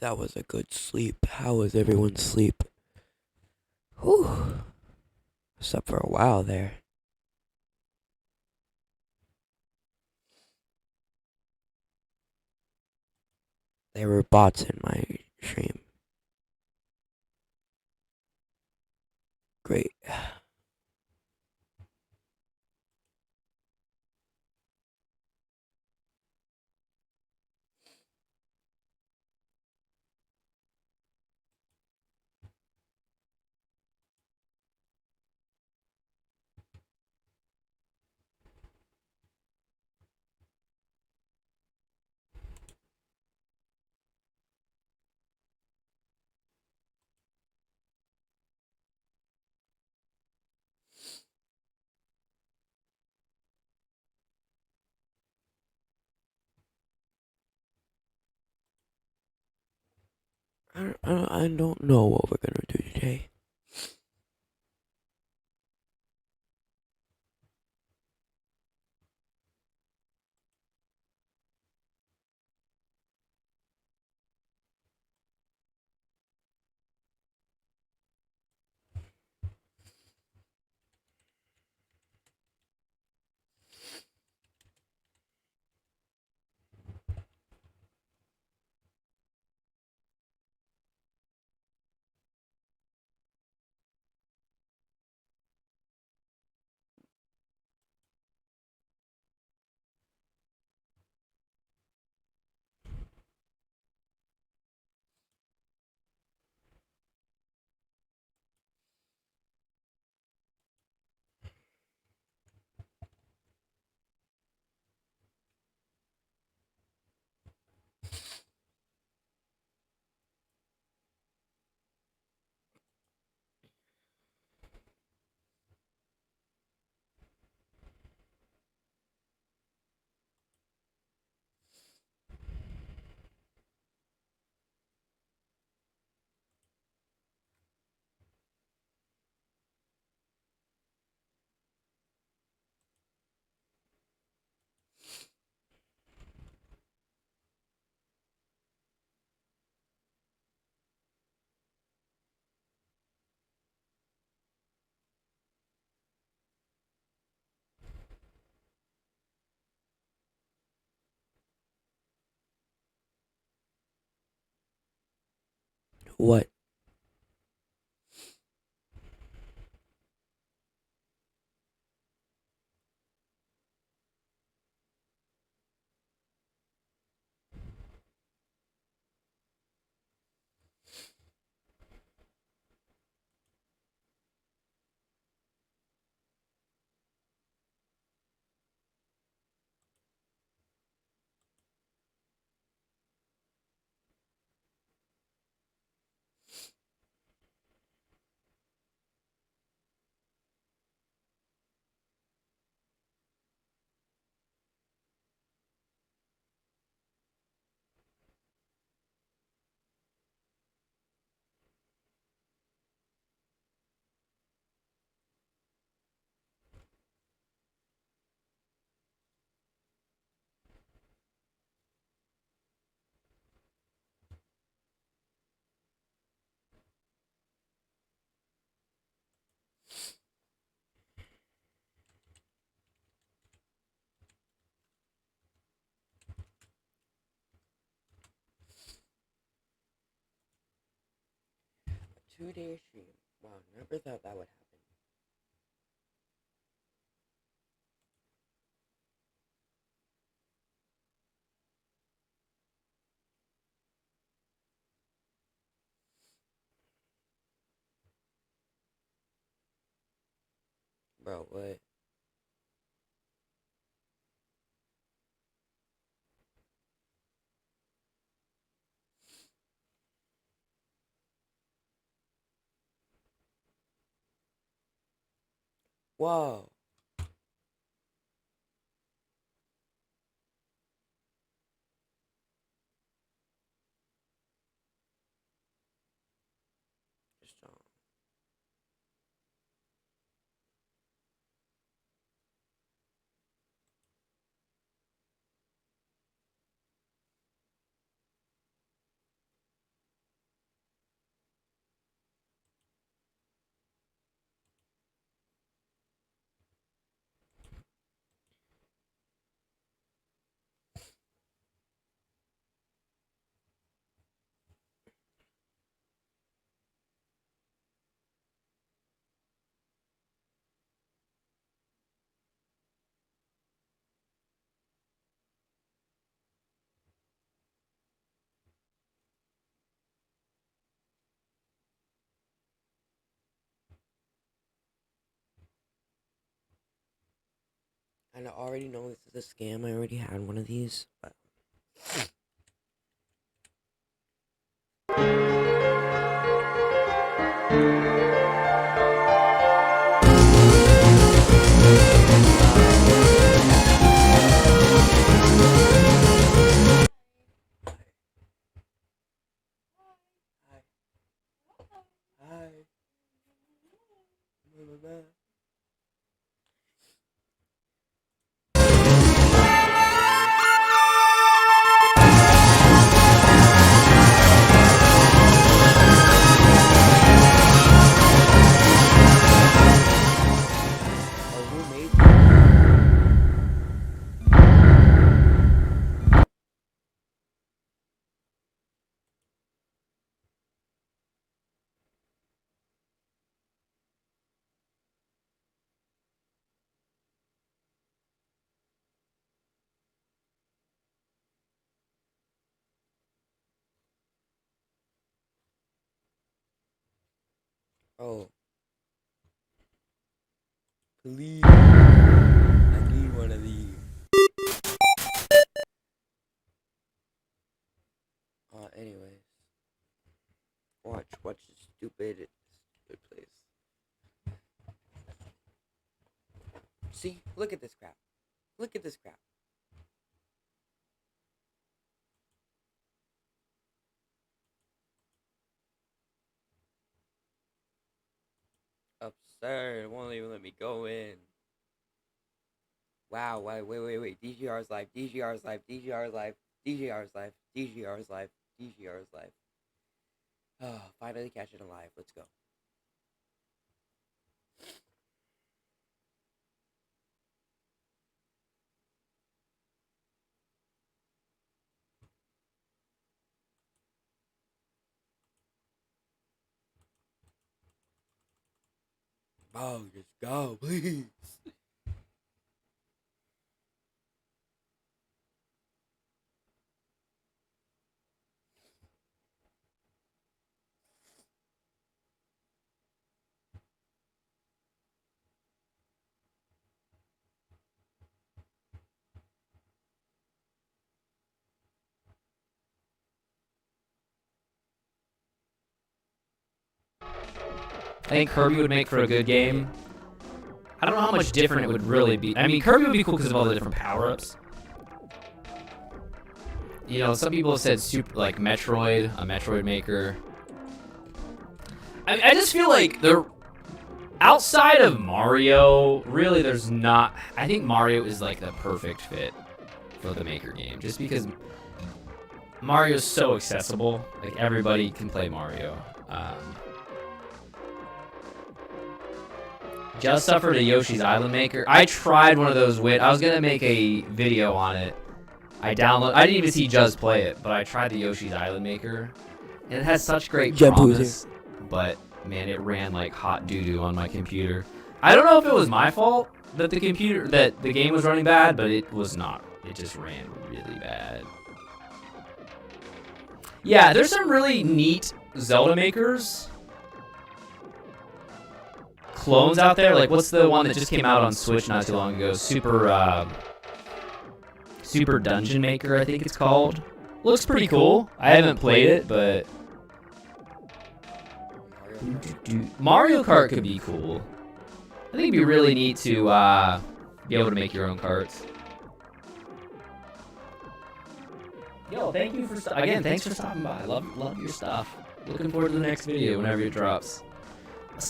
That was a good sleep. How was everyone's sleep? Whew. Slept for a while there. There were bots in my stream. Great. I don't know what we're gonna do today. What? A 2-day stream. Wow, never thought that would happen. Bro, what? Whoa. Just And I already know this is a scam. I already had one of these, but hi. Oh, who made Oh, please. I need one of these. Anyways. Watch this stupid place. See? Look at this crap. Look at this crap. Absurd. It won't even let me go in. Wow, wait. DGR's live, DGR's live, DGR's live, DGR's live, DGR's live, DGR's live. Oh, finally catching it live. Let's go. Oh, just go, please. I think Kirby would make for a good game. I don't know how much different it would really be. I mean, Kirby would be cool because of all the different power-ups. You know, some people have said super, like Metroid, a Metroid maker. I just feel like the outside of Mario, really, there's not. I think Mario is like the perfect fit for the maker game, just because Mario's so accessible. Like everybody can play Mario. Just suffered a Yoshi's Island maker. I tried one of those I was gonna make a video on it. I didn't even see Just play it, but I tried the Yoshi's Island maker. And it has such great promise. But man, it ran like hot doo-doo on my computer. I don't know if it was my fault that the game was running bad, but it was not. It just ran really bad. Yeah, there's some really neat Zelda makers. Clones out there, like what's the one that just came out on Switch not too long ago? Super Dungeon Maker, I think it's called. Looks pretty cool. I haven't played it, but Mario Kart could be cool. I think it'd be really neat to be able to make your own karts. Yo, thank you for thanks for stopping by. Love your stuff. Looking forward to the next video whenever it drops.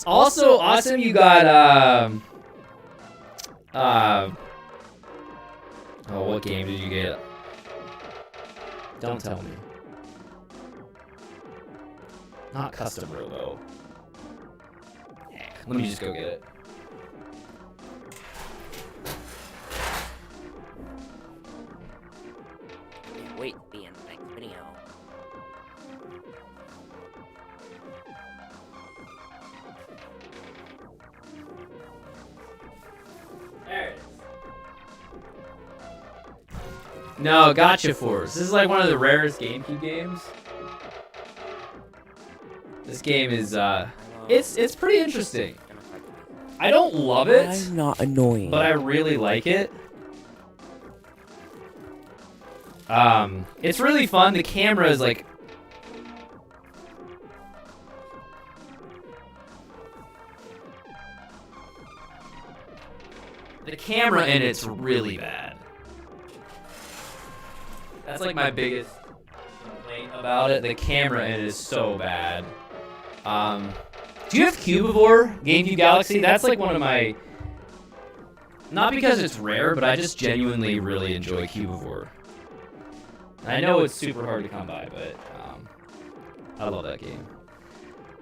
Also, awesome you got, oh, what game did you get? Don't tell me. Not Custom Robo. Heck, let me just go get it. Can't wait to be in the next video. There it is. No, Gotcha Force. This is like one of the rarest GameCube games. This game is it's pretty interesting. I don't love it. I'm not annoying. But I really like it. It's really fun. The camera is like... The camera in it's really bad. That's like my biggest complaint about it. The camera in it is so bad. Do you have Cubivore, GameCube Galaxy? That's like one of my... Not because it's rare, but I just genuinely really enjoy Cubivore. I know it's super hard to come by, but I love that game.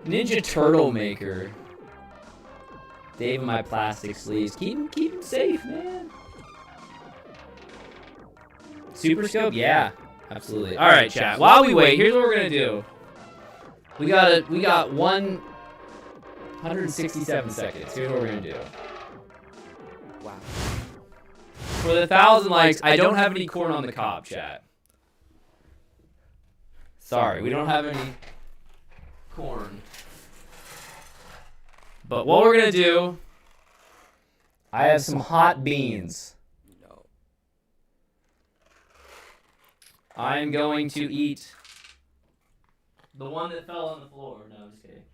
Ninja Turtle Maker. Dave and my plastic sleeves. Keep him safe, man. Super Scope? Yeah, absolutely. All right, chat. While we wait, here's what we're gonna do. We got 167 seconds. Here's what we're gonna do. Wow. For the 1,000 likes, I don't have any corn on the cob, chat. Sorry, we don't have any corn. But what we're gonna do, I have some hot beans. No. I'm going to eat the one that fell on the floor. No, I'm just kidding.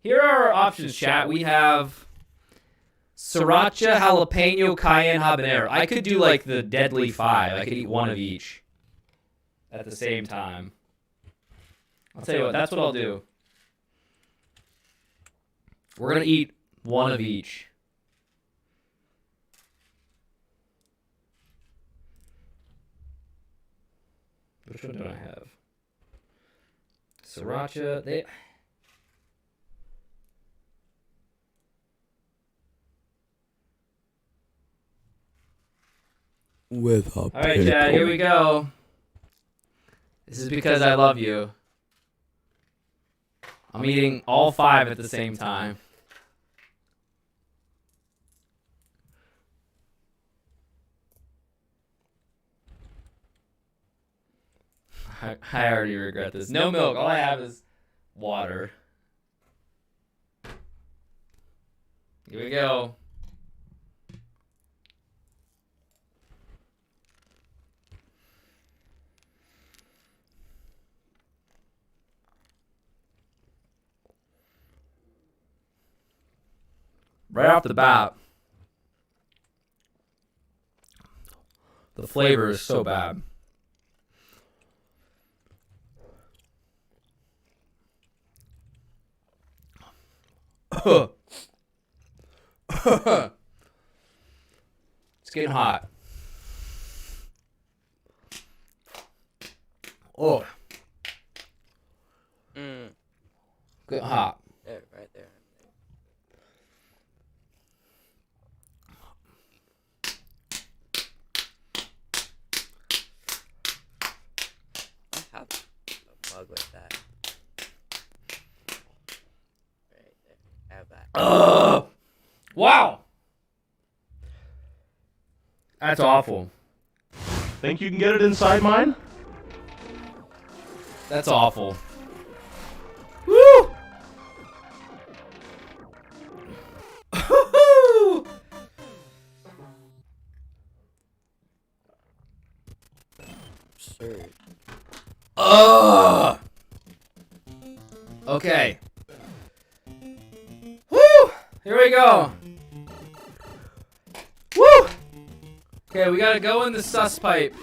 Here are our options, chat. We have sriracha, jalapeno, cayenne, habanero. I could do like the deadly 5. I could eat one of each at the same time. I'll tell you what, that's what I'll do. We're going to eat one of each. Which one do I have? Sriracha. With a All right, Chad, here we go. This is because I love you. I'm eating all 5 at the same time. I already regret this. No milk. All I have is water. Here we go. Right off the bat, the flavor is so bad. It's getting hot. Oh. Getting hot. There, right there. I have a mug like that. Right there. Have that. Wow. That's awful. Think you can get it inside mine? That's awful. Woo! Absurd. Okay. Woo! Here we go. Woo! Okay, we gotta go in the sus pipe.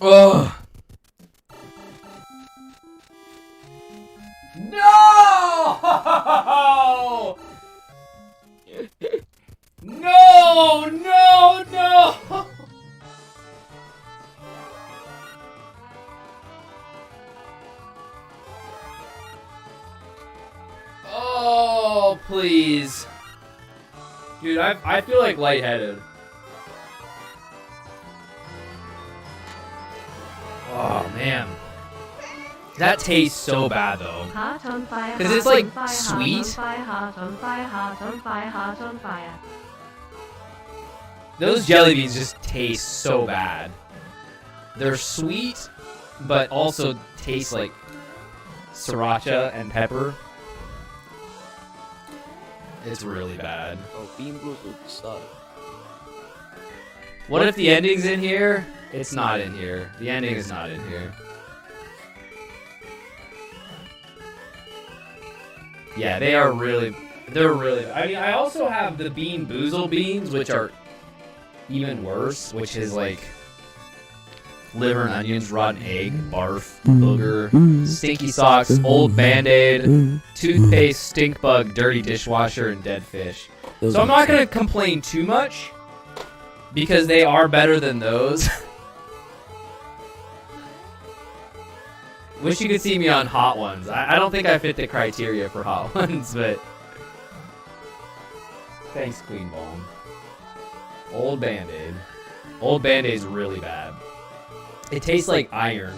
Ugh. No! No! No! No! Oh, please. Dude, I feel like lightheaded. Oh, man. That tastes so bad, though. Heart on fire. Because it's like sweet. Heart on fire, heart on fire, heart on fire. Those jelly beans just taste so bad. They're sweet, but also taste like sriracha and pepper. It's really bad. Oh, bean boozled suck. What if the ending's in here? It's not in here. The ending is not in here. Yeah, they're really, I mean, I also have the Bean Boozle beans, which are even worse, which is like liver and onions, rotten egg, barf, booger, stinky socks, old Band-Aid, toothpaste, stink bug, dirty dishwasher, and dead fish. So I'm not going to complain too much, because they are better than those. Wish you could see me on Hot Ones. I don't think I fit the criteria for Hot Ones, but... Thanks, Queen Balm. Old Band-Aid. Old Band-Aid's really bad. It tastes like iron.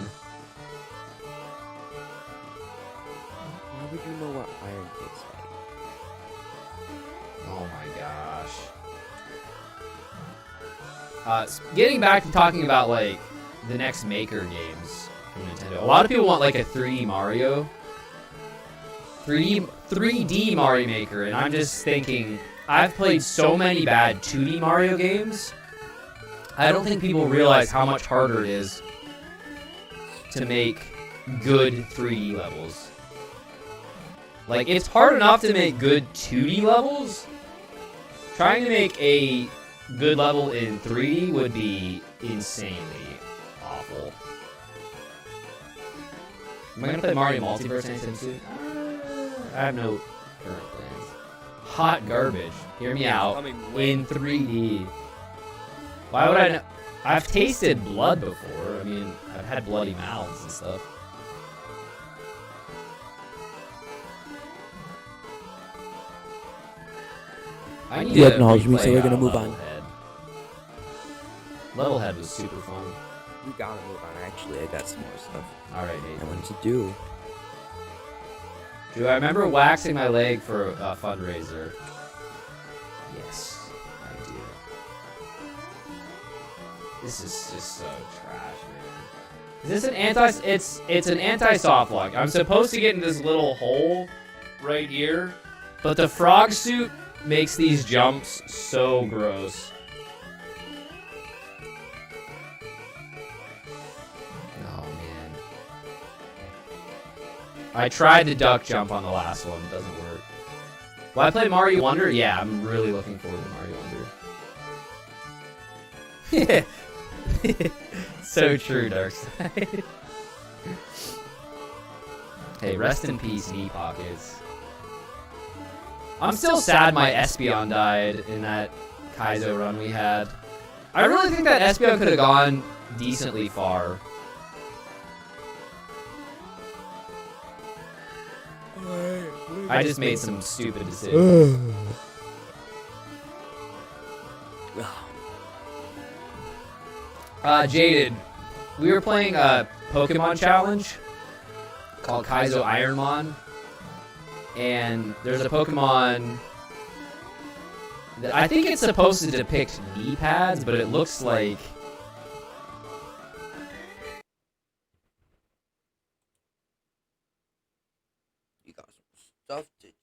Why would you know what iron tastes like? Oh my gosh. Getting back to talking about, like, the next Maker games from Nintendo. A lot of people want, like, a 3D Mario. 3D Mario Maker, and I'm just thinking, I've played so many bad 2D Mario games. I don't think people realize how much harder it is to make good 3D levels. Like, it's hard enough to make good 2D levels. Trying to make a good level in 3D would be insanely awful. Am I gonna play Mario Multiverse anytime soon? I have no current plans. Hot garbage. Hear me out. In 3D. Why would I not? I've tasted blood before. I mean, I've had bloody mouths and stuff. I need You to acknowledge me, replay, so we're gonna move on. Levelhead. Levelhead was super fun. We gotta move on. Actually, I got some more stuff Alright, I Nathan. wanted to do. Do I remember waxing my leg for a fundraiser? Yes, I do. This is just so trash, man. Is this an it's an anti-soft lock. I'm supposed to get in this little hole right here, but the frog suit makes these jumps so gross. Oh man. I tried to duck jump on the last one, it doesn't work. Will I play Mario Wonder? Yeah, I'm really looking forward to Mario Wonder. So true, Darkside. Hey, rest in peace, knee pockets. I'm still sad my Espeon died in that Kaizo run we had. I really think that Espeon could have gone decently far. I just made some stupid decisions. Jaded, we were playing a Pokemon challenge called Kaizo Ironmon, and there's a Pokemon that I think it's supposed to depict knee pads, but it looks like You got some stuff to do.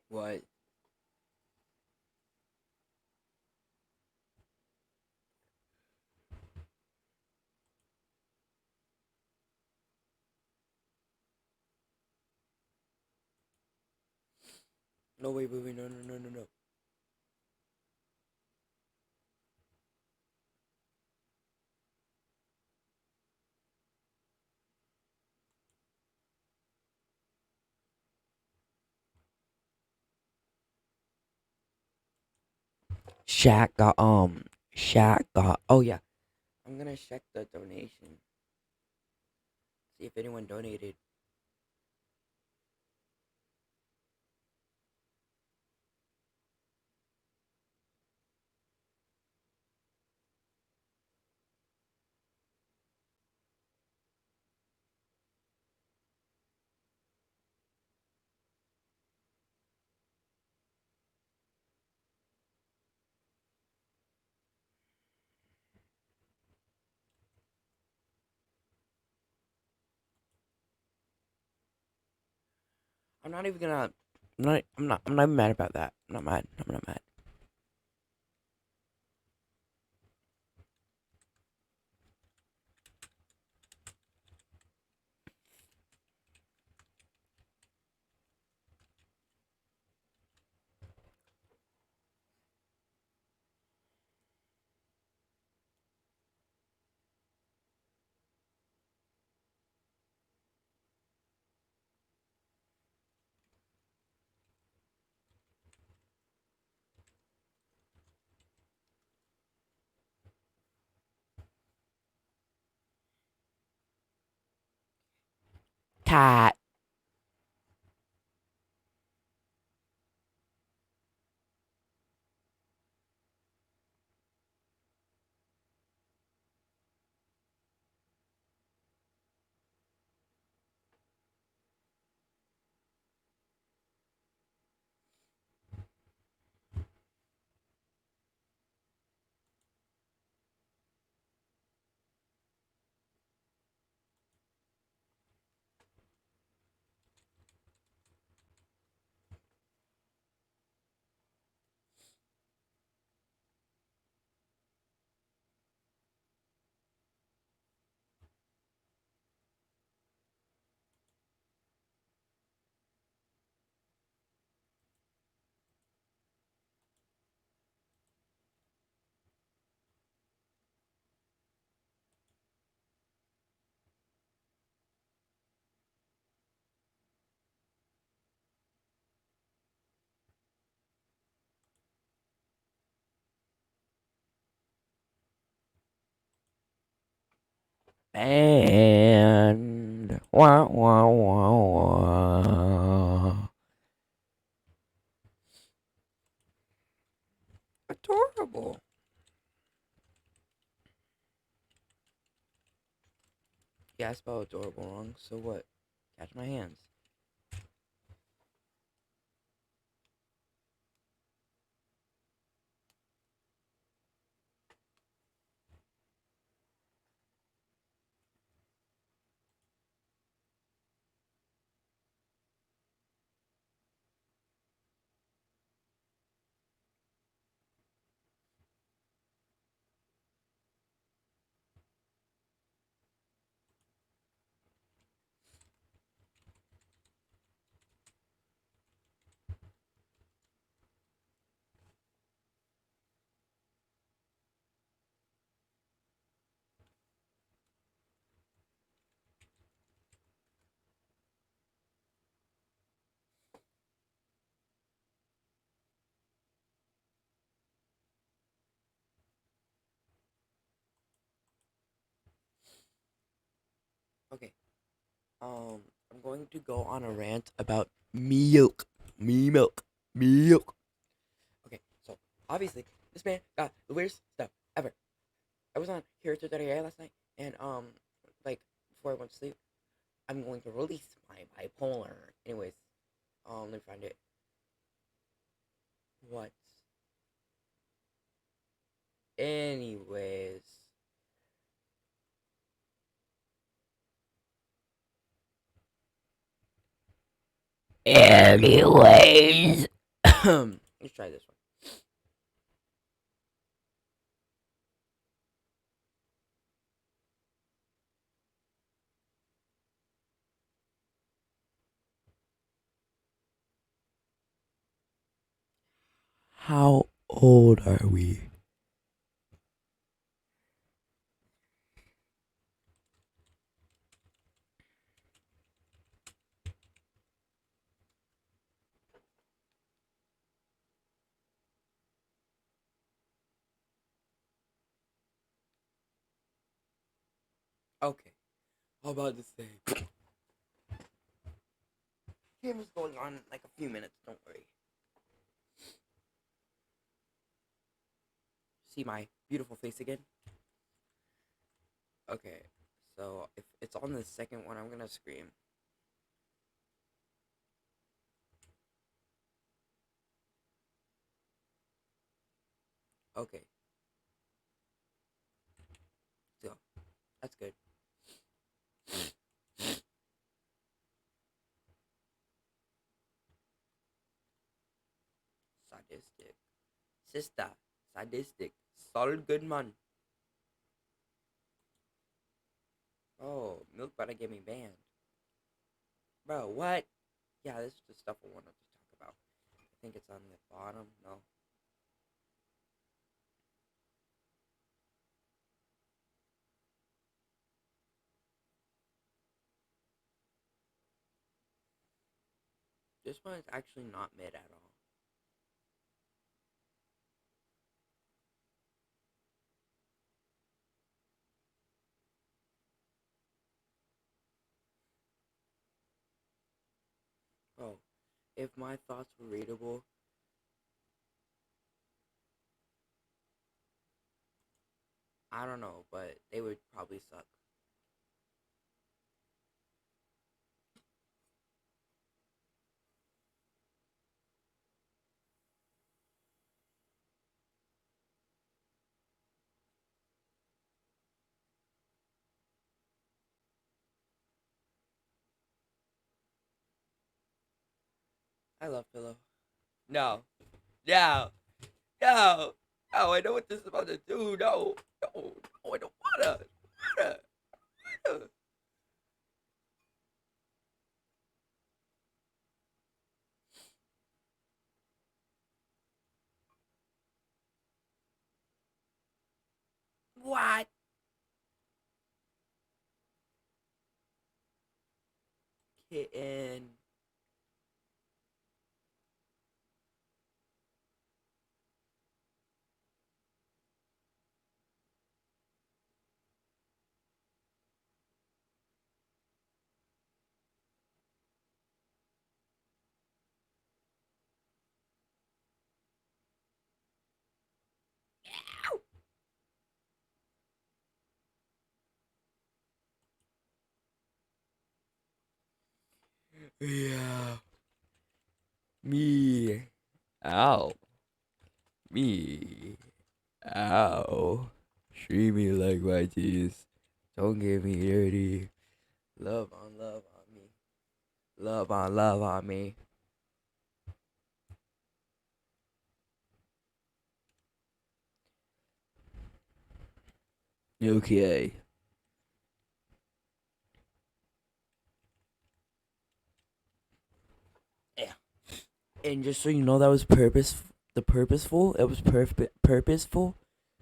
What? No, wait, no, no. Shaq got, oh yeah. I'm gonna check the donation. See if anyone donated. I'm not even gonna. I'm not even mad about that. I'm not mad. I'm not mad. Cat. And wah wah wah wah. Adorable. Yeah, I spelled adorable wrong. So what? Catch my hands. Okay. I'm going to go on a rant about milk. Me milk. Milk. Okay, so obviously this man got the weirdest stuff ever. I was on Character.ai last night, and like before I went to sleep, I'm going to release my bipolar. Anyways, let me find it. What? Anyways. Anyways. Let's try this one. How old are we? Okay, how about this thing? Game is going on in like a few minutes, don't worry. See my beautiful face again? Okay, so if it's on the second one, I'm gonna scream. Okay, so that's good. sadistic. Sister, sadistic. Solid good man. Oh, milk butter get me banned. Bro, what? Yeah, this is the stuff I wanted to talk about. I think it's on the bottom. No. This one is actually not mid at all. Oh, if my thoughts were readable, I don't know, but they would probably suck. I love Pillow. No. No. No. No, I know what this is about to do. No. No. No, I don't wanna. Wanna. Wanna. What? Kitten. Yeah. Me. Ow. Me. Ow. Treat me like my teeth. Don't get me dirty. Love on me. Love on me. Okay. Yeah. And just so you know, that was purposeful. It was purposeful.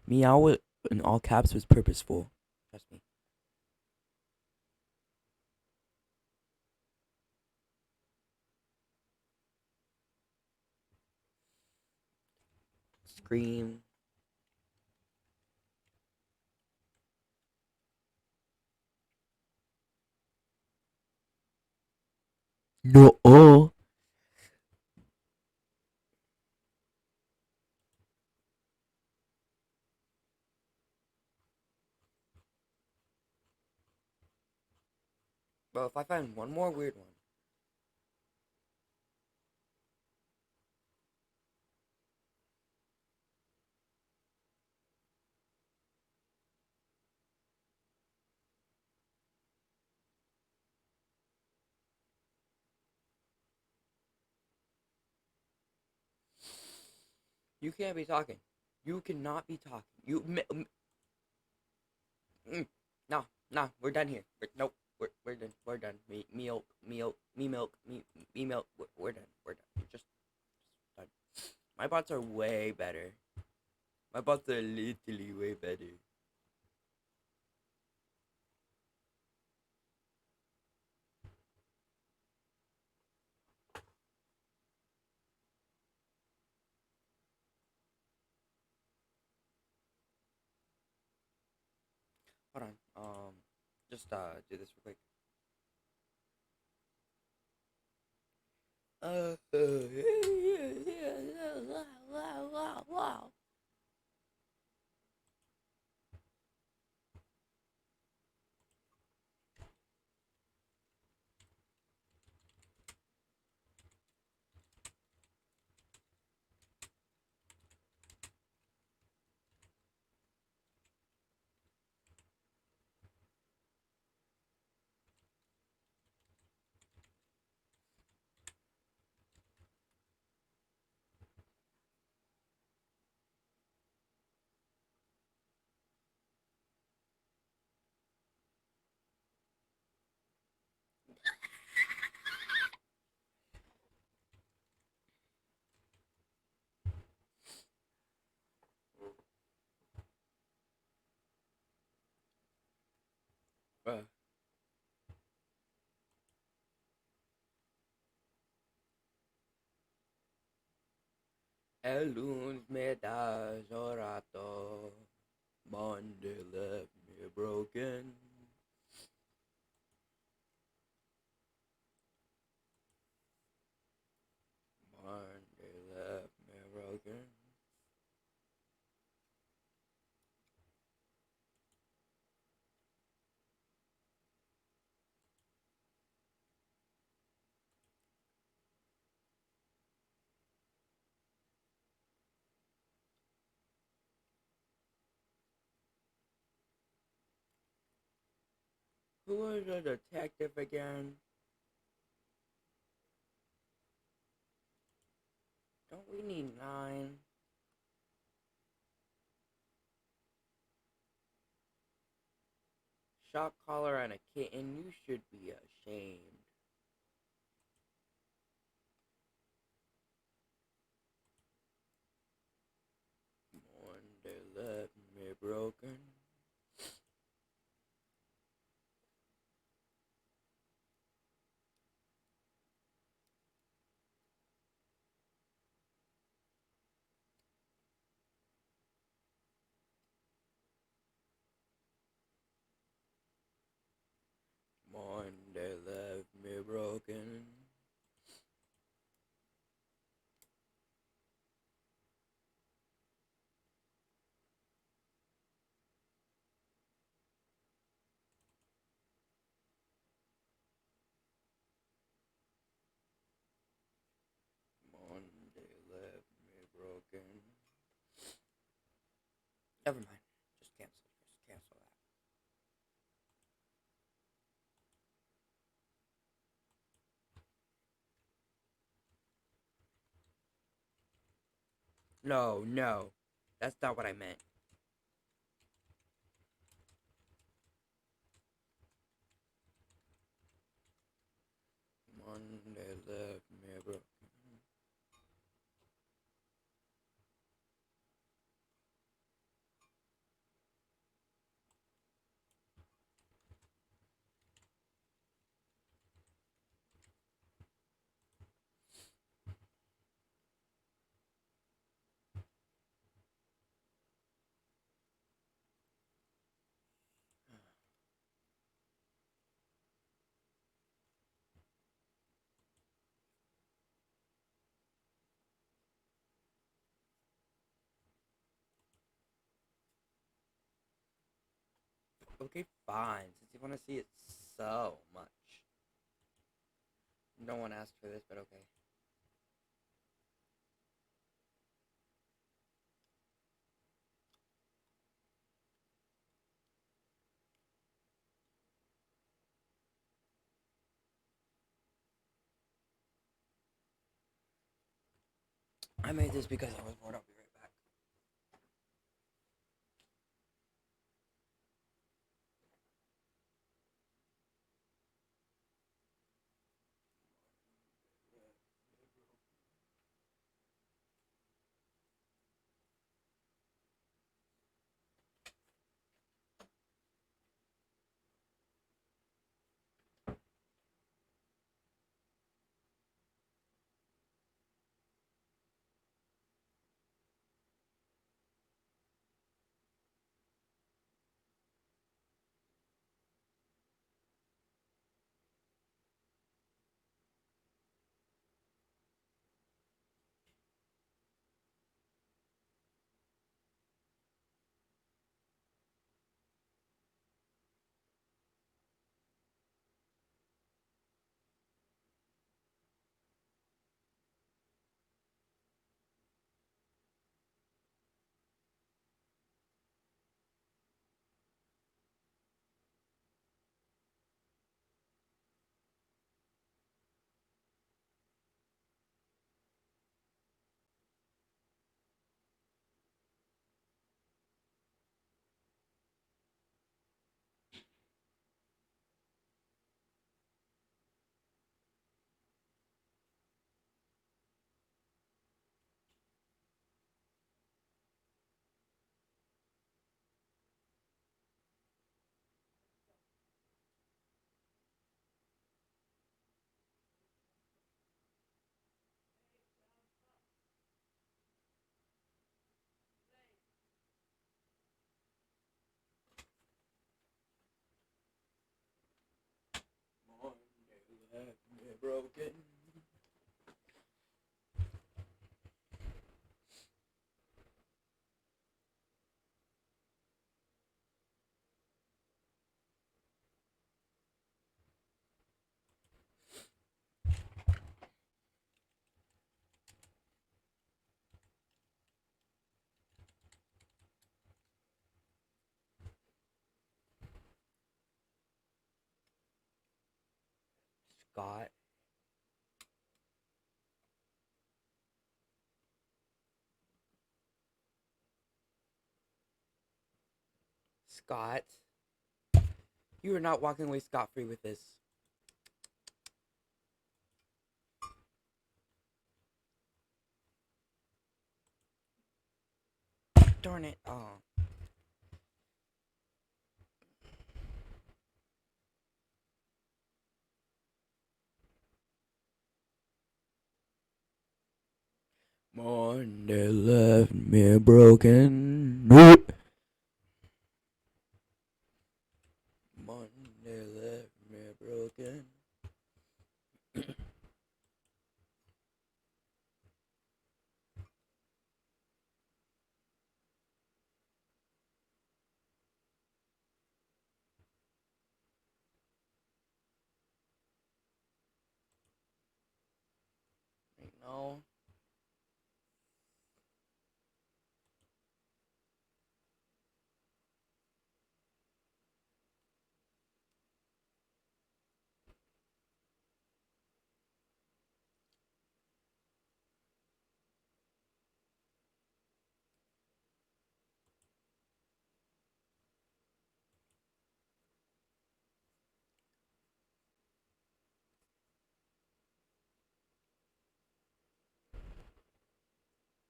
Meow in all caps was purposeful. Trust me. Scream. No. Oh. Bro, if I find one more weird one. You can't be talking. You cannot be talking. No, no, we're done here. Nope, we're done. We're done. Me milk, me milk. We're done. We're done. We're just done. My bots are way better. My bots are literally way better. Hold on. Just do this real quick. El lunes me da rato. Monday left me broken. Monday left me broken. Who was the detective again? Don't we need 9? Shot collar and a kitten, you should be ashamed. Monday left me broken. Monday left me broken. Monday left me broken. Never mind. Just cancel. Just cancel that. No, no. That's not what I meant. Monday left me broken. Okay, fine. Since you want to see it so much. No one asked for this, but okay. I made this because I was bored. I'll be right back. Broken. Scott. Scott. You are not walking away scot-free with this. Darn it. Oh. Monday left me broken. Monday left me broken. No.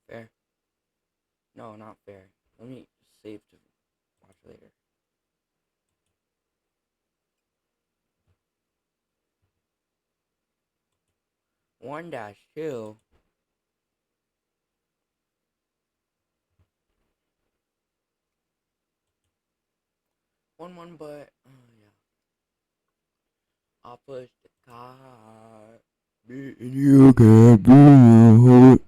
Fair. No, not fair. Let me save to watch later. One dash two. One, but yeah. I'll push the car. Me and you can do it.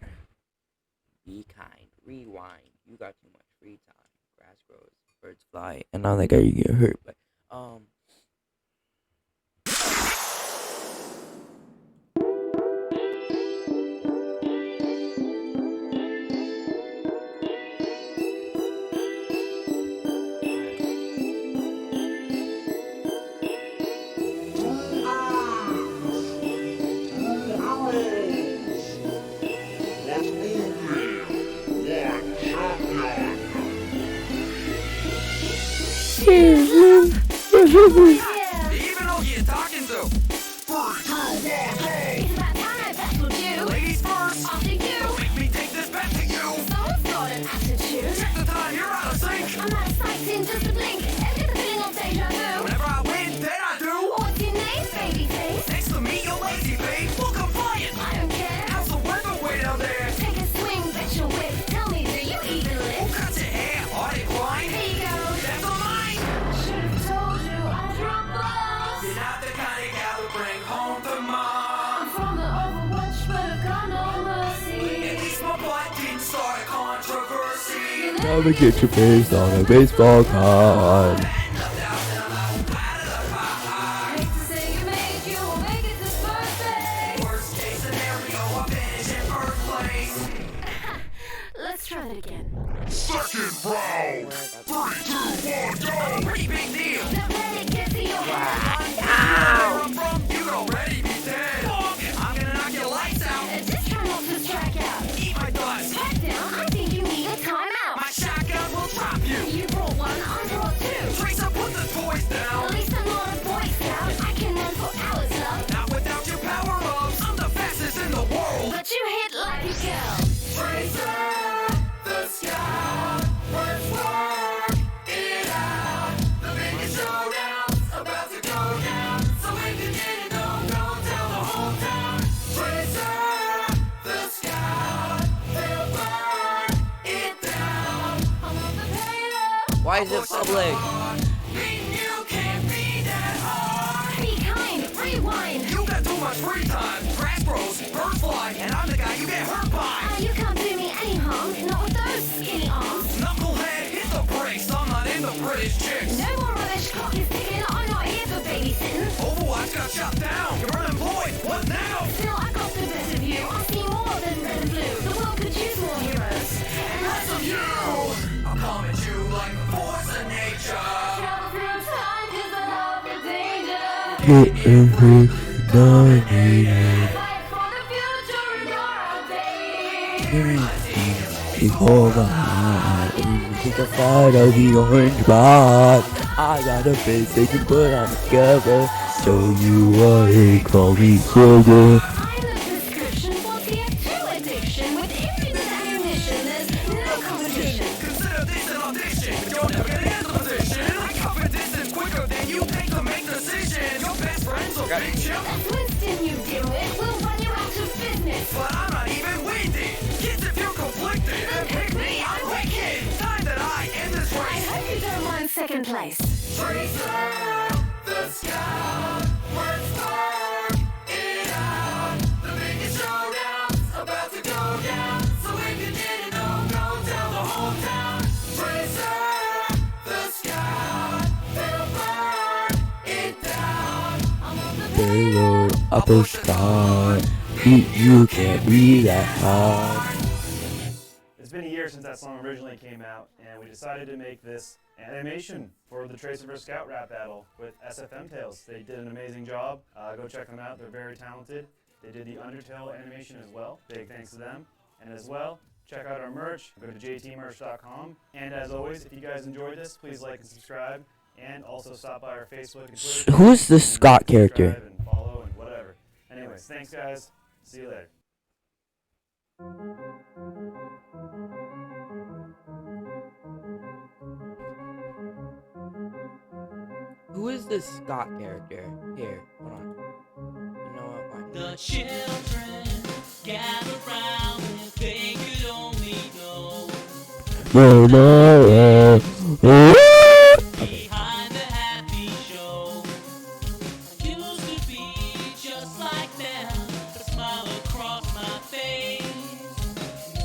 Be kind. Rewind. You got too much free time. Grass grows, birds fly, and not like you get hurt, but Even who you talking to? Ladies first. Make me take this back to you. Check the time, you're out of sync. I'm out of sight in just a blink. And get the feeling of deja vu. Whenever I win, then I do. What's your name, baby face? Next to me, you're lazy, babe. Look compliant. I don't care. How's the weather way down there? Take a swing, bet your whip. Tell me, do you even Who live? cuts your hair? Are they blind? Here you go. That's on mine. Should've told you I drop balls. You're not the kind of gal to bring home to mom. I'm from the Overwatch, but I've got no mercy. At least my blood didn't start a controversy. Never get your face on a baseball card. Hate to say you made you will make it this birthday. Worst case scenario, I finish in first place. Let's try that again. Second round. 3, 2, 1, I'm a go. pretty big deal. Now let it get to your head. Where I'm from, you'd already be dead. I'm gonna knock your lights out. Just try not to strike out. Eat my dust. Back down, I think you need a timeout. My shotgun will drop you. You brought one, I brought two. Tracer, put the toys down. At least I'm not a Boy Scout. I can run for hours, love. Not without your power-ups. I'm the fastest in the world. But you hit like a girl. Tracer, the scout. Let's work it out. The biggest showdown's about to go down. So if you didn't know, go tell the whole town. Tracer, the scout. They'll burn it down. I'm on the payload. Why is it public? Mean you can't be that hard. Be kind, rewind. You got much free time. Crash bros, bird fly, and I'm the guy you get hurt by. You can't do me any harm, not with those skinny arms. Knucklehead, hit the brakes. I'm not into British chicks. No more rubbish, clock is ticking. I'm not here for babysitting. Overwatch got shut down. You're unemployed. What now? Still, I got the best of you. I see more than red and blue. The world could choose more heroes. And less of you. I'll come at you like the force of nature. Travel through time 'cause I love the danger. Fight for the future in your outdated. Before my take a side of the orange box. I got a face they can put on the cover. Show you what they call me sugar. I'm the prescription for TF2 addiction. With infinite ammunition, there's no competition. Consider this an audition. You're never gonna get the position. I cover distance quicker than you take to make decisions. Your best friends will beat you. That's Winston, you dimwit. We'll run you out of business. But I'm not even windy. Kids, if you're conflicted, then pick me. I'm wicked. Time that I end this I race. hope you don't mind second place. Tracer the sky. Let's work it out. The biggest showdown's about to go down. So if you didn't know, go tell the whole town. Tracer the sky. They'll burn it down. I'm on the Taylor, upper sky. You can't read that hard. It's been a year since that song originally came out, and we decided to make this animation for the Tracer vs. Scout rap battle with SFM Tales. They did an amazing job. Go check them out. They're very talented. They did the Undertale animation as well. Big thanks to them. And as well, check out our merch. Go to jtmerch.com. And as always, if you guys enjoyed this, please like and subscribe. And also stop by our Facebook and Twitter. Who's the Scott character? Subscribe and follow and whatever. Anyways, thanks guys. See you later. Who is this Scott character? Here, hold on. You know what? Fine. The children gather round if they could only know behind the happy show. Used to be just like them, a smile across my face.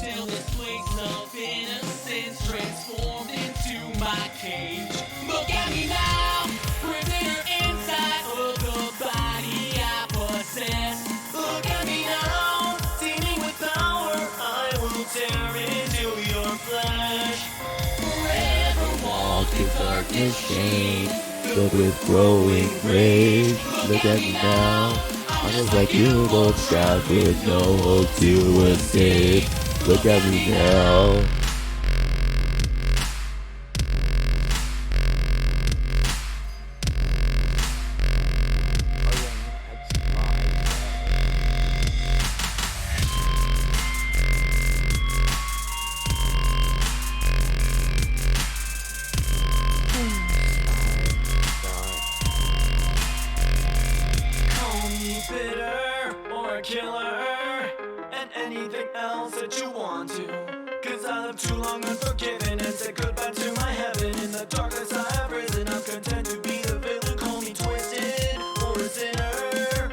Till this place of innocence transformed into my cage. Look at me now, prisoner inside of the body I possess. Look at me now, teeming with power. I will tear into your flesh. Forever walk in darkness, shame, Filled with growing rage. Look at me now. I'm just like you, both trapped with no hope to escape. Look at me now. call me bitter or a killer, and anything else that you want to. 'Cause I lived too long unforgiven and said goodbye to my heaven. In the darkness I have risen, I'm content to be the villain. Call me twisted or a sinner.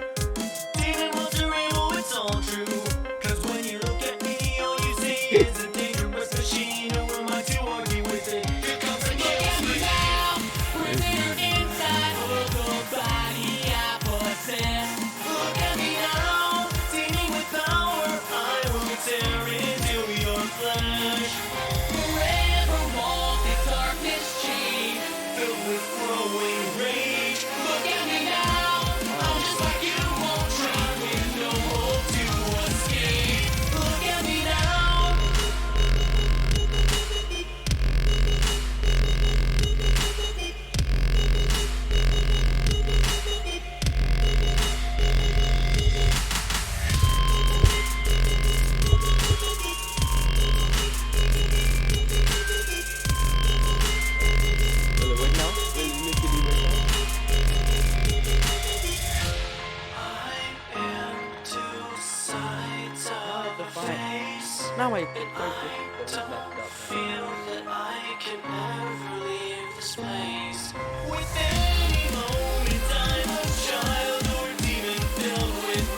Demon monster evil, it's all true. 'Cause when you look at me, all you see is a dangerous machine. Who am I to argue with it? Here comes a look at me now, prisoner inside of the body I possess. Look at me now, teeming with power. I will tear into your flesh. Forever walk the darkness chain, filled with growing rage. Look at me now, I'm just like you, won't try with no hope to escape. Look at me now. I am two sides of a face. Now I Don't feel that I can ever leave this place. With any moment I'm a child or demon filled with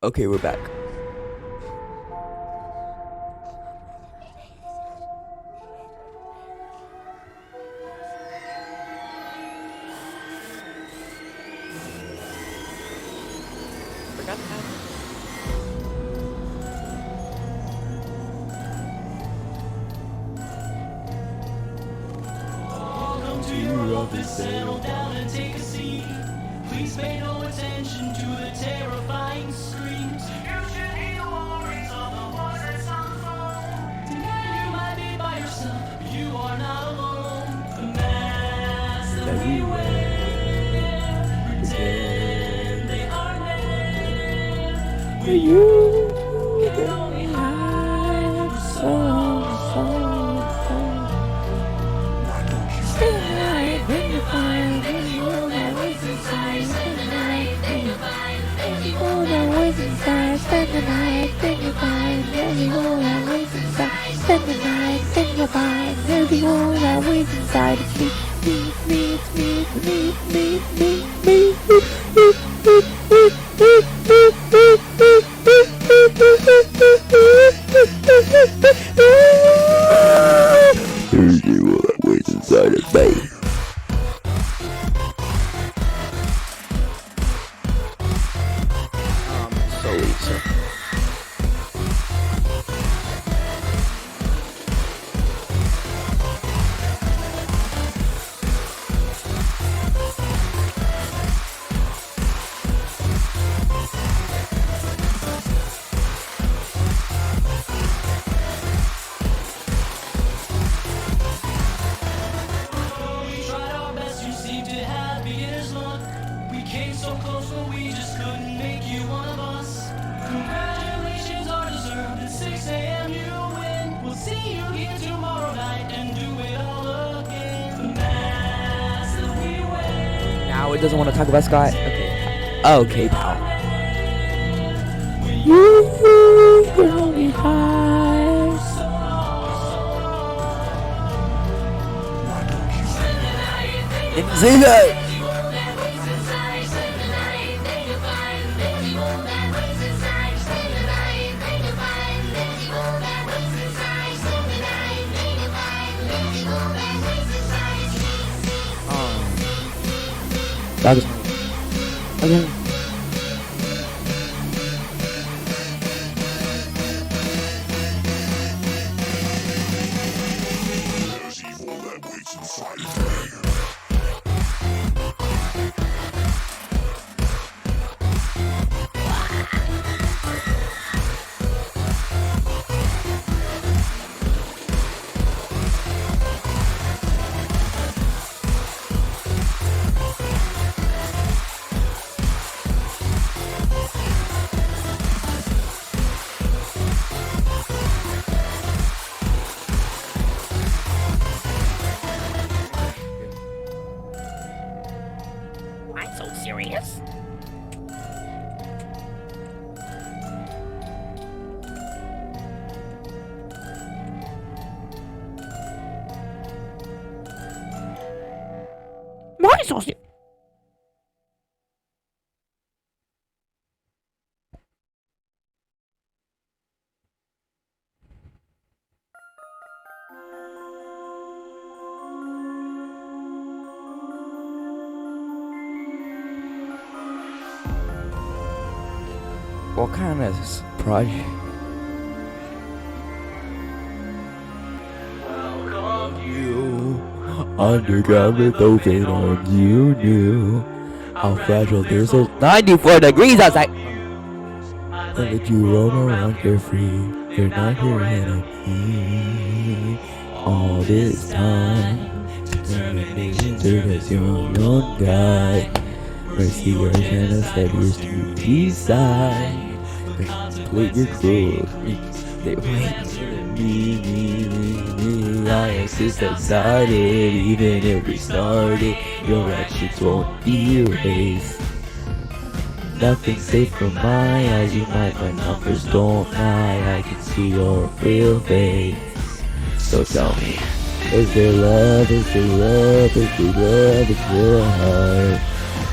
Okay, we're back. Forgot to add. Welcome to your office, settle down and take a seat. Please pay no attention to the terrifying screams. You should hear the worries of the voice that's on the phone. Tonight you might be by yourself, but you are not alone. The masks that we wear pretend they are there. Where you can only hide so. Inside of me. So Lisa. We tried our best, you seem to have beginner's luck. We came so close, but we just couldn't make you one of us. Congratulations are deserved. At 6 a.m. you win. We'll see you here tomorrow night and do it all again. The mask that we wear. Now it doesn't want to talk about Scott. Okay. Okay, pal. You can only hide. Didn't say that. That is okay. There's evil that waits inside of me. I'm so serious. Why so serious? What kind of project? You underground with open arms, you knew how fragile this is. 94 degrees outside. Let you roam around carefree. You're not your enemy. All this time, determination as your own guide. Mercy or genocide is to decide. Complete your cruel. They wait for me. I exist outside it. Even if we started, your actions won't be erased. Nothing's safe from my eyes. You might find numbers don't lie. I can see your real face. So tell me, is there love? Is there love? Is there love in your heart?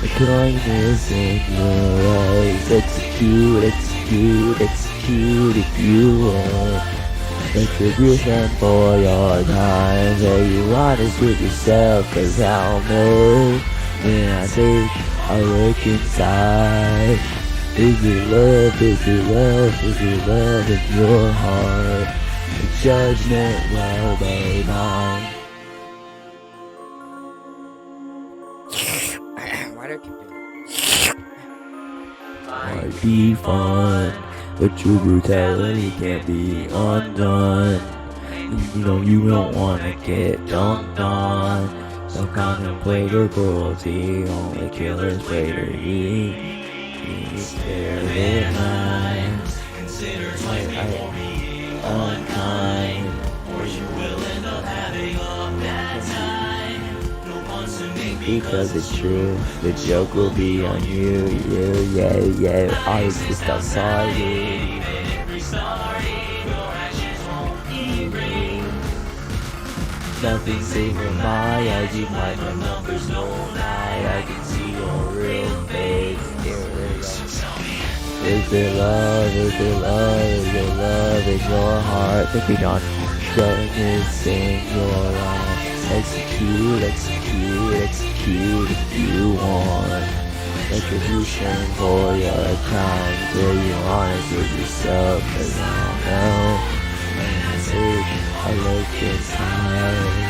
The kindness in your eyes. Execute, execute. execute if you want. Retribution for your time. Say you honest with yourself, cause how me when I take a look inside. Is it love, is it love, is it love in your heart? The judgment will be mine. Why do I keep doing that? Might be fun, but true brutality can't be undone. You know you don't wanna get dunked on. So contemplate your cruelty, only killers play to eat. Their minds, consider life before being unkind, or you will end up having a bad time. No one's to make because it's true, the joke will be on you, yeah. I was just outside. Every sorry, your actions won't be nothing safe from my eyes, you might my numbers no lie. I can see your real face. Is there love, is there love, is there love in your heart? Thinking on darkness in your life. Execute if you want. Retribution for your time. Where you honest with yourself, cause I don't know. When I say I look inside.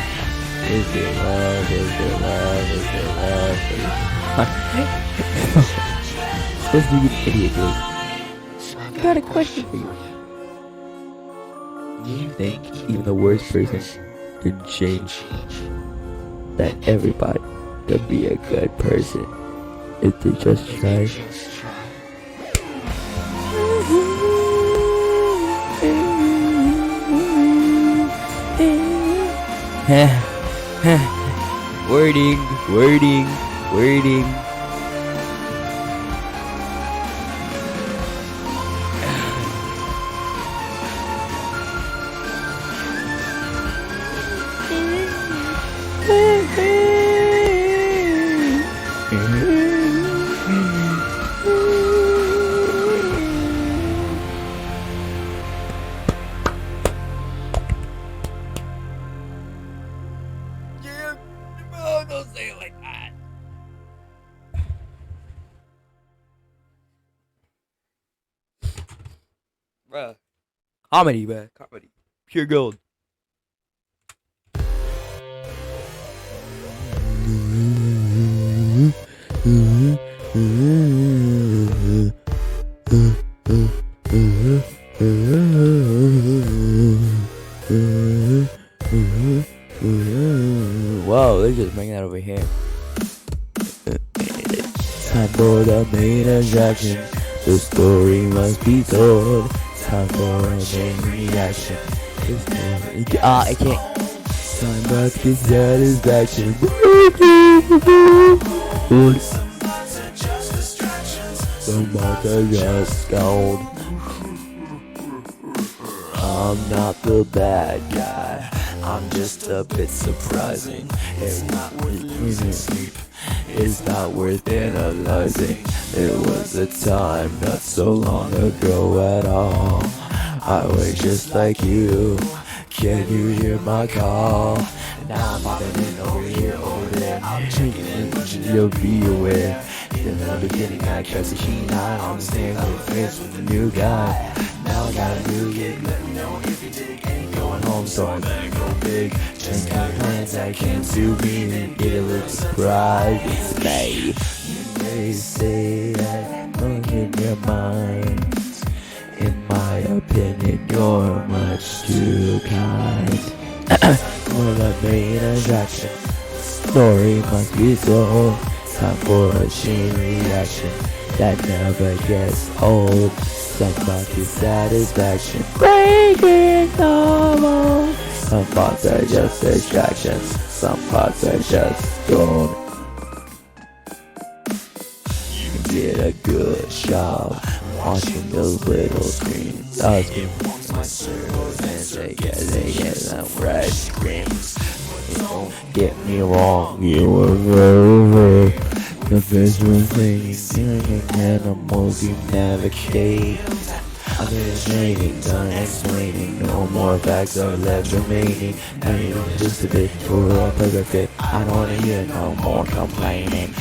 Is there love, is there love, is there love? Supposed to be an idiot, dude. I got a question for you. Do you think even the worst person can change? That everybody can be a good person if they just try? Wording. Don't say it like that. Bruh. Comedy, bruh. Comedy. Pure gold. Whoa, they're just bringing that over here. Time for the main attraction. The story must be told. Time for a main reaction. I can't. Time back to satisfaction. Some mods are just gold. I'm not the bad guy. I'm just a bit surprising. It's not worth losing sleep. It's not worth analyzing. It was a time not so long ago at all. I was just like you. Can you hear my call? Now I'm popping in over here, over there. I'm drinking in, you'll be aware. In the beginning, I kept the sheet out on the stand with friends with a new guy. Now I got a new gig, let me know if you dig. Ain't going home, so I better go big. Just got plans I can't do me and get a little surprise. It's me. You may say that I'm in your mind. In my opinion, you're much too kind. We're the main attraction. Story must be told. Time for a chain reaction that never gets old. Some thoughts is satisfaction, breaking the mold. Some thoughts are just distractions. Some thoughts are just gold. You did a good job watching those little screens. I was giving my circles and they get them red screams. Don't get me wrong, you were very The visual thing, singing animals you navigate. I've been training, done explaining. No more facts are left remaining. Maybe it's just a bit for a perfect fit. I don't wanna hear no more complaining.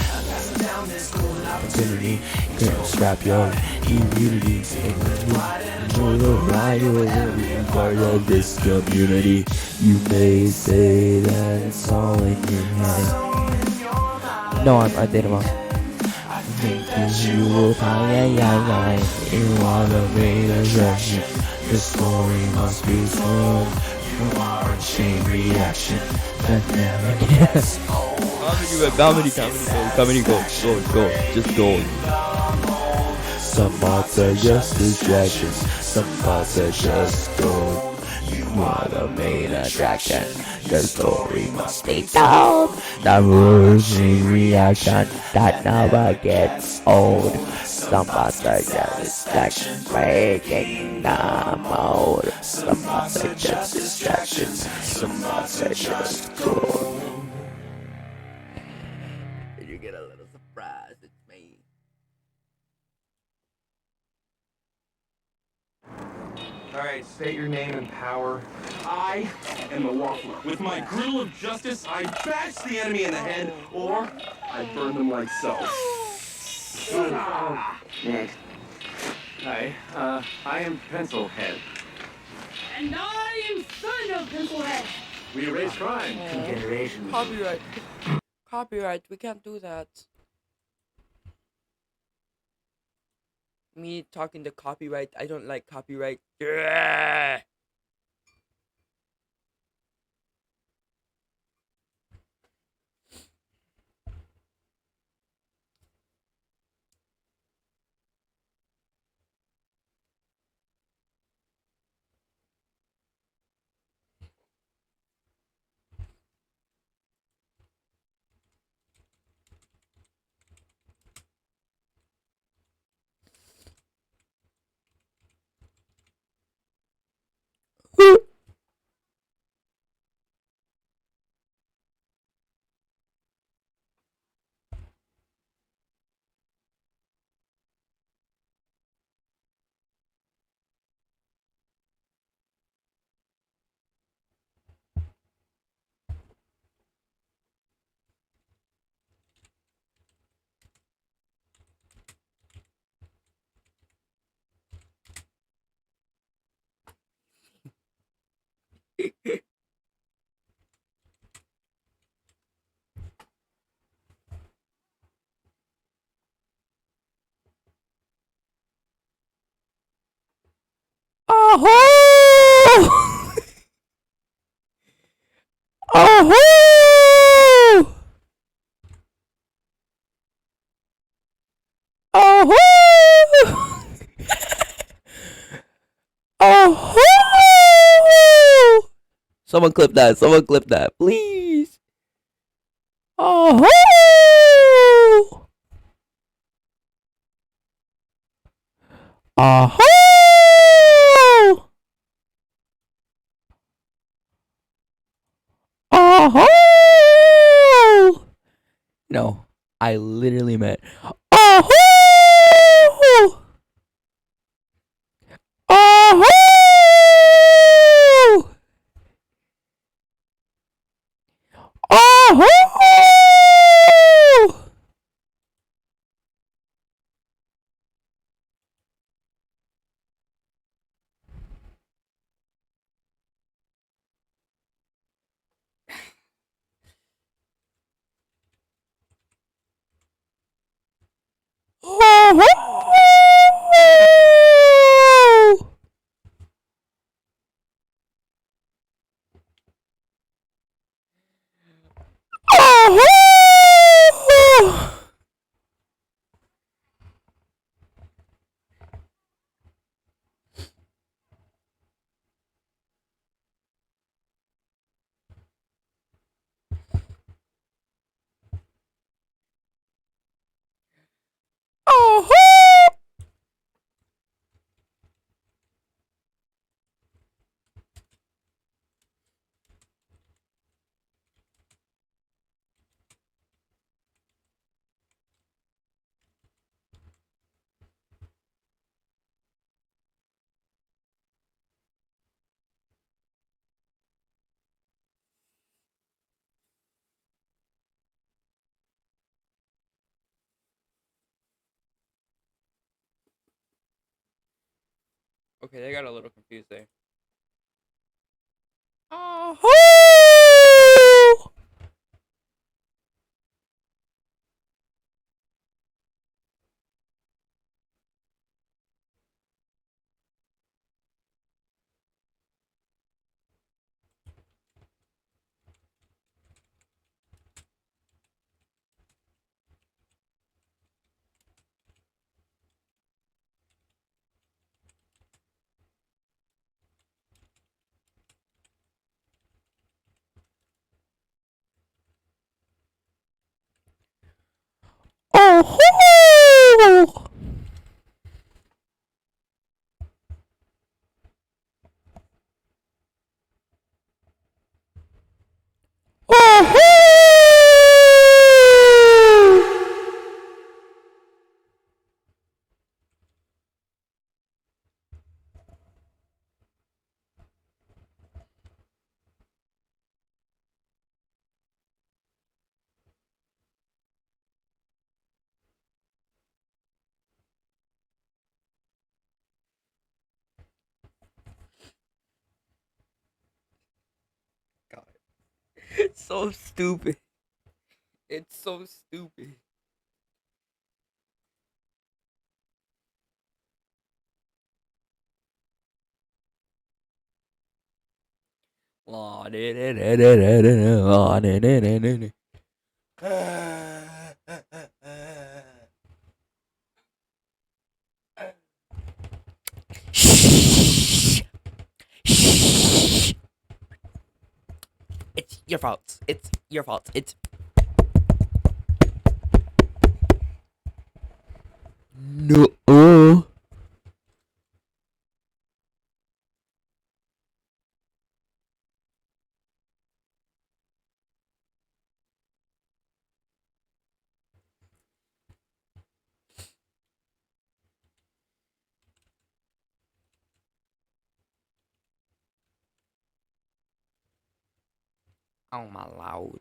Opportunity, can't scrap your immunity. Enjoy the ride, you will be part of this community. You may say that it's all in your head. No, I did it wrong. You will find, you are the main attraction. The story must be told. You are a chain reaction that never gets old. Comedy, go, just go. Some parts are just distractions, some parts are just gold. You are the main attraction, the story must be told. The rushing reaction that never gets old. Some parts are just distractions, breaking the mold. Some parts are just distractions, some parts are just gold. You get a little surprise, it's me. Alright, state your name and power. I am the Waffler. With my grill of justice, I bash the enemy in the head, or I burn them like so. Next. Hi, I am Pencilhead. And I am son of Pencilhead. We erase crime. Generations. Copyright. Copyright, we can't do that. Me talking to copyright, I don't like copyright. Yeah. Oh! Oh! Oh! Oh! Someone clip that. Someone clip that, please. Oh! Oh! Oh! No, I literally meant. Oh! Oh! Oh! Oh! Okay, they got a little confused there. Oh. Oh. God. It's so stupid. It's so stupid. Shh. Shh. It's your fault. It's your fault. It's no. Oh my lord.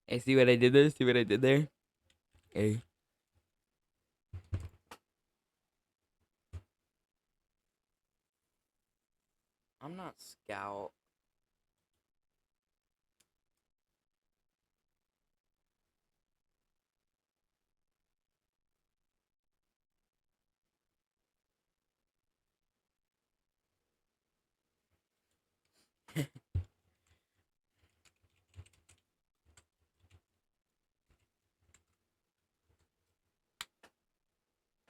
Hey, see what I did there? See what I did there? Hey. I'm not Scout.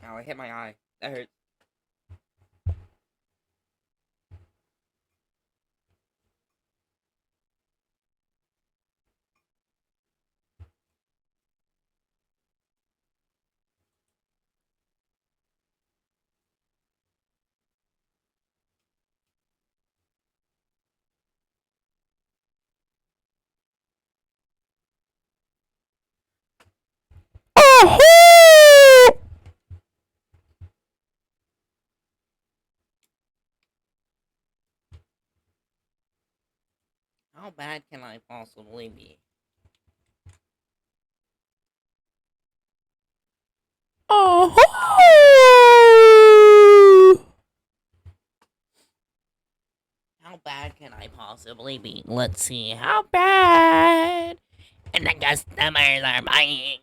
Ow, I hit my eye. That hurts. Oh! How bad can I possibly be? Oh! How bad can I possibly be? Let's see. How bad? And the customers are buying.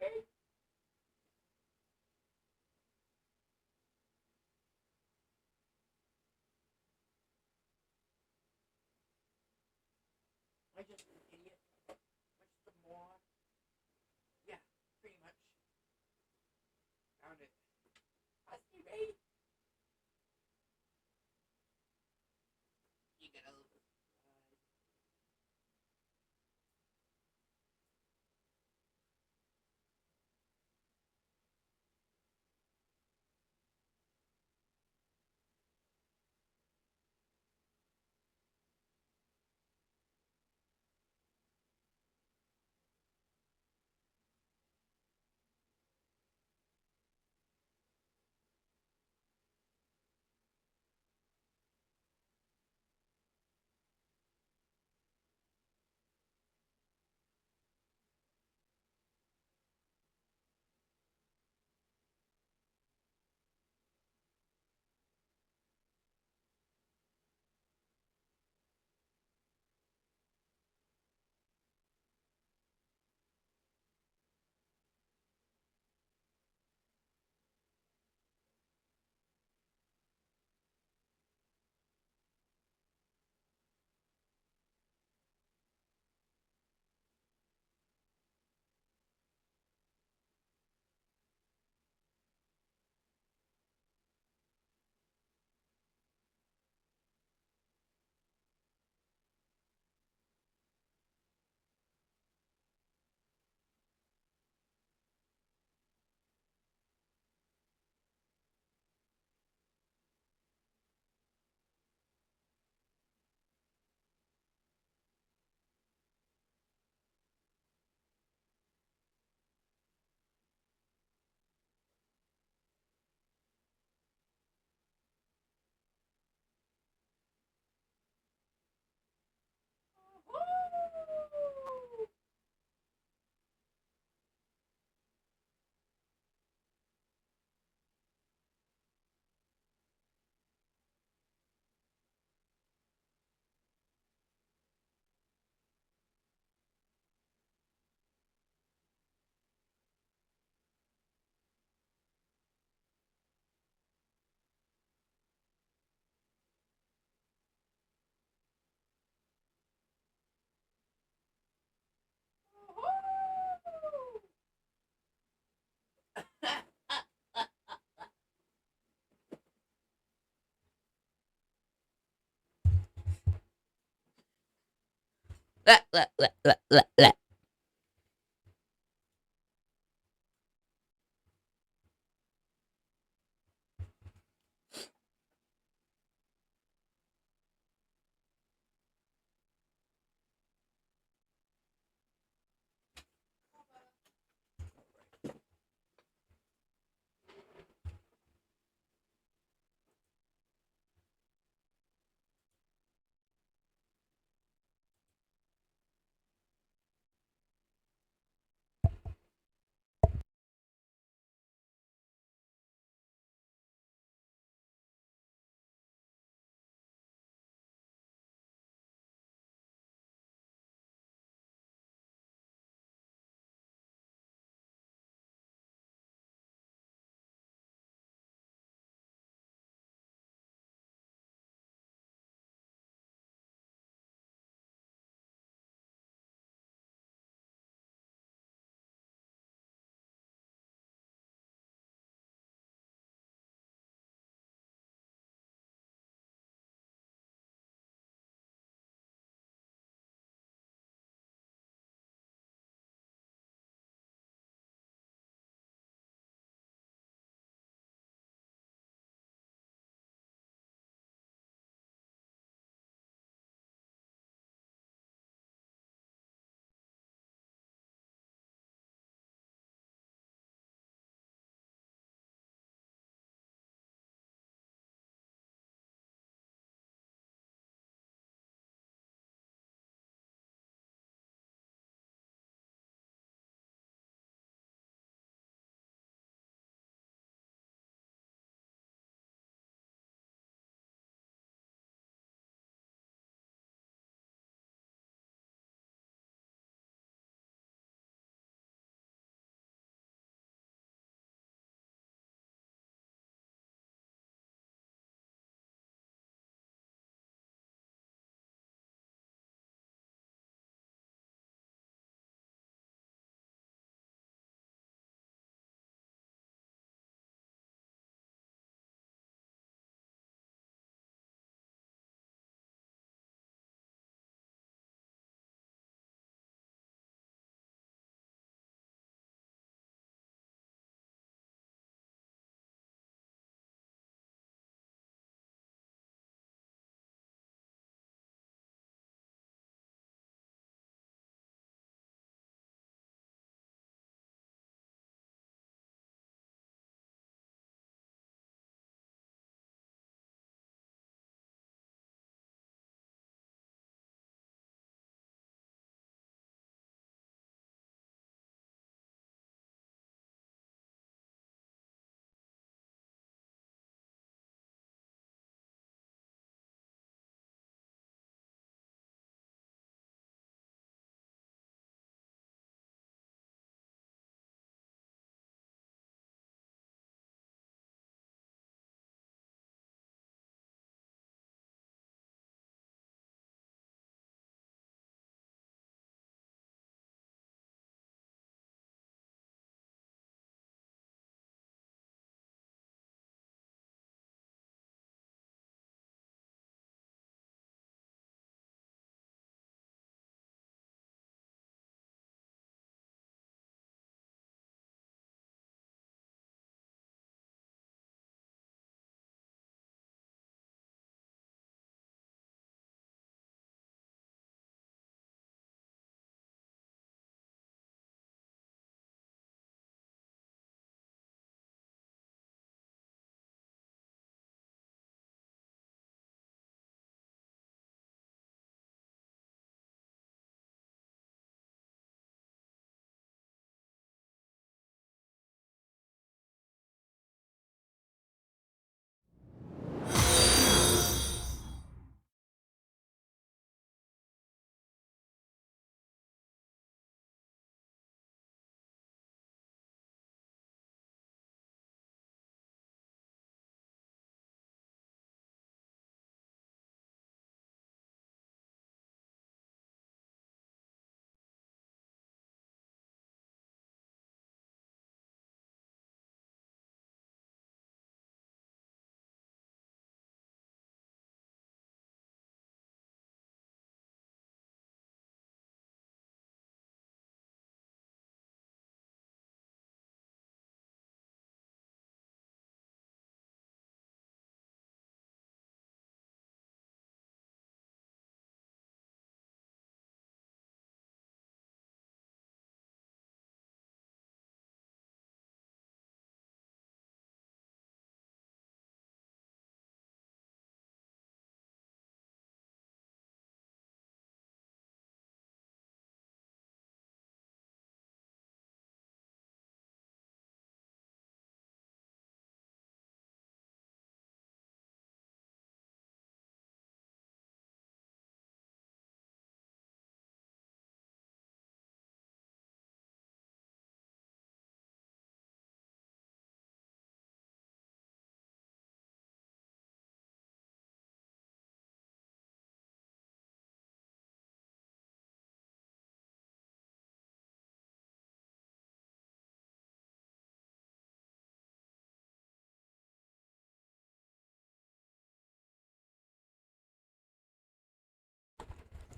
I just an idiot. What's the more? Yeah, pretty much. Found it. Husky Ray. You get a little bit.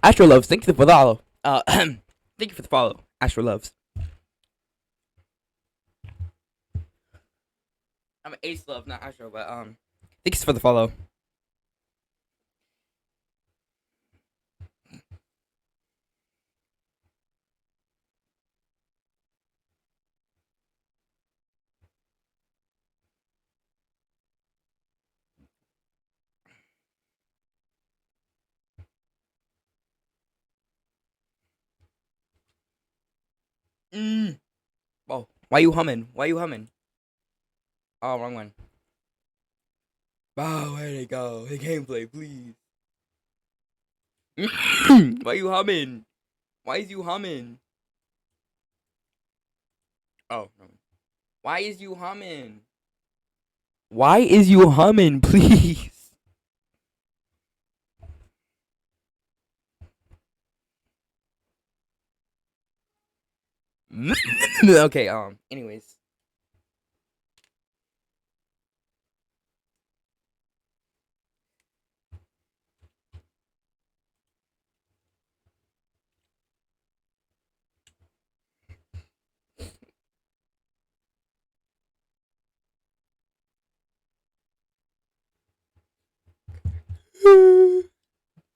Astro Loves, thank you for the follow. Thank you for the follow, Astro Loves. I'm an Ace Love, not Astro, but thanks for the follow. Oh, why you humming? Why you humming? Oh, wrong one. Oh, where'd it go? The gameplay, please. Why you humming? Why is you humming? Oh, no. Why is you humming? Why is you humming, please? Okay, anyways.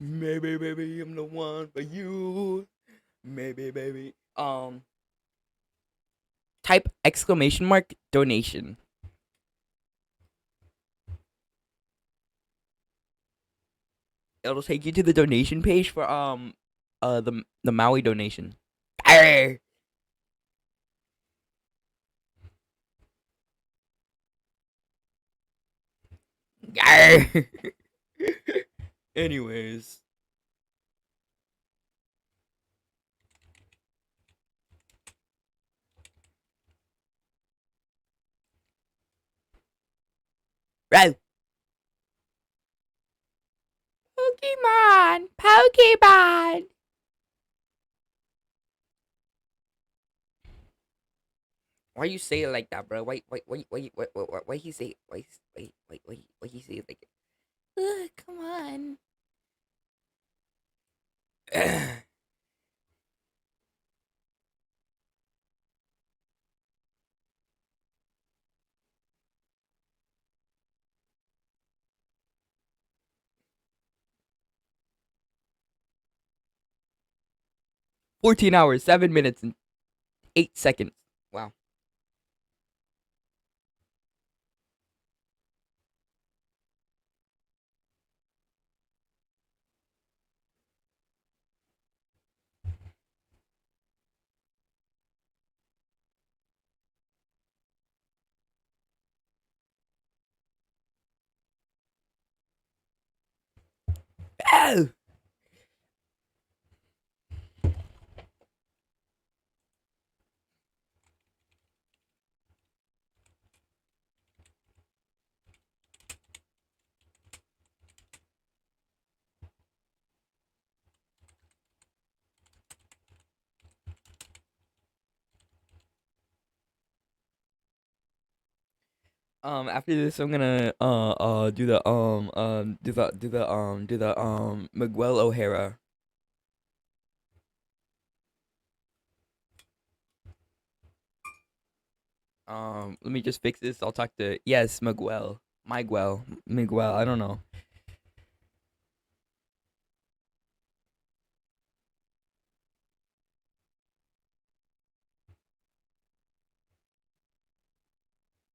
Maybe, baby, I'm the one for you. Maybe, baby. Type exclamation mark donation. It'll take you to the donation page for the Maui donation. Arr! Arr! Anyways. Right. Pokemon! Pokemon! Why you say it like that, bro? Why he say it? Why he say it like it? Ugh, come on. 14 hours, 7 minutes, and 8 seconds. Wow. Oh! After this I'm gonna do the Miguel O'Hara. Let me just fix this. I'll talk to Miguel. Miguel, I don't know.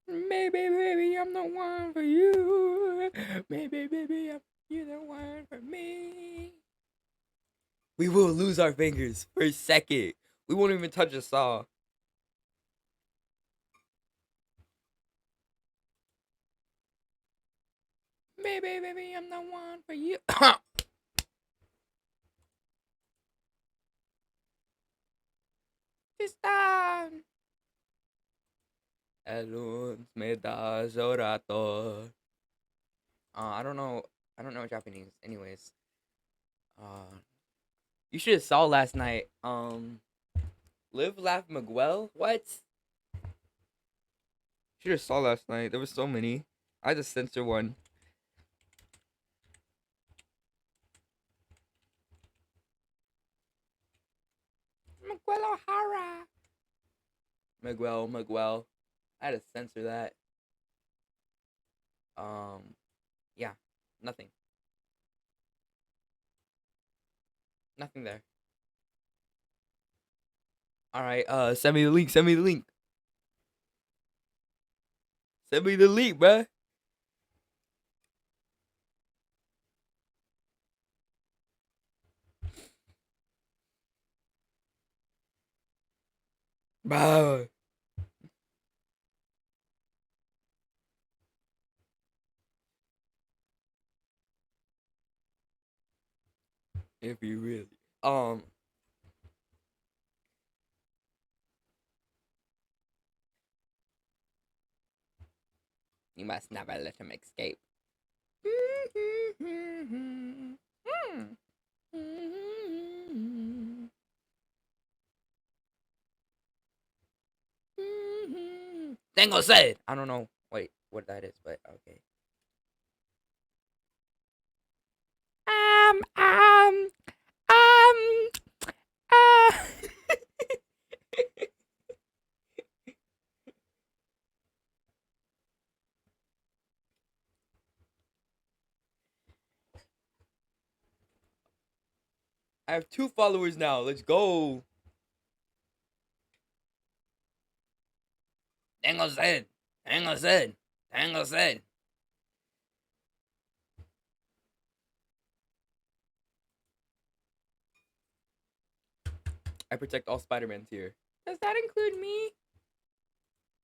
Maybe, baby, I'm the one for you. Maybe, baby, you're the one for me. We will lose our fingers for a second. We won't even touch a saw. Maybe, baby, I'm the one for you. Tristan. Elun me da zorato. I don't know. I don't know Japanese. Anyways, you should have saw last night. Live Laugh Miguel. What? Should have saw last night. There was so many. I had to censor one. Miguel. I had to censor that. Yeah, nothing. Nothing there. All right, send me the link. Send me the link. Send me the link, bruh. Bro. If you really. You must never let him escape. Tengo sed. I don't know. Wait, what that is, but okay. Um, um, um, uh. I have 2 followers now. Let's go. Tengo sed. Tengo sed. Tengo sed. I protect all Spider-Mans here. Does that include me?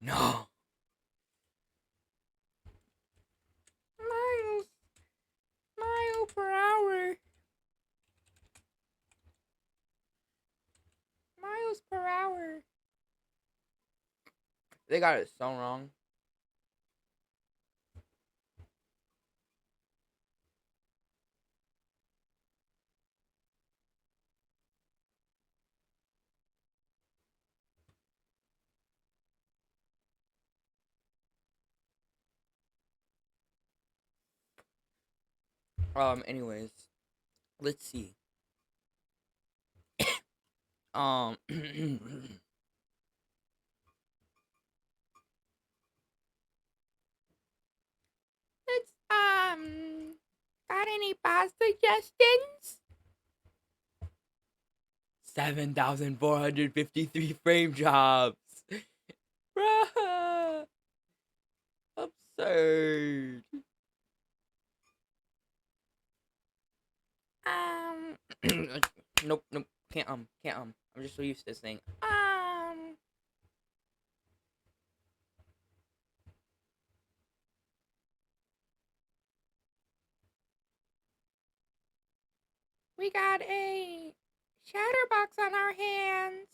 No. Miles. Mile per hour. Miles per hour. They got it so wrong. Anyways, let's see. Let's got any boss suggestions? 7,453 frame drops. Bruh. Absurd. Nope, can't I'm just so used to this thing. We got a Shatterbox on our hands.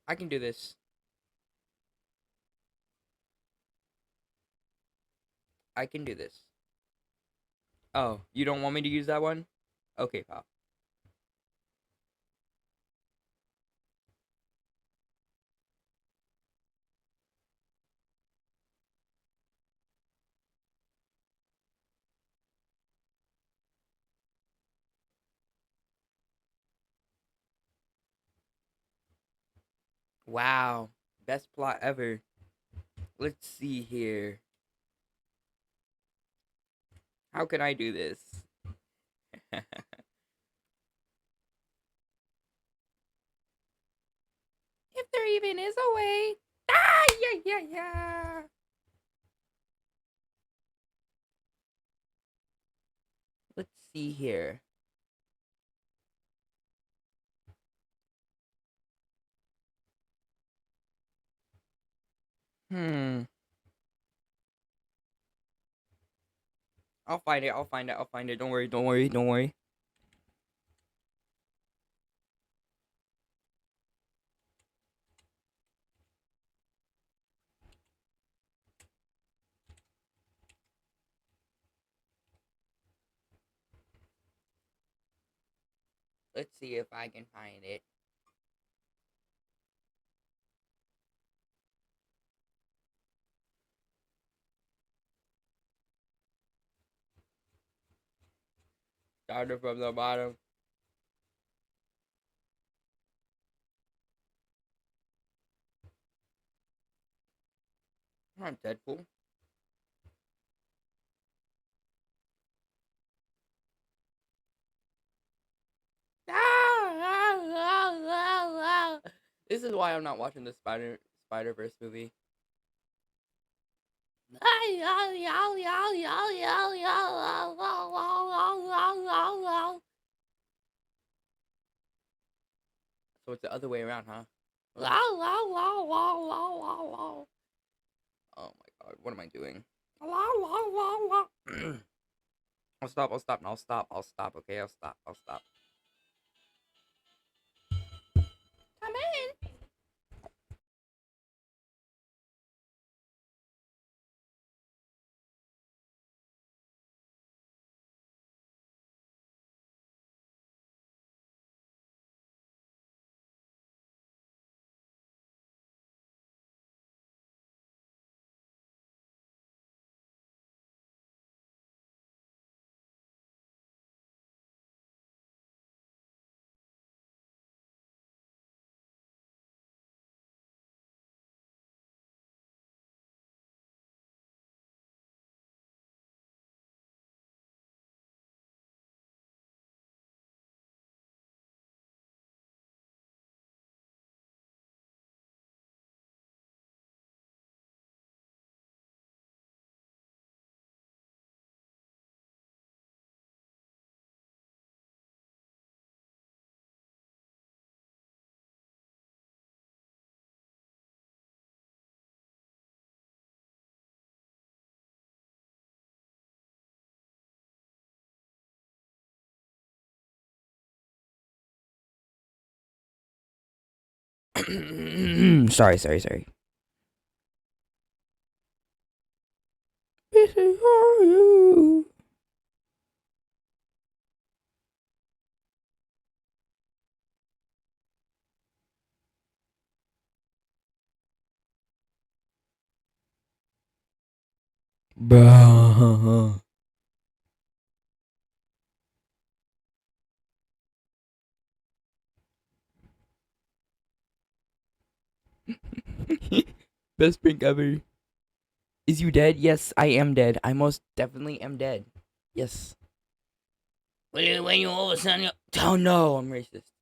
I can do this. I can do this. Oh, you don't want me to use that one? Okay, pal. Wow. Best plot ever. Let's see here. How can I do this? If there even is a way. Ah, yeah. Let's see here. Hmm. I'll find it. Don't worry. Let's see if I can find it. Started from the bottom. Not Deadpool. This is why I'm not watching the Spider-Verse movie. So it's the other way around, huh? Oh my god, what am I doing? I'll stop, okay, I'll stop. Come in. Sorry. This is for you. Bruh. Best prank ever. Is you dead? Yes, I am dead. I most definitely am dead. Yes. When you all of a sudden, oh no, I'm racist.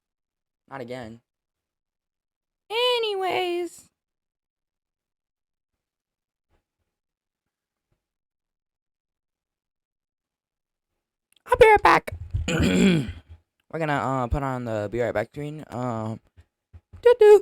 Not again. Anyways, I'll be right back. We're gonna put on the be right back screen. Doo doo.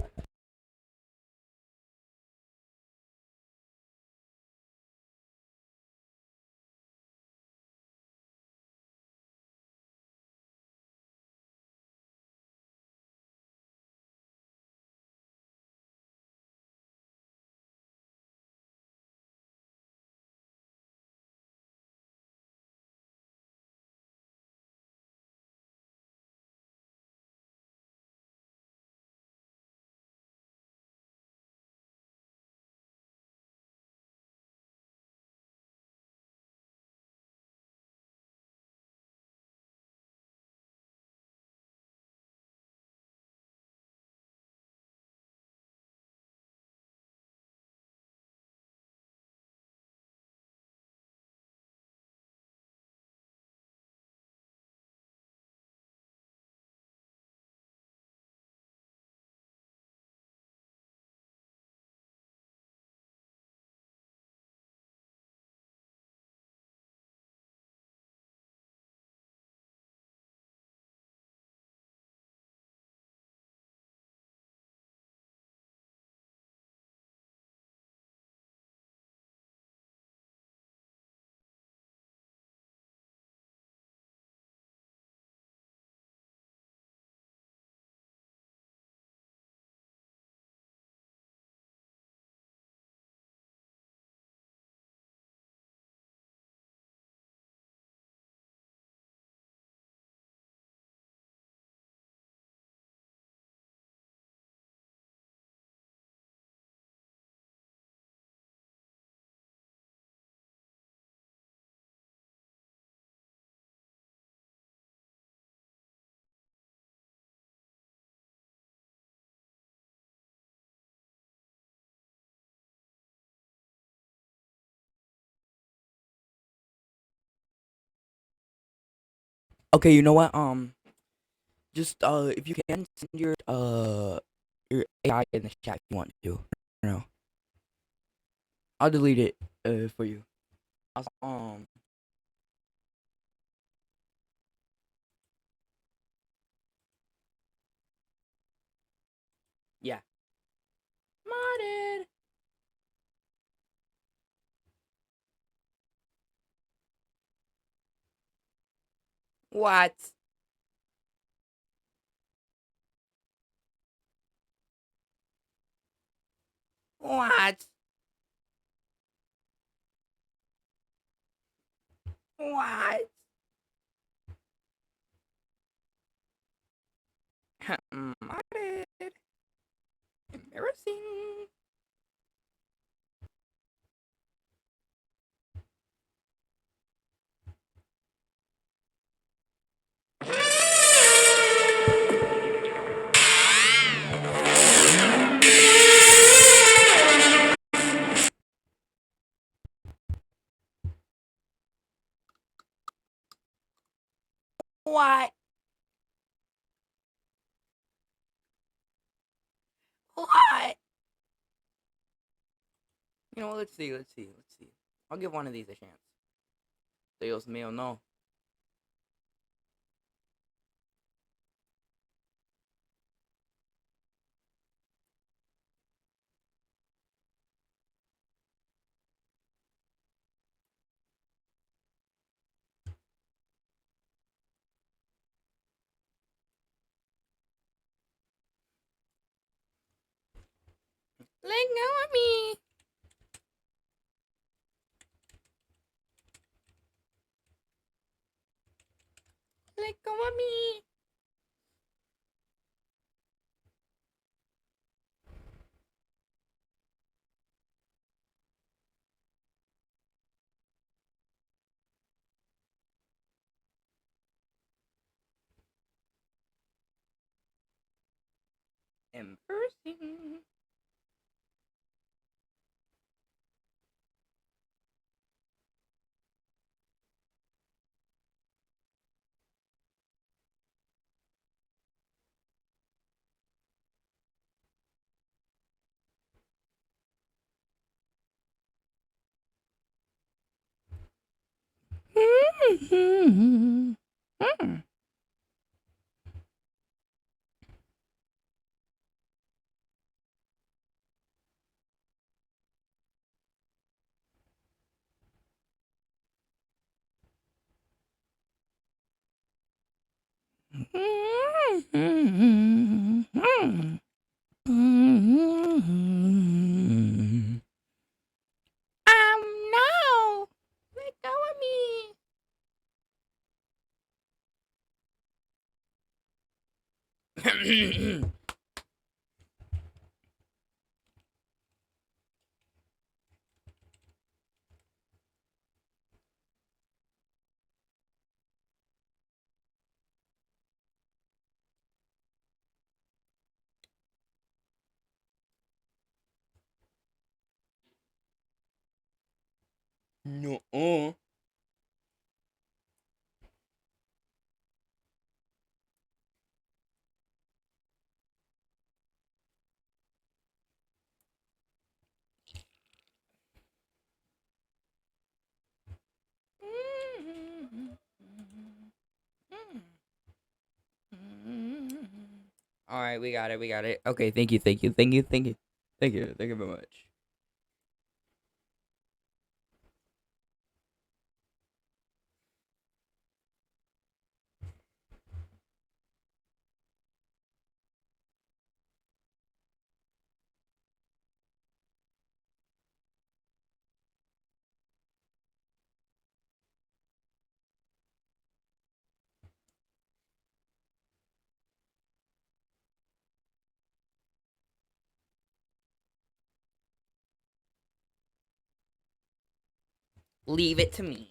Okay, you know what? Just if you can send your AI in the chat if you want to. No, I'll delete it for you. Yeah. Modded. What? What? What? Modded. Embarrassing. What? What? You know, let's see, let's see, let's see. I'll give one of these a chance. Dios mío, no. Let go of me. Let go of me. Embarrassing. No. Let go of me. No. All right, we got it. We got it. Okay, thank you, thank you, thank you, thank you, thank you, thank you very much. Leave it to me.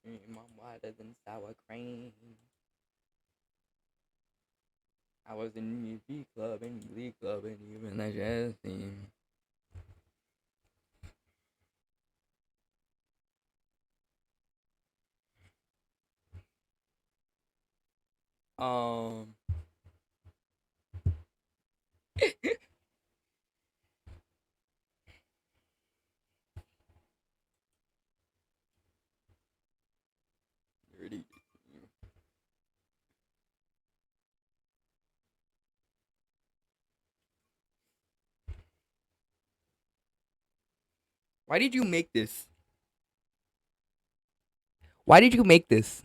I'm wider than sour cream. I was in the club and elite club and even the jazz team. Um. Dirty. Why did you make this? Why did you make this?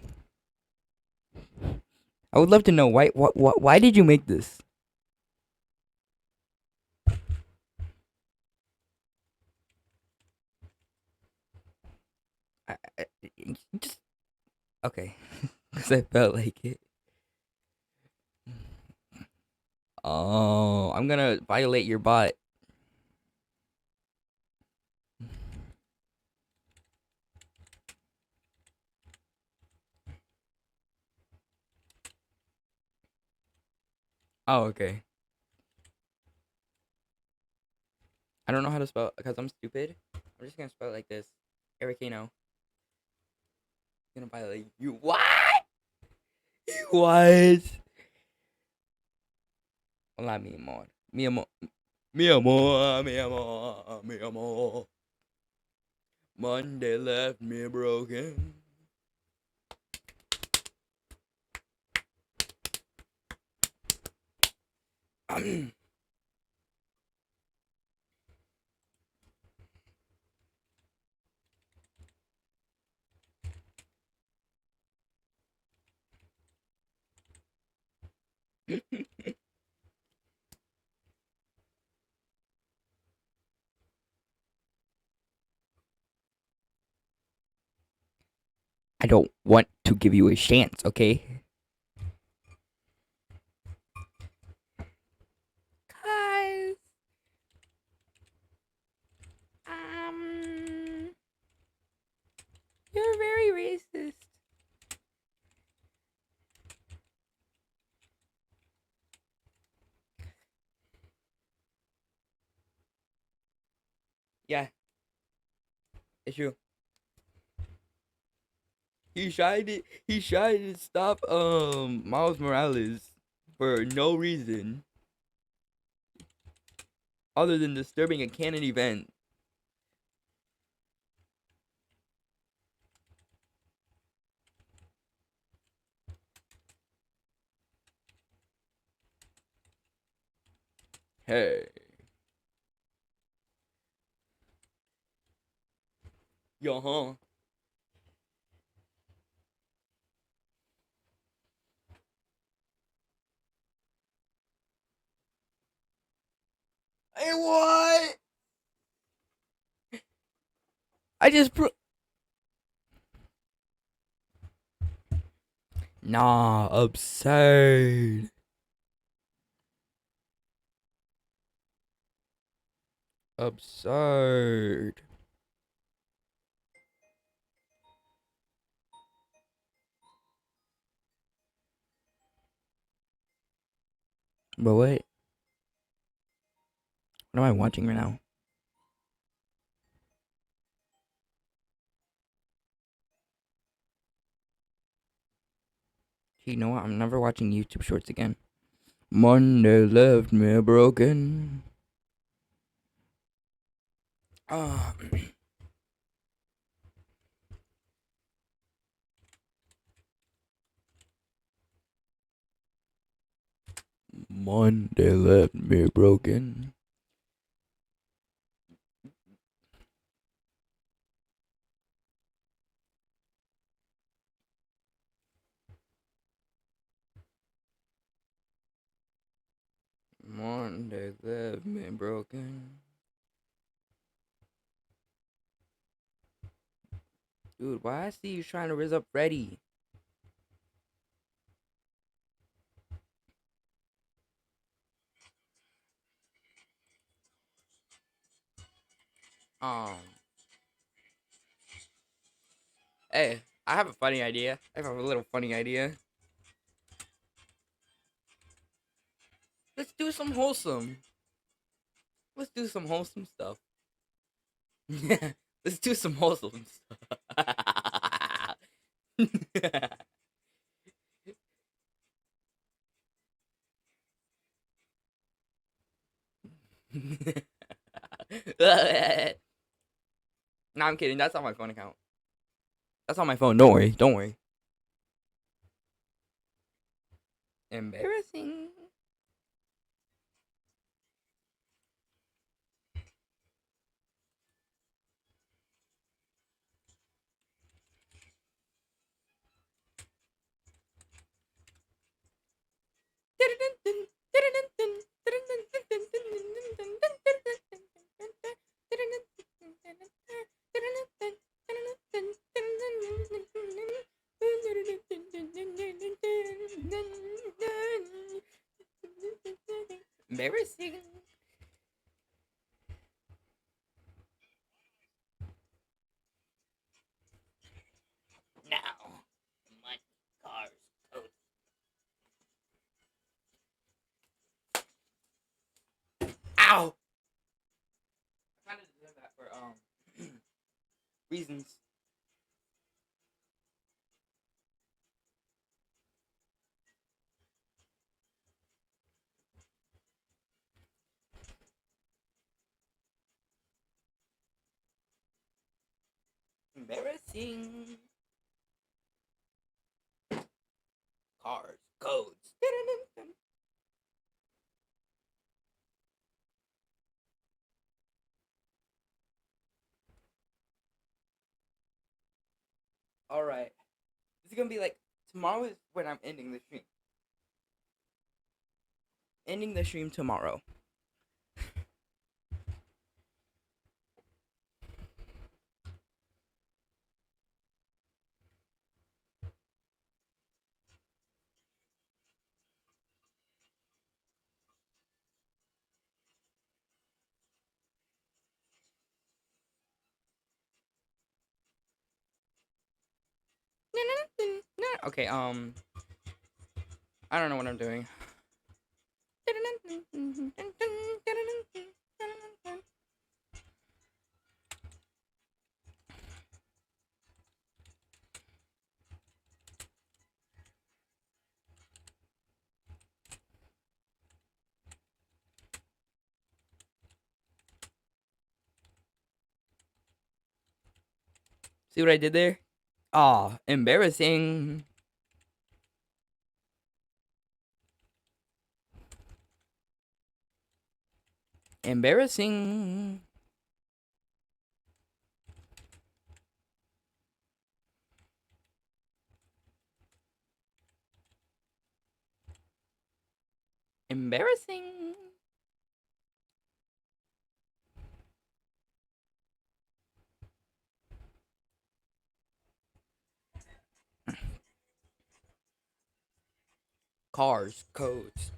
I would love to know why did you make this? Just okay, because I felt like it. Oh, I'm gonna violate your bot. Oh, okay. I don't know how to spell because I'm stupid. I'm just gonna spell it like this. Ericano. Gonna violate you. What? What? Hola, mi amor. Mi amor. Mi amor. Mi amor. Mi amor. Monday left me broken. I don't want to give you a chance, okay? Cause um you're very racist. Yeah, it's true. He tried to stop Miles Morales for no reason other than disturbing a canon event. Hey. Yo, huh? Hey, what? I just Nah, absurd. Absurd. But wait, what am I watching right now? You know what? I'm never watching YouTube shorts again. Monday left me broken. Ah. Monday left me broken. Monday left me broken. Dude, why I see you trying to raise up Freddy? Um, hey, I have a funny idea. I have a little funny idea. do some wholesome. Let's do some wholesome stuff. Let's do some wholesome stuff. No, I'm kidding. That's on my phone account. That's on my phone. Don't worry. Don't worry. Embarrassing. Embarrassing. Now, money, cars, coats. Ow! I kind of deserve that for reasons. Embarrassing. Cars, codes. All right. This is gonna be like tomorrow is when I'm ending the stream. Ending the stream tomorrow. Okay, I don't know what I'm doing. See what I did there? Ah, embarrassing. Embarrassing. Embarrassing. Cars, codes.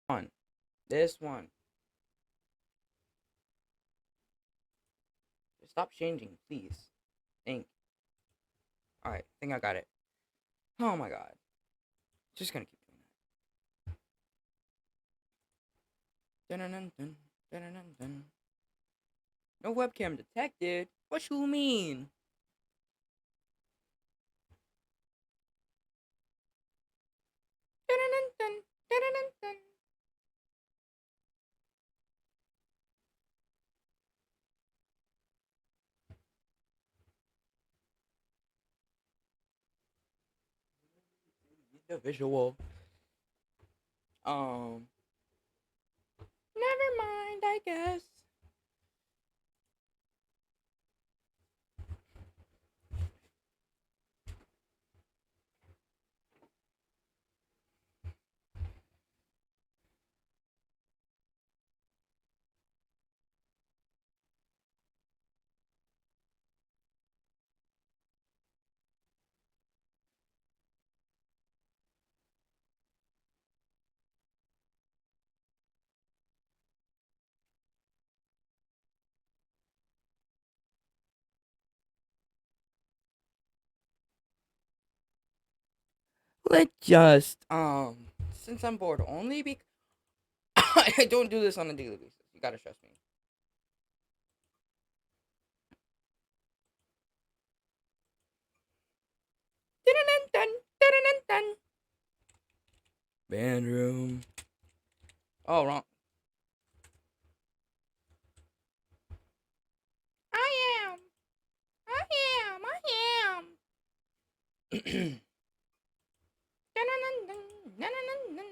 One. This one. Stop changing, please. Thank. Alright, I think I got it. Oh my god. Just gonna keep doing that. Dun-dun-dun-dun, dun-dun-dun-dun. No webcam detected. What you mean? Dun-dun-dun-dun, dun-dun-dun-dun. The visual. Never mind, I guess. Let's just since I'm bored only because I don't do this on a daily basis. You gotta trust me. Dun-dun-dun, dun-dun-dun-dun. Band room. Oh, wrong. I am. I am. I am. Dun-dun-dun-dun, dun-dun-dun-dun.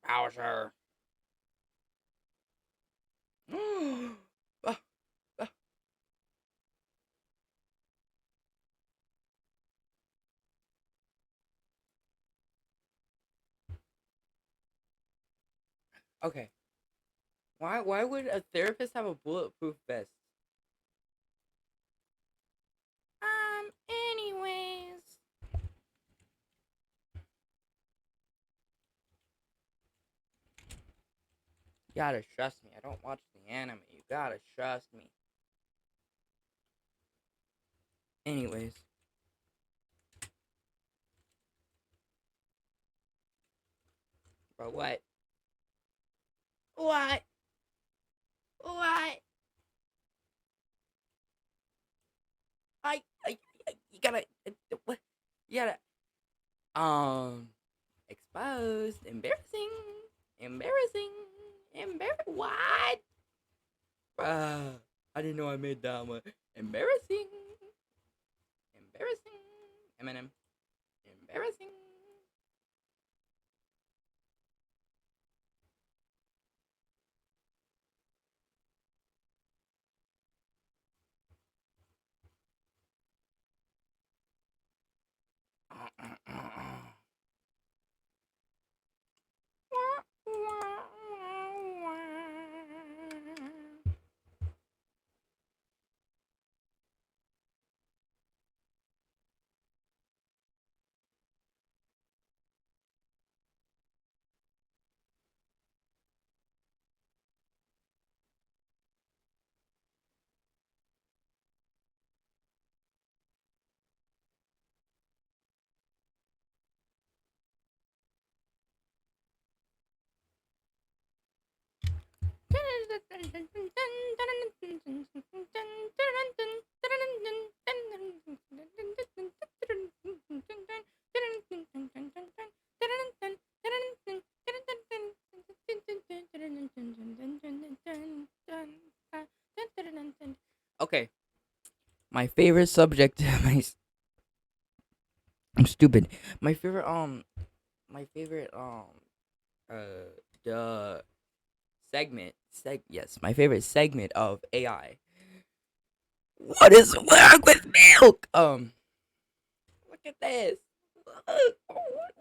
Bowser. Ah, ah. Okay. Why would a therapist have a bulletproof vest? Anyways. You gotta trust me. I don't watch the anime. You gotta trust me. Anyways. Bro, what? What? What? You gotta, what? You gotta, exposed, embarrassing, what? I didn't know I made that one. Embarrassing, Eminem, embarrassing. Okay, my favorite subject. I'm stupid. My favorite my favorite the my favorite segment of AI. What is wrong with milk? Look at this. Look. Oh, what?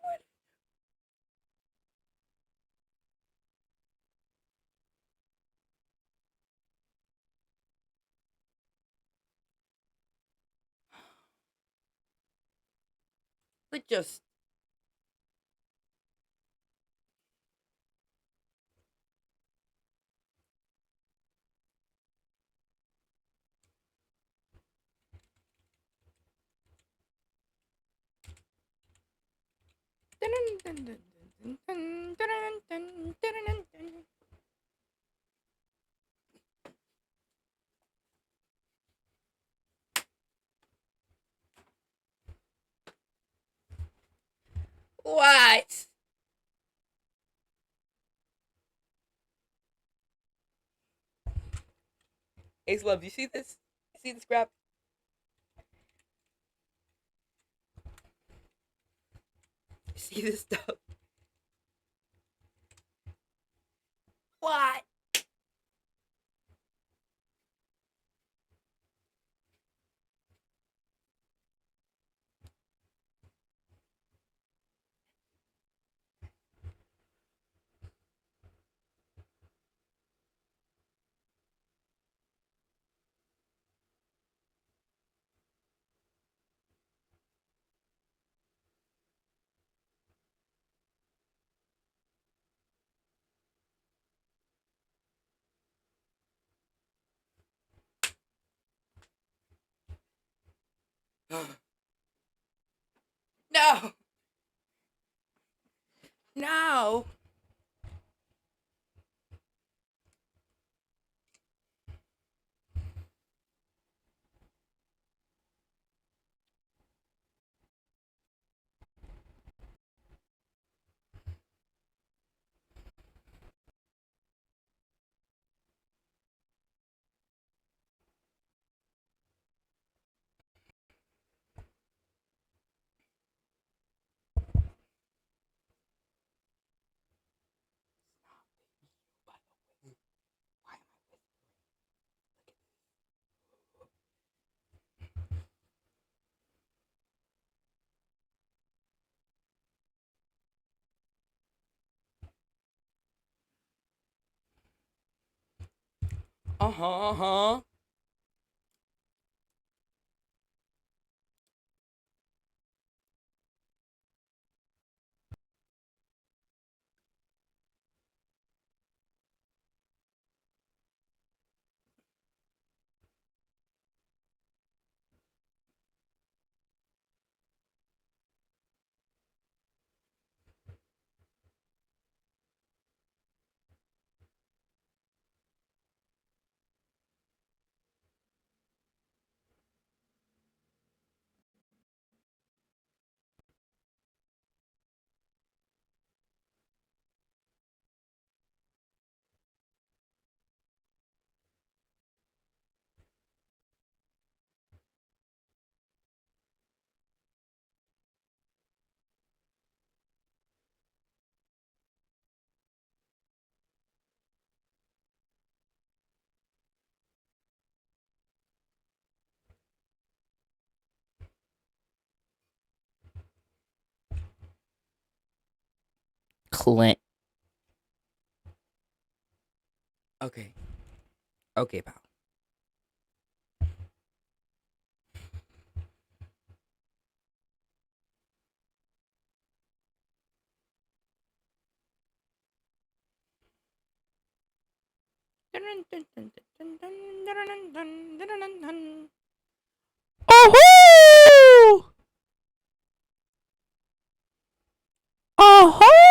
Let's just. What? Ace Love, you see this? You see this crap? You see this stuff? What? No. No. Uh-huh. Clint. Okay. Okay, pal. Oh! Oh!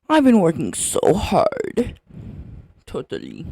I've been working so hard. Totally.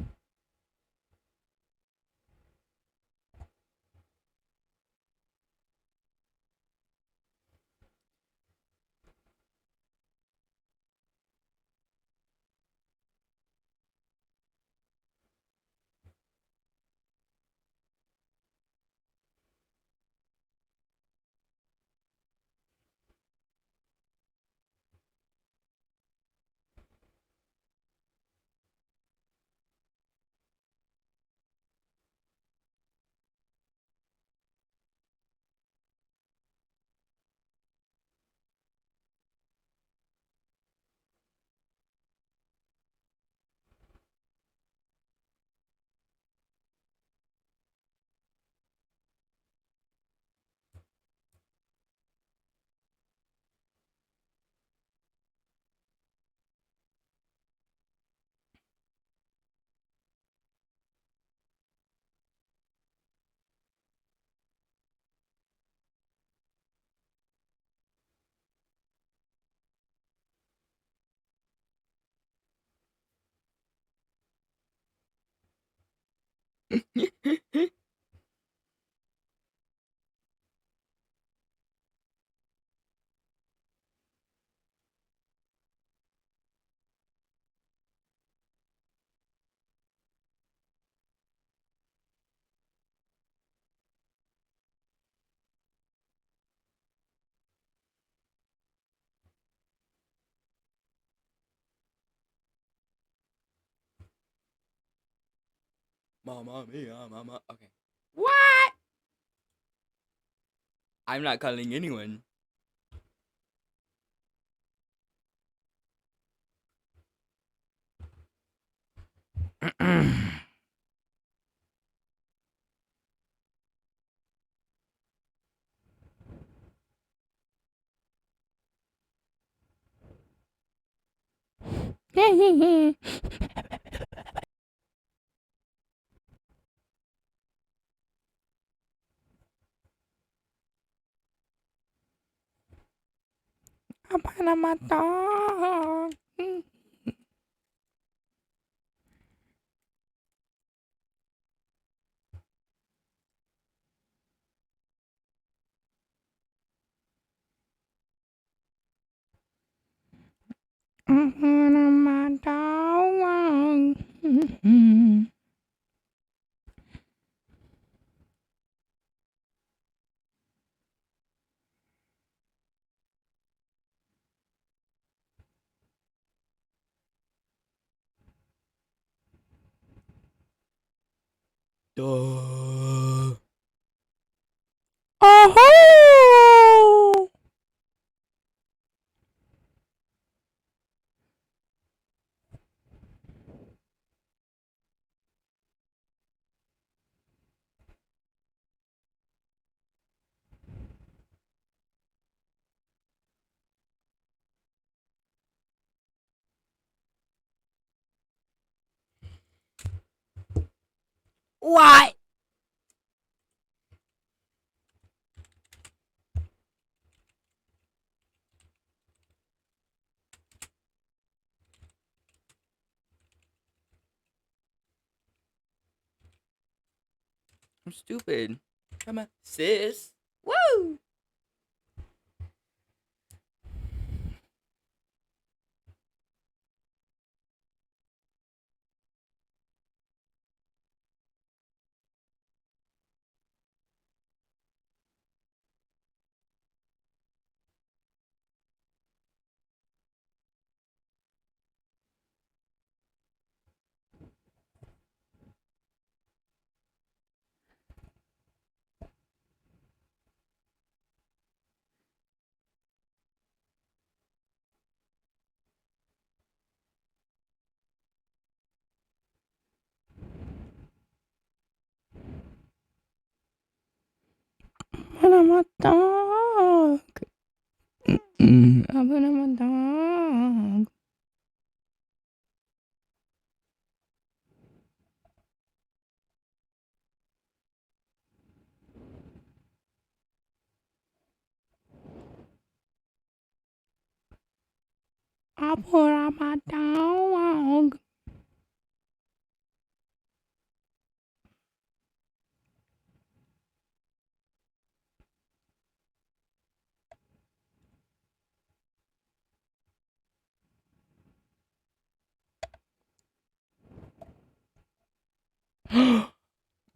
Mama mia, mama. Okay. What? I'm not calling anyone. Apa nama dog? Apa nama dog? Duh. Oh! What? I'm stupid. Come on, sis. Woo! Apa nama dog? Apa nama dog? Apa nama dog?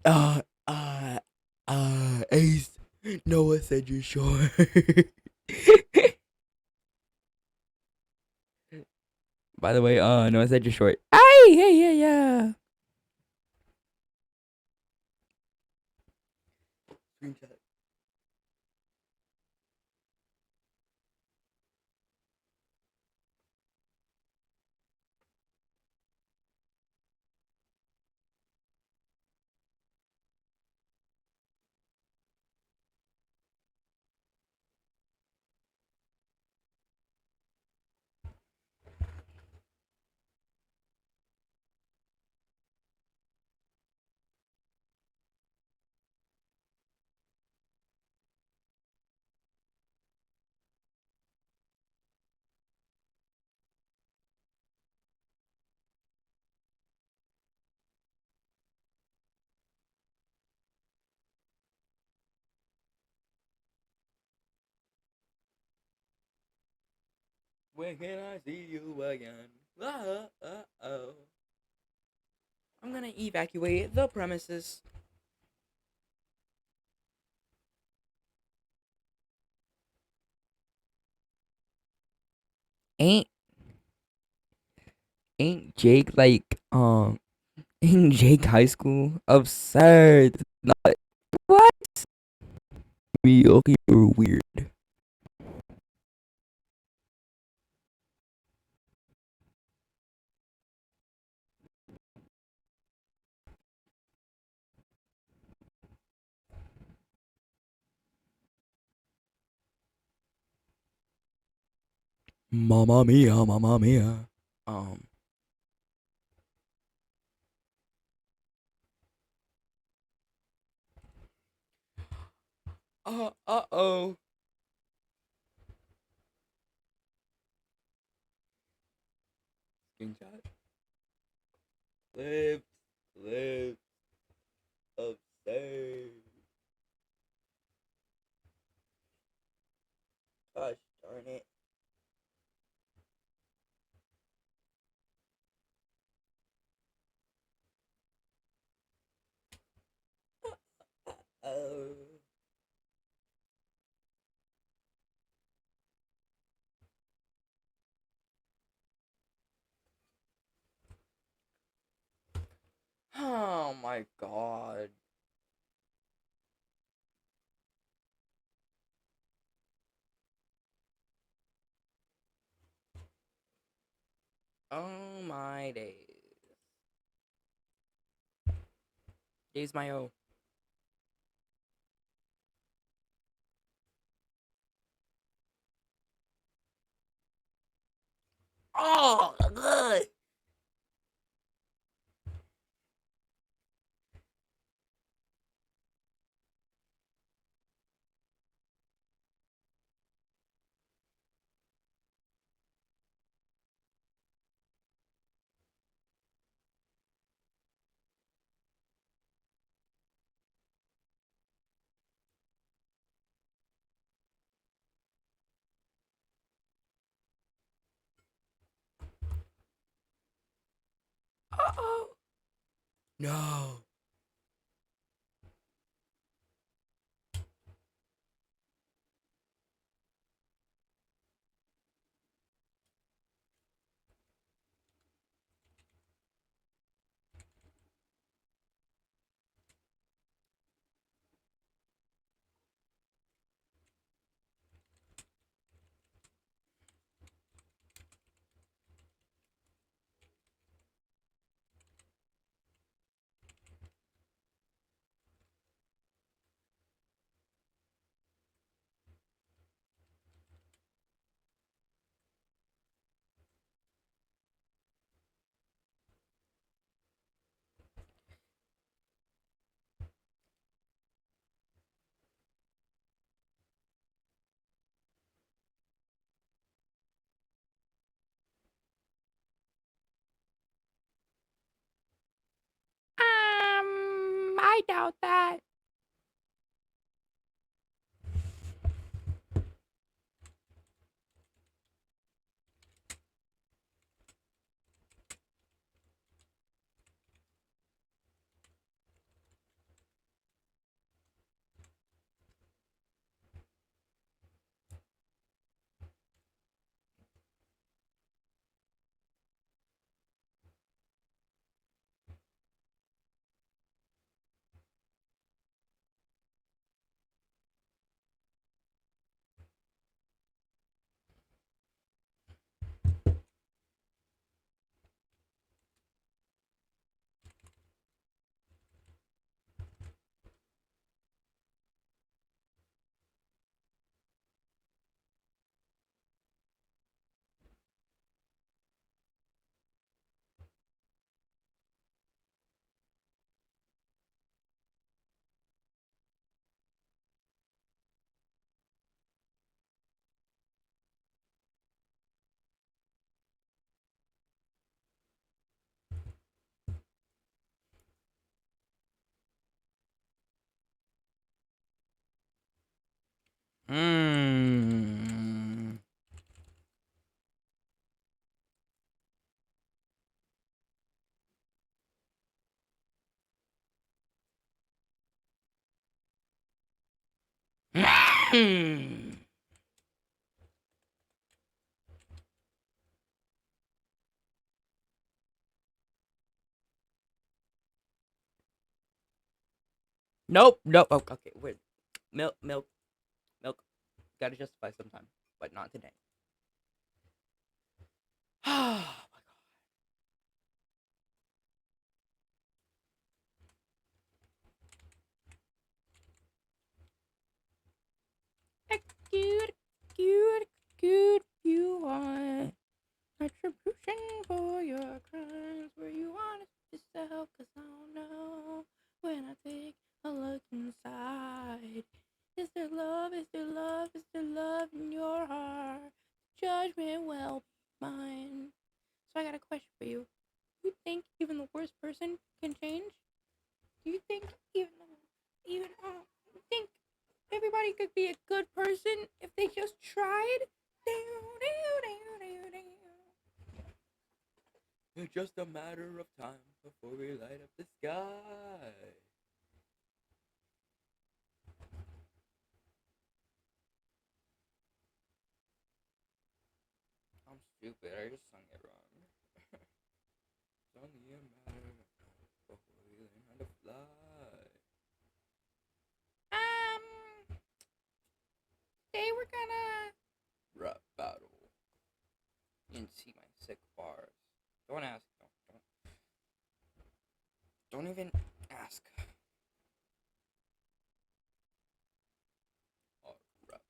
uh, uh, Ace. Noah said you're short. By the way, Noah said you're short. Ay, yeah. Screenshot. When can I see you again? Oh. I'm gonna evacuate the premises. Ain't ain't Jake like ain't Jake high school? Absurd. Not what? Me okay, you're weird. Mamma mia, mamma mia. Um uh-oh. Screenshot. Clips. Clips. Absurd. Gosh darn it. Oh. Oh my god. Oh my days. Days my O. Oh, good. Uh-oh. No. I doubt that. Hmm. Nope, nope. Oh, okay, wait. Milk, milk, milk. Gotta justify sometime, but not today. Oh my god. Cute, cute, cute. You want retribution for your crimes. Where you want it yourself, 'cause I don't know. When I take a look inside, is there love? Is there love? Is there love in your heart? Judgment will be mine. So I got a question for you. You think even the worst person can change? Do you think you think everybody could be a good person if they just tried? It's just a matter of time before we light up the sky. I'm stupid. I just sung it wrong. It's only a matter of time before we learn how to fly. Today we're gonna rap battle. You can see my sick bars. Don't ask. Don't even ask. I'll rap.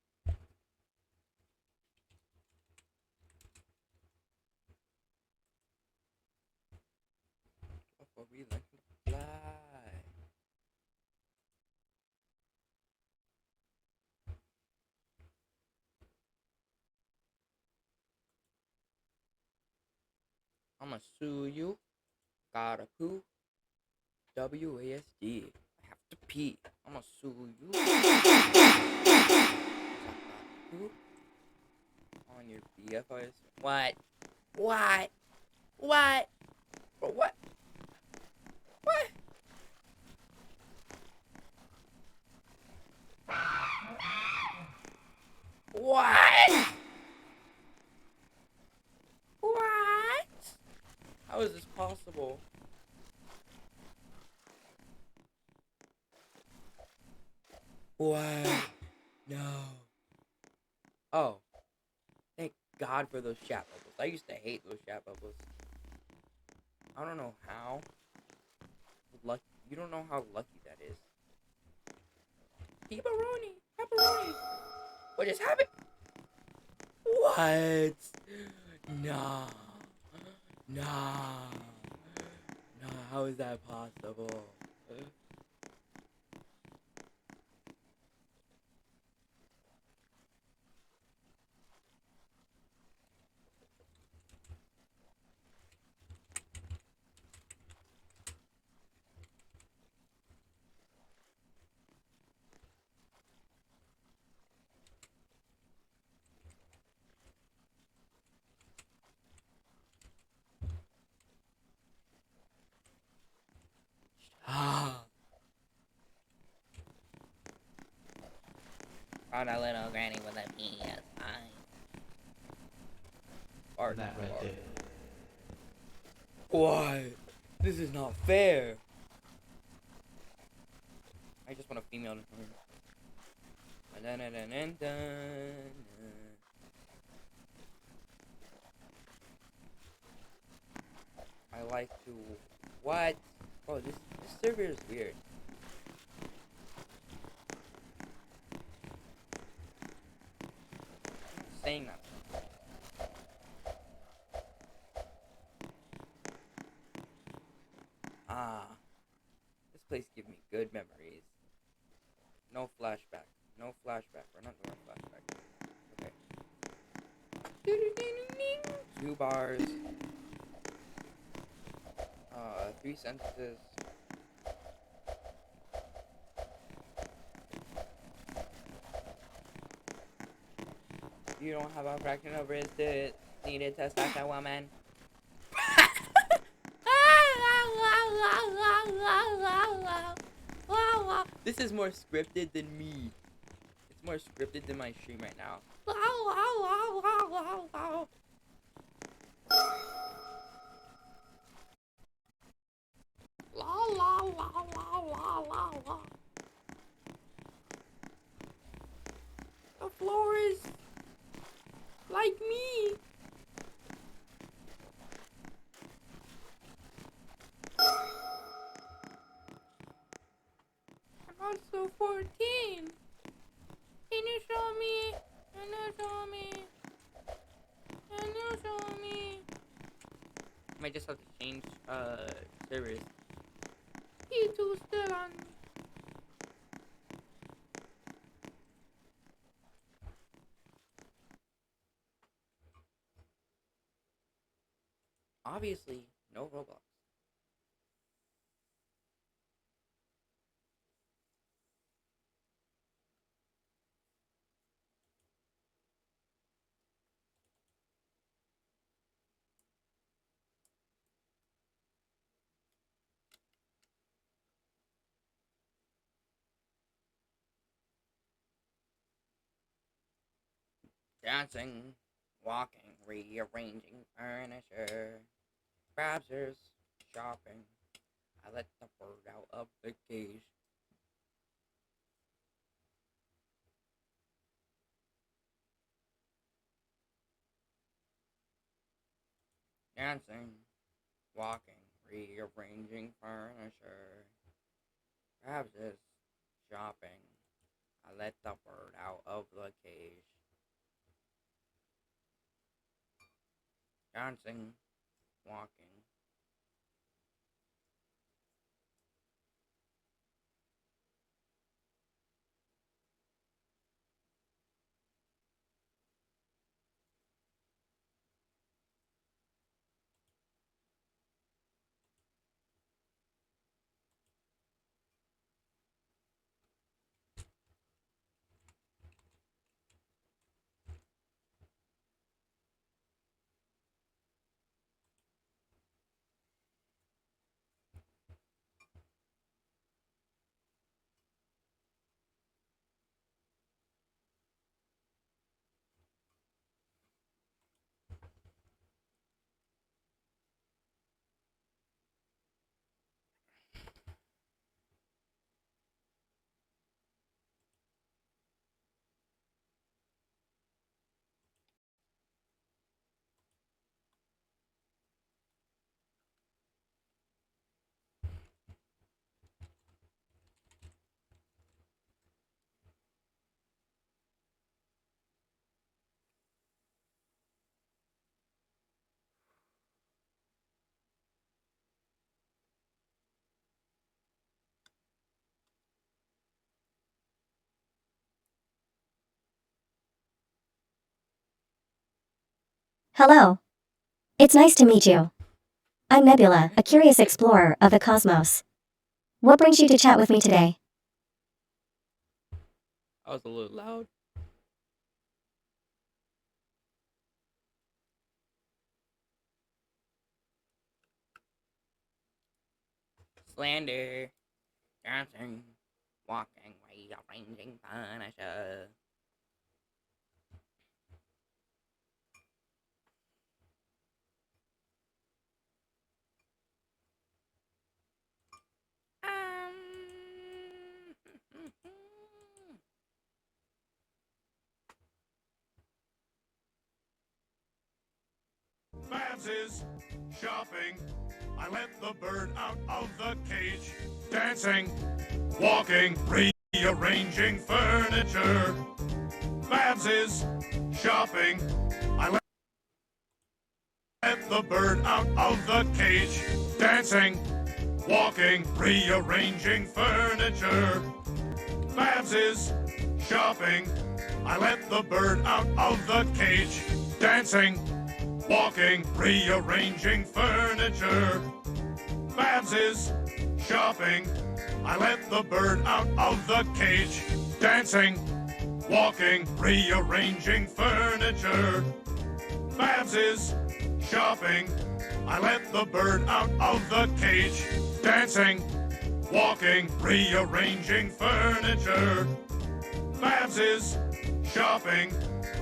Before we learn to fly. I'ma sue you. Gotta poo. WASD. I have to pee. I'ma sue you. Poo. On your BFIS. What? What? What? What? What? What? What? How is this possible? What? No. Oh. Thank God for those chat bubbles. I used to hate those chat bubbles. I don't know how. Lucky. You don't know how lucky that is. Pepperoni. Pepperoni. What just happened? What? Nah. Nah. Nah. How is that possible? Ah. On a little granny with a PS5. Art That right there. What? This is not fair. I just want a female. I like to. What? Oh, this server is weird. I'm not saying that. Ah, this place gives me good memories. No flashback. No flashback. We're not doing a flashback. Okay. 2 bars. 3 sentences. You don't have a fraction of wrist needed to start a woman. This is more scripted than me. It's more scripted than my stream right now. The floor is like me. I'm also 14. Can you show me? Can you show me? Can you show me? Might just have to change servers. P2 still on. Obviously, no Roblox. Dancing, walking, rearranging furniture, browsers, shopping. I let the bird out of the cage. Dancing, walking, rearranging furniture, browsers, shopping. I let the bird out of the cage. Dancing, walking. Hello. It's nice to meet you. I'm Nebula, a curious explorer of the cosmos. What brings you to chat with me today? I was a little loud. Slander, dancing, walking, rearranging furniture. Babs is shopping. I let the bird out of the cage. Dancing, walking, rearranging furniture. Babs is shopping. I let the bird out of the cage. Dancing, walking, rearranging furniture. Babs is shopping. I let the bird out of the cage. Dancing, walking, rearranging furniture. Babs is shopping. I let the bird out of the cage. Dancing, walking, rearranging furniture. Babs is shopping. I let the bird out of the cage. Dancing, walking, rearranging furniture. Babs is shopping.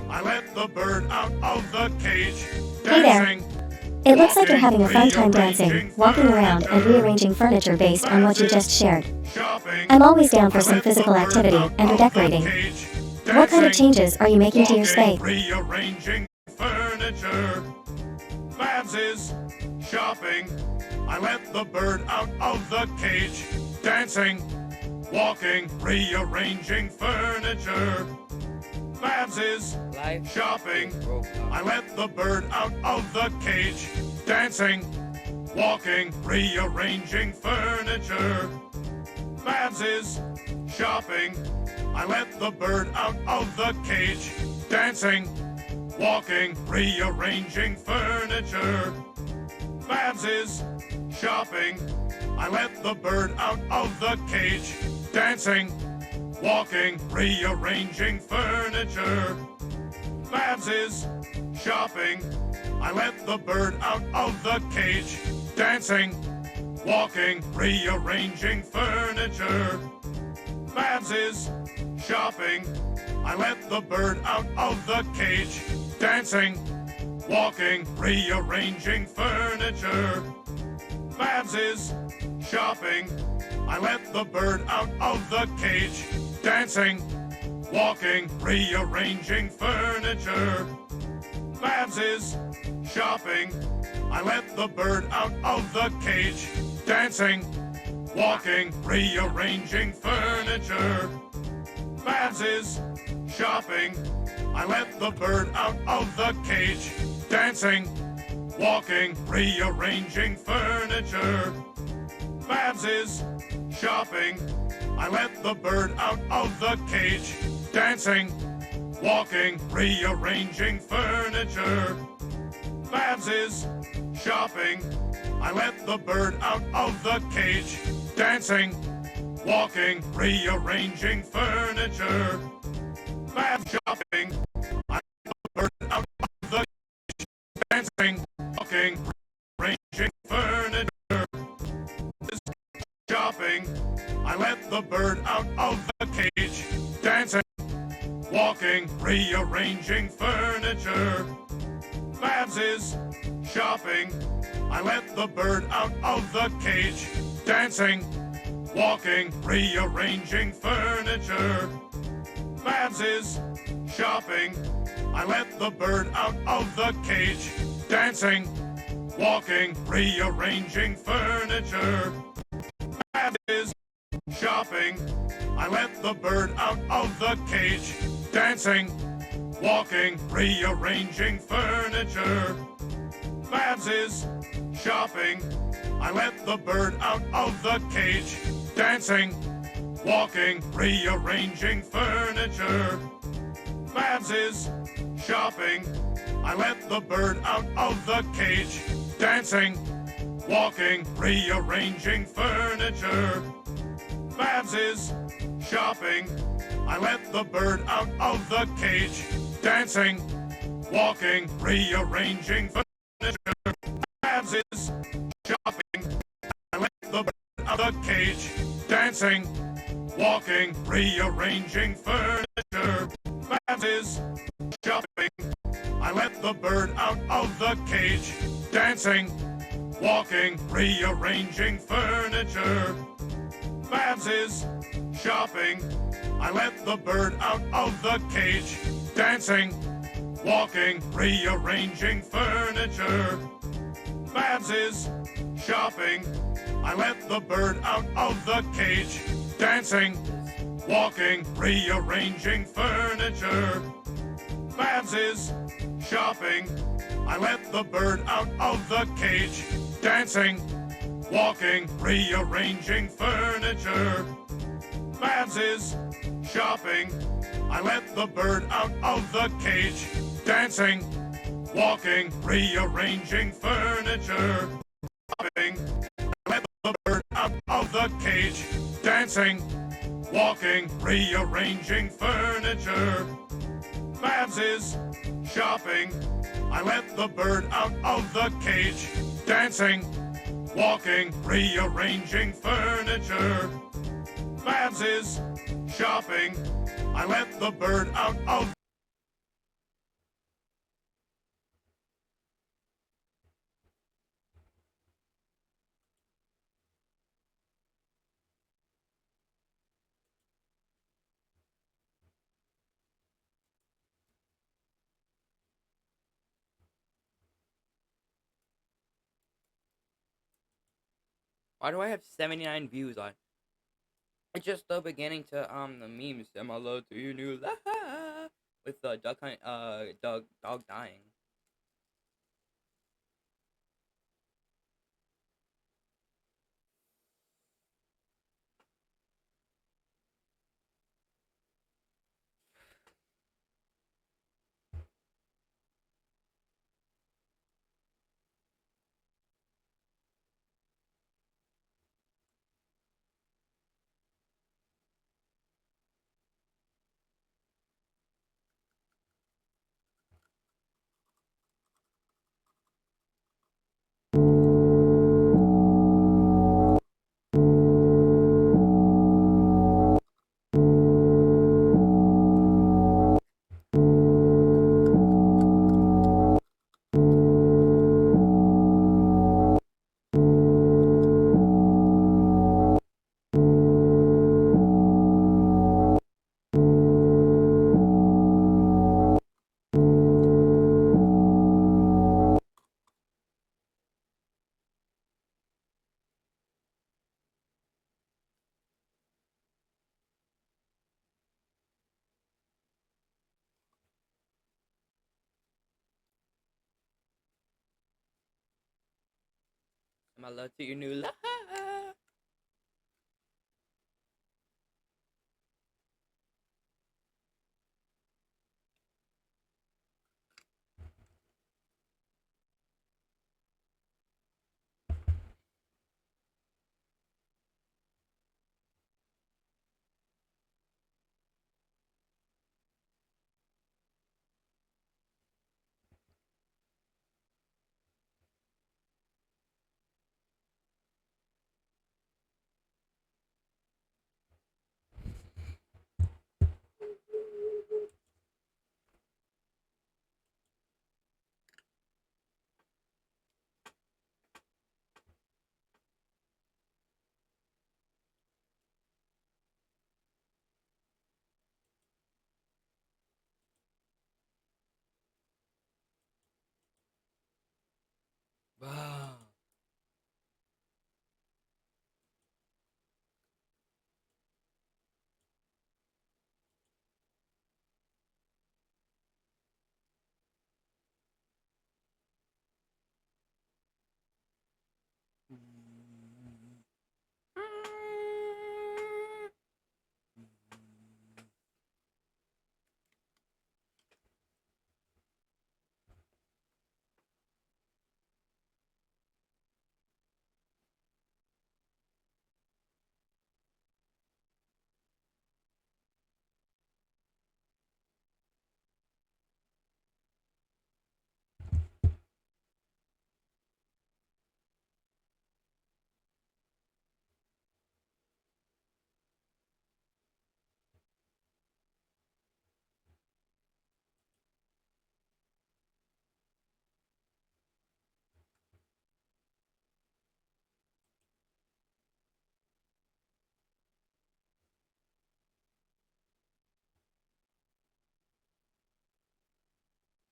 I let the bird out of the cage. Hey there. Dancing. It looks like you're having a fun time dancing, walking around, and rearranging furniture based on what you just shared. Shopping. I'm always down for some physical activity and redecorating. What kind of changes are you making to your space? Rearranging furniture. Babs is shopping. I let the bird out of the cage. Dancing, walking, rearranging furniture. Babs is Life shopping. Roblox. I let the bird out of the cage. Dancing, walking, rearranging furniture. Babs is shopping. I let the bird out of the cage. Dancing, walking, rearranging furniture. Babs is shopping. I let the bird out of the cage. Dancing, walking, rearranging furniture. Babs is shopping. I let the bird out of the cage. Dancing, walking, rearranging furniture. Babs is shopping. I let the bird out of the cage. Dancing, walking, rearranging furniture. Babs is shopping. I let the bird out of the cage. Dancing, walking, rearranging furniture. Babs is shopping. I let the bird out of the cage. Dancing, walking, rearranging furniture. Babs is shopping. I let the bird out of the cage. Dancing, walking, rearranging furniture. Babs is shopping. I let the bird out of the cage. Dancing, walking, rearranging furniture. Babs is shopping. I let the bird out of the cage. Dancing, walking, rearranging furniture. Babs shopping. I let the bird out of the cage. Dancing, walking, rearranging furniture. Shopping. I let the bird out of the cage. Dancing, walking, rearranging furniture. Babs is shopping. I let the bird out of the cage. Dancing, walking, rearranging furniture. Babs is shopping. I let the bird out of the cage. Dancing, walking, rearranging furniture. Babs is shopping. I let the bird out of the cage. Dancing, walking, rearranging furniture. Babs is shopping. I let the bird out of the cage. Dancing, walking, rearranging furniture. Babs is shopping. I let the bird out of the cage. Dancing, walking, rearranging furniture. Babs is shopping. I let the bird out of the cage. Dancing, walking, rearranging furniture. Babs is shopping. I let the bird out of the cage. Dancing, walking, rearranging furniture. Babs is shopping. I let the bird out of the cage. Dancing, walking, rearranging furniture. Babs is shopping. I let the bird out of the cage. Dancing, walking, rearranging furniture. Babs is shopping. I let the bird out of the cage. Dancing, walking, rearranging furniture. Babs is shopping. I let the bird out of the cage. Dancing, walking, rearranging furniture. Babs is shopping. I let the bird out of the cage. Dancing, walking, rearranging furniture. Shopping. I let the bird out of the cage. Dancing, walking, rearranging furniture. Babs is shopping. I let the bird out of the cage. Dancing, walking, rearranging furniture. Babs is shopping. I let the bird out of. Why do I have 79 views on? It's just the beginning to the memes. Am I allowed to you new with the duck hunt dog dying. Am I allowed to you new Wow.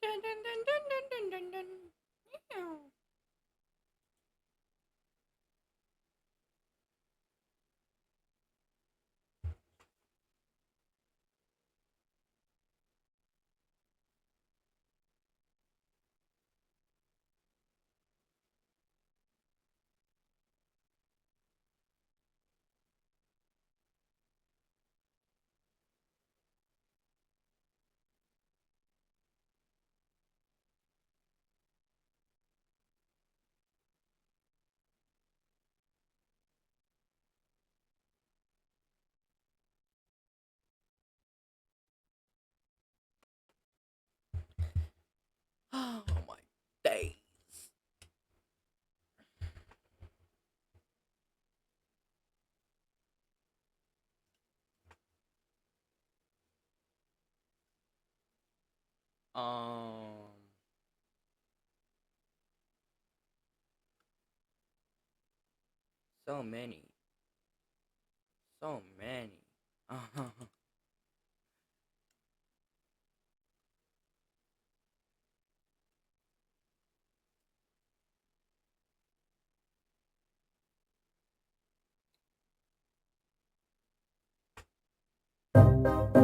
Dun, dun, dun, dun, dun, dun, dun, dun. Meow. Oh my days. Um. So many. So many.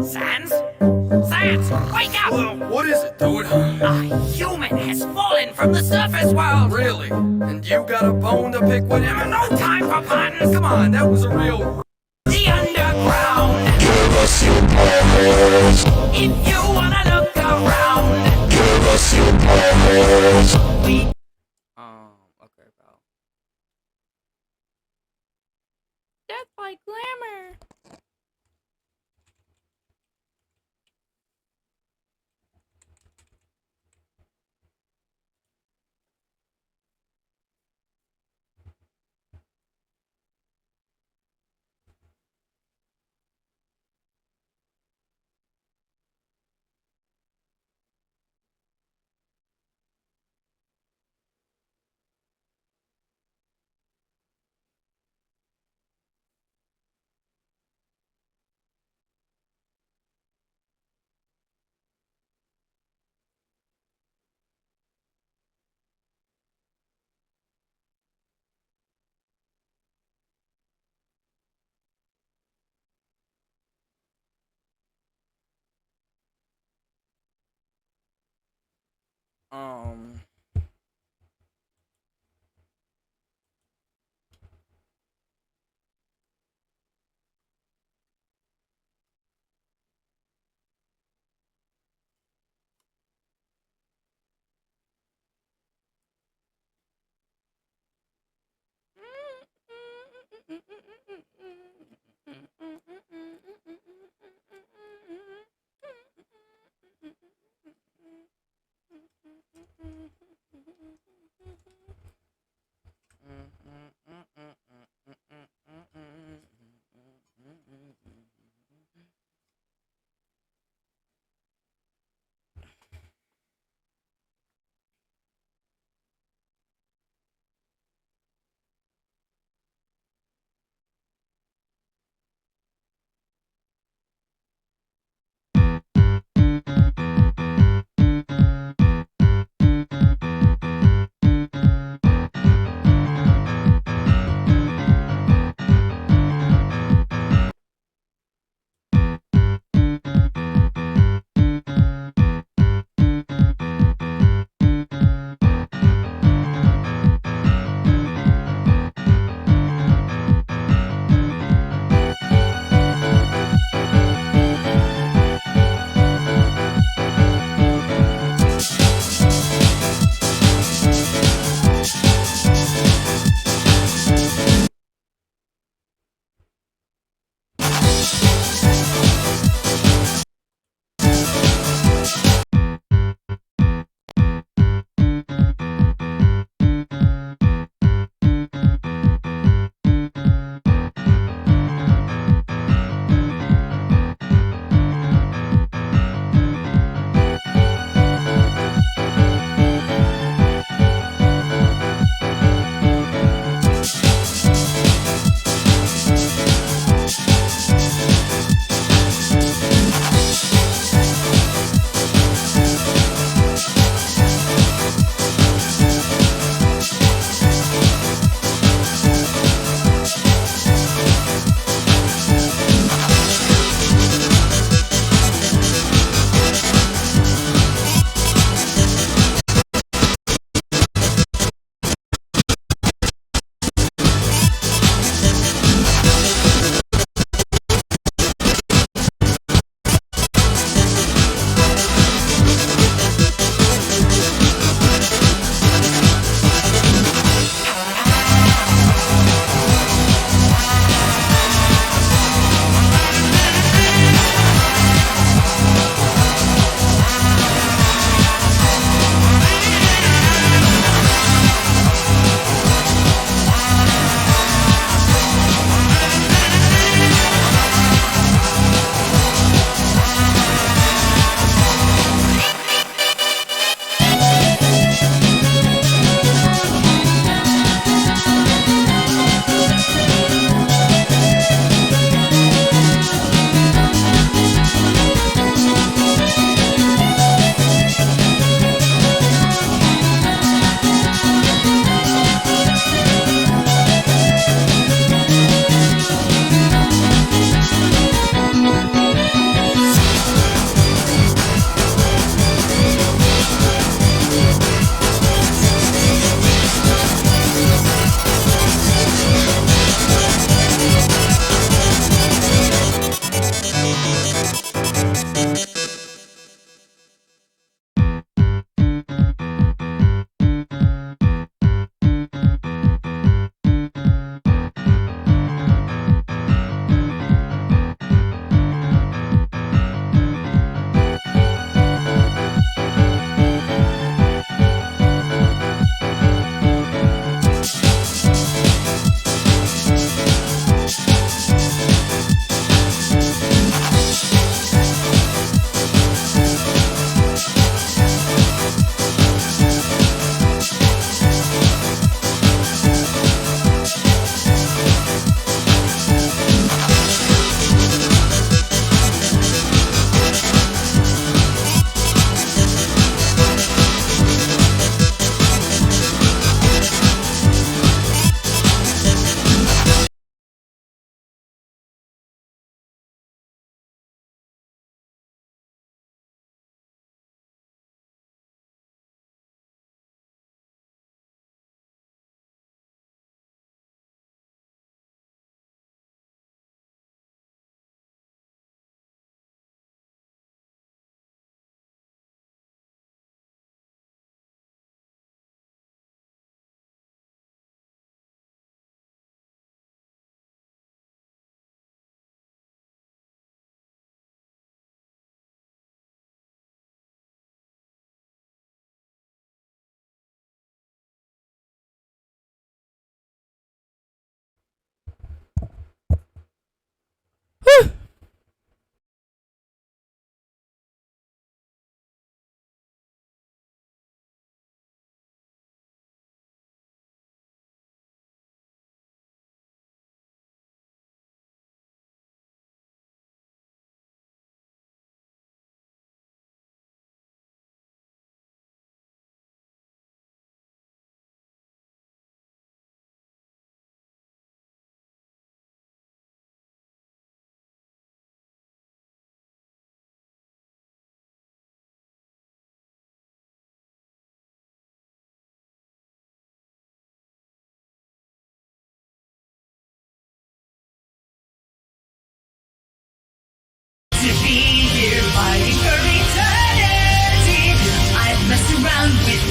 Sans? Sans, wake up! What is it, dude? A human has fallen from the surface world! Really? And you got a bone to pick with him? No time for puns! Come on, that was a real... The underground! Give us your powers. If you wanna look around, Give us your powers. we Okay, pal. That's like glamour. Um.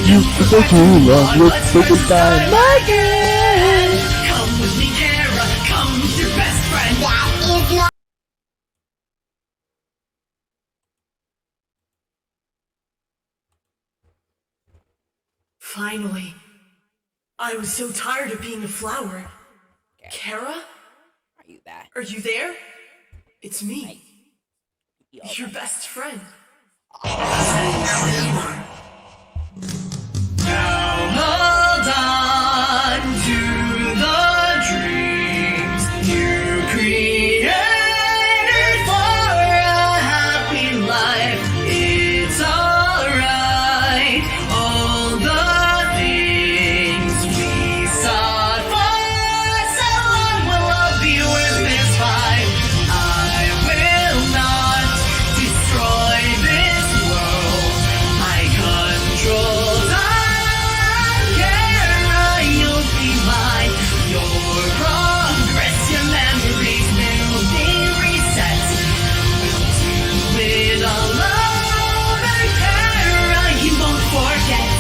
You for too long, let's take a time. Come with me, Kara. Come with your best friend. That is not. Finally. I was so tired of being a flower. Kara? Are you back? Are you there? It's me. Your best friend. Now hold on to the dreams you created for a happy life. It's alright. All the things we sought for so long will all be worth this fight. I will not destroy this world. I control time. Kara, you'll be mine. Your progress, your memories will be reset. We'll do it all over, Kara. You won't forget.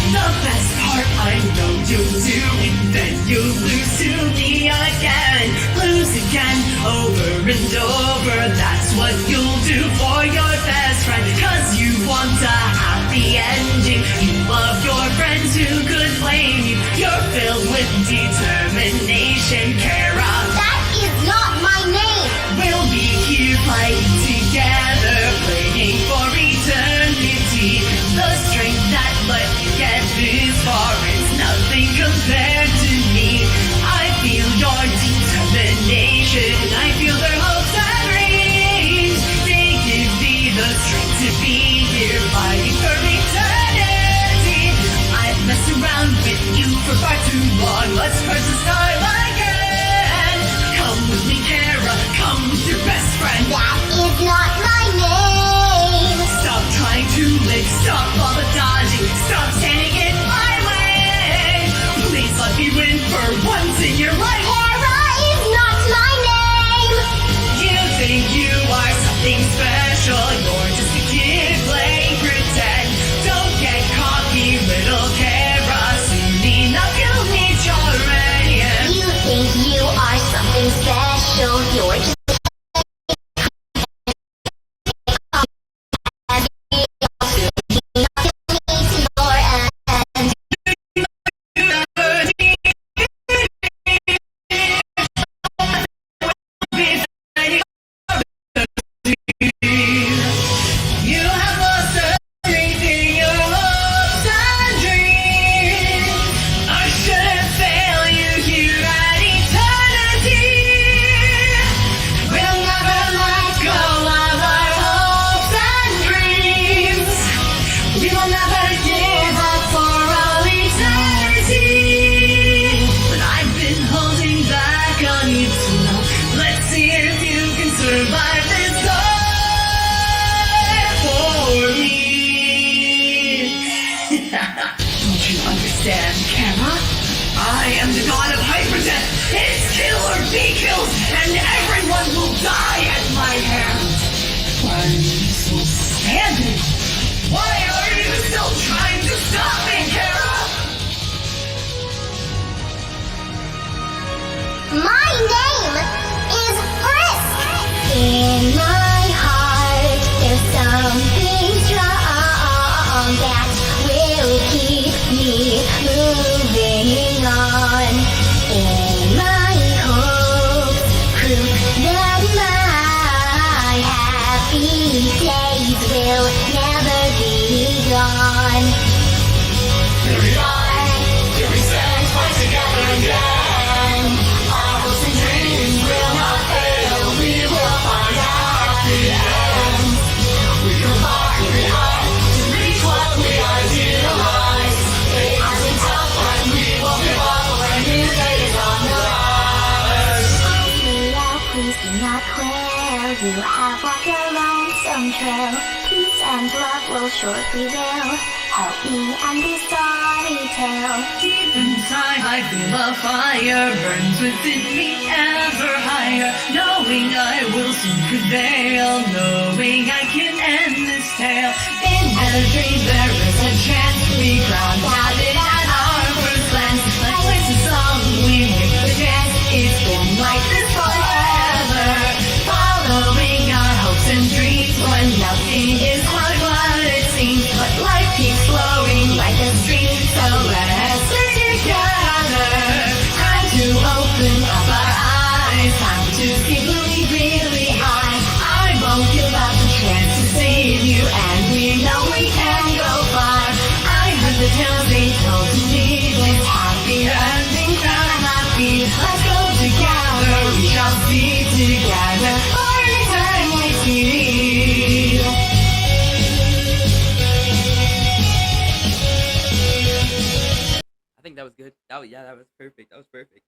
The best part, I know you'll do it. Then you'll lose to me again. Lose again, over and over. That's what you'll do for your best friend. Cause you want a happy ending. You love your friends, who could blame you? You're filled with determination, Kara. That is not my name. We'll be here fighting together, playing for eternity. The strength that let you get this far is nothing compared to me. I feel your determination. I feel their hopes and dreams. They give me the strength to be here fighting for eternity. I've messed around with you for far too long. Let's press the start again. Come with me, Kara. Come with your best friend. That is not my name. Stop trying to live. Stop all the dodging. Stop standing in my way. Please let me win for once in your life. Kara is not my name. You think you are something special. You're just a kid playing pretend. Don't get cocky, little Kara. Soon enough you'll meet your end. You think you are something special. You're just You have lost everything, your hopes and dreams. I shouldn't fail you here at eternity. We'll never let go of our hopes and dreams. We will never give up for all eternity. But I've been holding back on you too long. Let's see if you can survive this time for me. Don't you understand, Kara? I am the god of hyperdeath. It's kill or be killed, and everyone will die at my hands. Why are you still standing? Why are you still trying to stop me, Kara? my name is Frisk. In my heart, there's something strong that will keep me moving on. In my hope, proof that my happy days will never be gone. Here we are, here we stand, fight together again. Our hopes and dreams will not fail. We will find our happy end. We can fly really high to reach what we idealize. It has been tough, but we won't give up. When a new day is on the rise. Please do not quail. You have walked a lonesome trail. Peace and love will sure prevail. Help me and this story tale. Deep inside, I feel a fire burns within me ever higher. Knowing I will soon prevail, knowing I can end this tale. In every dream there is a chance We crowned habit at our first glance. Like it's a song we make the chance. It's been like this forever. Following our hopes and dreams when nothing is quite what it seems. But life keeps flowing like a stream. So let us stay together. Time to open up our eyes. Time to see really, really high. I won't give up the chance to save you, and we know we can go far. I heard the tales they told to me. This happy ending cannot be. Let's go together. We shall be together for eternity. I think that was good. That was perfect. That was perfect.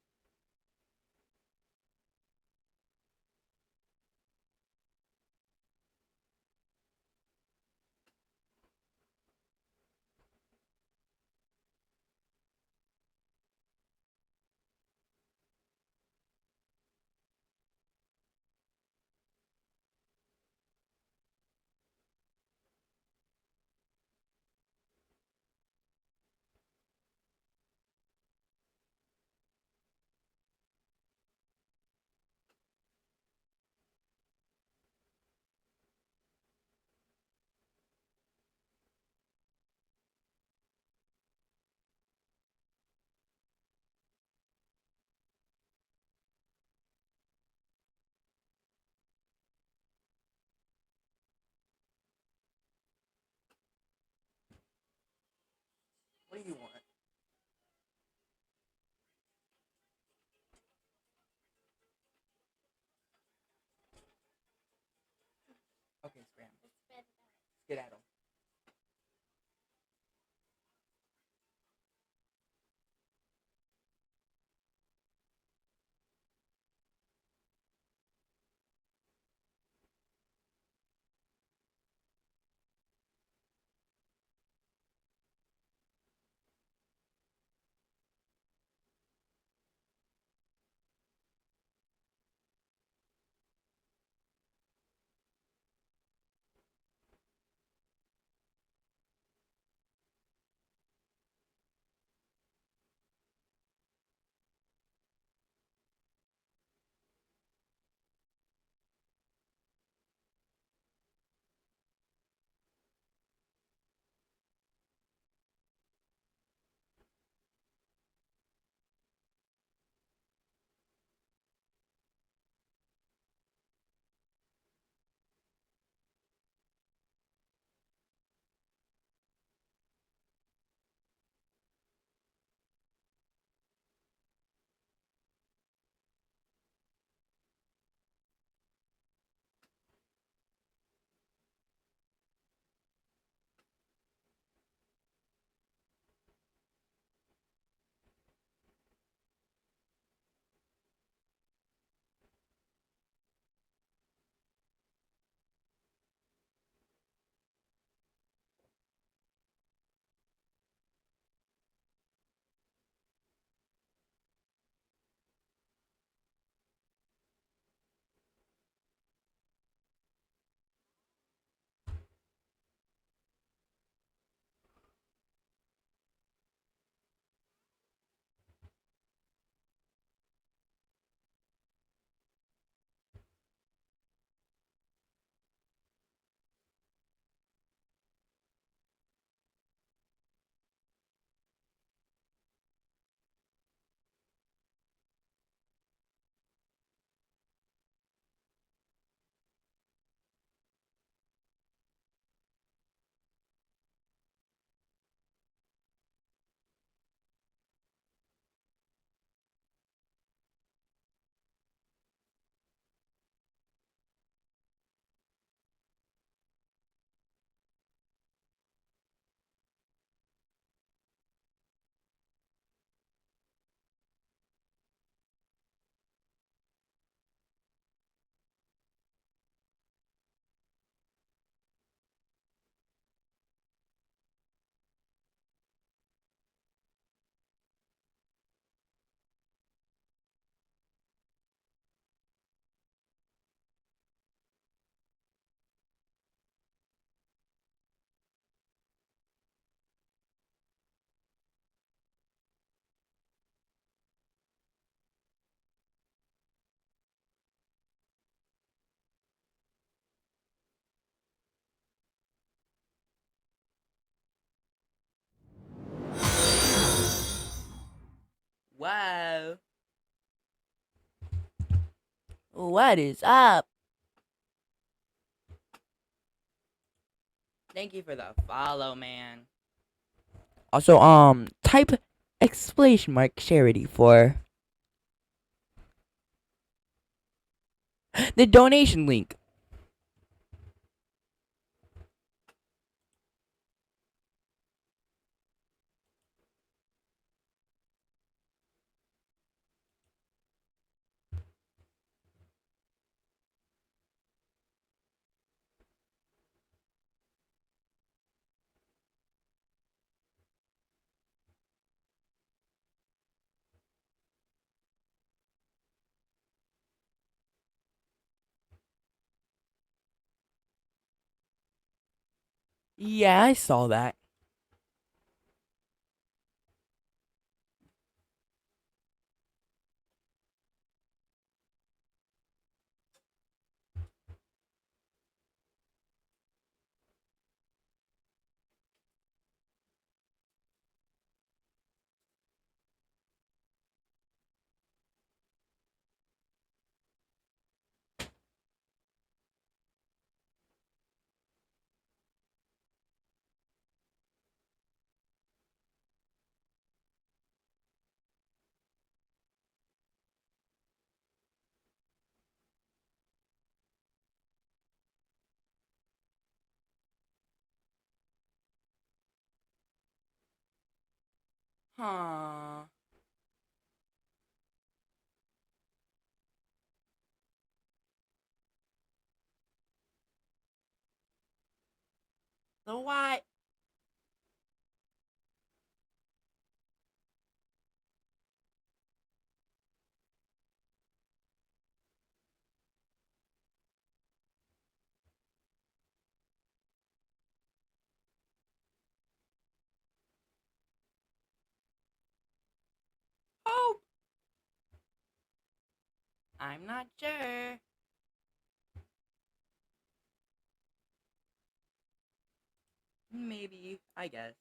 What do you want? Okay, Scram. Skedaddle. what is up? Thank you for the follow, man. Also, type exclamation mark charity for the donation link. Yeah, I saw that. Huh. So why? Oh, I'm not sure. Maybe, I guess.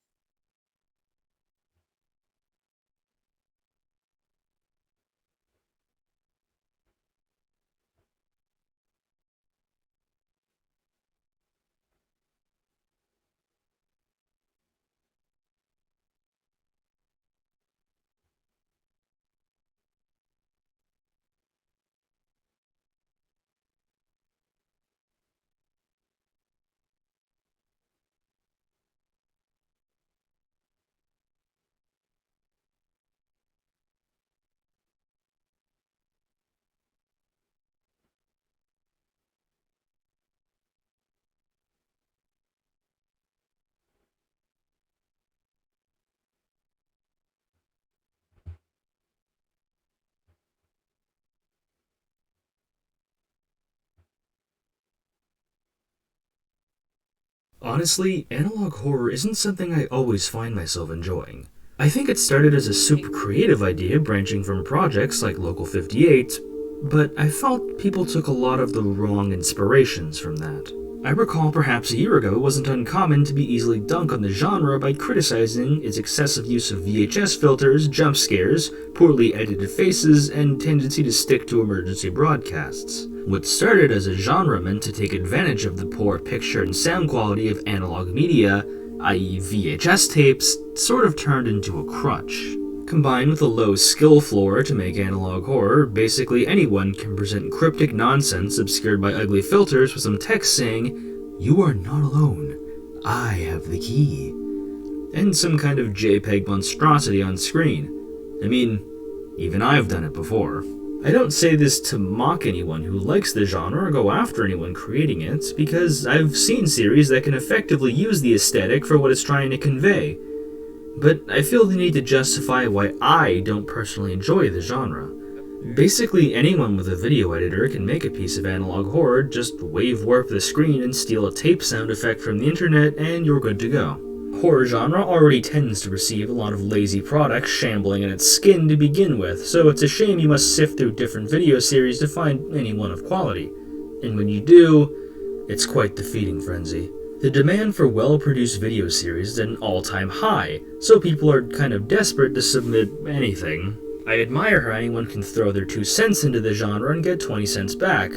Honestly, analog horror isn't something I always find myself enjoying. I think it started as a super creative idea branching from projects like Local 58, but I felt people took a lot of the wrong inspirations from that. I recall perhaps a year ago it wasn't uncommon to be easily dunked on the genre by criticizing its excessive use of VHS filters, jump scares, poorly edited faces, and tendency to stick to emergency broadcasts. What started as a genre meant to take advantage of the poor picture and sound quality of analog media, i.e. VHS tapes, sort of turned into a crutch. Combined with a low skill floor to make analog horror, basically anyone can present cryptic nonsense obscured by ugly filters with some text saying, "You are not alone. I have the key." And some kind of JPEG monstrosity on screen. I mean, even I've done it before. I don't say this to mock anyone who likes the genre or go after anyone creating it, because I've seen series that can effectively use the aesthetic for what it's trying to convey. But I feel the need to justify why I don't personally enjoy the genre. Basically, anyone with a video editor can make a piece of analog horror, just wave warp the screen and steal a tape sound effect from the internet, and you're good to go. Horror genre already tends to receive a lot of lazy products shambling in its skin to begin with, so it's a shame you must sift through different video series to find any one of quality. And when you do, it's quite the feeding frenzy. The demand for well-produced video series is at an all-time high, so people are kind of desperate to submit anything. I admire how anyone can throw their 2 cents into the genre and get 20 cents back,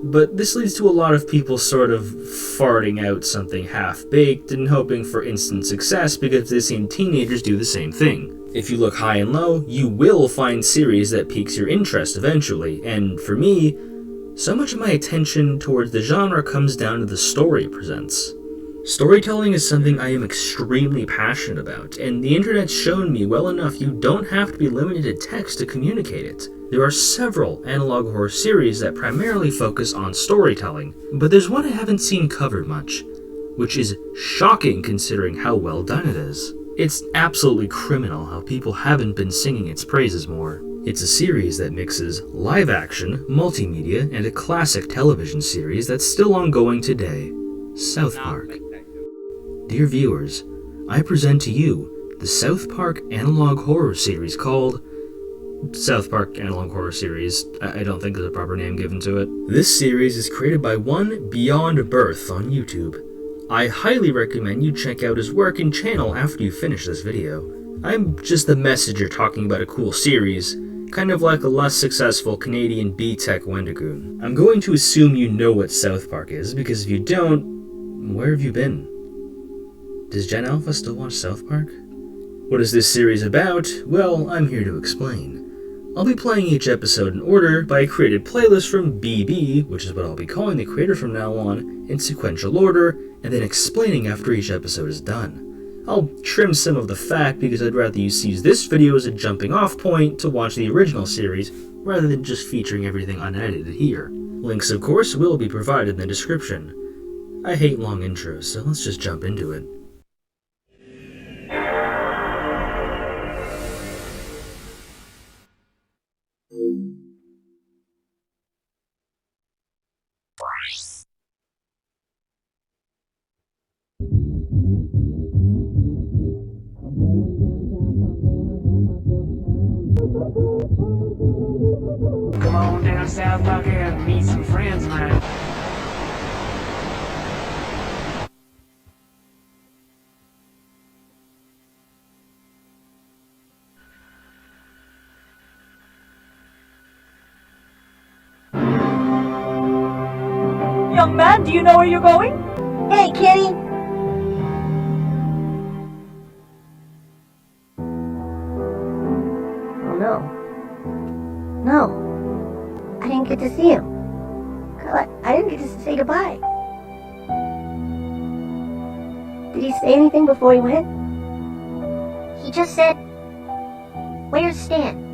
but this leads to a lot of people sort of farting out something half-baked and hoping for instant success because they've seen teenagers do the same thing. If you look high and low, you will find series that piques your interest eventually, and for me, so much of my attention towards the genre comes down to the story it presents. Storytelling is something I am extremely passionate about, and the internet's shown me well enough you don't have to be limited to text to communicate it. There are several analog horror series that primarily focus on storytelling, but there's one I haven't seen covered much, which is shocking considering how well done it is. It's absolutely criminal how people haven't been singing its praises more. It's a series that mixes live action, multimedia, and a classic television series that's still ongoing today, South Park. Dear viewers, I present to you the South Park analog horror series called South Park Analog Horror Series. I don't think there's a proper name given to it. This series is created by one Beyond Birth on YouTube. I highly recommend you check out his work and channel after you finish this video. I'm just the messenger talking about a cool series, kind of like a less successful Canadian B-Tech Wendigoon. I'm going to assume you know what South Park is, because if you don't, where have you been? Does Gen Alpha still watch South Park? What is this series about? Well, I'm here to explain. I'll be playing each episode in order by a created playlist from BB, which is what I'll be calling the creator from now on, in sequential order, and then explaining after each episode is done. I'll trim some of the fat because I'd rather you use this video as a jumping off point to watch the original series, rather than just featuring everything unedited here. Links, of course, will be provided in the description. I hate long intros, so let's just jump into it. Come on down South Park and meet some friends, man. Young man, do you know where you're going? Hey, kitty! Oh no. No. I didn't get to see him. God, I didn't get to say goodbye. Did he say anything before he went? He just said, "Where's Stan?"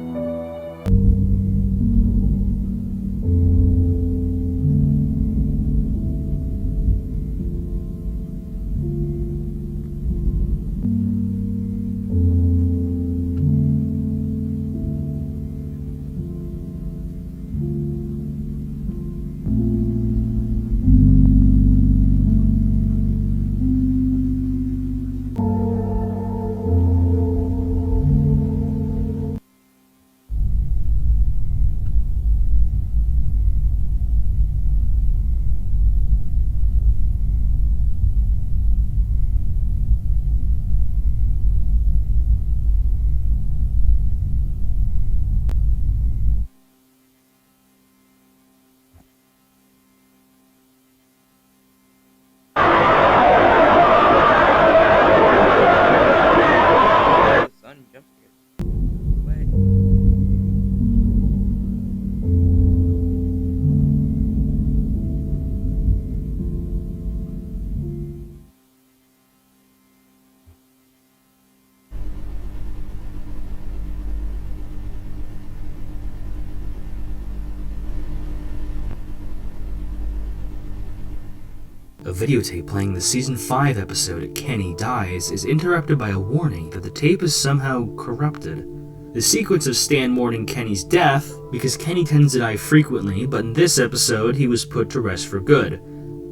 A videotape playing the Season 5 episode Kenny Dies is interrupted by a warning that the tape is somehow corrupted. The sequence of Stan mourning Kenny's death, because Kenny tends to die frequently, but in this episode he was put to rest for good.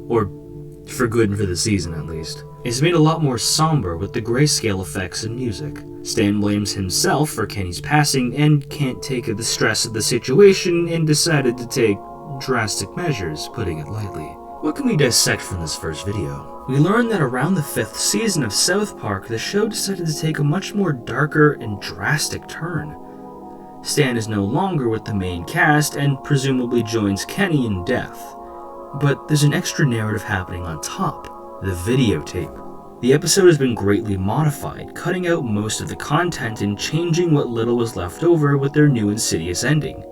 Or for good for the season at least. Is made a lot more somber with the grayscale effects and music. Stan blames himself for Kenny's passing and can't take the stress of the situation and decided to take drastic measures, putting it lightly. What can we dissect from this first video? We learned that around the 5th season of South Park, the show decided to take a much more darker and drastic turn. Stan is no longer with the main cast and presumably joins Kenny in death. But there's an extra narrative happening on top, the videotape. The episode has been greatly modified, cutting out most of the content and changing what little was left over with their new insidious ending.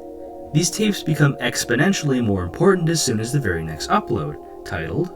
These tapes become exponentially more important as soon as the very next upload, titled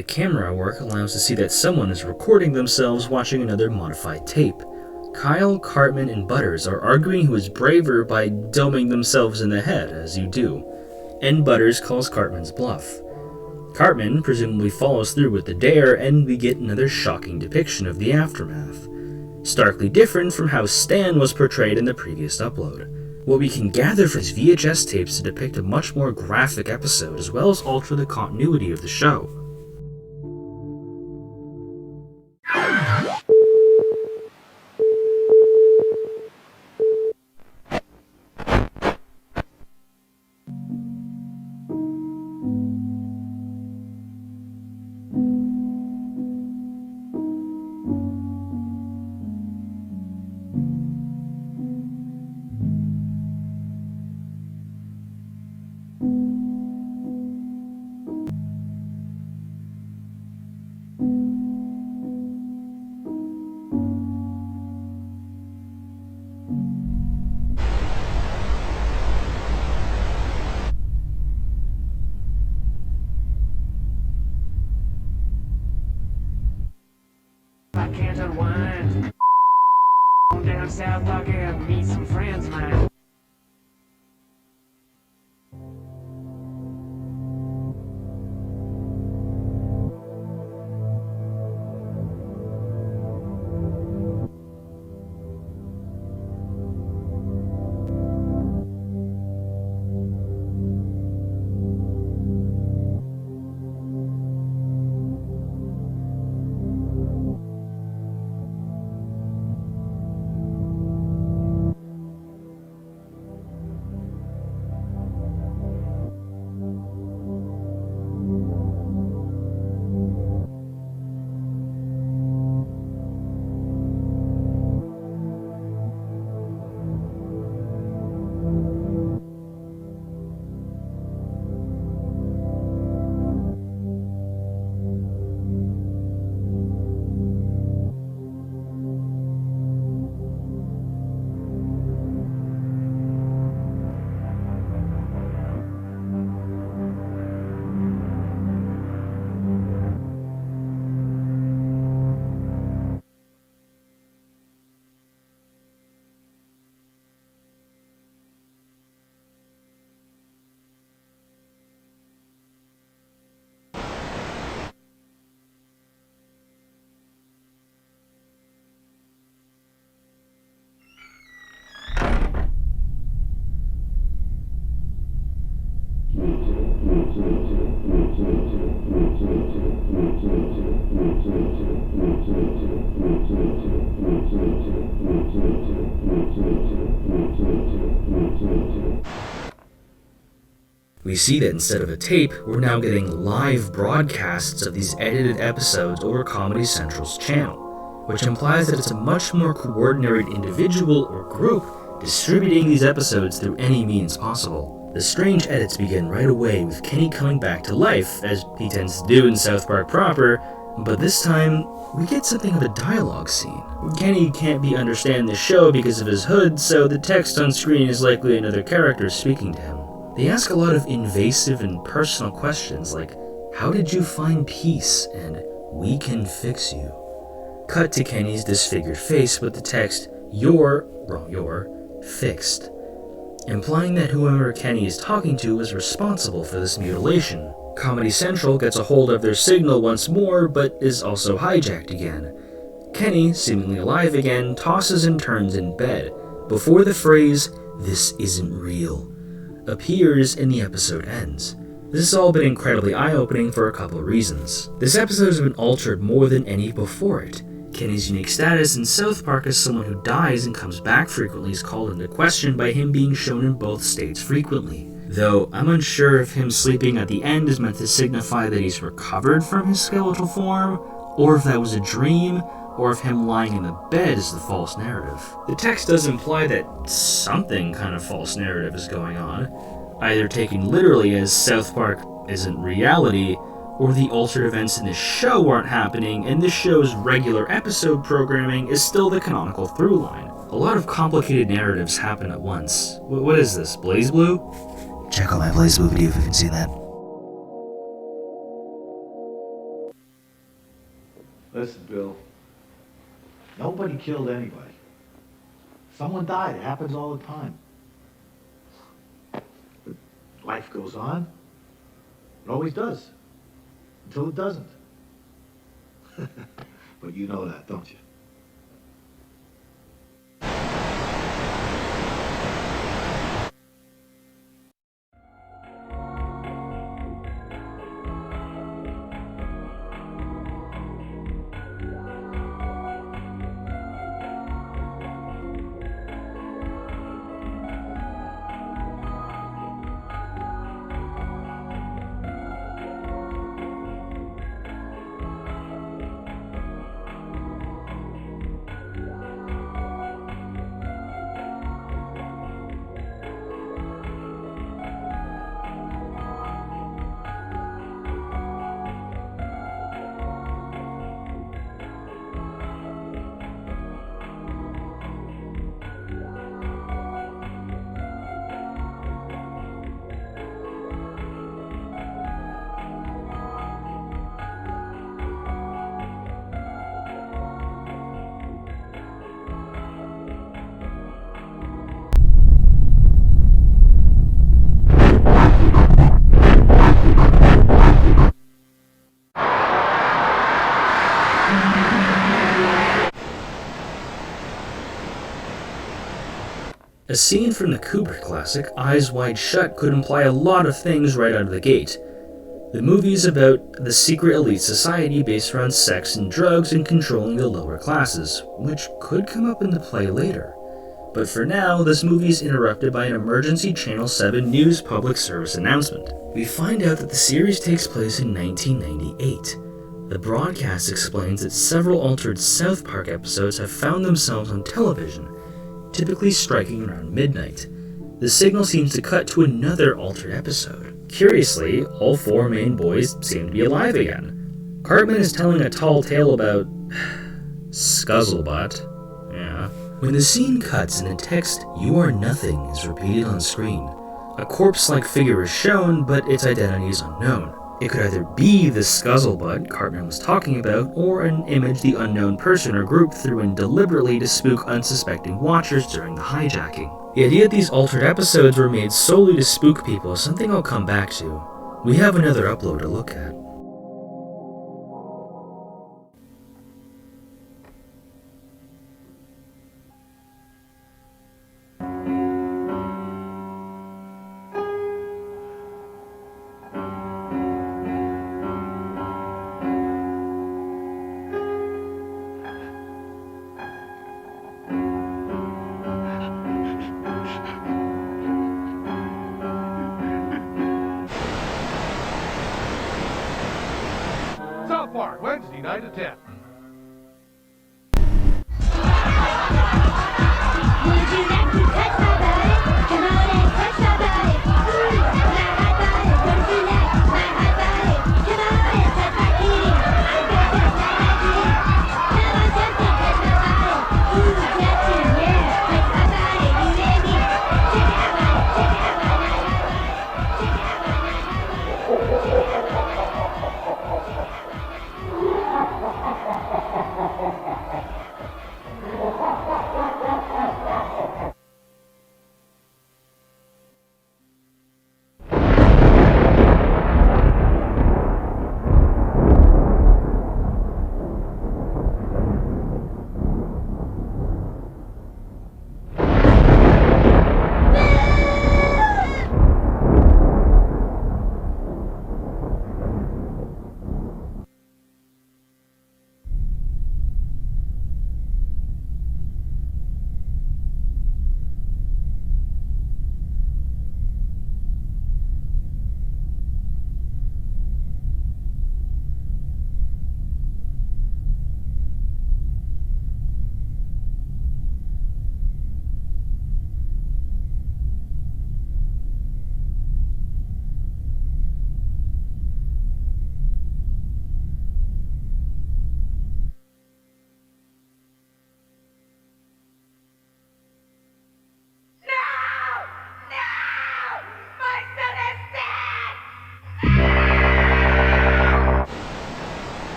The camera work allows to see that someone is recording themselves watching another modified tape. Kyle, Cartman, and Butters are arguing who is braver by doming themselves in the head, as you do, and Butters calls Cartman's bluff. Cartman presumably follows through with the dare, and we get another shocking depiction of the aftermath. Starkly different from how Stan was portrayed in the previous upload. What we can gather from these VHS tapes to depict a much more graphic episode, as well as alter the continuity of the show. We see that instead of a tape, we're now getting live broadcasts of these edited episodes over Comedy Central's channel, which implies that it's a much more coordinated individual or group distributing these episodes through any means possible. The strange edits begin right away with Kenny coming back to life, as he tends to do in South Park proper, but this time, we get something of a dialogue scene. Kenny can't understand the show because of his hood, so the text on screen is likely another character speaking to him. They ask a lot of invasive and personal questions like, how did you find peace? And we can fix you. Cut to Kenny's disfigured face with the text, you're fixed, implying that whoever Kenny is talking to is responsible for this mutilation. Comedy Central gets a hold of their signal once more, but is also hijacked again. Kenny, seemingly alive again, tosses and turns in bed, before the phrase, "this isn't real," appears and the episode ends. This has all been incredibly eye-opening for a couple of reasons. This episode has been altered more than any before it. Kenny's unique status in South Park as someone who dies and comes back frequently is called into question by him being shown in both states frequently. Though I'm unsure if him sleeping at the end is meant to signify that he's recovered from his skeletal form, or if that was a dream, or if him lying in the bed is the false narrative. The text does imply that something kind of false narrative is going on, either taken literally as South Park isn't reality, or the altered events in the show aren't happening and this show's regular episode programming is still the canonical through line. A lot of complicated narratives happen at once. What is this, BlazBlue? Check out my BlazBlue video if you haven't seen that. Listen, Bill. Nobody killed anybody. Someone died. It happens all the time. But life goes on. It always does. Until it doesn't. But you know that, don't you? A scene from the Kubrick classic, Eyes Wide Shut, could imply a lot of things right out of the gate. The movie is about the secret elite society based around sex and drugs and controlling the lower classes, which could come up into play later. But for now, this movie is interrupted by an emergency Channel 7 news public service announcement. We find out that the series takes place in 1998. The broadcast explains that several altered South Park episodes have found themselves on television, typically striking around midnight. The signal seems to cut to another altered episode. Curiously, all four main boys seem to be alive again. Cartman is telling a tall tale about Scuzzlebutt. Yeah. When the scene cuts and the text, "You are nothing," is repeated on screen, a corpse-like figure is shown, but its identity is unknown. It could either be the Scuzzlebutt Cartman was talking about, or an image the unknown person or group threw in deliberately to spook unsuspecting watchers during the hijacking. The idea that these altered episodes were made solely to spook people is something I'll come back to. We have another upload to look at. 29 to 10. Would you like to touch my body? Come on and touch my body. Ooh, my hot body. Would you like my hot body? Come on and touch my kitty. I'm gonna touch my kitty. Come on, Justin, touch my body. Ooh, Justin, yeah, touch my body. You and me. Check it out, body. Check it out, body. Check it out,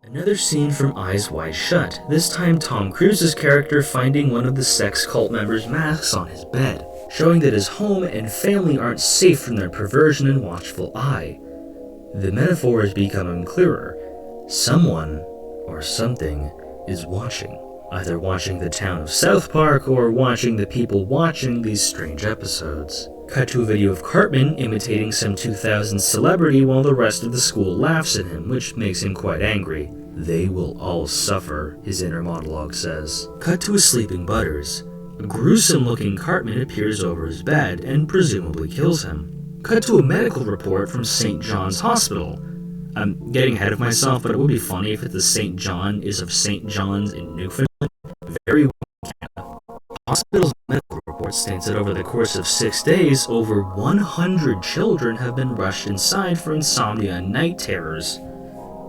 Another scene from Eyes Wide Shut, this time Tom Cruise's character finding one of the sex cult members' masks on his bed. showing that his home and family aren't safe from their perversion and watchful eye. The metaphor is becoming clearer. Someone, or something, is watching. Either watching the town of South Park or watching the people watching these strange episodes. Cut to a video of Cartman imitating some 2000s celebrity while the rest of the school laughs at him, which makes him quite angry. They will all suffer, his inner monologue says. Cut to a sleeping Butters. A gruesome-looking Cartman appears over his bed and presumably kills him. Cut to a medical report from St. John's Hospital. I'm getting ahead of myself, but it would be funny if the St. John is of St. John's in Newfoundland. Very well in Canada. The hospital's medical report states that over the course of 6 days, over 100 children have been rushed inside for insomnia and night terrors,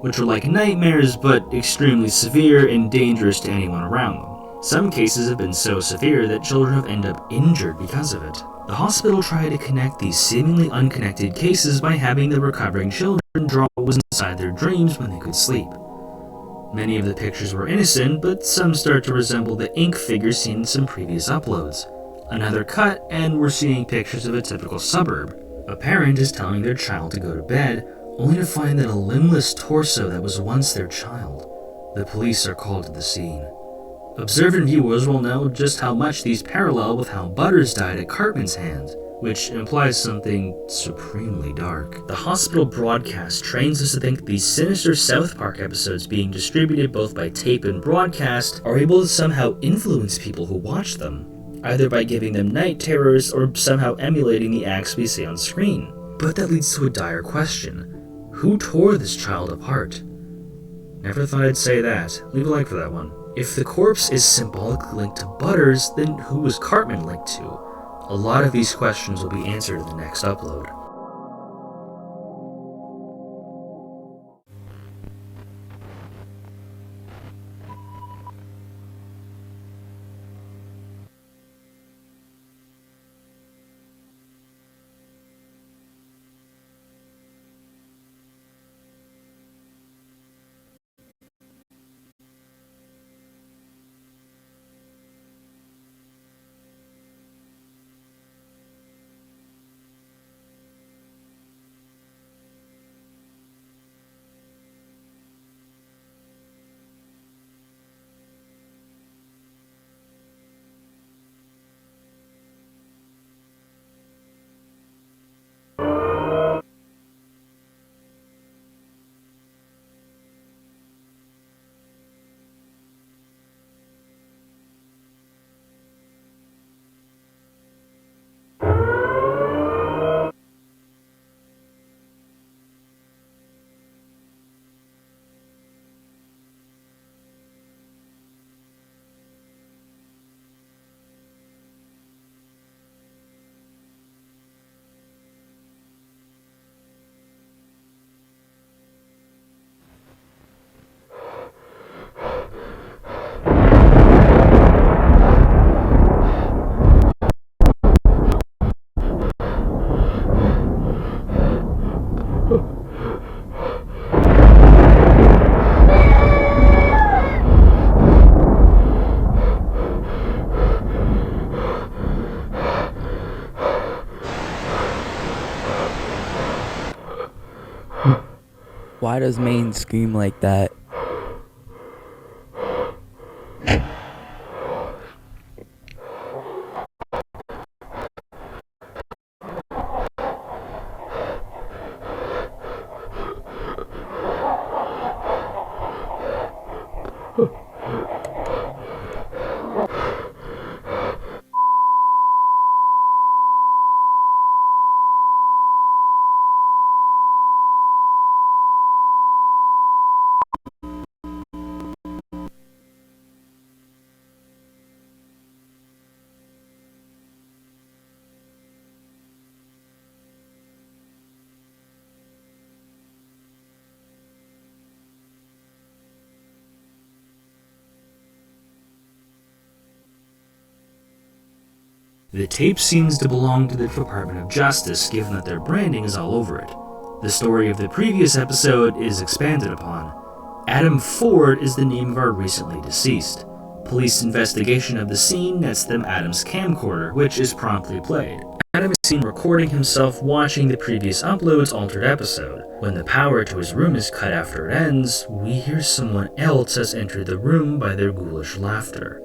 which are like nightmares but extremely severe and dangerous to anyone around them. Some cases have been so severe that children have ended up injured because of it. The hospital tried to connect these seemingly unconnected cases by having the recovering children draw what was inside their dreams when they could sleep. Many of the pictures were innocent, but some start to resemble the ink figures seen in some previous uploads. Another cut, and we're seeing pictures of a typical suburb. A parent is telling their child to go to bed, only to find that a limbless torso that was once their child. The police are called to the scene. Observant viewers will know just how much these parallel with how Butters died at Cartman's hand, which implies something supremely dark. The hospital broadcast trains us to think these sinister South Park episodes being distributed both by tape and broadcast are able to somehow influence people who watch them, either by giving them night terrors or somehow emulating the acts we see on screen. But that leads to a dire question. Who tore this child apart? Never thought I'd say that. Leave a like for that one. If the corpse is symbolically linked to Butters, then who was Cartman linked to? A lot of these questions will be answered in the next upload. Why does Maine scream like that? The tape seems to belong to the Department of Justice, given that their branding is all over it. The story of the previous episode is expanded upon. Adam Ford is the name of our recently deceased. Police investigation of the scene nets them Adam's camcorder, which is promptly played. Adam is seen recording himself watching the previous upload's altered episode. When the power to his room is cut after it ends, we hear someone else has entered the room by their ghoulish laughter.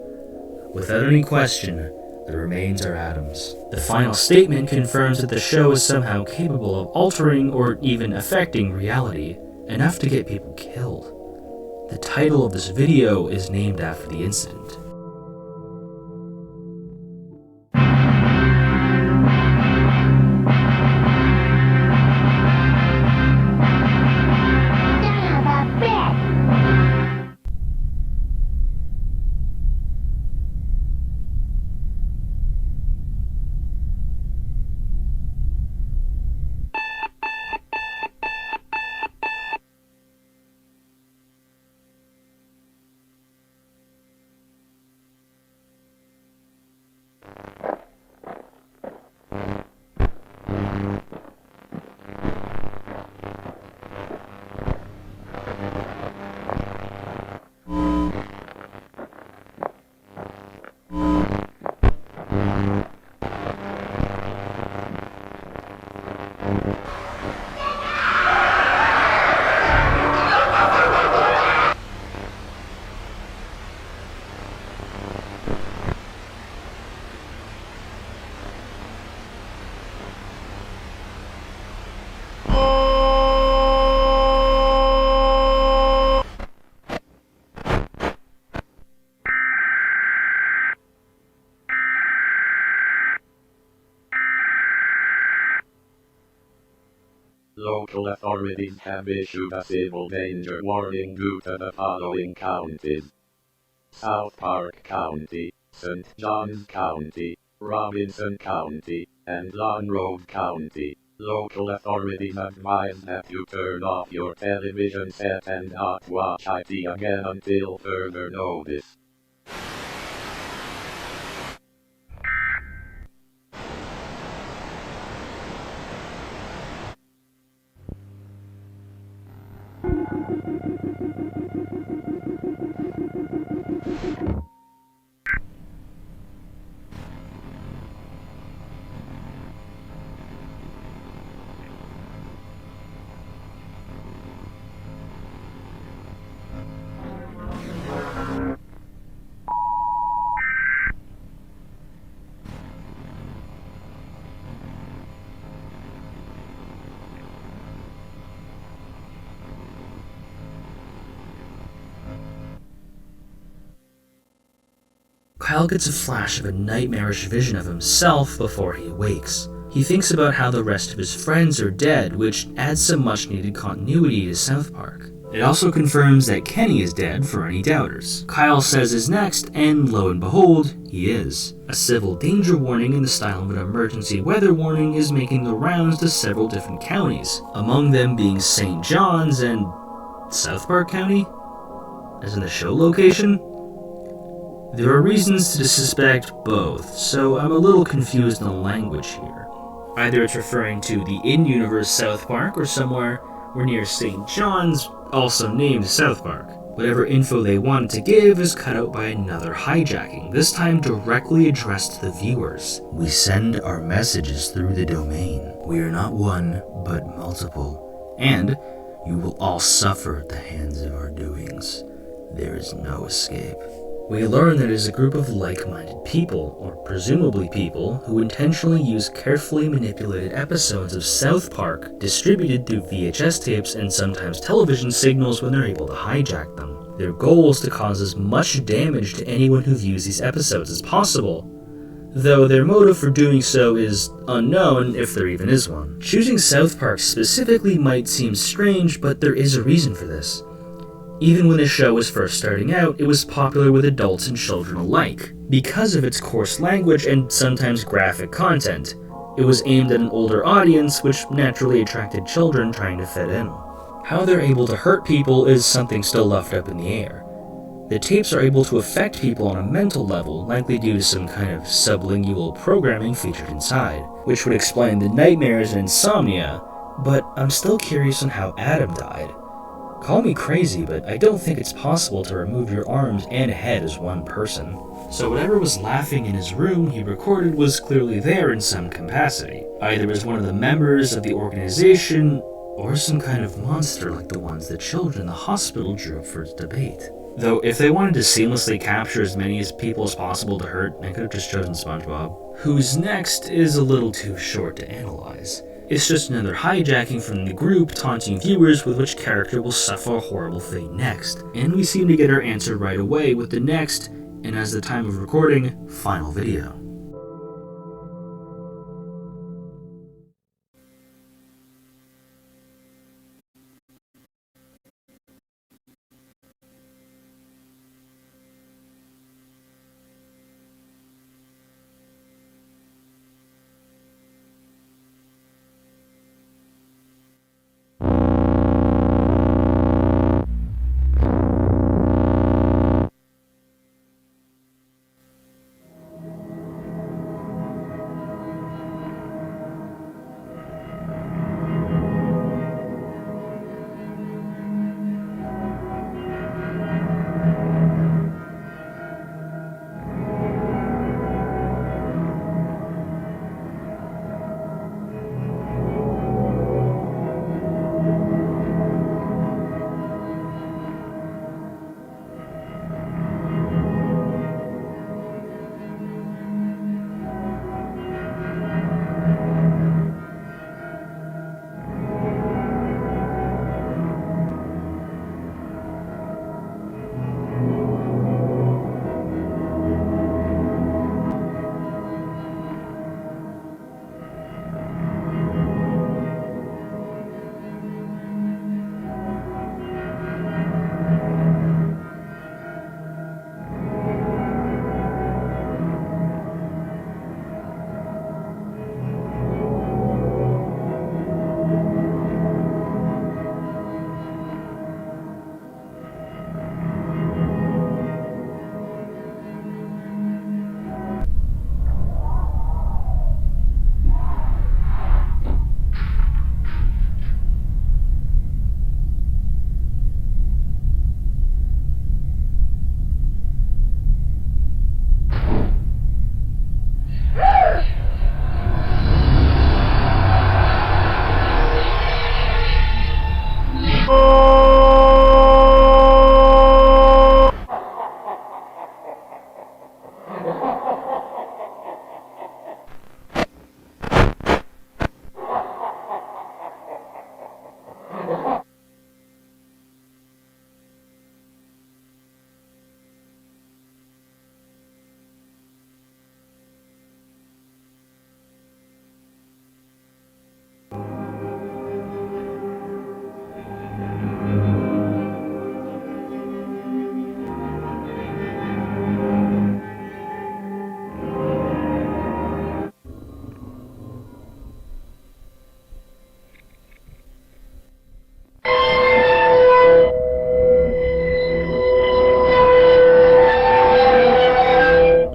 Without any question, the remains are Adam's. The final statement confirms that the show is somehow capable of altering or even affecting reality, enough to get people killed. The title of this video is named after the incident. Local authorities have issued a civil danger warning due to the following counties: South Park County, St. Johns County, Robinson County, and Long Road County. Local authorities advise that you turn off your television set and not watch IT again until further notice. Kyle gets a flash of a nightmarish vision of himself before he awakes. He thinks about how the rest of his friends are dead, which adds some much-needed continuity to South Park. It also confirms that Kenny is dead for any doubters. Kyle says is next, and lo and behold, he is. A civil danger warning in the style of an emergency weather warning is making the rounds to several different counties, among them being St. John's and South Park County? As in the show location? There are reasons to suspect both, so I'm a little confused on the language here. Either it's referring to the in-universe South Park or somewhere near St. John's, also named South Park. Whatever info they wanted to give is cut out by another hijacking, this time directly addressed to the viewers. We send our messages through the domain. We are not one, but multiple. And you will all suffer at the hands of our doings. There is no escape. We learn that it is a group of like-minded people, or presumably people, who intentionally use carefully manipulated episodes of South Park distributed through VHS tapes and sometimes television signals when they're able to hijack them. Their goal is to cause as much damage to anyone who views these episodes as possible, though their motive for doing so is unknown if there even is one. Choosing South Park specifically might seem strange, but there is a reason for this. Even when the show was first starting out, it was popular with adults and children alike. Because of its coarse language and sometimes graphic content, it was aimed at an older audience, which naturally attracted children trying to fit in. How they're able to hurt people is something still left up in the air. The tapes are able to affect people on a mental level, likely due to some kind of sublingual programming featured inside, which would explain the nightmares and insomnia, but I'm still curious on how Adam died. Call me crazy, but I don't think it's possible to remove your arms and head as one person. So whatever was laughing in his room he recorded was clearly there in some capacity, either as one of the members of the organization, or some kind of monster like the ones the children in the hospital drew up for its debate. Though if they wanted to seamlessly capture as many people as possible to hurt, they could have just chosen SpongeBob. Who's next is a little too short to analyze. It's just another hijacking from the group taunting viewers with which character will suffer a horrible fate next. And we seem to get our answer right away with the next, and as the time of recording, final video.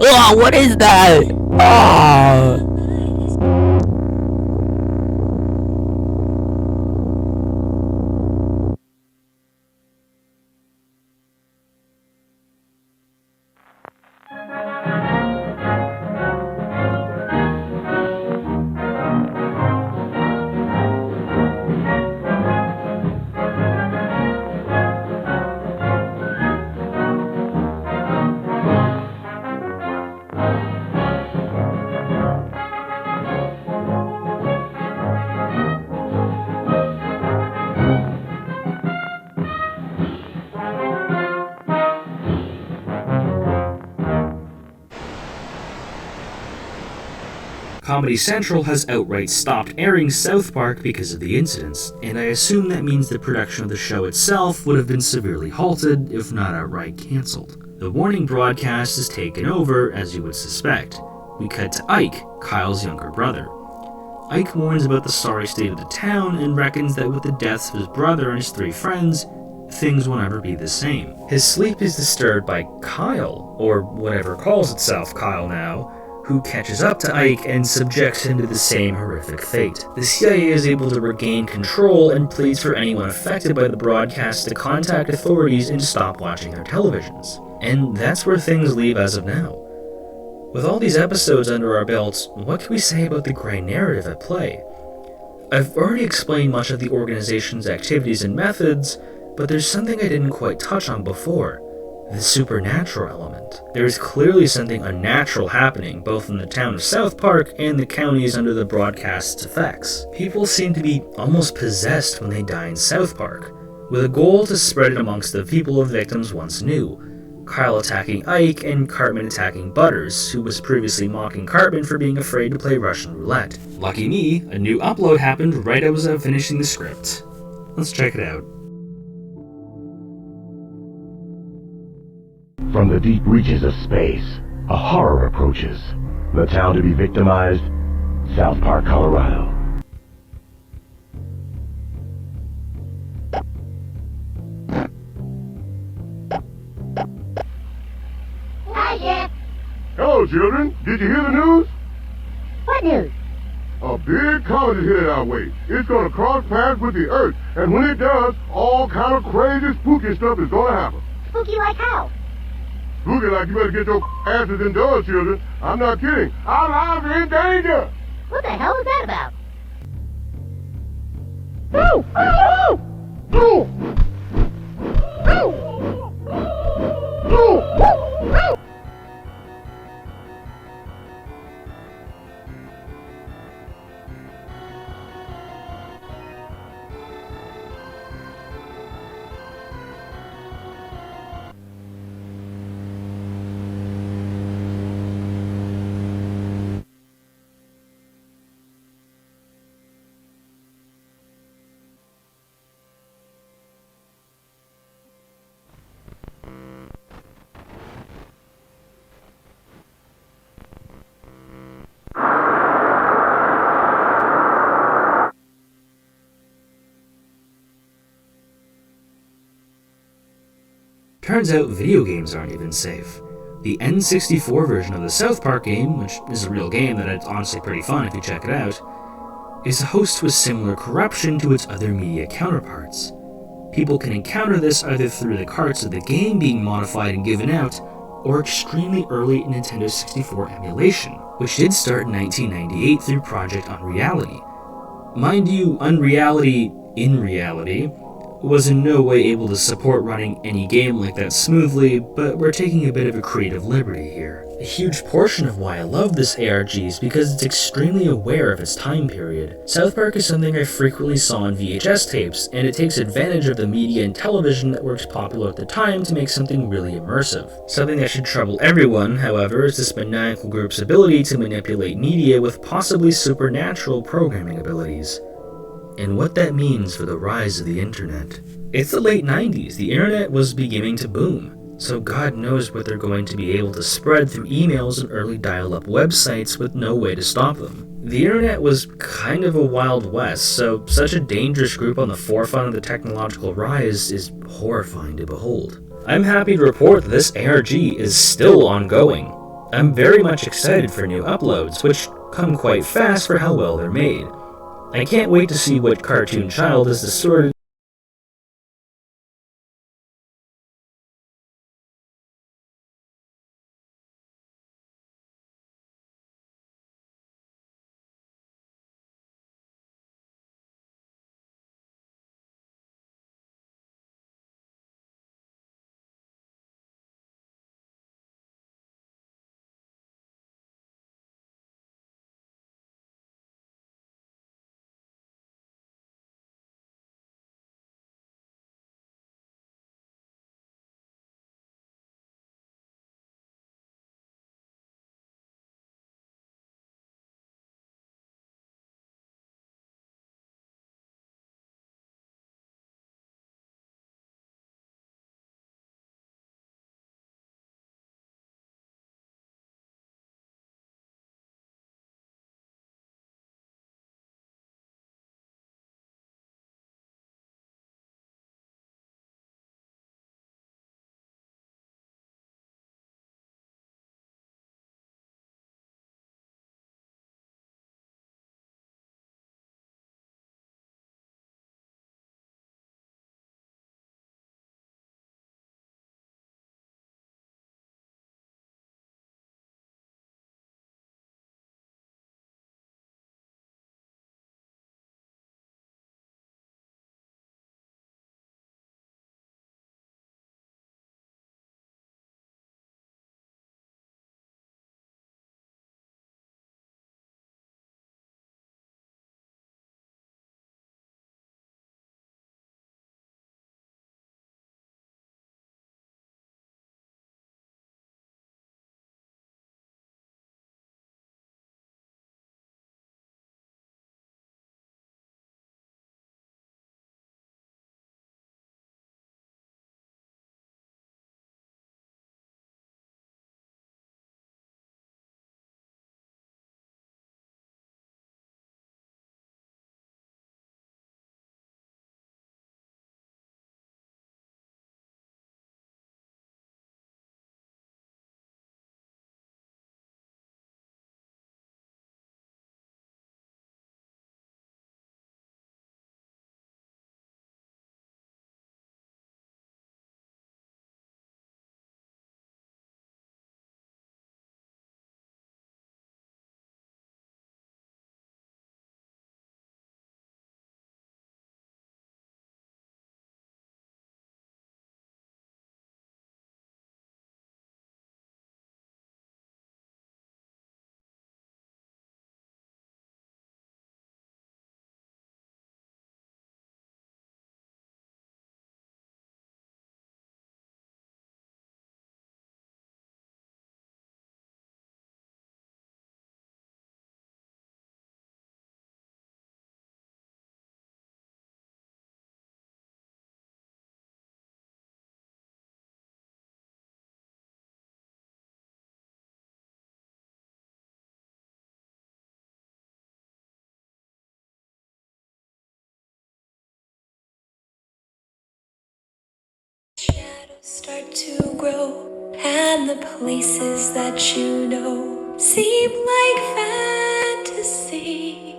Oh, what is that? Oh. Comedy Central has outright stopped airing South Park because of the incidents, and I assume that means the production of the show itself would have been severely halted, if not outright cancelled. The warning broadcast is taken over, as you would suspect. We cut to Ike, Kyle's younger brother. Ike warns about the sorry state of the town and reckons that with the deaths of his brother and his 3 friends, things will never be the same. His sleep is disturbed by Kyle, or whatever calls itself Kyle now, who catches up to Ike and subjects him to the same horrific fate. The CIA is able to regain control and pleads for anyone affected by the broadcast to contact authorities and stop watching their televisions. And that's where things leave as of now. With all these episodes under our belts, what can we say about the gray narrative at play? I've already explained much of the organization's activities and methods, but there's something I didn't quite touch on before. The supernatural element. There is clearly something unnatural happening, both in the town of South Park and the counties under the broadcast's effects. People seem to be almost possessed when they die in South Park, with a goal to spread it amongst the people the victims once knew. Kyle attacking Ike and Cartman attacking Butters, who was previously mocking Cartman for being afraid to play Russian roulette. Lucky me, a new upload happened right as I was finishing the script. Let's check it out. From the deep reaches of space, a horror approaches. The town to be victimized, South Park, Colorado. Hi, Jeff. Hello, children. Did you hear the news? What news? A big comet is headed our way. It's gonna cross paths with the Earth, and when it does, all kind of crazy, spooky stuff is gonna happen. Spooky like how? Spooky like you better get your asses indoors, children. I'm not kidding. Our lives are in danger. What the hell is that about? Turns out video games aren't even safe. The N64 version of the South Park game, which is a real game that is honestly pretty fun if you check it out, is host to a similar corruption to its other media counterparts. People can encounter this either through the carts of the game being modified and given out, or extremely early Nintendo 64 emulation, which did start in 1998 through Project Unreality. Mind you, Unreality in reality was in no way able to support running any game like that smoothly, but we're taking a bit of a creative liberty here. A huge portion of why I love this ARG is because it's extremely aware of its time period. South Park is something I frequently saw on VHS tapes, and it takes advantage of the media and television networks popular at the time to make something really immersive. Something that should trouble everyone, however, is this maniacal group's ability to manipulate media with possibly supernatural programming abilities. And what that means for the rise of the internet. It's the late 90s, the internet was beginning to boom, so God knows what they're going to be able to spread through emails and early dial-up websites with no way to stop them. The internet was kind of a wild west, so such a dangerous group on the forefront of the technological rise is horrifying to behold. I'm happy to report that this ARG is still ongoing. I'm very much excited for new uploads, which come quite fast for how well they're made. I can't wait to see what cartoon child is distorted start to grow, and the places that you know seem like fantasy.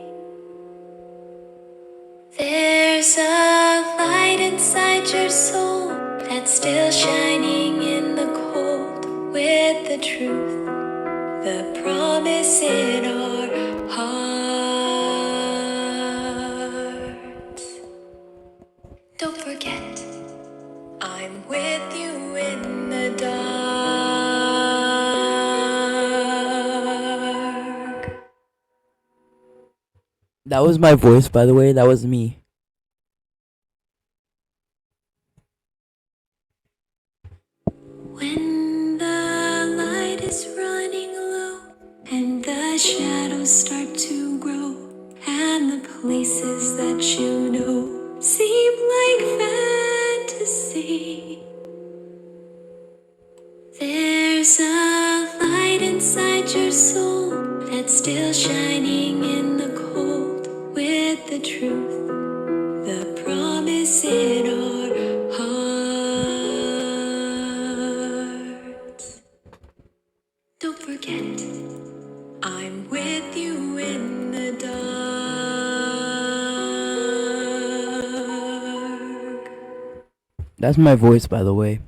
There's a light inside your soul that's still shining in the cold, with the truth, the promise in our hearts. Don't forget, I'm with you in the dark. That was my voice, by the way. That was me. When the light is running low and the shadows start to grow, and the places that you know seem like fantasy. There's a light inside your soul that's still shining in the cold, with the truth, the promise in our hearts. Don't forget, I'm with you in the dark. That's my voice, by the way.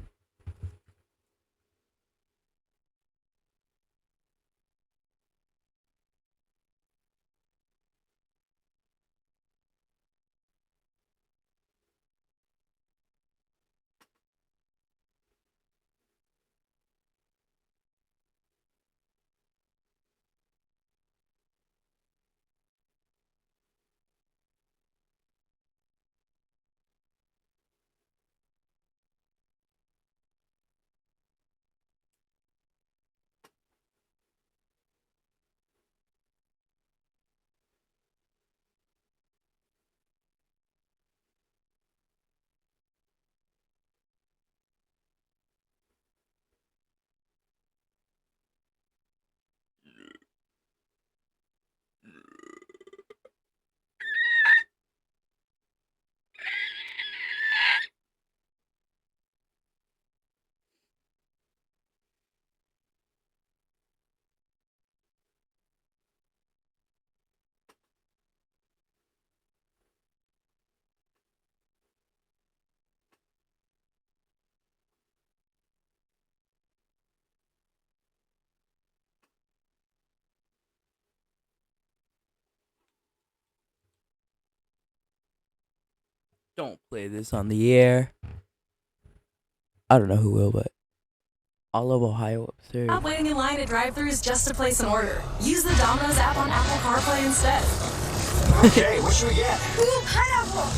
Don't play this on the air. I don't know who will, but all of Ohio upstairs. Stop waiting in line at drive-thrus just to place an order. Use the Domino's app on Apple CarPlay instead. Okay, what should we get? Ooh, pineapple!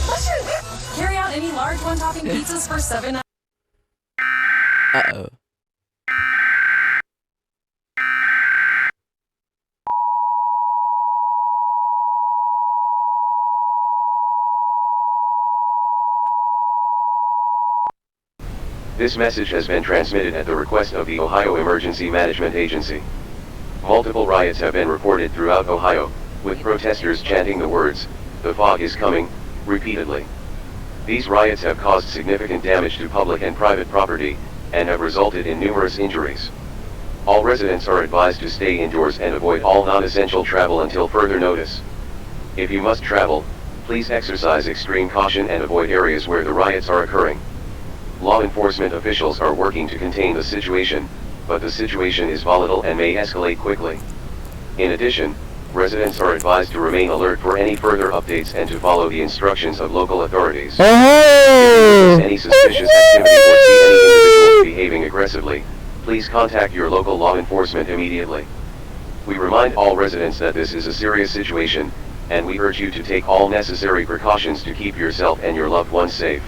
Carry out any large one-topping pizzas for $7. Uh-oh. This message has been transmitted at the request of the Ohio Emergency Management Agency. Multiple riots have been reported throughout Ohio, with protesters chanting the words, "The fog is coming," repeatedly. These riots have caused significant damage to public and private property, and have resulted in numerous injuries. All residents are advised to stay indoors and avoid all non-essential travel until further notice. If you must travel, please exercise extreme caution and avoid areas where the riots are occurring. Law enforcement officials are working to contain the situation, but the situation is volatile and may escalate quickly. In addition, residents are advised to remain alert for any further updates and to follow the instructions of local authorities. If you witness any suspicious activity or see any individuals behaving aggressively, please contact your local law enforcement immediately. We remind all residents that this is a serious situation, and we urge you to take all necessary precautions to keep yourself and your loved ones safe.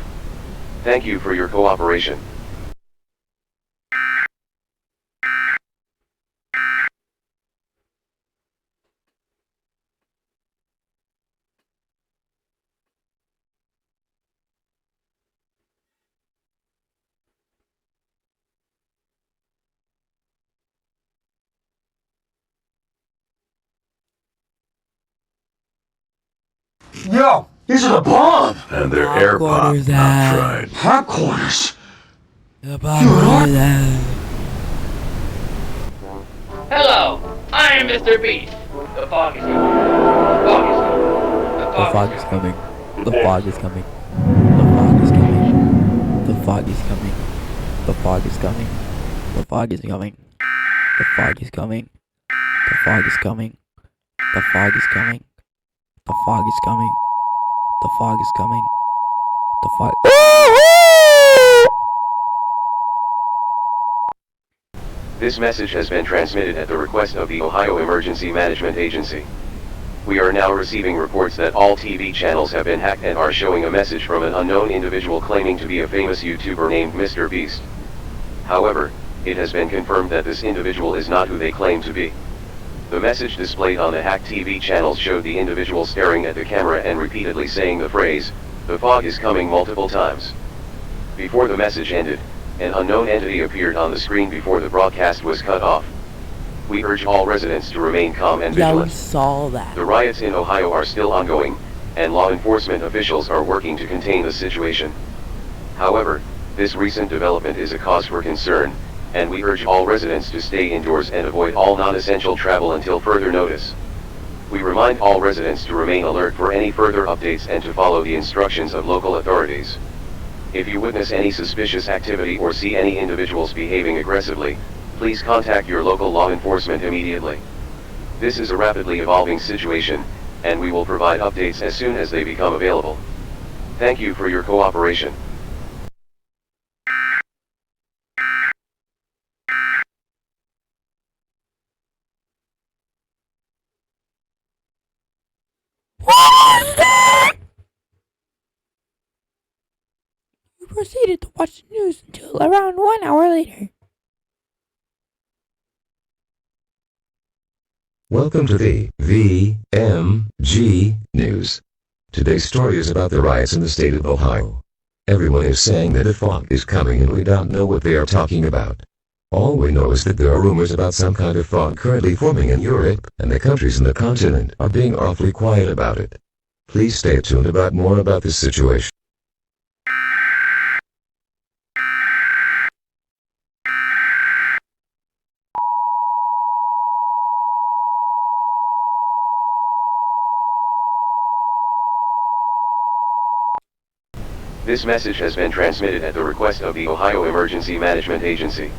Thank you for your cooperation. Yo, these are the bomb! And their Popcorn air pop is not that? fried. Popcorners! Hello, I am Mr. Beast. The fog is coming. The fog is coming. The fog is coming. The fog is coming. The fog is coming. The fog is coming. The fog is coming. The fog is coming. The fog is coming. The fog is coming. The fog is coming. The fog is coming. The fog. This message has been transmitted at the request of the Ohio Emergency Management Agency. We are now receiving reports that all TV channels have been hacked and are showing a message from an unknown individual claiming to be a famous YouTuber named Mr. Beast. However, it has been confirmed that this individual is not who they claim to be. The message displayed on the hacked TV channels showed the individual staring at the camera and repeatedly saying the phrase, "The fog is coming," multiple times. Before the message ended, an unknown entity appeared on the screen before the broadcast was cut off. We urge all residents to remain calm and Yeah, we vigilant. saw that. The riots in Ohio are still ongoing, and law enforcement officials are working to contain the situation. However, this recent development is a cause for concern, and we urge all residents to stay indoors and avoid all non-essential travel until further notice. We remind all residents to remain alert for any further updates and to follow the instructions of local authorities. If you witness any suspicious activity or see any individuals behaving aggressively, please contact your local law enforcement immediately. This is a rapidly evolving situation, and we will provide updates as soon as they become available. Thank you for your cooperation. You proceeded to watch the news until around 1 hour later. Welcome to the VMG News. Today's story is about the riots in the state of Ohio. Everyone is saying that a fog is coming and we don't know what they are talking about. All we know is that there are rumors about some kind of fog currently forming in Europe, and the countries in the continent are being awfully quiet about it. Please stay tuned about more about this situation. This message has been transmitted at the request of the Ohio Emergency Management Agency.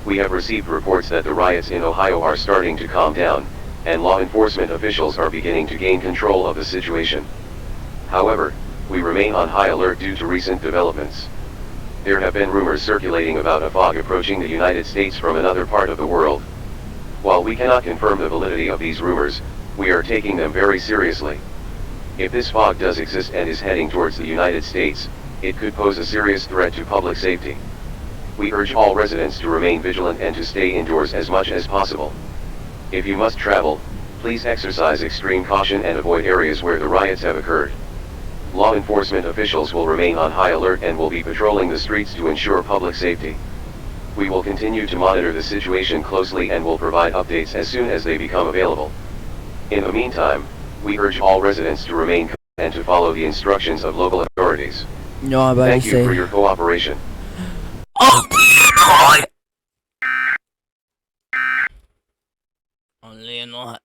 We have received reports that the riots in Ohio are starting to calm down, and law enforcement officials are beginning to gain control of the situation. However, we remain on high alert due to recent developments. There have been rumors circulating about a fog approaching the United States from another part of the world. While we cannot confirm the validity of these rumors, we are taking them very seriously. If this fog does exist and is heading towards the United States, it could pose a serious threat to public safety. We urge all residents to remain vigilant and to stay indoors as much as possible. If you must travel, please exercise extreme caution and avoid areas where the riots have occurred. Law enforcement officials will remain on high alert and will be patrolling the streets to ensure public safety. We will continue to monitor the situation closely and will provide updates as soon as they become available. In the meantime, we urge all residents to remain calm and to follow the instructions of local authorities. No, I'm about Thank to you say. for your cooperation. Only not.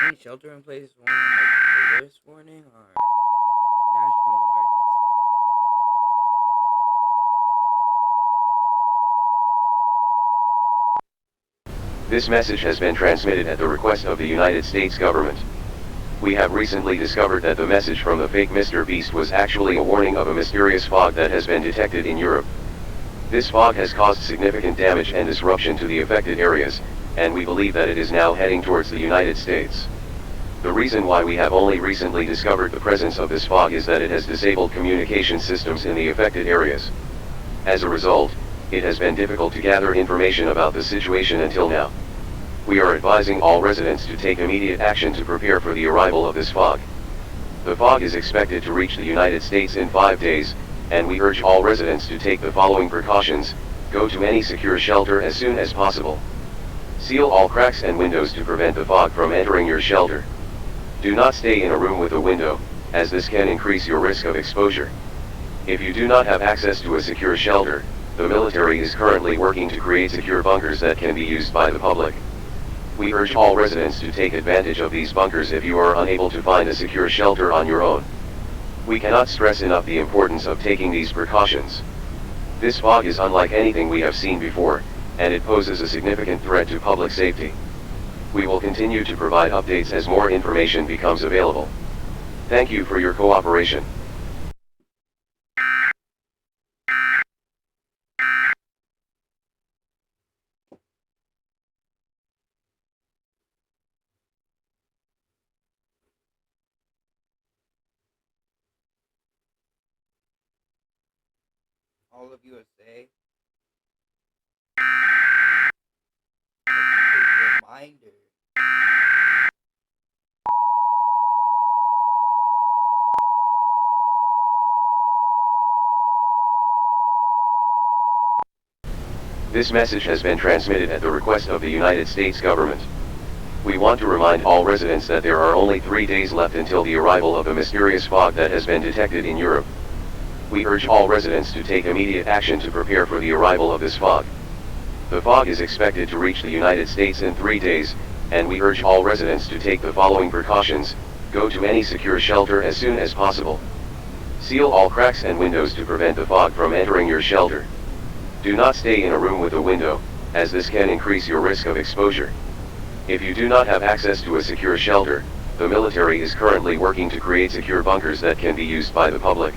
Any shelter in place warning, like alert warning or national emergency? This message has been transmitted at the request of the United States government. We have recently discovered that the message from the fake Mr. Beast was actually a warning of a mysterious fog that has been detected in Europe. This fog has caused significant damage and disruption to the affected areas, and we believe that it is now heading towards the United States. The reason why we have only recently discovered the presence of this fog is that it has disabled communication systems in the affected areas. As a result, it has been difficult to gather information about the situation until now. We are advising all residents to take immediate action to prepare for the arrival of this fog. The fog is expected to reach the United States in 5 days, and we urge all residents to take the following precautions: go to any secure shelter as soon as possible. Seal all cracks and windows to prevent the fog from entering your shelter. Do not stay in a room with a window, as this can increase your risk of exposure. If you do not have access to a secure shelter, the military is currently working to create secure bunkers that can be used by the public. We urge all residents to take advantage of these bunkers if you are unable to find a secure shelter on your own. We cannot stress enough the importance of taking these precautions. This fog is unlike anything we have seen before, and it poses a significant threat to public safety. We will continue to provide updates as more information becomes available. Thank you for your cooperation. All of USA. Reminder. This message has been transmitted at the request of the United States government. We want to remind all residents that there are only 3 days left until the arrival of the mysterious fog that has been detected in Europe. We urge all residents to take immediate action to prepare for the arrival of this fog. The fog is expected to reach the United States in 3 days, and we urge all residents to take the following precautions: go to any secure shelter as soon as possible. Seal all cracks and windows to prevent the fog from entering your shelter. Do not stay in a room with a window, as this can increase your risk of exposure. If you do not have access to a secure shelter, the military is currently working to create secure bunkers that can be used by the public.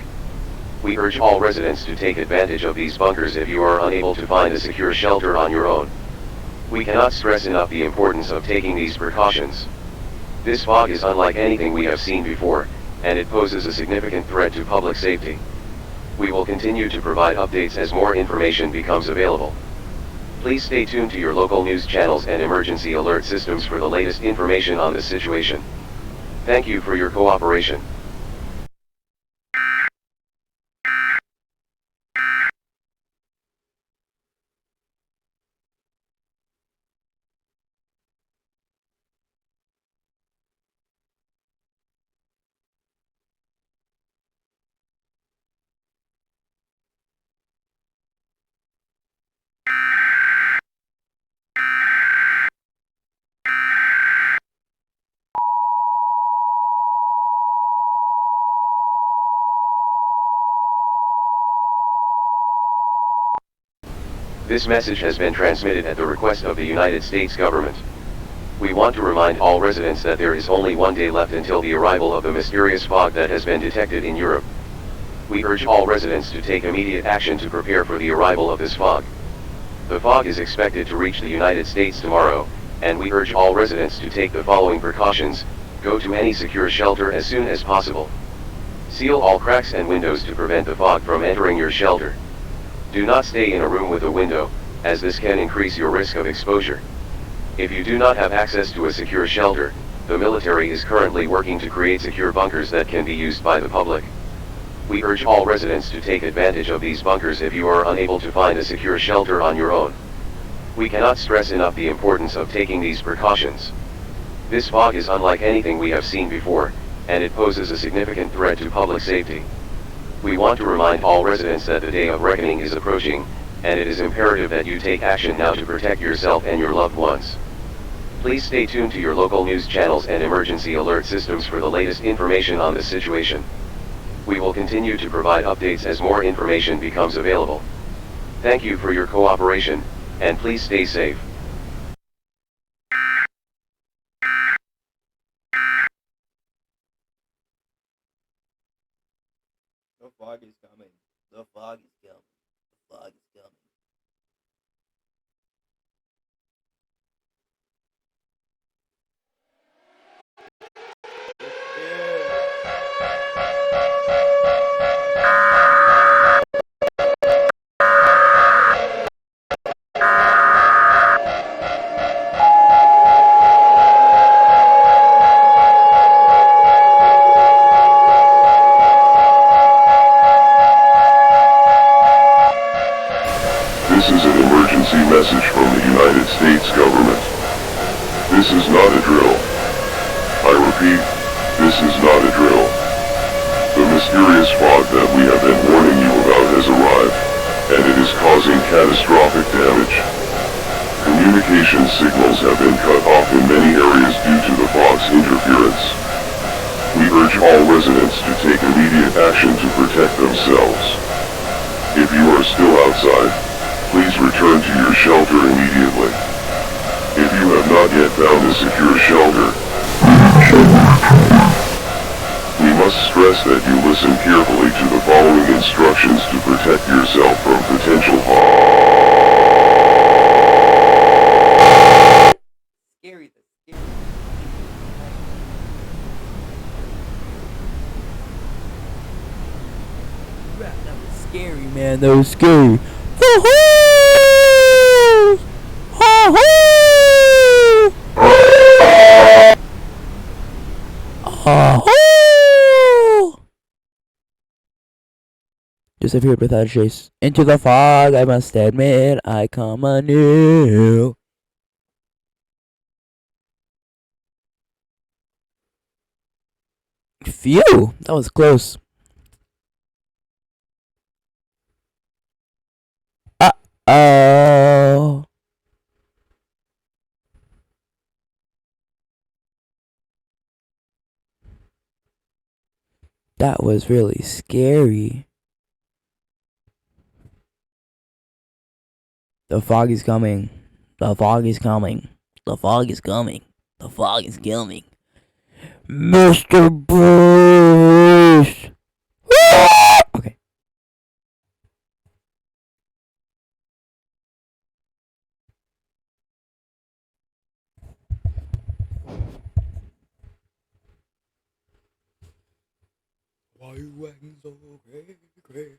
We urge all residents to take advantage of these bunkers if you are unable to find a secure shelter on your own. We cannot stress enough the importance of taking these precautions. This fog is unlike anything we have seen before, and it poses a significant threat to public safety. We will continue to provide updates as more information becomes available. Please stay tuned to your local news channels and emergency alert systems for the latest information on this situation. Thank you for your cooperation. This message has been transmitted at the request of the United States government. We want to remind all residents that there is only 1 day left until the arrival of the mysterious fog that has been detected in Europe. We urge all residents to take immediate action to prepare for the arrival of this fog. The fog is expected to reach the United States tomorrow, and we urge all residents to take the following precautions: go to any secure shelter as soon as possible. Seal all cracks and windows to prevent the fog from entering your shelter. Do not stay in a room with a window, as this can increase your risk of exposure. If you do not have access to a secure shelter, the military is currently working to create secure bunkers that can be used by the public. We urge all residents to take advantage of these bunkers if you are unable to find a secure shelter on your own. We cannot stress enough the importance of taking these precautions. This fog is unlike anything we have seen before, and it poses a significant threat to public safety. We want to remind all residents that the day of reckoning is approaching, and it is imperative that you take action now to protect yourself and your loved ones. Please stay tuned to your local news channels and emergency alert systems for the latest information on this situation. We will continue to provide updates as more information becomes available. Thank you for your cooperation, and please stay safe. The fog is coming. The fog is coming. The fog is coming. message from the United States government. This is not a drill. I repeat, this is not a drill. The mysterious fog that we have been warning you about has arrived, and it is causing catastrophic damage. Communication signals have been cut off in many areas due to the fog's interference. We urge all residents to take immediate action to protect themselves. If you are still outside, please return to your shelter immediately. If you have not yet found a secure shelter, we must stress that you listen carefully to the following instructions to protect yourself from potential harm. Scary. That was scary, man. That was scary. Disappeared without a trace. Into the fog, I must admit, I come anew. Phew, that was close. Uh-oh. That was really scary. The fog is coming. The fog is coming. The fog is coming. The fog is coming. Mr. Bruce! Okay. Why you acting so crazy?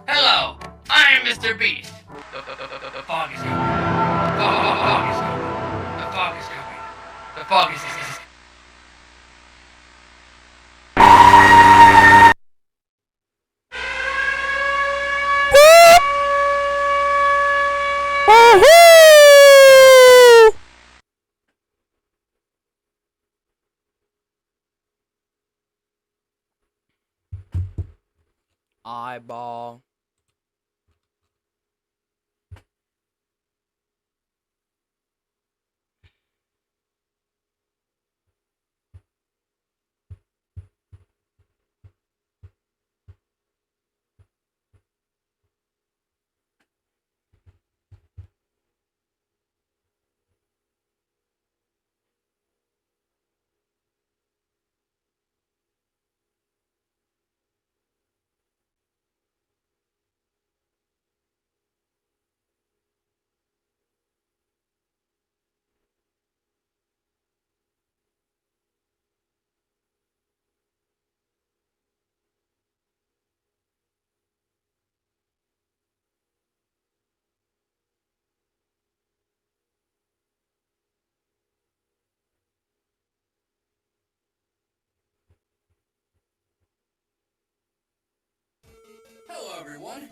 Hello, I am Mr. Beast. The fog is coming. The fog is coming. The fog is coming. The fog is Eyeball. Hello, everyone.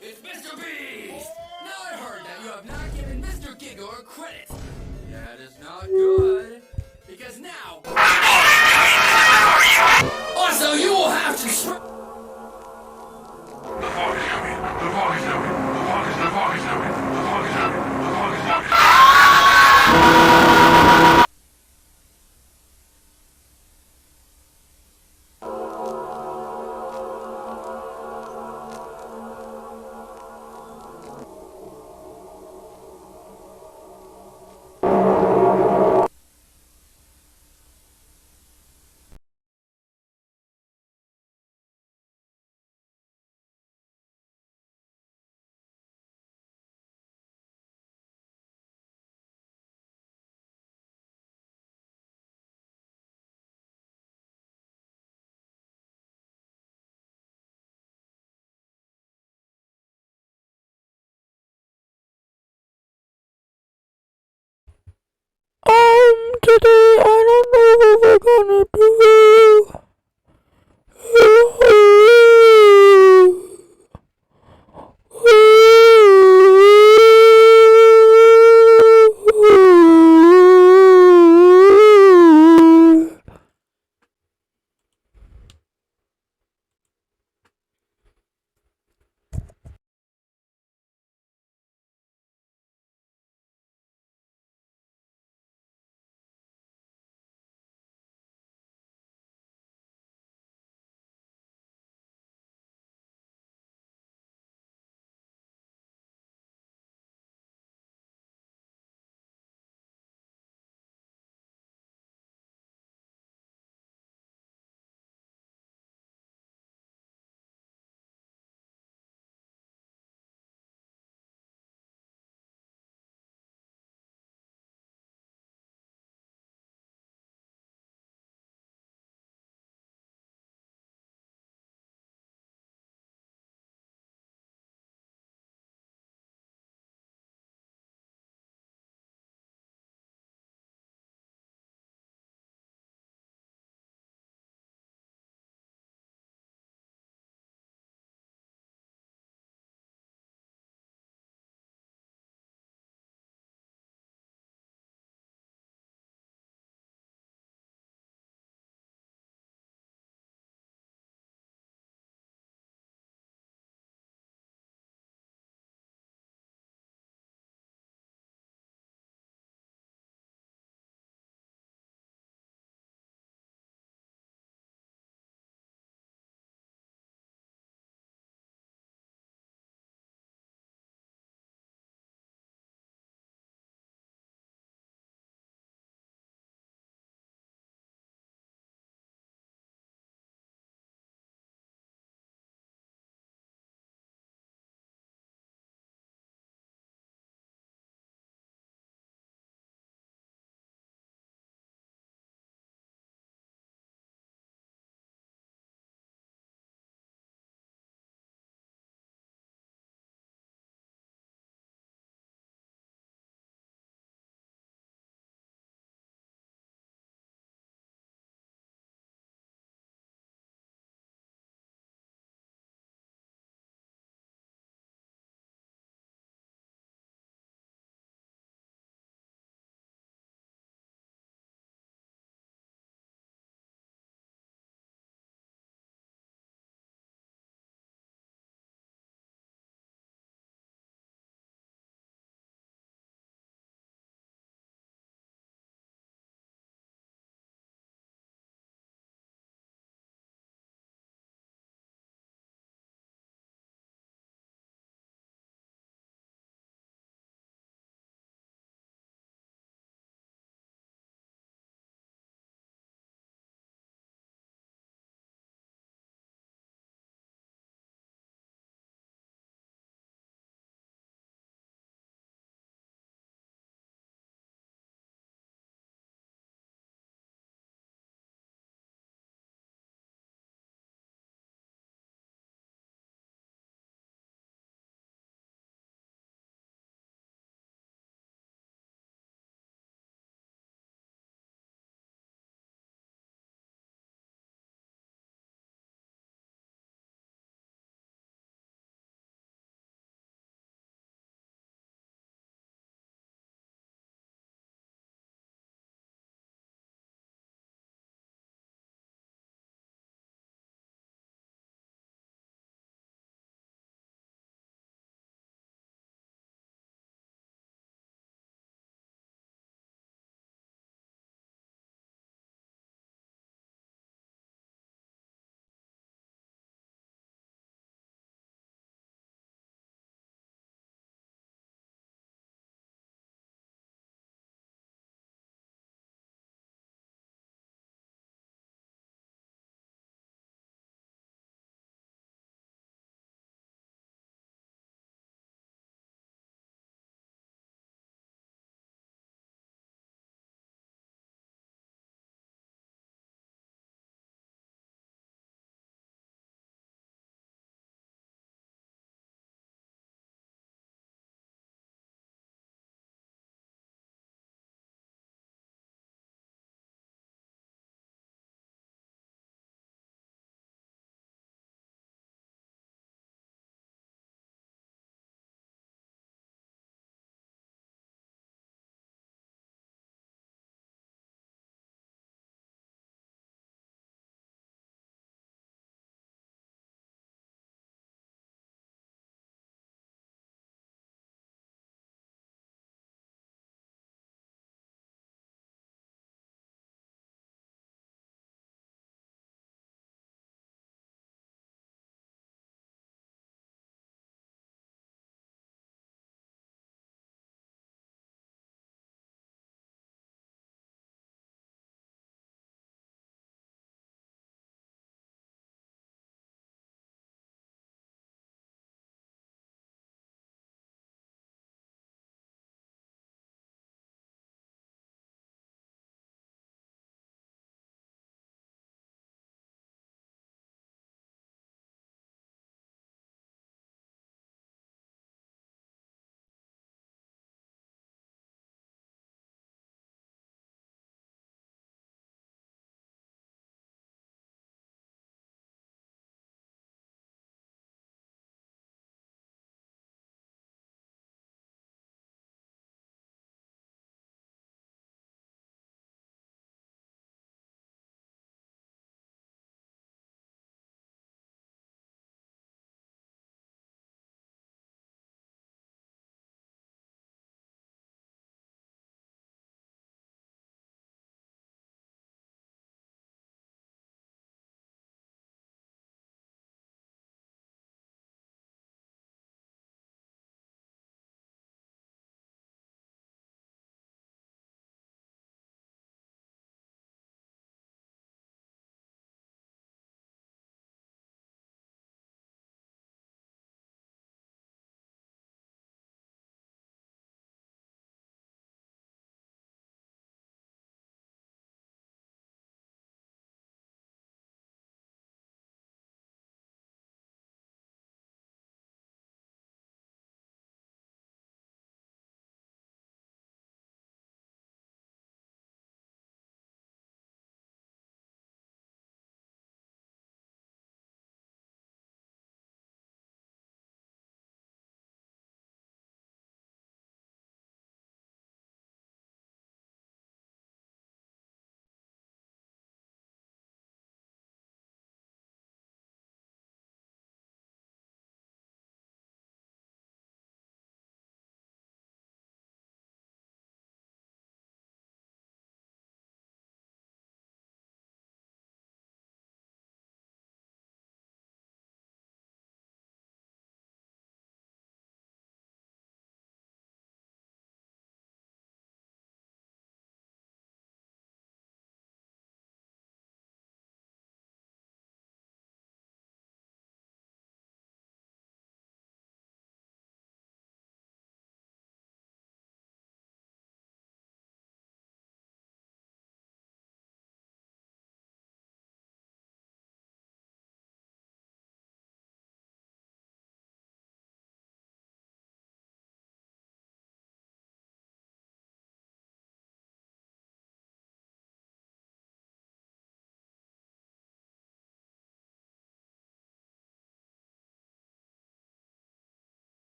It's Mr. Beast! Now I heard that you have not given Mr. Giggler credit. That is not good, because now... Also, you will have to... The fog is coming. The fog is coming. The fog is coming. The fog is coming. The fog is coming.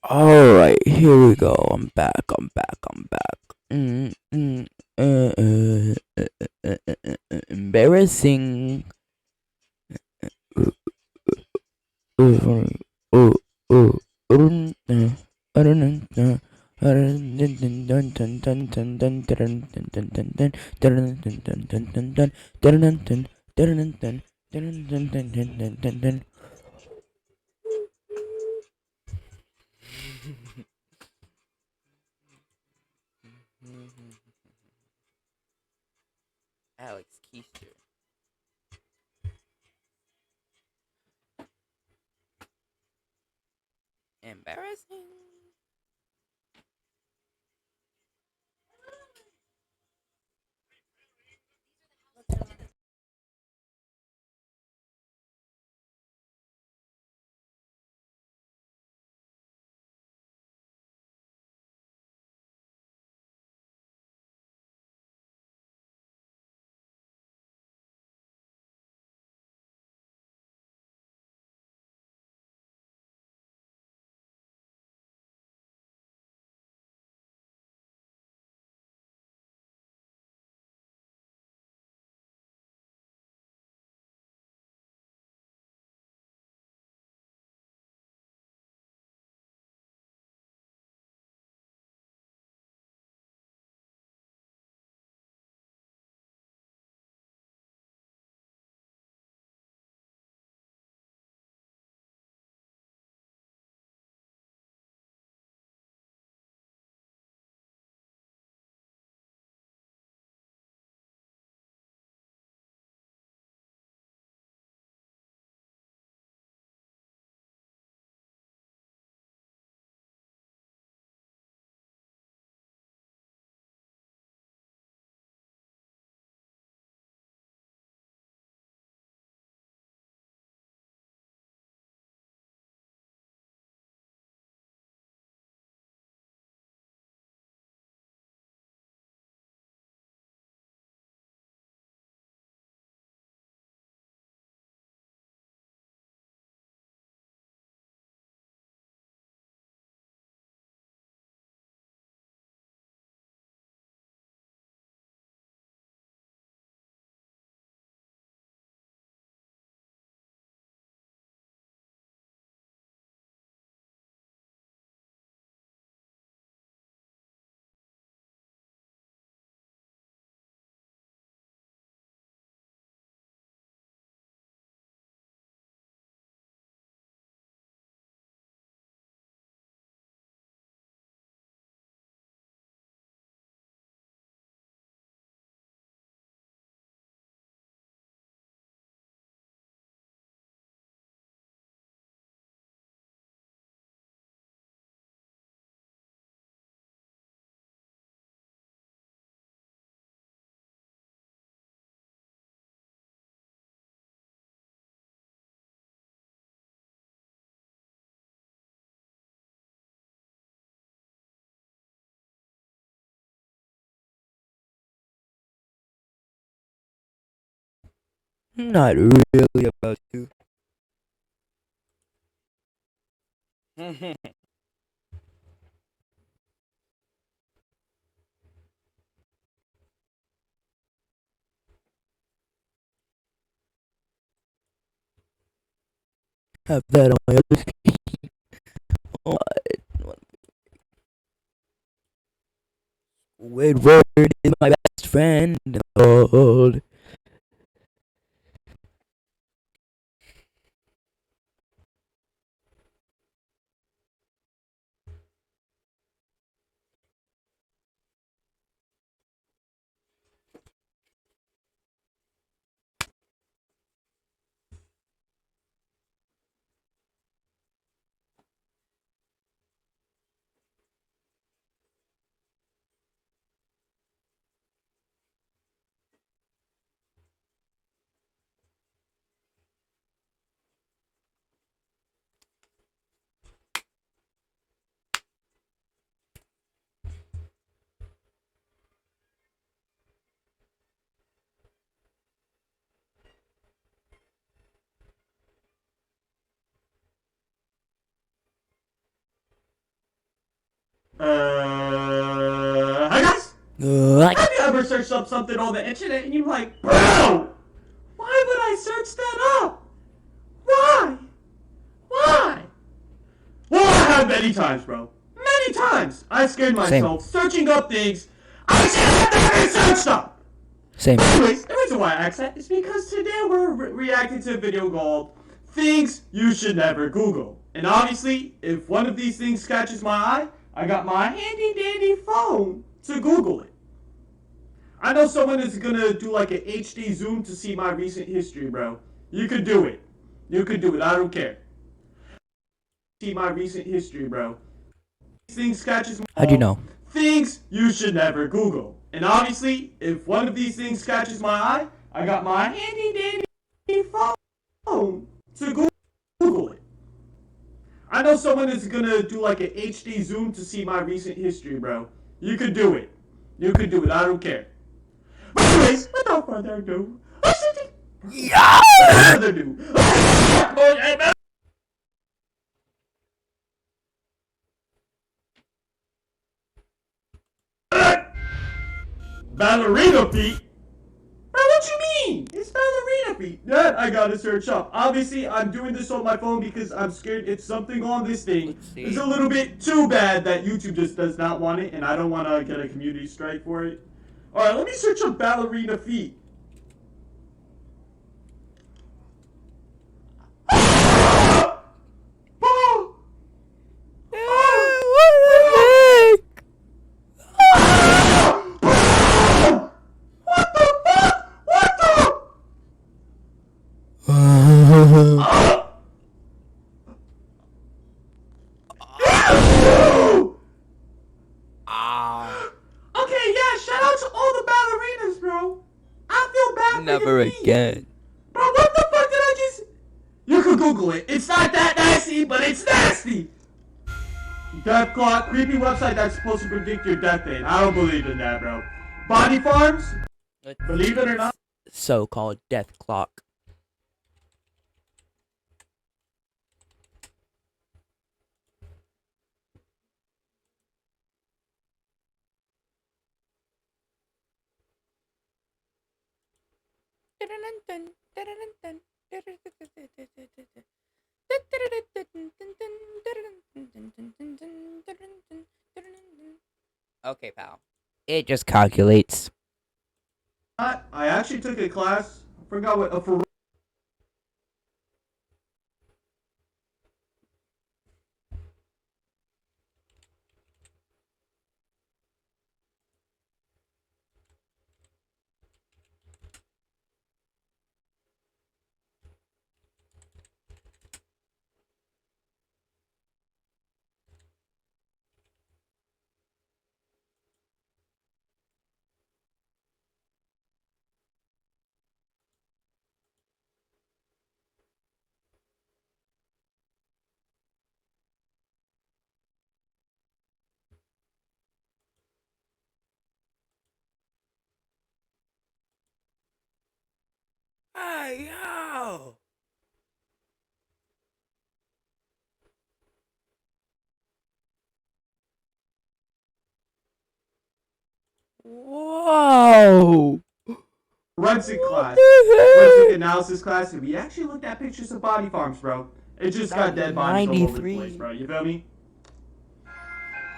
All right, here we go. I'm back. I'm back. I'm back. Embarrassing. Alex Keister. Embarrassing. Not really about to. Have that on my other screen. Squidward is my best friend in the world. Hi guys! Have you ever searched up something on the internet and you're like, bro, why would I search that up? Why? Why? Well, I have many times, bro. Many times. I scared myself searching up things I should have never searched up. Same. Anyways, the reason why I asked that is because today we're reacting to a video called Things You Should Never Google. And obviously, if one of these things catches my eye, I got my handy dandy phone to Google it. I know someone is gonna do like an HD zoom to see my recent history, bro. You could do it. You could do it. I don't care. See my recent history, bro. These things catches my eye. How'd you know? Things you should never Google. And obviously, if one of these things catches my eye, I got my handy dandy phone to Google it. I know someone is gonna do like an HD zoom to see my recent history, bro. You could do it. You could do it. I don't care. But anyways, without further ado, without further ado, ballerina feet? Bro, what you mean? It's ballerina feet. That I gotta search up. Obviously, I'm doing this on my phone because I'm scared if something on this thing is a little bit too bad that YouTube just does not want it, and I don't want to get a community strike for it. Alright, let me search up ballerina feet. Okay, yeah, shout out to all the ballerinas, bro. I feel bad Never for your feet. again. Bro, what the fuck did I just... You can Google it. It's not that nasty, but it's nasty. Death clock, creepy website that's supposed to predict your death date. I don't believe in that, bro. Body farms? Believe it or not. So-called death clock. Okay, pal. It just calculates. I actually took a class. I forgot what a Hey, yo! Whoa! forensic class. the Forensic analysis class, and we actually looked at pictures of body farms, bro. It just got dead bodies all over the place, bro. You feel me?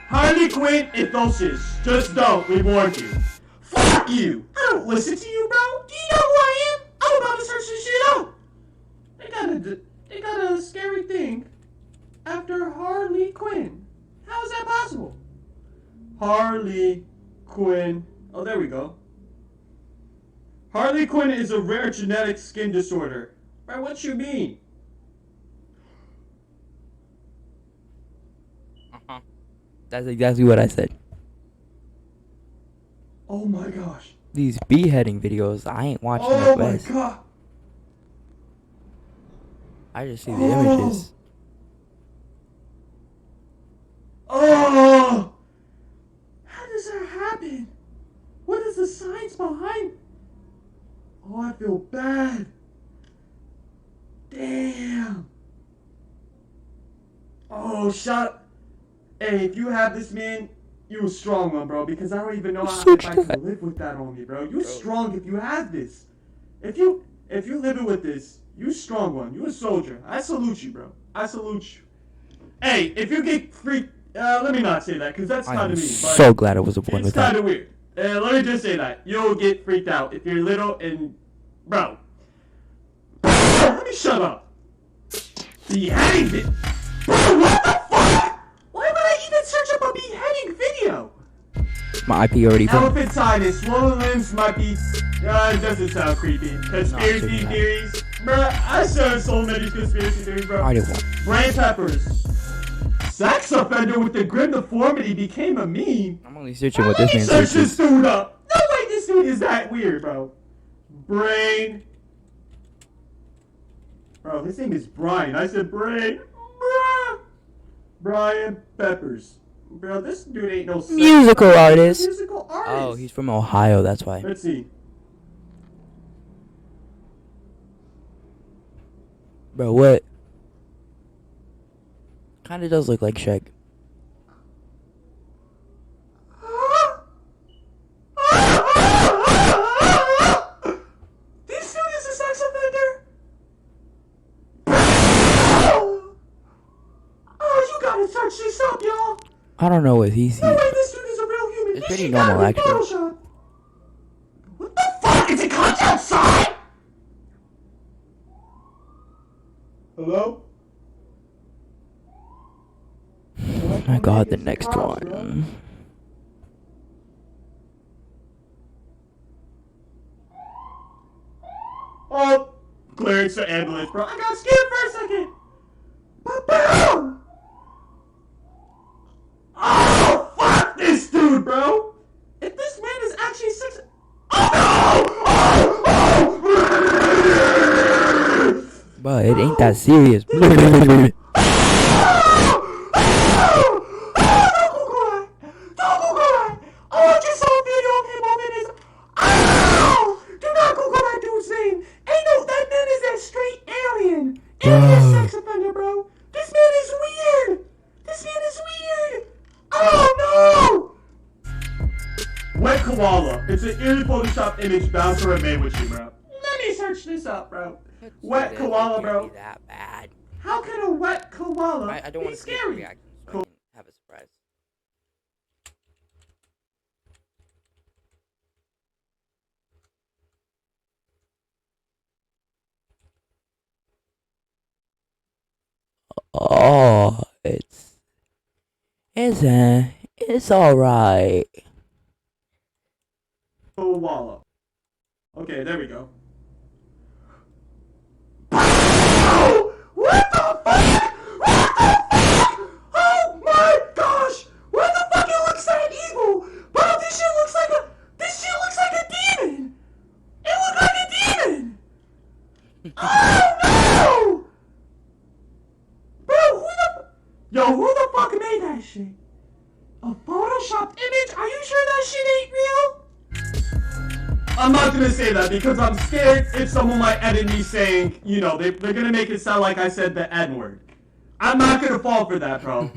Harley Quinn ethos. Just don't. We warned you. Fuck you. I don't listen to you, bro. Do you know who I am? I'm about to search this shit up. They got a scary thing after Harley Quinn. How is that possible? Harley Quinn. Oh, there we go. Harley Quinn is a rare genetic skin disorder. Bro, what you mean? That's exactly what I said. Oh my gosh. These beheading videos, I ain't watching Oh the my best. god. I just see the images. Oh! How does that happen? What is the science behind? Oh, I feel bad. Damn. Oh, shut up. Hey, if you have this, man, you a strong one, bro. Because I don't even know if I can live with that on me, bro. You strong if you have this. If you living with this, you strong one. You a soldier. I salute you, bro. I salute you. Hey, if you get freaked, let me not say that because that's I kind am of mean. But so glad I wasn't born it's with that. kind of weird. Let me just say that you'll get freaked out if you're little and, bro. Let me shut up. Beheading it. Bro, what the fuck? Why would I even search up a beheading video? My IP already broke. Elephant side and swollen limbs might be. It doesn't sound creepy. Conspiracy theories. Bruh, I said so many conspiracy theories, bro. I didn't want. Brain peppers. Sex offender with a grim deformity became a meme. I'm only searching what this man Search this searches. dude up. No way this dude is that weird, bro. Brain. Bro, his name is Brian. I said brain. Bruh. Brian Peppers. Bro, this dude ain't no Musical artist. Musical artist. Oh, he's from Ohio. That's why. Let's see. Bro, what? Kinda does look like Shaq. This dude is a sex offender? Oh, you gotta search this up, y'all. I don't know what he sees. No way this dude is a real human. It's This pretty shit gotta normal, be actually. Photoshop. What the fuck? Is it comes outside? Hello? Oh my god, the next one. Oh, clearance for ambulance, bro. I got scared for a second. Boom! Oh, fuck this dude, bro. If this man is actually sex... Oh, no! But it ain't that serious. Oh, I just saw a video of him on his... Oh! Do not Google that dude's name. Ain't no... That man is that straight alien. Alien sex offender, bro. This man is weird. This man is weird. Oh, no! Wet koala. It's an eerie Photoshop image bound to remain with you, bro. Let me search this up, bro. Wet koala, bro. That bad. How can a wet koala I don't want be to see scary? reaction, so I can have a surprise. Oh, it's alright. Koala. Okay, there we go. What the fuck? What the fuck? Oh my gosh! What the fuck? It looks that evil! Bro, this shit looks like a demon! It looks like a demon! Oh no! Bro, who the fuck made that shit? A photoshopped image? Are you sure that shit ain't real? I'm not gonna say that because I'm scared if someone might edit me saying, you know, they're gonna make it sound like I said the N-word. I'm not gonna fall for that, bro.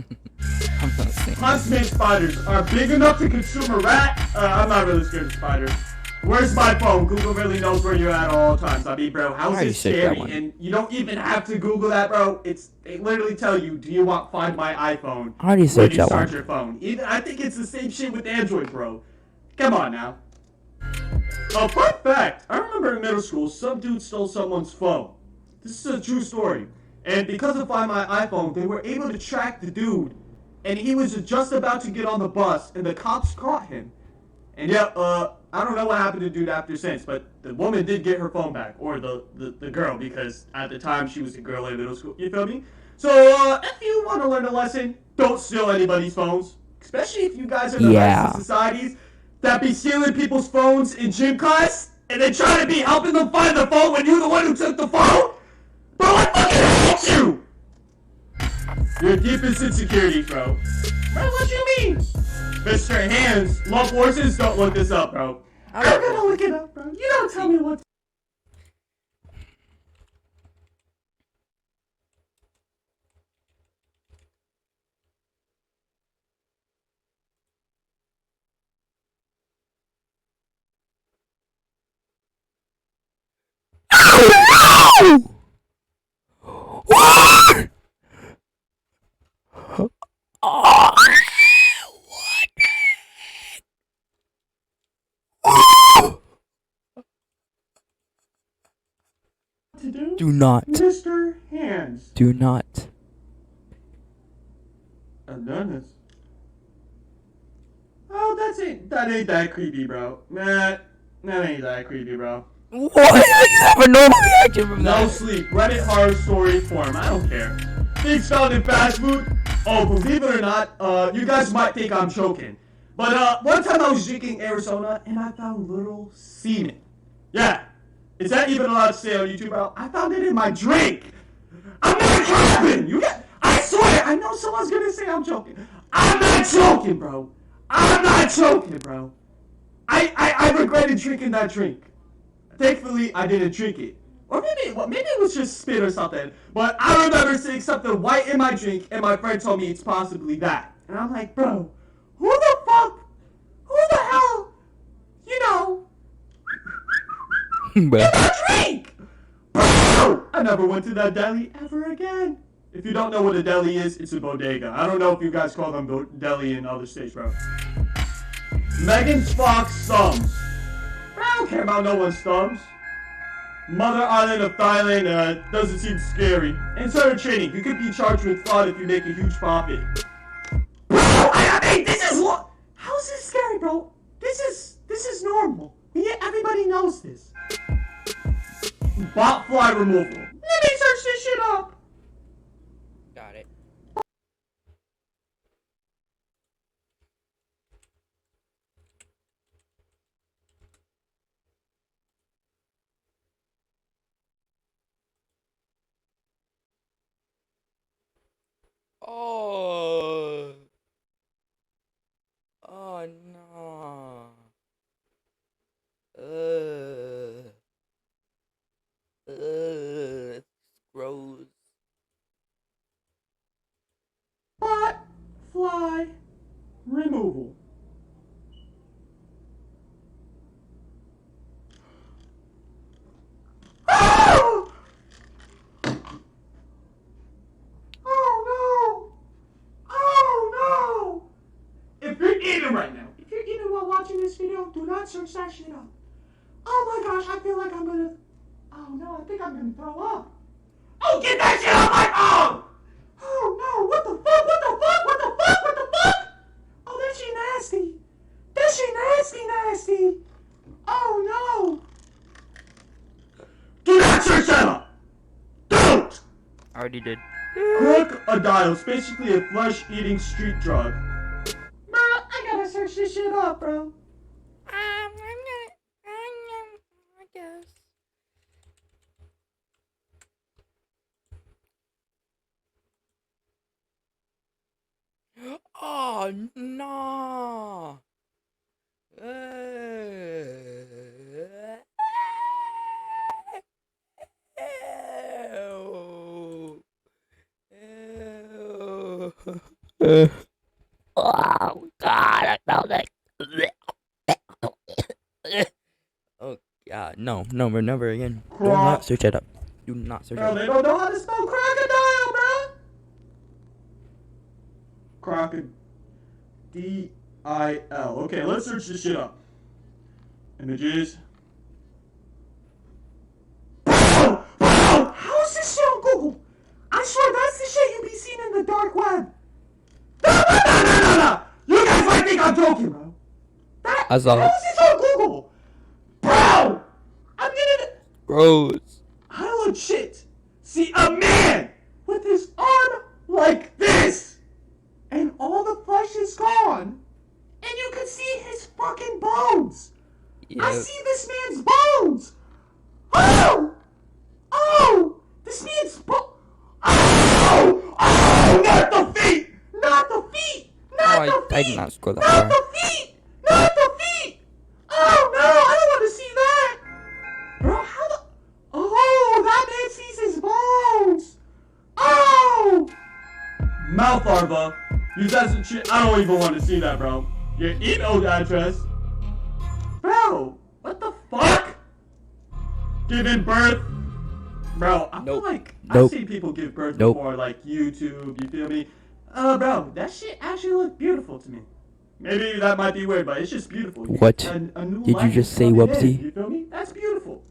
Huntsman spiders are big enough to consume a rat. I'm not really scared of spiders. Where's my phone? Google really knows where you're at all times. I mean, bro, how is this scary? And you don't even have to Google that, bro. They literally tell you, do you want Find My iPhone? I already when searched you that start one. your phone. I think it's the same shit with Android, bro. Come on now. A fun fact, I remember in middle school, some dude stole someone's phone. This is a true story. And because of Find My iPhone, they were able to track the dude. And he was just about to get on the bus, and the cops caught him. And yeah, I don't know what happened to the dude after since, but the woman did get her phone back. Or the girl, because at the time she was a girl in middle school. You feel me? So, if you want to learn a lesson, don't steal anybody's phones. Especially if you guys are the rest of societies that be stealing people's phones in gym class and then try to be helping them find the phone when you're the one who took the phone? Bro, I fucking hate you! Your deepest insecurities, bro. Bro, what you mean? Mr. Hands, love horses, don't look this up, bro. I'm gonna look it up, bro. You don't tell me what To do? Do not. Mr. Hands. Do not. I've done this. Oh, that ain't that creepy, bro. That ain't that creepy, bro. What? You have a normal reaction from that. No sleep. Reddit horror story form. I don't care. Things found in fast food. Oh, believe it or not, you guys might think I'm joking. But one time I was drinking Arizona and I found little semen. Yeah. Is that even allowed to say on YouTube, bro? I found it in my drink. I'm not capping. I swear. I know someone's gonna say I'm joking. I'm not joking, bro. I'm not joking, bro. I regretted drinking that drink. Thankfully, I didn't drink it. Or maybe it was just spit or something. But I remember seeing something white in my drink, and my friend told me it's possibly that. And I'm like, bro, who the hell, in that drink? Bro! I never went to that deli ever again. If you don't know what a deli is, it's a bodega. I don't know if you guys call them deli in other states, bro. Megan Fox thumbs. I don't care about no one's thumbs. Mother Island of Thailand doesn't seem scary. Insert a training. You could be charged with fraud if you make a huge profit. Bro, I mean, this is what? How is this scary, bro? This is normal. Everybody knows this. Bot fly removal. Let me search this shit up. Got it. Oh. Oh no. It's gross. Bot fly removal. Oh! Oh no! Oh no! If you're eating right now, if you're eating while watching this video, do not search that shit up. Oh my gosh, I feel like I'm gonna. Oh no, I think I'm gonna throw up. Oh, get that shit off my phone! Oh no, what the fuck? What the fuck? What the fuck? What the fuck? Oh, that shit nasty. That shit nasty. Oh no. Do not search that up. Don't. I already did. Crocodile is basically a flesh-eating street drug. Bro, I gotta search this shit up, bro. I guess. Oh no. Oh God, I felt it. Oh God, no, never again. Do not search it up. Do not search it Bro, up. they don't know how to spell crocodile, bro. Crocodile. D-I-L. Okay, let's search this shit up. Images. Bro! How is this shit on Google? I swear that's the shit you be seeing in the dark web. No. You guys might think I'm joking, bro. I saw How it. is this on Google? Bro! I'm getting it. Gross. I legit see a man with his arm like this, and all the flesh is gone, and you can see his fucking bones. I see this man's bones. Oh, this man's Oh, not the feet, not the feet, not the feet. I did not scroll that Not far. the feet! Not the feet! Oh no, I don't want to see that! Bro, how the... Oh, that man sees his bones! Oh! Mouth larva. You doesn't shit. I don't even want to see that, bro. Your email address. Bro, what the fuck? Giving birth Bro, I feel Nope. like I've Nope. seen people give birth Nope. before, like YouTube, you feel me? Bro, that shit actually looked beautiful to me. Maybe that might be weird, but it's just beautiful. What? A new Did you life just is say coming in, whoopsie? you feel me? That's beautiful.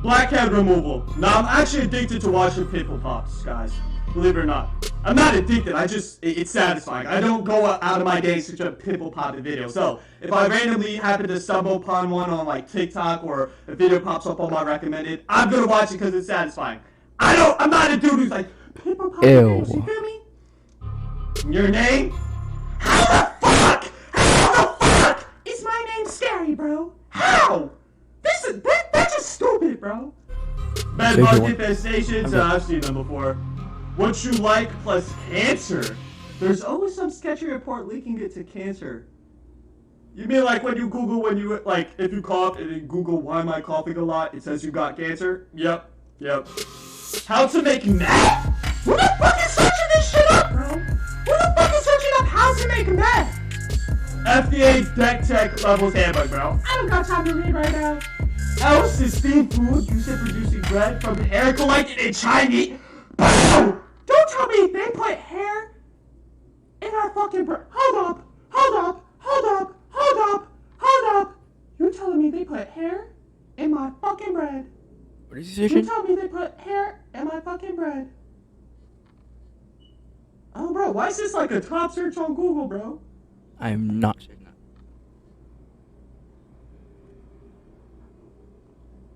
Blackhead removal. Now, I'm actually addicted to watching Pimple Pops, guys. Believe it or not. I'm not addicted, it's satisfying. I don't go out of my day to search up Pimple Pop video. So, if I randomly happen to stumble upon one on like TikTok or a video pops up on my recommended, I'm gonna watch it because it's satisfying. I'm not a dude who's like, Pimple Pop videos, you feel me? Your name? How the fuck? How the fuck is my name scary, bro? How? That's just stupid, bro. Bed bug infestations, I've seen them before. What you like plus cancer. There's always some sketchy report linking it to cancer. You mean like when you Google, if you cough and then Google why am I coughing a lot, it says you got cancer? Yep. How to make meth? Who the fuck is searching this shit up, bro? Who the fuck is searching up how to make meth? FDA deck tech levels hamburger, bro. I don't got time to read right now. Else is steamed food used in producing bread from hair collected in China. Bro! Don't tell me they put hair in our fucking bread. Hold up. You telling me they put hair in my fucking bread? What is he searching? You tell me they put hair in my fucking bread. Oh, bro, why is this like a top search on Google, bro? I'm not searching that.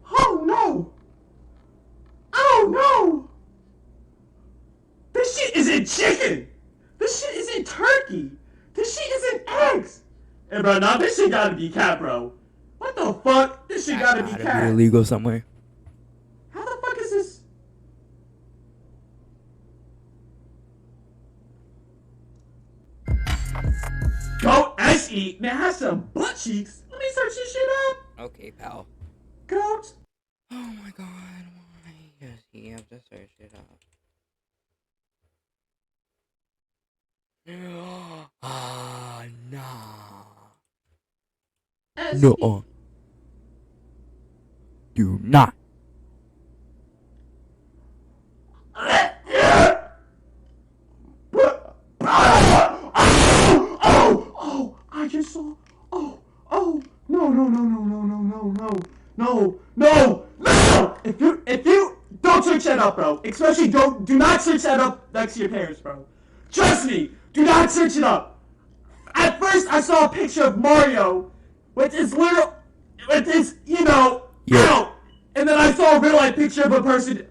Oh no! This shit isn't chicken! This shit isn't turkey! This shit isn't eggs! Hey bro, now this shit gotta be cat, bro. What the fuck? This shit gotta be Gotta cat. be illegal somewhere. How the fuck is this? Goat SE? Man, has some butt cheeks. Let me search this shit up. Okay, pal. Goat. Oh my god, why does he have to search it up? Ah, nah. No. Do not. I just saw. No. If you don't search that up, bro. Especially do not search that up next to your parents, bro. Trust me, do not search it up. At first, I saw a picture of Mario with his out, and then I saw a real life picture of a person.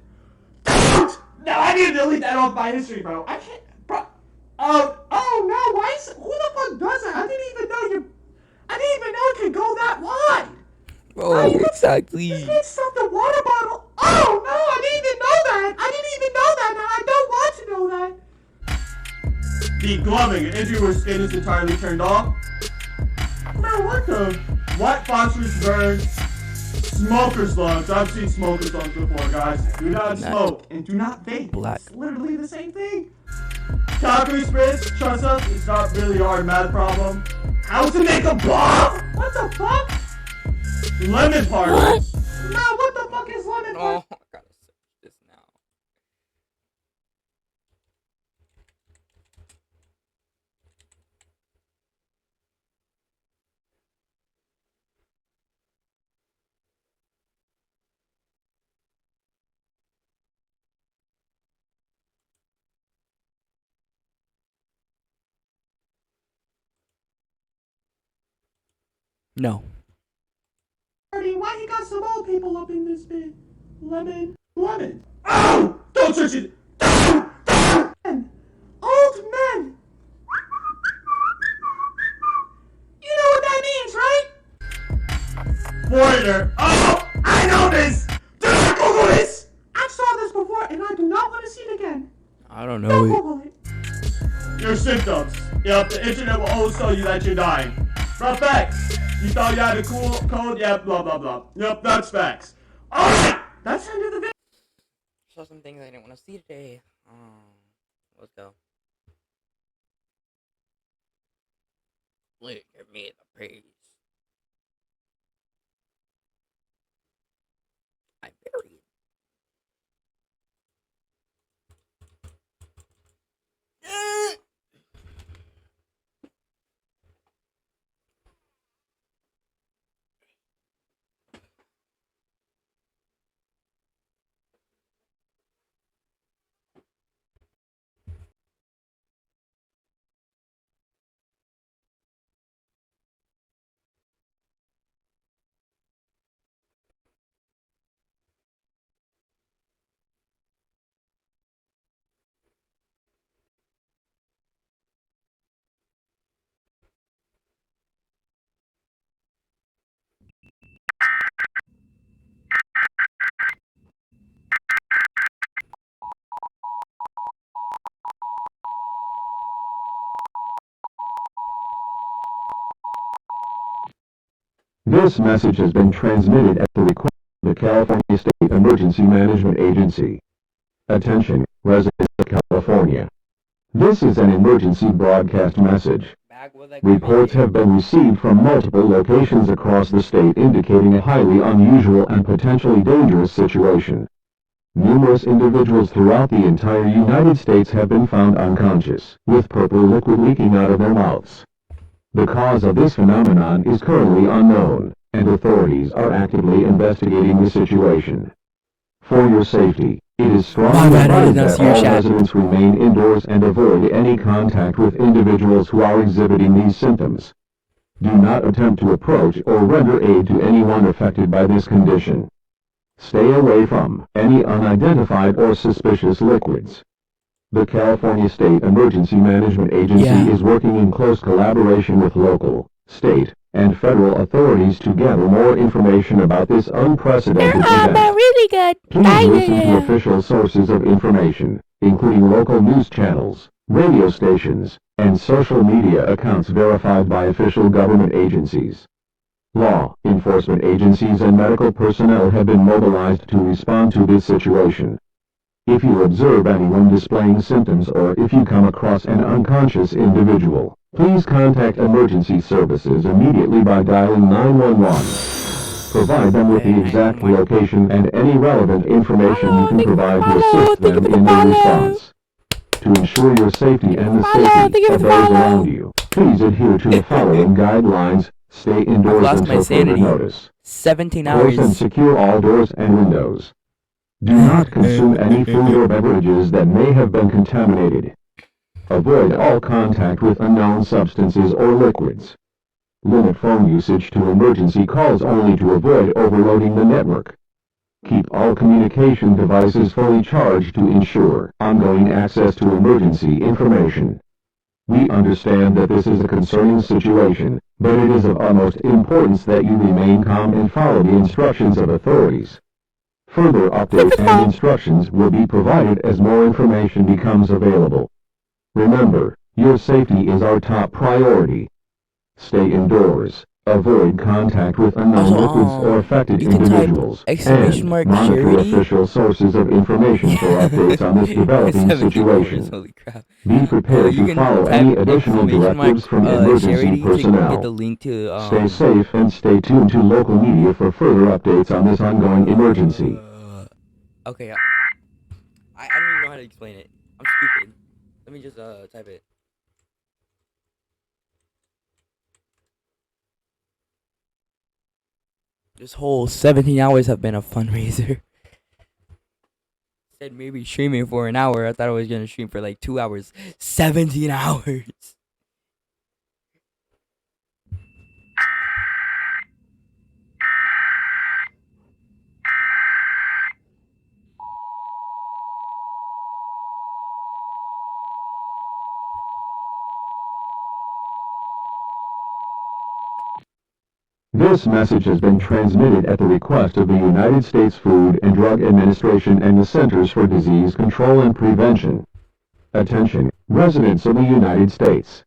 Don't! No, I need to delete that off my history, bro. I can't, bro. Oh no, who the fuck does that? I didn't even know it could go that wide. Oh, exactly. This man stuffed the water bottle. Oh no, I didn't even know that. I don't want to know that. Deep gloving, an injury where skin is entirely turned off. Man, what the? White phosphorus burn. Smoker's lungs. I've seen smoker's lungs before, guys. Do not smoke and do not vape. Black. It's literally the same thing. Calgary spritz, trust us, it's not really a hard math problem. How to make a bomb? What the fuck? Lemon party. Man, what the fuck is lemon party? Oh, I gotta search this now. No. Why he got some old people up in this bit? Lemon. Oh! Don't search it! Old men! You know what that means, right? Foreigner. Oh! I know this! Do not Google this! I saw this before and I do not want to see it again. I don't know Don't it. Google it. Your symptoms. Yep, the internet will always tell you that you're dying. Bro, facts. You thought you had a cool code? Yep, blah, blah, blah. Yep, that's facts. Alright! That's the end of the video. Saw some things I didn't want to see today. Let's go. Look at me, the praise. I'm very This message has been transmitted at the request of the California State Emergency Management Agency. Attention, residents of California. This is an emergency broadcast message. Reports have been received from multiple locations across the state indicating a highly unusual and potentially dangerous situation. Numerous individuals throughout the entire United States have been found unconscious, with purple liquid leaking out of their mouths. The cause of this phenomenon is currently unknown, and authorities are actively investigating the situation. For your safety, it is strongly advised that all residents remain indoors and avoid any contact with individuals who are exhibiting these symptoms. Do not attempt to approach or render aid to anyone affected by this condition. Stay away from any unidentified or suspicious liquids. The California State Emergency Management Agency is working in close collaboration with local, state, and federal authorities to gather more information about this unprecedented event. Really good. Please listen to official sources of information, including local news channels, radio stations, and social media accounts verified by official government agencies. Law enforcement agencies and medical personnel have been mobilized to respond to this situation. If you observe anyone displaying symptoms or if you come across an unconscious individual, please contact emergency services immediately by dialing 911. Provide them with the exact location and any relevant information you can provide to assist them in their response. To ensure your safety and the safety of those around you, please adhere to the following guidelines. Stay indoors until further notice. 17 hours. Close and secure all doors and windows. Do not consume any food or beverages that may have been contaminated. Avoid all contact with unknown substances or liquids. Limit phone usage to emergency calls only to avoid overloading the network. Keep all communication devices fully charged to ensure ongoing access to emergency information. We understand that this is a concerning situation, but it is of utmost importance that you remain calm and follow the instructions of authorities. Further updates and instructions will be provided as more information becomes available. Remember, your safety is our top priority. Stay indoors, avoid contact with unknown liquids or affected individuals, and monitor official sources of information for updates on this developing situation. Be prepared to follow any additional directives from emergency personnel. Stay safe and stay tuned to local media for further updates on this ongoing emergency. Okay, I don't even know how to explain it. I'm stupid. Let me just type it. This whole 17 hours have been a fundraiser. Said maybe streaming for an hour. I thought I was gonna stream for like 2 hours. 17 hours. This message has been transmitted at the request of the United States Food and Drug Administration and the Centers for Disease Control and Prevention. Attention, residents of the United States.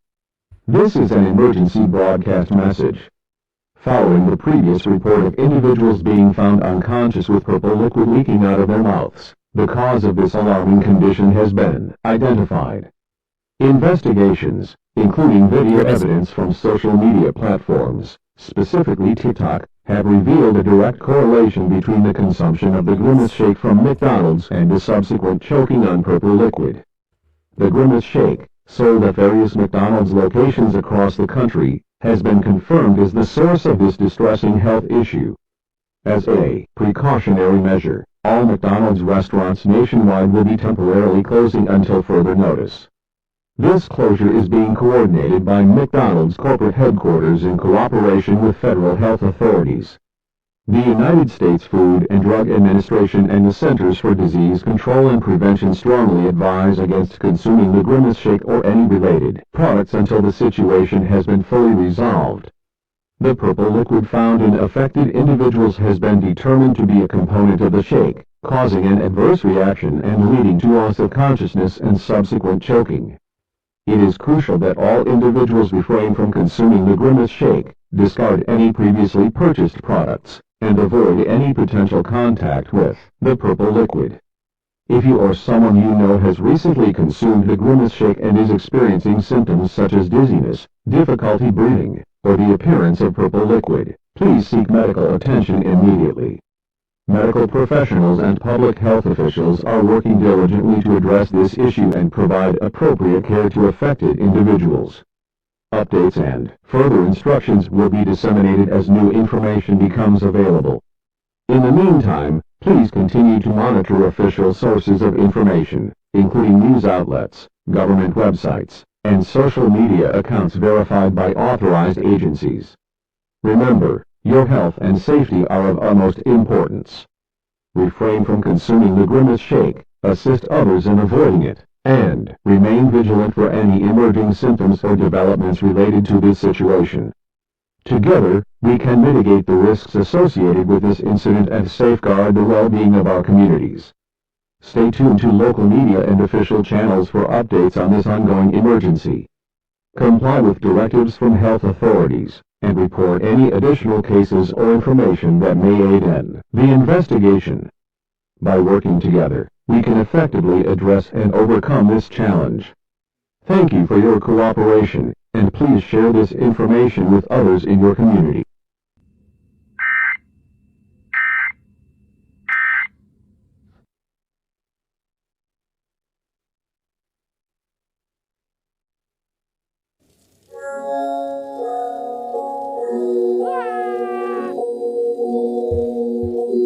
This is an emergency broadcast message. Following the previous report of individuals being found unconscious with purple liquid leaking out of their mouths, the cause of this alarming condition has been identified. Investigations, including video evidence from social media platforms, specifically TikTok, have revealed a direct correlation between the consumption of the Grimace Shake from McDonald's and the subsequent choking on purple liquid. The Grimace Shake, sold at various McDonald's locations across the country, has been confirmed as the source of this distressing health issue. As a precautionary measure, all McDonald's restaurants nationwide will be temporarily closing until further notice. This closure is being coordinated by McDonald's corporate headquarters in cooperation with federal health authorities. The United States Food and Drug Administration and the Centers for Disease Control and Prevention strongly advise against consuming the Grimace Shake or any related products until the situation has been fully resolved. The purple liquid found in affected individuals has been determined to be a component of the shake, causing an adverse reaction and leading to loss of consciousness and subsequent choking. It is crucial that all individuals refrain from consuming the Grimace Shake, discard any previously purchased products, and avoid any potential contact with the purple liquid. If you or someone you know has recently consumed the Grimace Shake and is experiencing symptoms such as dizziness, difficulty breathing, or the appearance of purple liquid, please seek medical attention immediately. Medical professionals and public health officials are working diligently to address this issue and provide appropriate care to affected individuals. Updates and further instructions will be disseminated as new information becomes available. In the meantime, please continue to monitor official sources of information, including news outlets, government websites, and social media accounts verified by authorized agencies. Remember, your health and safety are of utmost importance. Refrain from consuming the Grimace Shake, assist others in avoiding it, and remain vigilant for any emerging symptoms or developments related to this situation. Together, we can mitigate the risks associated with this incident and safeguard the well-being of our communities. Stay tuned to local media and official channels for updates on this ongoing emergency. Comply with directives from health authorities, and report any additional cases or information that may aid in the investigation. By working together, we can effectively address and overcome this challenge. Thank you for your cooperation, and please share this information with others in your community.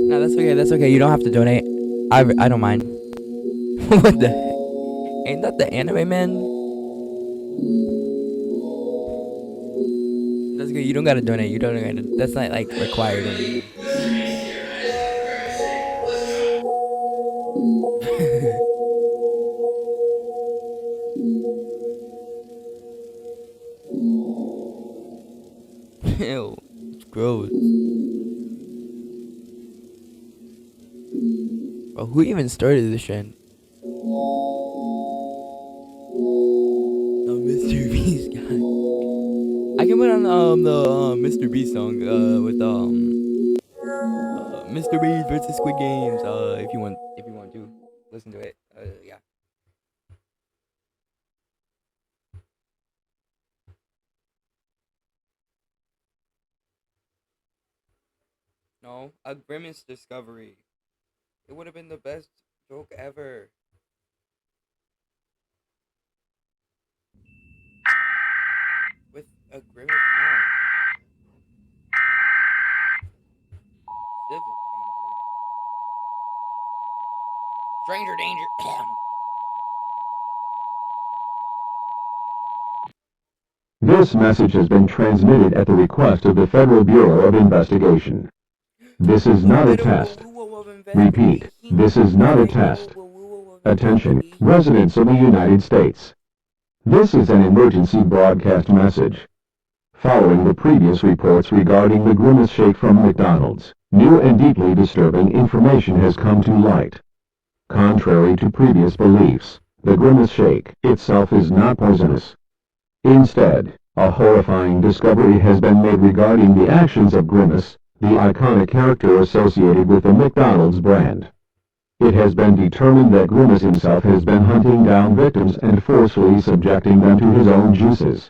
No, that's okay. That's okay. You don't have to donate. I don't mind. What the heck? Ain't that the anime man? That's good. You don't gotta donate. You don't gotta. That's not like required. Or anything. Ew, it's gross. Bro, who even started this trend? The Mr. Beast guy. I can put on the Mr. Beast song with Mr. Beast versus Squid Games if you want to listen to it. Yeah. No, a Grimace discovery. It would have been the best joke ever. With a Grimace mouth. Civil danger. Stranger danger. This message has been transmitted at the request of the Federal Bureau of Investigation. This is not a test. Repeat, this is not a test. Attention, residents of the United States. This is an emergency broadcast message. Following the previous reports regarding the Grimace Shake from McDonald's, new and deeply disturbing information has come to light. Contrary to previous beliefs, the Grimace Shake itself is not poisonous. Instead, a horrifying discovery has been made regarding the actions of Grimace, the iconic character associated with the McDonald's brand. It has been determined that Grimace himself has been hunting down victims and forcefully subjecting them to his own juices.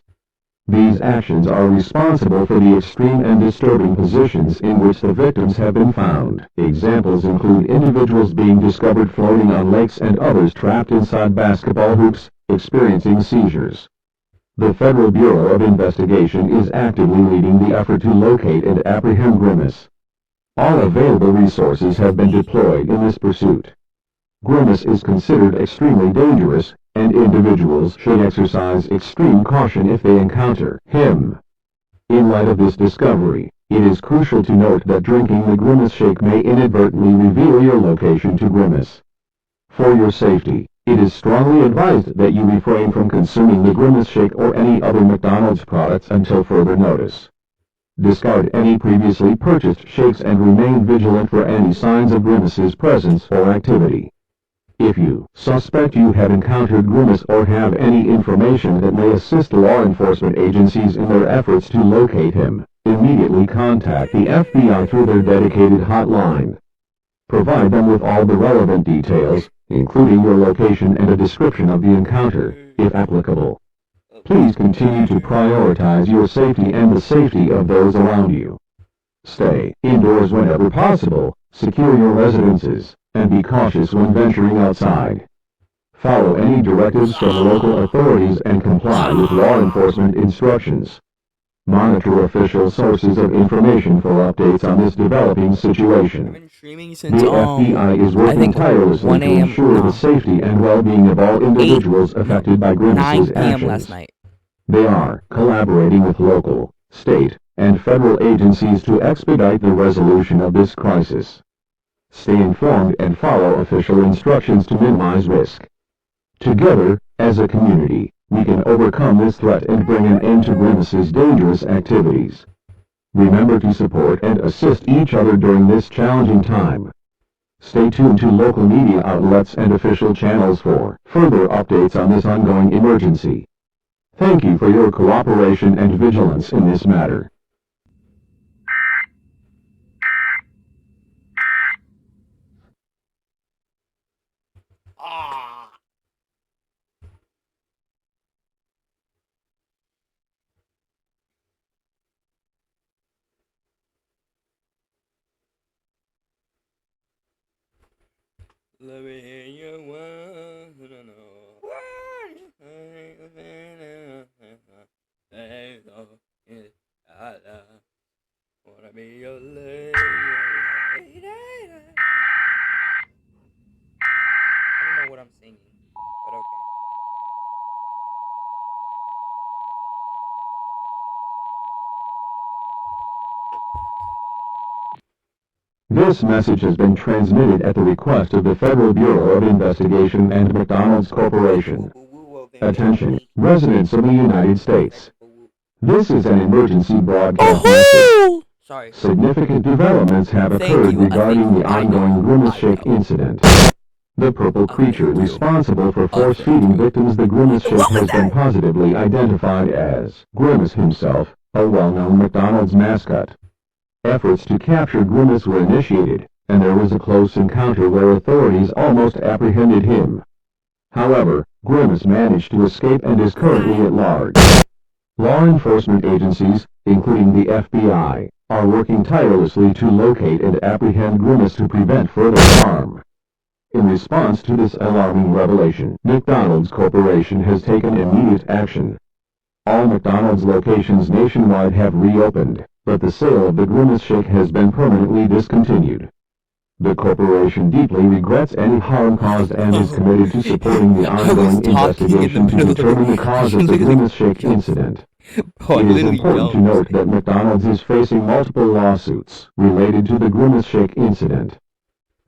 These actions are responsible for the extreme and disturbing positions in which the victims have been found. Examples include individuals being discovered floating on lakes and others trapped inside basketball hoops, experiencing seizures. The Federal Bureau of Investigation is actively leading the effort to locate and apprehend Grimace. All available resources have been deployed in this pursuit. Grimace is considered extremely dangerous, and individuals should exercise extreme caution if they encounter him. In light of this discovery, it is crucial to note that drinking the Grimace Shake may inadvertently reveal your location to Grimace. For your safety, it is strongly advised that you refrain from consuming the Grimace Shake or any other McDonald's products until further notice. Discard any previously purchased shakes and remain vigilant for any signs of Grimace's presence or activity. If you suspect you have encountered Grimace or have any information that may assist law enforcement agencies in their efforts to locate him, immediately contact the FBI through their dedicated hotline. Provide them with all the relevant details, including your location and a description of the encounter, if applicable. Please continue to prioritize your safety and the safety of those around you. Stay indoors whenever possible, secure your residences, and be cautious when venturing outside. Follow any directives from local authorities and comply with law enforcement instructions. Monitor official sources of information for updates on this developing situation. Streaming The since FBI is I working think tirelessly 1 to a.m. ensure the safety and well-being of all individuals affected by 9 Grimace's p.m. actions. last night. They are collaborating with local, state, and federal agencies to expedite the resolution of this crisis. Stay informed and follow official instructions to minimize risk. Together, as a community, we can overcome this threat and bring an end to Grimace's dangerous activities. Remember to support and assist each other during this challenging time. Stay tuned to local media outlets and official channels for further updates on this ongoing emergency. Thank you for your cooperation and vigilance in this matter. Let me hear you want to know. Wanna be your lady. I don't know what I'm singing, but okay. This message has been transmitted at the request of the Federal Bureau of Investigation and McDonald's Corporation. Attention, residents of the United States. This is an emergency broadcast message. Sorry. Significant developments have occurred regarding the ongoing Grimace Shake incident. The purple creature responsible for force-feeding victims the Grimace Shake has been positively identified as Grimace himself, a well-known McDonald's mascot. Efforts to capture Grimace were initiated, and there was a close encounter where authorities almost apprehended him. However, Grimace managed to escape and is currently at large. Law enforcement agencies, including the FBI, are working tirelessly to locate and apprehend Grimace to prevent further harm. In response to this alarming revelation, McDonald's Corporation has taken immediate action. All McDonald's locations nationwide have reopened, but the sale of the Grimace Shake has been permanently discontinued. The corporation deeply regrets any harm caused and is committed to supporting the ongoing investigation to determine the cause of the Grimace Shake incident. It is important to note that McDonald's is facing multiple lawsuits related to the Grimace Shake incident.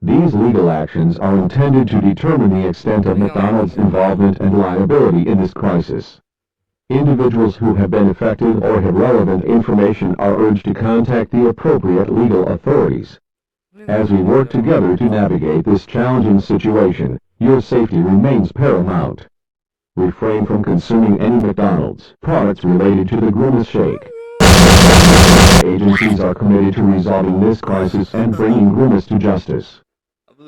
These legal actions are intended to determine the extent of McDonald's involvement and liability in this crisis. Individuals who have been affected or have relevant information are urged to contact the appropriate legal authorities. As we work together to navigate this challenging situation, your safety remains paramount. Refrain from consuming any McDonald's products related to the Grimace Shake. Agencies are committed to resolving this crisis and bringing Grimace to justice.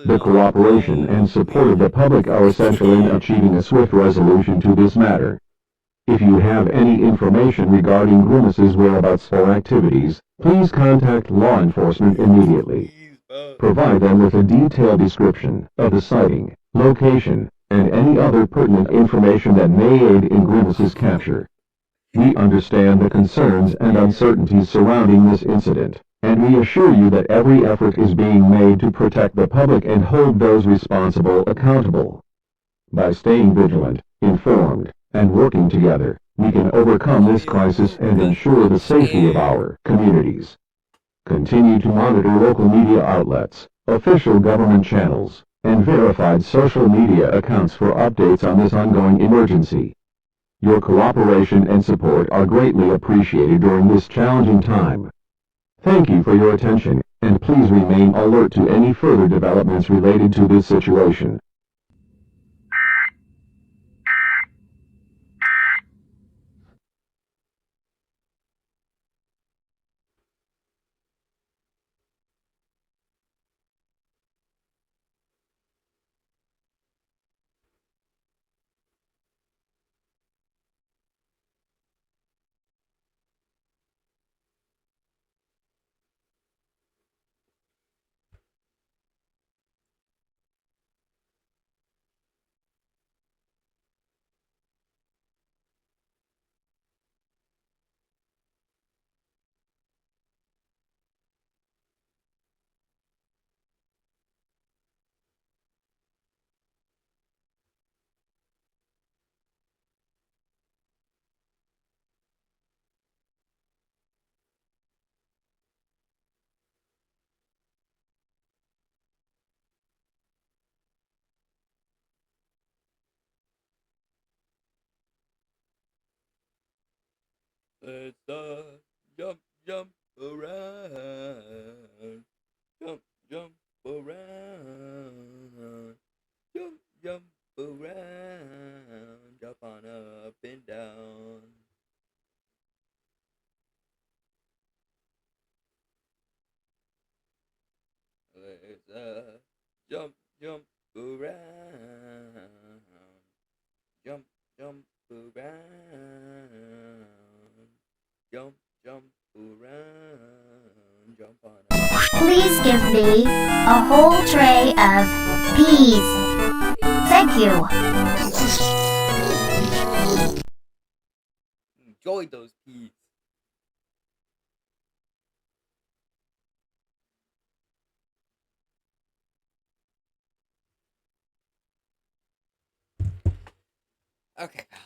The cooperation and support of the public are essential in achieving a swift resolution to this matter. If you have any information regarding Grimace's whereabouts or activities, please contact law enforcement immediately. Provide them with a detailed description of the sighting, location, and any other pertinent information that may aid in Grimace's capture. We understand the concerns and uncertainties surrounding this incident, and we assure you that every effort is being made to protect the public and hold those responsible accountable. By staying vigilant, informed, and working together, we can overcome this crisis and ensure the safety of our communities. Continue to monitor local media outlets, official government channels, and verified social media accounts for updates on this ongoing emergency. Your cooperation and support are greatly appreciated during this challenging time. Thank you for your attention, and please remain alert to any further developments related to this situation. Let's jump, jump around. Jump, jump around. Jump, jump around. Jump on up and down. Let's jump, jump around. Jump, jump around. Jump, jump around. Jump on up. Please give me a whole tray of peas. Thank you. Enjoy those peas. Okay, pal.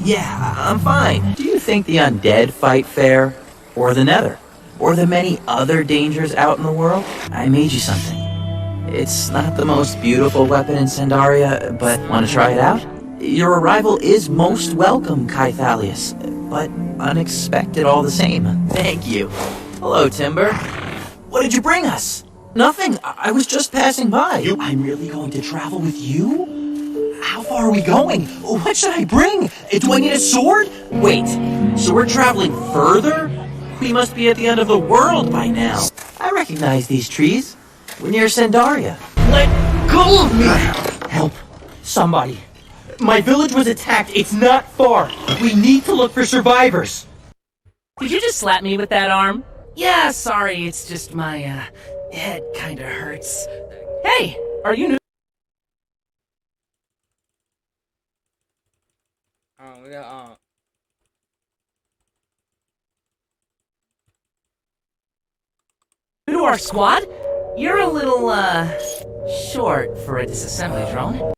Yeah, I'm fine. Do you think the undead fight fair? Or the nether? Or the many other dangers out in the world? I made you something. It's not the most beautiful weapon in Sandaria, but want to try it out? Your arrival is most welcome, Kythalius, but unexpected all the same. Thank you. Hello, Timber. What did you bring us? Nothing. I was just passing by. I'm really going to travel with you? How far are we going? What should I bring? Do I need a sword? Wait, so we're traveling further? We must be at the end of the world by now. I recognize these trees. We're near Sandaria. Let go of me! Help. Somebody. My village was attacked. It's not far. We need to look for survivors. Did you just slap me with that arm? Yeah, sorry, it's just my, head kinda hurts. Hey, are you new? We got, New to our squad? You're a little, short for a disassembly drone.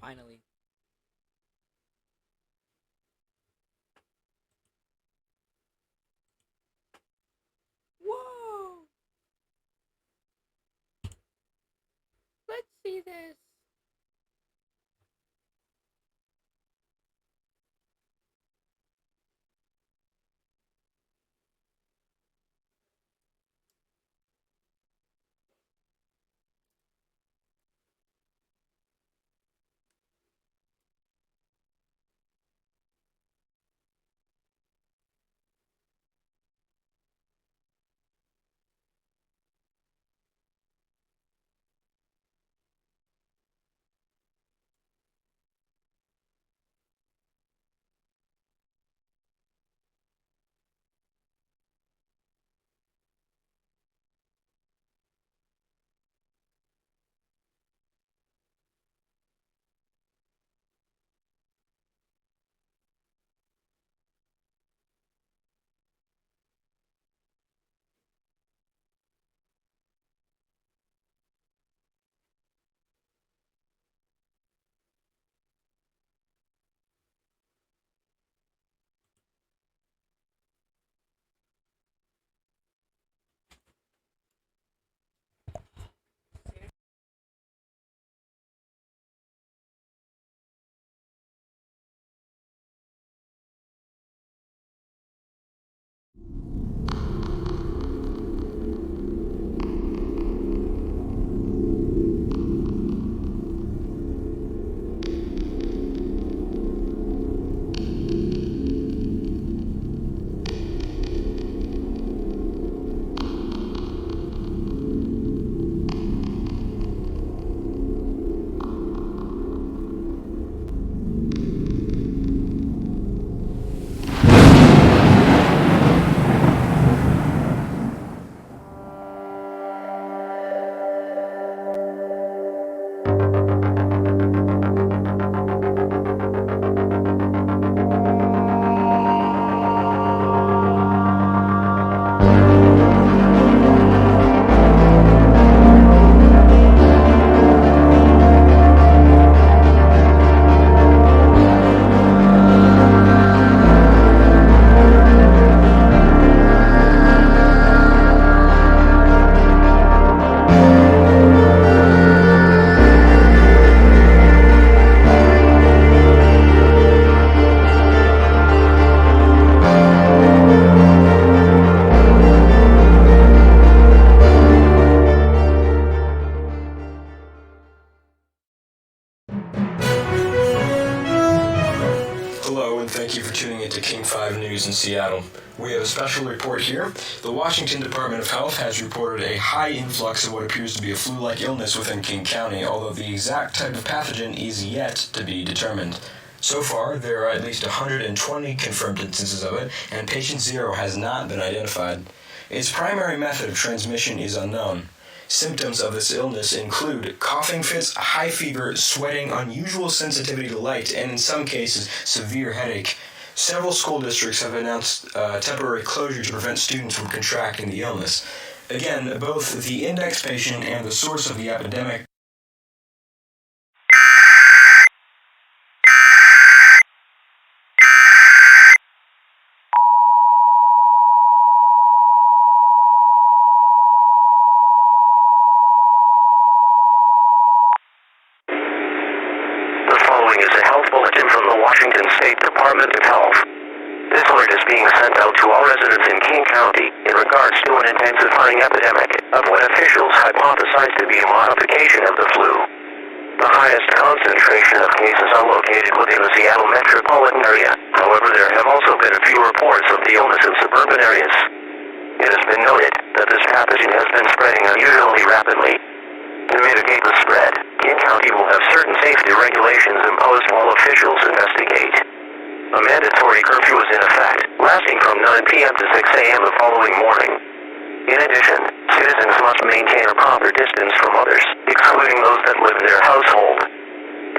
finally. Whoa! Let's see this. Hello, and thank you for tuning into King 5 News in Seattle. We have a special report here. The Washington Department of Health has reported a high influx of what appears to be a flu-like illness within King County, although the exact type of pathogen is yet to be determined. So far, there are at least 120 confirmed instances of it, and patient 0 has not been identified. Its primary method of transmission is unknown. Symptoms of this illness include coughing fits, high fever, sweating, unusual sensitivity to light, and in some cases, severe headache. Several school districts have announced temporary closure to prevent students from contracting the illness. Again, both the index patient and the source of the epidemic Washington State Department of Health. This alert is being sent out to all residents in King County in regards to an intensifying epidemic of what officials hypothesize to be a modification of the flu. The highest concentration of cases are located within the Seattle metropolitan area. However, there have also been a few reports of the illness in suburban areas. It has been noted that this pathogen has been spreading unusually rapidly. To mitigate the spread, King County will have certain safety regulations imposed while officials investigate. A mandatory curfew is in effect, lasting from 9 p.m. to 6 a.m. the following morning. In addition, citizens must maintain a proper distance from others, excluding those that live in their household.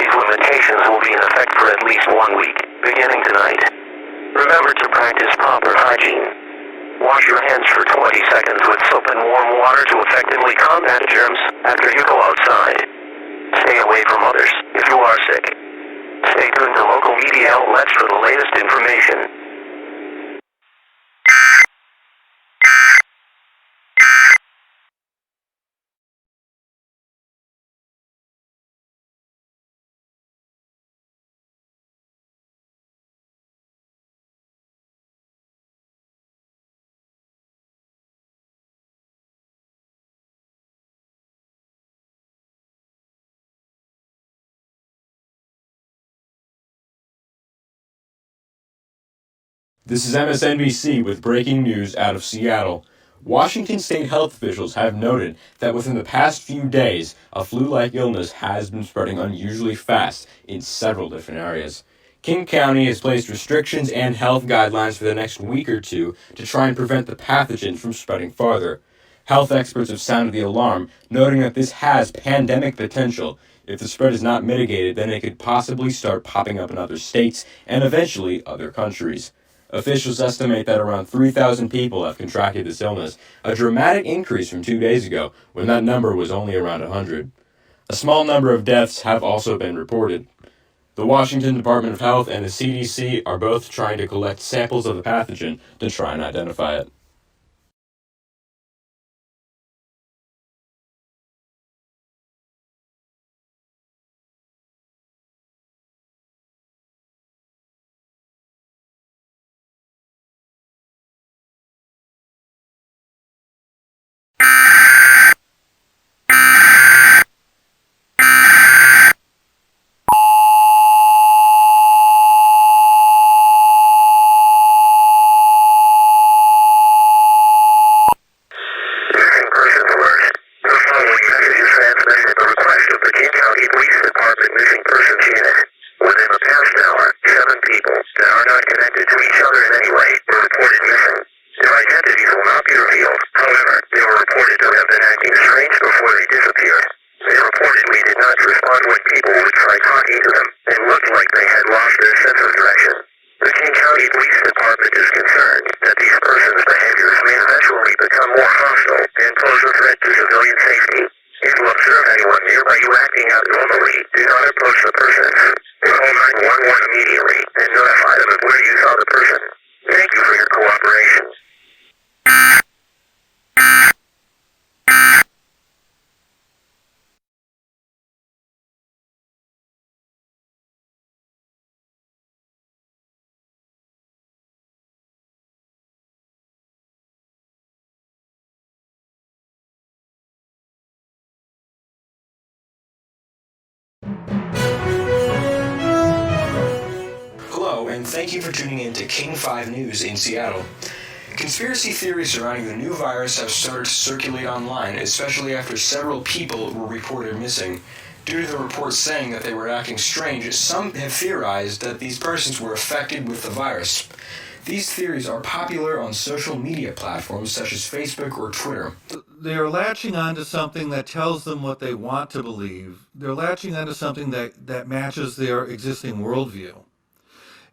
These limitations will be in effect for at least 1 week, beginning tonight. Remember to practice proper hygiene. Wash your hands for 20 seconds with soap and warm water to effectively combat germs after you go outside. Stay away from others. If you are sick. Stay tuned to local media outlets for the latest information. This is MSNBC with breaking news out of Seattle. Washington state health officials have noted that within the past few days, a flu-like illness has been spreading unusually fast in several different areas. King County has placed restrictions and health guidelines for the next week or two to try and prevent the pathogen from spreading farther. Health experts have sounded the alarm, noting that this has pandemic potential. If the spread is not mitigated, then it could possibly start popping up in other states and eventually other countries. Officials estimate that around 3,000 people have contracted this illness, a dramatic increase from 2 days ago, when that number was only around 100. A small number of deaths have also been reported. The Washington Department of Health and the CDC are both trying to collect samples of the pathogen to try and identify it. Missing persons alert. The following message is transmitted at the request of the King County Police Department Missing Persons Unit. Within the past hour, 7 people that are not connected to each other in any way were reported missing. Their identities will not be revealed. However, they were reported to have been acting strange before they disappeared. They reportedly did not respond when people would try talking to them and looked like they had lost their sense of direction. The King County Police Department is concerned that these persons' behaviors may eventually become more hostile and pose a threat to civilian safety. If you observe anyone nearby you acting abnormally, do not approach the persons. Call 911 immediately and notify them of where you saw the person. Thank you for your cooperation. Hello, and thank you for tuning in to King 5 News in Seattle. Conspiracy theories surrounding the new virus have started to circulate online, especially after several people were reported missing. Due to the reports saying that they were acting strange, some have theorized that these persons were affected with the virus. These theories are popular on social media platforms such as Facebook or Twitter. They're latching onto something that tells them what they want to believe. They're latching onto something that matches their existing worldview.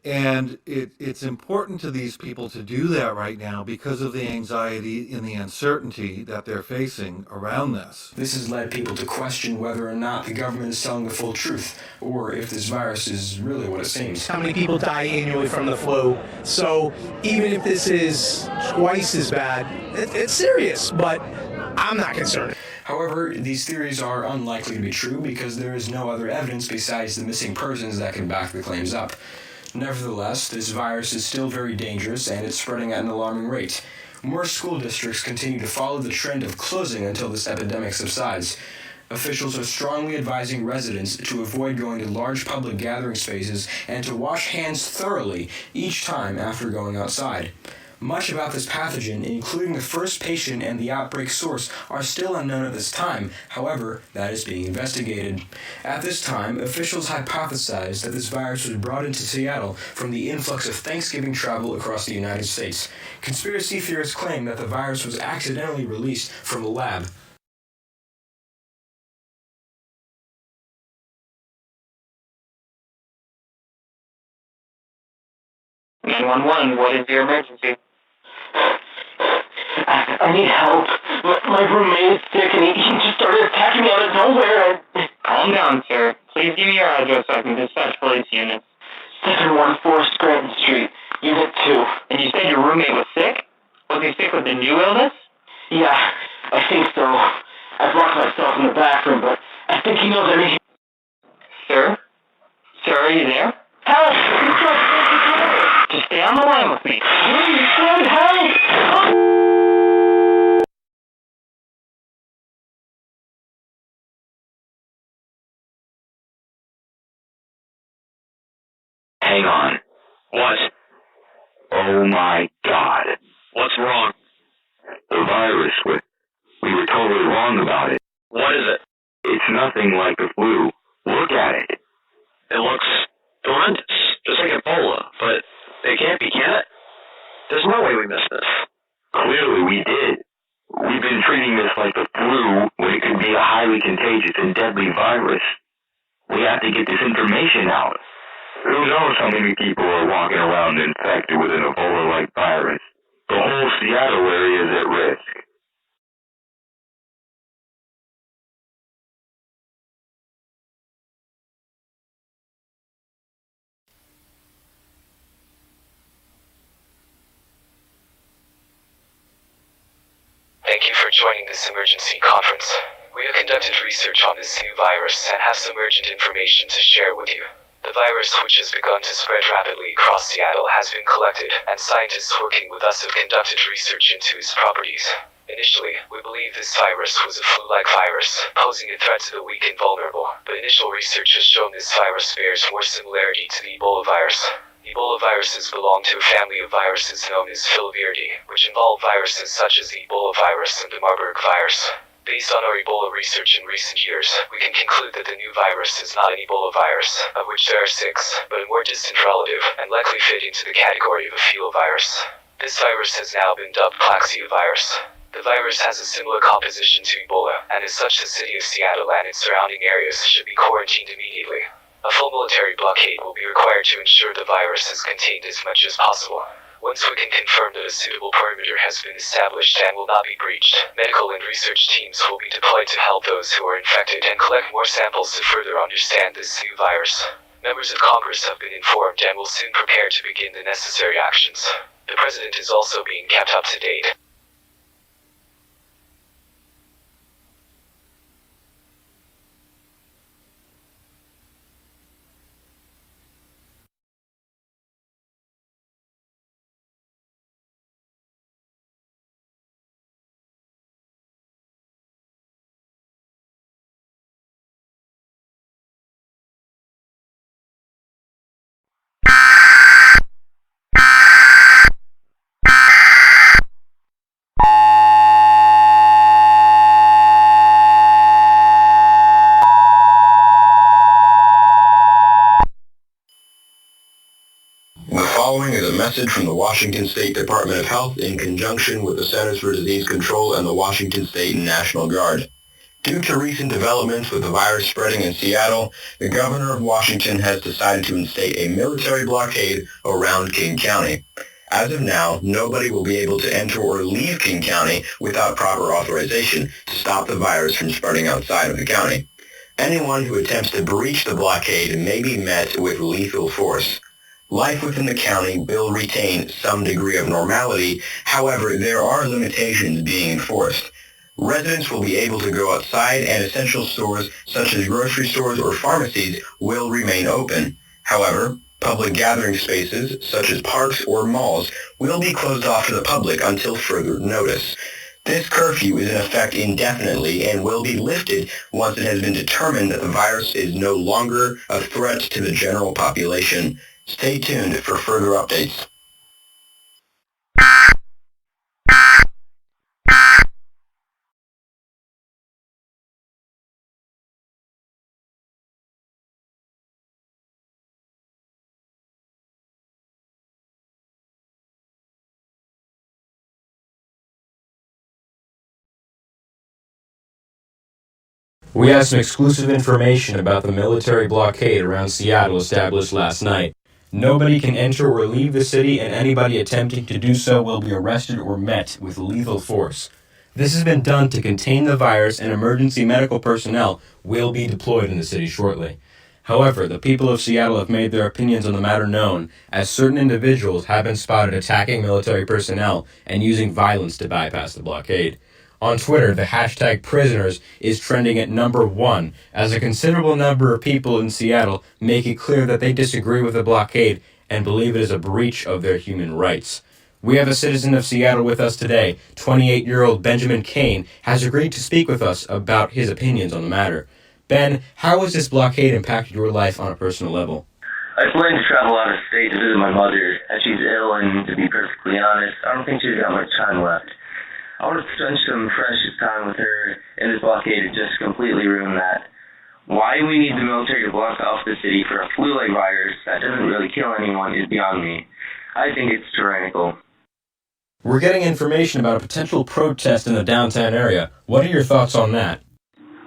And it's important to these people to do that right now because of the anxiety and the uncertainty that they're facing around this. This has led people to question whether or not the government is telling the full truth, or if this virus is really what it seems. How many people die annually from the flu? So even if this is twice as bad, it's serious, but I'm not concerned. However, these theories are unlikely to be true because there is no other evidence besides the missing persons that can back the claims up. Nevertheless, this virus is still very dangerous and it's spreading at an alarming rate. More school districts continue to follow the trend of closing until this epidemic subsides. Officials are strongly advising residents to avoid going to large public gathering spaces and to wash hands thoroughly each time after going outside. Much about this pathogen, including the first patient and the outbreak source, are still unknown at this time. However, that is being investigated. At this time, officials hypothesize that this virus was brought into Seattle from the influx of Thanksgiving travel across the United States. Conspiracy theorists claim that the virus was accidentally released from a lab. What is your emergency? I need help. My roommate is sick and he just started attacking me out of nowhere. Calm down, sir. Please. Please give me your address so I can dispatch police units. 714 Scranton Street, Unit 2. And you said your roommate was sick? Was he sick with the new illness? Yeah, I think so. I've locked myself in the bathroom, but I think he knows I'm in here. Sir? Sir, are you there? Help! Just stay on the line with me. Please, send help! Hang on. What? Oh my god. What's wrong? The virus. We were totally wrong about it. What is it? It's nothing like the flu. Look at it. It looks horrendous. Just like Ebola. But it can't be, can it? There's no way we missed this. Clearly we did. We've been treating this like the flu when it could be a highly contagious and deadly virus. We have to get this information out. Who knows how many people are walking around infected with an Ebola-like virus? The whole Seattle area is at risk. Thank you for joining this emergency conference. We have conducted research on this new virus and have some urgent information to share with you. The virus, which has begun to spread rapidly across Seattle, has been collected, and scientists working with us have conducted research into its properties. Initially, we believe this virus was a flu-like virus, posing a threat to the weak and vulnerable, but initial research has shown this virus bears more similarity to the Ebola virus. Ebola viruses belong to a family of viruses known as filoviridae, which involve viruses such as the Ebola virus and the Marburg virus. Based on our Ebola research in recent years, we can conclude that the new virus is not an Ebola virus, of which there are 6, but a more distant relative, and likely fit into the category of a filovirus. This virus has now been dubbed Plaxiovirus. The virus has a similar composition to Ebola, and as such the city of Seattle and its surrounding areas should be quarantined immediately. A full military blockade will be required to ensure the virus is contained as much as possible. Once we can confirm that a suitable perimeter has been established and will not be breached, medical and research teams will be deployed to help those who are infected and collect more samples to further understand this new virus. Members of Congress have been informed and will soon prepare to begin the necessary actions. The President is also being kept up to date. The following is a message from the Washington State Department of Health in conjunction with the Centers for Disease Control and the Washington State National Guard. Due to recent developments with the virus spreading in Seattle, the governor of Washington has decided to instate a military blockade around King County. As of now, nobody will be able to enter or leave King County without proper authorization to stop the virus from spreading outside of the county. Anyone who attempts to breach the blockade may be met with lethal force. Life within the county will retain some degree of normality, however, there are limitations being enforced. Residents will be able to go outside and essential stores such as grocery stores or pharmacies will remain open. However, public gathering spaces such as parks or malls will be closed off to the public until further notice. This curfew is in effect indefinitely and will be lifted once it has been determined that the virus is no longer a threat to the general population. Stay tuned for further updates. We have some exclusive information about the military blockade around Seattle established last night. Nobody can enter or leave the city, and anybody attempting to do so will be arrested or met with lethal force. This has been done to contain the virus, and emergency medical personnel will be deployed in the city shortly. However, the people of Seattle have made their opinions on the matter known, as certain individuals have been spotted attacking military personnel and using violence to bypass the blockade. On Twitter, the hashtag prisoners is trending at number 1, as a considerable number of people in Seattle make it clear that they disagree with the blockade and believe it is a breach of their human rights. We have a citizen of Seattle with us today. 28-year-old Benjamin Kane has agreed to speak with us about his opinions on the matter. Ben, how has this blockade impacted your life on a personal level? I plan to travel out of state to visit my mother, as she's ill, and to be perfectly honest, I don't think she's got much time left. I want to spend some precious time with her, and this blockade has just completely ruined that. Why we need the military to block off the city for a flu-like virus that doesn't really kill anyone is beyond me. I think it's tyrannical. We're getting information about a potential protest in the downtown area. What are your thoughts on that?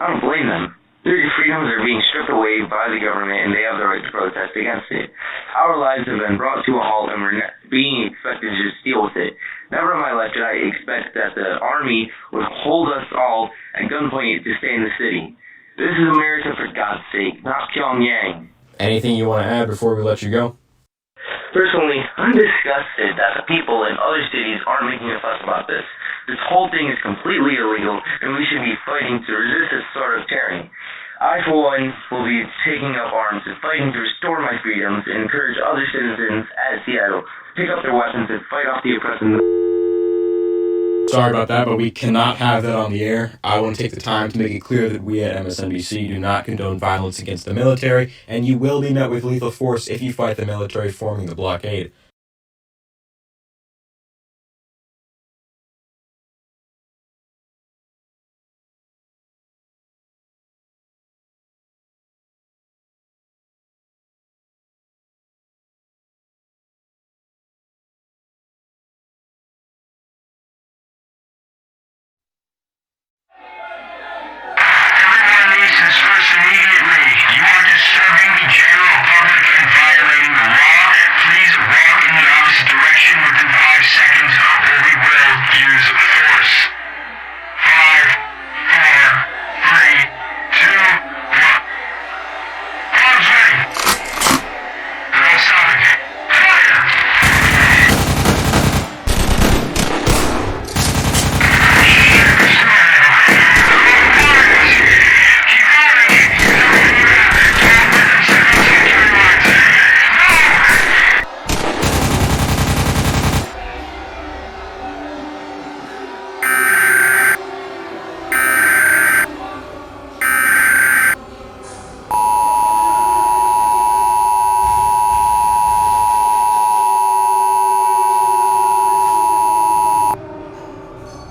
I don't blame them. Their freedoms are being stripped away by the government, and they have the right to protest against it. Our lives have been brought to a halt, and we're being expected to just deal with it. Never in my life did I expect that the Army would hold us all at gunpoint to stay in the city. This is America, for God's sake, not Pyongyang. Anything you want to add before we let you go? Personally, I'm disgusted that the people in other cities aren't making a fuss about this. This whole thing is completely illegal, and we should be fighting to resist this sort of tyranny. I, for one, will be taking up arms and fighting to restore my freedoms and encourage other citizens at Seattle to pick up their weapons and fight off the oppressive. Sorry about that, but we cannot have that on the air. I want to take the time to make it clear that we at MSNBC do not condone violence against the military, and you will be met with lethal force if you fight the military forming the blockade.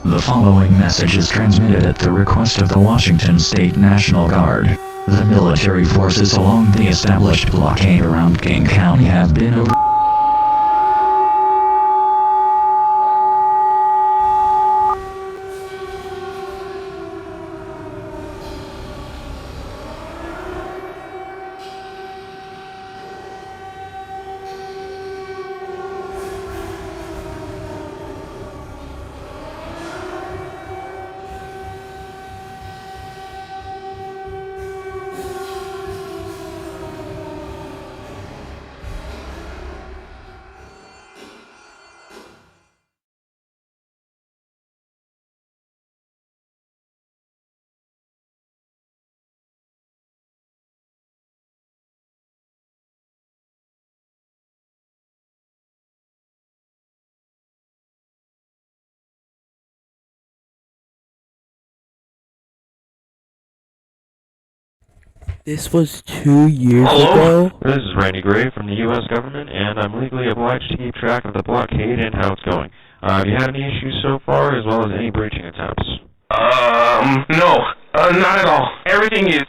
The following message is transmitted at the request of the Washington State National Guard. The military forces along the established blockade around King County have been over... This was 2 years Hello? ago? This is Randy Gray from the U.S. government, and I'm legally obliged to keep track of the blockade and how it's going. Have you had any issues so far, as well as any breaching attempts? No, not at all. Everything is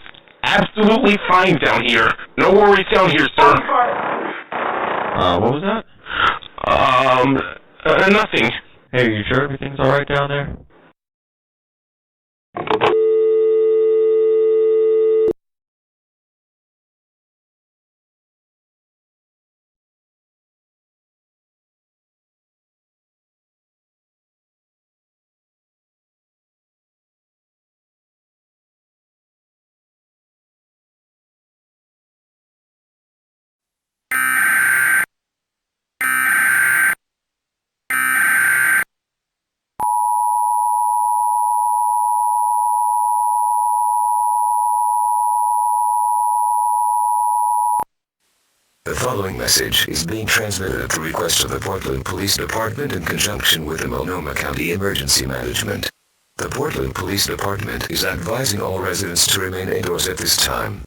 absolutely fine down here. No worries down here, sir. What was that? Nothing. Hey, are you sure everything's alright down there? following message is being transmitted at the request of the Portland Police Department in conjunction with the Multnomah County Emergency Management. The Portland Police Department is advising all residents to remain indoors at this time.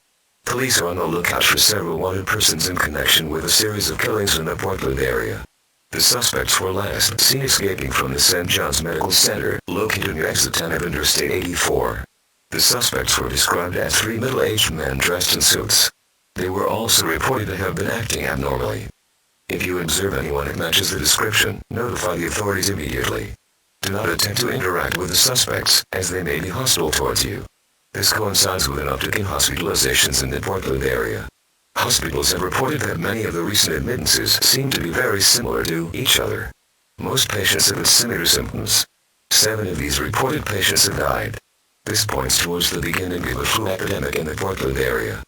Police are on the lookout for several wanted persons in connection with a series of killings in the Portland area. The suspects were last seen escaping from the St. John's Medical Center, located near exit 10 of Interstate 84. The suspects were described as 3 middle-aged men dressed in suits. They were also reported to have been acting abnormally. If you observe anyone that matches the description, notify the authorities immediately. Do not attempt to interact with the suspects, as they may be hostile towards you. This coincides with an uptick in hospitalizations in the Portland area. Hospitals have reported that many of the recent admittances seem to be very similar to each other. Most patients have similar symptoms. 7 of these reported patients have died. This points towards the beginning of a flu epidemic in the Portland area.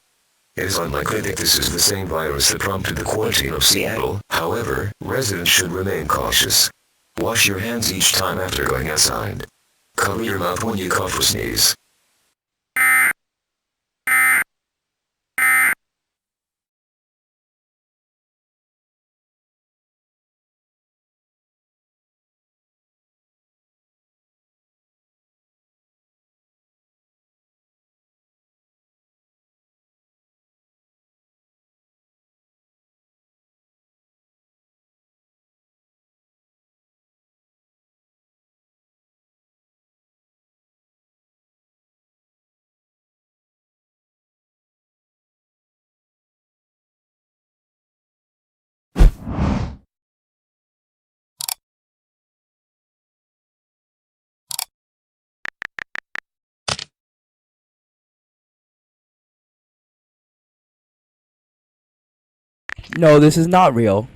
It is unlikely that this is the same virus that prompted the quarantine of Seattle. However, residents should remain cautious. Wash your hands each time after going outside. Cover your mouth when you cough or sneeze. No, this is not real.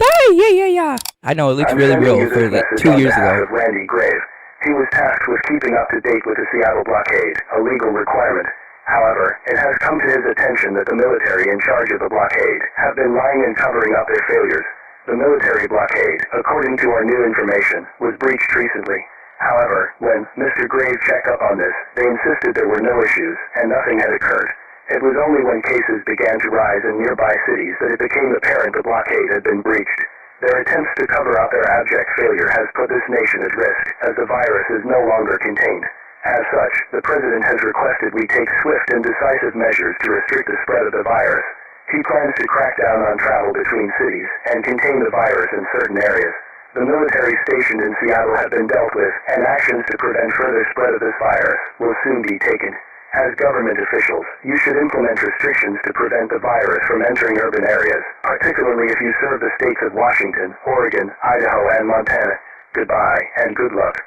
Hey, yeah. I know, it looks really real for like 2 years ago. Of Randy Grave. He was tasked with keeping up to date with the Seattle blockade, a legal requirement. However, it has come to his attention that the military in charge of the blockade have been lying and covering up their failures. The military blockade, according to our new information, was breached recently. However, when Mr. Grave checked up on this, they insisted there were no issues and nothing had occurred. It was only when cases began to rise in nearby cities that it became apparent the blockade had been breached. Their attempts to cover up their abject failure has put this nation at risk, as the virus is no longer contained. As such, the President has requested we take swift and decisive measures to restrict the spread of the virus. He plans to crack down on travel between cities and contain the virus in certain areas. The military stationed in Seattle have been dealt with, and actions to prevent further spread of this virus will soon be taken. As government officials, you should implement restrictions to prevent the virus from entering urban areas, particularly if you serve the states of Washington, Oregon, Idaho, and Montana. Goodbye, and good luck.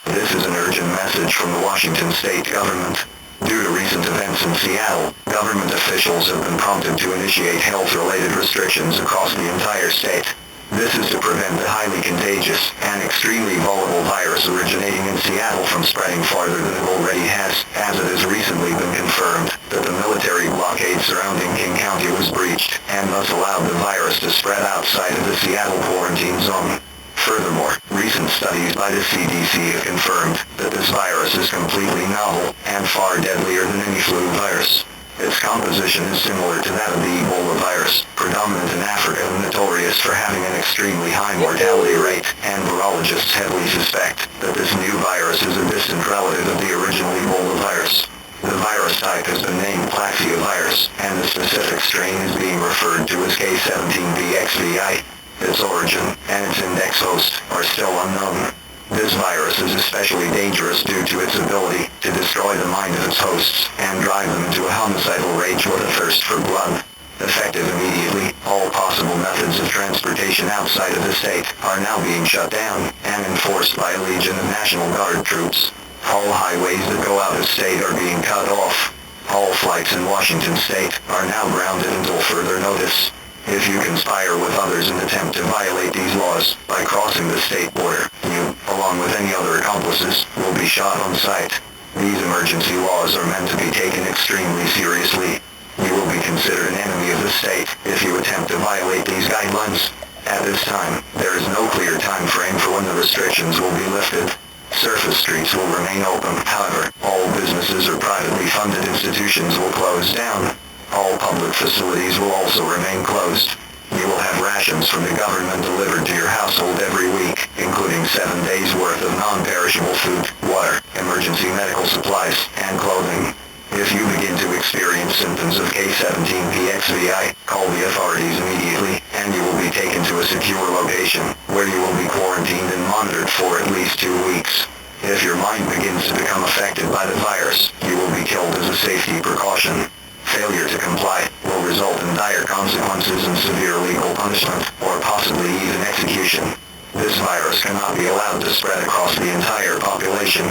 This is an urgent message from the Washington state government. Due to recent events in Seattle, government officials have been prompted to initiate health-related restrictions across the entire state. This is to prevent the highly contagious and extremely vulnerable virus originating in Seattle from spreading farther than it already has, as it has recently been confirmed that the military blockade surrounding King County was breached and thus allowed the virus to spread outside of the Seattle quarantine zone. Furthermore, recent studies by the CDC have confirmed that this virus is completely novel and far deadlier than any flu virus. Its composition is similar to that of the Ebola virus, predominant in Africa and notorious for having an extremely high mortality rate, and virologists heavily suspect that this new virus is a distant relative of the original Ebola virus. The virus type has been named Plaxiovirus, and the specific strain is being referred to as K17BXVI. Its origin and its index host are still unknown. This virus is especially dangerous due to its ability to destroy the mind of its hosts and drive them into a homicidal rage with a thirst for blood. Effective immediately, all possible methods of transportation outside of the state are now being shut down and enforced by a legion of National Guard troops. All highways that go out of state are being cut off. All flights in Washington state are now grounded until further notice. If you conspire with others and attempt to violate these laws by crossing the state border, you, along with any other accomplices, will be shot on sight. These emergency laws are meant to be taken extremely seriously. You will be considered an enemy of the state if you attempt to violate these guidelines. At this time, there is no clear time frame for when the restrictions will be lifted. Surface streets will remain open, however, all businesses or privately funded institutions will close down. All public facilities will also remain closed. You will have rations from the government delivered to your household every week, including 7 days' worth of non-perishable food, water, emergency medical supplies, and clothing. If you begin to experience symptoms of K17PXVI, call the authorities immediately, and you will be taken to a secure location, where you will be quarantined and monitored for at least 2 weeks. If your mind begins to become affected by the virus, you will be killed as a safety precaution. Failure to comply will result in dire consequences and severe legal punishment, or possibly even execution. This virus cannot be allowed to spread across the entire population.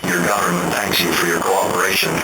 Your government thanks you for your cooperation.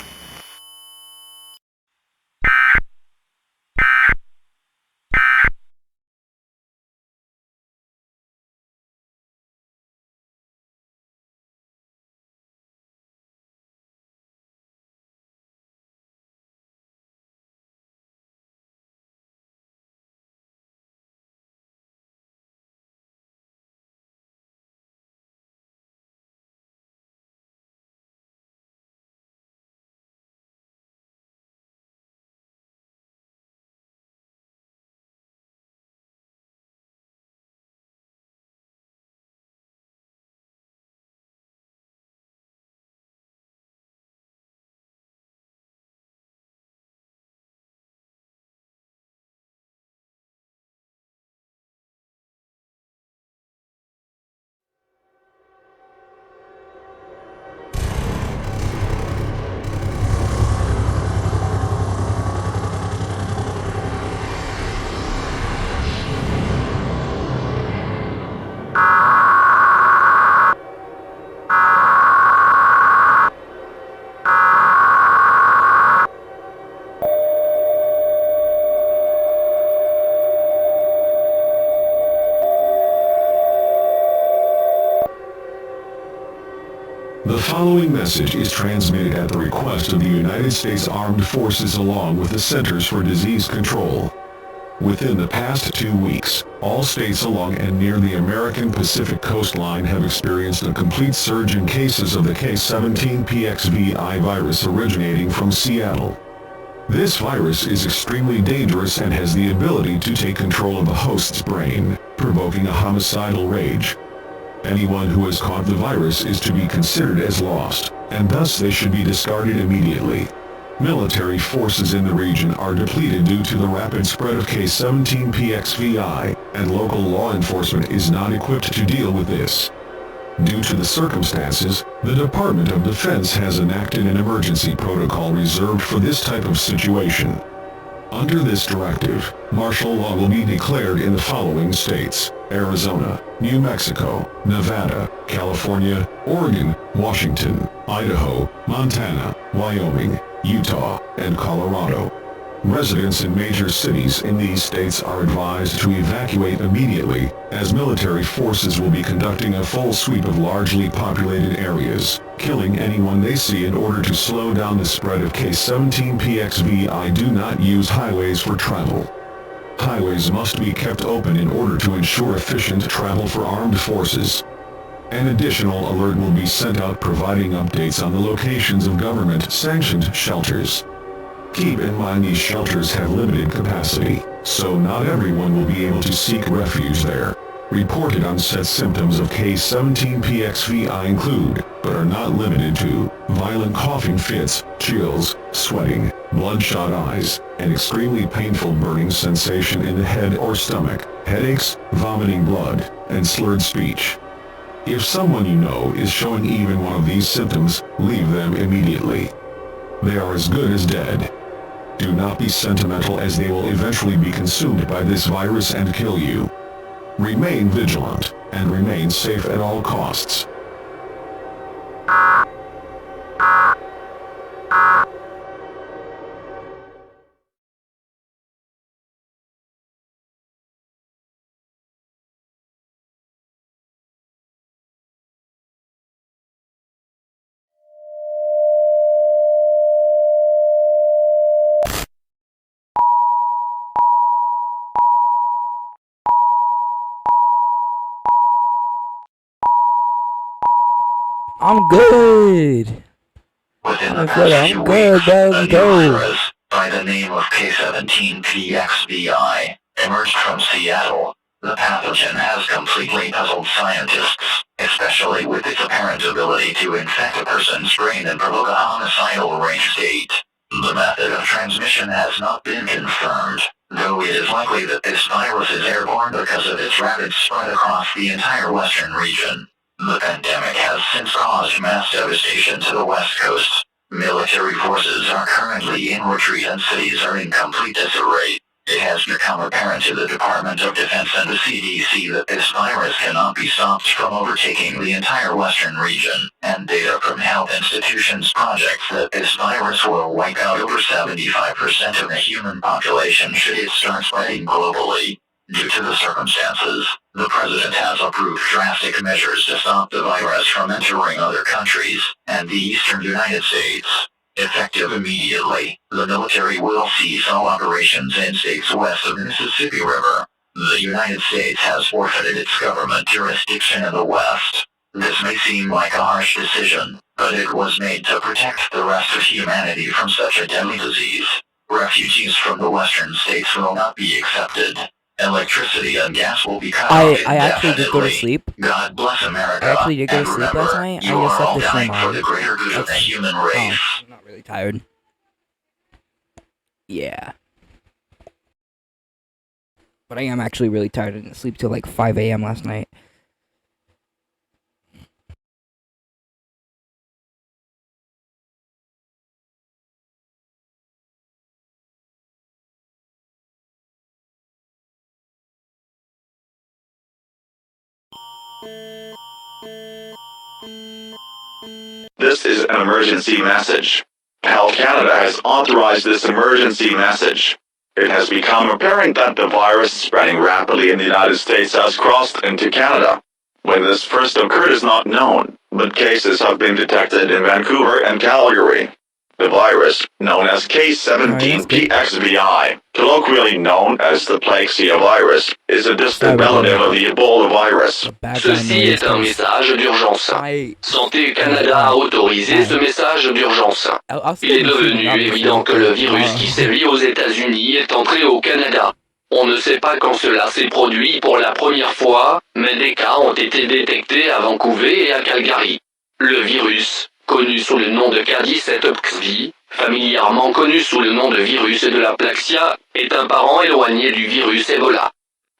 The following message is transmitted at the request of the United States Armed Forces along with the Centers for Disease Control. Within the past 2 weeks, all states along and near the American Pacific coastline have experienced a complete surge in cases of the K17PXVI virus originating from Seattle. This virus is extremely dangerous and has the ability to take control of the host's brain, provoking a homicidal rage. Anyone who has caught the virus is to be considered as lost, and thus they should be discarded immediately. Military forces in the region are depleted due to the rapid spread of K17PXVI, and local law enforcement is not equipped to deal with this. Due to the circumstances, the Department of Defense has enacted an emergency protocol reserved for this type of situation. Under this directive, martial law will be declared in the following states: Arizona, New Mexico, Nevada, California, Oregon, Washington, Idaho, Montana, Wyoming, Utah, and Colorado. Residents in major cities in these states are advised to evacuate immediately, as military forces will be conducting a full sweep of largely populated areas, killing anyone they see in order to slow down the spread of K17PXVI. Do not use highways for travel. Highways must be kept open in order to ensure efficient travel for armed forces. An additional alert will be sent out providing updates on the locations of government-sanctioned shelters. Keep in mind these shelters have limited capacity, so not everyone will be able to seek refuge there. Reported onset symptoms of K17PXVI include, but are not limited to, violent coughing fits, chills, sweating, bloodshot eyes, an extremely painful burning sensation in the head or stomach, headaches, vomiting blood, and slurred speech. If someone you know is showing even one of these symptoms, leave them immediately. They are as good as dead. Do not be sentimental, as they will eventually be consumed by this virus and kill you. Remain vigilant, and remain safe at all costs. I'm good. Within My the brother, past few I'm good, weeks, bro. a Let's new go. virus by the name of K17PXVI emerged from Seattle. The pathogen has completely puzzled scientists, especially with its apparent ability to infect a person's brain and provoke a homicidal range state. The method of transmission has not been confirmed, though it is likely that this virus is airborne because of its rapid spread across the entire western region. The pandemic has since caused mass devastation to the West Coast. Military forces are currently in retreat and cities are in complete disarray. It has become apparent to the Department of Defense and the CDC that this virus cannot be stopped from overtaking the entire western region, and data from health institutions projects that this virus will wipe out over 75% of the human population should it start spreading globally. Due to the circumstances, the president has approved drastic measures to stop the virus from entering other countries and the eastern United States. Effective immediately, the military will cease all operations in states west of the Mississippi River. The United States has forfeited its government jurisdiction in the West. This may seem like a harsh decision, but it was made to protect the rest of humanity from such a deadly disease. Refugees from the western states will not be accepted. Electricity and gas will be cut off I actually did go to indefinitely. sleep. God bless America. I actually did go to and sleep last remember, night. you I just are left all the stream dying for on. the greater good of the human race. I'm not really tired. Yeah. But I am actually really tired. I didn't sleep till like 5 a.m. last night. This is an emergency message. Health Canada has authorized this emergency message. It has become apparent that the virus spreading rapidly in the United States has crossed into Canada. When this first occurred is not known, but cases have been detected in Vancouver and Calgary. The virus, known as K17PXVI, colloquially known as the Plexia virus, is a distant relative of the Ebola virus. Ceci est un message d'urgence. Santé Canada a autorisé ce message d'urgence. Il est devenu évident que le virus qui sévit aux États-Unis est entré au Canada. On ne sait pas quand cela s'est produit pour la première fois, mais des cas ont été détectés à Vancouver et à Calgary. Le virus, connu sous le nom de K17PXV, familièrement connu sous le nom de virus de la Plexia, est un parent éloigné du virus Ebola.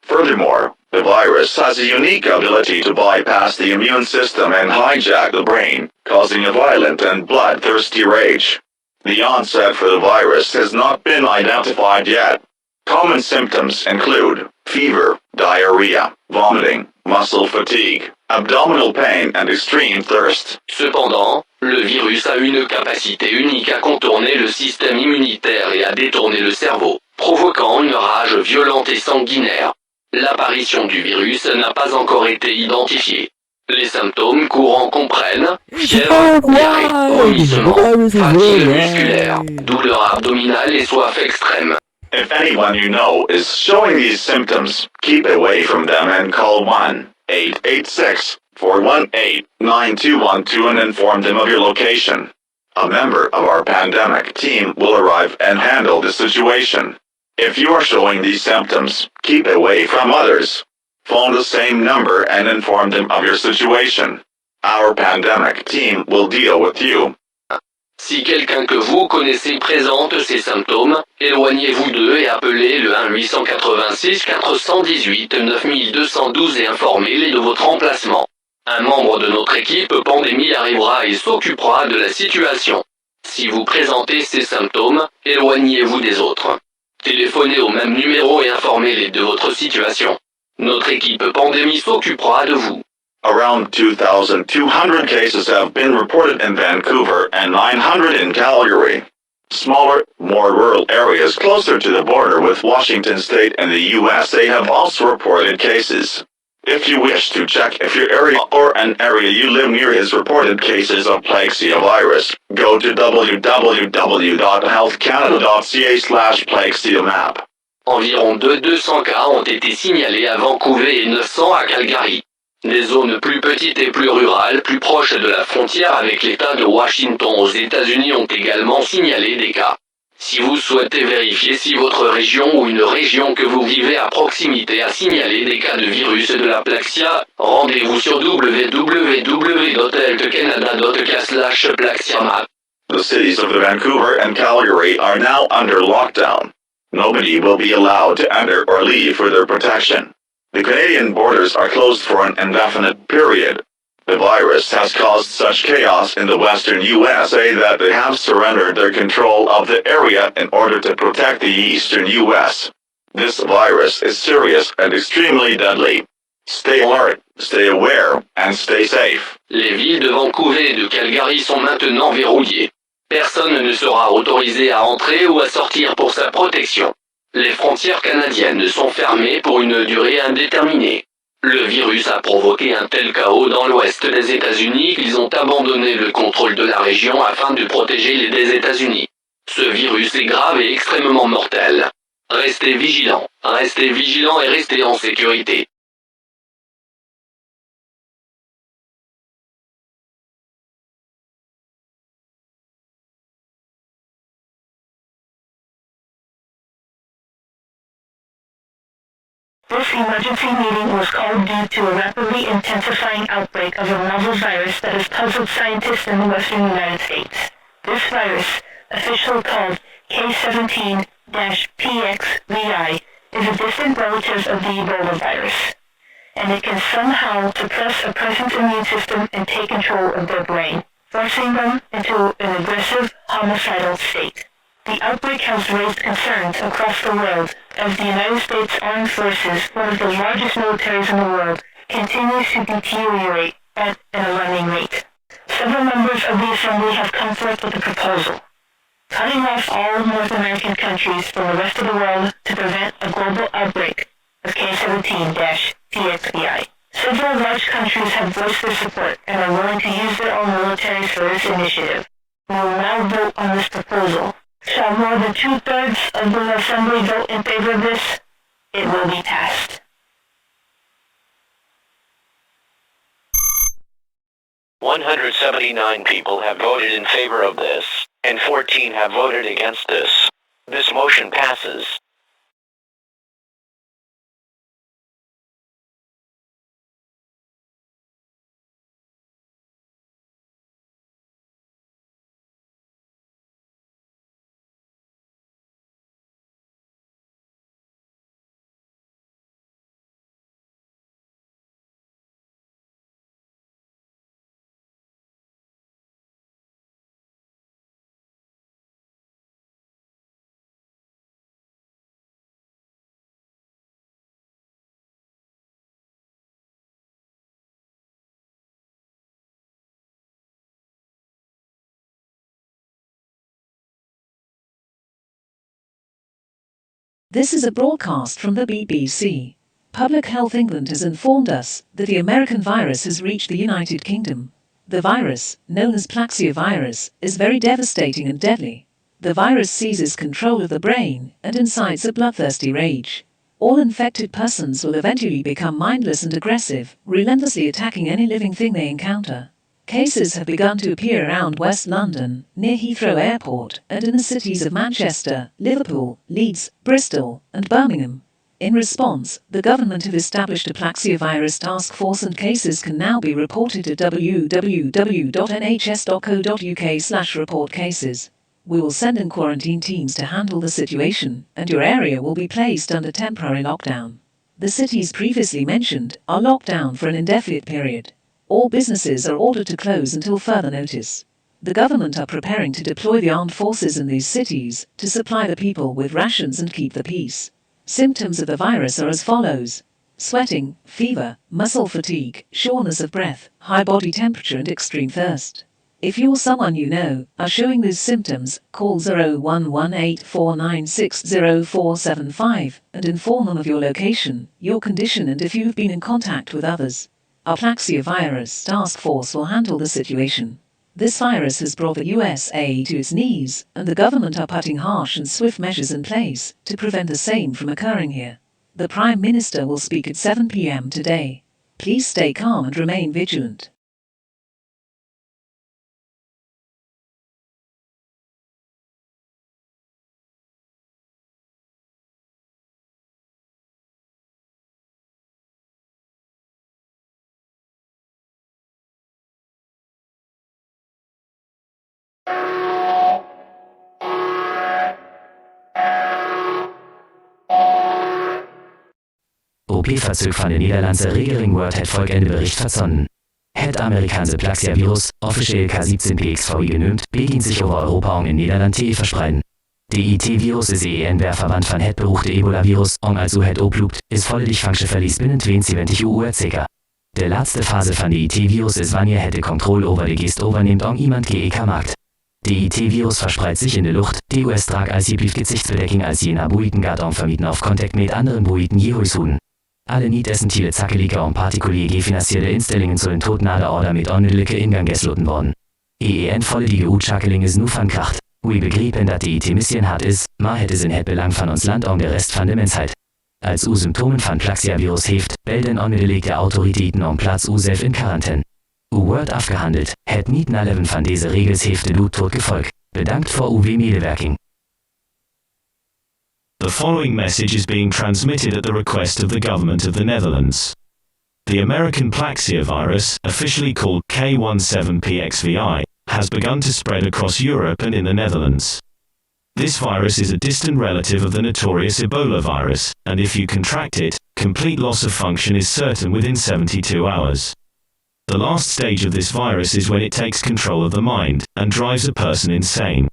Furthermore, the virus has a unique ability to bypass the immune system and hijack the brain, causing a violent and bloodthirsty rage. The onset for the virus has not been identified yet. Common symptoms include fever, diarrhea, vomiting, muscle fatigue, abdominal pain, and extreme thirst. Cependant, le virus a une capacité unique à contourner le système immunitaire et à détourner le cerveau, provoquant une rage violente et sanguinaire. L'apparition du virus n'a pas encore été identifiée. Les symptômes courants comprennent fièvre, diarrhée, vomissement, fatigue musculaire, douleur abdominale et soif extrême. If anyone you know is showing these symptoms, keep away from them and call 1-886-418-9212 and inform them of your location. A member of our pandemic team will arrive and handle the situation. If you are showing these symptoms, keep away from others. Phone the same number and inform them of your situation. Our pandemic team will deal with you. Si quelqu'un que vous connaissez présente ces symptômes, éloignez-vous d'eux et appelez le 1-886-418-9212 et informez-les de votre emplacement. Un membre de notre équipe pandémie arrivera et s'occupera de la situation. Si vous présentez ces symptômes, éloignez-vous des autres. Téléphonez au même numéro et informez-les de votre situation. Notre équipe pandémie s'occupera de vous. Around 2,200 cases have been reported in Vancouver and 900 in Calgary. Smaller, more rural areas closer to the border with Washington State and the USA have also reported cases. If you wish to check if your area or an area you live near has reported cases of Plexia virus, go to www.healthcanada.ca/Plexia map. Environ 200 cas ont été signalés à Vancouver et 900 à Calgary. Des zones plus petites et plus rurales, plus proches de la frontière avec l'État de Washington aux États-Unis ont également signalé des cas. Si vous souhaitez vérifier si votre région ou une région que vous vivez à proximité a signalé des cas de virus de la plaxia, rendez-vous sur www.healthcanada.ca/plaxiamap. The cities of Vancouver and Calgary are now under lockdown. Nobody will be allowed to enter or leave for their protection. The Canadian borders are closed for an indefinite period. The virus has caused such chaos in the western USA that they have surrendered their control of the area in order to protect the eastern US. This virus is serious and extremely deadly. Stay alert, stay aware, and stay safe. Les villes de Vancouver et de Calgary sont maintenant verrouillées. Personne ne sera autorisé à entrer ou à sortir pour sa protection. Les frontières canadiennes sont fermées pour une durée indéterminée. Le virus a provoqué un tel chaos dans l'ouest des États-Unis qu'ils ont abandonné le contrôle de la région afin de protéger les des États-Unis. Ce virus est grave et extrêmement mortel. Restez vigilants et restez en sécurité. This emergency meeting was called due to a rapidly intensifying outbreak of a novel virus that has puzzled scientists in the western United States. This virus, officially called K17-PXVI, is a distant relative of the Ebola virus, and it can somehow suppress a person's immune system and take control of their brain, forcing them into an aggressive, homicidal state. The outbreak has raised concerns across the world as the United States Armed Forces, one of the largest militaries in the world, continues to deteriorate at an alarming rate. Several members of the Assembly have come forth with a proposal, cutting off all North American countries from the rest of the world to prevent a global outbreak of K17-PXVI. Several large countries have voiced their support and are willing to use their own militaries for this initiative. We will now vote on this proposal. Shall more than 2/3 of the Assembly vote in favor of this? It will be passed. "179 people have voted in favor of this, and 14 have voted against this. This motion passes." This is a broadcast from the BBC. Public Health England has informed us that the American virus has reached the United Kingdom. The virus, known as Plaxia virus, is very devastating and deadly. The virus seizes control of the brain and incites a bloodthirsty rage. All infected persons will eventually become mindless and aggressive, relentlessly attacking any living thing they encounter. Cases have begun to appear around West London, near Heathrow Airport, and in the cities of Manchester, Liverpool, Leeds, Bristol, and Birmingham. In response, the government have established a Plaxia virus task force, and cases can now be reported at www.nhs.co.uk/report-cases. We will send in quarantine teams to handle the situation, and your area will be placed under temporary lockdown. The cities previously mentioned are locked down for an indefinite period. All businesses are ordered to close until further notice. The government are preparing to deploy the armed forces in these cities to supply the people with rations and keep the peace. Symptoms of the virus are as follows: sweating, fever, muscle fatigue, shortness of breath, high body temperature and extreme thirst. If you or someone you know are showing these symptoms, call 0118496045 and inform them of your location, your condition, and if you've been in contact with others. Our Plaxia virus task force will handle the situation. This virus has brought the USA to its knees, and the government are putting harsh and swift measures in place to prevent the same from occurring here. The Prime Minister will speak at 7 p.m. today. Please stay calm and remain vigilant. OP-Verzug van de Nederlandse regering wordt het volgende bericht verzonnen. Het Amerikaanse Plaxia-Virus, officieel K17PXVI genoemd, begint zich over Europa en in Nederland te verspreiden. De IT-Virus is een verwant van het beruchte Ebola-Virus, en also het oploopt, is volledig functieverlies binnen 72 uur circa. De laatste fase van de IT-Virus is wanneer het de controle over de geest overneemt en iemand GEK maakt. De IT-Virus verspreidt sich in de lucht, de US tragt alsjeblieft gezichtsbedekking als jener Buiten gaat en vermieden auf contact met anderen Buiten jehuishoeden. Alle niet essentiële zakkelijke en particulier gefinancierde instellingen zullen tot na de order met onmiddellijke ingang gesloten worden. Volledige uitschakeling is nu van kracht. We begrijpen dat de IT-missie hard is, maar het is in het belang van ons land en de rest van de mensheid. Als u symptomen van Plaxia-Virus heeft, belden onmiddellijk de autoriteiten en plaats u zelf in quarantaine. U wordt afgehandeld, het niet naleven van deze regels heeft de dood tot gevolg. Bedankt voor uw medewerking. The following message is being transmitted at the request of the government of the Netherlands. The American Plaxia virus, officially called K17PXVI, has begun to spread across Europe and in the Netherlands. This virus is a distant relative of the notorious Ebola virus, and if you contract it, complete loss of function is certain within 72 hours. The last stage of this virus is when it takes control of the mind, and drives a person insane.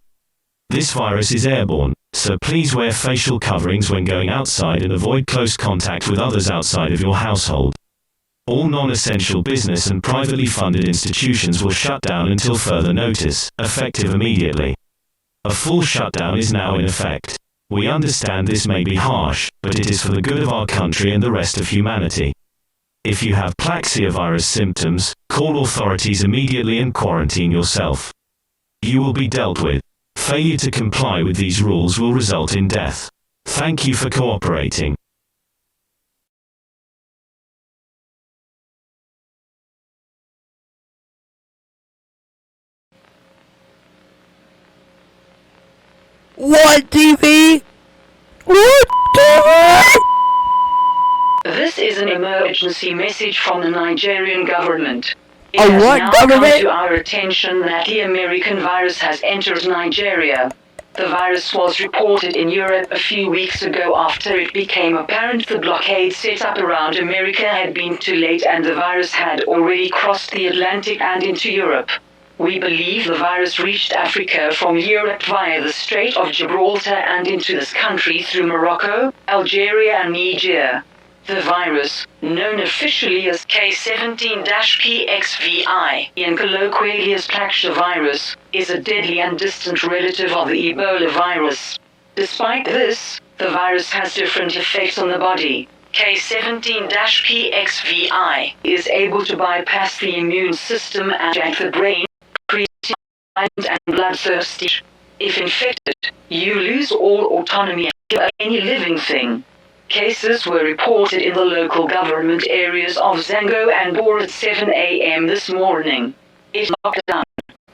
This virus is airborne, so please wear facial coverings when going outside and avoid close contact with others outside of your household. All non-essential business and privately funded institutions will shut down until further notice, effective immediately. A full shutdown is now in effect. We understand this may be harsh, but it is for the good of our country and the rest of humanity. If you have Plaxia virus symptoms, call authorities immediately and quarantine yourself. You will be dealt with. Failure to comply with these rules will result in death. Thank you for cooperating. What TV? What TV? This is an emergency message from the Nigerian government. It A has what now government? come to our attention that the American virus has entered Nigeria. The virus was reported in Europe a few weeks ago after it became apparent the blockade set up around America had been too late and the virus had already crossed the Atlantic and into Europe. We believe the virus reached Africa from Europe via the Strait of Gibraltar and into this country through Morocco, Algeria and Niger. The virus, known officially as K17-PXVI and colloquially as Plaxia virus, is a deadly and distant relative of the Ebola virus. Despite this, the virus has different effects on the body. K17-PXVI is able to bypass the immune system and attack the brain, creating violent and bloodthirsty. If infected, you lose all autonomy over any living thing. Cases were reported in the local government areas of Zango and Bor at 7 a.m. this morning. It locked down.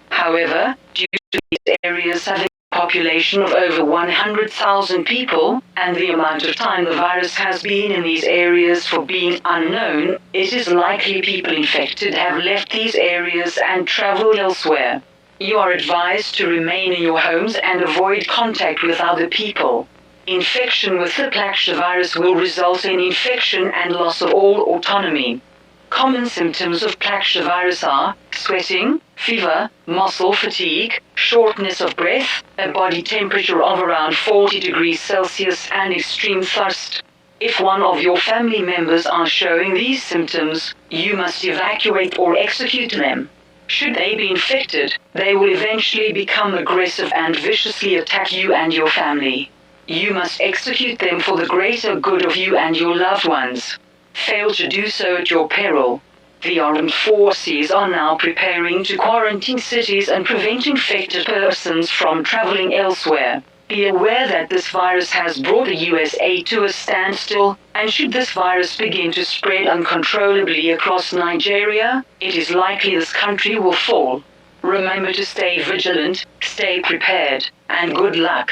However, due to these areas having a population of over 100,000 people, and the amount of time the virus has been in these areas for being unknown, it is likely people infected have left these areas and traveled elsewhere. You are advised to remain in your homes and avoid contact with other people. Infection with the Plaxia virus will result in infection and loss of all autonomy. Common symptoms of Plaxia virus are sweating, fever, muscle fatigue, shortness of breath, a body temperature of around 40 degrees Celsius and extreme thirst. If one of your family members are showing these symptoms, you must evacuate or execute them. Should they be infected, they will eventually become aggressive and viciously attack you and your family. You must execute them for the greater good of you and your loved ones. Fail to do so at your peril. The armed forces are now preparing to quarantine cities and prevent infected persons from traveling elsewhere. Be aware that this virus has brought the USA to a standstill, and should this virus begin to spread uncontrollably across Nigeria, it is likely this country will fall. Remember to stay vigilant, stay prepared, and good luck.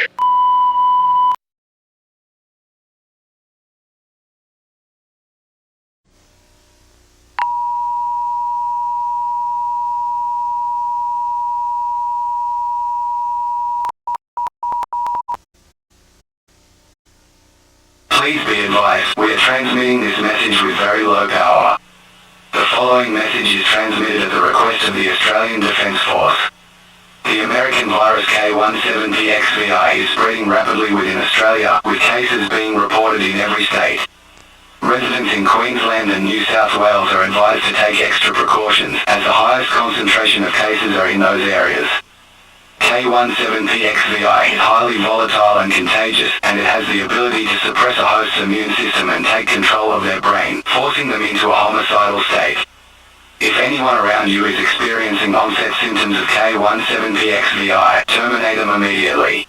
Please be advised, we are transmitting this message with very low power. The following message is transmitted at the request of the Australian Defence Force. The American virus K17PXVI is spreading rapidly within Australia, with cases being reported in every state. Residents in Queensland and New South Wales are advised to take extra precautions, as the highest concentration of cases are in those areas. K17PXVI is highly volatile and contagious, and it has the ability to suppress a host's immune system and take control of their brain, forcing them into a homicidal state. If anyone around you is experiencing onset symptoms of K17PXVI, terminate them immediately.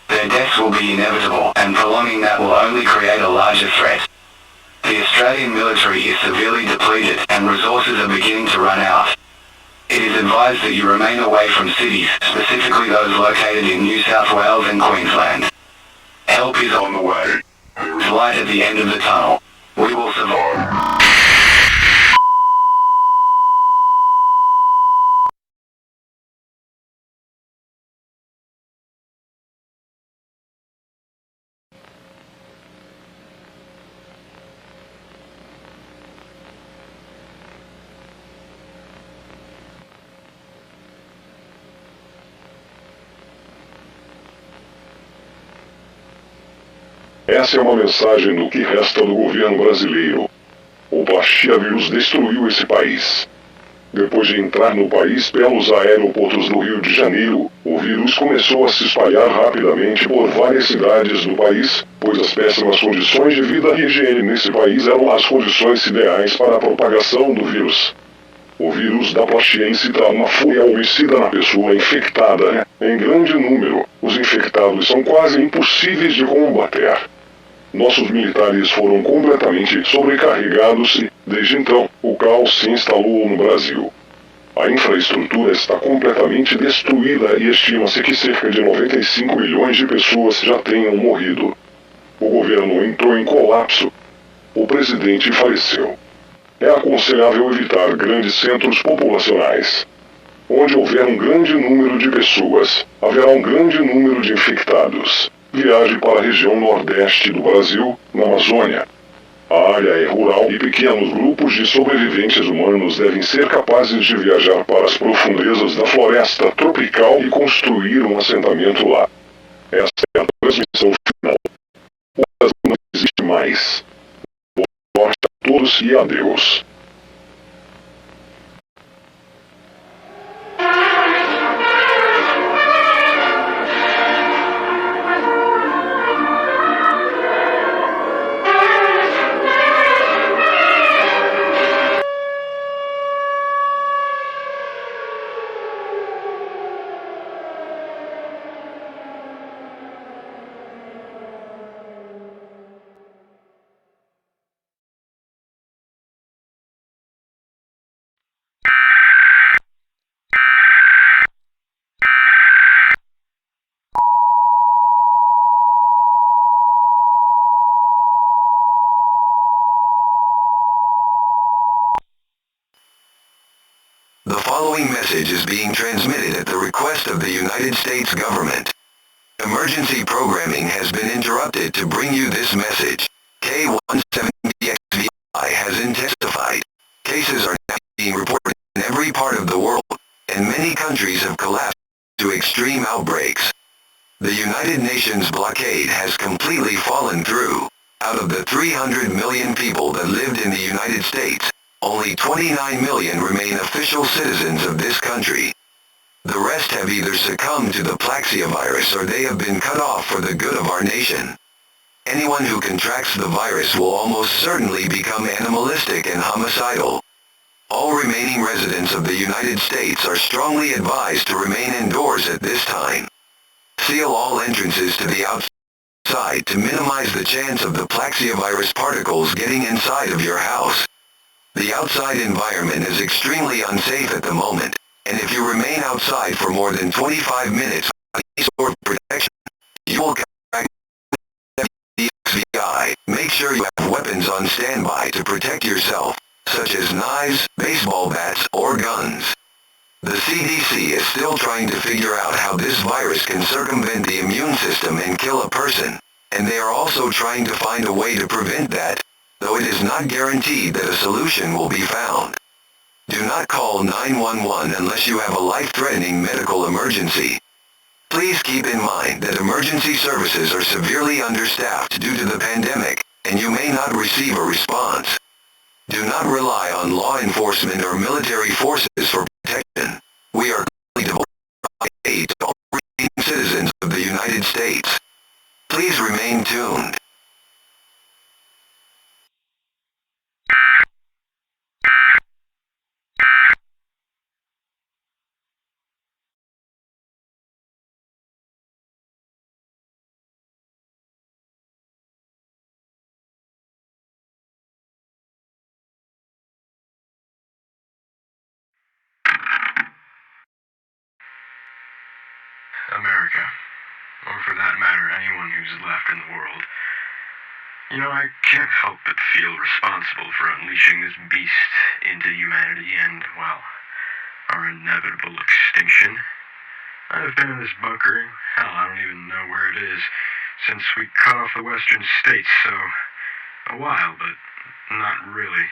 Their deaths will be inevitable, and prolonging that will only create a larger threat. The Australian military is severely depleted, and resources are beginning to run out. It is advised that you remain away from cities, specifically those located in New South Wales and Queensland. Help is on the way. There is light at the end of the tunnel. We will survive. Essa é uma mensagem do que resta do governo brasileiro. O plastiavírus destruiu esse país. Depois de entrar no país pelos aeroportos do Rio de Janeiro, o vírus começou a se espalhar rapidamente por várias cidades do país, pois as péssimas condições de vida e higiene nesse país eram as condições ideais para a propagação do vírus. O vírus da plastia incita uma fúria homicida na pessoa infectada. Em grande número, os infectados são quase impossíveis de combater. Nossos militares foram completamente sobrecarregados e, desde então, o caos se instalou no Brasil. A infraestrutura está completamente destruída e estima-se que cerca de 95 milhões de pessoas já tenham morrido. O governo entrou em colapso. O presidente faleceu. É aconselhável evitar grandes centros populacionais. Onde houver um grande número de pessoas, haverá um grande número de infectados. Viaje para a região nordeste do Brasil, na Amazônia. A área é rural e pequenos grupos de sobreviventes humanos devem ser capazes de viajar para as profundezas da floresta tropical e construir um assentamento lá. Essa é a transmissão final. O Brasil não existe mais. Boa sorte a todos e adeus. The following message is being transmitted at the request of the United States government. Emergency programming has been interrupted to bring you this message. K17PXVI has intensified. Cases are now being reported in every part of the world, and many countries have collapsed to extreme outbreaks. The United Nations blockade has completely fallen through. Out of the 300 million people that lived in the United States, only 29 million remain official citizens of this country. The rest have either succumbed to the Plaxia virus or they have been cut off for the good of our nation. Anyone who contracts the virus will almost certainly become animalistic and homicidal. All remaining residents of the United States are strongly advised to remain indoors at this time. Seal all entrances to the outside to minimize the chance of the Plaxiovirus particles getting inside of your house. The outside environment is extremely unsafe at the moment, and if you remain outside for more than 25 minutes without any sort of protection, you will contract the XVI. Make sure you have weapons on standby to protect yourself, such as knives, baseball bats, or guns. The CDC is still trying to figure out how this virus can circumvent the immune system and kill a person, and they are also trying to find a way to prevent that, though it is not guaranteed that a solution will be found. Do not call 911 unless you have a life-threatening medical emergency. Please keep in mind that emergency services are severely understaffed due to the pandemic, and you may not receive a response. Do not rely on law enforcement or military forces for protection. We are currently devoting aid to all citizens of the United States. Please remain tuned. America, or for that matter, anyone who's left in the world. You know, I can't help but feel responsible for unleashing this beast into humanity and, well, our inevitable extinction. I've been in this bunker, hell, I don't even know where it is, since we cut off the western states, so a while, but not really.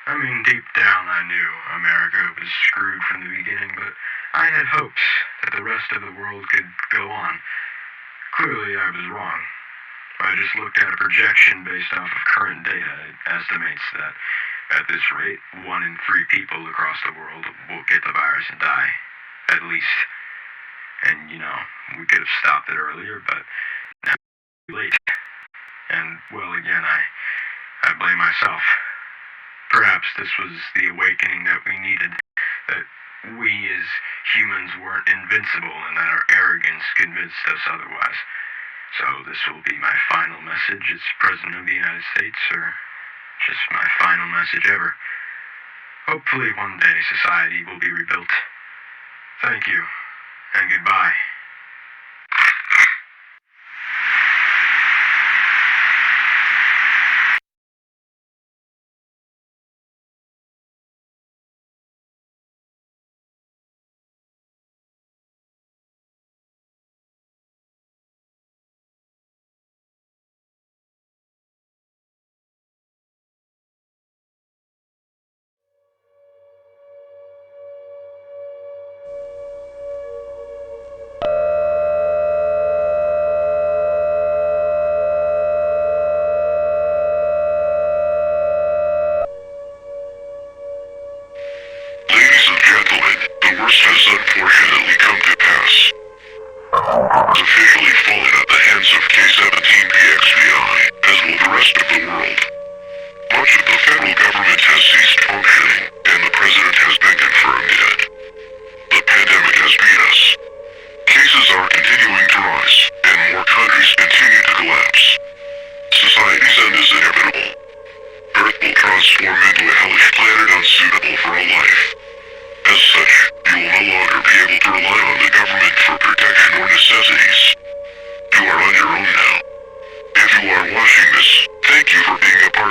I mean, deep down I knew America was screwed from the beginning, but I had hopes that the rest of the world could go on. Clearly I was wrong. I just looked at a projection based off of current data. It estimates that at this rate, 1 in 3 people across the world will get the virus and die. At least. And, you know, we could have stopped it earlier, but now it's too late. And, well, again, I blame myself. Perhaps this was the awakening that we needed, that we as humans weren't invincible and that our arrogance convinced us otherwise. So this will be my final message as President of the United States, or just my final message ever. Hopefully one day society will be rebuilt. Thank you, and goodbye. Ladies and gentlemen, the worst has unfortunately come to pass. It's officially fallen at the hands of K-17PXVI, as will the rest of the world. Much of the federal government has ceased functioning, and the president has been confirmed dead. The pandemic has beat us. Cases are continuing to rise, and more countries continue to collapse. Society's end is inevitable. Earth will transform into a hellish planet unsuitable for a life. As such, you will no longer be able to rely on the government for protection or necessities. You are on your own now. If you are watching this, thank you for being a part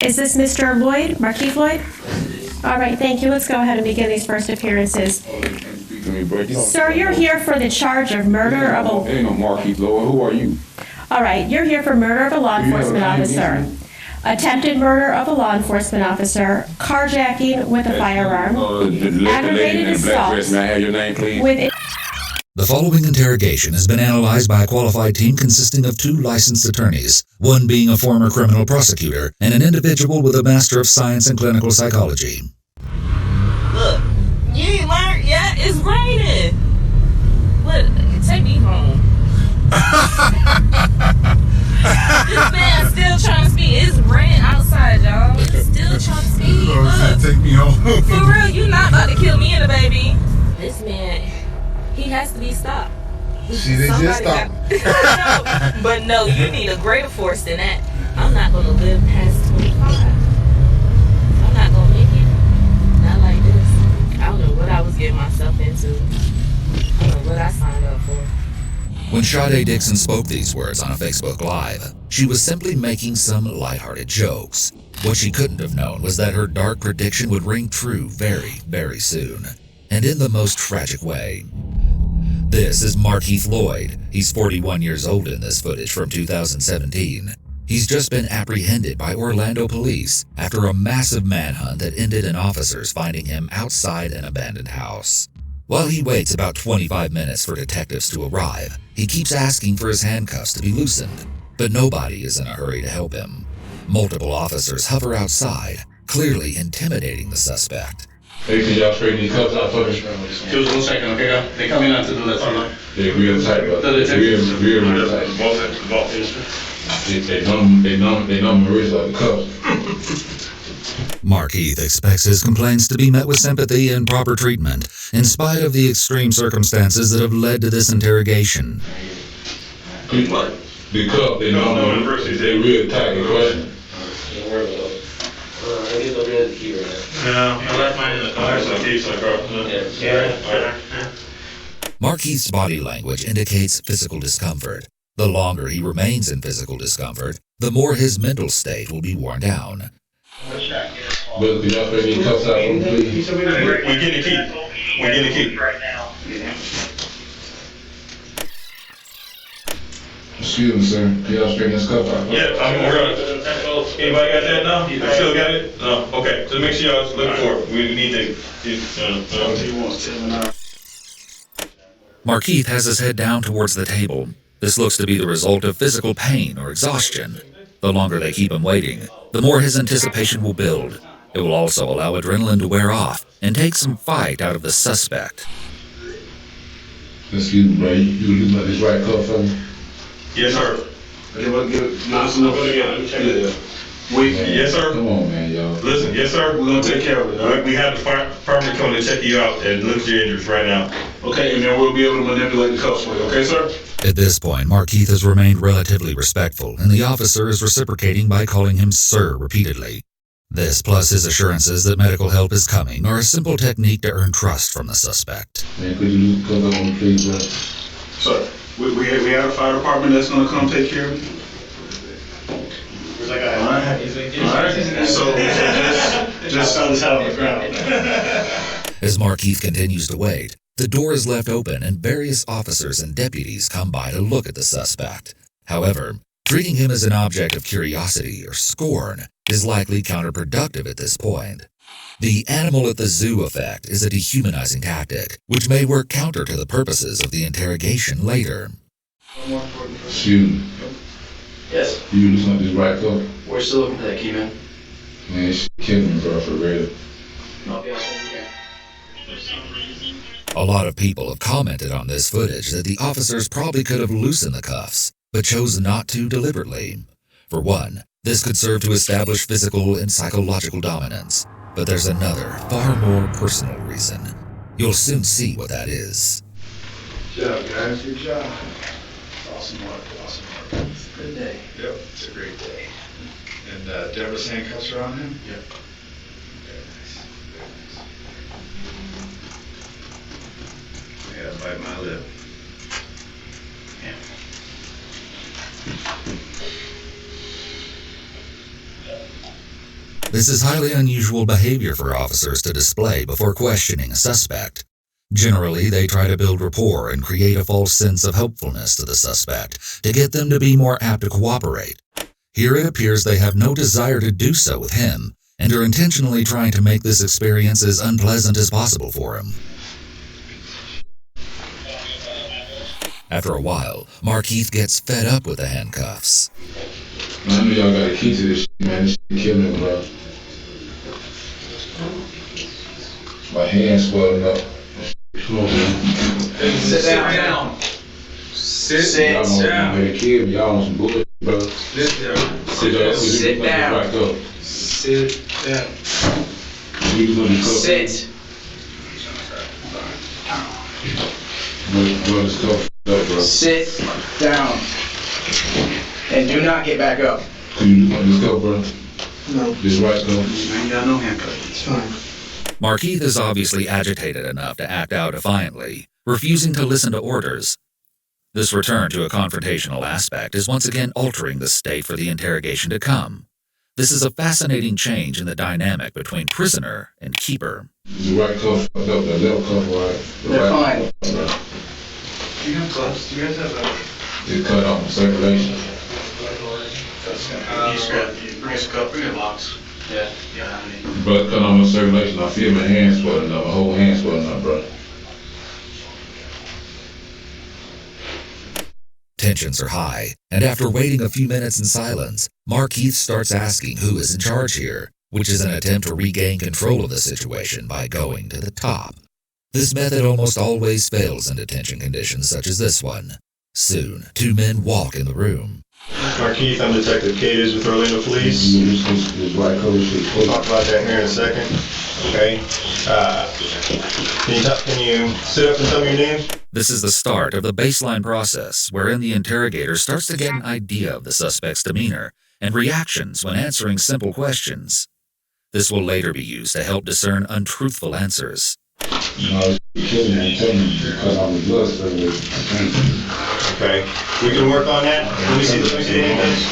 Is this Mr. Lloyd, Marquis Lloyd? All right, thank you. Let's go ahead and begin these first appearances. Sir, you're here for the charge of murder of a... Ain't no Marquis Lloyd. Who are you? All right, you're here for murder of a law enforcement officer, attempted murder of a law enforcement officer, carjacking with a firearm, aggravated assault May I have your name, please? with... The following interrogation has been analyzed by a qualified team consisting of 2 licensed attorneys, one being a former criminal prosecutor and an individual with a Master of Science in Clinical Psychology. Look, you ain't learned yet? It's raining. Look, take me home. This man still trying to speak. It's raining outside, y'all. He's still trying to speak. Look. Take me home. For real, you not about to kill me and the baby. This man, he has to be stopped. See, they just stopped. No, but no, you need a greater force than that. I'm not going to live past 25. I'm not going to make it. Not like this. I don't know what I was getting myself into. I don't know what I signed up for. When Sade Dixon spoke these words on a Facebook Live, she was simply making some lighthearted jokes. What she couldn't have known was that her dark prediction would ring true very, very soon, and in the most tragic way. This is Marquis Lloyd. He's 41 years old in this footage from 2017. He's just been apprehended by Orlando police after a massive manhunt that ended in officers finding him outside an abandoned house. While he waits about 25 minutes for detectives to arrive, he keeps asking for his handcuffs to be loosened, but nobody is in a hurry to help him. Multiple officers hover outside, clearly intimidating the suspect. Hey, can y'all straighten these cuffs out for me? Just 1 second, okay? They coming out to the left. Yeah, real tight, bro. Real tight. They numb my wrist like the cuffs. Mark Heath expects his complaints to be met with sympathy and proper treatment, in spite of the extreme circumstances that have led to this interrogation. The cuff, they real tight, the question. No, I left mine in the car, so keep some car. Mark Heath's body language indicates physical discomfort. The longer he remains in physical discomfort, the more his mental state will be worn down. But can y'all straighten these cuffs out for me, please? We get the key. We get the key. Right now. Excuse me, sir. Can y'all straighten this cuff out? Yeah, we're gonna. Anybody got that now? You still got it? No. Okay. So make sure y'all look for it. We need to. Mark Heath has his head down towards the table. This looks to be the result of physical pain or exhaustion. The longer they keep him waiting, the more his anticipation will build. It will also allow adrenaline to wear off and take some fight out of the suspect. Excuse me, bro. You loosen up this right cuff for me? Yes, sir. Wait, yes, sir. Come on, man, y'all. Listen, yes, sir. We're gonna take care of it. We have the fireman coming to check you out and look at your injuries right now. Okay, and then we'll be able to manipulate the cuffs for you. Okay, sir? At this point, Mark Heath has remained relatively respectful, and the officer is reciprocating by calling him sir repeatedly. This, plus his assurances that medical help is coming, are a simple technique to earn trust from the suspect. Man, could you lose the cuff on me, please, bro? Sir, we have a fire department that's gonna come take care of it. Alright. So just found this out on the ground. As Mark Heath continues to wait, the door is left open and various officers and deputies come by to look at the suspect. However, treating him as an object of curiosity or scorn is likely counterproductive at this point. The animal at the zoo effect is a dehumanizing tactic, which may work counter to the purposes of the interrogation later. Shoot. Yes. You loosen up this right cuff? We're still looking for that key, man. Man, shit killing me, bro, for real. Okay. A lot of people have commented on this footage that the officers probably could have loosened the cuffs, but chose not to deliberately. For one, this could serve to establish physical and psychological dominance, but there's another, far more personal reason. You'll soon see what that is. Good job, guys. Good job. Awesome work. Awesome work. It's a good day. Yep, it's a great day. And Deborah's handcuffs are on him? Yep. Very nice. Very nice. Yeah, bite my lip. Yeah. This is highly unusual behavior for officers to display before questioning a suspect. Generally, they try to build rapport and create a false sense of hopefulness to the suspect to get them to be more apt to cooperate. Here it appears they have no desire to do so with him and are intentionally trying to make this experience as unpleasant as possible for him. After a while, Markeith gets fed up with the handcuffs. I know y'all got a key to this shit, man. This shit killing me, bro. My hand's swelling up. Come on, man. Sit down. Sit y'all down. Y'all don't kill me. Y'all on some bullshit, bro. Sit down. Sit down. Right up. Sit down. Sit. Bro, this cuff up, bro. Sit down. And do not get back up. Can you do this cuff, bro? No. This right cuff? I ain't got no handcuffs. It's fine. Markeith is obviously agitated enough to act out defiantly, refusing to listen to orders. This return to a confrontational aspect is once again altering the state for the interrogation to come. This is a fascinating change in the dynamic between prisoner and keeper. The right cuff fucked up, the left cuff right. They're fine. Do you have gloves? Do you guys have a... It cut off the circulation. Bring us a cup, bring it locks. Yeah. Blood cut off my circulation. I feel my hands swelling up, my whole hand swelling up, bro. Tensions are high, and after waiting a few minutes in silence, Markeith starts asking who is in charge here, which is an attempt to regain control of the situation by going to the top. This method almost always fails in detention conditions such as this one. Soon, two men walk in the room. Markeith, I'm Detective Cadis with Orlando Police. We'll talk about that here in a second. Okay. Can you sit up and tell me your name? This is the start of the baseline process, wherein the interrogator starts to get an idea of the suspect's demeanor and reactions when answering simple questions. This will later be used to help discern untruthful answers. No, killing me, telling me because I'm a blood specialist. Okay. We can work on that. Let me see the handcuffs.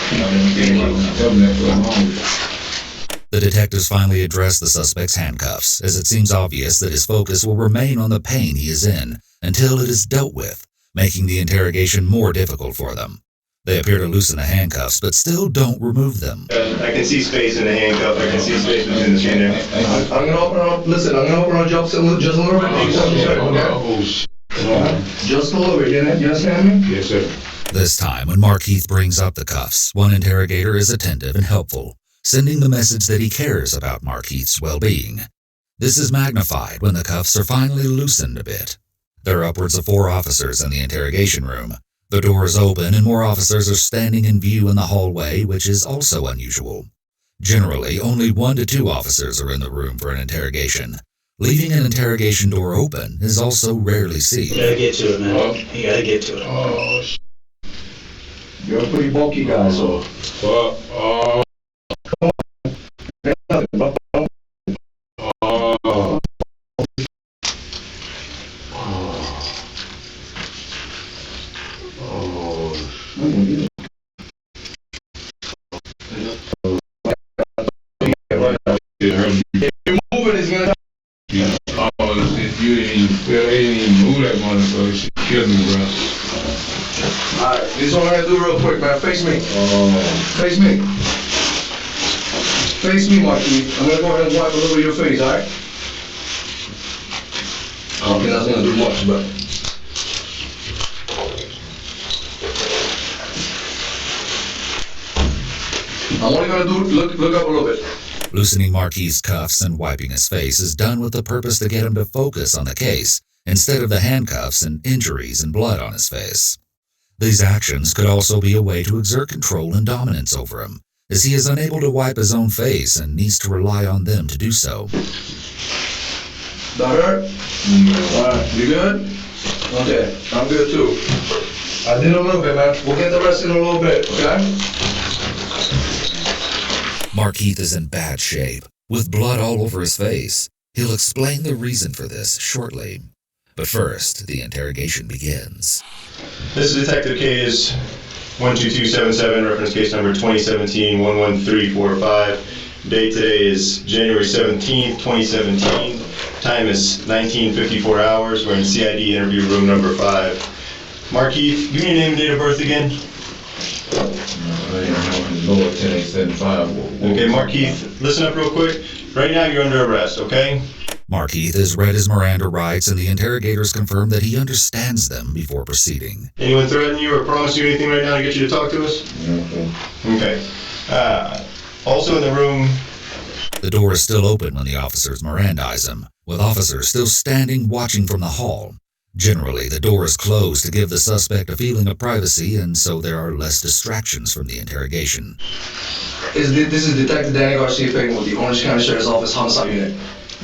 The detectives finally address the suspect's handcuffs, as it seems obvious that his focus will remain on the pain he is in until it is dealt with, making the interrogation more difficult for them. They appear to loosen the handcuffs, but still don't remove them. I can see space in the handcuff. I can see space between the chain there. I'm gonna open up. Listen, I'm gonna open our jump just a little bit. Just a little bit. You understand me? Yes, sir. This time, when Markeith brings up the cuffs, one interrogator is attentive and helpful, sending the message that he cares about Markeith's well-being. This is magnified when the cuffs are finally loosened a bit. There are upwards of 4 officers in the interrogation room. The door is open and more officers are standing in view in the hallway, which is also unusual. Generally, only 1 to 2 officers are in the room for an interrogation. Leaving an interrogation door open is also rarely seen. You gotta get to it, man. You gotta get to it. Oh, You're a pretty bulky guy, so. Alright, this is what I gotta do real quick, man. Face me. Face me. Face me, Markeith. I'm gonna go ahead and wipe a little of your face, alright? I don't think that's gonna do much, but. I'm only gonna do, look up a little bit. Loosening Markeith's cuffs and wiping his face is done with the purpose to get him to focus on the case, instead of the handcuffs and injuries and blood on his face. These actions could also be a way to exert control and dominance over him, as he is unable to wipe his own face and needs to rely on them to do so. That hurt? Alright, you good? Okay, I'm good too. I did a little bit, man. We'll get the rest in a little bit, okay? Markeith is in bad shape, with blood all over his face. He'll explain the reason for this shortly. But first, the interrogation begins. This is Detective Cadis 12277, reference case number 2017-11345. Date today is January 17th, 2017. Time is 19:54 hours. We're in CID interview room number 5. Markeith, give me your name and date of birth again. Lord, 10-875. Okay, Markeith, listen up real quick. Right now you're under arrest, okay? Markeith has read his Miranda rights, and the interrogators confirm that he understands them before proceeding. Anyone threaten you or promise you anything right now to get you to talk to us? Okay. Also in the room... The door is still open when the officers Mirandize him, with officers still standing watching from the hall. Generally, the door is closed to give the suspect a feeling of privacy, and so there are less distractions from the interrogation. This is Detective Danny Garcia speaking with the Orange County Sheriff's Office Homicide Unit.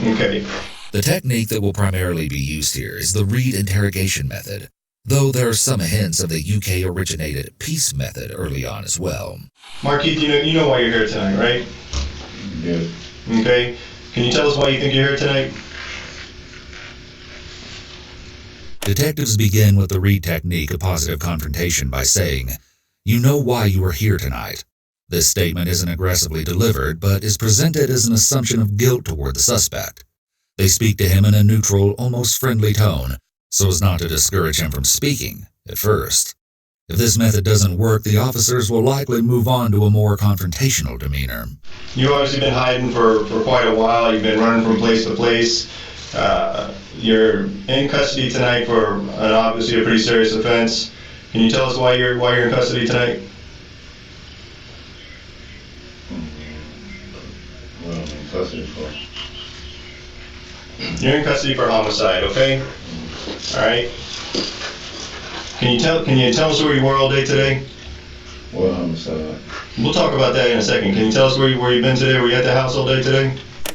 Okay. The technique that will primarily be used here is the Reed interrogation method, though there are some hints of the UK-originated peace method early on as well. Markeith, you know why you're here tonight, right? Yeah. Okay. Can you tell us why you think you're here tonight? Detectives begin with the Reed technique of positive confrontation by saying, "You know why you are here tonight." This statement isn't aggressively delivered, but is presented as an assumption of guilt toward the suspect. They speak to him in a neutral, almost friendly tone, so as not to discourage him from speaking, at first. If this method doesn't work, the officers will likely move on to a more confrontational demeanor. You've obviously been hiding for quite a while. You've been running from place to place. You're in custody tonight for obviously a pretty serious offense. Can you tell us why you're in custody tonight? Well, I'm in custody for... You're in custody for homicide, okay? All right. Can you tell us where you were all day today? What homicide? We'll talk about that in a second. Can you tell us where you've been today? Were you at the house all day today?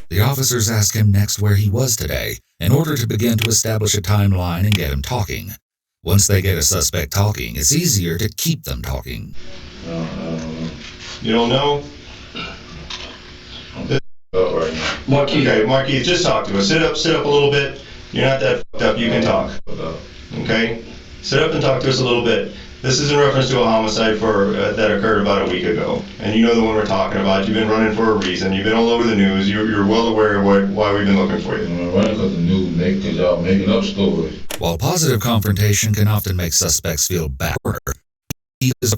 The officers ask him next where he was today, in order to begin to establish a timeline and get him talking. Once they get a suspect talking, it's easier to keep them talking. You don't know? Right now. Markeith, okay, Markeith, just talk to us. Sit up a little bit. You're not that fucked up. You can talk. Okay? Sit up and talk to us a little bit. This is in reference to a homicide that occurred about a week ago. And you know the one we're talking about. You've been running for a reason. You've been all over the news. You're well aware of why we've been looking for you. I'm running because the news because y'all making up stories. While positive confrontation can often make suspects feel bad, he does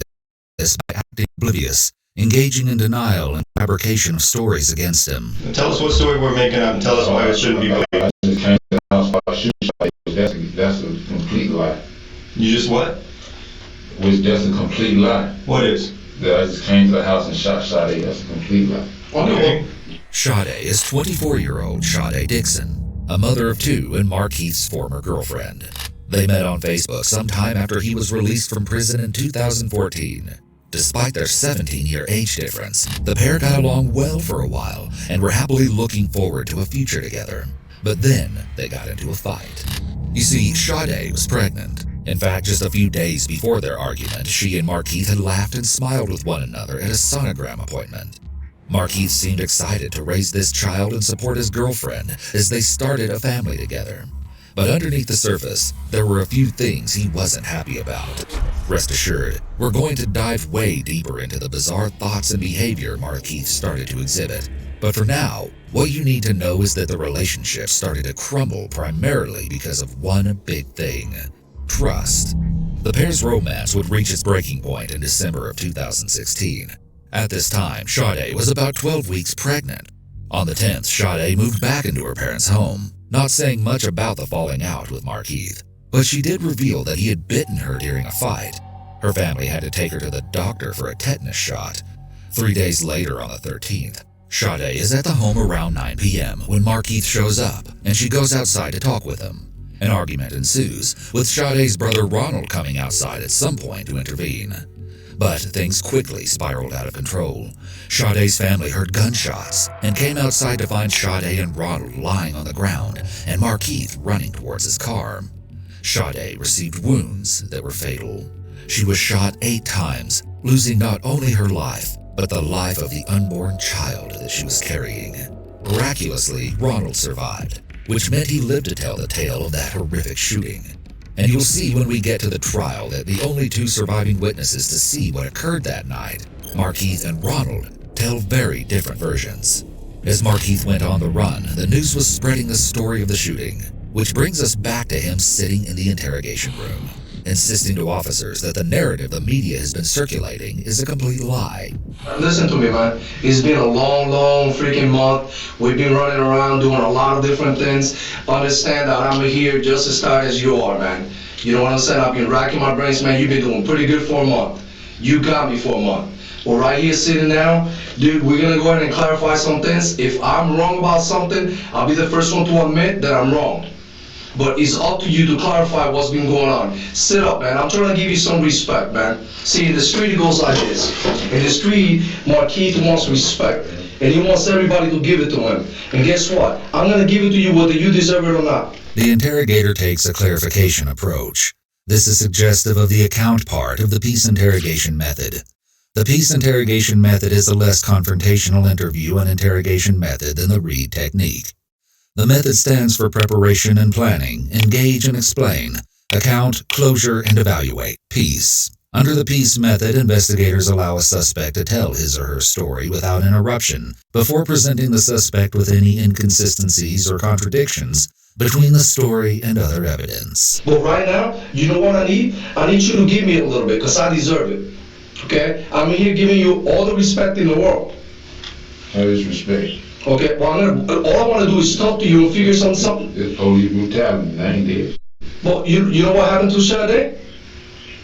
this by acting oblivious, engaging in denial and fabrication of stories against him. Tell us what story we're making up and tell us why it shouldn't be believed. I just came to the house by shooting. That's a complete lie. You just what? Which that's a complete lie. What is? That I just came to the house and shot Sade. That's a complete lie. Okay. Sade is 24-year-old Sade Dixon, a mother of 2 and Markeith's former girlfriend. They met on Facebook sometime after he was released from prison in 2014. Despite their 17-year age difference, the pair got along well for a while and were happily looking forward to a future together. But then they got into a fight. You see, Sade was pregnant. In fact, just a few days before their argument, she and Markeith had laughed and smiled with one another at a sonogram appointment. Markeith seemed excited to raise this child and support his girlfriend as they started a family together. But underneath the surface, there were a few things he wasn't happy about. Rest assured, we're going to dive way deeper into the bizarre thoughts and behavior Markeith started to exhibit. But for now, what you need to know is that the relationship started to crumble primarily because of one big thing: trust. The pair's romance would reach its breaking point in December of 2016. At this time, Sade was about 12 weeks pregnant. On the 10th, Sade moved back into her parents' home, not saying much about the falling out with Markeith, but she did reveal that he had bitten her during a fight. Her family had to take her to the doctor for a tetanus shot. 3 days later, on the 13th, Sade is at the home around 9 p.m. when Markeith shows up, and she goes outside to talk with him. An argument ensues, with Sade's brother Ronald coming outside at some point to intervene. But things quickly spiraled out of control. Sade's family heard gunshots and came outside to find Sade and Ronald lying on the ground and Markeith running towards his car. Sade received wounds that were fatal. She was shot 8 times, losing not only her life, but the life of the unborn child that she was carrying. Miraculously, Ronald survived, which meant he lived to tell the tale of that horrific shooting. And you'll see when we get to the trial that the only 2 surviving witnesses to see what occurred that night, Markeith and Ronald, tell very different versions. As Markeith went on the run, the news was spreading the story of the shooting, which brings us back to him sitting in the interrogation room, insisting to officers that the narrative the media has been circulating is a complete lie. Listen to me, man. It's been a long freaking month. We've been running around doing a lot of different things. Understand that I'm here just as tired as you are, man. You know what I'm saying? I've been racking my brains, man. You've been doing pretty good for a month. You got me for a month. Well, right here sitting now, dude, we're gonna go ahead and clarify some things. If I'm wrong about something, I'll be the first one to admit that I'm wrong. But it's up to you to clarify what's been going on. Sit up, man. I'm trying to give you some respect, man. See, in the street, it goes like this. In the street, Markeith wants respect, and he wants everybody to give it to him. And guess what? I'm gonna give it to you whether you deserve it or not. The interrogator takes a clarification approach. This is suggestive of the account part of the peace interrogation method. The peace interrogation method is a less confrontational interview and interrogation method than the Reed technique. The method stands for preparation and planning, engage and explain, account, closure, and evaluate, peace. Under the peace method, investigators allow a suspect to tell his or her story without interruption before presenting the suspect with any inconsistencies or contradictions between the story and other evidence. But right now, you know what I need? I need you to give me a little bit, because I deserve it. Okay? I'm here giving you all the respect in the world. How is respect? Okay, well, all I want to do is talk to you and figure something. It's police brutality, I ain't dead. Well, you know what happened to Sade?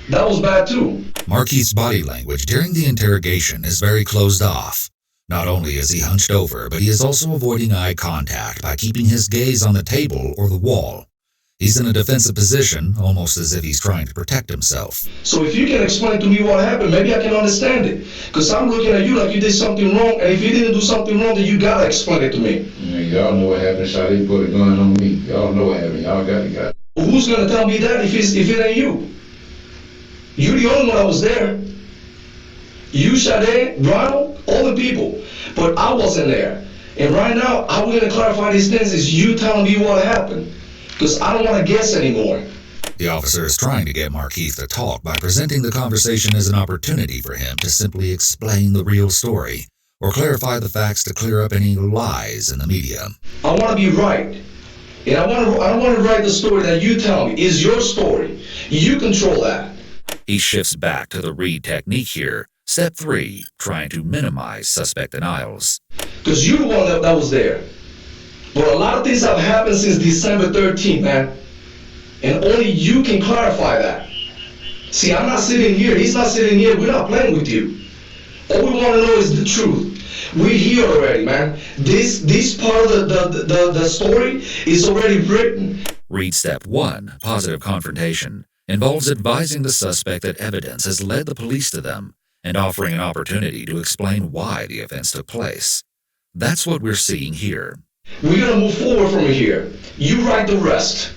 That was bad too. Markeith's body language during the interrogation is very closed off. Not only is he hunched over, but he is also avoiding eye contact by keeping his gaze on the table or the wall. He's in a defensive position, almost as if he's trying to protect himself. So if you can explain to me what happened, maybe I can understand it. Because I'm looking at you like you did something wrong, and if you didn't do something wrong, then you gotta explain it to me. Yeah, y'all know what happened, Sade put a gun on me. Y'all know what happened, y'all got it. Well, who's gonna tell me that if it ain't you? You're the only one that was there. You, Sade, Ronald, all the people. But I wasn't there. And right now, I'm gonna clarify these things is you telling me what happened. Because I don't want to guess anymore. The officer is trying to get Markeith to talk by presenting the conversation as an opportunity for him to simply explain the real story or clarify the facts to clear up any lies in the media. I want to be right. And I don't want to write the story that you tell me is your story. You control that. He shifts back to the Reed technique here. Step 3, trying to minimize suspect denials. Because you're the one that was there. But a lot of things have happened since December 13th, man. And only you can clarify that. See, I'm not sitting here. He's not sitting here. We're not playing with you. All we want to know is the truth. We're here already, man. This part of the story is already written. Reed step 1, positive confrontation, involves advising the suspect that evidence has led the police to them and offering an opportunity to explain why the offense took place. That's what we're seeing here. We're gonna move forward from here. You write the rest.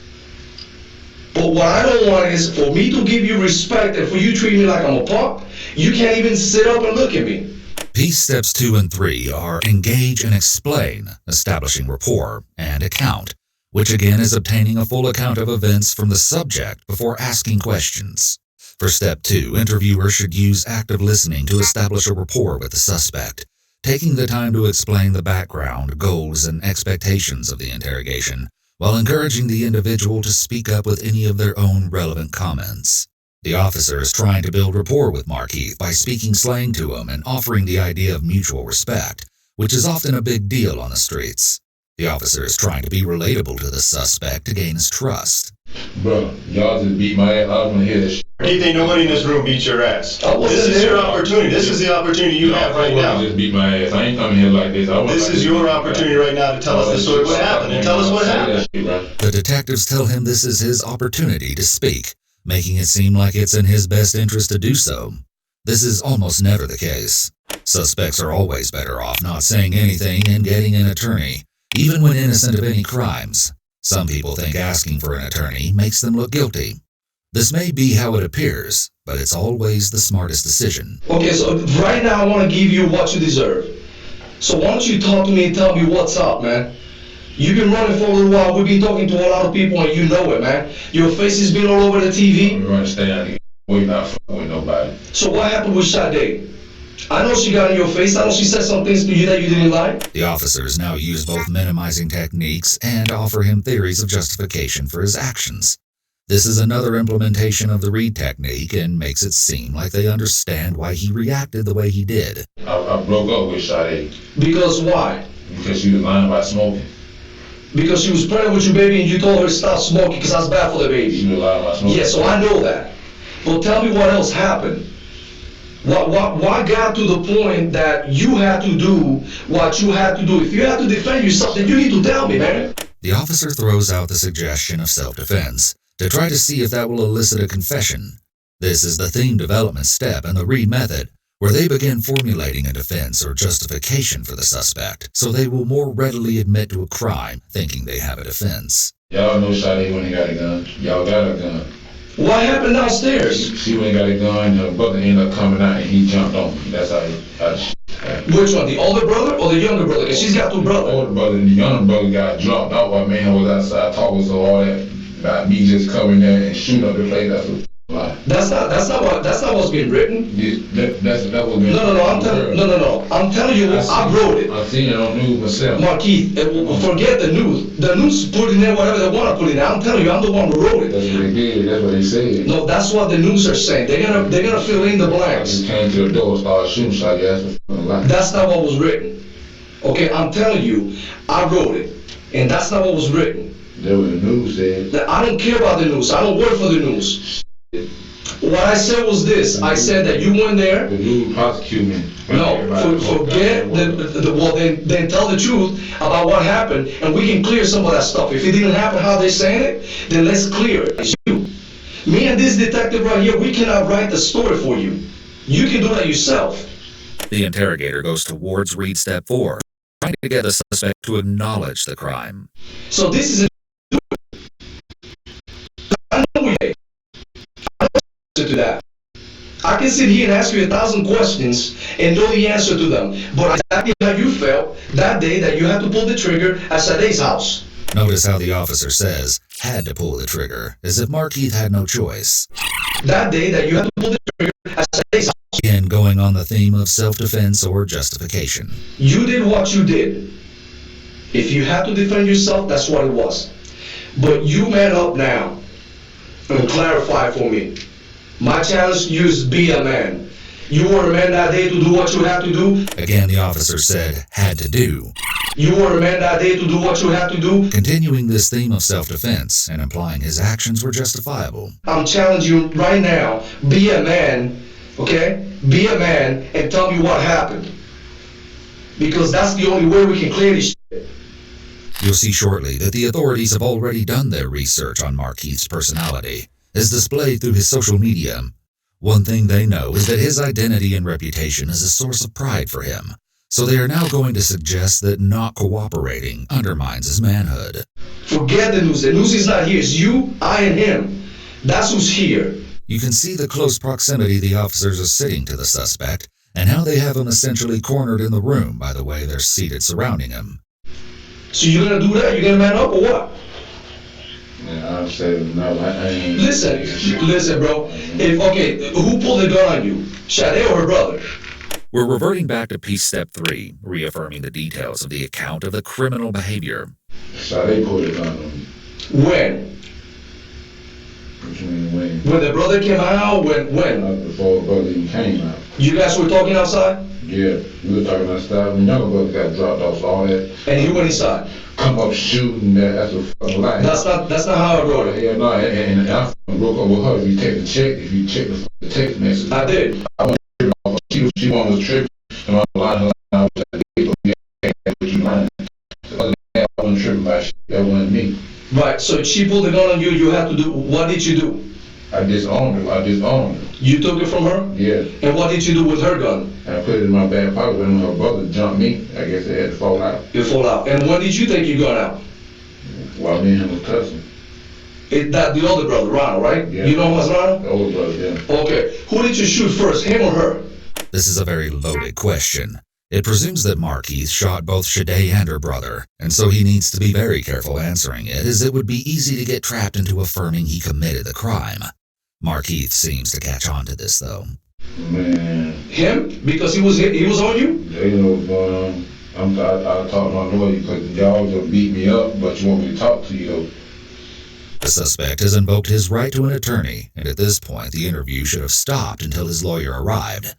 But what I don't want is for me to give you respect and for you to treat me like I'm a punk. You can't even sit up and look at me. Peace steps 2 and 3 are engage and explain, establishing rapport, and account, which again is obtaining a full account of events from the subject before asking questions. For step 2, interviewers should use active listening to establish a rapport with the suspect, taking the time to explain the background, goals, and expectations of the interrogation, while encouraging the individual to speak up with any of their own relevant comments. The officer is trying to build rapport with Markeith by speaking slang to him and offering the idea of mutual respect, which is often a big deal on the streets. The officer is trying to be relatable to the suspect to gain his trust. Bro, y'all just beat my ass. I don't want to hear this shit. Keith, ain't nobody in this room beat your ass. This is your opportunity. This is the opportunity you have right now. Just beat my ass. I ain't coming here like this. This is your opportunity right now to tell us the story. What happened? And tell us what happened. The detectives tell him this is his opportunity to speak, making it seem like it's in his best interest to do so. This is almost never the case. Suspects are always better off not saying anything and getting an attorney, even when innocent of any crimes. Some people think asking for an attorney makes them look guilty. This may be how it appears, but it's always the smartest decision. Okay, so right now I want to give you what you deserve. So why don't you talk to me and tell me what's up, man? You've been running for a little while. We've been talking to a lot of people and you know it, man. Your face has been all over the TV. I'm going to stay out here. We're not fucking with nobody. So what happened with Sade? I know she got in your face. I know she said some things to you that you didn't like. The officers now use both minimizing techniques and offer him theories of justification for his actions. This is another implementation of the Reed technique and makes it seem like they understand why he reacted the way he did. I broke up with Sade. Because why? Because she was lying about smoking. Because she was pregnant with your baby and you told her to stop smoking because that's bad for the baby. She was lying about smoking. Yeah, so I know that. But tell me what else happened. Why got to the point that you had to do what you had to do? If you had to defend yourself, then you need to tell me, man. The officer throws out the suggestion of self-defense to try to see if that will elicit a confession. This is the theme development step in the Reed method, where they begin formulating a defense or justification for the suspect, so they will more readily admit to a crime, thinking they have a defense. Y'all know Sade when he got a gun. Y'all got a gun. What happened downstairs? She went and got a gun, her brother ended up coming out and he jumped on me. That's how happened. Which one, the older brother or the younger brother? Because she's got two brothers. The older brother and the younger brother got dropped out while man was outside talking so all that about me just coming there and shooting up the place. That's a lie. That's not what's been written. That's what been I'm telling you, I wrote it. I seen it on news myself. Marquis, forget the news. The news put in there whatever they want to put in there. I'm telling you, I'm the one who wrote it. That's what they did. That's what they said. No, that's what the news are saying. They're gonna fill in the blanks. I just came to the door, started shooting, Sade. That's a lie. That's not what was written. Okay, I'm telling you, I wrote it, and that's not what was written. That's what the news said. I don't care about the news. I don't work for the news. What I said was this. I said that you went there. The news prosecute me. No, forget then tell the truth about what happened, and we can clear some of that stuff. If it didn't happen how they're saying it, then let's clear it. It's you. Me and this detective right here, we cannot write the story for you. You can do that yourself. The interrogator goes towards Reed step 4, trying to get the suspect to acknowledge the crime. So this is to that. I can sit here and ask you 1,000 questions and know the answer to them, but exactly how you felt that day that you had to pull the trigger at Sade's house. Notice how the officer says, had to pull the trigger, as if Markeith had no choice. That day that you had to pull the trigger at Sade's house. Again, going on the theme of self-defense or justification. You did what you did. If you had to defend yourself, that's what it was. But you man up now and clarify for me. My challenge to you is be a man. You were a man that day to do what you had to do. Again, the officer said, had to do. You were a man that day to do what you had to do. Continuing this theme of self-defense and implying his actions were justifiable. I'm challenging you right now, be a man, okay? Be a man and tell me what happened. Because that's the only way we can clear this shit. You'll see shortly that the authorities have already done their research on Markeith's personality, as displayed through his social media. One thing they know is that his identity and reputation is a source of pride for him, so they are now going to suggest that not cooperating undermines his manhood. Forget the news. The news is not here. It's you, I, and him. That's who's here. You can see the close proximity the officers are sitting to the suspect, and how they have him essentially cornered in the room by the way they're seated surrounding him. So you're gonna do that? You're gonna man up or what? Yeah, I said no. I ain't. Listen, bro. Who pulled the gun on you? Sade or her brother? We're reverting back to piece step 3, reaffirming the details of the account of the criminal behavior. Sade pulled the gun on me. When? What you mean when? When the brother came out? When? Before the brother even came out. You guys were talking outside? Yeah, we were talking outside. When younger brother got dropped off, all that. And he went inside? Come up shooting, that's a fucking lie. That's not how I wrote it. Yeah, no, and I broke up with her. If you check the text message. I did. I want to off. She was tripping, and I lied her. I was like, you lying. So other than that, I wasn't tripping about shit. That wasn't me. Right. So she pulled the gun on you. You had to do. What did you do? I disowned her. You took it from her? Yeah. And what did you do with her gun? I put it in my back pocket. When her brother jumped me, I guess it had to fall out. It fall out. And when did you take your gun out? While me and him was cussing. The older brother, Ronald, right? Yeah. You know him as Ronald? The older brother, yeah. Okay. Who did you shoot first, him or her? This is a very loaded question. It presumes that Markeith shot both Sade and her brother, and so he needs to be very careful answering it, as it would be easy to get trapped into affirming he committed the crime. Markeith seems to catch on to this, though. Man. Him? Because he was on you? They know what's going on. I talked to my lawyer because y'all just beat me up, but you want me to talk to you though. The suspect has invoked his right to an attorney, and at this point the interview should have stopped until his lawyer arrived.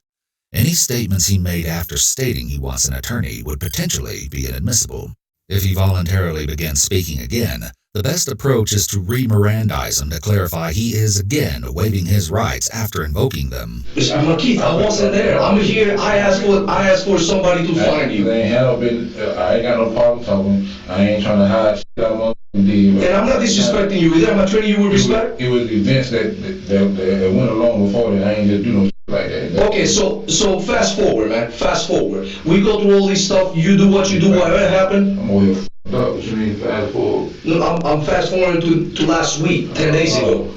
Any statements he made after stating he wants an attorney would potentially be inadmissible. If he voluntarily begins speaking again, the best approach is to re-Mirandize him to clarify he is again waiving his rights after invoking them. I'm Keith, I wasn't there. I'm here. I asked for somebody to find you. They ain't helping. I ain't got no problem talking. I ain't trying to hide shit I'm on. And I'm not disrespecting you either. I'm treating you with respect. It was events that went along before that. I ain't just do no shit like that. Okay, so fast forward, man. Fast forward. We go through all this stuff. You do what you do. Whatever happened. I'm over here. What you mean fast forward? No, I'm fast forwarding to last week, 10 days ago.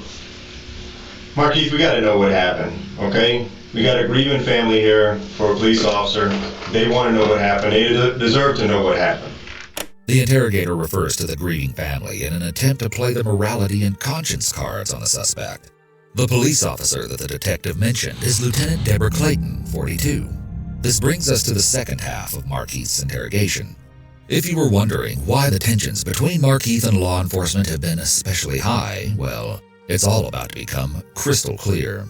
Marquise, we gotta know what happened, okay? We got a grieving family here for a police officer. They wanna know what happened. They deserve to know what happened. The interrogator refers to the grieving family in an attempt to play the morality and conscience cards on the suspect. The police officer that the detective mentioned is Lieutenant Deborah Clayton, 42. This brings us to the second half of Markeith's interrogation. If you were wondering why the tensions between Markeith and law enforcement have been especially high, well, it's all about to become crystal clear.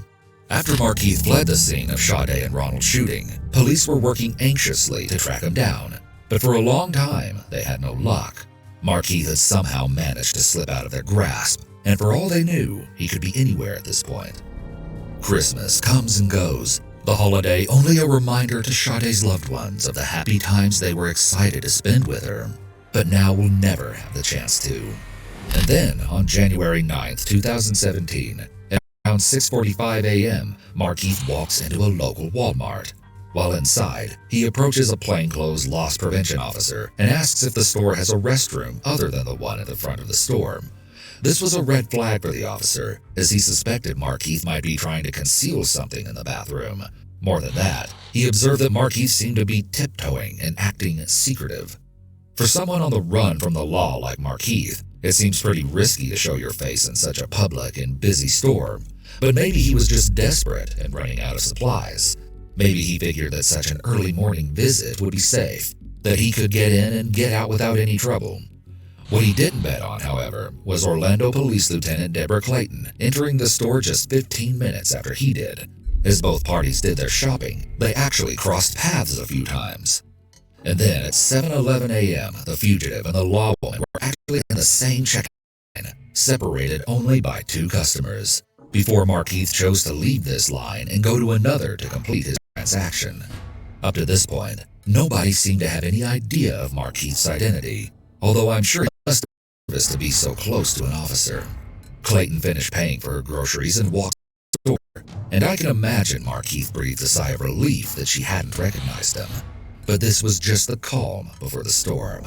After Markeith fled the scene of Sade and Ronald's shooting, police were working anxiously to track him down, but for a long time, they had no luck. Markeith had somehow managed to slip out of their grasp, and for all they knew, he could be anywhere at this point. Christmas comes and goes, the holiday only a reminder to Sade's loved ones of the happy times they were excited to spend with her, but now will never have the chance to. And then, on January 9th, 2017, at around 6:45 a.m., Markeith walks into a local Walmart. While inside, he approaches a plainclothes loss prevention officer and asks if the store has a restroom other than the one at the front of the store. This was a red flag for the officer, as he suspected Markeith might be trying to conceal something in the bathroom. More than that, he observed that Markeith seemed to be tiptoeing and acting secretive. For someone on the run from the law like Markeith, it seems pretty risky to show your face in such a public and busy store, but maybe he was just desperate and running out of supplies. Maybe he figured that such an early morning visit would be safe, that he could get in and get out without any trouble. What he didn't bet on, however, was Orlando Police Lieutenant Deborah Clayton entering the store just 15 minutes after he did. As both parties did their shopping, they actually crossed paths a few times. And then at 7:11 a.m., the fugitive and the law woman were actually in the same checkout line, separated only by 2 customers, before Markeith chose to leave this line and go to another to complete his transaction. Up to this point, nobody seemed to have any idea of Markeith's identity, although I'm sure he must have been nervous to be so close to an officer. Clayton finished paying for her groceries and walked to the door, and I can imagine Markeith breathed a sigh of relief that she hadn't recognized him. But this was just the calm before the storm.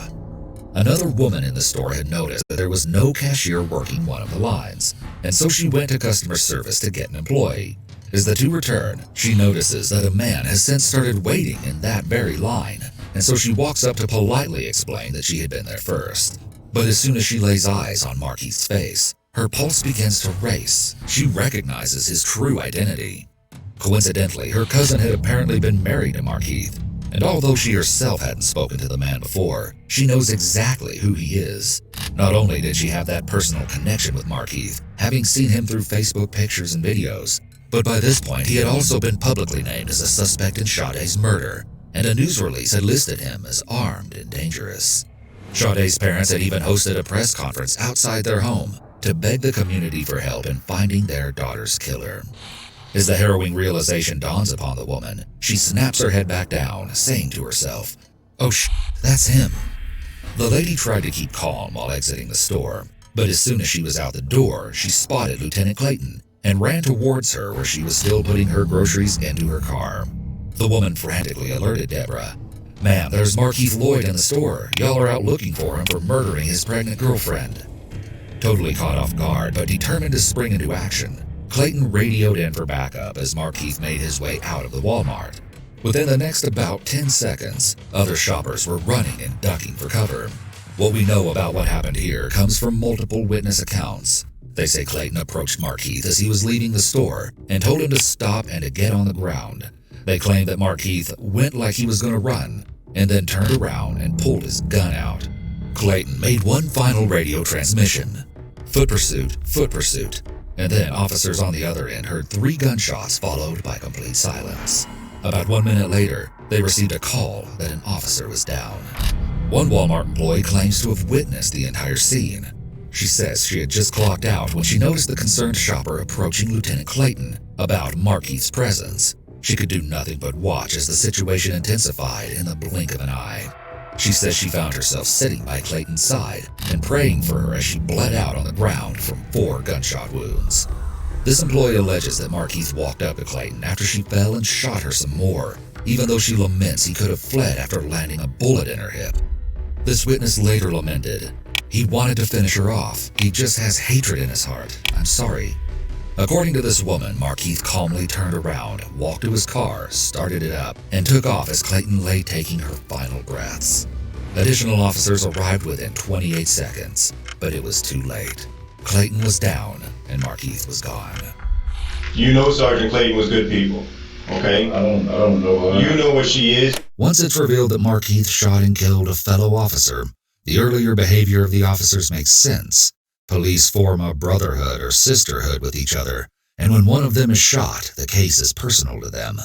Another woman in the store had noticed that there was no cashier working one of the lines, and so she went to customer service to get an employee. As the two return, she notices that a man has since started waiting in that very line, and so she walks up to politely explain that she had been there first. But as soon as she lays eyes on Markeith's face, her pulse begins to race. She recognizes his true identity. Coincidentally, her cousin had apparently been married to Markeith, and although she herself hadn't spoken to the man before, she knows exactly who he is. Not only did she have that personal connection with Markeith, having seen him through Facebook pictures and videos, but by this point he had also been publicly named as a suspect in Sade's murder, and a news release had listed him as armed and dangerous. Sade's parents had even hosted a press conference outside their home to beg the community for help in finding their daughter's killer. As the harrowing realization dawns upon the woman, she snaps her head back down, saying to herself, "Oh that's him." The lady tried to keep calm while exiting the store, but as soon as she was out the door, she spotted Lieutenant Clayton and ran towards her where she was still putting her groceries into her car. The woman frantically alerted Deborah. "Ma'am, there's Markeith Lloyd in the store. Y'all are out looking for him for murdering his pregnant girlfriend." Totally caught off guard, but determined to spring into action, Clayton radioed in for backup as Markeith made his way out of the Walmart. Within the next about 10 seconds, other shoppers were running and ducking for cover. What we know about what happened here comes from multiple witness accounts. They say Clayton approached Markeith as he was leaving the store and told him to stop and to get on the ground. They claim that Markeith went like he was going to run and then turned around and pulled his gun out. Clayton made one final radio transmission. Foot pursuit, and then officers on the other end heard 3 gunshots followed by complete silence. About 1 minute later, they received a call that an officer was down. One Walmart employee claims to have witnessed the entire scene. She says she had just clocked out when she noticed the concerned shopper approaching Lieutenant Clayton about Markeith's presence. She could do nothing but watch as the situation intensified in the blink of an eye. She says she found herself sitting by Clayton's side and praying for her as she bled out on the ground from 4 gunshot wounds. This employee alleges that Markeith walked up to Clayton after she fell and shot her some more, even though she laments he could have fled after landing a bullet in her hip. This witness later lamented, "He wanted to finish her off. He just has hatred in his heart. I'm sorry." According to this woman, Markeith calmly turned around, walked to his car, started it up, and took off as Clayton lay taking her final breaths. Additional officers arrived within 28 seconds, but it was too late. Clayton was down, and Markeith was gone. You know Sergeant Clayton was good people, okay? I don't know her. You know what she is. Once it's revealed that Markeith shot and killed a fellow officer, the earlier behavior of the officers makes sense. Police form a brotherhood or sisterhood with each other, and when one of them is shot, the case is personal to them.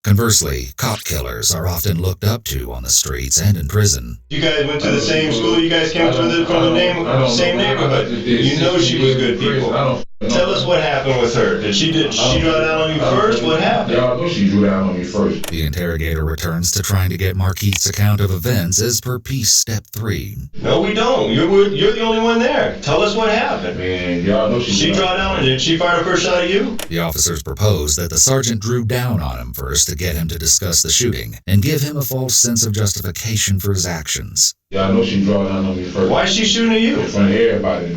Conversely, cop killers are often looked up to on the streets and in prison. You guys went to the same school, you guys came from the same neighborhood. You know she was good people. Tell us what happened with her. Did she draw down on you first? What happened? Yeah, I know she drew down on me first. The interrogator returns to trying to get Markeith's account of events as per Peace Step 3. No, we don't. You're the only one there. Tell us what happened. Man, y'all know she draw down, and did she fire the first shot at you? The officers propose that the sergeant drew down on him first to get him to discuss the shooting and give him a false sense of justification for his actions. Yeah, I know she draw down on me first. Why is she shooting at you? In front of everybody.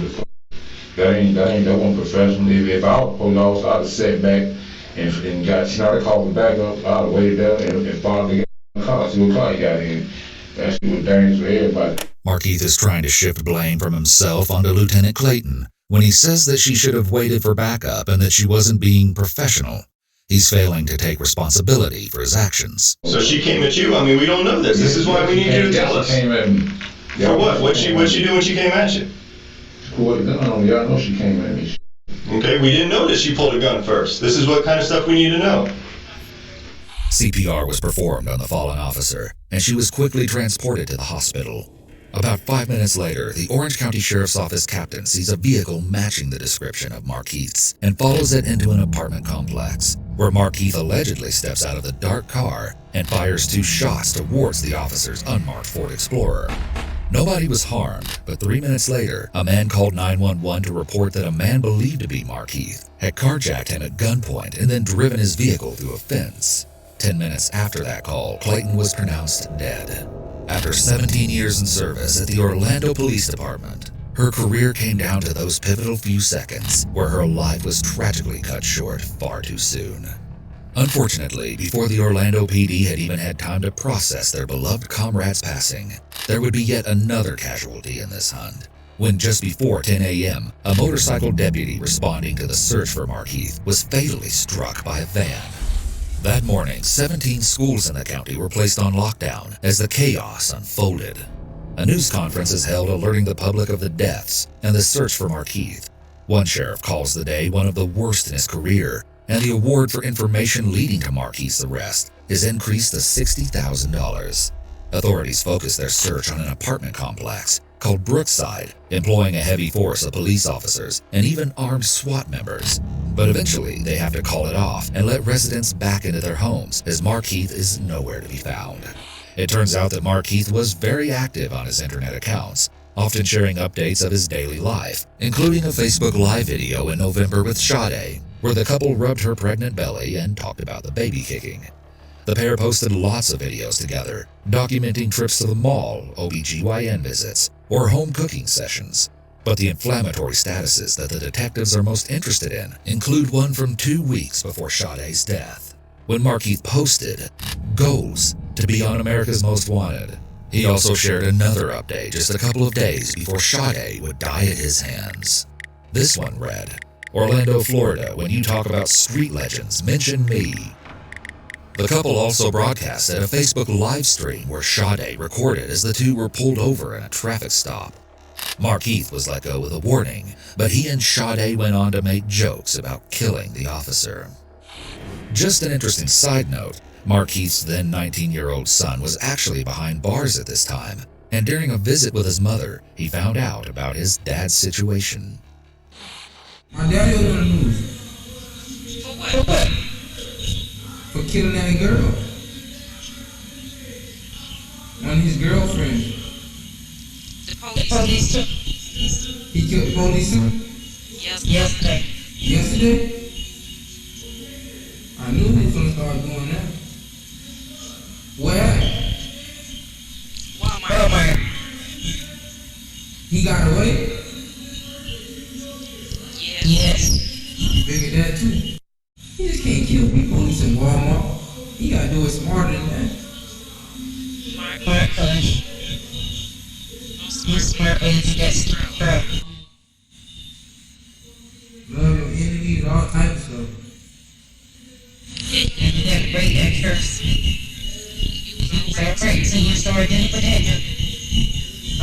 That one professional. If I was supposed to, I'd have sat back and got, she not called me back up. I'd have waited there and followed the car. See what car he got in. That shit was dangerous for everybody. Markeith is trying to shift blame from himself onto Lieutenant Clayton when he says that she should have waited for backup and that she wasn't being professional. He's failing to take responsibility for his actions. So she came at you? I mean, we don't know this. This is why we need you to tell us. She came at me. For what? What'd she do when she came at you? She pulled a gun on me. I know she came at me. Okay, we didn't know that she pulled a gun first. This is what kind of stuff we need to know. CPR was performed on the fallen officer, and she was quickly transported to the hospital. About 5 minutes later, the Orange County Sheriff's Office captain sees a vehicle matching the description of Markeith's and follows it into an apartment complex, where Markeith allegedly steps out of the dark car and fires 2 shots towards the officer's unmarked Ford Explorer. Nobody was harmed, but 3 minutes later, a man called 911 to report that a man believed to be Markeith had carjacked him at gunpoint and then driven his vehicle through a fence. 10 minutes after that call, Clayton was pronounced dead. After 17 years in service at the Orlando Police Department, her career came down to those pivotal few seconds where her life was tragically cut short far too soon. Unfortunately, before the Orlando PD had even had time to process their beloved comrade's passing, there would be yet another casualty in this hunt. When just before 10 a.m., a motorcycle deputy responding to the search for Markeith was fatally struck by a van. That morning, 17 schools in the county were placed on lockdown as the chaos unfolded. A news conference is held alerting the public of the deaths and the search for Markeith. One sheriff calls the day one of the worst in his career, and the award for information leading to Markeith's arrest is increased to $60,000. Authorities focus their search on an apartment complex called Brookside, employing a heavy force of police officers and even armed SWAT members. But eventually, they have to call it off and let residents back into their homes as Markeith is nowhere to be found. It turns out that Markeith was very active on his internet accounts, often sharing updates of his daily life, including a Facebook Live video in November with Sade, where the couple rubbed her pregnant belly and talked about the baby kicking. The pair posted lots of videos together, documenting trips to the mall, OBGYN visits, or home cooking sessions. But the inflammatory statuses that the detectives are most interested in include one from 2 weeks before Sade's death, when Markeith posted, "Goes to be on America's Most Wanted." He also shared another update just a couple of days before Sade would die at his hands. This one read, Orlando, Florida, when you talk about street legends, mention me. The couple also broadcasted a Facebook live stream where Sade recorded as the two were pulled over in a traffic stop. Markeith was let go with a warning, but he and Sade went on to make jokes about killing the officer. Just an interesting side note, Markeith's then 19-year-old son was actually behind bars at this time, and during a visit with his mother, he found out about his dad's situation. My daddy was on the news. For what? For killing that girl. One of his girlfriends. The police did? He killed the police too? Yesterday. Yesterday? I knew he was gonna start doing that. Where? Walmart. He got away? Yes. Figured that too. He just can't kill people in Walmart. He gotta do it smarter than that. Smart push. Smart way to get through. Love your enemies, all types of stuff. And you have great actors. So you started doing it for that.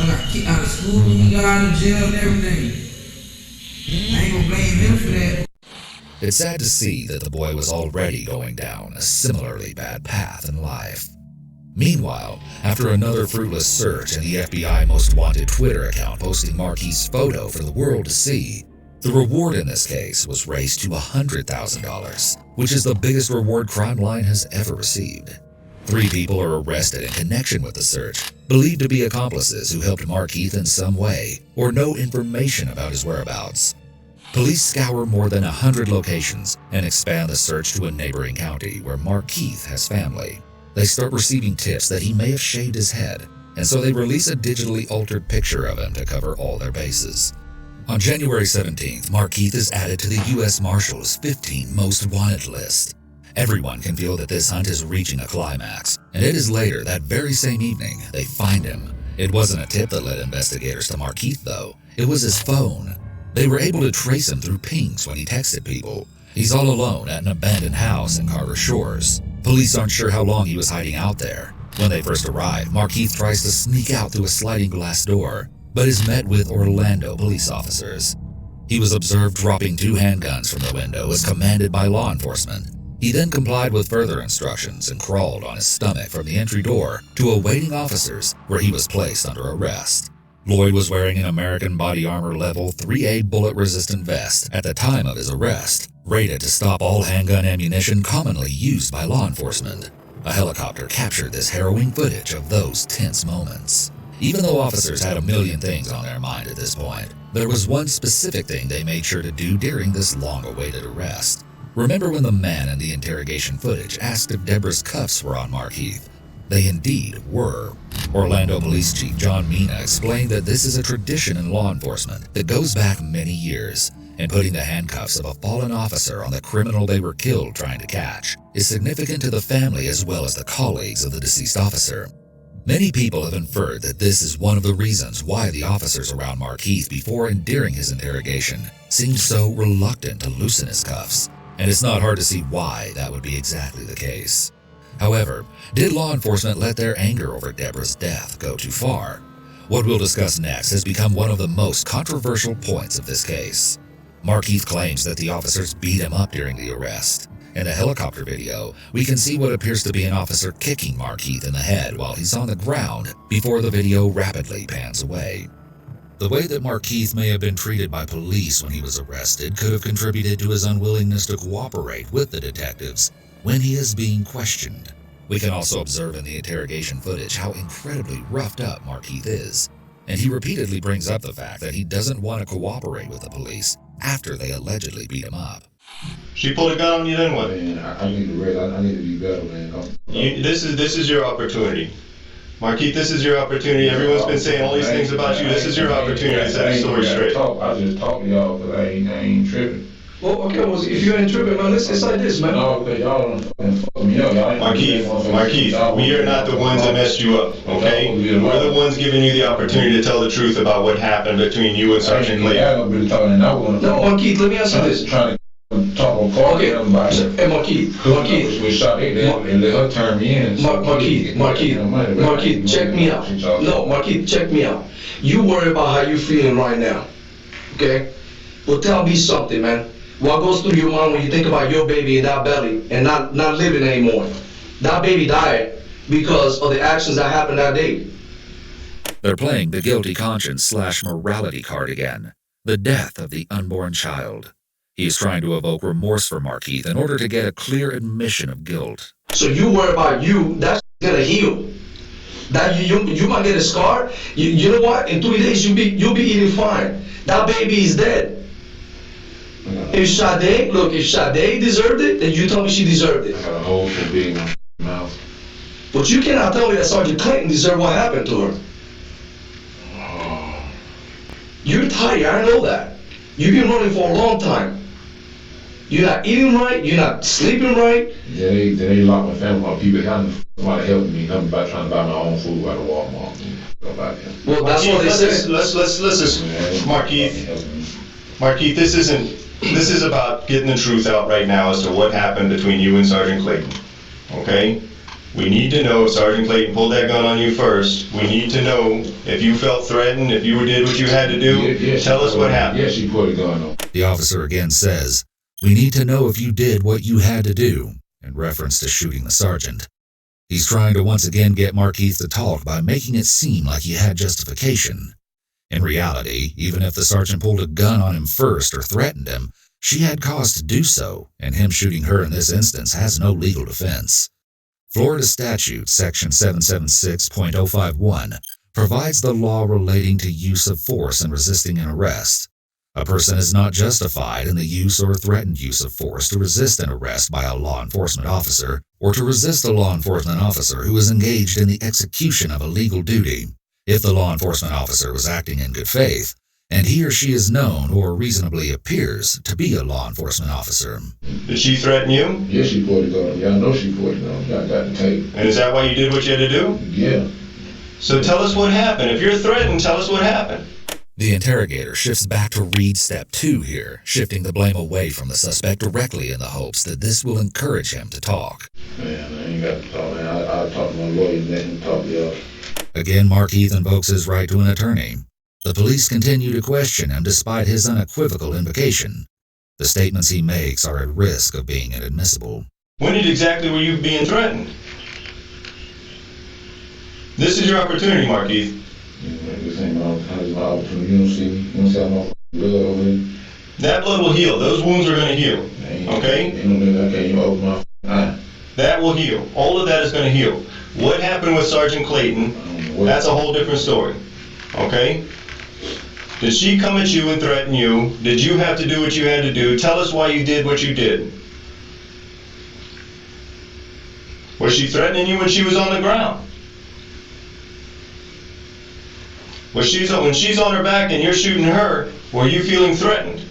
I got kicked out of school when he got out of jail and everything. I ain't gonna blame him for that. It's sad to see that the boy was already going down a similarly bad path in life. Meanwhile, after another fruitless search and the FBI Most Wanted Twitter account posting Markeith's photo for the world to see, the reward in this case was raised to $100,000, which is the biggest reward Crime Line has ever received. 3 people are arrested in connection with the search, believed to be accomplices who helped Markeith in some way or know information about his whereabouts. Police scour more than 100 locations and expand the search to a neighboring county where Markeith has family. They start receiving tips that he may have shaved his head, and so they release a digitally altered picture of him to cover all their bases. On January 17th, Markeith is added to the U.S. Marshals' 15 Most Wanted list. Everyone can feel that this hunt is reaching a climax, and it is later that very same evening they find him. It wasn't a tip that led investigators to Markeith, though. It was his phone. They were able to trace him through pings when he texted people. He's all alone at an abandoned house in Carter Shores. Police aren't sure how long he was hiding out there. When they first arrive, Markeith tries to sneak out through a sliding glass door, but is met with Orlando police officers. He was observed dropping 2 handguns from the window as commanded by law enforcement. He then complied with further instructions and crawled on his stomach from the entry door to awaiting officers, where he was placed under arrest. Lloyd was wearing an American Body Armor Level 3A bullet-resistant vest at the time of his arrest, rated to stop all handgun ammunition commonly used by law enforcement. A helicopter captured this harrowing footage of those tense moments. Even though officers had a million things on their mind at this point, there was one specific thing they made sure to do during this long-awaited arrest. Remember when the man in the interrogation footage asked if Deborah's cuffs were on Markeith? They indeed were. Orlando Police Chief John Mina explained that this is a tradition in law enforcement that goes back many years, and putting the handcuffs of a fallen officer on the criminal they were killed trying to catch is significant to the family as well as the colleagues of the deceased officer. Many people have inferred that this is one of the reasons why the officers around Markeith before and during his interrogation seemed so reluctant to loosen his cuffs, and it's not hard to see why that would be exactly the case. However, did law enforcement let their anger over Deborah's death go too far? What we'll discuss next has become one of the most controversial points of this case. Markeith claims that the officers beat him up during the arrest. In the helicopter video, we can see what appears to be an officer kicking Markeith in the head while he's on the ground before the video rapidly pans away. The way that Markeith may have been treated by police when he was arrested could have contributed to his unwillingness to cooperate with the detectives when he is being questioned. We can also observe in the interrogation footage how incredibly roughed up Markeith is, and he repeatedly brings up the fact that he doesn't want to cooperate with the police after they allegedly beat him up. She pulled a gun on you, then what? Man, I need to realize I need to be better, man. This is your opportunity. Markeith, this is your opportunity. Everyone's been saying all these things about you. This is your opportunity to set the story straight. I just talk to y'all because I ain't tripping. Well, okay, well, if you ain't tripping, man, it's like this, man. No, because y'all don't fuck me up. Y'all ain't Markeith, we are not the ones that messed you up, okay? We're the ones giving you the opportunity to tell the truth about what happened between you and Sergeant Clayton. No, Markeith, let me ask you this. Trying to talk on call Okay, about it. hey, Markeith. We shot it down and let her turn me in. Markeith, check me out. No, Markeith, check me out. You worry about how you feeling right now, okay? Well, tell me something, man. What goes through your mind when you think about your baby in that belly and not living anymore? That baby died because of the actions that happened that day. They're playing the guilty conscience / morality card again. The death of the unborn child. He is trying to evoke remorse for Markeith in order to get a clear admission of guilt. So you worry about you, that's gonna heal. That you might get a scar. You know what? In 3 days you'll be eating fine. That baby is dead. If Sade deserved it, then you tell me she deserved it. I got a hole for being in my mouth. But you cannot tell me that Sergeant Clayton deserved what happened to her. You're tired, I know that. You've been running for a long time. You're not eating right, you're not sleeping right. Yeah, they locked my family up. People kind of want to help me. Nothing about trying to buy my own food out of Walmart. Well, that's what they said. Let's listen, Markeith, this is about getting the truth out right now as to what happened between you and Sergeant Clayton, okay? We need to know if Sergeant Clayton pulled that gun on you first. We need to know if you felt threatened, if you did what you had to do. Tell us what happened. Yeah, she pulled the gun on. The officer again says, "We need to know if you did what you had to do," in reference to shooting the sergeant. He's trying to once again get Markeith to talk by making it seem like he had justification. In reality, even if the sergeant pulled a gun on him first or threatened him, she had cause to do so, and him shooting her in this instance has no legal defense. Florida Statute Section 776.051 provides the law relating to use of force in resisting an arrest. A person is not justified in the use or threatened use of force to resist an arrest by a law enforcement officer or to resist a law enforcement officer who is engaged in the execution of a legal duty, if the law enforcement officer was acting in good faith, and he or she is known or reasonably appears to be a law enforcement officer. Did she threaten you? Yeah, she pulled the gun on me. I know she pulled it on me. I got the tape. And is that why you did what you had to do? Yeah. So tell us what happened. If you're threatened, tell us what happened. The interrogator shifts back to read step 2 here, shifting the blame away from the suspect directly in the hopes that this will encourage him to talk. Man, I ain't got to talk, man. I'll talk to my lawyer and let him talk to y'all. Again, Markeith invokes his right to an attorney. The police continue to question him despite his unequivocal invocation. The statements he makes are at risk of being inadmissible. When exactly were you being threatened? This is your opportunity, Markeith. This ain't my opportunity. You don't see me. You don't see my blood over here. That blood will heal. Those wounds are going to heal. Okay? Ain't no nigga, I can't even open my eye. That will heal. All of that is going to heal. What happened with Sergeant Clayton, that's a whole different story. Okay? Did she come at you and threaten you? Did you have to do what you had to do? Tell us why you did what you did. Was she threatening you when she was on the ground? When she's on her back and you're shooting her, were you feeling threatened?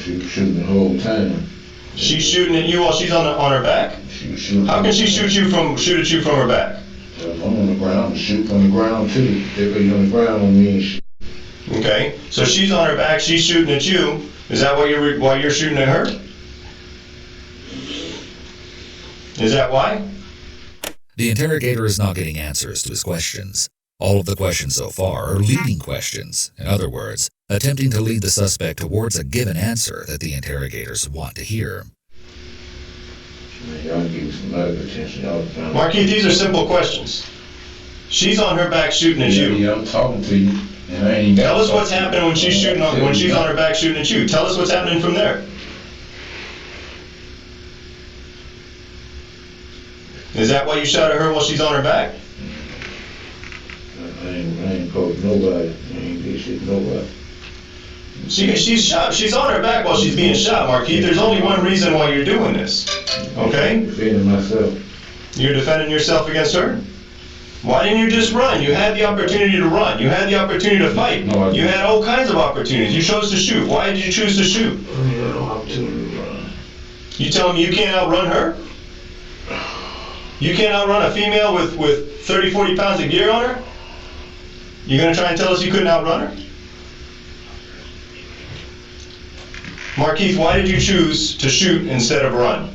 She was shooting the whole time. She's shooting at you while she's on her back? How can she shoot at you from her back? I'm on the ground, shoot from the ground too. They put you on the ground on me and shit. Okay, so she's on her back, she's shooting at you. Is that why you're shooting at her? Is that why? The interrogator is not getting answers to his questions. All of the questions so far are leading questions. In other words, attempting to lead the suspect towards a given answer that the interrogators want to hear. Man, y'all give me some medical attention. Markeith, these are simple questions. She's on her back shooting at you. Yeah, I'm talking to you. And I ain't Tell us what's happening when she's on her back shooting at you. Tell us what's happening from there. Is that why you shot at her while she's on her back? I ain't poking nobody. I ain't did shit to nobody. She's shot. She's on her back while she's being shot, Markeith. There's only one reason why you're doing this. Okay? I'm defending myself. You're defending yourself against her? Why didn't you just run? You had the opportunity to run. You had the opportunity to fight. No, you had all kinds of opportunities. You chose to shoot. Why did you choose to shoot? I had no opportunity to run. You telling me you can't outrun her? You can't outrun a female with 30, 40 pounds of gear on her? You're going to try and tell us you couldn't outrun her? Markeith, why did you choose to shoot instead of run?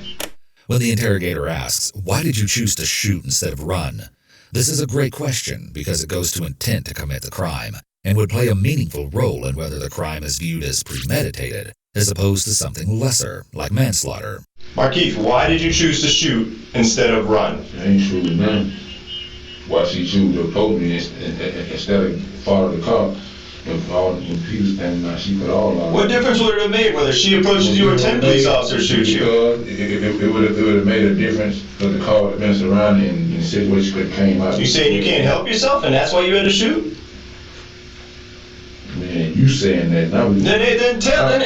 When the interrogator asks, why did you choose to shoot instead of run? This is a great question because it goes to intent to commit the crime and would play a meaningful role in whether the crime is viewed as premeditated as opposed to something lesser, like manslaughter. Markeith, why did you choose to shoot instead of run? I ain't shooting none. Why she choose to approach me instead of follow the car? When people standing there, she put all on. What difference would it have made whether she approaches you or 10 police officers shoot you? It would have made a difference because the car would have been surrounded and the situation could have came out. You saying you can't help yourself and that's why you had to shoot? Man, you saying that. Then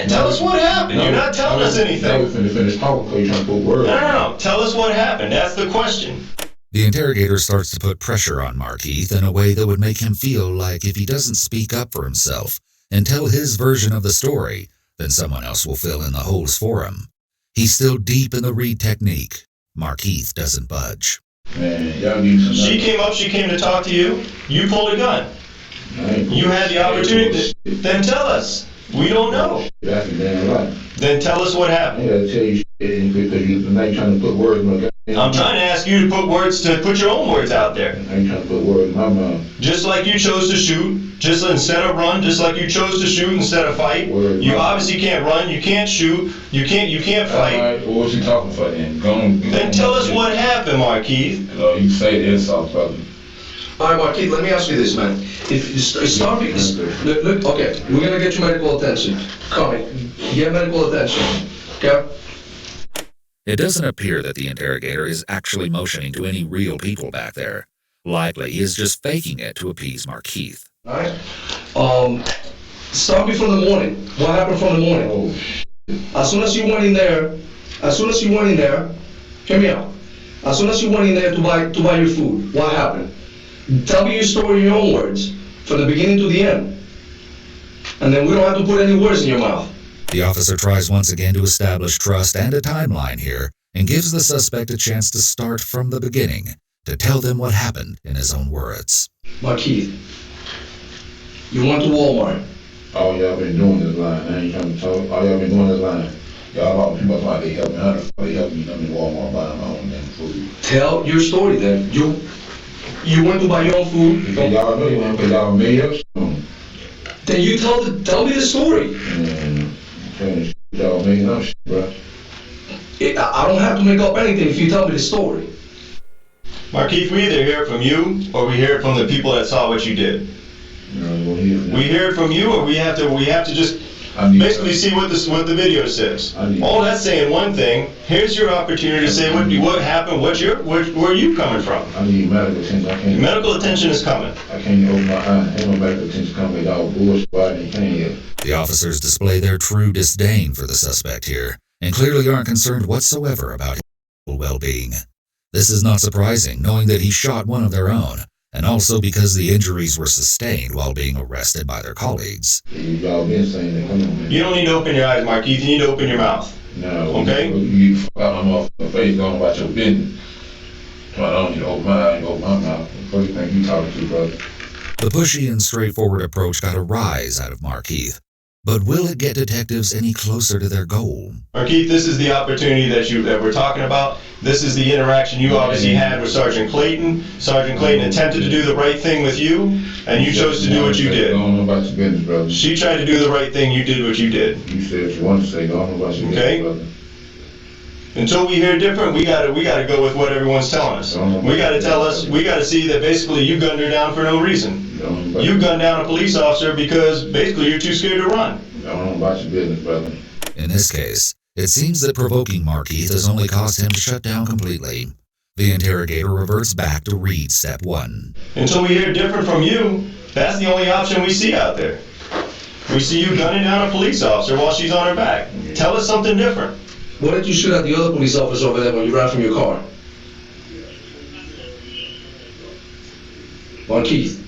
tell us what happened. You're not telling us anything. Now we're finna finish talking because you're trying to put words. No. Tell us what happened. That's the question. The interrogator starts to put pressure on Markeith in a way that would make him feel like if he doesn't speak up for himself and tell his version of the story, then someone else will fill in the holes for him. He's still deep in the read technique. Markeith doesn't budge. Man, y'all need some. She came up, she came to talk to you. You pulled a gun. You had the opportunity. Then tell us. We don't know. That's damn right. Then tell us what happened. I gotta tell you shit because you're not trying to put words in my goddamn. I'm trying to ask you to put your own words out there. I ain't trying to put words in my mouth. Just like you chose to shoot, just instead of run, just like you chose to shoot instead of fight. You obviously can't run, you can't shoot, you can't fight. Alright, what was you talking for then? Then tell us what happened, Markeith. You say the insult, brother. All right, Markeith, let me ask you this, man. If you start, look, okay, we're gonna get you medical attention. Coming, get medical attention, okay? It doesn't appear that the interrogator is actually motioning to any real people back there. Likely, he is just faking it to appease Markeith. All right. Start me from the morning. What happened from the morning? As soon as you went in there, hear me out. As soon as you went in there to buy your food, what happened? Tell me your story in your own words, from the beginning to the end. And then we don't have to put any words in your mouth. The officer tries once again to establish trust and a timeline here, and gives the suspect a chance to start from the beginning, to tell them what happened in his own words. Markeith, you went to Walmart. All y'all been doing this line. I ain't trying to talk. All y'all been doing this line. Y'all all people like they help me. How the fuck they help me? I'm in Walmart buying my own damn food. Tell your story then. You went to buy your own food. Because y'all know you want because y'all made up something. Then you tell me the story. Y'all making up shit, bro. I don't have to make up anything if you tell me the story. Markeith, we either hear it from you or we hear it from the people that saw what you did. We hear it from you, or we have to just basically see what the video says. All that's saying one thing. Here's your opportunity to say what happened. Where are you coming from? I need medical attention. Medical attention is coming. I can't open my eyes. Ain't no medical attention coming. Y'all bullshit. Why can't yet? The officers display their true disdain for the suspect here, and clearly aren't concerned whatsoever about his well-being. This is not surprising, knowing that he shot one of their own, and also because the injuries were sustained while being arrested by their colleagues. Y'all been saying that. Come on, man. You don't need to open your eyes, Markeith. You need to open your mouth. No. Okay? You get fuck out my motherfucking face going about your business. I don't need to open my eyes, open my mouth. What do you think you talking to, brother? The pushy and straightforward approach got a rise out of Markeith. But will it get detectives any closer to their goal? Markeith, this is the opportunity that we're talking about. This is the interaction you obviously had with Sergeant Clayton. Sergeant Clayton attempted to do the right thing with you, and you chose to do what you did. I don't know about your business, brother. She tried to do the right thing, you did what you did. You said what you want to say. I don't know about your business, brother. Until we hear different, we gotta go with what everyone's telling us. We gotta see that basically you gunned her down for no reason. You gunned down a police officer because basically you're too scared to run. I don't know about your business, brother. In this case, it seems that provoking Markeith has only caused him to shut down completely. The interrogator reverts back to read step 1. Until we hear different from you, that's the only option we see out there. We see you gunning down a police officer while she's on her back. Tell us something different. What did you shoot at the other police officer over there when you ran from your car? Keith,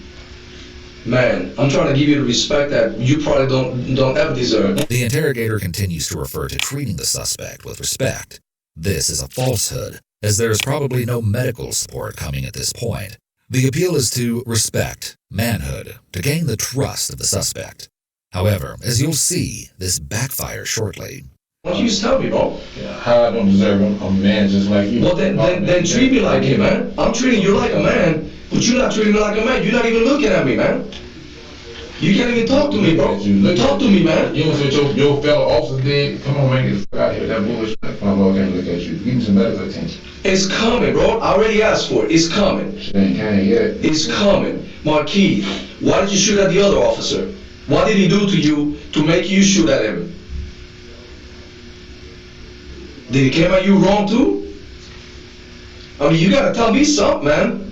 man, I'm trying to give you the respect that you probably don't ever deserve. The interrogator continues to refer to treating the suspect with respect. This is a falsehood, as there is probably no medical support coming at this point. The appeal is to respect, manhood, to gain the trust of the suspect. However, as you'll see, this backfires shortly. Why don't you just tell me, bro? Yeah, how I don't deserve him? I'm a man just like you. Well, then treat me like him, man. I'm treating you like a man, but you're not treating me like a man. You're not even looking at me, man. You can't even talk to me, bro. Talk to me, man. You know what your fellow officers did? Come on, man, get the fuck out of here. That bullshit. Come on, I can't look at you. Give me some medical attention. It's coming, bro. I already asked for it. It's coming. Shit ain't came yet. It's coming. Marquis, why did you shoot at the other officer? What did he do to you to make you shoot at him? Did he came at you wrong too? I mean, you gotta tell me something, man.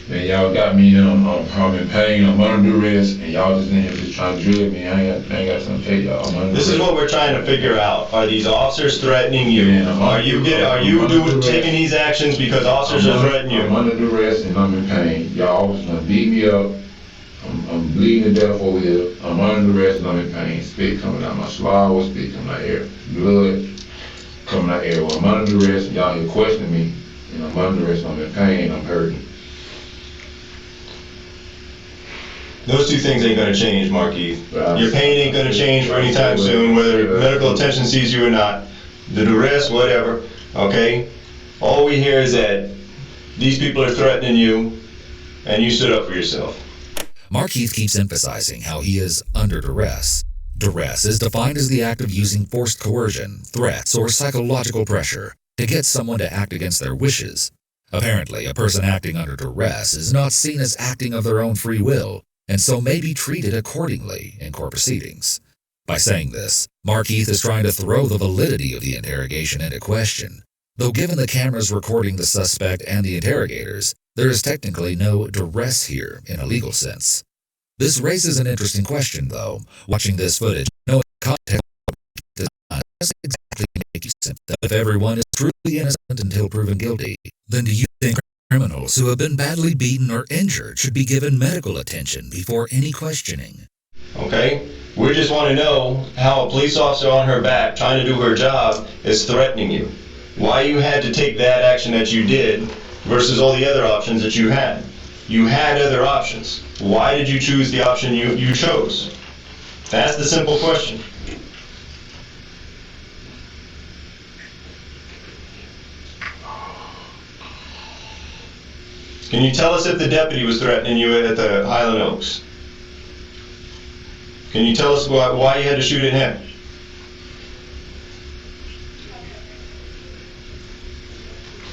Man, y'all got me, I'm in pain, I'm under duress, and y'all just in here just trying to drill me. I ain't got something to tell y'all. I'm under This is duress. what we're trying to figure out. Are these officers threatening you? Yeah, Are you taking these actions because officers are threatening you? I'm under duress and I'm in pain. Y'all officers gonna beat me up. I'm bleeding to death over here. I'm under duress and I'm in pain. Spit coming out my swallow, spit coming out air, blood coming out air. Well, I'm under duress and y'all here questioning me. And I'm under duress and I'm in pain. I'm hurting. Those two things ain't gonna change, Marquis. Your pain ain't gonna change for any time soon, whether medical attention sees you or not. The duress, whatever, okay? All we hear is that these people are threatening you, and you stood up for yourself. Marquis keeps emphasizing how he is under duress. Duress is defined as the act of using forced coercion, threats, or psychological pressure to get someone to act against their wishes. Apparently, a person acting under duress is not seen as acting of their own free will, and so may be treated accordingly in court proceedings. By saying this, Marquis is trying to throw the validity of the interrogation into question. Though given the cameras recording the suspect and the interrogators, there is technically no duress here in a legal sense. This raises an interesting question, though. Watching this footage, knowing context does not exactly make you sympathetic. If everyone is truly innocent until proven guilty, then do you think criminals who have been badly beaten or injured should be given medical attention before any questioning? Okay? We just want to know how a police officer on her back trying to do her job is threatening you. Why you had to take that action that you did versus all the other options that you had. You had other options. Why did you choose the option you chose? That's the simple question. Can you tell us if the deputy was threatening you at the Highland Oaks? Can you tell us why you had to shoot at him?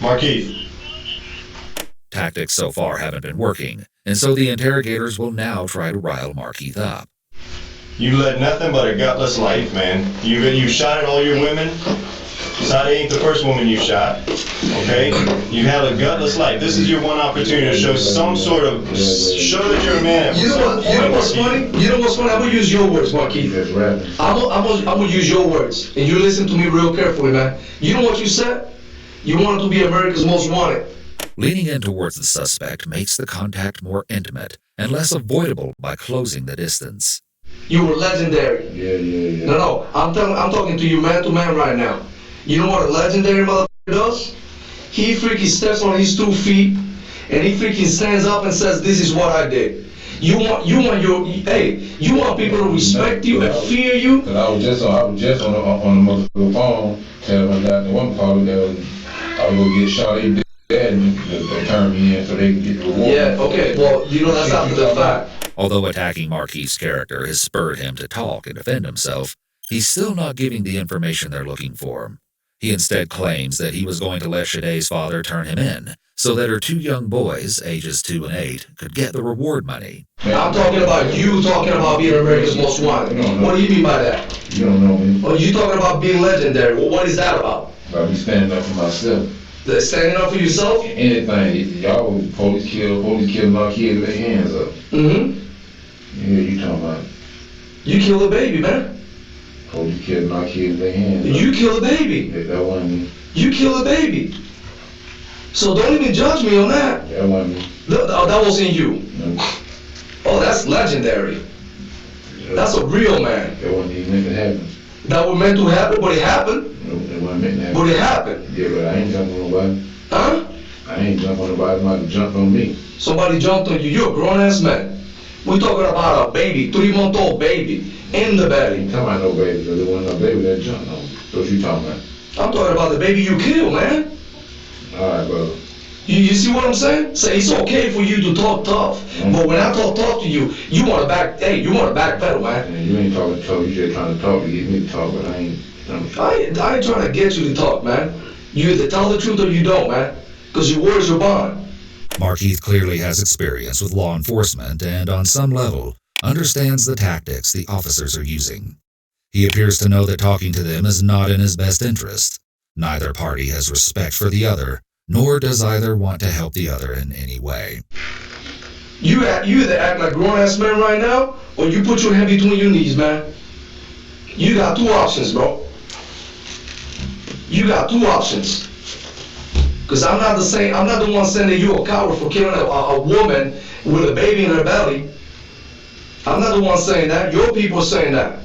Marquis. Tactics so far haven't been working, and so the interrogators will now try to rile Marquis up. You led nothing but a gutless life, man. You shot at all your women. Sade ain't the first woman you shot, okay? You had a gutless life. This is your one opportunity to show some sort of, show that you're a man. You know what's funny? You know what's funny? I'm gonna use your words, Marquis. I'm gonna use your words, and you listen to me real carefully, man. You know what you said? You wanted to be America's most wanted. Leaning in towards the suspect makes the contact more intimate and less avoidable by closing the distance. You were legendary. Yeah. No, I'm talking to you man to man right now. You know what a legendary motherfucker does? He freaking steps on his 2 feet and he freaking stands up and says, "This is what I did." You want people to respect you and fear you. Cause I was just on the motherfucking phone telling my the one caller that I was gonna get shot. They did that and they turned me in so they can get the reward. Yeah, okay. Well, you know that's after the fact. Although attacking Marquis' character has spurred him to talk and defend himself, he's still not giving the information they're looking for. He instead claims that he was going to let Shade's father turn him in, so that her 2 young boys, ages 2 and 8, could get the reward money. I'm talking about you talking about being America's most wanted. What do you mean by that? You don't know me. Oh, you talking about being legendary. Well, what is that about? About me standing up for myself. Standing up for yourself? Anything. Y'all police kill my kids with their hands up. Mm-hmm. Yeah, you talking about. You killed a baby, man. Police killed my kids with their hands up. You killed a baby. That wasn't me. You killed a baby. So don't even judge me on that. That wasn't me. That wasn't you. No. Oh, that's legendary. That's a real man. That wasn't even meant to happen. That was meant to happen, but it happened. No, that wasn't meant to happen. But it happened. Yeah, but I ain't jumping on nobody. Huh? I ain't jumping on nobody. Somebody jumped on me. Somebody jumped on you. You're a grown-ass man. We're talking about a baby, 3-month-old baby, in the belly. I'm talking about no baby, because there wasn't no baby that jumped on me. So what you talking about? I'm talking about the baby you killed, man. All right, brother. You see what I'm saying? Say it's okay for you to talk tough, but when I talk tough to you, you want to backpedal, man. Man, you ain't talking tough. You just trying to talk to get me to talk, but I ain't. I ain't trying to get you to talk, man. You either tell the truth or you don't, man. Because your words are bond. Markeith clearly has experience with law enforcement and, on some level, understands the tactics the officers are using. He appears to know that talking to them is not in his best interest. Neither party has respect for the other, nor does either want to help the other in any way. You either act like grown-ass men right now, or you put your head between your knees, man. You got two options, bro. You got two options. Because I'm not the one sending you a coward for killing a woman with a baby in her belly. I'm not the one saying that. Your people are saying that.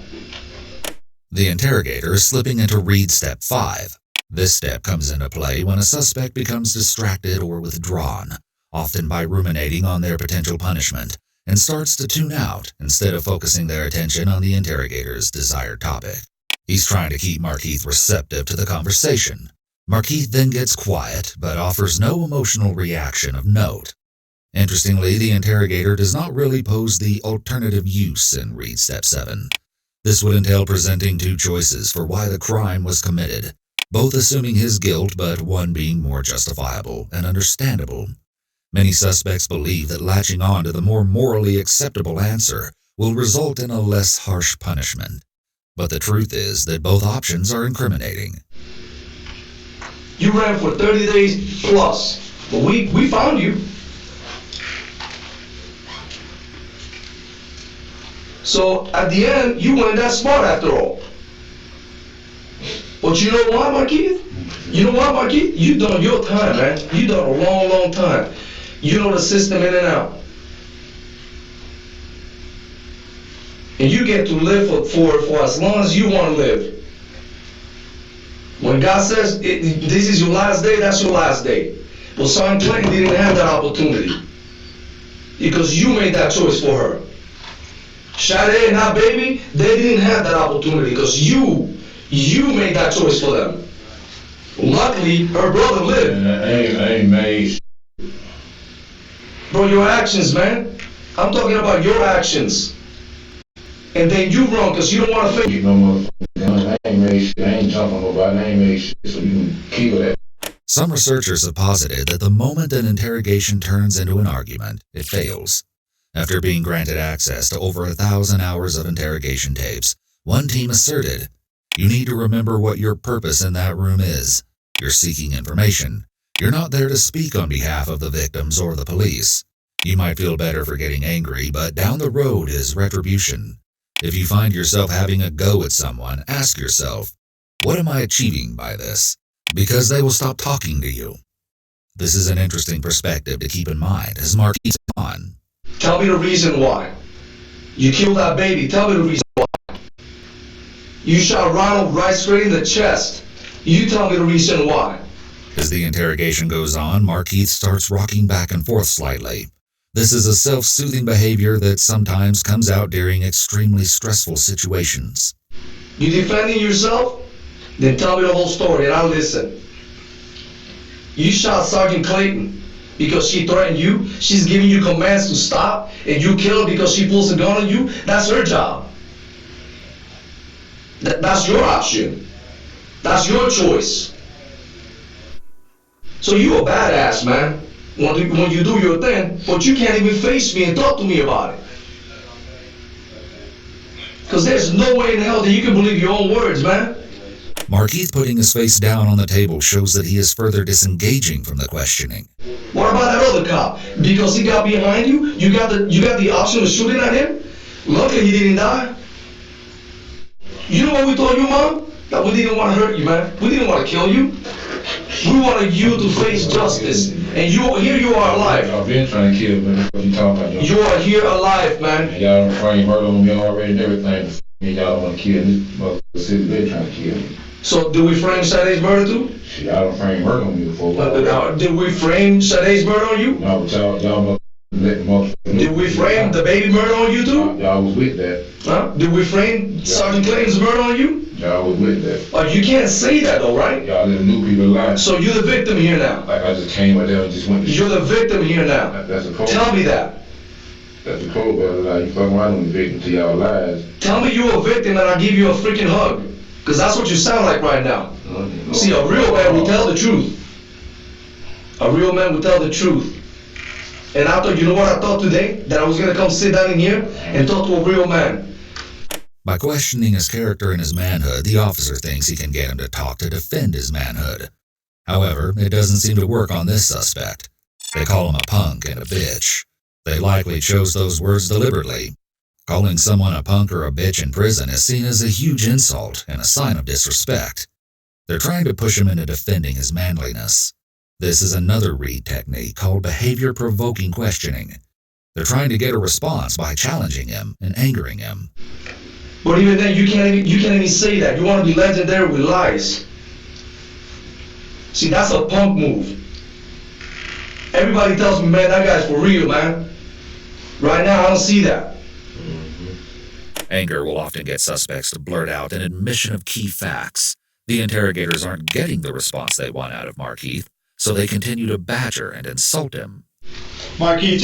The interrogator is slipping into read step 5. This step comes into play when a suspect becomes distracted or withdrawn, often by ruminating on their potential punishment, and starts to tune out instead of focusing their attention on the interrogator's desired topic. He's trying to keep Markeith receptive to the conversation. Markeith then gets quiet, but offers no emotional reaction of note. Interestingly, the interrogator does not really pose the alternative use in read step 7. This would entail presenting two choices for why the crime was committed, both assuming his guilt, but one being more justifiable and understandable. Many suspects believe that latching on to the more morally acceptable answer will result in a less harsh punishment. But the truth is that both options are incriminating. You ran for 30 days plus, but we found you. So at the end, you weren't that smart after all. But you know what, Markeith? You done your time, man. You done a long, long time. You know the system in and out. And you get to live for as long as you want to live. When God says this is your last day, that's your last day. But Sergeant Clayton didn't have that opportunity. Because you made that choice for her. Sade and her baby, they didn't have that opportunity because you made that choice for them. Luckily, her brother lived. I ain't made. Bro, your actions, man. I'm talking about your actions. And then you wrong because you don't want to think. No more. I ain't made shit. I ain't jumping on nobody. I ain't made shit. So you can kill that. Some researchers have posited that the moment an interrogation turns into an argument, it fails. After being granted access to over 1,000 hours of interrogation tapes, one team asserted, "You need to remember what your purpose in that room is. You're seeking information. You're not there to speak on behalf of the victims or the police. You might feel better for getting angry, but down the road is retribution. If you find yourself having a go at someone, ask yourself, what am I achieving by this? Because they will stop talking to you." This is an interesting perspective to keep in mind as Mark keeps on. Tell me the reason why. You killed that baby. Tell me the reason why. You shot Ronald right straight in the chest. You tell me the reason why. As the interrogation goes on, Markeith starts rocking back and forth slightly. This is a self-soothing behavior that sometimes comes out during extremely stressful situations. You defending yourself? Then tell me the whole story and I'll listen. You shot Sergeant Clayton because she threatened you. She's giving you commands to stop and you kill her because she pulls a gun on you. That's her job. That's your option. That's your choice. So you a badass, man. When you do your thing, but you can't even face me and talk to me about it. Because there's no way in hell that you can believe your own words, man. Markeith putting his face down on the table shows that he is further disengaging from the questioning. What about that other cop? Because he got behind you, you got the option of shooting at him? Luckily he didn't die. You know what we told you, Mom? That we didn't want to hurt you, man. We didn't want to kill you. We wanted you to face justice, and here you are alive. I've been trying to kill, man. That's what you talking about, y'all. You are here alive, man. And y'all done framed murder on me already and everything. And y'all don't want to kill this motherfucker city. They trying to kill me. So, did we frame Sade's murder too? Shit, y'all done framed murder on me before. Did we frame Sade's murder on you? No, but y'all let the motherfucker. Did we frame the baby murder on you too? Y'all was with that. Huh? Did we frame Sergeant Clayton's murder on you? Y'all was with that. You can't say that though, right? Y'all let new people lie. So you're the victim here now. Like I just came out there and just went to You're the victim here now. That's a cold. Tell me that. That's a cold brother lie. You fucking around with the victim to y'all lies. Tell me you're a victim and I'll give you a freaking hug. Cause that's what you sound like right now. See, a real man will tell the truth. A real man will tell the truth. And I thought, you know what I thought today? That I was gonna come sit down in here and talk to a real man. By questioning his character and his manhood, the officer thinks he can get him to talk to defend his manhood. However, it doesn't seem to work on this suspect. They call him a punk and a bitch. They likely chose those words deliberately. Calling someone a punk or a bitch in prison is seen as a huge insult and a sign of disrespect. They're trying to push him into defending his manliness. This is another Reed technique called behavior-provoking questioning. They're trying to get a response by challenging him and angering him. But even then, you can't even say that. You want to be legendary with lies. See, that's a punk move. Everybody tells me, man, that guy's for real, man. Right now, I don't see that. Anger will often get suspects to blurt out an admission of key facts. The interrogators aren't getting the response they want out of Markeith, so they continue to badger and insult him. Markeith,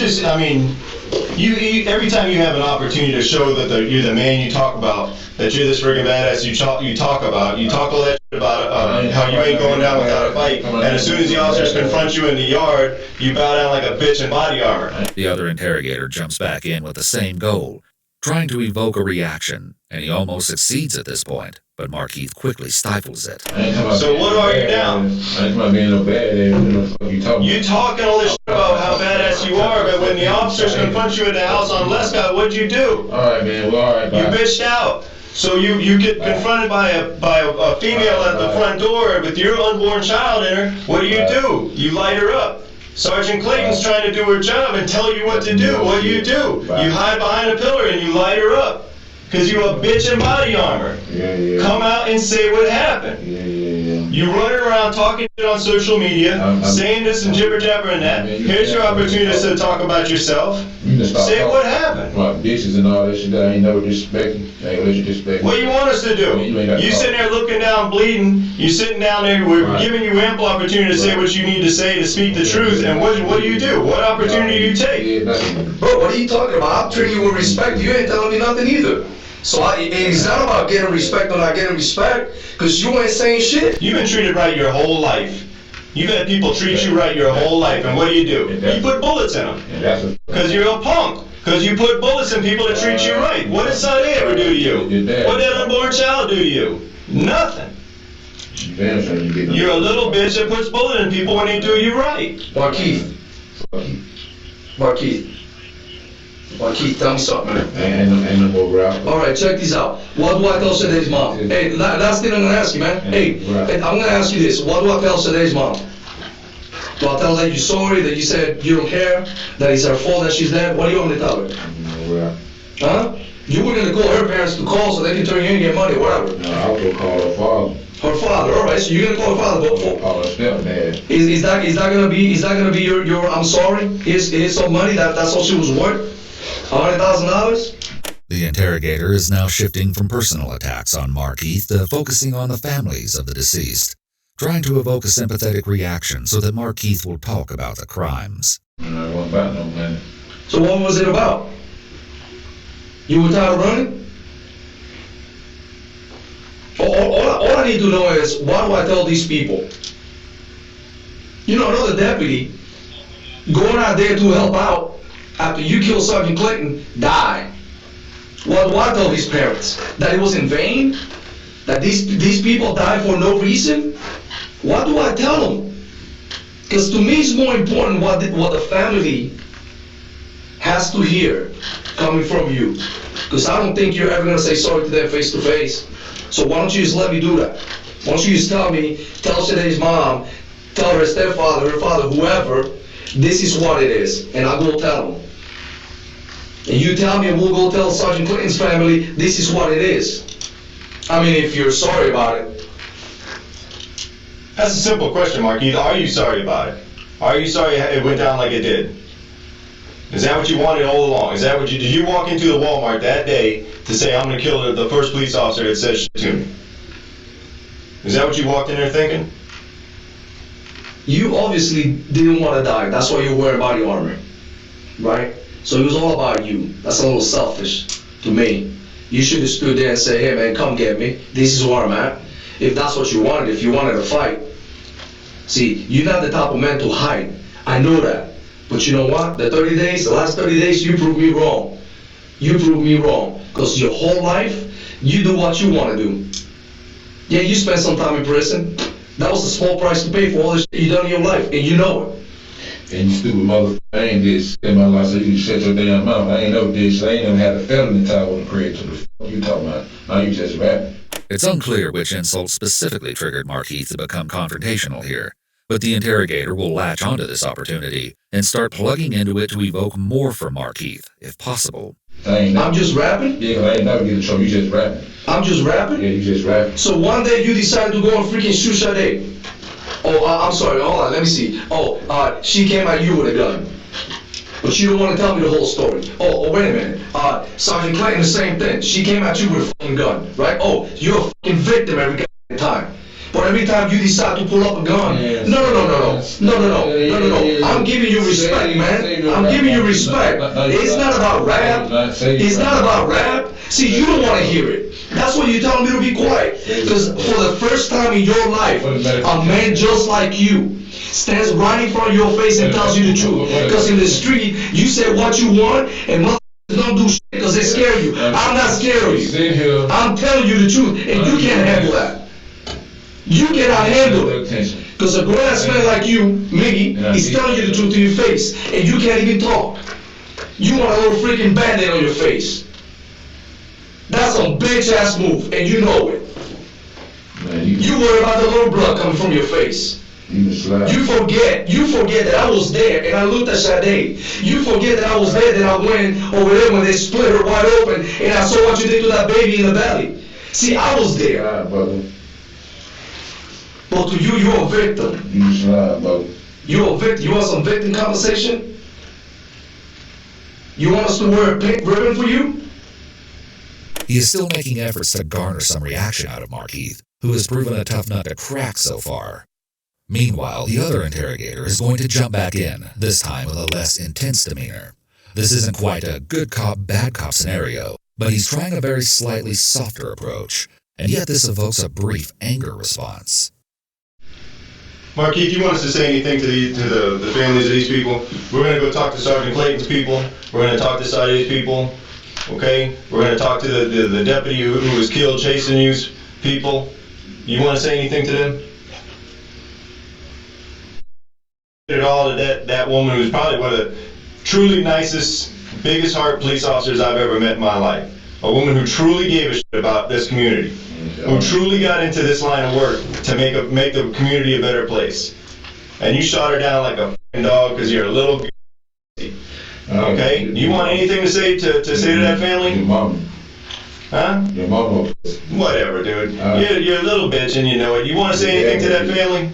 you every time you have an opportunity to show that you're the man you talk about, that you're this friggin' badass you talk all that shit about how you ain't going down without a fight, and as soon as the officers confront you in the yard, you bow down like a bitch in body armor. The other interrogator jumps back in with the same goal, trying to evoke a reaction, and he almost succeeds at this point, but Markeith quickly stifles it. So what are you now? I ain't about being no badass. You talking all this shit about how badass you are, but when the officers confront you at the house on Lescott, what'd you do? Alright, man, well, alright, bye. You bitched out. So you get confronted by a female at the front door with your unborn child in her. What do? You light her up. Sergeant Clayton's trying to do her job and tell you what to do. What do? You hide behind a pillar and you light her up. Because you're a bitch in body armor. Yeah. Come out and say what happened. Yeah. You running around talking shit on social media, saying this and jibber jabber and that. Here's your opportunity to talk about yourself. Say what happened. Like bitches and all that shit that I ain't never disrespected. I ain't let you disrespect. What do you want us to do? You sitting there looking down, bleeding. You sitting down there. We're giving you ample opportunity to say what you need to say to speak the truth. And what do? What opportunity do you take? Bro, what are you talking about? I'm treating you with respect. You ain't telling me nothing either. So it's not about getting respect or not getting respect, because you ain't saying shit. You've been treated right your whole life. You've had people treat you right your whole life, and what do? You put bullets in them. Because you're a punk. Because you put bullets in people that treat you right. What did Sade ever do to you? What did that unborn child do to you? Nothing. You're a little bitch that puts bullets in people when they do you right. Markeith, tell me something, man. Alright, check these out. What do I tell Sade's mom? Hey, last thing I'm gonna ask you, man. Hey, I'm gonna ask you this. What do I tell Sade's mom? Do I tell her that you're sorry, that you said you don't care, that it's her fault that she's dead? What do you want me to tell her? Huh? You were gonna call her parents to call so they can turn you in and get money, whatever. No, I was gonna call her father. Her father, alright, so you're gonna call her father, but call her stepdad. Is that gonna be your I'm sorry? Here's some money, that's all she was worth? $100,000? The interrogator is now shifting from personal attacks on Markeith to focusing on the families of the deceased, trying to evoke a sympathetic reaction so that Markeith will talk about the crimes. I wasn't about no money. So what was it about? You were tired of running? All I need to know is, why do I tell these people? You know, another deputy going out there to help out after you kill Sergeant Clayton, die. What do I tell his parents? That it was in vain? That these people died for no reason? What do I tell them? Because to me it's more important what the family has to hear coming from you. Because I don't think you're ever going to say sorry to them face to face. So why don't you just let me do that? Why don't you just tell Sade's mom, tell her stepfather, her father, whoever, this is what it is, and I'll go tell them. And you tell me, and we'll go tell Sergeant Clinton's family, this is what it is. I mean, if you're sorry about it. That's a simple question, Marquis. Are you sorry about it? Are you sorry it went down like it did? Is that what you wanted all along? Is that what did you walk into the Walmart that day to say, I'm going to kill the first police officer that says shit to me? Is that what you walked in there thinking? You obviously didn't want to die. That's why you wear body armor, right? So it was all about you. That's a little selfish to me. You should have stood there and said, hey man, come get me. This is where I'm at. If that's what you wanted, if you wanted to fight. See, you're not the type of man to hide. I know that. But you know what? The last 30 days, you proved me wrong. You proved me wrong. Because your whole life, you do what you want to do. Yeah, you spent some time in prison. That was a small price to pay for all the shit you done in your life, and you know it. And you stupid motherfucker, I ain't did shit in my life, so you can shut your damn mouth. I ain't never did shit. I ain't never had a felony tie with a prayer to the fuck you talking about. Now you just rapping. It's unclear which insult specifically triggered Markeith to become confrontational here, but the interrogator will latch onto this opportunity and start plugging into it to evoke more from Markeith, if possible. I'm just rapping? Yeah, I ain't never get in trouble. You just rapping. I'm just rapping? Yeah, you just rapping. So one day you decided to go on freaking shoot Sade. Oh, I'm sorry, hold on, let me see. Oh, she came at you with a gun. But you don't want to tell me the whole story. Oh, wait a minute. Sergeant Clayton, the same thing. She came at you with a fucking gun, right? Oh, you're a fucking victim every time. But every time you decide to pull up a gun, no. I'm giving you respect, man. I'm giving you respect. It's not about rap. It's not about rap. See, you don't want to hear it. That's why you're telling me to be quiet. Because for the first time in your life, a man just like you stands right in front of your face and tells you the truth. Because in the street, you say what you want, and motherfuckers don't do shit because they scare you. I'm not scared of you. I'm telling you the truth, and you can't handle that. You cannot handle it. Because a grown-ass man like you, me, is telling you the truth to your face, and you can't even talk. You want a little freaking band-aid on your face. That's a bitch-ass move, and you know it. Man, you worry about the little blood coming from your face. You forget that I was there, and I looked at Sade. You forget that I was there, that I went over there when they split her wide open, and I saw what you did to that baby in the belly. See, I was there. Brother. But to you, you're a victim. You're a victim. You want some victim compensation? You want us to wear a pink ribbon for you? He is still making efforts to garner some reaction out of Markeith, who has proven a tough nut to crack so far. Meanwhile, the other interrogator is going to jump back in, this time with a less intense demeanor. This isn't quite a good cop, bad cop scenario, but he's trying a very slightly softer approach, and yet this evokes a brief anger response. Markeith, you want us to say anything to the families of these people? We're going to go talk to Sergeant Clayton's people. We're going to talk to Sade's people. Okay? We're going to talk to the deputy who was killed chasing you's people. You want to say anything to them? At all to that woman who's probably one of the truly nicest, biggest heart police officers I've ever met in my life. A woman who truly gave a shit about this community. Who truly got into this line of work to make the community a better place. And you shot her down like a f***ing dog because you're a little okay? You want anything to say to that family? Your mama. Huh? Your mama. Whatever, dude. You're a little bitch and you know it. You want to say anything to that family?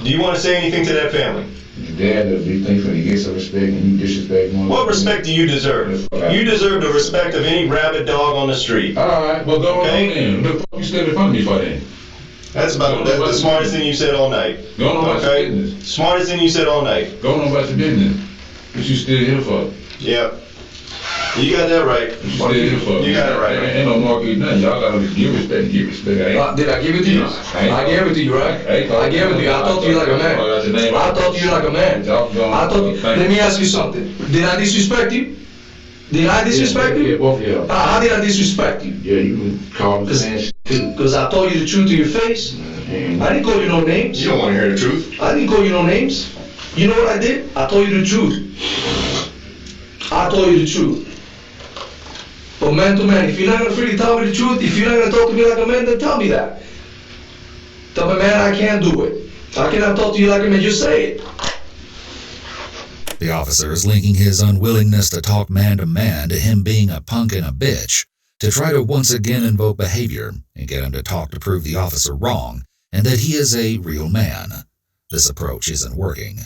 Do you want to say anything to that family? Your dad does big things when he gets some respect and you disrespect one. What respect do you deserve? You deserve the respect of any rabid dog on the street. Alright, well go on then. What the fuck you stood in front of me for then? That's the smartest thing you said all night. Go on about your business. Smartest thing you said all night. Go on about your business. What you still here for? Yeah. You got that right. You got it right. Ain't no Markeith nothing. Y'all gotta give respect. Did I give it to you? I gave it to you, right? I gave it to you. I talked to you like a man. I talked to you like a man. Let me ask you something. Did I disrespect you? Did I disrespect you? Yeah, both of you. How did I disrespect you? Yeah, you can call me saying too. Because I told you the truth to your face. I didn't call you no names. You don't want to hear the truth. I didn't call you no names. You know what I did? I told you the truth. I told you the truth. But man to man, if you're not going to freely tell me the truth, if you're not going to talk to me like a man, then tell me that. Tell me, man, I can't do it. I cannot talk to you like I mean, you say it. The officer is linking his unwillingness to talk man to man to him being a punk and a bitch to try to once again invoke behavior and get him to talk to prove the officer wrong and that he is a real man. This approach isn't working.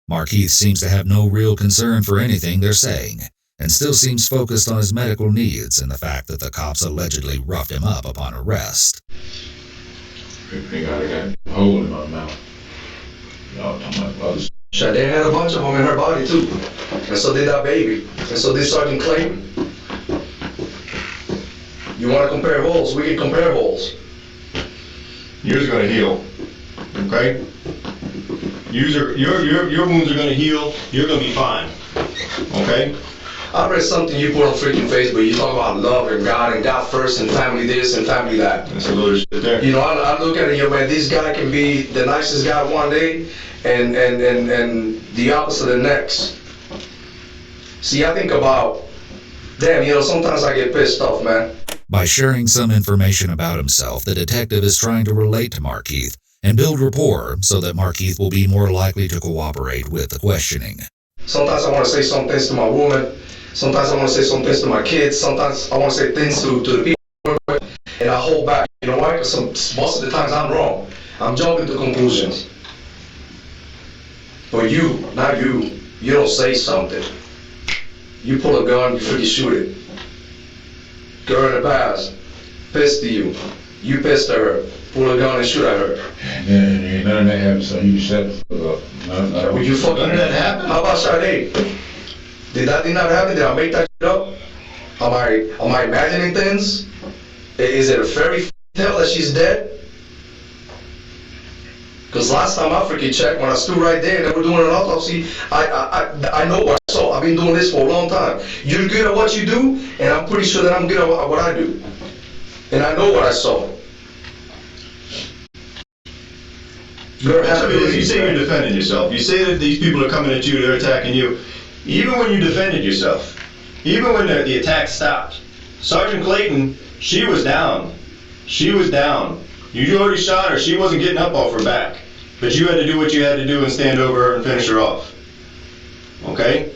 Markeith seems to have no real concern for anything they're saying and still seems focused on his medical needs and the fact that the cops allegedly roughed him up upon arrest. I got a hole in my mouth. Y'all talking about others. Sade had a bunch of them in her body too. And so did that baby. And so did Sergeant Clayton. You want to compare holes? We can compare holes. Yours are going to heal. Okay? Your wounds are going to heal. You're going to be fine. Okay? I read something you put on freaking Facebook. You talk about love and God first and family this and family that. That's a load of shit there. You know, I look at it, yo, man, this guy can be the nicest guy one day and the opposite the next. See, I think about, damn, you know, sometimes I get pissed off, man. By sharing some information about himself, the detective is trying to relate to Markeith and build rapport so that Markeith will be more likely to cooperate with the questioning. Sometimes I want to say some things to my woman. Sometimes I want to say some things to my kids. Sometimes I want to say things to the people, and I hold back. You know why? Because most of the times I'm wrong. I'm jumping to conclusions. But you, not you, you don't say something. You pull a gun, you freaking shoot it. Girl in the past, pissed at you. You pissed at her. Pull a gun and shoot at her. And none of that happened, so you just shut the fuck up. Would you fucking None of that happened? How about Sade? Did that thing not happen? Did I make that shit up? Am I imagining things? Is it a fairy tale that she's dead? Because last time I freaking checked, when I stood right there and they were doing an autopsy, I know what I saw. I've been doing this for a long time. You're good at what you do, and I'm pretty sure that I'm good at what I do. And I know what I saw. You say you're defending yourself. You say that these people are coming at you, they're attacking you. Even when you defended yourself, even when the attack stopped, Sergeant Clayton, she was down. She was down. You already shot her. She wasn't getting up off her back. But you had to do what you had to do and stand over her and finish her off. Okay?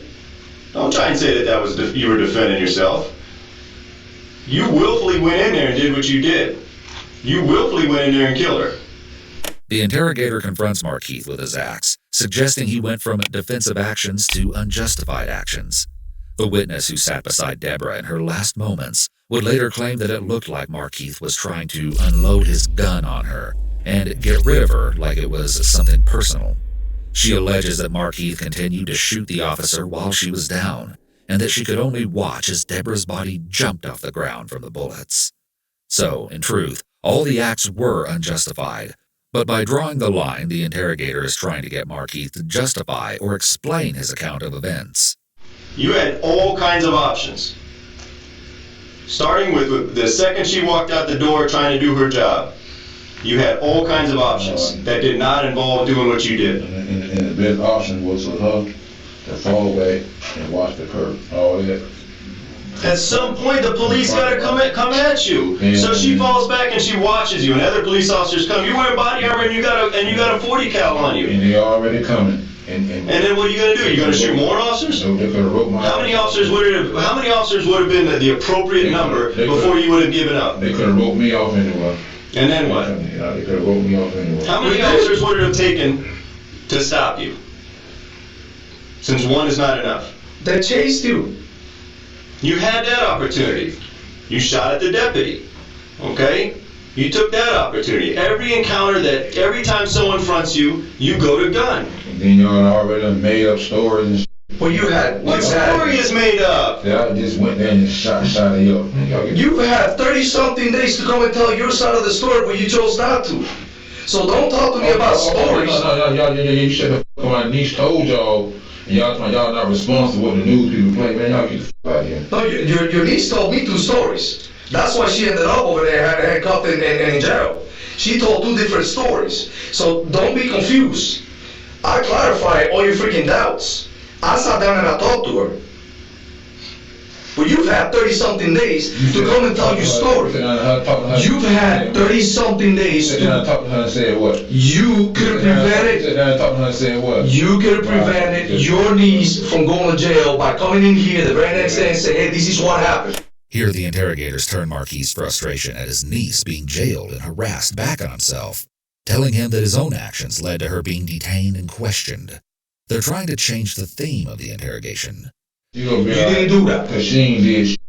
Don't try and say that was you were defending yourself. You willfully went in there and did what you did. You willfully went in there and killed her. The interrogator confronts Markeith with his axe, suggesting he went from defensive actions to unjustified actions. The witness who sat beside Deborah in her last moments would later claim that it looked like Markeith was trying to unload his gun on her and get rid of her like it was something personal. She alleges that Markeith continued to shoot the officer while she was down, and that she could only watch as Deborah's body jumped off the ground from the bullets. So, in truth, all the acts were unjustified, but by drawing the line, the interrogator is trying to get Markeith to justify or explain his account of events. You had all kinds of options. Starting with the second she walked out the door trying to do her job, you had all kinds of options that did not involve doing what you did. And the best option was for her to fall back and watch the curve. All that. At some point, the police gotta come at you. So she falls back and she watches you, and other police officers come. You're wearing body armor and you got a 40 cal on you. And they already coming. And then what are you gonna do? You're gonna shoot more officers? So they could have wrote my. How many officers would have been the appropriate number before you would have given up? They could have wrote me off anyway. And then what? They could have wrote me off anyway. How many officers would it have taken to stop you? Since one is not enough. They chased you. You had that opportunity. You shot at the deputy. Okay? You took that opportunity. Every time someone fronts you, you go to gun. And then y'all already made up stories and shit. Well, you had. What story is made up? Yeah, I just went there and shot you up. You've had 30-something days to come and tell your side of the story, but you chose not to. So don't talk to me about stories. No, you should have. My niece told y'all, and y'all not responsible with the news people play. Man, y'all get the fuck out of here. No, your niece told me 2 stories. That's why she ended up over there handcuffed and in jail. She told 2 different stories. So don't be confused. I clarify all your freaking doubts. I sat down and I talked to her. But you've had 30-something days to come and tell your story. You've had 30-something days to... talk to her and say what? You could have prevented... talk to her and say what? You could have prevented your niece from going to jail by coming in here the very next day and say, hey, this is what happened. Here the interrogators turn Marquis' frustration at his niece being jailed and harassed back on himself, telling him that his own actions led to her being detained and questioned. They're trying to change the theme of the interrogation. You didn't do that. Cause she ain't did shit.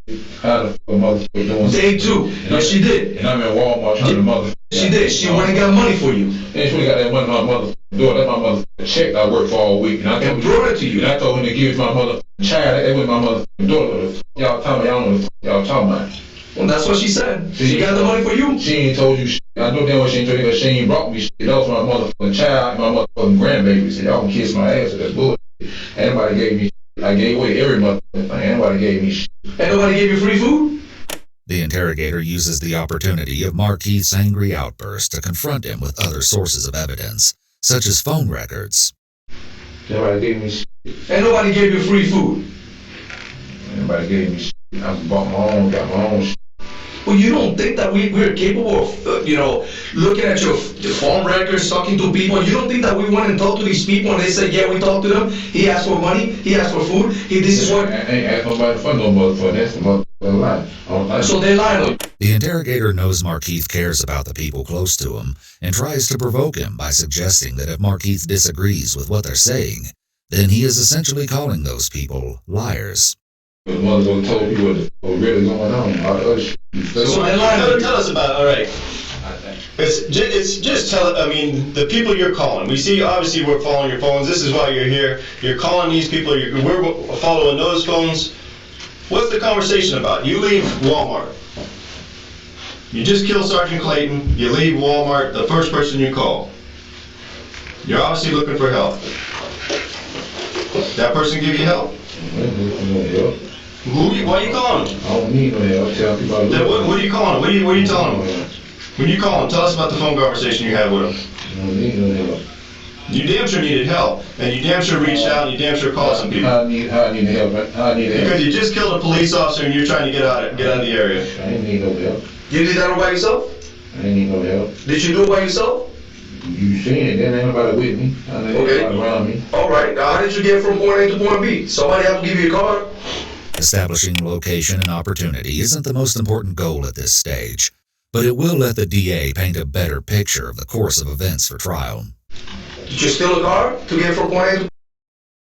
How the fuck motherfucker doing? They too. Yes, she did. And I'm at Walmart trying to motherfucker. She did. She went and got money for you. And she got that money my motherfucker door. That's my motherfucking check that I worked for all week. And brought it to you. And I told him to give it to my motherfucking child. That was my motherfucking daughter. Y'all tell me, y'all know what the fuck y'all talking about. Well, that's what she said. She got the money for you. She ain't told you shit. I know damn well she ain't told you because she ain't brought me shit. That was my motherfucking child and my motherfucking grandbaby. So y'all can kiss my ass with that bullshit. Anybody gave me shit. I gave away every motherfucking thing. Anybody gave me shit. And nobody gave you free food? The interrogator uses the opportunity of Marquis' angry outburst to confront him with other sources of evidence, such as phone records. Nobody gave me shit. And nobody gave you free food? Nobody gave me shit. I bought my own, got my own shit. Well, you don't think that we're capable of, looking at your phone records, talking to people? You don't think that we went and talked to these people and they said, yeah, we talked to them, he asked for money, he asked for food, this is what... I ain't asked nobody for no motherfucker, that's the motherfucker lie. So they lied on you. The interrogator knows Marquis cares about the people close to him and tries to provoke him by suggesting that if Marquis disagrees with what they're saying, then he is essentially calling those people liars. The motherfucker told me what really going on, all the other shit. So tell us about, all right. It's just the people you're calling. We see, obviously, we're following your phones. This is why you're here. You're calling these people. We're following those phones. What's the conversation about? You leave Walmart. You just kill Sergeant Clayton. You leave Walmart. The first person you call. You're obviously looking for help. That person give you help? Why are you calling them? I don't need no help. Tell people what are you calling them? What are you telling them? When you call them, tell us about the phone conversation you had with them. I don't need no help. You damn sure needed help, and you damn sure reached out, and you damn sure called some people. How I need help? Because you just killed a police officer, and you're trying to get out of the area. I ain't need no help. You did that all by yourself? I ain't need no help. Did you do it by yourself? You seen it, there ain't nobody with me. Nobody around me. All right, now how did you get from point A to point B? Somebody have to give you a card? Establishing location and opportunity isn't the most important goal at this stage, but it will let the DA paint a better picture of the course of events for trial. Did you steal a car to get from point A to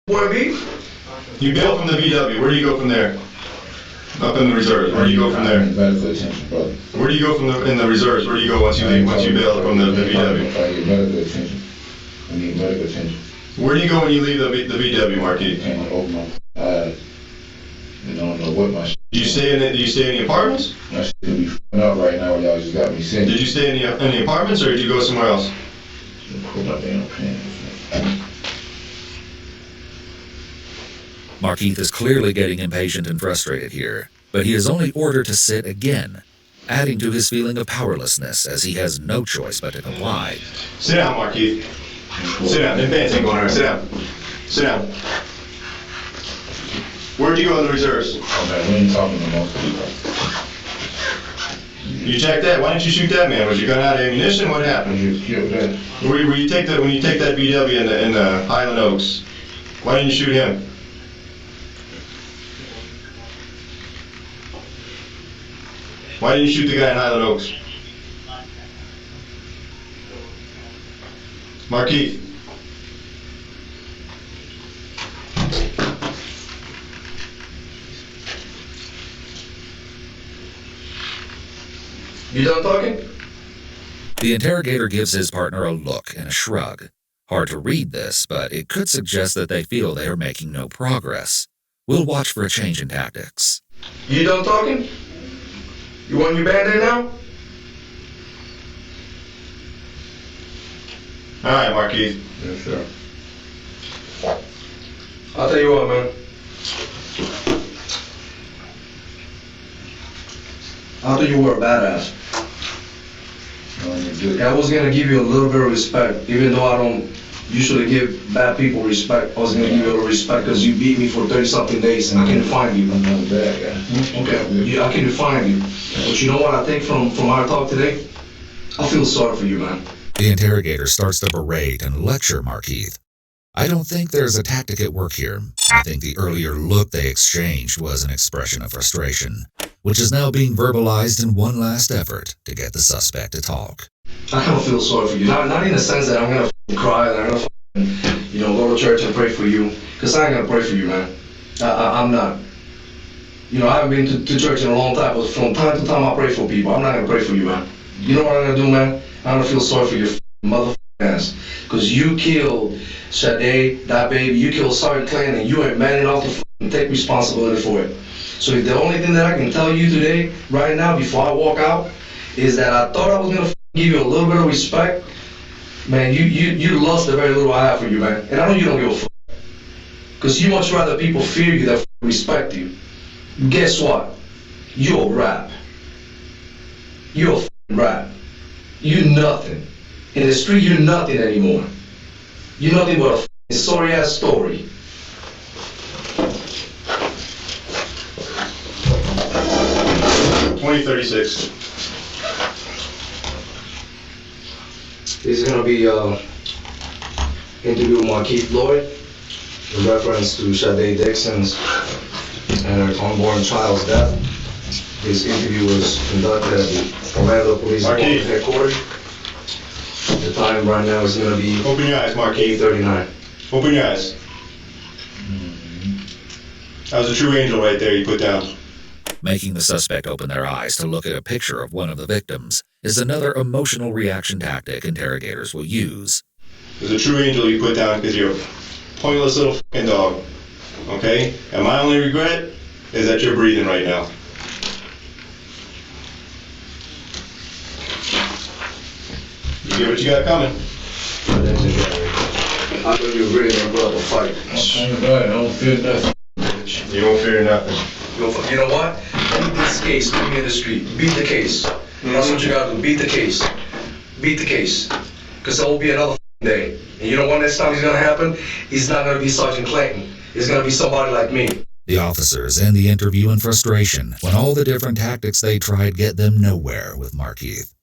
point B? You bail from the VW. Where do you go from there? Up in the reserves. Where do you go from there? Medical attention, brother. Where do you go in the reserves? Where do you go once you bail from the VW? I need medical attention. I need medical attention. Where do you go when you leave the VW, Marquis? I can't open my eyes. I don't know what my shit. Do you stay in the apartments? My shit be f***ing up right now. Y'all just got me sick. Did you stay in the apartments or did you go somewhere else? Put my damn pants. Marquis is clearly getting impatient and frustrated here, but he is only ordered to sit again, adding to his feeling of powerlessness as he has no choice but to comply. Sit down, Marquis. Sit down. Them pants ain't going anywhere. Sit down. Sit down. Where'd you go in the reserves? Oh man, we ain't talking to most people. You checked that? Why didn't you shoot that man? Was your gun out of ammunition? What happened? You killed that. When you take that VW in the Highland Oaks, why didn't you shoot him? Why didn't you shoot the guy in Highland Oaks? Marquis. You done talking? The interrogator gives his partner a look and a shrug. Hard to read this, but it could suggest that they feel they are making no progress. We'll watch for a change in tactics. You done talking? You want your band-aid now? All right, Marquis. Yes, sir. I'll tell you what, man. I thought you were a badass. I was gonna give you a little bit of respect, even though I don't Usually give bad people respect. I was gonna give you a little respect because you beat me for 30-something days and I couldn't find you. I'm not a bad guy. Okay, yeah, I couldn't find you. But you know what I think from our talk today? I feel sorry for you, man. The interrogator starts to berate and lecture Markeith. I don't think there's a tactic at work here. I think the earlier look they exchanged was an expression of frustration, which is now being verbalized in one last effort to get the suspect to talk. I kind of feel sorry for you. Not in the sense that I'm gonna cry and I'm gonna go to church and pray for you, because I ain't gonna pray for you, man. I'm not. I haven't been to church in a long time, but from time to time I pray for people. I'm not gonna pray for you, man. You know what I'm gonna do, man? I'm gonna feel sorry for your motherfucking ass, because you killed Sade, that baby. You killed Sergeant Clan, and you ain't man enough to take responsibility for it. So the only thing that I can tell you today, right now, before I walk out, is that I thought I was gonna give you a little bit of respect. Man, you lost the very little I have for you, man. And I know you don't give a fuck. Because you much rather people fear you than respect you. Guess what? You're a rap. You're a rap. You nothing. In the street, you're nothing anymore. You're nothing but a sorry-ass story. $20.36. This is gonna be interview with Markeith Lloyd in reference to Sade Dixon's and her unborn child's death. This interview was conducted at the Orlando Police Department headquarters. The time right now is gonna be Open your eyes, Markeith. 8:39. Open your eyes. That was a true angel right there you put down. Making the suspect open their eyes to look at a picture of one of the victims is another emotional reaction tactic interrogators will use. There's a true angel you put down because you're a pointless little fucking dog. Okay? And my only regret is that you're breathing right now. You get what you got coming. I know you're ready to put up a fight. I don't fear nothing. You don't fear nothing. You know what? Beat this case, put me in the street. Beat the case. That's what you gotta do. Beat the case. Beat the case. Because there will be another day. And you know what next time is gonna happen? He's not gonna be Sergeant Clayton. It's gonna be somebody like me. The officers end the interview in frustration when all the different tactics they tried get them nowhere with Markeith.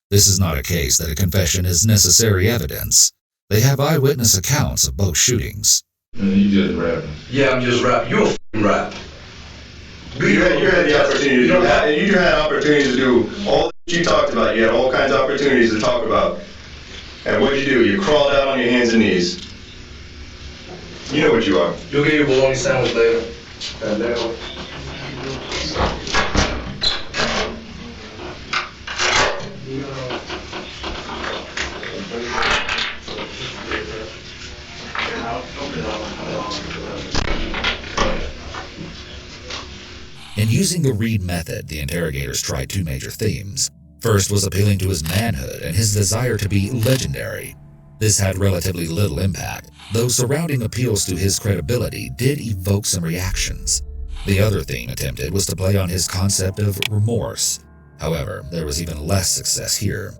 This is not a case that a confession is necessary evidence. They have eyewitness accounts of both shootings. You just rapping. Yeah, I'm just rapping. You're a f***ing rap. You had the opportunity. You had opportunities to do all that you talked about. You had all kinds of opportunities to talk about. And what did you do? You crawled out on your hands and knees. You know what you are. You'll get your bologna sandwich later. In using the Reed method, the interrogators tried two major themes. First was appealing to his manhood and his desire to be legendary. This had relatively little impact, though surrounding appeals to his credibility did evoke some reactions. The other theme attempted was to play on his concept of remorse. However, there was even less success here.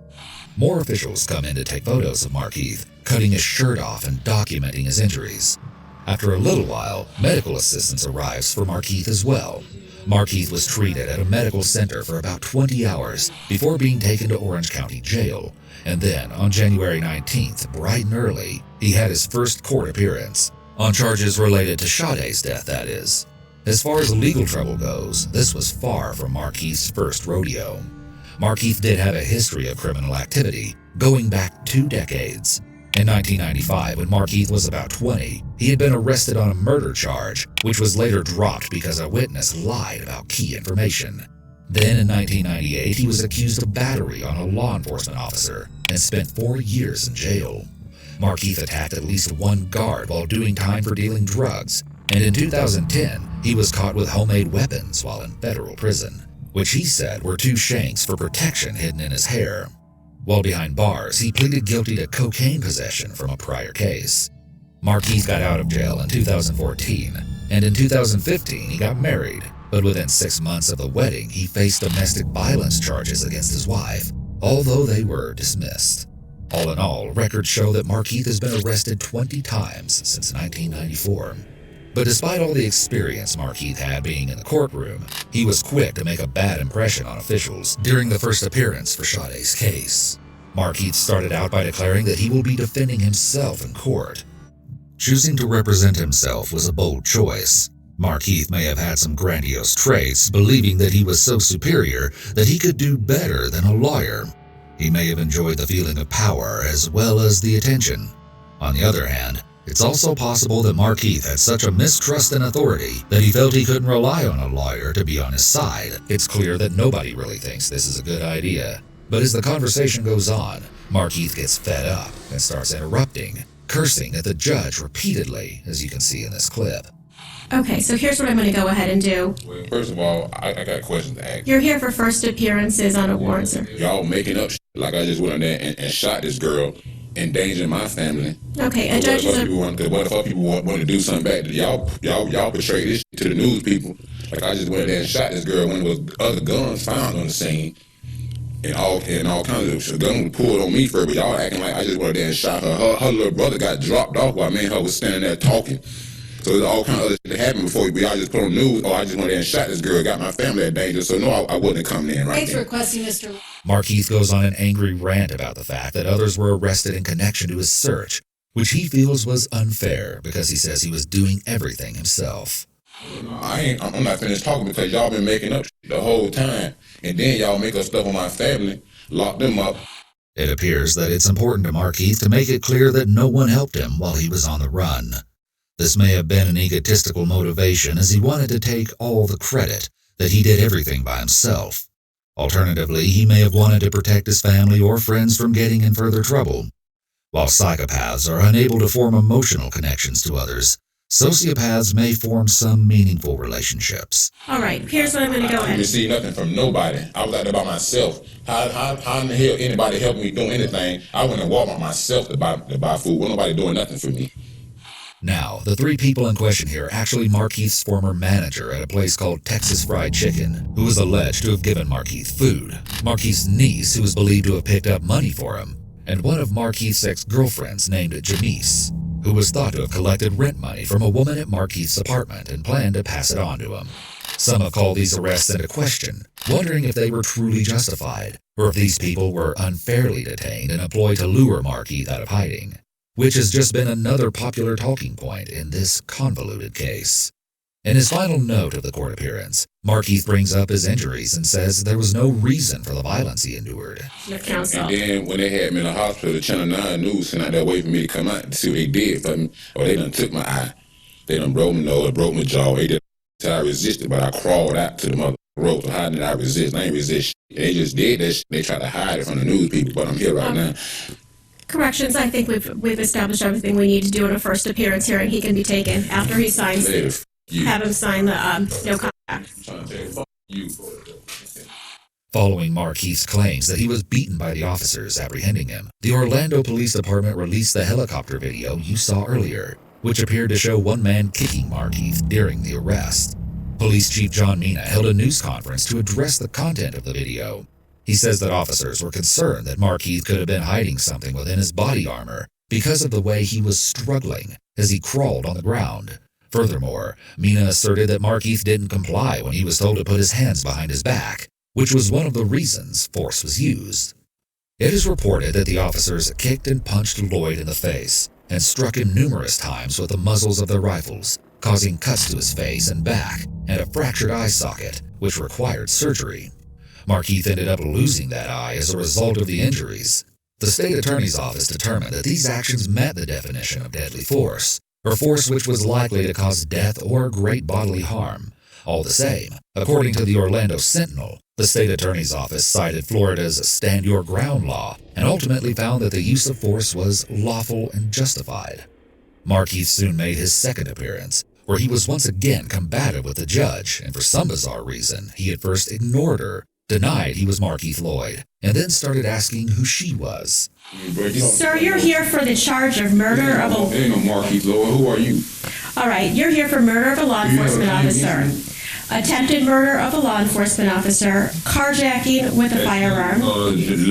More officials come in to take photos of Markeith, cutting his shirt off and documenting his injuries. After a little while, medical assistance arrives for Markeith as well. Markeith was treated at a medical center for about 20 hours before being taken to Orange County Jail. And then, on January 19th, bright and early, he had his first court appearance. On charges related to Sade's death, that is. As far as legal trouble goes, this was far from Markeith's first rodeo. Markeith did have a history of criminal activity, going back 2 decades. In 1995, when Markeith was about 20, he had been arrested on a murder charge, which was later dropped because a witness lied about key information. Then in 1998, he was accused of battery on a law enforcement officer and spent 4 years in jail. Markeith attacked at least one guard while doing time for dealing drugs, and in 2010, he was caught with homemade weapons while in federal prison, which he said were 2 shanks for protection hidden in his hair. While behind bars, he pleaded guilty to cocaine possession from a prior case. Markeith got out of jail in 2014, and in 2015 he got married, but within 6 months of the wedding he faced domestic violence charges against his wife, although they were dismissed. All in all, records show that Markeith has been arrested 20 times since 1994. But despite all the experience Markeith had being in the courtroom, he was quick to make a bad impression on officials during the first appearance for Sade's case. Markeith started out by declaring that he will be defending himself in court. Choosing to represent himself was a bold choice. Markeith may have had some grandiose traits, believing that he was so superior that he could do better than a lawyer. He may have enjoyed the feeling of power as well as the attention. On the other hand, it's also possible that Markeith had such a mistrust in authority that he felt he couldn't rely on a lawyer to be on his side. It's clear that nobody really thinks this is a good idea. But as the conversation goes on, Markeith gets fed up and starts interrupting, cursing at the judge repeatedly, as you can see in this clip. Okay, so here's what I'm going to go ahead and do. Well, first of all, I got a question to ask. You're here for first appearances on a warrant, sir. Y'all making up like I just went in there and shot this girl, endangering my family. Okay, a judge is what if other people want to do something back? Y'all portray this to the news people. Like I just went in there and shot this girl when there was other guns found on the scene. And all kinds of guns pulled on me first, but y'all acting like I just went in there and shot her. Her little brother got dropped off while me and her was standing there talking. So there's all kind of other shit that happened before we all just put on the news. Oh, I just went there and shot this girl, got my family in danger. So no, I wouldn't have come in right Thanks for there. requesting, Mr. Markeith goes on an angry rant about the fact that others were arrested in connection to his search, which he feels was unfair because he says he was doing everything himself. I'm not finished talking because y'all been making up shit the whole time. And then y'all make up stuff on my family, lock them up. It appears that it's important to Markeith to make it clear that no one helped him while he was on the run. This may have been an egotistical motivation as he wanted to take all the credit, that he did everything by himself. Alternatively, he may have wanted to protect his family or friends from getting in further trouble. While psychopaths are unable to form emotional connections to others, sociopaths may form some meaningful relationships. All right, here's what I'm going to go I ahead. didn't see nothing from nobody. I was out there by myself. How in the hell anybody helped me doing anything? I went and Walmart myself to buy food. Wasn't nobody doing nothing for me. Now, the three people in question here are actually Markeith's former manager at a place called Texas Fried Chicken, who was alleged to have given Markeith food, Markeith's niece, who was believed to have picked up money for him, and one of Markeith's ex-girlfriends named Janice, who was thought to have collected rent money from a woman at Markeith's apartment and planned to pass it on to him. Some have called these arrests into question, wondering if they were truly justified, or if these people were unfairly detained and employed to lure Markeith out of hiding, which has just been another popular talking point in this convoluted case. In his final note of the court appearance, Markeith brings up his injuries and says there was no reason for the violence he endured. And then when they had me in the hospital, the Channel 9 News sent out that way for me to come out and see what they did for me. Or they done took my eye. They done broke my nose, broke my jaw. They did. I resisted, but I crawled out to the mother rope. So how did I resist? I ain't resist shit. They just did that shit. They tried to hide it from the news people, but I'm here right now. Corrections, I think we've established everything we need to do in a first appearance hearing. He can be taken after he signs. Have him sign the no contact. Following Markeith's claims that he was beaten by the officers apprehending him, the Orlando Police Department released the helicopter video you saw earlier, which appeared to show one man kicking Markeith during the arrest. Police Chief John Mina held a news conference to address the content of the video. He says that officers were concerned that Markeith could have been hiding something within his body armor because of the way he was struggling as he crawled on the ground. Furthermore, Mina asserted that Markeith didn't comply when he was told to put his hands behind his back, which was one of the reasons force was used. It is reported that the officers kicked and punched Lloyd in the face and struck him numerous times with the muzzles of their rifles, causing cuts to his face and back and a fractured eye socket, which required surgery. Markeith ended up losing that eye as a result of the injuries. The state attorney's office determined that these actions met the definition of deadly force, or force which was likely to cause death or great bodily harm. All the same, according to the Orlando Sentinel, the state attorney's office cited Florida's Stand Your Ground law and ultimately found that the use of force was lawful and justified. Markeith soon made his second appearance, where he was once again combative with the judge, and for some bizarre reason, he at first ignored her, denied he was Markeith Lloyd, and then started asking who she was. Sir, you're here for the charge of murder of a... Ain't no Markeith Lloyd. Who are you? All right, you're here for murder of a law enforcement officer. attempted murder of a law enforcement officer, carjacking with a firearm,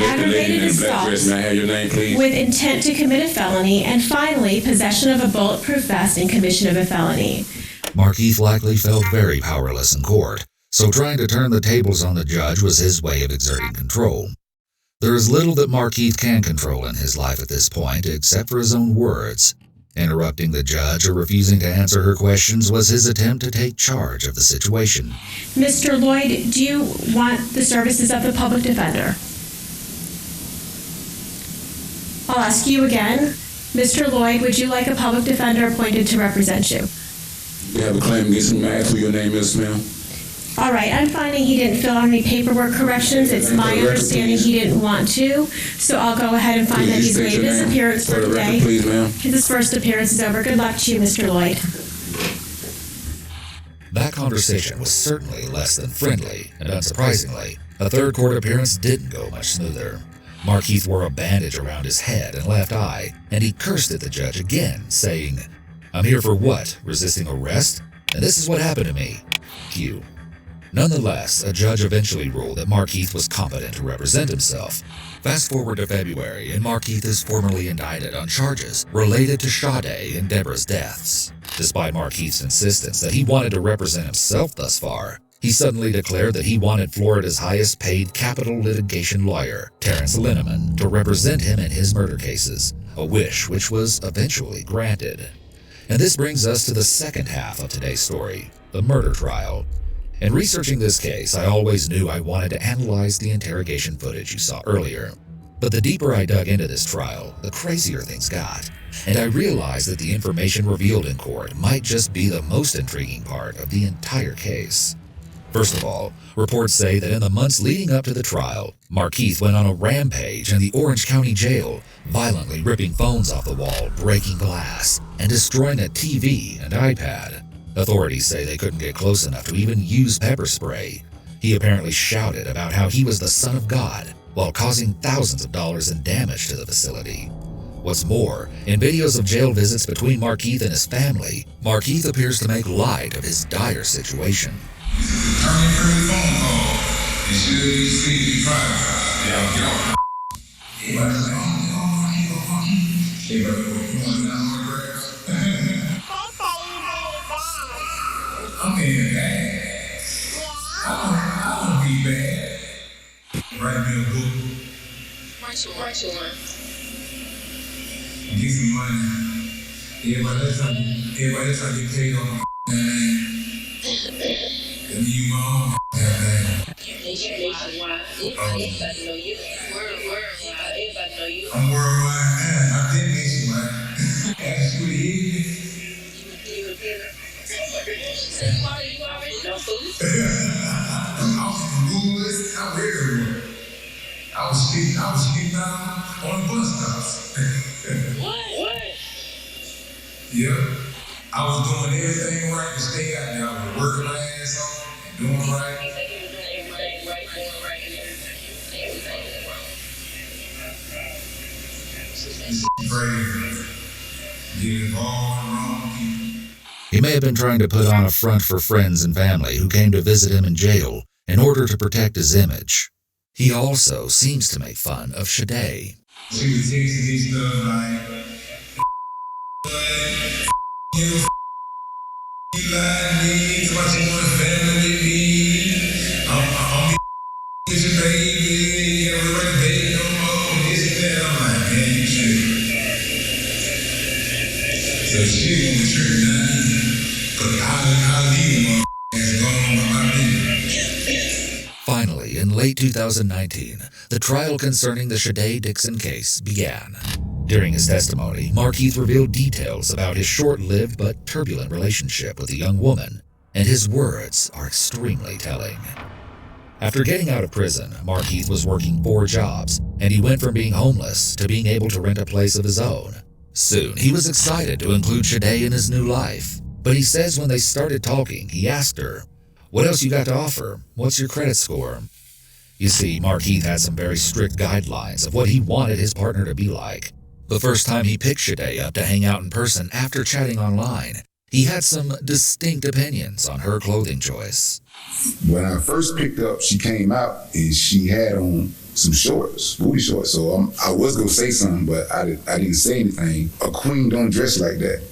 aggravated assault May I have your name, please? with intent to commit a felony, and finally, possession of a bulletproof vest and commission of a felony. Markeith likely felt very powerless in court, so trying to turn the tables on the judge was his way of exerting control. There is little that Markeith can control in his life at this point except for his own words. Interrupting the judge or refusing to answer her questions was his attempt to take charge of the situation. Mr. Lloyd, do you want the services of the public defender? I'll ask you again. Mr. Lloyd, would you like a public defender appointed to represent you? You have a claim against him. May I ask who your name is, ma'am? All right, I'm finding he didn't fill out any paperwork corrections. It's my understanding he didn't want to, so I'll go ahead and find that he's waived his appearance for today. Please, ma'am. His first appearance is over. Good luck to you, Mr. Lloyd. That conversation was certainly less than friendly, and unsurprisingly, a third court appearance didn't go much smoother. Markeith wore a bandage around his head and left eye, and he cursed at the judge again, saying, "I'm here for what? Resisting arrest? And this is what happened to me." Q. Nonetheless, a judge eventually ruled that Markeith was competent to represent himself. Fast forward to February, and Markeith is formally indicted on charges related to Sade and Deborah's deaths. Despite Markeith's insistence that he wanted to represent himself thus far, he suddenly declared that he wanted Florida's highest-paid capital litigation lawyer, Terrence Linneman, to represent him in his murder cases, a wish which was eventually granted. And this brings us to the second half of today's story, the murder trial. In researching this case, I always knew I wanted to analyze the interrogation footage you saw earlier. But the deeper I dug into this trial, the crazier things got. And I realized that the information revealed in court might just be the most intriguing part of the entire case. First of all, reports say that in the months leading up to the trial, Markeith went on a rampage in the Orange County Jail, violently ripping phones off the wall, breaking glass, and destroying a TV and iPad. Authorities say they couldn't get close enough to even use pepper spray. He apparently shouted about how he was the Son of God, while causing thousands of dollars in damage to the facility. What's more, in videos of jail visits between Markeith and his family, Markeith appears to make light of his dire situation. I'm in bad. I don't be bad. Write me a book. Write you one. Get some money. Everybody else I get paid on my name. And you my own name. Nationwide. Everybody know you. Worldwide. Everybody know you. I'm worldwide. I've been nationwide. Ask you to hear me. I'm everywhere. I was speaking out on bus stops. What? Yeah. I was doing everything right to stay out there. I was working my ass off and doing right. Everything right, doing right, and everything wrong. This is crazy. Get involved in wrong people. He may have been trying to put on a front for friends and family who came to visit him in jail in order to protect his image. He also seems to make fun of Sade. She was texting me stuff like, you lied to me, so much you want to family with me. I'm get your baby, you never run baby no more, this and that. I'm like, man, you tripping. So she on the trip now. Finally, in late 2019, the trial concerning the Sade Dixon case began. During his testimony, Markeith revealed details about his short-lived but turbulent relationship with a young woman, and his words are extremely telling. After getting out of prison, Markeith was working 4 jobs, and he went from being homeless to being able to rent a place of his own. Soon, he was excited to include Sade in his new life. But he says when they started talking, he asked her, "What else you got to offer? What's your credit score?" You see, Markeith had some very strict guidelines of what he wanted his partner to be like. The first time he picked Sade up to hang out in person after chatting online, He had some distinct opinions on her clothing choice. When I first picked up, she came out and she had on some shorts, booty shorts. So I was gonna say something, but I didn't say anything. A queen don't dress like that.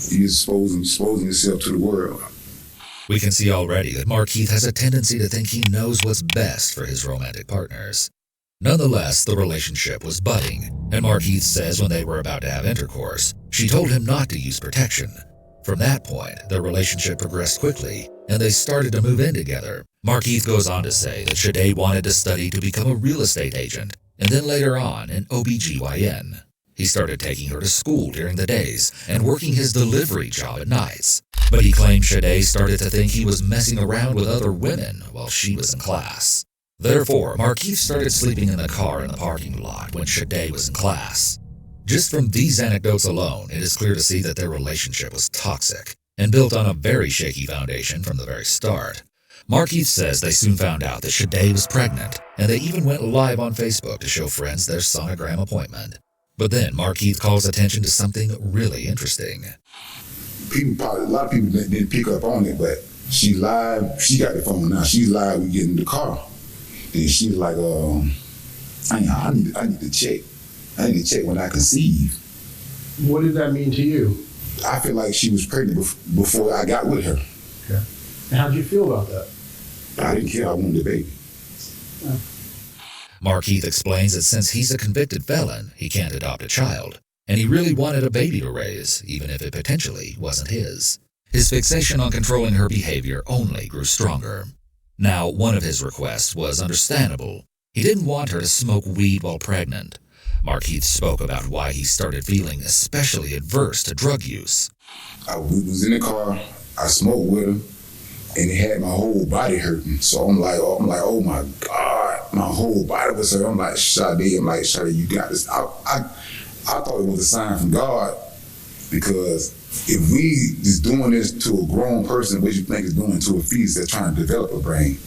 You're exposing yourself to the world. We can see already that Markeith has a tendency to think he knows what's best for his romantic partners. Nonetheless, the relationship was budding, and Markeith says when they were about to have intercourse, she told him not to use protection. From that point, their relationship progressed quickly, and they started to move in together. Markeith goes on to say that Shade wanted to study to become a real estate agent, and then later on an OBGYN. He started taking her to school during the days and working his delivery job at nights. But he claimed Shade started to think he was messing around with other women while she was in class. Therefore, Markeith started sleeping in the car in the parking lot when Shade was in class. Just from these anecdotes alone, it is clear to see that their relationship was toxic and built on a very shaky foundation from the very start. Markeith says they soon found out that Shade was pregnant, and they even went live on Facebook to show friends their sonogram appointment. But then Markeith calls attention to something really interesting. A lot of people didn't pick up on it, but she live. She got the phone now. She's live. We get in the car, and she's like, I need to check. I need to check when I conceive. What did that mean to you? I feel like she was pregnant before I got with her. Okay. And how'd you feel about that? I didn't care. I wanted the baby. Yeah. Markeith explains that since he's a convicted felon, he can't adopt a child, and he really wanted a baby to raise, even if it potentially wasn't his. His fixation on controlling her behavior only grew stronger. Now, one of his requests was understandable. He didn't want her to smoke weed while pregnant. Markeith spoke about why he started feeling especially adverse to drug use. I was in the car, I smoked with her, and it had my whole body hurting. So I'm like, oh my God, my whole body was hurting. I'm like, Shade, you got this. I thought it was a sign from God, because if we just doing this to a grown person, what you think is doing to a fetus that's trying to develop a brain?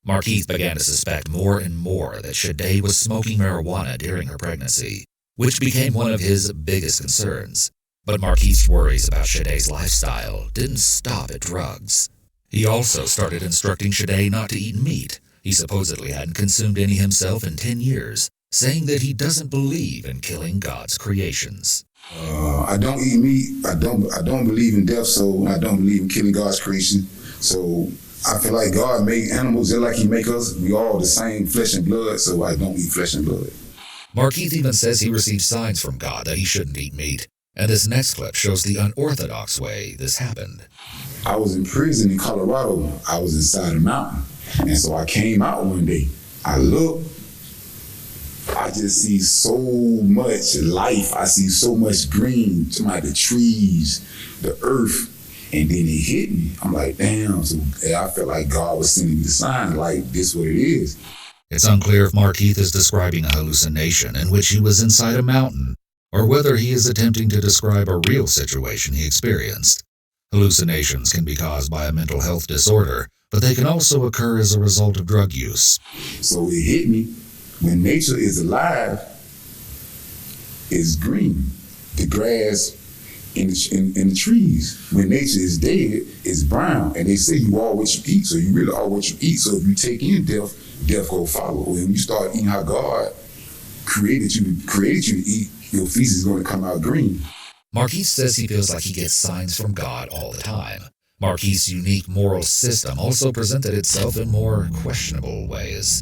Markeith began to suspect more and more that Shade was smoking marijuana during her pregnancy, which became one of his biggest concerns. But Markeith's worries about Shade's lifestyle didn't stop at drugs. He also started instructing Shade not to eat meat. He supposedly hadn't consumed any himself in 10 years, saying that he doesn't believe in killing God's creations. I don't eat meat. I don't believe in death, so I don't believe in killing God's creation. So I feel like God made animals just like he make us. We all the same flesh and blood, so I don't eat flesh and blood. Markeith even says he received signs from God that he shouldn't eat meat. And this next clip shows the unorthodox way this happened. I was in prison in Colorado. I was inside a mountain. And so I came out one day. I looked. I just see so much life. I see so much green, the trees, the earth. And then it hit me. I'm like, damn. So I felt like God was sending me the sign, like, this what it is. It's unclear if Markeith is describing a hallucination in which he was inside a mountain, or whether he is attempting to describe a real situation he experienced. Hallucinations can be caused by a mental health disorder, but they can also occur as a result of drug use. So it hit me. When nature is alive, it's green. The grass in the trees. When nature is dead, it's brown. And they say you are what you eat, so you really are what you eat. So if you take in death, death will follow. When you start eating how God created you to eat, your feces is going to come out green. Markeith says he feels like he gets signs from God all the time. Markeith's unique moral system also presented itself in more questionable ways.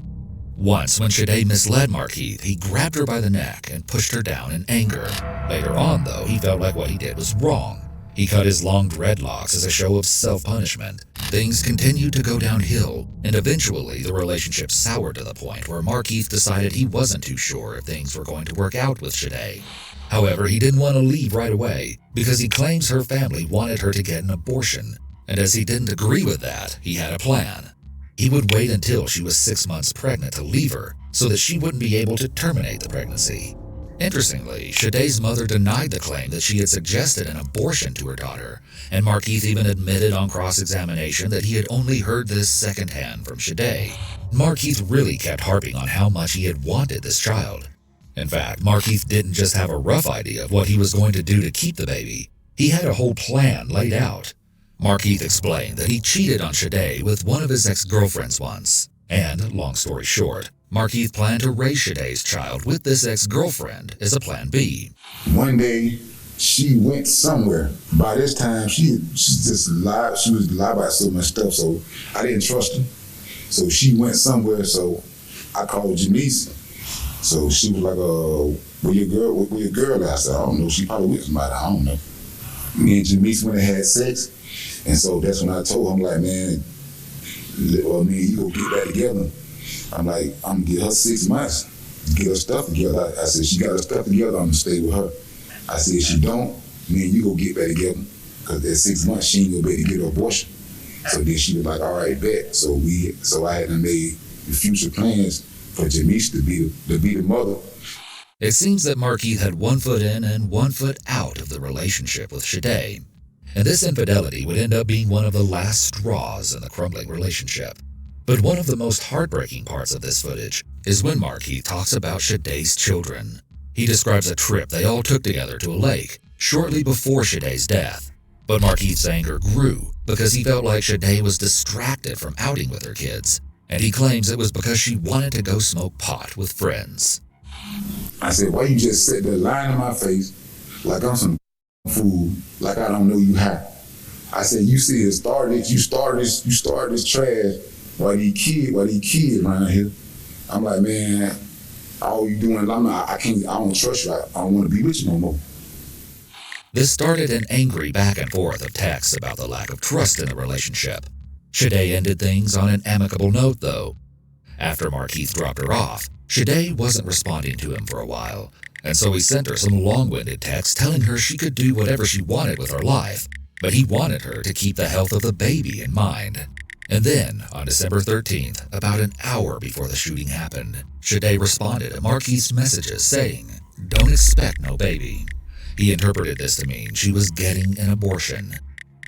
Once, when Shade misled Markeith, he grabbed her by the neck and pushed her down in anger. Later on, though, he felt like what he did was wrong. He cut his long dreadlocks as a show of self-punishment. Things continued to go downhill, and eventually the relationship soured to the point where Markeith decided he wasn't too sure if things were going to work out with Shade. However, he didn't want to leave right away, because he claims her family wanted her to get an abortion, and as he didn't agree with that, he had a plan. He would wait until she was 6 months pregnant to leave her, so that she wouldn't be able to terminate the pregnancy. Interestingly, Shade's mother denied the claim that she had suggested an abortion to her daughter, and Markeith even admitted on cross-examination that he had only heard this secondhand from Shade. Markeith really kept harping on how much he had wanted this child. In fact, Markeith didn't just have a rough idea of what he was going to do to keep the baby. He had a whole plan laid out. Markeith explained that he cheated on Shade with one of his ex-girlfriends once. And, long story short, Markeith planned to raise Shade's child with this ex-girlfriend as a plan B. One day, she went somewhere. By this time, she just lied. She was lied about so much stuff, so I didn't trust her. So she went somewhere, so I called Janice. So she was like, where your girl at? I said, I don't know. She probably with somebody. I don't know. Me and Janice went and had sex. And so that's when I told her, I'm like, man, well, me and you go get that together. I'm like, I'm gonna give her 6 months to get her stuff together. I said, she got her stuff together, I'm gonna stay with her. I said, if she don't, me and you go get that together. Because at 6 months, she ain't gonna be able to get her abortion. So then she was like, all right, bet. So I had to make the future plans for Janice to be the mother. It seems that Markeith had 1 foot in and 1 foot out of the relationship with Shade. And this infidelity would end up being one of the last straws in the crumbling relationship. But one of the most heartbreaking parts of this footage is when Markeith talks about Shade's children. He describes a trip they all took together to a lake shortly before Shade's death. But Markeith's anger grew because he felt like Shade was distracted from outing with her kids, and he claims it was because she wanted to go smoke pot with friends. I said, why you just sit there lying in my face like I'm some fool, like I don't know you high. I said, you see it started, you started this trash while these kids around here. I'm like, man, all you doing, I don't trust you. I don't want to be with you no more. This started an angry back and forth of texts about the lack of trust in the relationship. Shade ended things on an amicable note, though. After Markeith dropped her off, Shade wasn't responding to him for a while, and so he sent her some long-winded texts telling her she could do whatever she wanted with her life, but he wanted her to keep the health of the baby in mind. And then, on December 13th, about an hour before the shooting happened, Shade responded to Markeith's messages saying, "Don't expect no baby." He interpreted this to mean she was getting an abortion.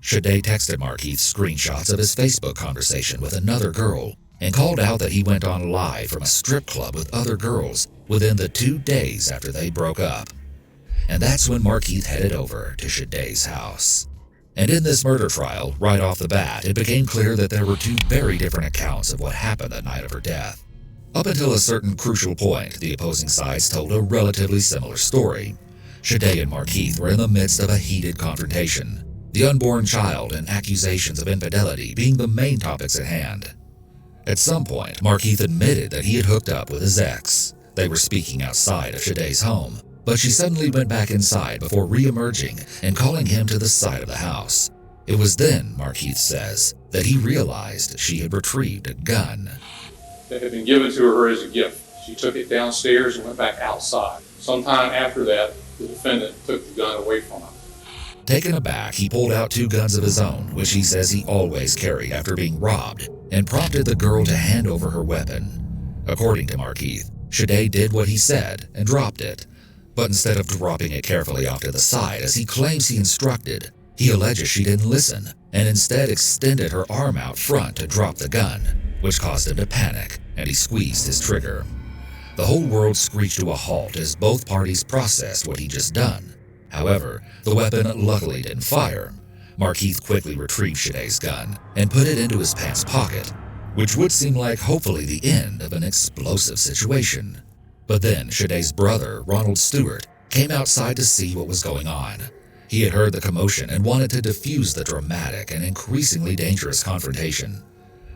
Shade texted Markeith screenshots of his Facebook conversation with another girl and called out that he went on live from a strip club with other girls within the 2 days after they broke up. And that's when Markeith headed over to Shade's house. And in this murder trial, right off the bat, it became clear that there were 2 very different accounts of what happened the night of her death. Up until a certain crucial point, the opposing sides told a relatively similar story. Shade and Markeith were in the midst of a heated confrontation, the unborn child and accusations of infidelity being the main topics at hand. At some point, Markeith admitted that he had hooked up with his ex. They were speaking outside of Shade's home, but she suddenly went back inside before re-emerging and calling him to the side of the house. It was then, Markeith says, that he realized she had retrieved a gun. That had been given to her as a gift. She took it downstairs and went back outside. Sometime after that, the defendant took the gun away from her. Taken aback, he pulled out 2 guns of his own, which he says he always carried after being robbed, and prompted the girl to hand over her weapon. According to Markeith, Shade did what he said and dropped it. But instead of dropping it carefully off to the side as he claims he instructed, he alleges she didn't listen and instead extended her arm out front to drop the gun, which caused him to panic, and he squeezed his trigger. The whole world screeched to a halt as both parties processed what he'd just done. However, the weapon luckily didn't fire. Markeith quickly retrieved Shade's gun and put it into his pants pocket, which would seem like hopefully the end of an explosive situation. But then Shade's brother, Ronald Stewart, came outside to see what was going on. He had heard the commotion and wanted to defuse the dramatic and increasingly dangerous confrontation.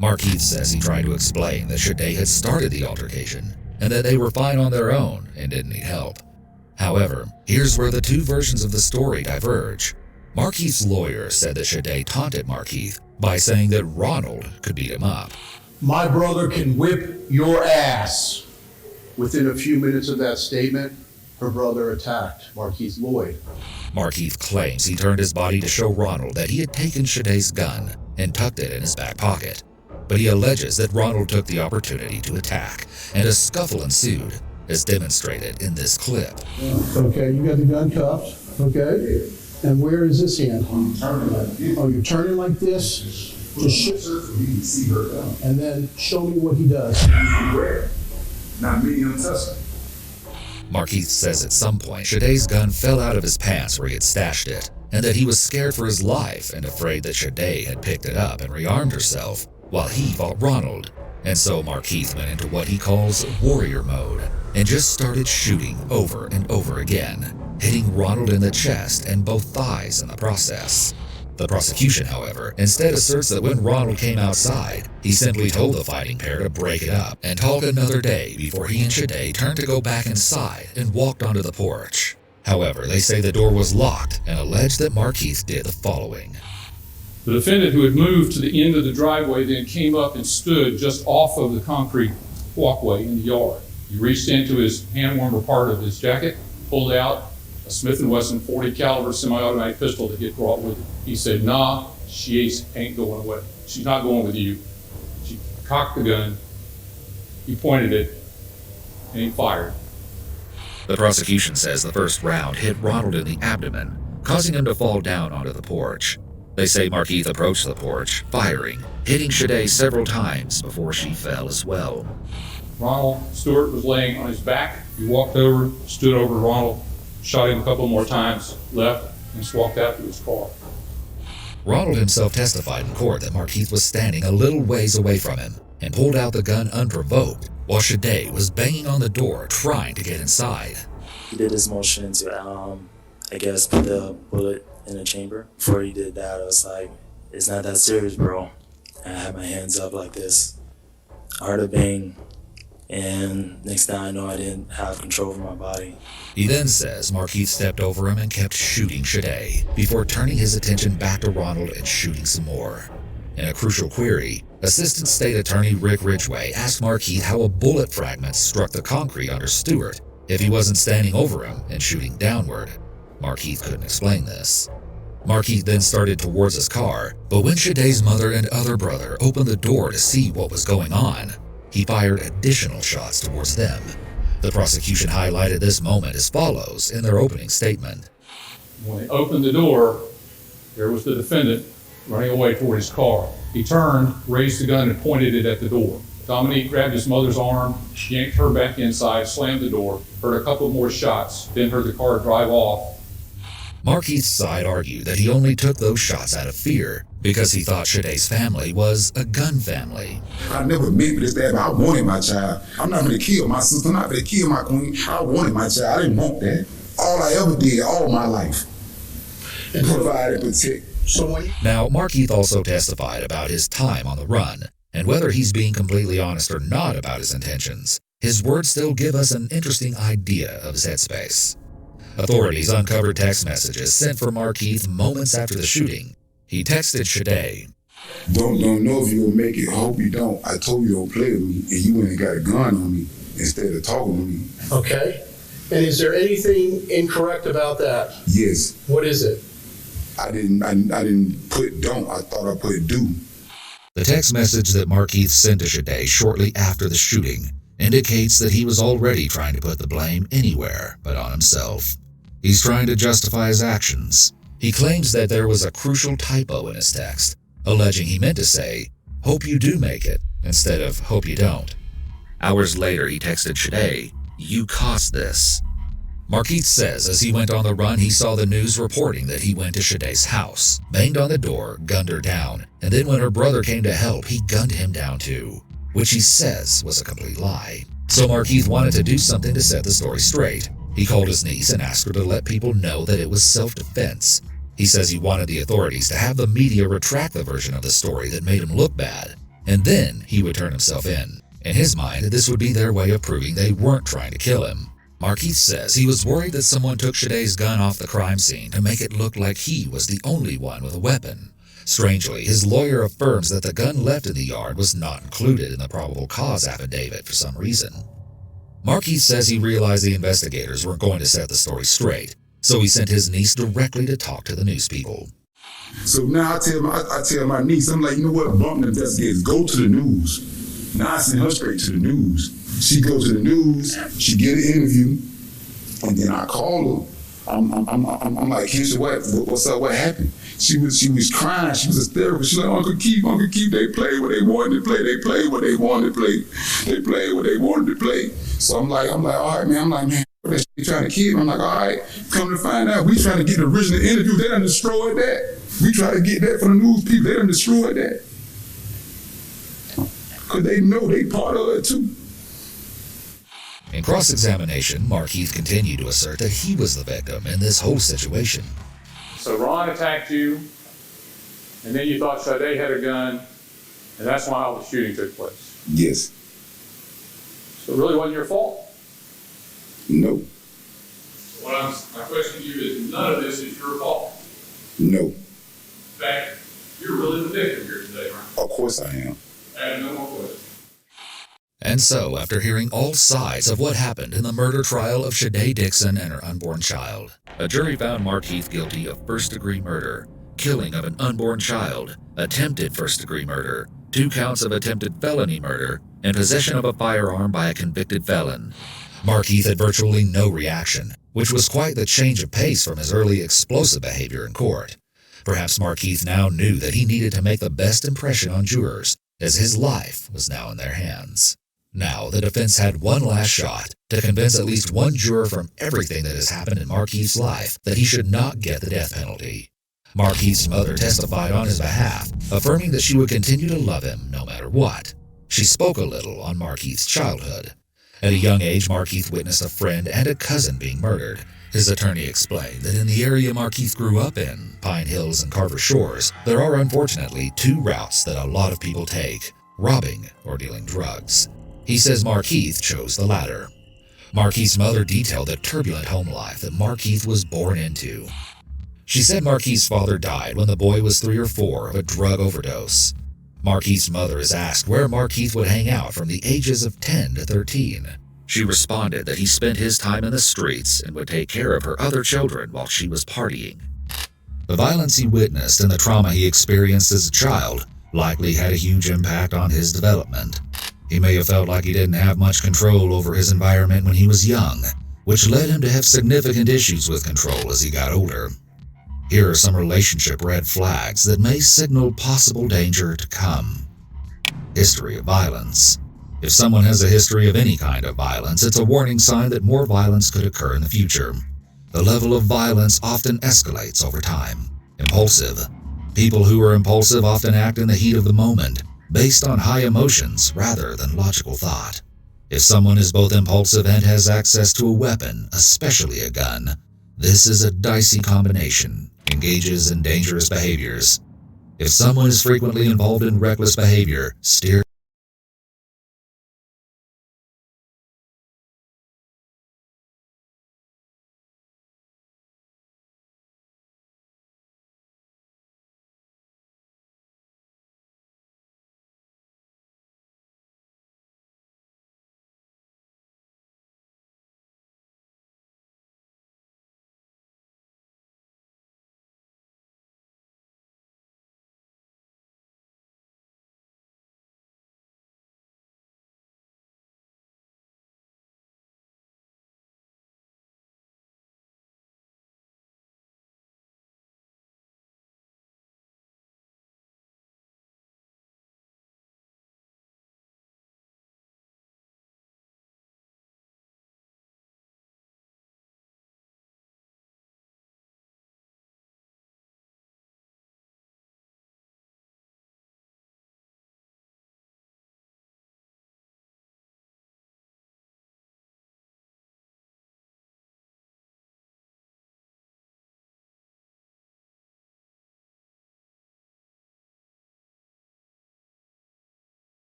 Markeith says he tried to explain that Shade had started the altercation and that they were fine on their own and didn't need help. However, here's where the 2 versions of the story diverge. Markeith's lawyer said that Shade taunted Markeith by saying that Ronald could beat him up. My brother can whip your ass. Within a few minutes of that statement, her brother attacked Markeith Lloyd. Markeith claims he turned his body to show Ronald that he had taken Shade's gun and tucked it in his back pocket. But he alleges that Ronald took the opportunity to attack, and a scuffle ensued, as demonstrated in this clip. Okay, you got the gun cuffed, okay? And where is this hand? I'm turning like this. Oh, you're turning like this? You can see her gun. And then show me what he does. Where? Not me, I'm touching. Markeith says at some point Shade's gun fell out of his pants where he had stashed it, and that he was scared for his life and afraid that Shade had picked it up and rearmed herself while he fought Ronald. And so Markeith went into what he calls warrior mode and just started shooting over and over again, hitting Ronald in the chest and both thighs in the process. The prosecution, however, instead asserts that when Ronald came outside, he simply told the fighting pair to break it up and talk another day before he and Shade turned to go back inside and walked onto the porch. However, they say the door was locked and allege that Markeith did the following. The defendant, who had moved to the end of the driveway, then came up and stood just off of the concrete walkway in the yard. He reached into his hand-warmer part of his jacket, pulled out a Smith & Wesson .40 caliber semi-automatic pistol that he had brought with him. He said, "Nah, she ain't going away. She's not going with you." She cocked the gun, he pointed it, and he fired. The prosecution says the first round hit Ronald in the abdomen, causing him to fall down onto the porch. They say Markeith approached the porch, firing, hitting Shade several times before she fell as well. Ronald Stewart was laying on his back. He walked over, stood over Ronald, shot him a couple more times, left, and just walked out to his car. Ronald himself testified in court that Markeith was standing a little ways away from him and pulled out the gun unprovoked while Shade was banging on the door trying to get inside. He did his motion to, I guess, put the bullet in the chamber. Before he did that, I was like, it's not that serious, bro. And I had my hands up like this. I heard a bang, and next thing I know, I didn't have control over my body. He then says Markeith stepped over him and kept shooting Shade before turning his attention back to Ronald and shooting some more. In a crucial query, Assistant State Attorney Rick Ridgway asked Markeith how a bullet fragment struck the concrete under Stewart if he wasn't standing over him and shooting downward. Markeith couldn't explain this. Markeith then started towards his car, but when Shade's mother and other brother opened the door to see what was going on, he fired additional shots towards them. The prosecution highlighted this moment as follows in their opening statement. When they opened the door, there was the defendant running away toward his car. He turned, raised the gun, and pointed it at the door. Dominique grabbed his mother's arm, yanked her back inside, slammed the door, heard a couple more shots, then heard the car drive off. Markeith's side argued that he only took those shots out of fear because he thought Shade's family was a gun family. I never meant for this to happen. I wanted my child. I'm not going to kill my sister. I'm not going to kill my queen. I wanted my child. I didn't want that. All I ever did all my life, and provide and protect. Now, Markeith also testified about his time on the run, and whether he's being completely honest or not about his intentions, his words still give us an interesting idea of his headspace. Authorities uncovered text messages sent for Markeith moments after the shooting. He texted Shade, Don't know if you'll make it. I hope you don't. I told you don't play with me, and you went and got a gun on me instead of talking to me. Okay. And is there anything incorrect about that? Yes. What is it? I didn't put don't. I thought I put do. The text message that Markeith sent to Shade shortly after the shooting indicates that he was already trying to put the blame anywhere but on himself. He's trying to justify his actions. He claims that there was a crucial typo in his text, alleging he meant to say, "Hope you do make it," instead of "Hope you don't." Hours later, he texted Shade, "You caused this." Markeith says as he went on the run, he saw the news reporting that he went to Shade's house, banged on the door, gunned her down, and then when her brother came to help, he gunned him down too, which he says was a complete lie. So Markeith wanted to do something to set the story straight. He called his niece and asked her to let people know that it was self-defense. He says he wanted the authorities to have the media retract the version of the story that made him look bad, and then he would turn himself in. In his mind, this would be their way of proving they weren't trying to kill him. Markeith says he was worried that someone took Shade's gun off the crime scene to make it look like he was the only one with a weapon. Strangely, his lawyer affirms that the gun left in the yard was not included in the probable cause affidavit for some reason. Markeith says he realized the investigators weren't going to set the story straight, so he sent his niece directly to talk to the news people. So now I tell my niece, I'm like, you know what, bump the investigators, go to the news. Now I send her straight to the news. She goes to the news, she get an interview, and then I call her. I'm like, Keisha, what's up? What happened? She was crying. She was hysterical. She's like, Uncle Keith, they played what they wanted to play. They played what they wanted to play. They played what they wanted to play. So I'm like, all right, man. I'm like, man, They trying to kill me. I'm like, all right, come to find out, we trying to get the original interview. They done destroyed that. We try to get that for the news people. They done destroyed that. Because they know they part of it too. In cross-examination, Markeith continued to assert that he was the victim in this whole situation. So Ron attacked you, and then you thought Sade had a gun, and that's why all the shooting took place. Yes. So it really wasn't your fault. No. My question to you is, none of this is your fault. No. In fact, you're really the victim here today, right? Of course I am. I have no more questions. And so, after hearing all sides of what happened in the murder trial of Shade Dixon and her unborn child, a jury found Markeith guilty of first-degree murder, killing of an unborn child, attempted first-degree murder, 2 counts of attempted felony murder, and possession of a firearm by a convicted felon. Markeith had virtually no reaction, which was quite the change of pace from his early explosive behavior in court. Perhaps Markeith now knew that he needed to make the best impression on jurors, as his life was now in their hands. Now, the defense had one last shot to convince at least one juror from everything that has happened in Markeith's life that he should not get the death penalty. Markeith's mother testified on his behalf, affirming that she would continue to love him no matter what. She spoke a little on Markeith's childhood. At a young age, Markeith witnessed a friend and a cousin being murdered. His attorney explained that in the area Markeith grew up in, Pine Hills and Carver Shores, there are unfortunately 2 routes that a lot of people take, robbing or dealing drugs. He says Markeith chose the latter. Markeith's mother detailed the turbulent home life that Markeith was born into. She said Markeith's father died when the boy was 3 or 4 of a drug overdose. Markeith's mother is asked where Markeith would hang out from the ages of 10 to 13. She responded that he spent his time in the streets and would take care of her other children while she was partying. The violence he witnessed and the trauma he experienced as a child likely had a huge impact on his development. He may have felt like he didn't have much control over his environment when he was young, which led him to have significant issues with control as he got older. Here are some relationship red flags that may signal possible danger to come. History of violence. If someone has a history of any kind of violence, it's a warning sign that more violence could occur in the future. The level of violence often escalates over time. Impulsive. People who are impulsive often act in the heat of the moment, based on high emotions rather than logical thought. If someone is both impulsive and has access to a weapon, especially a gun, this is a dicey combination, engages in dangerous behaviors. If someone is frequently involved in reckless behavior, steer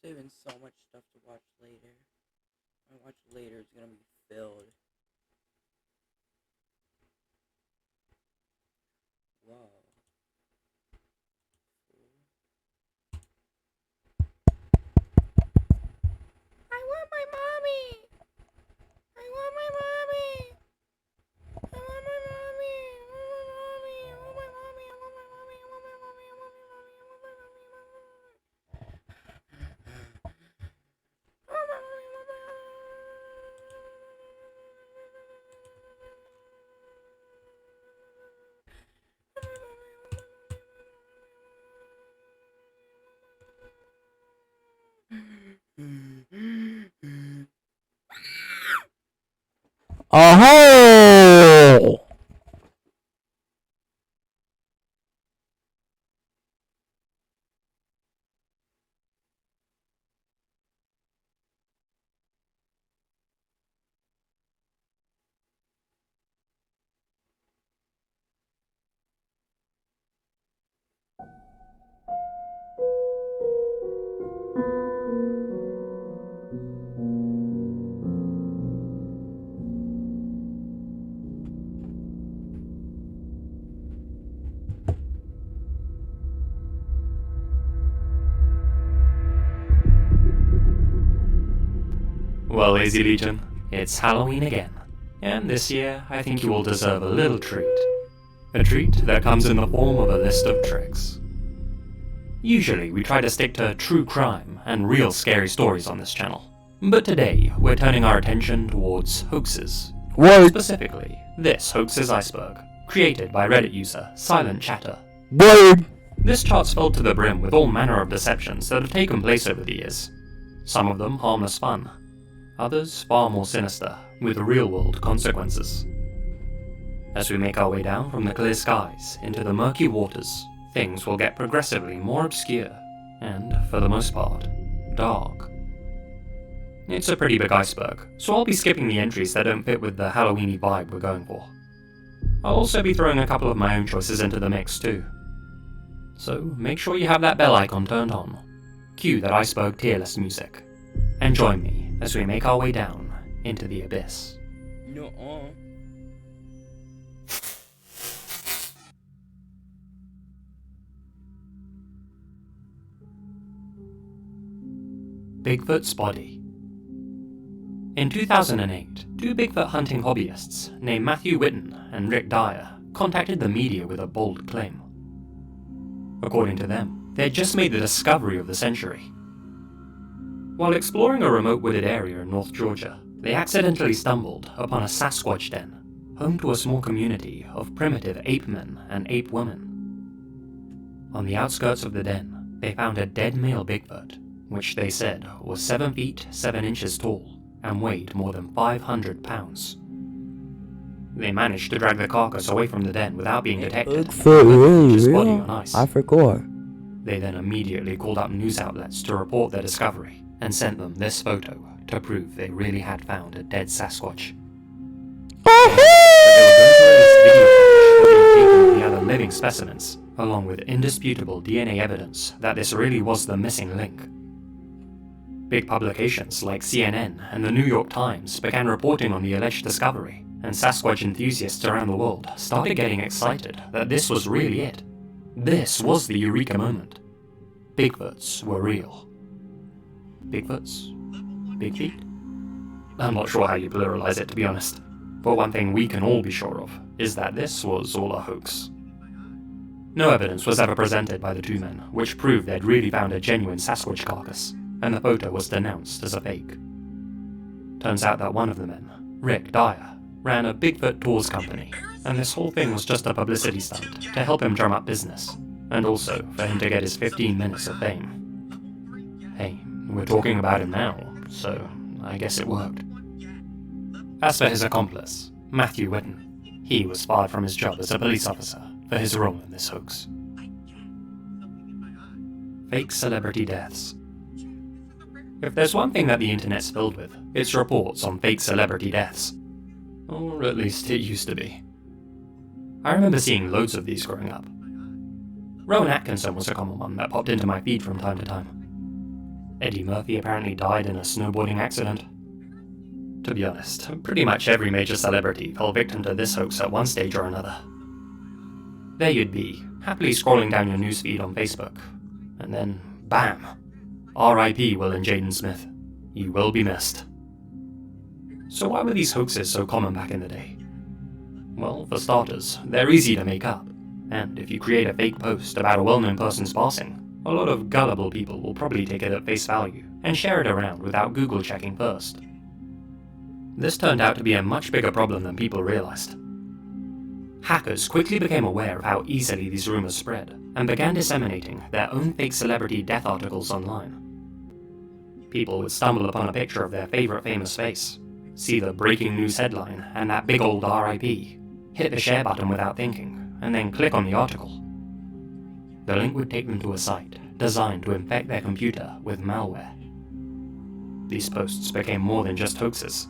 Saving so much stuff to watch later. When I watch later, it's gonna be filled. Wow. I want my mommy. I want my mommy. I want my mommy. I want my mommy. I want my mommy. I want my mommy. I want my mommy. I want my mommy. I want my mommy. Oh! Well, Lazy Legion, it's Halloween again, and this year I think you all deserve a little treat. A treat that comes in the form of a list of tricks. Usually we try to stick to true crime and real scary stories on this channel, but today we're turning our attention towards hoaxes. What? Specifically, this Hoaxes Iceberg, created by Reddit user Silent Chatter. Word. This chart's filled to the brim with all manner of deceptions that have taken place over the years. Some of them harmless fun, others far more sinister, with real-world consequences. As we make our way down from the clear skies into the murky waters, things will get progressively more obscure, and, for the most part, dark. It's a pretty big iceberg, so I'll be skipping the entries that don't fit with the Halloweeny vibe we're going for. I'll also be throwing a couple of my own choices into the mix too. So make sure you have that bell icon turned on, cue that iceberg tier list music, and join me as we make our way down into the abyss. No. Bigfoot's body. In 2008, two Bigfoot hunting hobbyists named Matthew Whitten and Rick Dyer contacted the media with a bold claim. According to them, they had just made the discovery of the century. While exploring a remote wooded area in North Georgia, they accidentally stumbled upon a Sasquatch den, home to a small community of primitive ape men and ape women. On the outskirts of the den, they found a dead male Bigfoot, which they said was 7 feet 7 inches tall and weighed more than 500 pounds. They managed to drag the carcass away from the den without being detected, and put his body on ice. I forgot. They then immediately called up news outlets to report their discovery, and sent them this photo to prove they really had found a dead Sasquatch. They were going to release video footage that they had taken of the other living specimens, along with indisputable DNA evidence that this really was the missing link. Big publications like CNN and the New York Times began reporting on the alleged discovery, and Sasquatch enthusiasts around the world started getting excited that this was really it. This was the eureka moment. Bigfoots were real. Bigfoots? Big feet? I'm not sure how you pluralize it, to be honest. But one thing we can all be sure of is that this was all a hoax. No evidence was ever presented by the two men, which proved they'd really found a genuine Sasquatch carcass, and the photo was denounced as a fake. Turns out that one of the men, Rick Dyer, ran a Bigfoot tours company, and this whole thing was just a publicity stunt to help him drum up business, and also for him to get his 15 minutes of fame. Hey, we're talking about him now, so I guess it worked. As for his accomplice, Matthew Whitten, he was fired from his job as a police officer for his role in this hoax. Fake celebrity deaths. If there's one thing that the internet's filled with, it's reports on fake celebrity deaths. Or at least it used to be. I remember seeing loads of these growing up. Rowan Atkinson was a common one that popped into my feed from time to time. Eddie Murphy apparently died in a snowboarding accident. To be honest, pretty much every major celebrity fell victim to this hoax at one stage or another. There you'd be, happily scrolling down your newsfeed on Facebook, and then, bam! R.I.P. Will and Jaden Smith. You will be missed. So why were these hoaxes so common back in the day? Well, for starters, they're easy to make up, and if you create a fake post about a well-known person's passing, a lot of gullible people will probably take it at face value and share it around without Google checking first. This turned out to be a much bigger problem than people realized. Hackers quickly became aware of how easily these rumors spread, and began disseminating their own fake celebrity death articles online. People would stumble upon a picture of their favorite famous face, see the breaking news headline and that big old RIP, hit the share button without thinking, and then click on the article. The link would take them to a site designed to infect their computer with malware. These posts became more than just hoaxes.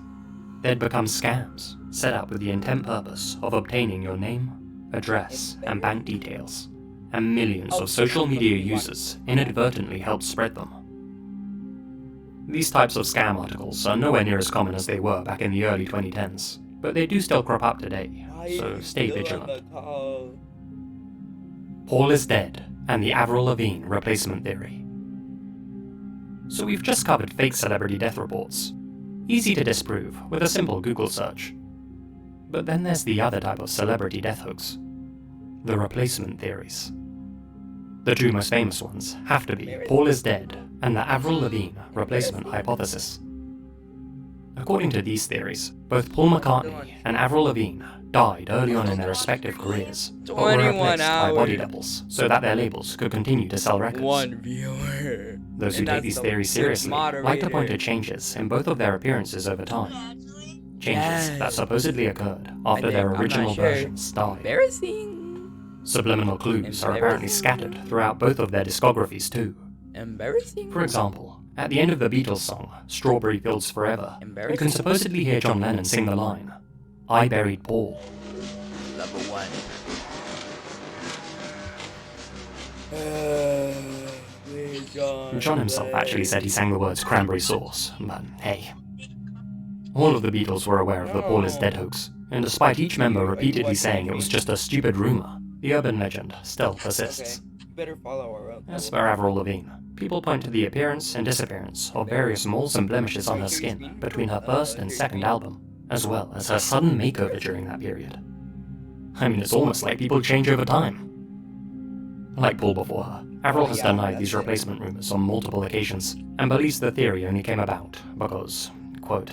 They'd become scams, set up with the intent purpose of obtaining your name, address, and bank details, and millions of social media users inadvertently helped spread them. These types of scam articles are nowhere near as common as they were back in the early 2010s, but they do still crop up today, so stay vigilant. Paul is dead, and the Avril Lavigne replacement theory. So we've just covered fake celebrity death reports. Easy to disprove with a simple Google search. But then there's the other type of celebrity death hoax, the replacement theories. The two most famous ones have to be Paul is dead and the Avril Lavigne replacement hypothesis. According to these theories, both Paul McCartney and Avril Lavigne died early on in their respective careers, but were replaced by body doubles so that their labels could continue to sell records. One viewer. Those who take these theories seriously like to point to changes in both of their appearances over time. Changes that supposedly occurred after their original versions died. Embarrassing. Subliminal clues are apparently scattered throughout both of their discographies too. Embarrassing. For example, at the end of the Beatles song, Strawberry Fields Forever, you can supposedly hear John Lennon sing the line, I buried Paul. Number one. John himself actually said he sang the words cranberry sauce, but hey. All of the Beatles were aware of the Paul is dead hoax, and despite each member repeatedly saying it was just a stupid rumor, the urban legend still persists. Better follow our own. As for Avril Lavigne, people point to the appearance and disappearance of various moles and blemishes on her skin between her first and second album, as well as her sudden makeover during that period. I mean, it's almost like people change over time. Like Paul before her, Avril has denied these replacement rumors on multiple occasions, and believes the theory only came about because, quote,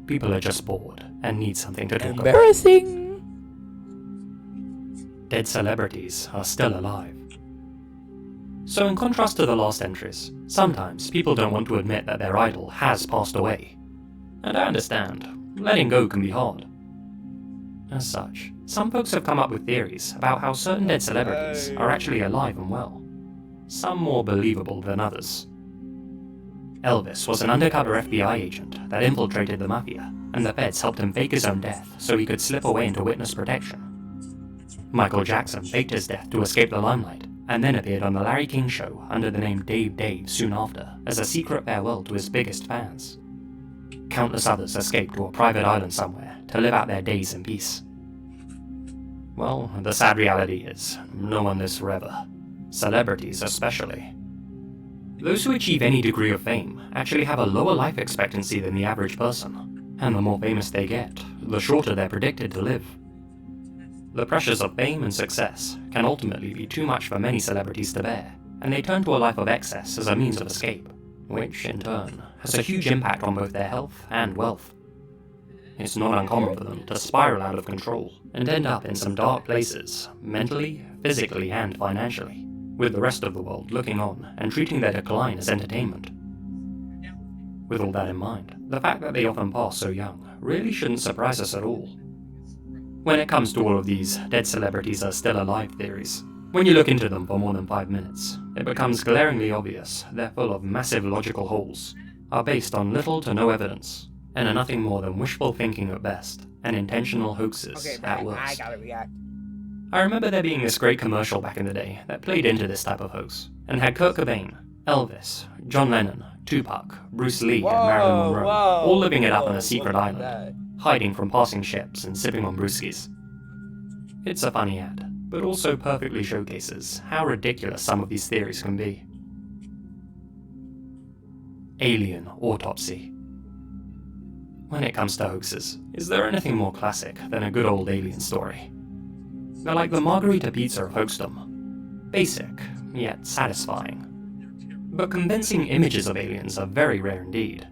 people are just bored and need something to talk about. Embarrassing. Dead celebrities are still alive. So in contrast to the last entries, sometimes people don't want to admit that their idol has passed away. And I understand, letting go can be hard. As such, some folks have come up with theories about how certain dead celebrities are actually alive and well. Some more believable than others. Elvis was an undercover FBI agent that infiltrated the mafia, and the feds helped him fake his own death so he could slip away into witness protection. Michael Jackson faked his death to escape the limelight, and then appeared on The Larry King Show under the name Dave soon after, as a secret farewell to his biggest fans. Countless others escaped to a private island somewhere to live out their days in peace. Well, the sad reality is, no one lives forever. Celebrities especially. Those who achieve any degree of fame actually have a lower life expectancy than the average person, and the more famous they get, the shorter they're predicted to live. The pressures of fame and success can ultimately be too much for many celebrities to bear, and they turn to a life of excess as a means of escape, which, in turn, has a huge impact on both their health and wealth. It's not uncommon for them to spiral out of control and end up in some dark places, mentally, physically, and financially, with the rest of the world looking on and treating their decline as entertainment. With all that in mind, the fact that they often pass so young really shouldn't surprise us at all. When it comes to all of these dead celebrities are still alive theories, when you look into them for more than 5 minutes, it becomes glaringly obvious they're full of massive logical holes, are based on little to no evidence, and are nothing more than wishful thinking at best, and intentional hoaxes at worst. I gotta react. I remember there being this great commercial back in the day that played into this type of hoax, and had Kurt Cobain, Elvis, John Lennon, Tupac, Bruce Lee, and Marilyn Monroe all living it up on a secret island, hiding from passing ships and sipping on brewskis. It's a funny ad, but also perfectly showcases how ridiculous some of these theories can be. Alien autopsy. When it comes to hoaxes, is there anything more classic than a good old alien story? They're like the margarita pizza of hoaxdom. Basic, yet satisfying. But convincing images of aliens are very rare indeed.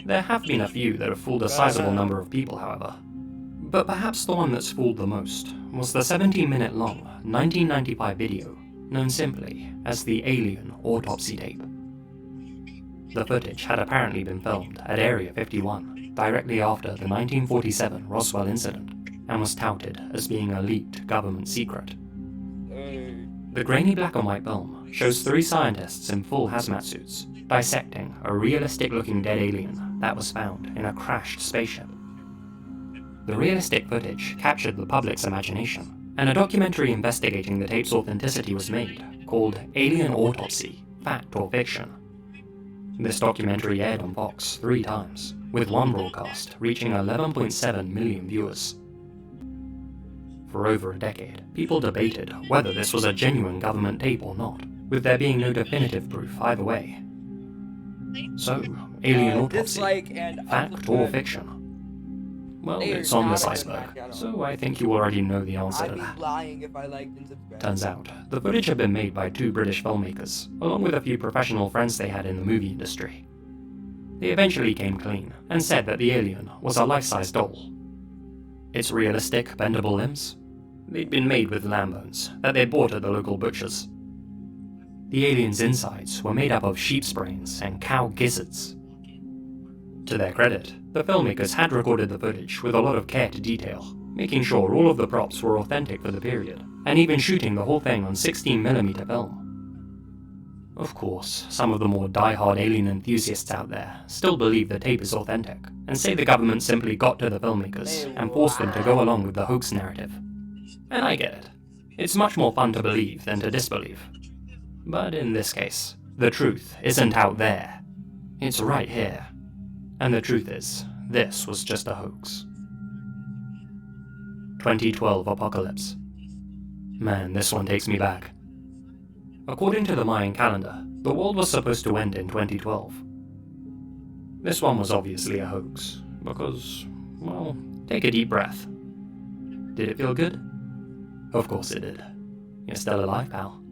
There have been a few that have fooled a sizable number of people, however. But perhaps the one that's fooled the most was the 17-minute long 1995 video known simply as the Alien Autopsy Tape. The footage had apparently been filmed at Area 51 directly after the 1947 Roswell incident and was touted as being a leaked government secret. The grainy black and white film shows 3 scientists in full hazmat suits dissecting a realistic-looking dead alien that was found in a crashed spaceship. The realistic footage captured the public's imagination, and a documentary investigating the tape's authenticity was made, called Alien Autopsy, Fact or Fiction. This documentary aired on Fox 3 times, with one broadcast reaching 11.7 million viewers. For over a decade, people debated whether this was a genuine government tape or not, with there being no definitive proof either way. So, Alien Autopsy, fact or fiction? Well, it's on this iceberg, so I think you already know the answer to that. Lying if I liked and subscribed. Turns out, the footage had been made by 2 British filmmakers, along with a few professional friends they had in the movie industry. They eventually came clean, and said that the alien was a life-size doll. Its realistic, bendable limbs? They'd been made with lamb bones that they'd bought at the local butchers. The alien's insides were made up of sheep's brains and cow gizzards. To their credit, the filmmakers had recorded the footage with a lot of care to detail, making sure all of the props were authentic for the period, and even shooting the whole thing on 16mm film. Of course, some of the more die-hard alien enthusiasts out there still believe the tape is authentic, and say the government simply got to the filmmakers and forced them to go along with the hoax narrative. And I get it. It's much more fun to believe than to disbelieve. But in this case, the truth isn't out there. It's right here. And the truth is, this was just a hoax. 2012 Apocalypse. Man, this one takes me back. According to the Mayan calendar, the world was supposed to end in 2012. This one was obviously a hoax, because, well, take a deep breath. Did it feel good? Of course it did. You're still alive, pal.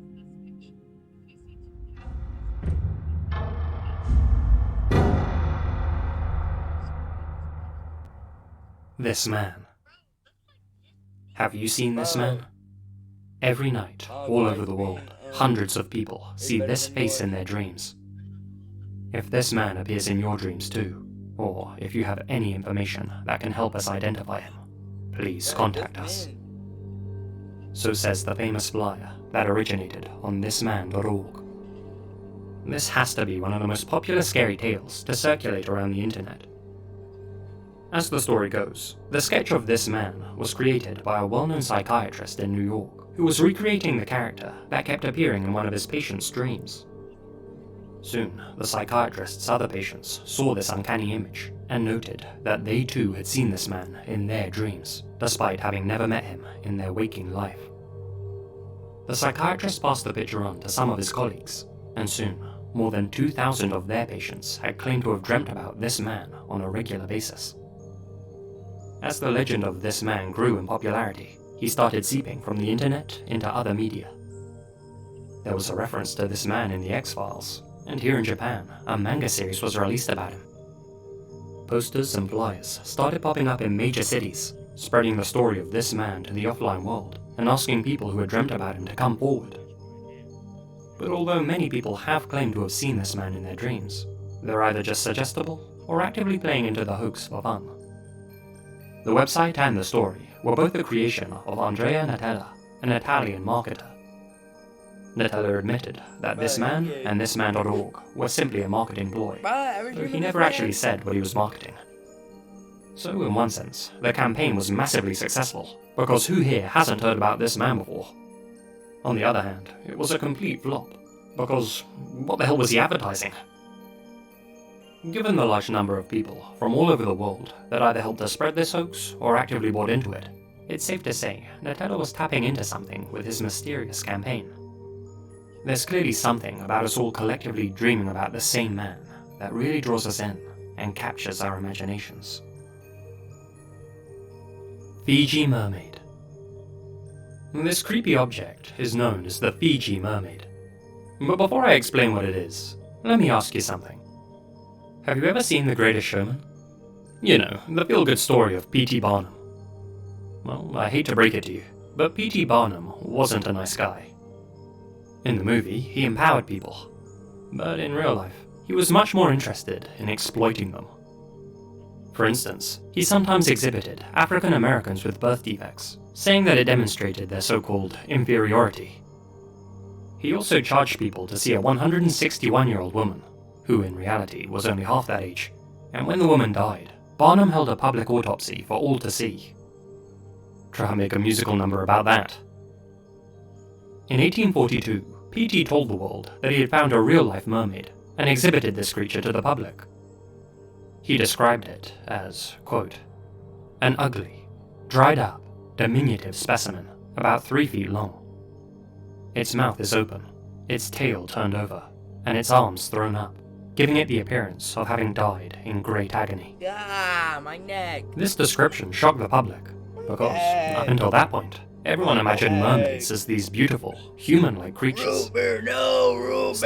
This man. Have you seen this man? Every night, all over the world, hundreds of people see this face in their dreams. If this man appears in your dreams too, or if you have any information that can help us identify him, please contact us. So says the famous flyer that originated on thisman.org. This has to be one of the most popular scary tales to circulate around the internet. As the story goes, the sketch of this man was created by a well-known psychiatrist in New York, who was recreating the character that kept appearing in one of his patients' dreams. Soon, the psychiatrist's other patients saw this uncanny image and noted that they too had seen this man in their dreams, despite having never met him in their waking life. The psychiatrist passed the picture on to some of his colleagues, and soon, more than 2,000 of their patients had claimed to have dreamt about this man on a regular basis. As the legend of this man grew in popularity, he started seeping from the internet into other media. There was a reference to this man in the X-Files, and here in Japan, a manga series was released about him. Posters and flyers started popping up in major cities, spreading the story of this man to the offline world, and asking people who had dreamt about him to come forward. But although many people have claimed to have seen this man in their dreams, they're either just suggestible or actively playing into the hoax for fun. The website and the story were both the creation of Andrea Natella, an Italian marketer. Natella admitted that this man and thisman.org were simply a marketing ploy, though he never actually said what he was marketing. So in one sense, the campaign was massively successful, because who here hasn't heard about this man before? On the other hand, it was a complete flop, because what the hell was he advertising? Given the large number of people from all over the world that either helped to spread this hoax or actively bought into it, it's safe to say Natella was tapping into something with his mysterious campaign. There's clearly something about us all collectively dreaming about the same man that really draws us in and captures our imaginations. Fiji Mermaid. This creepy object is known as the Fiji Mermaid. But before I explain what it is, let me ask you something. Have you ever seen The Greatest Showman? You know, the feel-good story of P.T. Barnum. Well, I hate to break it to you, but P.T. Barnum wasn't a nice guy. In the movie, he empowered people, but in real life, he was much more interested in exploiting them. For instance, he sometimes exhibited African Americans with birth defects, saying that it demonstrated their so-called inferiority. He also charged people to see a 161-year-old woman, who in reality was only half that age, and when the woman died, Barnum held a public autopsy for all to see. Try and make a musical number about that. In 1842, P.T. told the world that he had found a real-life mermaid and exhibited this creature to the public. He described it as, quote, an ugly, dried-up, diminutive specimen about 3 feet long. Its mouth is open, its tail turned over, and its arms thrown up, giving it the appearance of having died in great agony. Ah, my neck! This description shocked the public, because, up until that point, everyone imagined mermaids as these beautiful, human-like creatures. Still,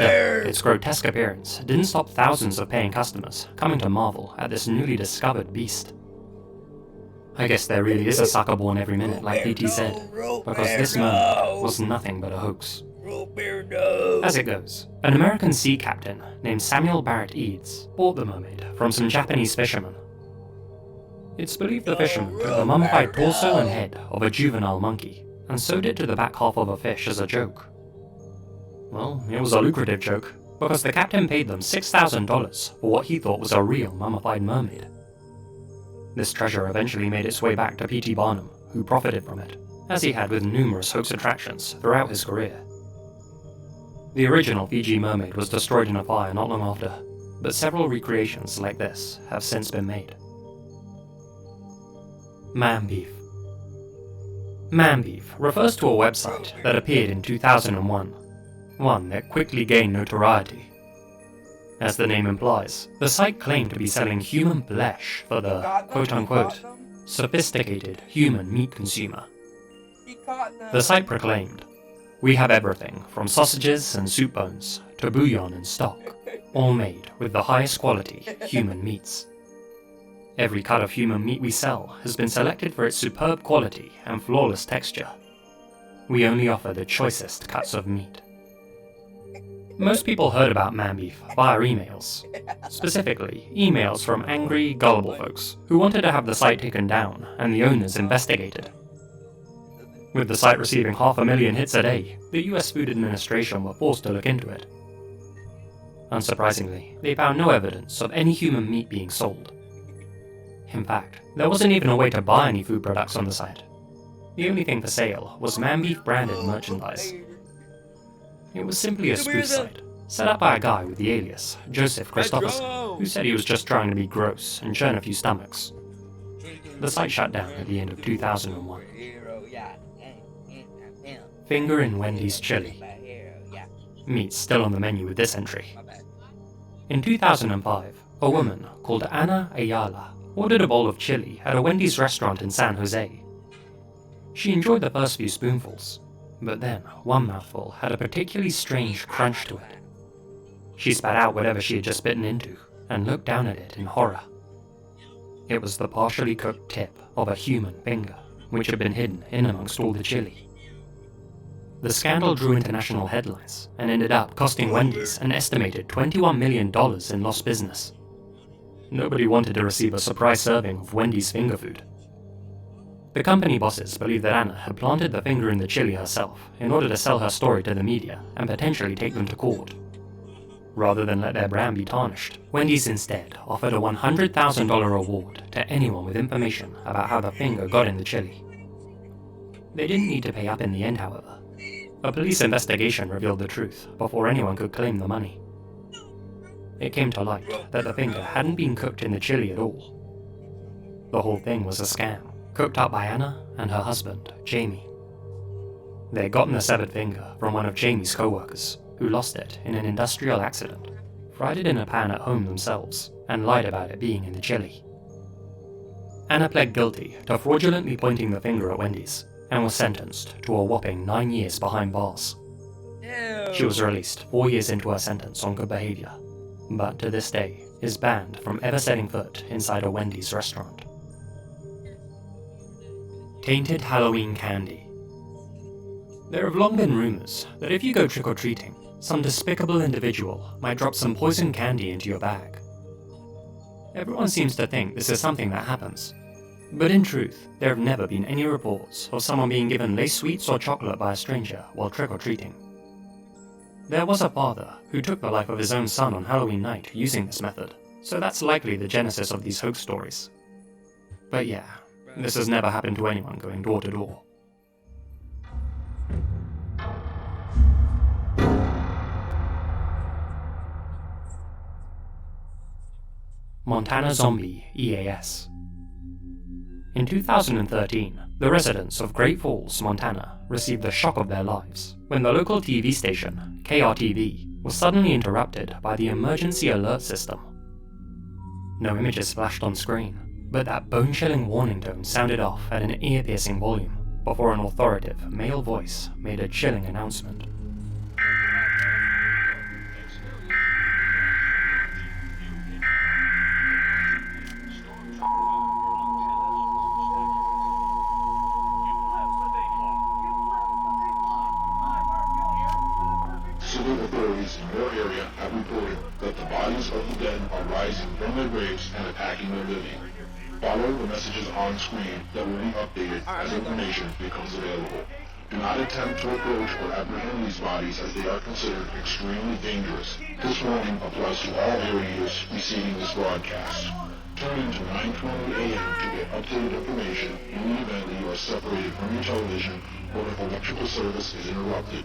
its grotesque appearance didn't stop thousands of paying customers coming to marvel at this newly discovered beast. I guess there really is a sucker born every minute, like P.T. said, because this mermaid was nothing but a hoax. As it goes, an American sea captain named Samuel Barrett Eads bought the mermaid from some Japanese fishermen. It's believed the fisherman took the mummified torso and head of a juvenile monkey and sewed it to the back half of a fish as a joke. Well, it was a lucrative joke, because the captain paid them $6,000 for what he thought was a real mummified mermaid. This treasure eventually made its way back to P.T. Barnum, who profited from it, as he had with numerous hoax attractions throughout his career. The original Fiji mermaid was destroyed in a fire not long after, but several recreations like this have since been made. Man beef. Man beef refers to a website that appeared in 2001, one that quickly gained notoriety. As the name implies, the site claimed to be selling human flesh for the quote-unquote sophisticated human meat consumer. The site proclaimed, "We have everything from sausages and soup bones to bouillon and stock, all made with the highest quality human meats. Every cut of human meat we sell has been selected for its superb quality and flawless texture. We only offer the choicest cuts of meat." Most people heard about man beef via emails. Specifically, emails from angry, gullible folks who wanted to have the site taken down and the owners investigated. With the site receiving 500,000 hits a day, the US Food Administration were forced to look into it. Unsurprisingly, they found no evidence of any human meat being sold. In fact, there wasn't even a way to buy any food products on the site. The only thing for sale was man beef branded merchandise. It was simply a spoof site, set up by a guy with the alias Joseph Christopherson, who said he was just trying to be gross and churn a few stomachs. The site shut down at the end of 2001. Finger in Wendy's chili. Meat's still on the menu with this entry. In 2005, a woman called Ana Ayala ordered a bowl of chili at a Wendy's restaurant in San Jose. She enjoyed the first few spoonfuls, but then one mouthful had a particularly strange crunch to it. She spat out whatever she had just bitten into and looked down at it in horror. It was the partially cooked tip of a human finger, which had been hidden in amongst all the chili. The scandal drew international headlines and ended up costing Wendy's an estimated $21 million in lost business. Nobody wanted to receive a surprise serving of Wendy's finger food. The company bosses believed that Anna had planted the finger in the chili herself in order to sell her story to the media and potentially take them to court. Rather than let their brand be tarnished, Wendy's instead offered a $100,000 reward to anyone with information about how the finger got in the chili. They didn't need to pay up in the end, however. A police investigation revealed the truth before anyone could claim the money. It came to light that the finger hadn't been cooked in the chili at all. The whole thing was a scam, cooked up by Anna and her husband, Jamie. They had gotten the severed finger from one of Jamie's co-workers, who lost it in an industrial accident, fried it in a pan at home themselves, and lied about it being in the chili. Anna pled guilty to fraudulently pointing the finger at Wendy's, and was sentenced to a whopping 9 years behind bars. She was released 4 years into her sentence on good behavior, but to this day is banned from ever setting foot inside a Wendy's restaurant. Tainted Halloween candy. There have long been rumors that if you go trick-or-treating, some despicable individual might drop some poison candy into your bag. Everyone seems to think this is something that happens, but in truth, there have never been any reports of someone being given lace sweets or chocolate by a stranger while trick-or-treating. There was a father who took the life of his own son on Halloween night using this method, so that's likely the genesis of these hoax stories. But yeah, this has never happened to anyone going door to door. Montana Zombie EAS. In 2013, the residents of Great Falls, Montana, received the shock of their lives when the local TV station, KRTV, was suddenly interrupted by the emergency alert system. No images flashed on screen, but that bone-chilling warning tone sounded off at an ear-piercing volume before an authoritative male voice made a chilling announcement. Civil authorities in your area have reported that the bodies of the dead are rising from their graves and attacking the living. Follow the messages on screen that will be updated as information becomes available. Do not attempt to approach or apprehend these bodies as they are considered extremely dangerous. This warning applies to all areas receiving this broadcast. Tune in to 9:20 a.m. to get updated information in the event that you are separated from your television or if electrical service is interrupted.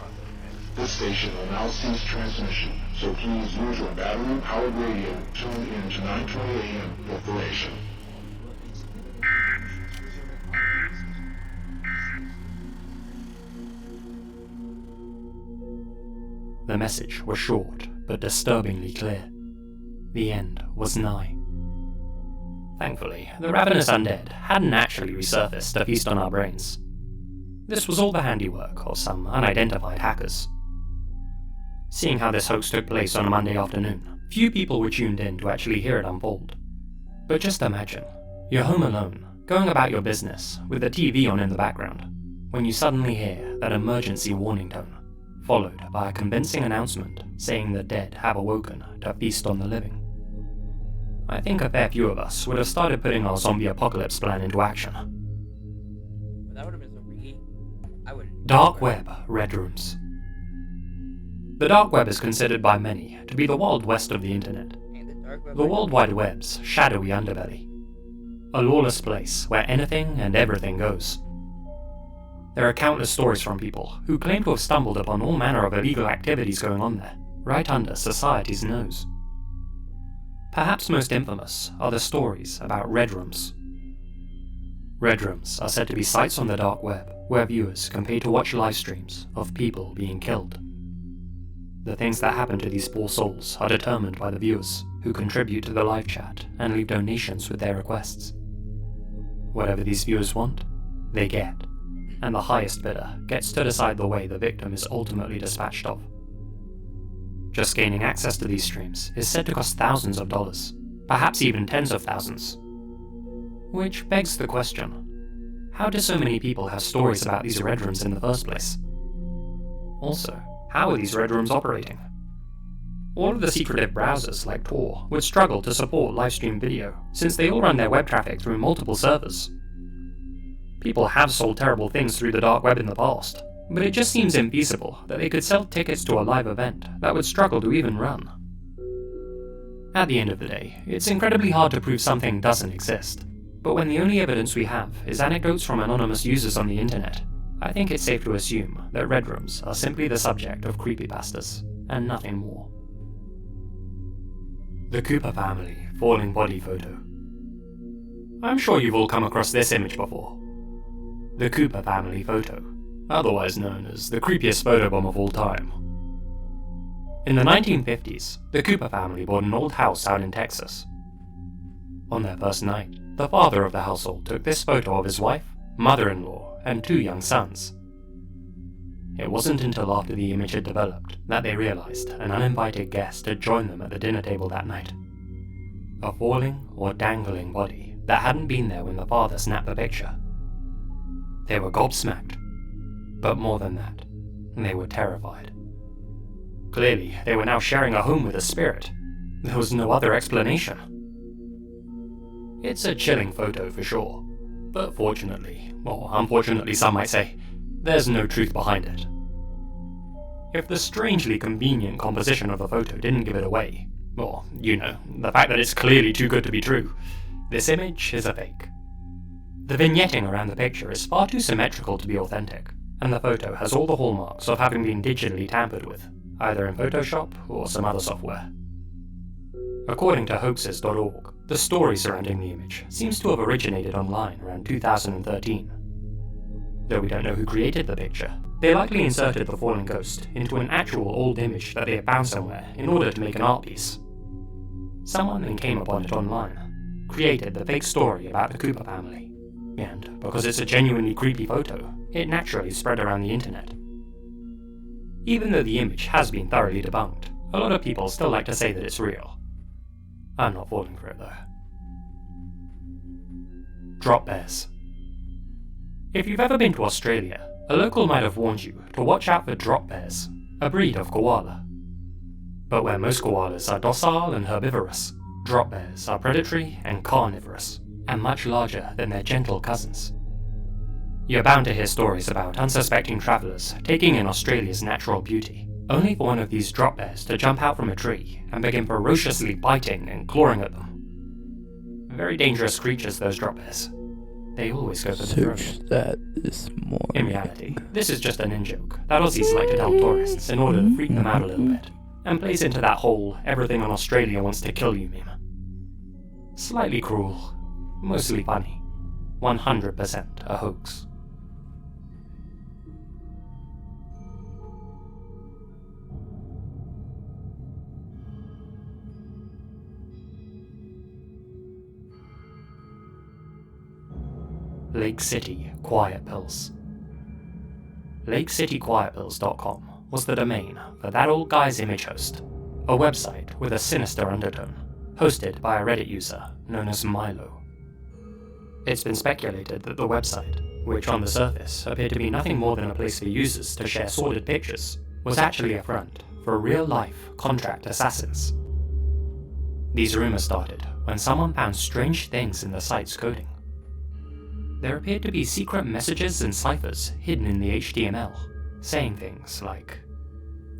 This station will now cease transmission, so please use your battery-powered radio tuned in to 9:20 a.m. for information. The message was short, but disturbingly clear. The end was nigh. Thankfully, the ravenous undead hadn't actually resurfaced to feast on our brains. This was all the handiwork of some unidentified hackers. Seeing how this hoax took place on a Monday afternoon, few people were tuned in to actually hear it unfold. But just imagine, you're home alone, going about your business, with the TV on in the background, when you suddenly hear that emergency warning tone, followed by a convincing announcement saying the dead have awoken to feast on the living. I think a fair few of us would have started putting our zombie apocalypse plan into action. That would have been so freaky. Dark Web Red Rooms. The Dark Web is considered by many to be the Wild West of the Internet. The World Wide Web's shadowy underbelly. A lawless place where anything and everything goes. There are countless stories from people who claim to have stumbled upon all manner of illegal activities going on there, right under society's nose. Perhaps most infamous are the stories about red rooms. Red rooms are said to be sites on the dark web where viewers can pay to watch live streams of people being killed. The things that happen to these poor souls are determined by the viewers, who contribute to the live chat and leave donations with their requests. Whatever these viewers want, they get, and the highest bidder gets to decide the way the victim is ultimately dispatched of. Just gaining access to these streams is said to cost thousands of dollars, perhaps even tens of thousands. Which begs the question, how do so many people have stories about these red rooms in the first place? Also, how are these red rooms operating? All of the secretive browsers like Tor would struggle to support livestream video, since they all run their web traffic through multiple servers. People have sold terrible things through the dark web in the past, but it just seems infeasible that they could sell tickets to a live event that would struggle to even run. At the end of the day, it's incredibly hard to prove something doesn't exist, but when the only evidence we have is anecdotes from anonymous users on the internet, I think it's safe to assume that red rooms are simply the subject of creepypastas, and nothing more. The Cooper family falling body photo. I'm sure you've all come across this image before. The Cooper family photo, otherwise known as the creepiest photobomb of all time. In the 1950s, the Cooper family bought an old house out in Texas. On their first night, the father of the household took this photo of his wife, mother-in-law, and 2 young sons. It wasn't until after the image had developed that they realized an uninvited guest had joined them at the dinner table that night. A falling or dangling body that hadn't been there when the father snapped the picture. They were gobsmacked, but more than that, they were terrified. Clearly, they were now sharing a home with a spirit. There was no other explanation. It's a chilling photo for sure, but fortunately, or unfortunately some might say, there's no truth behind it. If the strangely convenient composition of the photo didn't give it away, or, you know, the fact that it's clearly too good to be true, this image is a fake. The vignetting around the picture is far too symmetrical to be authentic, and the photo has all the hallmarks of having been digitally tampered with, either in Photoshop or some other software. According to hoaxes.org, the story surrounding the image seems to have originated online around 2013. Though we don't know who created the picture, they likely inserted the fallen ghost into an actual old image that they had found somewhere in order to make an art piece. Someone then came upon it online, created the fake story about the Cooper family, and because it's a genuinely creepy photo, it naturally spread around the internet. Even though the image has been thoroughly debunked, a lot of people still like to say that it's real. I'm not falling for it though. Drop bears. If you've ever been to Australia, a local might have warned you to watch out for drop bears, a breed of koala. But where most koalas are docile and herbivorous, drop bears are predatory and carnivorous, and much larger than their gentle cousins. You're bound to hear stories about unsuspecting travellers taking in Australia's natural beauty, only for one of these drop bears to jump out from a tree and begin ferociously biting and clawing at them. Very dangerous creatures, those drop bears. They always go for the throat. That this morning. In reality, this is just an in-joke that Aussies like to tell tourists in order to freak them out a little bit, and plays into that whole everything on Australia wants to kill you meme. Slightly cruel, mostly funny, 100% a hoax. Lake City Quiet Pills. LakeCityQuietPills.com was the domain for that old guy's image host, a website with a sinister undertone, hosted by a Reddit user known as Milo. It's been speculated that the website, which on the surface appeared to be nothing more than a place for users to share sordid pictures, was actually a front for real-life contract assassins. These rumors started when someone found strange things in the site's coding. There appeared to be secret messages and ciphers hidden in the HTML, saying things like,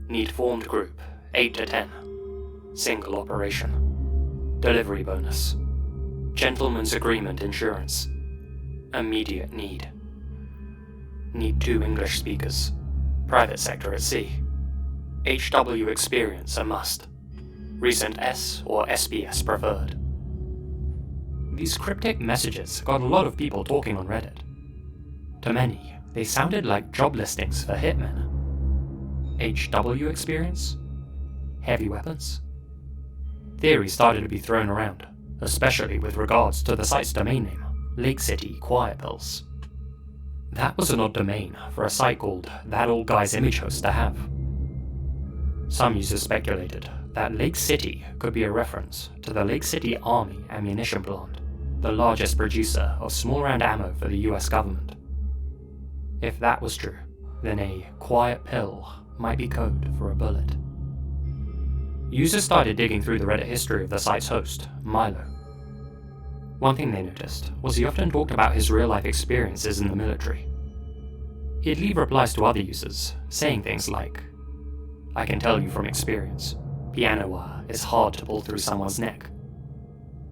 "Need formed group, 8 to 10. Single operation. Delivery bonus. Gentleman's agreement insurance. Immediate need. Need 2 English speakers. Private sector at sea. HW experience a must. Recent S or SBS preferred. These cryptic messages got a lot of people talking on Reddit. To many, they sounded like job listings for hitmen. HW experience? Heavy weapons? Theories started to be thrown around, especially with regards to the site's domain name, Lake City Quiet Pills. That was an odd domain for a site called That Old Guy's Image Host to have. Some users speculated that Lake City could be a reference to the Lake City Army ammunition plant, the largest producer of small round ammo for the US government. If that was true, then a quiet pill might be code for a bullet. Users started digging through the Reddit history of the site's host, Milo. One thing they noticed was he often talked about his real-life experiences in the military. He'd leave replies to other users, saying things like, "I can tell you from experience, piano wire is hard to pull through someone's neck.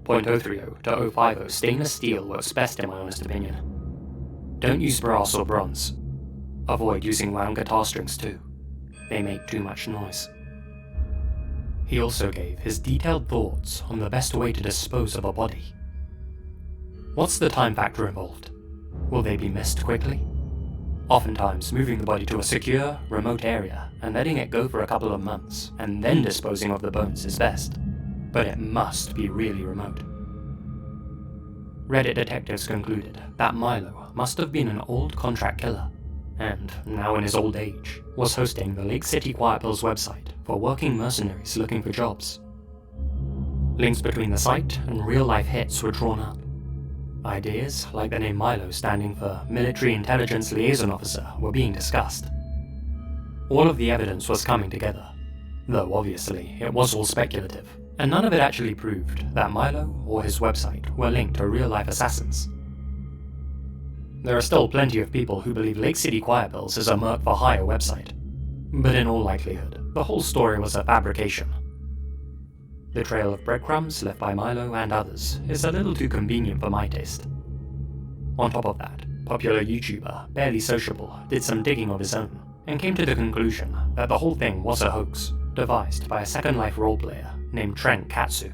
.030 to 050 stainless steel works best in my honest opinion. Don't use brass or bronze. Avoid using wound guitar strings too. They make too much noise." He also gave his detailed thoughts on the best way to dispose of a body. What's the time factor involved? Will they be missed quickly? Oftentimes, moving the body to a secure, remote area and letting it go for a couple of months, and then disposing of the bones is best. But it must be really remote. Reddit detectives concluded that Milo must have been an old contract killer, and, now in his old age, was hosting the Lake City Quiet Pills website for working mercenaries looking for jobs. Links between the site and real-life hits were drawn up. Ideas, like the name Milo standing for Military Intelligence Liaison Officer, were being discussed. All of the evidence was coming together, though obviously it was all speculative, and none of it actually proved that Milo or his website were linked to real-life assassins. There are still plenty of people who believe Lake City Quiet Pills is a merc-for-hire website, but in all likelihood, the whole story was a fabrication. The trail of breadcrumbs left by Milo and others is a little too convenient for my taste. On top of that, popular YouTuber Barely Sociable did some digging of his own, and came to the conclusion that the whole thing was a hoax, devised by a Second Life roleplayer named Trent Katsu.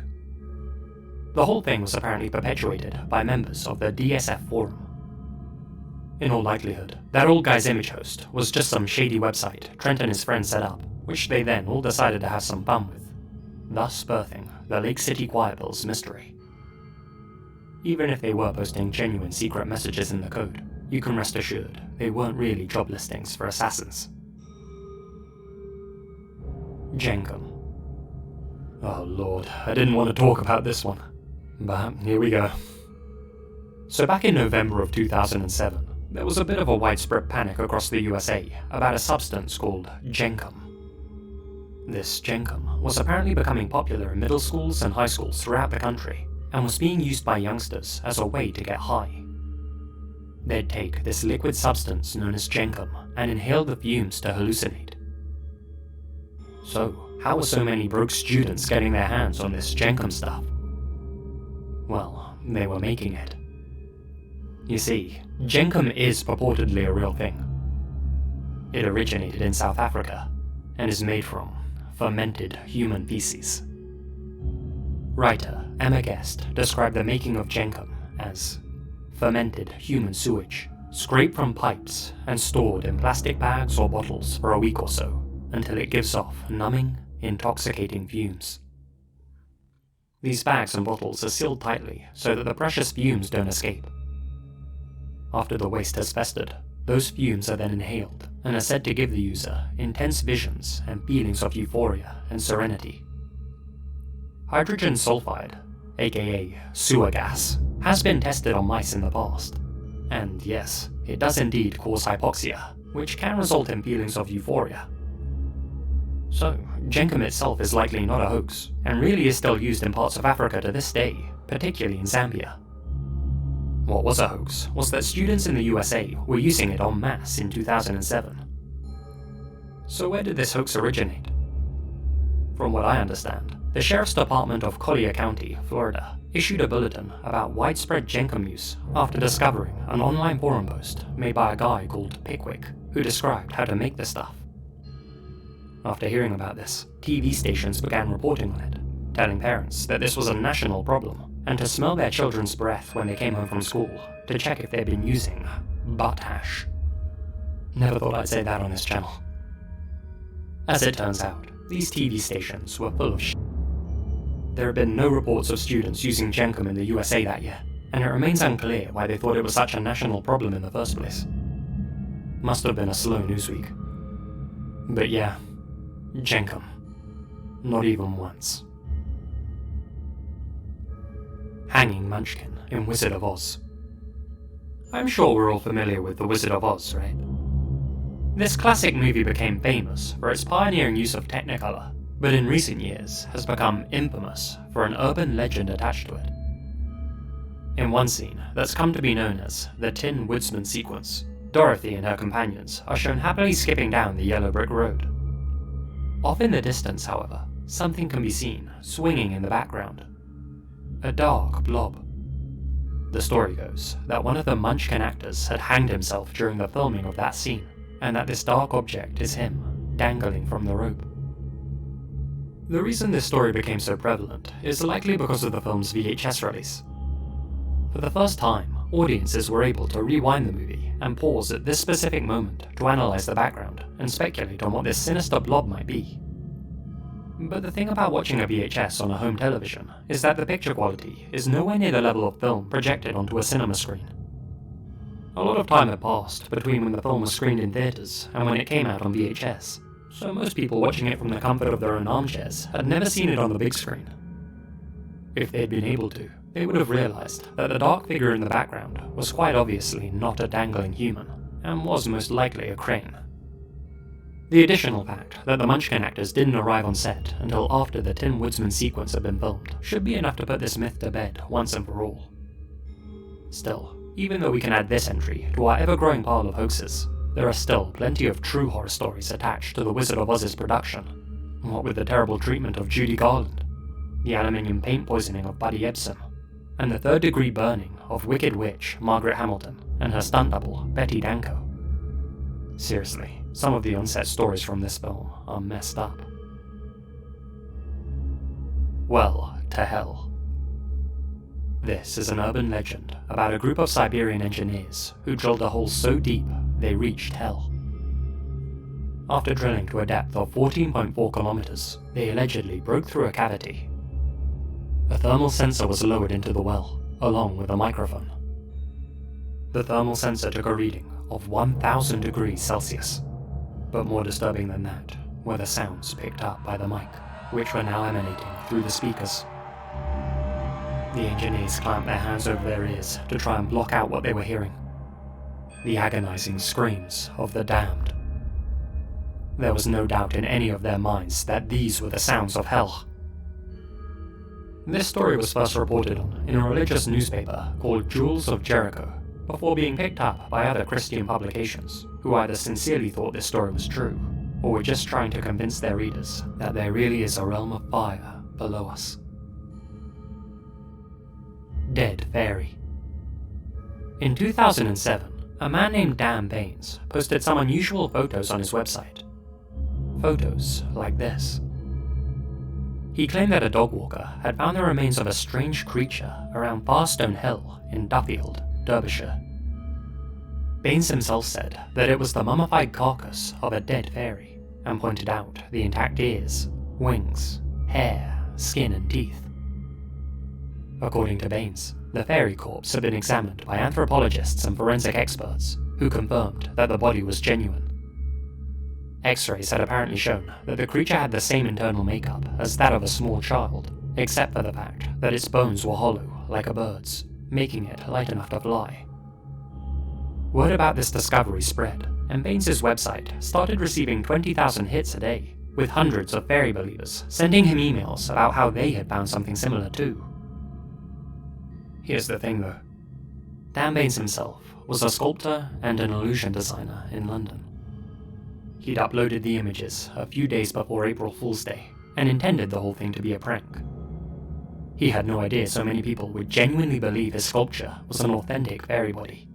The whole thing was apparently perpetuated by members of the DSF forum. In all likelihood, That Old Guy's Image Host was just some shady website Trent and his friends set up, which they then all decided to have some fun with, thus birthing the Lake City Quiet Pills mystery. Even if they were posting genuine secret messages in the code, you can rest assured they weren't really job listings for assassins. Jenkum. Oh lord, I didn't want to talk about this one, but here we go. So back in November of 2007, there was a bit of a widespread panic across the USA about a substance called Jenkum. This Jenkum was apparently becoming popular in middle schools and high schools throughout the country, and was being used by youngsters as a way to get high. They'd take this liquid substance known as Jenkum and inhale the fumes to hallucinate. So, how were so many broke students getting their hands on this Jenkum stuff? Well, they were making it. You see, Jenkum is purportedly a real thing. It originated in South Africa, and is made from fermented human feces. Writer Emma Guest described the making of Jenkum as fermented human sewage, scraped from pipes and stored in plastic bags or bottles for a week or so, until it gives off numbing, intoxicating fumes. These bags and bottles are sealed tightly so that the precious fumes don't escape. After the waste has festered, those fumes are then inhaled and are said to give the user intense visions and feelings of euphoria and serenity. Hydrogen sulfide, aka sewer gas, has been tested on mice in the past. And yes, it does indeed cause hypoxia, which can result in feelings of euphoria. So, Jenkum itself is likely not a hoax, and really is still used in parts of Africa to this day, particularly in Zambia. What was a hoax was that students in the USA were using it en masse in 2007. So where did this hoax originate? From what I understand, the Sheriff's Department of Collier County, Florida, issued a bulletin about widespread Jenkum use after discovering an online forum post made by a guy called Pickwick, who described how to make the stuff. After hearing about this, TV stations began reporting on it, telling parents that this was a national problem, and to smell their children's breath when they came home from school to check if they'd been using butt hash. Never thought I'd say that on this channel. As it turns out, these TV stations were full of shit. There have been no reports of students using Jenkum in the USA that year, and it remains unclear why they thought it was such a national problem in the first place. Must have been a slow news week. But yeah, Jenkum. Not even once. Hanging Munchkin in Wizard of Oz. I'm sure we're all familiar with The Wizard of Oz, right? This classic movie became famous for its pioneering use of Technicolor, but in recent years has become infamous for an urban legend attached to it. In one scene that's come to be known as the Tin Woodsman sequence, Dorothy and her companions are shown happily skipping down the yellow brick road. Off in the distance, however, something can be seen swinging in the background. A dark blob. The story goes that one of the Munchkin actors had hanged himself during the filming of that scene, and that this dark object is him, dangling from the rope. The reason this story became so prevalent is likely because of the film's VHS release. For the first time, audiences were able to rewind the movie and pause at this specific moment to analyze the background and speculate on what this sinister blob might be. But the thing about watching a VHS on a home television is that the picture quality is nowhere near the level of film projected onto a cinema screen. A lot of time had passed between when the film was screened in theaters and when it came out on VHS, so most people watching it from the comfort of their own armchairs had never seen it on the big screen. If they'd been able to, they would have realized that the dark figure in the background was quite obviously not a dangling human, and was most likely a crane. The additional fact that the Munchkin actors didn't arrive on set until after the Tin Woodsman sequence had been filmed should be enough to put this myth to bed once and for all. Still, even though we can add this entry to our ever-growing pile of hoaxes, there are still plenty of true horror stories attached to The Wizard of Oz's production. What with the terrible treatment of Judy Garland, the aluminium paint poisoning of Buddy Ebsen, and the third-degree burning of Wicked Witch Margaret Hamilton and her stunt double Betty Danko. Seriously, some of the on-set stories from this film are messed up. Well, to hell. This is an urban legend about a group of Siberian engineers who drilled a hole so deep they reached hell. After drilling to a depth of 14.4 kilometers, they allegedly broke through a cavity. A thermal sensor was lowered into the well, along with a microphone. The thermal sensor took a reading of 1,000 degrees Celsius. But more disturbing than that were the sounds picked up by the mic, which were now emanating through the speakers. The engineers clamped their hands over their ears to try and block out what they were hearing. The agonizing screams of the damned. There was no doubt in any of their minds that these were the sounds of hell. This story was first reported on in a religious newspaper called Jewels of Jericho, before being picked up by other Christian publications, who either sincerely thought this story was true, or were just trying to convince their readers that there really is a realm of fire below us. Dead Fairy. In 2007, a man named Dan Baines posted some unusual photos on his website. Photos like this. He claimed that a dog walker had found the remains of a strange creature around Farstone Hill in Duffield, Derbyshire. Baines himself said that it was the mummified carcass of a dead fairy, and pointed out the intact ears, wings, hair, skin and teeth. According to Baines, the fairy corpse had been examined by anthropologists and forensic experts, who confirmed that the body was genuine. X-rays had apparently shown that the creature had the same internal makeup as that of a small child, except for the fact that its bones were hollow like a bird's, making it light enough to fly. Word about this discovery spread, and Baines' website started receiving 20,000 hits a day, with hundreds of fairy believers sending him emails about how they had found something similar too. Here's the thing though. Dan Baines himself was a sculptor and an illusion designer in London. He'd uploaded the images a few days before April Fool's Day, and intended the whole thing to be a prank. He had no idea so many people would genuinely believe his sculpture was an authentic fairy body.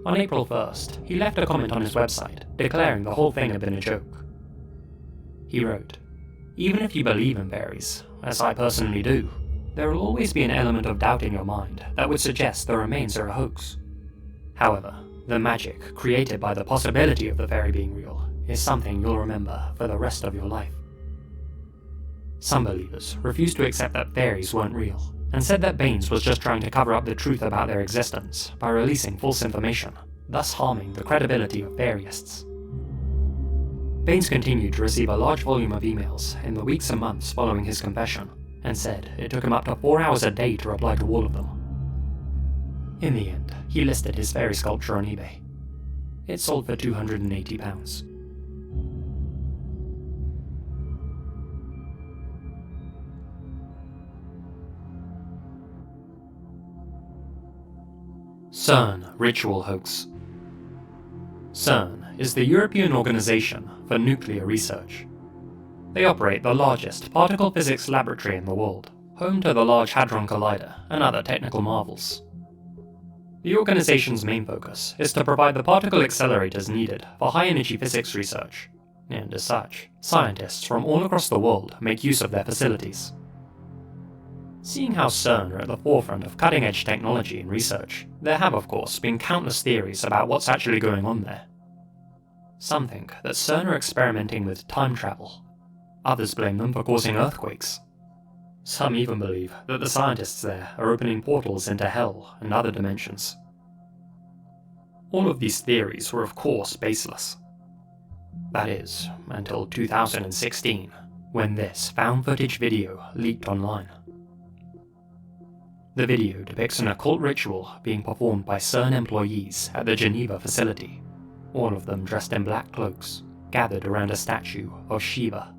On April 1st, he left a comment on his website, declaring the whole thing had been a joke. He wrote, "Even if you believe in fairies, as I personally do, there will always be an element of doubt in your mind that would suggest the remains are a hoax. However, the magic created by the possibility of the fairy being real is something you'll remember for the rest of your life." Some believers refused to accept that fairies weren't real, and said that Baines was just trying to cover up the truth about their existence by releasing false information, thus harming the credibility of fairyists. Baines continued to receive a large volume of emails in the weeks and months following his confession, and said it took him up to 4 hours a day to reply to all of them. In the end, he listed his fairy sculpture on eBay. It sold for £280. CERN Ritual Hoax. CERN is the European Organization for Nuclear Research. They operate the largest particle physics laboratory in the world, home to the Large Hadron Collider and other technical marvels. The organization's main focus is to provide the particle accelerators needed for high-energy physics research, and as such, scientists from all across the world make use of their facilities. Seeing how CERN are at the forefront of cutting-edge technology and research, there have of course been countless theories about what's actually going on there. Some think that CERN are experimenting with time travel. Others blame them for causing earthquakes. Some even believe that the scientists there are opening portals into hell and other dimensions. All of these theories were of course baseless. That is, until 2016, when this found footage video leaked online. The video depicts an occult ritual being performed by CERN employees at the Geneva facility, all of them dressed in black cloaks, gathered around a statue of Shiva.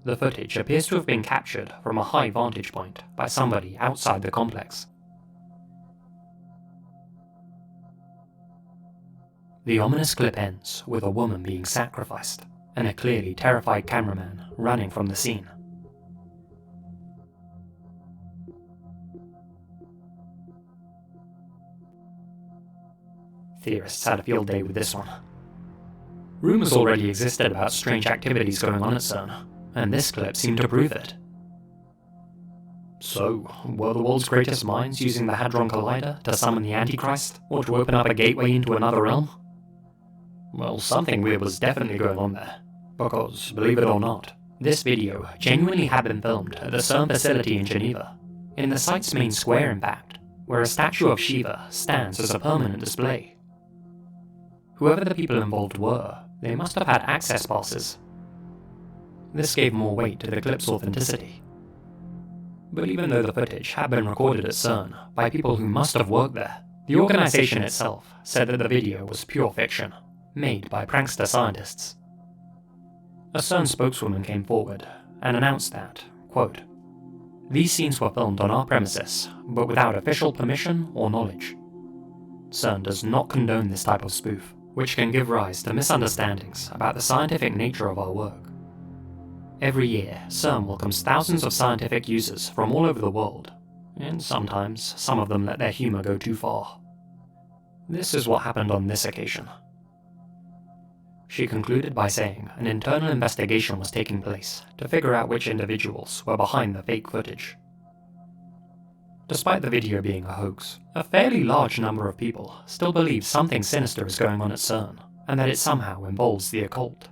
The footage appears to have been captured from a high vantage point by somebody outside the complex. The ominous clip ends with a woman being sacrificed, and a clearly terrified cameraman running from the scene. Theorists had a field day with this one. Rumours already existed about strange activities going on at CERN, and this clip seemed to prove it. So, were the world's greatest minds using the Hadron Collider to summon the Antichrist, or to open up a gateway into another realm? Well, something weird was definitely going on there, because, believe it or not, this video genuinely had been filmed at the CERN facility in Geneva, in the site's main square in fact, where a statue of Shiva stands as a permanent display. Whoever the people involved were, they must have had access passes. This gave more weight to the clip's authenticity. But even though the footage had been recorded at CERN by people who must have worked there, the organization itself said that the video was pure fiction, made by prankster scientists. A CERN spokeswoman came forward and announced that, quote, "These scenes were filmed on our premises, but without official permission or knowledge. CERN does not condone this type of spoof, which can give rise to misunderstandings about the scientific nature of our work. Every year, CERN welcomes thousands of scientific users from all over the world, and sometimes some of them let their humor go too far. This is what happened on this occasion." She concluded by saying an internal investigation was taking place to figure out which individuals were behind the fake footage. Despite the video being a hoax, a fairly large number of people still believe something sinister is going on at CERN, and that it somehow involves the occult.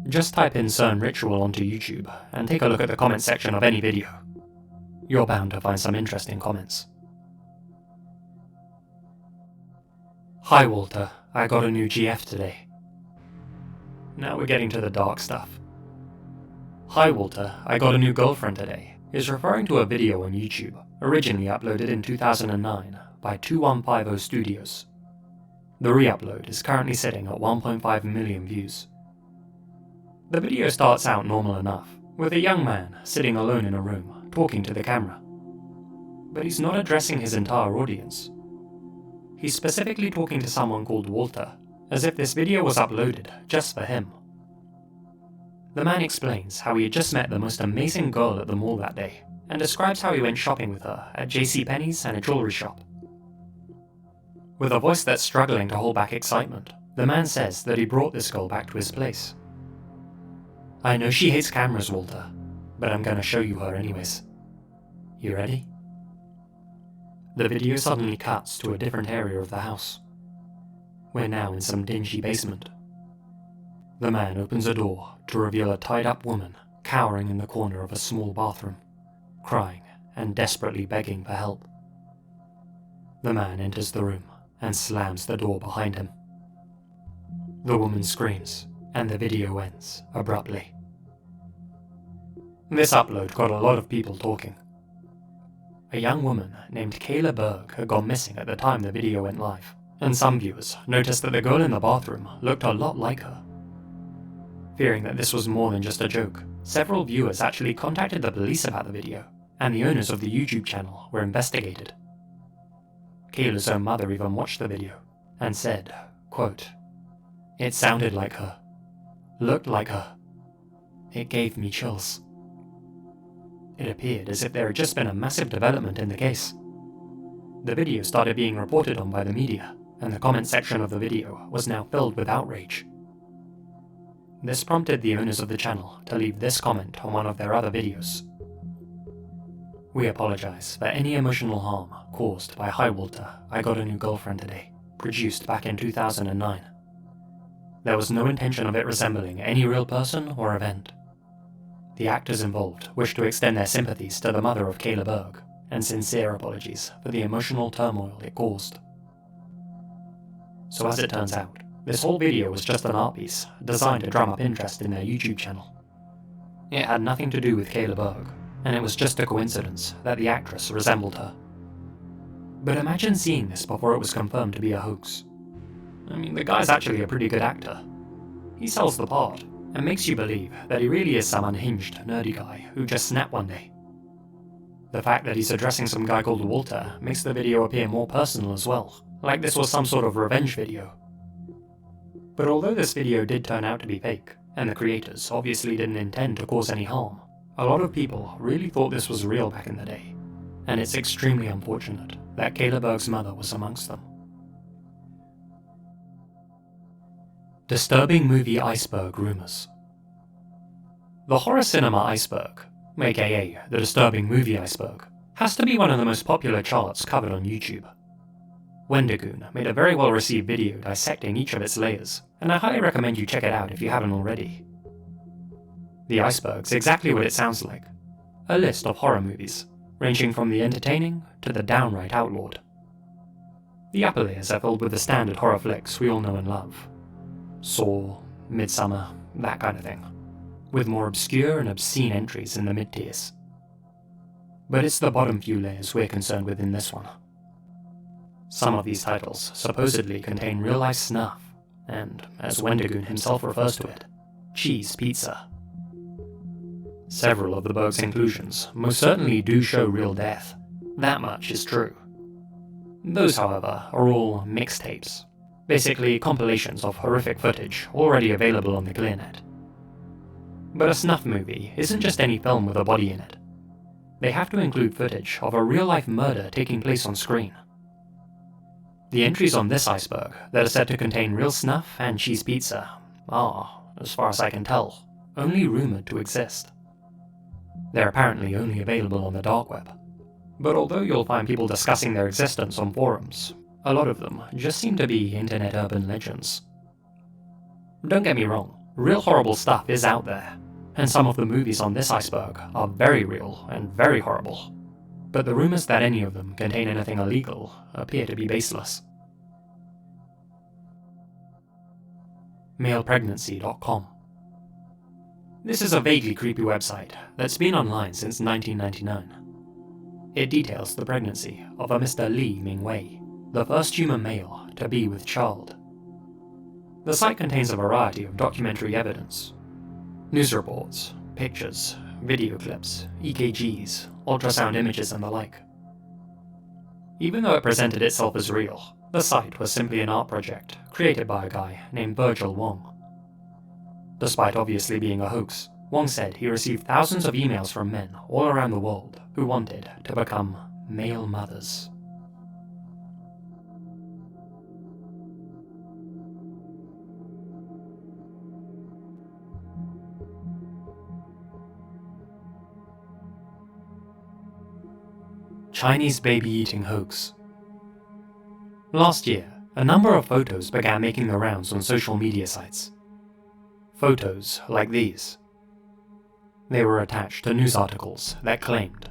Just type in CERN ritual onto YouTube, and take a look at the comment section of any video. You're bound to find some interesting comments. "Hi Walter, I got a new GF today." Now we're getting to the dark stuff. "Hi Walter, I got a new girlfriend today," is referring to a video on YouTube, originally uploaded in 2009 by 2150 Studios. The re-upload is currently sitting at 1.5 million views. The video starts out normal enough, with a young man sitting alone in a room, talking to the camera. But he's not addressing his entire audience. He's specifically talking to someone called Walter, as if this video was uploaded just for him. The man explains how he had just met the most amazing girl at the mall that day, and describes how he went shopping with her at JCPenney's and a jewelry shop. With a voice that's struggling to hold back excitement, the man says that he brought this girl back to his place. I know she hates cameras, Walter, but I'm gonna show you her anyways. You ready? The video suddenly cuts to a different area of the house. We're now in some dingy basement. The man opens a door to reveal a tied-up woman cowering in the corner of a small bathroom, crying and desperately begging for help. The man enters the room and slams the door behind him. The woman screams, and the video ends abruptly. This upload got a lot of people talking. A young woman named Kayla Berg had gone missing at the time the video went live, and some viewers noticed that the girl in the bathroom looked a lot like her. Fearing that this was more than just a joke, several viewers actually contacted the police about the video, and the owners of the YouTube channel were investigated. Kayla's own mother even watched the video, and said, quote, "It sounded like her, looked like her. It gave me chills." It appeared as if there had just been a massive development in the case. The video started being reported on by the media, and the comment section of the video was now filled with outrage. This prompted the owners of the channel to leave this comment on one of their other videos. "We apologize for any emotional harm caused by Hi Walter, I Got a New Girlfriend Today, produced back in 2009. There was no intention of it resembling any real person or event. The actors involved wish to extend their sympathies to the mother of Kayla Berg, and sincere apologies for the emotional turmoil it caused." So as it turns out, this whole video was just an art piece designed to drum up interest in their YouTube channel. It had nothing to do with Kayla Berg, and it was just a coincidence that the actress resembled her. But imagine seeing this before it was confirmed to be a hoax. I mean, the guy's actually a pretty good actor. He sells the part, and makes you believe that he really is some unhinged, nerdy guy who just snapped one day. The fact that he's addressing some guy called Walter makes the video appear more personal as well, like this was some sort of revenge video. But although this video did turn out to be fake, and the creators obviously didn't intend to cause any harm, a lot of people really thought this was real back in the day, and it's extremely unfortunate that Kayla Berg's mother was amongst them. Disturbing movie iceberg rumors. The horror cinema iceberg, aka the disturbing movie iceberg, has to be one of the most popular charts covered on YouTube. Wendigoon made a very well received video dissecting each of its layers, and I highly recommend you check it out if you haven't already. The iceberg's exactly what it sounds like, a list of horror movies, ranging from the entertaining to the downright outlawed. The upper layers are filled with the standard horror flicks we all know and love. Saw, Midsummer, that kind of thing, with more obscure and obscene entries in the mid-tiers. But it's the bottom few layers we're concerned with in this one. Some of these titles supposedly contain real-life snuff, and, as Wendigoon himself refers to it, cheese pizza. Several of the Berg's inclusions most certainly do show real death. That much is true. Those, however, are all mixtapes, basically compilations of horrific footage already available on the ClearNet. But a snuff movie isn't just any film with a body in it. They have to include footage of a real-life murder taking place on screen. The entries on this iceberg that are said to contain real snuff and cheese pizza are, as far as I can tell, only rumored to exist. They're apparently only available on the dark web. But although you'll find people discussing their existence on forums, a lot of them just seem to be internet urban legends. Don't get me wrong, real horrible stuff is out there, and some of the movies on this iceberg are very real and very horrible. But the rumors that any of them contain anything illegal appear to be baseless. MalePregnancy.com. This is a vaguely creepy website that's been online since 1999. It details the pregnancy of a Mr. Li Mingwei, the first human male to be with child. The site contains a variety of documentary evidence, news reports, pictures, video clips, EKGs, ultrasound images and the like. Even though it presented itself as real, the site was simply an art project created by a guy named Virgil Wong. Despite obviously being a hoax, Wong said he received thousands of emails from men all around the world who wanted to become male mothers. Chinese baby-eating hoax. Last year, a number of photos began making the rounds on social media sites. Photos like these. They were attached to news articles that claimed,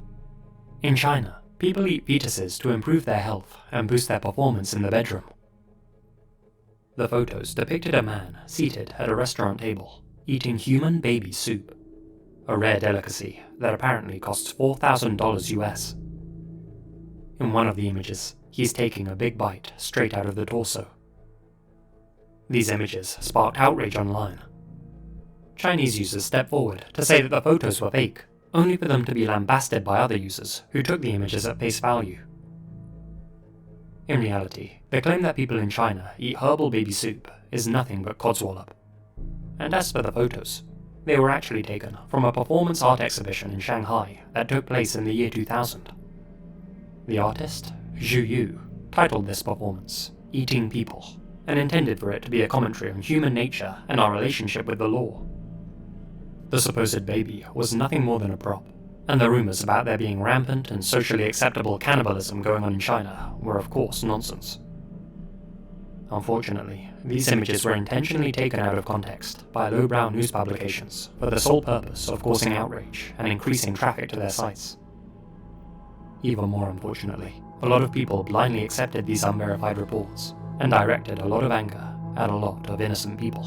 in China, people eat fetuses to improve their health and boost their performance in the bedroom. The photos depicted a man seated at a restaurant table, eating human baby soup, a rare delicacy that apparently costs $4,000 US. In one of the images, he's taking a big bite straight out of the torso. These images sparked outrage online. Chinese users stepped forward to say that the photos were fake, only for them to be lambasted by other users who took the images at face value. In reality, the claim that people in China eat herbal baby soup is nothing but codswallop. And as for the photos, they were actually taken from a performance art exhibition in Shanghai that took place in the year 2000. The artist, Zhu Yu, titled this performance Eating People, and intended for it to be a commentary on human nature and our relationship with the law. The supposed baby was nothing more than a prop, and the rumors about there being rampant and socially acceptable cannibalism going on in China were of course nonsense. Unfortunately, these images were intentionally taken out of context by lowbrow news publications for the sole purpose of causing outrage and increasing traffic to their sites. Even more unfortunately, a lot of people blindly accepted these unverified reports and directed a lot of anger at a lot of innocent people.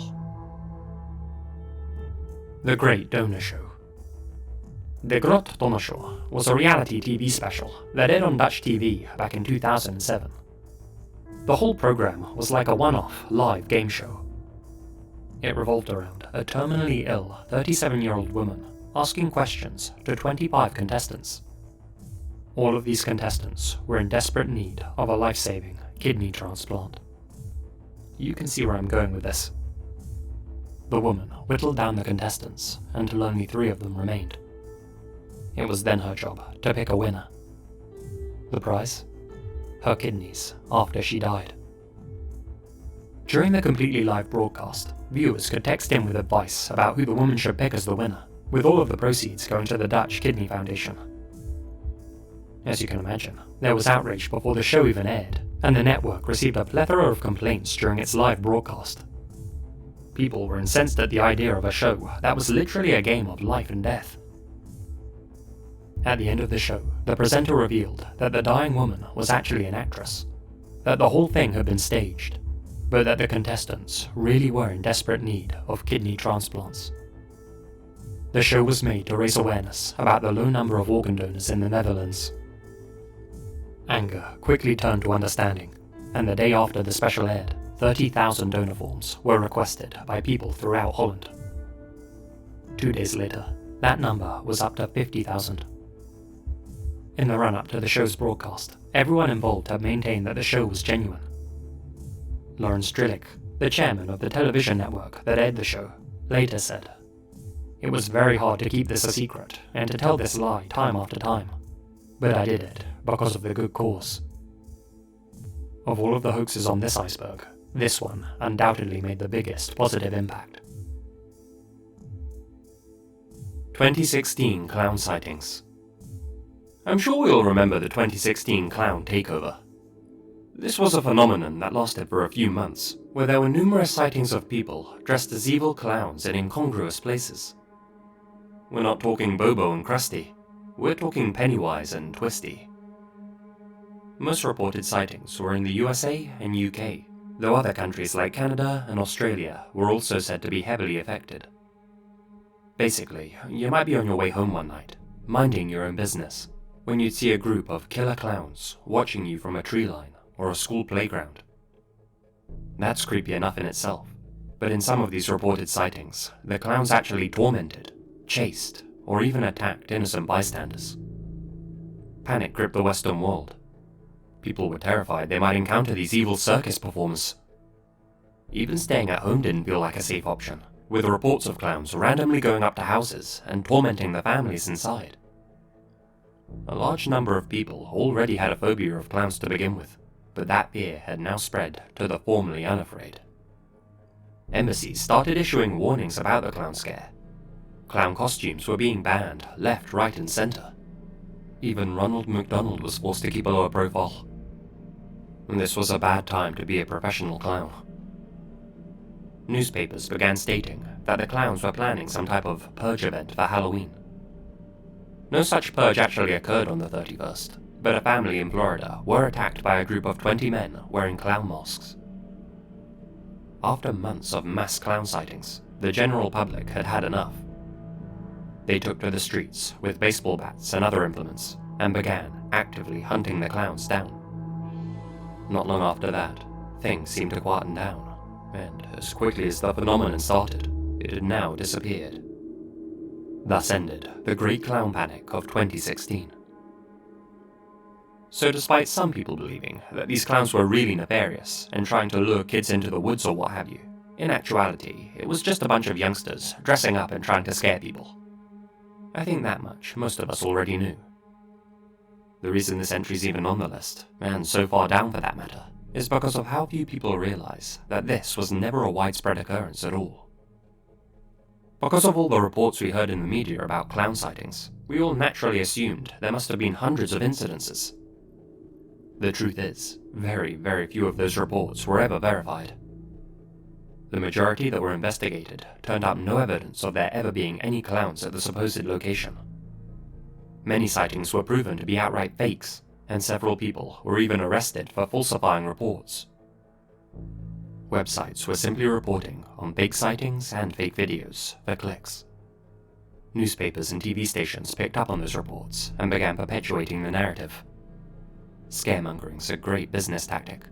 The Great Donor Show. De Groot Donor Show was a reality TV special that aired on Dutch TV back in 2007. The whole program was like a one-off live game show. It revolved around a terminally ill 37-year-old woman asking questions to 25 contestants. All of these contestants were in desperate need of a life-saving kidney transplant. You can see where I'm going with this. The woman whittled down the contestants until only 3 of them remained. It was then her job to pick a winner. The prize? Her kidneys after she died. During the completely live broadcast, viewers could text in with advice about who the woman should pick as the winner, with all of the proceeds going to the Dutch Kidney Foundation. As you can imagine, there was outrage before the show even aired, and the network received a plethora of complaints during its live broadcast. People were incensed at the idea of a show that was literally a game of life and death. At the end of the show, the presenter revealed that the dying woman was actually an actress, that the whole thing had been staged, but that the contestants really were in desperate need of kidney transplants. The show was made to raise awareness about the low number of organ donors in the Netherlands. Anger quickly turned to understanding, and the day after the special aired, 30,000 donor forms were requested by people throughout Holland. 2 days later, that number was up to 50,000. In the run-up to the show's broadcast, everyone involved had maintained that the show was genuine. Lawrence Drillick, the chairman of the television network that aired the show, later said, "It was very hard to keep this a secret and to tell this lie time after time, but I did it because of the good cause." Of all of the hoaxes on this iceberg, this one undoubtedly made the biggest positive impact. 2016 clown sightings. I'm sure we all remember the 2016 clown takeover. This was a phenomenon that lasted for a few months, where there were numerous sightings of people dressed as evil clowns in incongruous places. We're not talking Bobo and Krusty, we're talking Pennywise and Twisty. Most reported sightings were in the USA and UK, though other countries like Canada and Australia were also said to be heavily affected. Basically, you might be on your way home one night, minding your own business, when you'd see a group of killer clowns watching you from a tree line or a school playground. That's creepy enough in itself, but in some of these reported sightings, the clowns actually tormented, chased, or even attacked innocent bystanders. Panic gripped the Western world. People were terrified they might encounter these evil circus performers. Even staying at home didn't feel like a safe option, with reports of clowns randomly going up to houses and tormenting the families inside. A large number of people already had a phobia of clowns to begin with, but that fear had now spread to the formerly unafraid. Embassies started issuing warnings about the clown scare. Clown costumes were being banned left, right, and center. Even Ronald McDonald was forced to keep a lower profile. This was a bad time to be a professional clown. Newspapers began stating that the clowns were planning some type of purge event for Halloween. No such purge actually occurred on the 31st, but a family in Florida were attacked by a group of 20 men wearing clown masks. After months of mass clown sightings, the general public had had enough. They took to the streets with baseball bats and other implements and began actively hunting the clowns down. Not long after that, things seemed to quieten down, and as quickly as the phenomenon started, it had now disappeared. Thus ended the Great Clown Panic of 2016. So despite some people believing that these clowns were really nefarious and trying to lure kids into the woods or what have you, in actuality, it was just a bunch of youngsters dressing up and trying to scare people. I think that much most of us already knew. The reason this entry's even on the list, and so far down for that matter, is because of how few people realize that this was never a widespread occurrence at all. Because of all the reports we heard in the media about clown sightings, we all naturally assumed there must have been hundreds of incidences. The truth is, very, very few of those reports were ever verified. The majority that were investigated turned up no evidence of there ever being any clowns at the supposed location. Many sightings were proven to be outright fakes, and several people were even arrested for falsifying reports. Websites were simply reporting on fake sightings and fake videos for clicks. Newspapers and TV stations picked up on those reports and began perpetuating the narrative. Scaremongering's a great business tactic.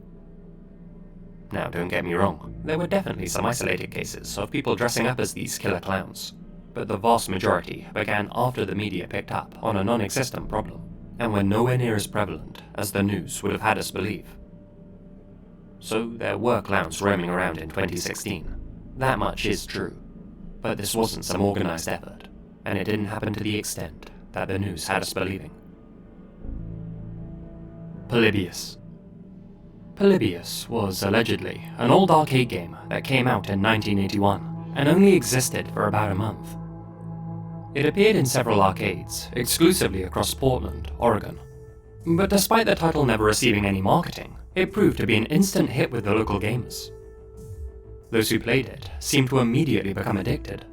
Now, don't get me wrong, there were definitely some isolated cases of people dressing up as these killer clowns, but the vast majority began after the media picked up on a non-existent problem, and were nowhere near as prevalent as the news would have had us believe. So there were clowns roaming around in 2016. That much is true. But this wasn't some organized effort, and it didn't happen to the extent that the news had us believing. Polybius. Polybius was allegedly an old arcade game that came out in 1981 and only existed for about a month. It appeared in several arcades, exclusively across Portland, Oregon. But despite the title never receiving any marketing, it proved to be an instant hit with the local gamers. Those who played it seemed to immediately become addicted.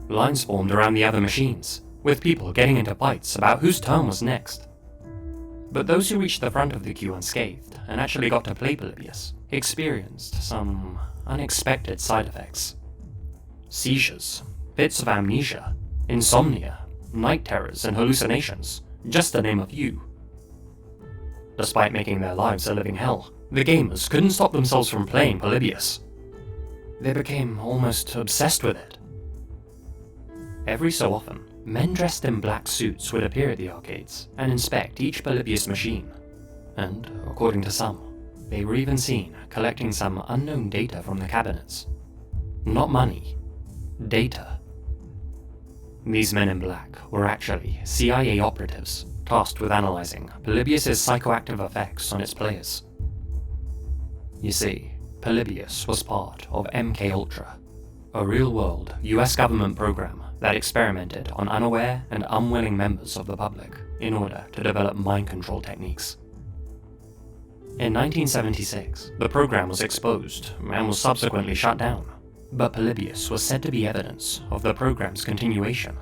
Lines formed around the other machines, with people getting into fights about whose turn was next. But those who reached the front of the queue unscathed and actually got to play Polybius experienced some unexpected side effects. Seizures, fits of amnesia, insomnia, night terrors and hallucinations, just to name a few. Despite making their lives a living hell, the gamers couldn't stop themselves from playing Polybius. They became almost obsessed with it. Every so often, men dressed in black suits would appear at the arcades and inspect each Polybius machine, and, according to some, they were even seen collecting some unknown data from the cabinets. Not money, data. These men in black were actually CIA operatives tasked with analyzing Polybius' psychoactive effects on its players. You see, Polybius was part of MKUltra, a real-world US government program that experimented on unaware and unwilling members of the public in order to develop mind control techniques. In 1976, the program was exposed and was subsequently shut down, but Polybius was said to be evidence of the program's continuation,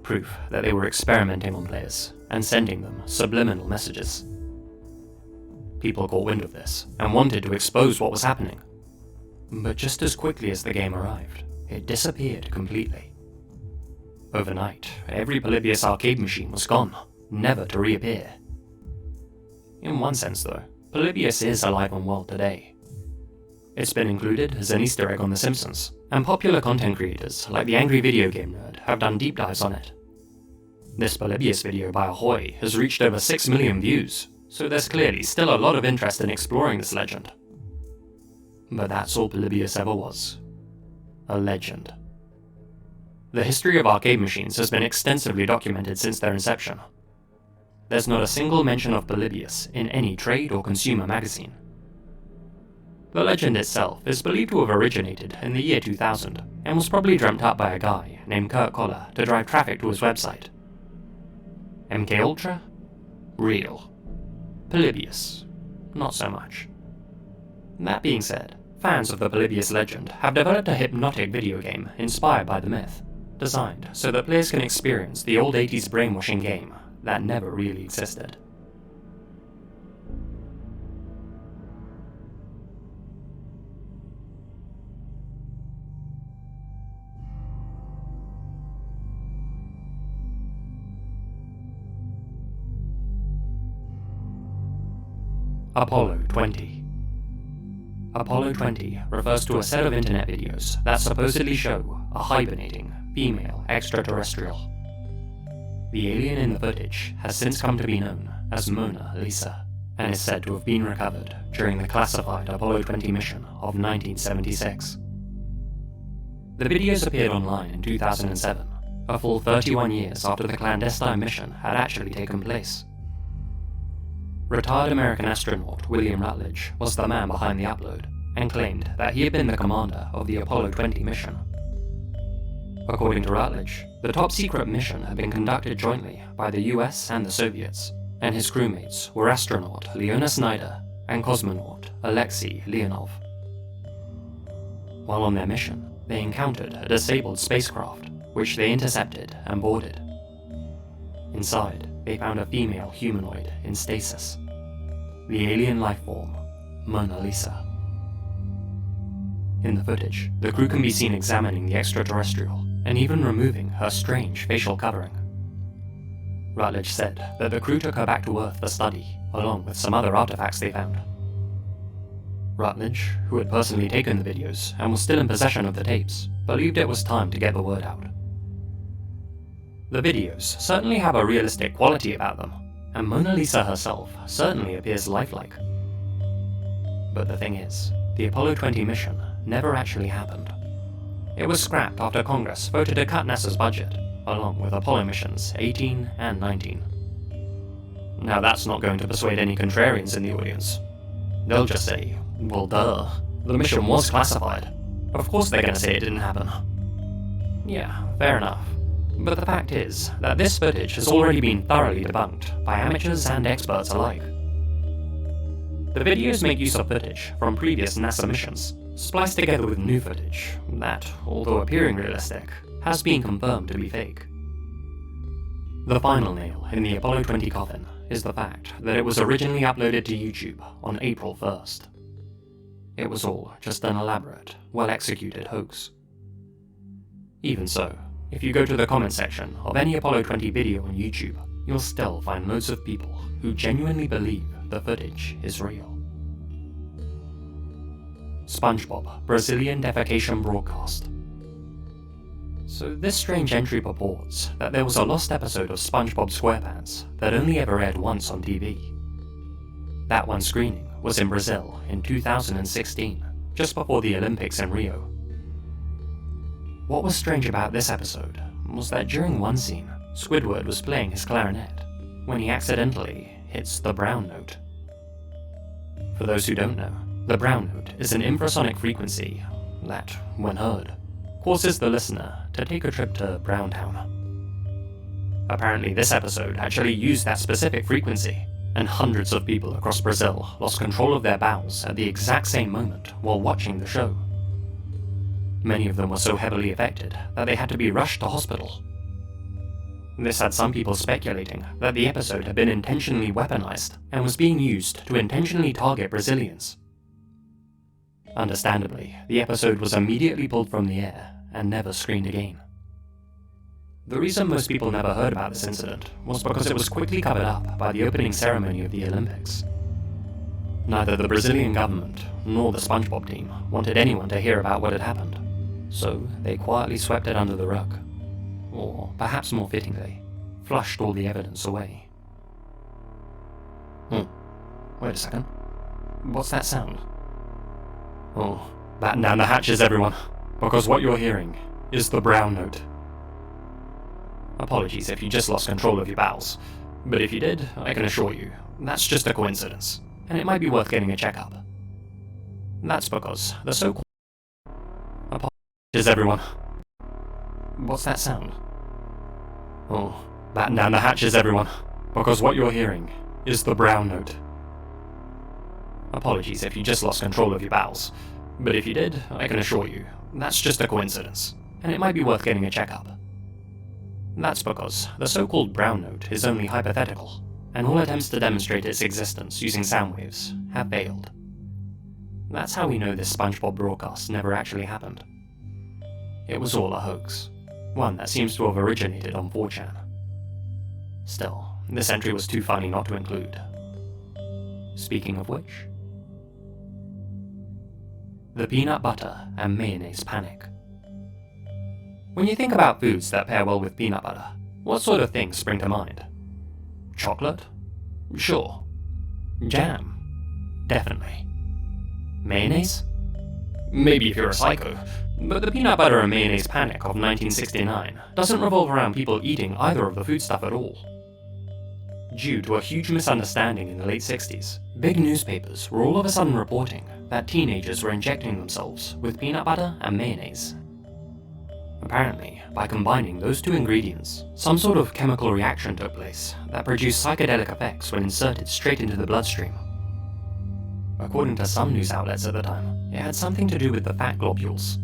proof that they were experimenting on players and sending them subliminal messages. People caught wind of this and wanted to expose what was happening, but just as quickly as the game arrived, it disappeared completely. Overnight, every Polybius arcade machine was gone, never to reappear. In one sense though, Polybius is alive and well today. It's been included as an Easter egg on The Simpsons, and popular content creators like the Angry Video Game Nerd have done deep dives on it. This Polybius video by Ahoy has reached over 6 million views, so there's clearly still a lot of interest in exploring this legend. But that's all Polybius ever was. A legend. The history of arcade machines has been extensively documented since their inception. There's not a single mention of Polybius in any trade or consumer magazine. The legend itself is believed to have originated in the year 2000 and was probably dreamt up by a guy named Kurt Koller to drive traffic to his website. MKUltra? Real. Polybius? Not so much. That being said, fans of the Polybius legend have developed a hypnotic video game inspired by the myth, designed so that players can experience the old 80s brainwashing game that never really existed. Apollo 20. Apollo 20 refers to a set of internet videos that supposedly show a hibernating female extraterrestrial. The alien in the footage has since come to be known as Mona Lisa, and is said to have been recovered during the classified Apollo 20 mission of 1976. The videos appeared online in 2007, a full 31 years after the clandestine mission had actually taken place. Retired American astronaut William Rutledge was the man behind the upload, and claimed that he had been the commander of the Apollo 20 mission. According to Rutledge, the top-secret mission had been conducted jointly by the US and the Soviets, and his crewmates were astronaut Leona Snyder and cosmonaut Alexei Leonov. While on their mission, they encountered a disabled spacecraft, which they intercepted and boarded. Inside, they found a female humanoid in stasis. The alien lifeform, Mona Lisa. In the footage, the crew can be seen examining the extraterrestrial, and even removing her strange facial covering. Rutledge said that the crew took her back to Earth for study, along with some other artifacts they found. Rutledge, who had personally taken the videos and was still in possession of the tapes, believed it was time to get the word out. The videos certainly have a realistic quality about them, and Mona Lisa herself certainly appears lifelike. But the thing is, the Apollo 20 mission never actually happened. It was scrapped after Congress voted to cut NASA's budget, along with Apollo missions 18 and 19. Now that's not going to persuade any contrarians in the audience. They'll just say, well duh, the mission was classified. Of course they're gonna say it didn't happen. Yeah, fair enough. But the fact is that this footage has already been thoroughly debunked by amateurs and experts alike. The videos make use of footage from previous NASA missions, spliced together with new footage that, although appearing realistic, has been confirmed to be fake. The final nail in the Apollo 20 coffin is the fact that it was originally uploaded to YouTube on April 1st. It was all just an elaborate, well-executed hoax. Even so, if you go to the comment section of any Apollo 20 video on YouTube, you'll still find loads of people who genuinely believe the footage is real. SpongeBob Brazilian defecation broadcast. So this strange entry purports that there was a lost episode of SpongeBob SquarePants that only ever aired once on TV. That one screening was in Brazil in 2016, just before the Olympics in Rio. What was strange about this episode was that during one scene, Squidward was playing his clarinet when he accidentally hits the brown note. For those who don't know, the brown note is an infrasonic frequency that, when heard, causes the listener to take a trip to Browntown. Apparently this episode actually used that specific frequency, and hundreds of people across Brazil lost control of their bowels at the exact same moment while watching the show. Many of them were so heavily affected that they had to be rushed to hospital. This had some people speculating that the episode had been intentionally weaponized and was being used to intentionally target Brazilians. Understandably, the episode was immediately pulled from the air and never screened again. The reason most people never heard about this incident was because it was quickly covered up by the opening ceremony of the Olympics. Neither the Brazilian government nor the SpongeBob team wanted anyone to hear about what had happened, so they quietly swept it under the rug, or perhaps more fittingly, flushed all the evidence away. Wait a second. What's that sound? Oh, batten down the hatches, everyone, because what you're hearing is the brown note. Apologies if you just lost control of your bowels, but if you did, I can assure you, that's just a coincidence, and it might be worth getting a checkup. That's because the so-called... Apologies, everyone. What's that sound? Oh, Batten down the hatches, everyone, because what you're hearing is the brown note. Apologies if you just lost control of your bowels, but if you did, I can assure you, that's just a coincidence, and it might be worth getting a checkup. That's because the so-called brown note is only hypothetical, and all attempts to demonstrate its existence using sound waves have failed. That's how we know this SpongeBob broadcast never actually happened. It was all a hoax, one that seems to have originated on 4chan. Still, this entry was too funny not to include. Speaking of which, the peanut butter and mayonnaise panic. When you think about foods that pair well with peanut butter, what sort of things spring to mind? Chocolate? Sure. Jam? Definitely. Mayonnaise? Maybe if you're a psycho, but the peanut butter and mayonnaise panic of 1969 doesn't revolve around people eating either of the foodstuff at all. Due to a huge misunderstanding in the late 60s, big newspapers were all of a sudden reporting that teenagers were injecting themselves with peanut butter and mayonnaise. Apparently, by combining those two ingredients, some sort of chemical reaction took place that produced psychedelic effects when inserted straight into the bloodstream. According to some news outlets at the time, it had something to do with the fat globules.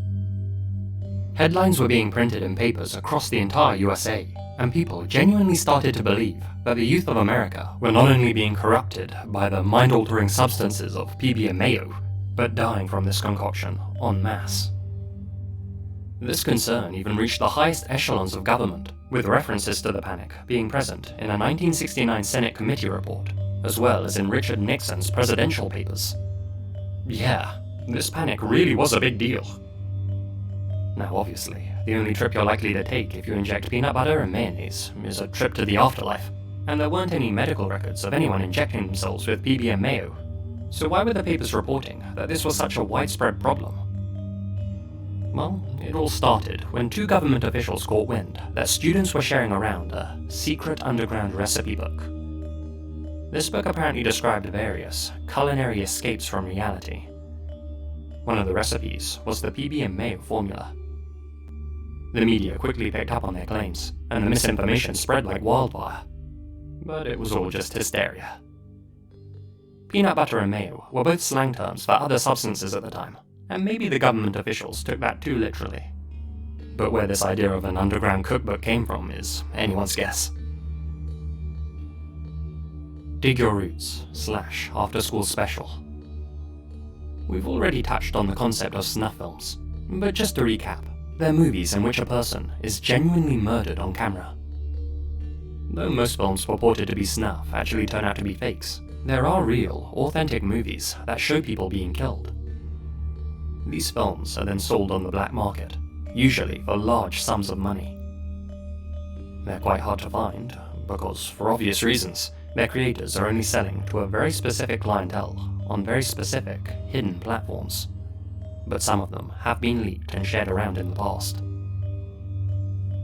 Headlines were being printed in papers across the entire USA, and people genuinely started to believe that the youth of America were not only being corrupted by the mind-altering substances of PB and mayo, but dying from this concoction en masse. This concern even reached the highest echelons of government, with references to the panic being present in a 1969 Senate committee report, as well as in Richard Nixon's presidential papers. Yeah, this panic really was a big deal. Now obviously, the only trip you're likely to take if you inject peanut butter and mayonnaise is a trip to the afterlife, and there weren't any medical records of anyone injecting themselves with PB and mayo. So why were the papers reporting that this was such a widespread problem? Well, it all started when two government officials caught wind that students were sharing around a secret underground recipe book. This book apparently described various culinary escapes from reality. One of the recipes was the PB and mayo formula. The media quickly picked up on their claims, and the misinformation spread like wildfire. But it was all just hysteria. Peanut butter and mayo were both slang terms for other substances at the time, and maybe the government officials took that too literally. But where this idea of an underground cookbook came from is anyone's guess. Dig Your Roots / After School Special. We've already touched on the concept of snuff films, but just to recap, they're movies in which a person is genuinely murdered on camera. Though most films purported to be snuff actually turn out to be fakes, there are real, authentic movies that show people being killed. These films are then sold on the black market, usually for large sums of money. They're quite hard to find, because for obvious reasons, their creators are only selling to a very specific clientele on very specific, hidden platforms. But some of them have been leaked and shared around in the past.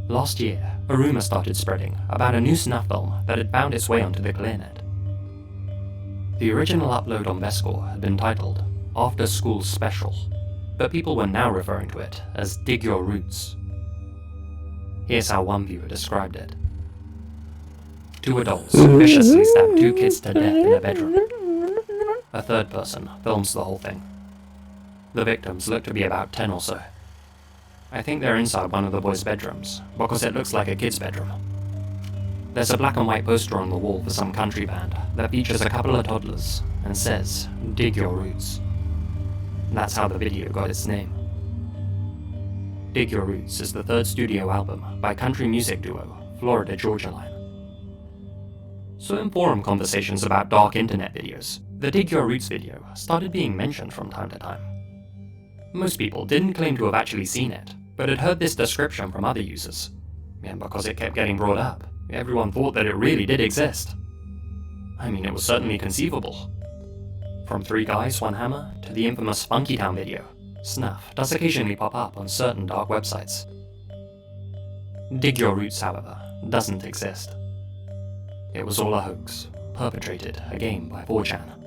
Last year, a rumor started spreading about a new snuff film that had found its way onto the ClearNet. The original upload on Bescore had been titled After School Special, but people were now referring to it as Dig Your Roots. Here's how one viewer described it. Two adults viciously stab two kids to death in a bedroom. A third person films the whole thing. The victims look to be about 10 or so. I think they're inside one of the boys' bedrooms, because it looks like a kid's bedroom. There's a black and white poster on the wall for some country band that features a couple of toddlers and says, Dig Your Roots. That's how the video got its name. Dig Your Roots is the third studio album by country music duo Florida Georgia Line. So in forum conversations about dark internet videos, the Dig Your Roots video started being mentioned from time to time. Most people didn't claim to have actually seen it, but had heard this description from other users. And because it kept getting brought up, everyone thought that it really did exist. I mean, it was certainly conceivable. From 3 Guys, 1 Hammer to the infamous Funky Town video, snuff does occasionally pop up on certain dark websites. Dig Your Roots, however, doesn't exist. It was all a hoax, perpetrated again by 4chan.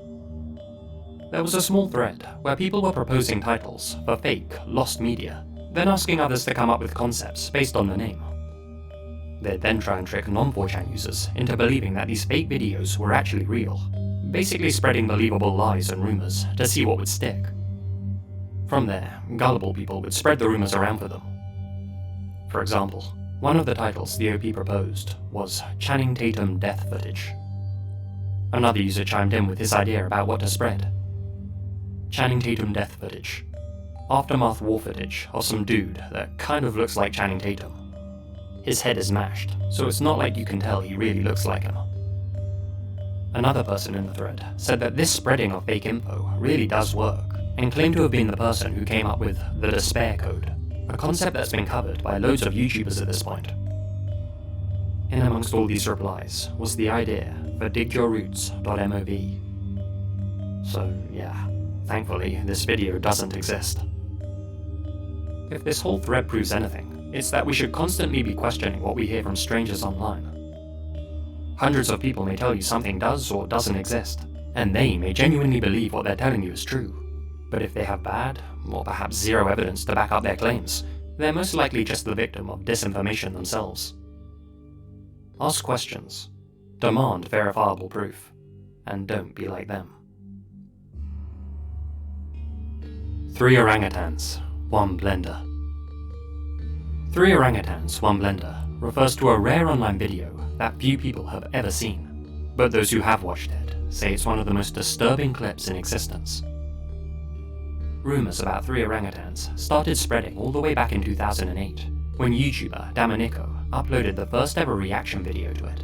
There was a small thread where people were proposing titles for fake, lost media, then asking others to come up with concepts based on the name. They'd then try and trick non-4chan users into believing that these fake videos were actually real, basically spreading believable lies and rumors to see what would stick. From there, gullible people would spread the rumors around for them. For example, one of the titles the OP proposed was Channing Tatum death footage. Another user chimed in with his idea about what to spread. Channing Tatum death footage. Aftermath war footage of some dude that kind of looks like Channing Tatum. His head is mashed, so it's not like you can tell he really looks like him. Another person in the thread said that this spreading of fake info really does work, and claimed to have been the person who came up with the despair code, a concept that's been covered by loads of YouTubers at this point. In amongst all these replies was the idea for digyourroots.mov. So yeah, thankfully this video doesn't exist. If this whole thread proves anything, it's that we should constantly be questioning what we hear from strangers online. Hundreds of people may tell you something does or doesn't exist, and they may genuinely believe what they're telling you is true. But if they have bad, or perhaps zero evidence to back up their claims, they're most likely just the victim of disinformation themselves. Ask questions, demand verifiable proof, and don't be like them. 3 orangutans, 1 blender. 3 orangutans, 1 blender refers to a rare online video that few people have ever seen, but those who have watched it say it's one of the most disturbing clips in existence. Rumors about 3 orangutans started spreading all the way back in 2008, when YouTuber Damanico uploaded the first ever reaction video to it.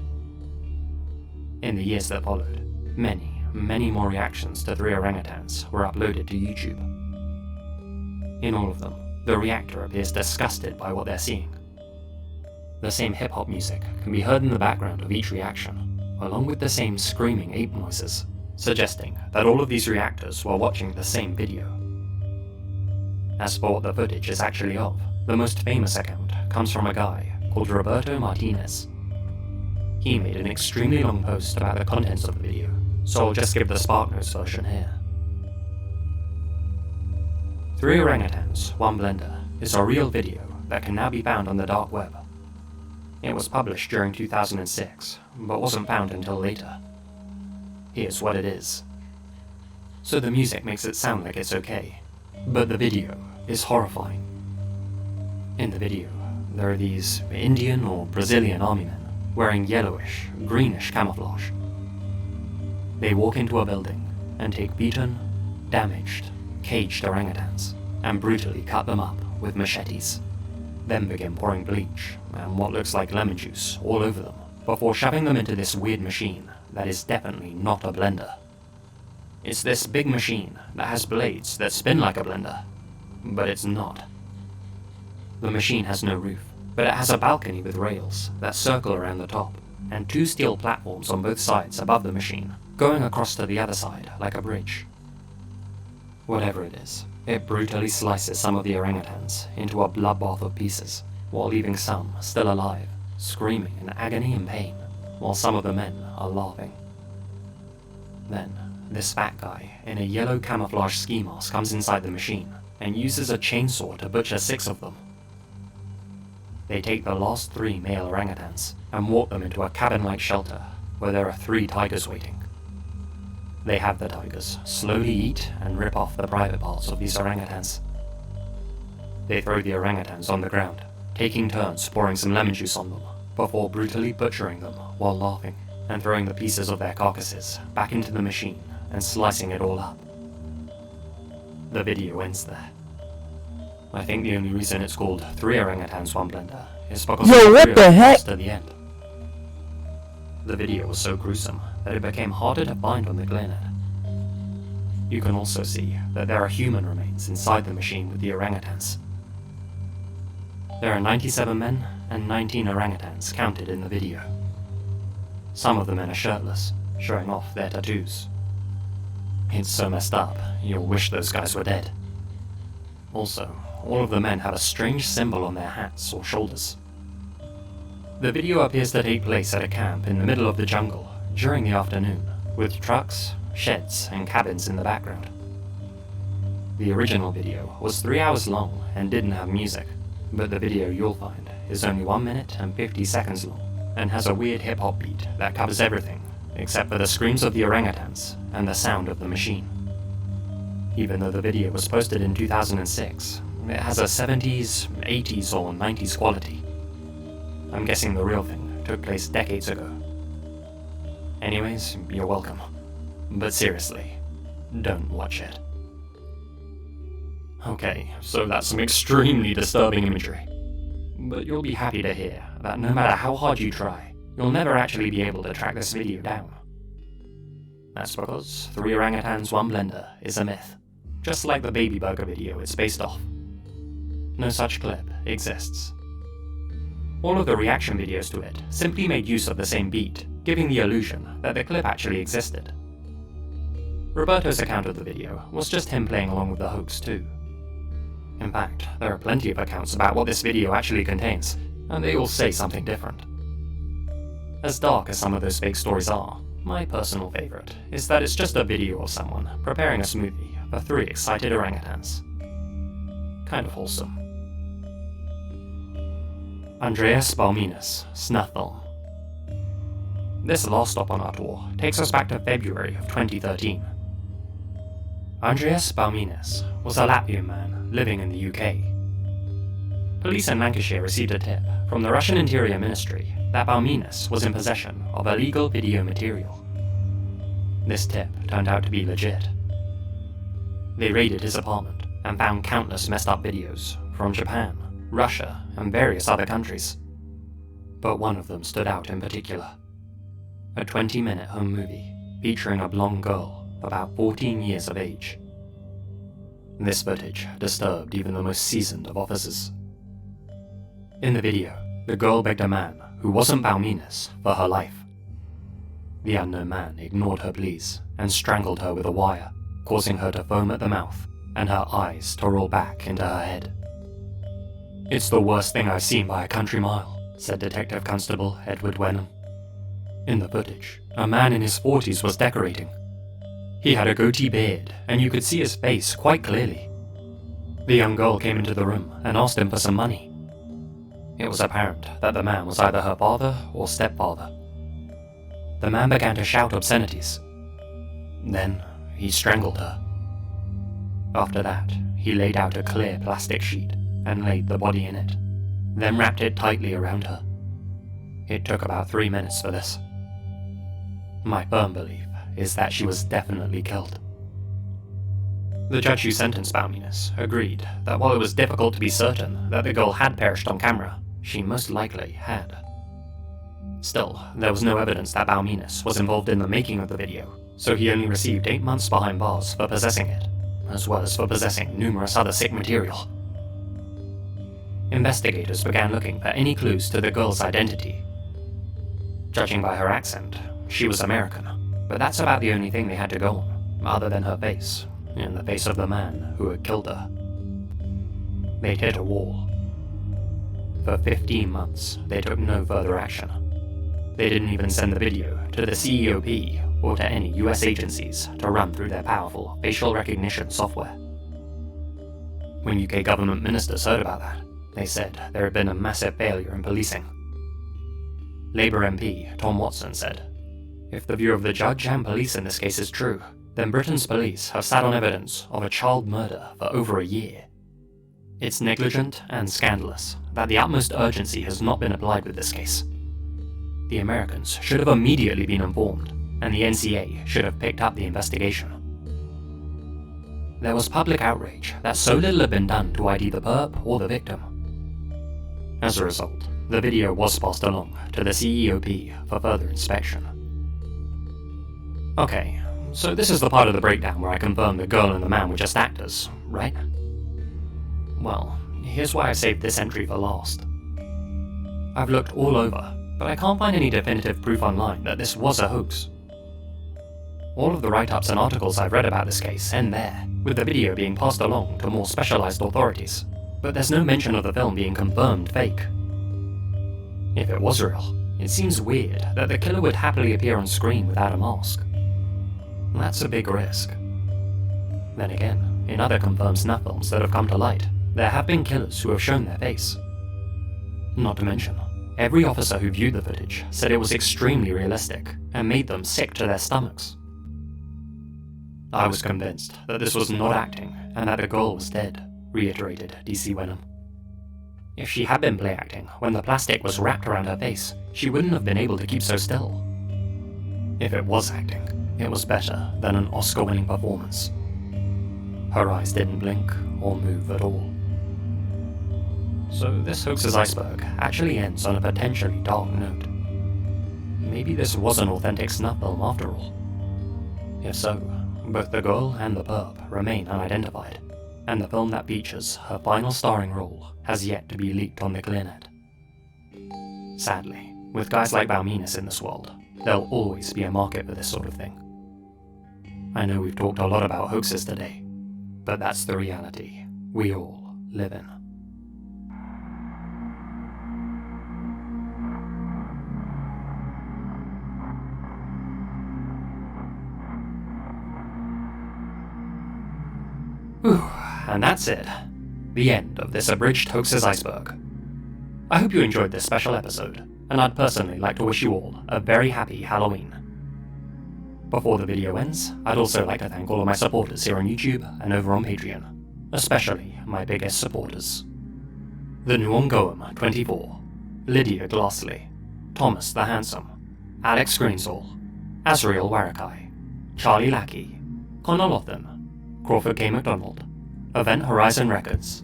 In the years that followed, many more reactions to 3 orangutans were uploaded to YouTube. In all of them, the reactor appears disgusted by what they're seeing. The same hip-hop music can be heard in the background of each reaction, along with the same screaming ape noises, suggesting that all of these reactors were watching the same video. As for what the footage is actually of, the most famous account comes from a guy called Roberto Martinez. He made an extremely long post about the contents of the video, so I'll just give the SparkNotes version here. 3 orangutans, 1 blender is a real video that can now be found on the dark web. It was published during 2006, but wasn't found until later. Here's what it is. So the music makes it sound like it's okay, but the video is horrifying. In the video, there are these Indian or Brazilian army men wearing yellowish, greenish camouflage. They walk into a building and take beaten, damaged, caged orangutans and brutally cut them up with machetes, then begin pouring bleach and what looks like lemon juice all over them before shoving them into this weird machine that is definitely not a blender. It's this big machine that has blades that spin like a blender, but it's not. The machine has no roof, but it has a balcony with rails that circle around the top, and 2 steel platforms on both sides above the machine, going across to the other side like a bridge. Whatever it is, it brutally slices some of the orangutans into a bloodbath of pieces, while leaving some still alive, screaming in agony and pain, while some of the men are laughing. Then, this fat guy in a yellow camouflage ski mask comes inside the machine and uses a chainsaw to butcher 6 of them. They take the last 3 male orangutans and walk them into a cabin-like shelter where there are 3 tigers waiting. They have the tigers slowly eat and rip off the private parts of these orangutans. They throw the orangutans on the ground, taking turns pouring some lemon juice on them, before brutally butchering them while laughing, and throwing the pieces of their carcasses back into the machine and slicing it all up. The video ends there. I think the only reason it's called 3 orangutans, 1 blender is because Yo, what the heck? to the end. The video was so gruesome that it became harder to find on the Glennet. You can also see that there are human remains inside the machine with the orangutans. There are 97 men and 19 orangutans counted in the video. Some of the men are shirtless, showing off their tattoos. It's so messed up, you'll wish those guys were dead. Also, all of the men have a strange symbol on their hats or shoulders. The video appears to take place at a camp in the middle of the jungle during the afternoon, with trucks, sheds, and cabins in the background. The original video was 3 hours long and didn't have music, but the video you'll find is only 1 minute and 50 seconds long, and has a weird hip-hop beat that covers everything, except for the screams of the orangutans and the sound of the machine. Even though the video was posted in 2006, it has a 70s, 80s, or 90s quality. I'm guessing the real thing took place decades ago. Anyways, you're welcome. But seriously, don't watch it. Okay, so that's some extremely disturbing imagery. But you'll be happy to hear that no matter how hard you try, you'll never actually be able to track this video down. That's because 3 orangutans, 1 blender is a myth, just like the baby burger video it's based off. No such clip exists. All of the reaction videos to it simply made use of the same beat, giving the illusion that the clip actually existed. Roberto's account of the video was just him playing along with the hoax too. In fact, there are plenty of accounts about what this video actually contains, and they all say something different. As dark as some of those fake stories are, my personal favorite is that it's just a video of someone preparing a smoothie for 3 excited orangutans. Kind of wholesome. Andreas Balminas, snuff film. This last stop on our tour takes us back to February of 2013. Andreas Balminas was a Latvian man living in the UK. Police in Lancashire received a tip from the Russian Interior Ministry that Balminas was in possession of illegal video material. This tip turned out to be legit. They raided his apartment and found countless messed up videos from Japan, Russia, and various other countries. But one of them stood out in particular. A 20-minute home movie featuring a blonde girl about 14 years of age. This footage disturbed even the most seasoned of officers. In the video, the girl begged a man, who wasn't Balminas, for her life. The unknown man ignored her pleas and strangled her with a wire, causing her to foam at the mouth and her eyes to roll back into her head. "It's the worst thing I've seen by a country mile," said Detective Constable Edward Wenham. In the footage, a man in his 40s was decorating. He had a goatee beard, and you could see his face quite clearly. The young girl came into the room and asked him for some money. It was apparent that the man was either her father or stepfather. The man began to shout obscenities. Then, he strangled her. After that, he laid out a clear plastic sheet and laid the body in it, then wrapped it tightly around her. It took about 3 minutes for this. My firm belief is that she was definitely killed. The judge who sentenced Balminas agreed that while it was difficult to be certain that the girl had perished on camera, she most likely had. Still, there was no evidence that Balminas was involved in the making of the video, so he only received 8 months behind bars for possessing it, as well as for possessing numerous other sick material. Investigators began looking for any clues to the girl's identity. Judging by her accent, she was American, but that's about the only thing they had to go on, other than her face, in the face of the man who had killed her. They'd hit a wall. For 15 months, they took no further action. They didn't even send the video to the CEOP or to any US agencies to run through their powerful facial recognition software. When UK government ministers heard about that, they said there had been a massive failure in policing. Labour MP Tom Watson said, "If the view of the judge and police in this case is true, then Britain's police have sat on evidence of a child murder for over a year. It's negligent and scandalous that the utmost urgency has not been applied with this case. The Americans should have immediately been informed, and the NCA should have picked up the investigation." There was public outrage that so little had been done to ID the perp or the victim. As a result, the video was passed along to the CEOP for further inspection. Okay, so this is the part of the breakdown where I confirm the girl and the man were just actors, right? Well, here's why I saved this entry for last. I've looked all over, but I can't find any definitive proof online that this was a hoax. All of the write-ups and articles I've read about this case end there, with the video being passed along to more specialized authorities, but there's no mention of the film being confirmed fake. If it was real, it seems weird that the killer would happily appear on screen without a mask. That's a big risk. Then again, in other confirmed snuff films that have come to light, there have been killers who have shown their face. Not to mention, every officer who viewed the footage said it was extremely realistic and made them sick to their stomachs. I was convinced that this was not acting and that the girl was dead, reiterated DC Wenham. If she had been play acting when the plastic was wrapped around her face, she wouldn't have been able to keep so still. If it was acting, it was better than an Oscar-winning performance. Her eyes didn't blink or move at all. So this hoax's iceberg actually ends on a potentially dark note. Maybe this was an authentic snuff film after all. If so, both the girl and the perp remain unidentified, and the film that features her final starring role has yet to be leaked on the ClearNet. Sadly, with guys like Balminas in this world, there'll always be a market for this sort of thing. I know we've talked a lot about hoaxes today, but that's the reality we all live in. Whew, and that's it. The end of this abridged hoaxes iceberg. I hope you enjoyed this special episode, and I'd personally like to wish you all a very happy Halloween. Before the video ends, I'd also like to thank all of my supporters here on YouTube and over on Patreon, especially my biggest supporters. The Nuongoam 24, Lydia Glassley, Thomas the Handsome, Alex Greensall, Azriel Warakai, Charlie Lackey, Connor Lotham, Crawford K. MacDonald, Event Horizon Records,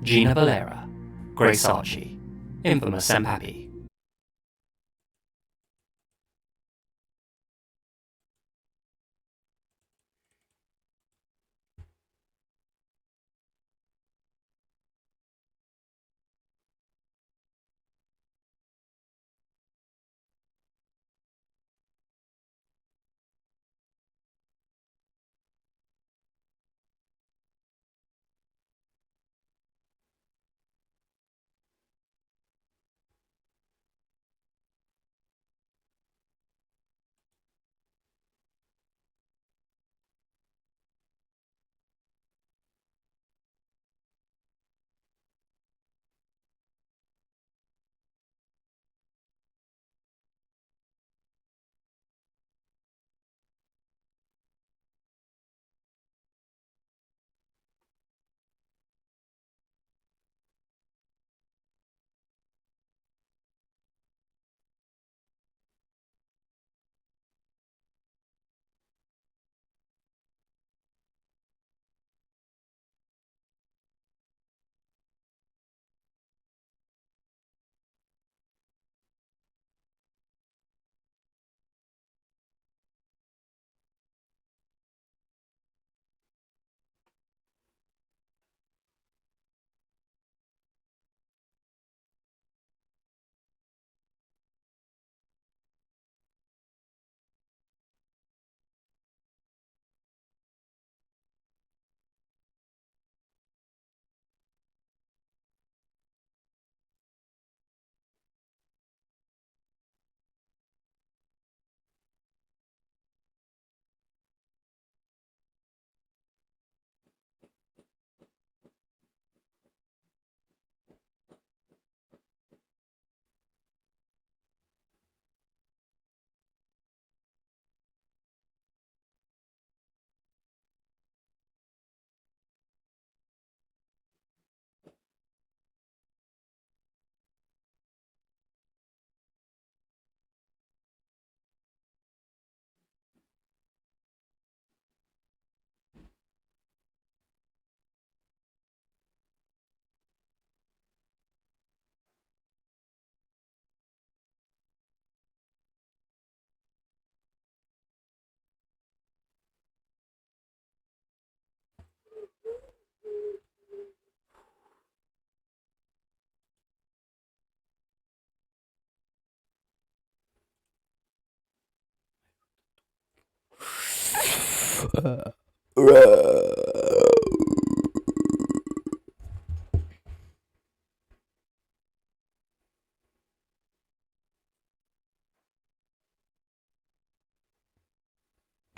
Gina Valera, Grace Archie, Infamous Sempapi,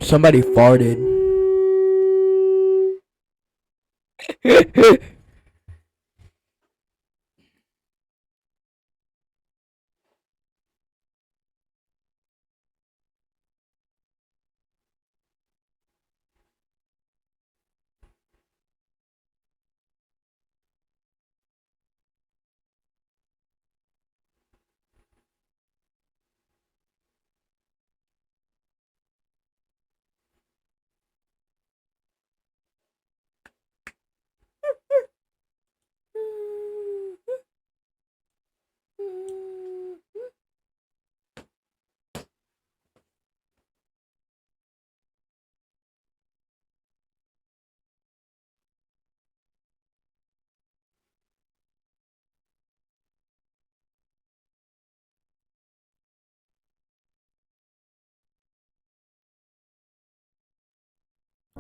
Somebody farted.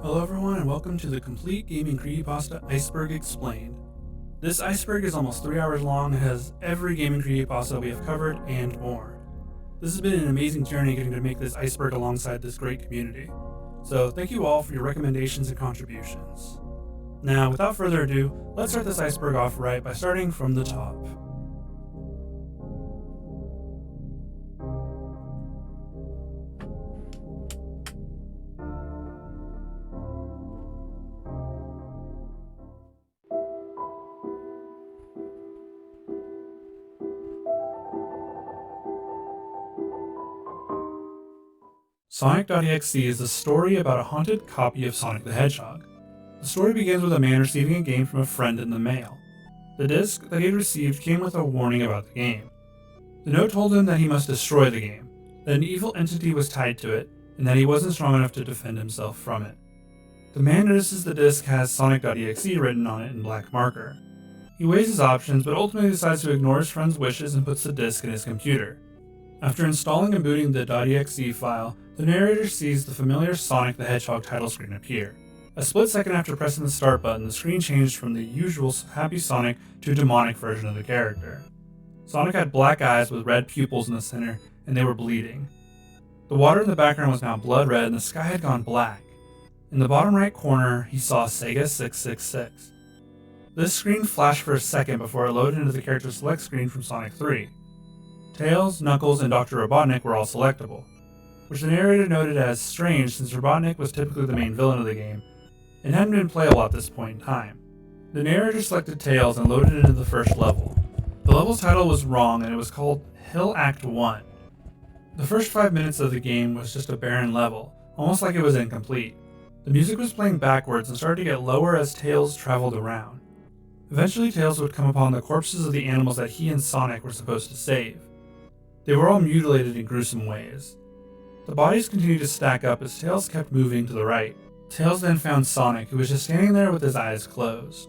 Hello everyone and welcome to the Complete Gaming Creepypasta Iceberg Explained. This iceberg is almost 3 hours long and has every gaming creepypasta we have covered and more. This has been an amazing journey getting to make this iceberg alongside this great community. So thank you all for your recommendations and contributions. Now, without further ado, let's start this iceberg off right by starting from the top. Sonic.exe is a story about a haunted copy of Sonic the Hedgehog. The story begins with a man receiving a game from a friend in the mail. The disc that he had received came with a warning about the game. The note told him that he must destroy the game, that an evil entity was tied to it, and that he wasn't strong enough to defend himself from it. The man notices the disc has Sonic.exe written on it in black marker. He weighs his options, but ultimately decides to ignore his friend's wishes and puts the disc in his computer. After installing and booting the .exe file, the narrator sees the familiar Sonic the Hedgehog title screen appear. A split second after pressing the start button, the screen changed from the usual happy Sonic to a demonic version of the character. Sonic had black eyes with red pupils in the center, and they were bleeding. The water in the background was now blood red, and the sky had gone black. In the bottom right corner, he saw Sega 666. This screen flashed for a second before it loaded into the character select screen from Sonic 3. Tails, Knuckles, and Dr. Robotnik were all selectable, which the narrator noted as strange since Robotnik was typically the main villain of the game, and hadn't been playable at this point in time. The narrator selected Tails and loaded it into the first level. The level's title was wrong and it was called Hill Act 1. The first 5 minutes of the game was just a barren level, almost like it was incomplete. The music was playing backwards and started to get lower as Tails traveled around. Eventually Tails would come upon the corpses of the animals that he and Sonic were supposed to save. They were all mutilated in gruesome ways. The bodies continued to stack up as Tails kept moving to the right. Tails then found Sonic, who was just standing there with his eyes closed.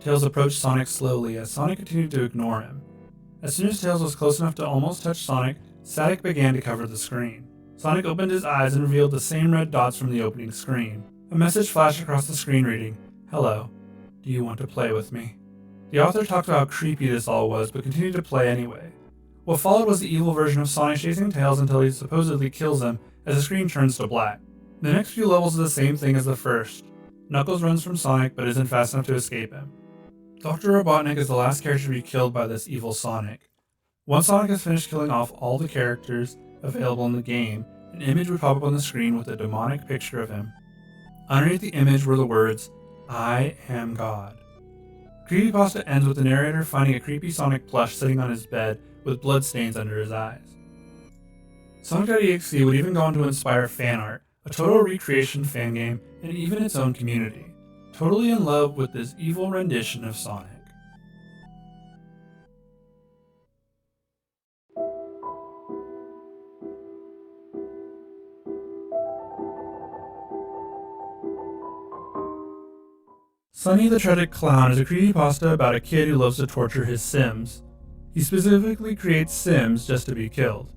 Tails approached Sonic slowly as Sonic continued to ignore him. As soon as Tails was close enough to almost touch Sonic, static began to cover the screen. Sonic opened his eyes and revealed the same red dots from the opening screen. A message flashed across the screen reading, "Hello, do you want to play with me?" The author talked about how creepy this all was, but continued to play anyway. What followed was the evil version of Sonic chasing Tails until he supposedly kills him as the screen turns to black. The next few levels are the same thing as the first. Knuckles runs from Sonic but isn't fast enough to escape him. Dr. Robotnik is the last character to be killed by this evil Sonic. Once Sonic has finished killing off all the characters available in the game, an image would pop up on the screen with a demonic picture of him. Underneath the image were the words, "I am God." Creepypasta ends with the narrator finding a creepy Sonic plush sitting on his bed with bloodstains under his eyes. Sonic.exe would even go on to inspire fan art, a total recreation fan game, and even its own community, totally in love with this evil rendition of Sonic. Sunny the Shredded Clown is a creepypasta about a kid who loves to torture his Sims. He specifically creates Sims just to be killed.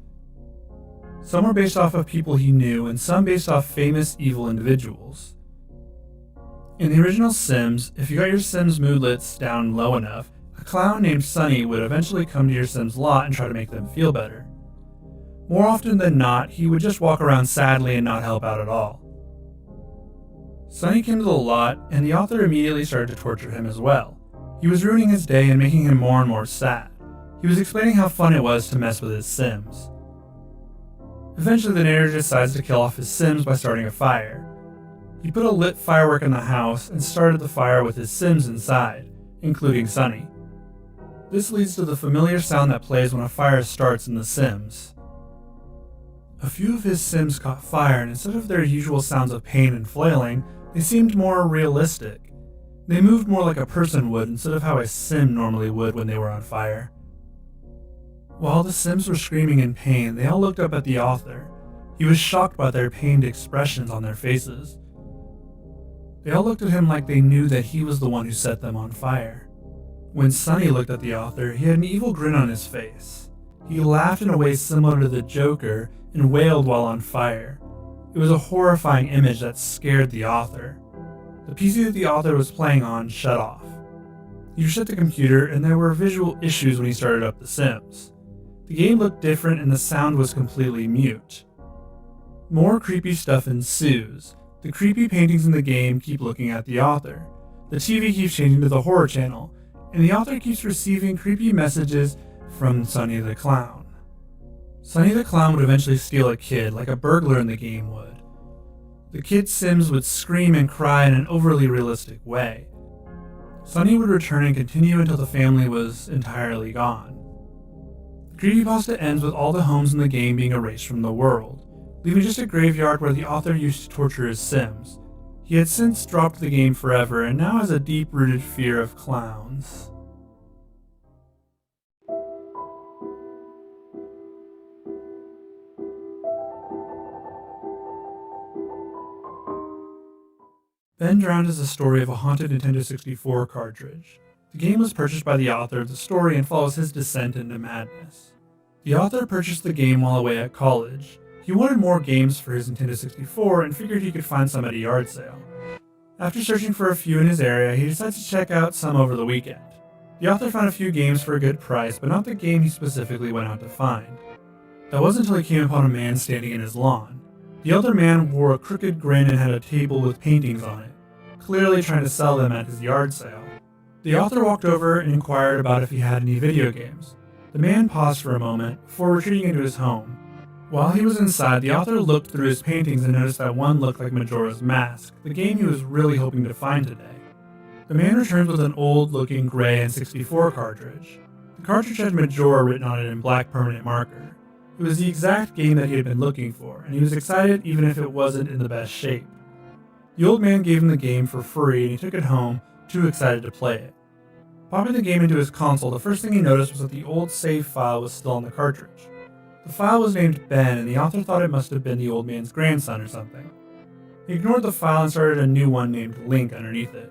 Some are based off of people he knew, and some based off famous evil individuals. In the original Sims, if you got your Sims moodlets down low enough, a clown named Sunny would eventually come to your Sims' lot and try to make them feel better. More often than not, he would just walk around sadly and not help out at all. Sunny came to the lot, and the author immediately started to torture him as well. He was ruining his day and making him more and more sad. He was explaining how fun it was to mess with his Sims. Eventually, the narrator decides to kill off his Sims by starting a fire. He put a lit firework in the house and started the fire with his Sims inside, including Sunny. This leads to the familiar sound that plays when a fire starts in The Sims. A few of his Sims caught fire, and instead of their usual sounds of pain and flailing, they seemed more realistic. They moved more like a person would instead of how a Sim normally would when they were on fire. While the Sims were screaming in pain, they all looked up at the author. He was shocked by their pained expressions on their faces. They all looked at him like they knew that he was the one who set them on fire. When Sunny looked at the author, he had an evil grin on his face. He laughed in a way similar to the Joker and wailed while on fire. It was a horrifying image that scared the author. The PC that the author was playing on shut off. He reset the computer, and there were visual issues when he started up The Sims. The game looked different and the sound was completely mute. More creepy stuff ensues. The creepy paintings in the game keep looking at the author. The TV keeps changing to the horror channel, and the author keeps receiving creepy messages from Sonny the Clown. Sonny the Clown would eventually steal a kid, like a burglar in the game would. The kid Sims would scream and cry in an overly realistic way. Sonny would return and continue until the family was entirely gone. The creepypasta ends with all the homes in the game being erased from the world, leaving just a graveyard where the author used to torture his Sims. He had since dropped the game forever and now has a deep-rooted fear of clowns. Ben Drowned is the story of a haunted Nintendo 64 cartridge. The game was purchased by the author of the story and follows his descent into madness. The author purchased the game while away at college. He wanted more games for his Nintendo 64 and figured he could find some at a yard sale. After searching for a few in his area, he decided to check out some over the weekend. The author found a few games for a good price, but not the game he specifically went out to find. That wasn't until he came upon a man standing in his lawn. The elder man wore a crooked grin and had a table with paintings on it, clearly trying to sell them at his yard sale. The author walked over and inquired about if he had any video games. The man paused for a moment before retreating into his home. While he was inside, the author looked through his paintings and noticed that one looked like Majora's Mask, the game he was really hoping to find today. The man returns with an old-looking gray N64 cartridge. The cartridge had Majora written on it in black permanent marker. It was the exact game that he had been looking for, and he was excited even if it wasn't in the best shape. The old man gave him the game for free and he took it home, too excited to play it. Popping the game into his console, the first thing he noticed was that the old save file was still on the cartridge. The file was named Ben, and the author thought it must have been the old man's grandson or something. He ignored the file and started a new one named Link underneath it.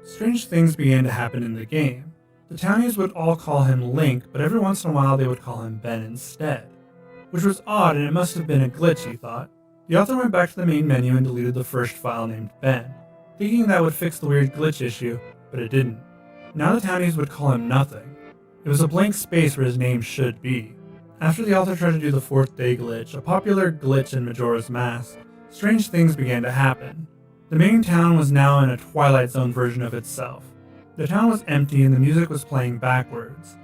Strange things began to happen in the game. The townies would all call him Link, but every once in a while they would call him Ben instead. Which was odd, and it must have been a glitch, he thought. The author went back to the main menu and deleted the first file named Ben, thinking that would fix the weird glitch issue, but it didn't. Now the townies would call him nothing. It was a blank space where his name should be. After the author tried to do the fourth day glitch, a popular glitch in Majora's Mask, strange things began to happen. The main town was now in a Twilight Zone version of itself. The town was empty and the music was playing backwards.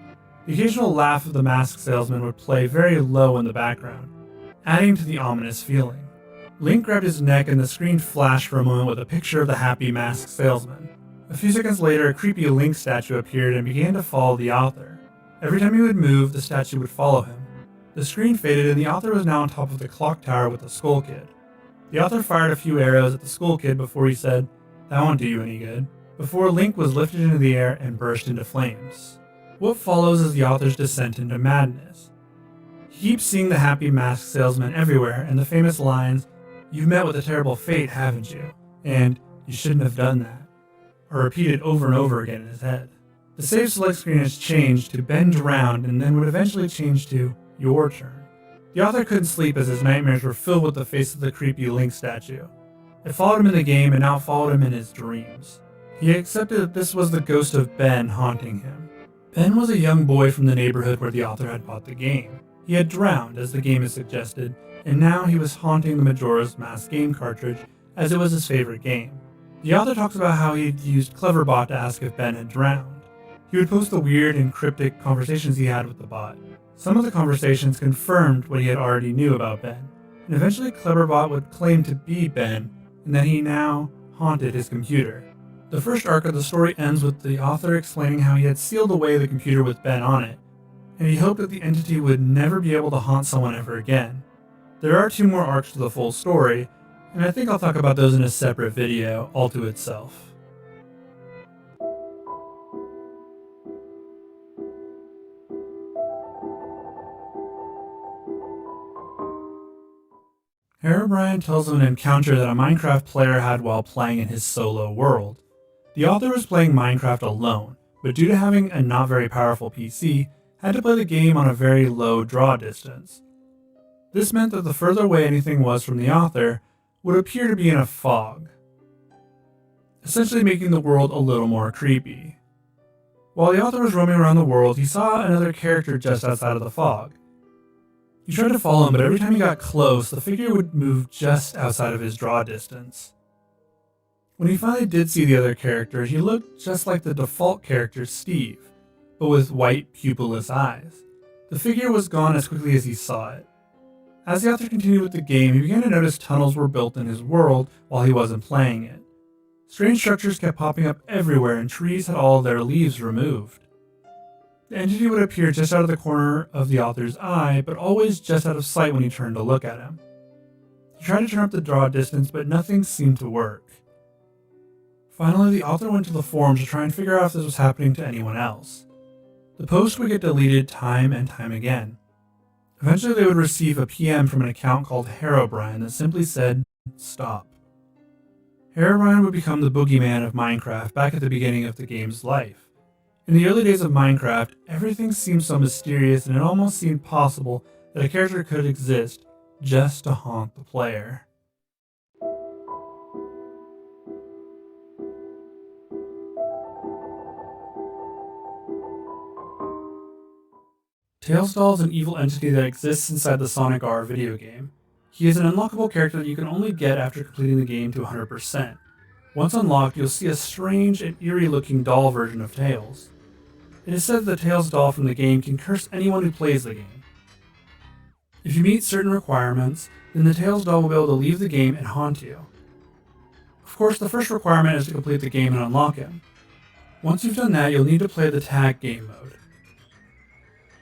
The occasional laugh of the mask salesman would play very low in the background, adding to the ominous feeling. Link grabbed his neck and the screen flashed for a moment with a picture of the happy masked salesman. A few seconds later, a creepy Link statue appeared and began to follow the author. Every time he would move, the statue would follow him. The screen faded and the author was now on top of the clock tower with the Skull Kid. The author fired a few arrows at the Skull Kid before he said, "That won't do you any good," before Link was lifted into the air and burst into flames. What follows is the author's descent into madness. He keeps seeing the happy masked salesman everywhere and the famous lines, "You've met with a terrible fate, haven't you?" and "You shouldn't have done that," are repeated over and over again in his head. The save select screen has changed to "Bend Round" and then would eventually change to "Your turn." The author couldn't sleep as his nightmares were filled with the face of the creepy Link statue. It followed him in the game and now followed him in his dreams. He accepted that this was the ghost of Ben haunting him. Ben was a young boy from the neighborhood where the author had bought the game. He had drowned, as the game has suggested, and now he was haunting the Majora's Mask game cartridge as it was his favorite game. The author talks about how he'd used Cleverbot to ask if Ben had drowned. He would post the weird and cryptic conversations he had with the bot. Some of the conversations confirmed what he had already knew about Ben, and eventually Cleverbot would claim to be Ben, and that he now haunted his computer. The first arc of the story ends with the author explaining how he had sealed away the computer with Ben on it, and he hoped that the entity would never be able to haunt someone ever again. There are 2 more arcs to the full story, and I think I'll talk about those in a separate video all to itself. Herobrine tells of an encounter that a Minecraft player had while playing in his solo world. The author was playing Minecraft alone, but due to having a not very powerful PC, had to play the game on a very low draw distance. This meant that the further away anything was from the author would appear to be in a fog, essentially making the world a little more creepy. While the author was roaming around the world, he saw another character just outside of the fog. He tried to follow him, but every time he got close, the figure would move just outside of his draw distance. When he finally did see the other character, he looked just like the default character, Steve, but with white, pupilless eyes. The figure was gone as quickly as he saw it. As the author continued with the game, he began to notice tunnels were built in his world while he wasn't playing it. Strange structures kept popping up everywhere, and trees had all their leaves removed. The entity would appear just out of the corner of the author's eye, but always just out of sight when he turned to look at him. He tried to turn up the draw distance, but nothing seemed to work. Finally, the author went to the forums to try and figure out if this was happening to anyone else. The post would get deleted time and time again. Eventually, they would receive a PM from an account called Herobrine that simply said, "Stop." Herobrine would become the boogeyman of Minecraft back at the beginning of the game's life. In the early days of Minecraft, everything seemed so mysterious, and it almost seemed possible that a character could exist just to haunt the player. Tails Doll is an evil entity that exists inside the Sonic R video game. He is an unlockable character that you can only get after completing the game to 100%. Once unlocked, you'll see a strange and eerie-looking doll version of Tails. It is said that the Tails doll from the game can curse anyone who plays the game. If you meet certain requirements, then the Tails doll will be able to leave the game and haunt you. Of course, the first requirement is to complete the game and unlock him. Once you've done that, you'll need to play the tag game mode.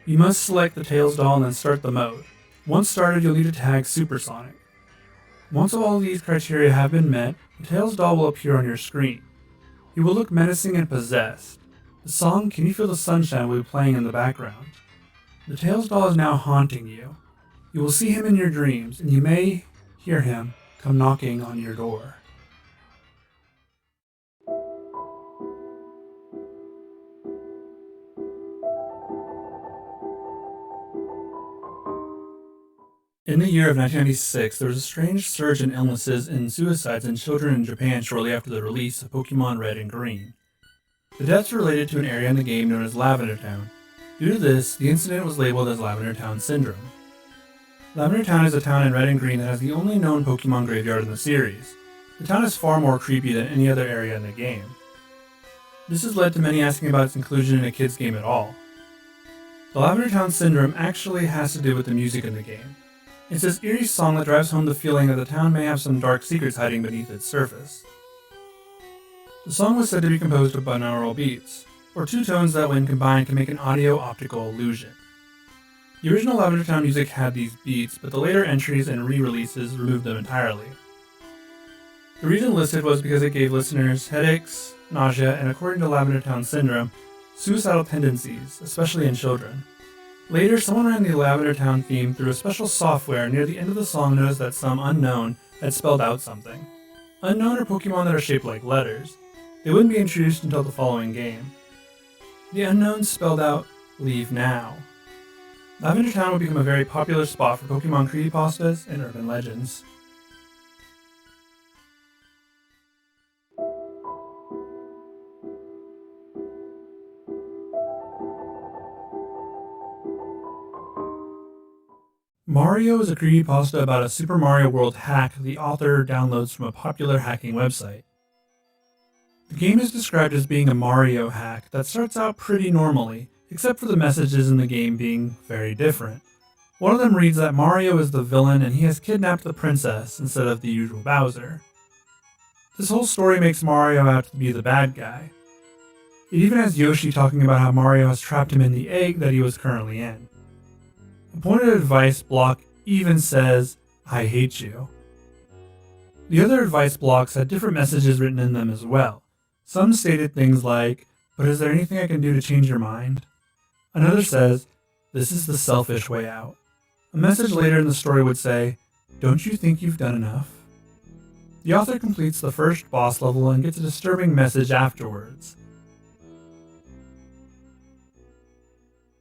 You must select the Tails doll and then start the mode. Once started, you'll need to tag Supersonic. Once all of these criteria have been met, the Tails doll will appear on your screen. He will look menacing and possessed. The song "Can You Feel the Sunshine" will be playing in the background. The Tails doll is now haunting you. You will see him in your dreams, and you may hear him come knocking on your door. In the year of 1996, there was a strange surge in illnesses and suicides in children in Japan shortly after the release of Pokemon Red and Green. The deaths were related to an area in the game known as Lavender Town. Due to this, the incident was labeled as Lavender Town Syndrome. Lavender Town is a town in Red and Green that has the only known Pokemon graveyard in the series. The town is far more creepy than any other area in the game. This has led to many asking about its inclusion in a kid's game at all. The Lavender Town Syndrome actually has to do with the music in the game. It's this eerie song that drives home the feeling that the town may have some dark secrets hiding beneath its surface. The song was said to be composed of binaural beats, or two tones that when combined can make an audio-optical illusion. The original Lavender Town music had these beats, but the later entries and re-releases removed them entirely. The reason listed was because it gave listeners headaches, nausea, and according to Lavender Town Syndrome, suicidal tendencies, especially in children. Later, someone ran the Lavender Town theme through a special software near the end of the song noticed that some unknown had spelled out something. Unknown are Pokemon that are shaped like letters. They wouldn't be introduced until the following game. The unknown spelled out, "Leave now." Lavender Town would become a very popular spot for Pokemon creepypastas and urban legends. Mario is a creepypasta about a Super Mario World hack the author downloads from a popular hacking website. The game is described as being a Mario hack that starts out pretty normally, except for the messages in the game being very different. One of them reads that Mario is the villain and he has kidnapped the princess instead of the usual Bowser. This whole story makes Mario out to be the bad guy. It even has Yoshi talking about how Mario has trapped him in the egg that he was currently in. The pointed advice block even says, "I hate you." The other advice blocks had different messages written in them as well. Some stated things like, "But is there anything I can do to change your mind?" Another says, "This is the selfish way out." A message later in the story would say, "Don't you think you've done enough?" The author completes the first boss level and gets a disturbing message afterwards.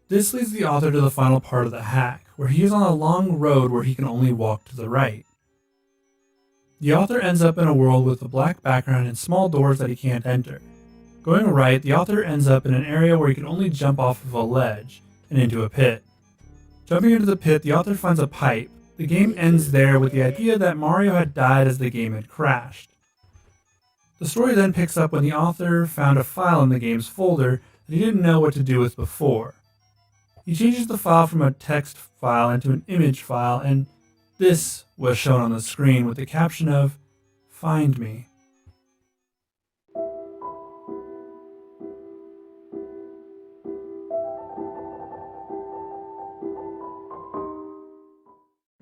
This leads the author to the final part of the hack, where he is on a long road where he can only walk to the right. The author ends up in a world with a black background and small doors that he can't enter. Going right, the author ends up in an area where he can only jump off of a ledge and into a pit. Jumping into the pit, the author finds a pipe. The game ends there with the idea that Mario had died as the game had crashed. The story then picks up when the author found a file in the game's folder that he didn't know what to do with before. He changes the file from a text file into an image file, and this was shown on the screen with the caption of, "Find me."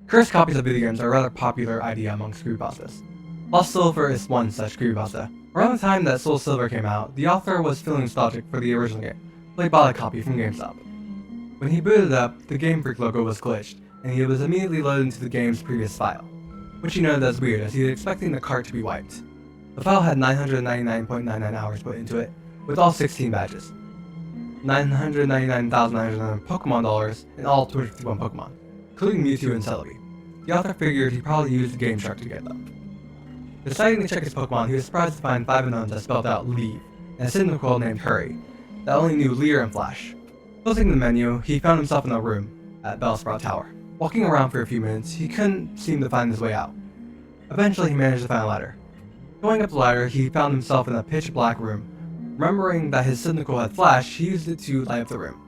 Cursed copies of video games are a rather popular idea amongst creepypastas. Lost Silver is one such creepypasta. Around the time that Soul Silver came out, the author was feeling nostalgic for the original game, so he bought a copy from GameStop. When he booted it up, the Game Freak logo was glitched, and he was immediately loaded into the game's previous file, which he noted as weird as he was expecting the cart to be wiped. The file had 999.99 hours put into it, with all 16 badges, 999,909 Pokemon dollars, and all 251 Pokemon, including Mewtwo and Celebi. The author figured he probably used the Game Shark to get them. Deciding to check his Pokemon, he was surprised to find 5 unknowns that spelled out Leave, and a Cyndaquil named Hurry, that only knew Leer and Flash. Closing the menu, he found himself in a room at Bellsprout Tower. Walking around for a few minutes, he couldn't seem to find his way out. Eventually, he managed to find a ladder. Going up the ladder, he found himself in a pitch-black room. Remembering that his Cyndaquil had Flash, he used it to light up the room,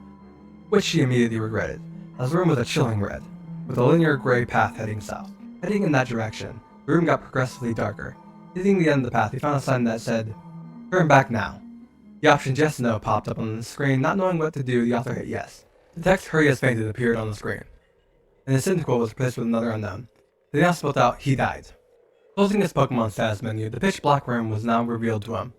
which he immediately regretted, as the room was a chilling red, with a linear gray path heading south. Heading in that direction, the room got progressively darker. Hitting the end of the path, he found a sign that said, "Turn back now." The option yes or no popped up on the screen. Not knowing what to do, the author hit yes. The text "Hurry has fainted" appeared on the screen, and his Cyndaquil was replaced with another unknown. They now spelled out "He died." Closing his Pokemon status menu, the pitch black room was now revealed to him.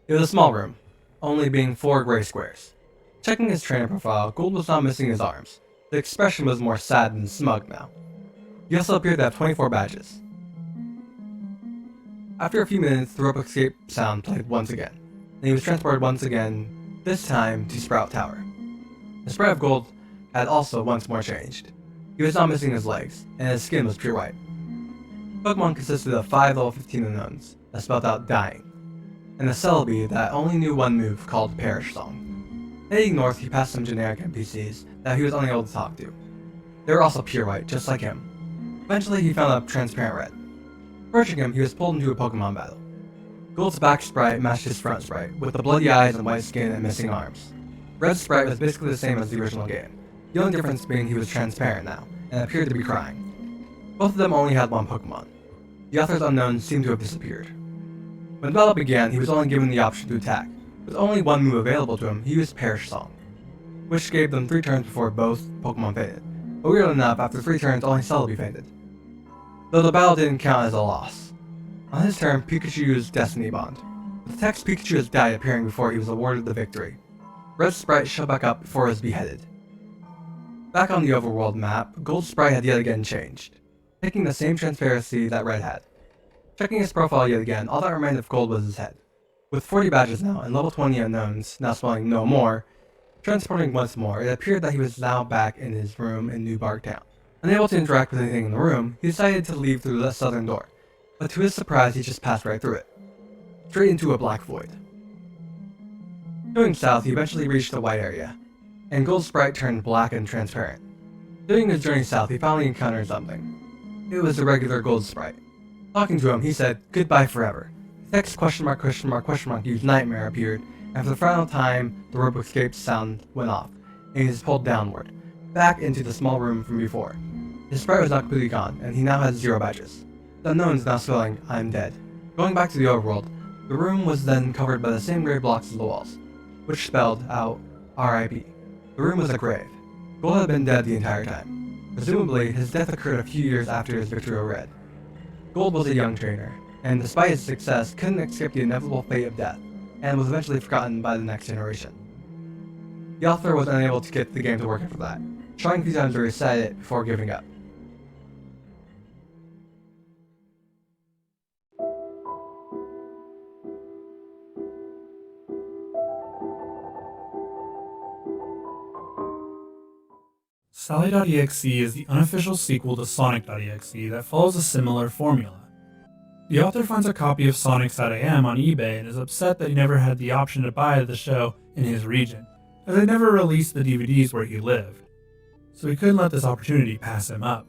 It was a small room, only being 4 gray squares. Checking his trainer profile, Gold was now missing his arms. The expression was more sad and smug now. He also appeared to have 24 badges. After a few minutes, the rope escape sound played once again, and he was transported once again, this time to Sprout Tower. The sprite of Gold had also once more changed. He was now missing his legs, and his skin was pure white. Pokemon consisted of 5 level 15 unknowns that spelled out "Dying," and a Celebi that only knew one move called Perish Song. Heading north, he passed some generic NPCs that he was unable to talk to. They were also pure white, just like him. Eventually, he found a transparent red. Approaching him, he was pulled into a Pokemon battle. Gold's back sprite matched his front sprite, with the bloody eyes and white skin and missing arms. Red's sprite was basically the same as the original game, the only difference being he was transparent now, and appeared to be crying. Both of them only had one Pokemon. The author's unknown seemed to have disappeared. When the battle began, he was only given the option to attack. With only one move available to him, he used Perish Song, which gave them 3 turns before both Pokemon fainted. But weirdly enough, after 3 turns, only Celebi fainted, though the battle didn't count as a loss. On his turn, Pikachu used Destiny Bond, with the text "Pikachu has died" appearing before he was awarded the victory. Red's sprite showed back up before he was beheaded. Back on the overworld map, Gold's sprite had yet again changed, taking the same transparency that Red had. Checking his profile yet again, all that remained of Gold was his head. With 40 badges now, and level 20 unknowns, now spelling "no more," transporting once more, it appeared that he was now back in his room in New Bark Town. Unable to interact with anything in the room, he decided to leave through the southern door, but to his surprise, he just passed right through it, straight into a black void. Going south, he eventually reached the white area, and Gold's sprite turned black and transparent. During his journey south, he finally encountered something. It was a regular Gold sprite. Talking to him, he said, "Goodbye forever." The text "?" Nightmare appeared, and for the final time, the rope escape sound went off, and he was pulled downward, back into the small room from before. His sprite was now completely gone, and he now had 0 badges. The unknown is now spelling "I'm dead." Going back to the overworld, the room was then covered by the same gray blocks as the walls, which spelled out "R.I.P." The room was a grave. Gold had been dead the entire time. Presumably, his death occurred a few years after his victory over Red. Gold was a young trainer, and despite his success, couldn't escape the inevitable fate of death, and was eventually forgotten by the next generation. The author was unable to get the game to work after that, trying a few times to reset it before giving up. Sally.exe is the unofficial sequel to Sonic.exe that follows a similar formula. The author finds a copy of Sonic.am on eBay and is upset that he never had the option to buy the show in his region, as they never released the DVDs where he lived, so he couldn't let this opportunity pass him up.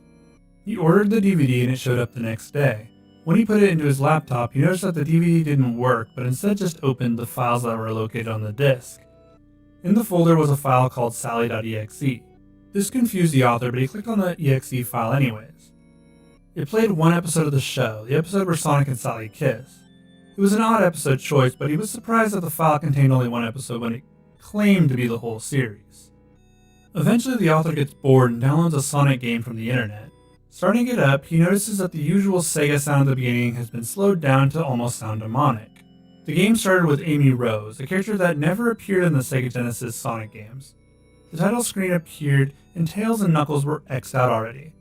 He ordered the DVD and it showed up the next day. When he put it into his laptop, he noticed that the DVD didn't work, but instead just opened the files that were located on the disk. In the folder was a file called Sally.exe. This confused the author, but he clicked on the exe file anyways. It played one episode of the show, the episode where Sonic and Sally kiss. It was an odd episode choice, but he was surprised that the file contained only one episode when it claimed to be the whole series. Eventually the author gets bored and downloads a Sonic game from the internet. Starting it up, he notices that the usual Sega sound at the beginning has been slowed down to almost sound demonic. The game started with Amy Rose, a character that never appeared in the Sega Genesis Sonic games. The title screen appeared and Tails and Knuckles were X'd out already.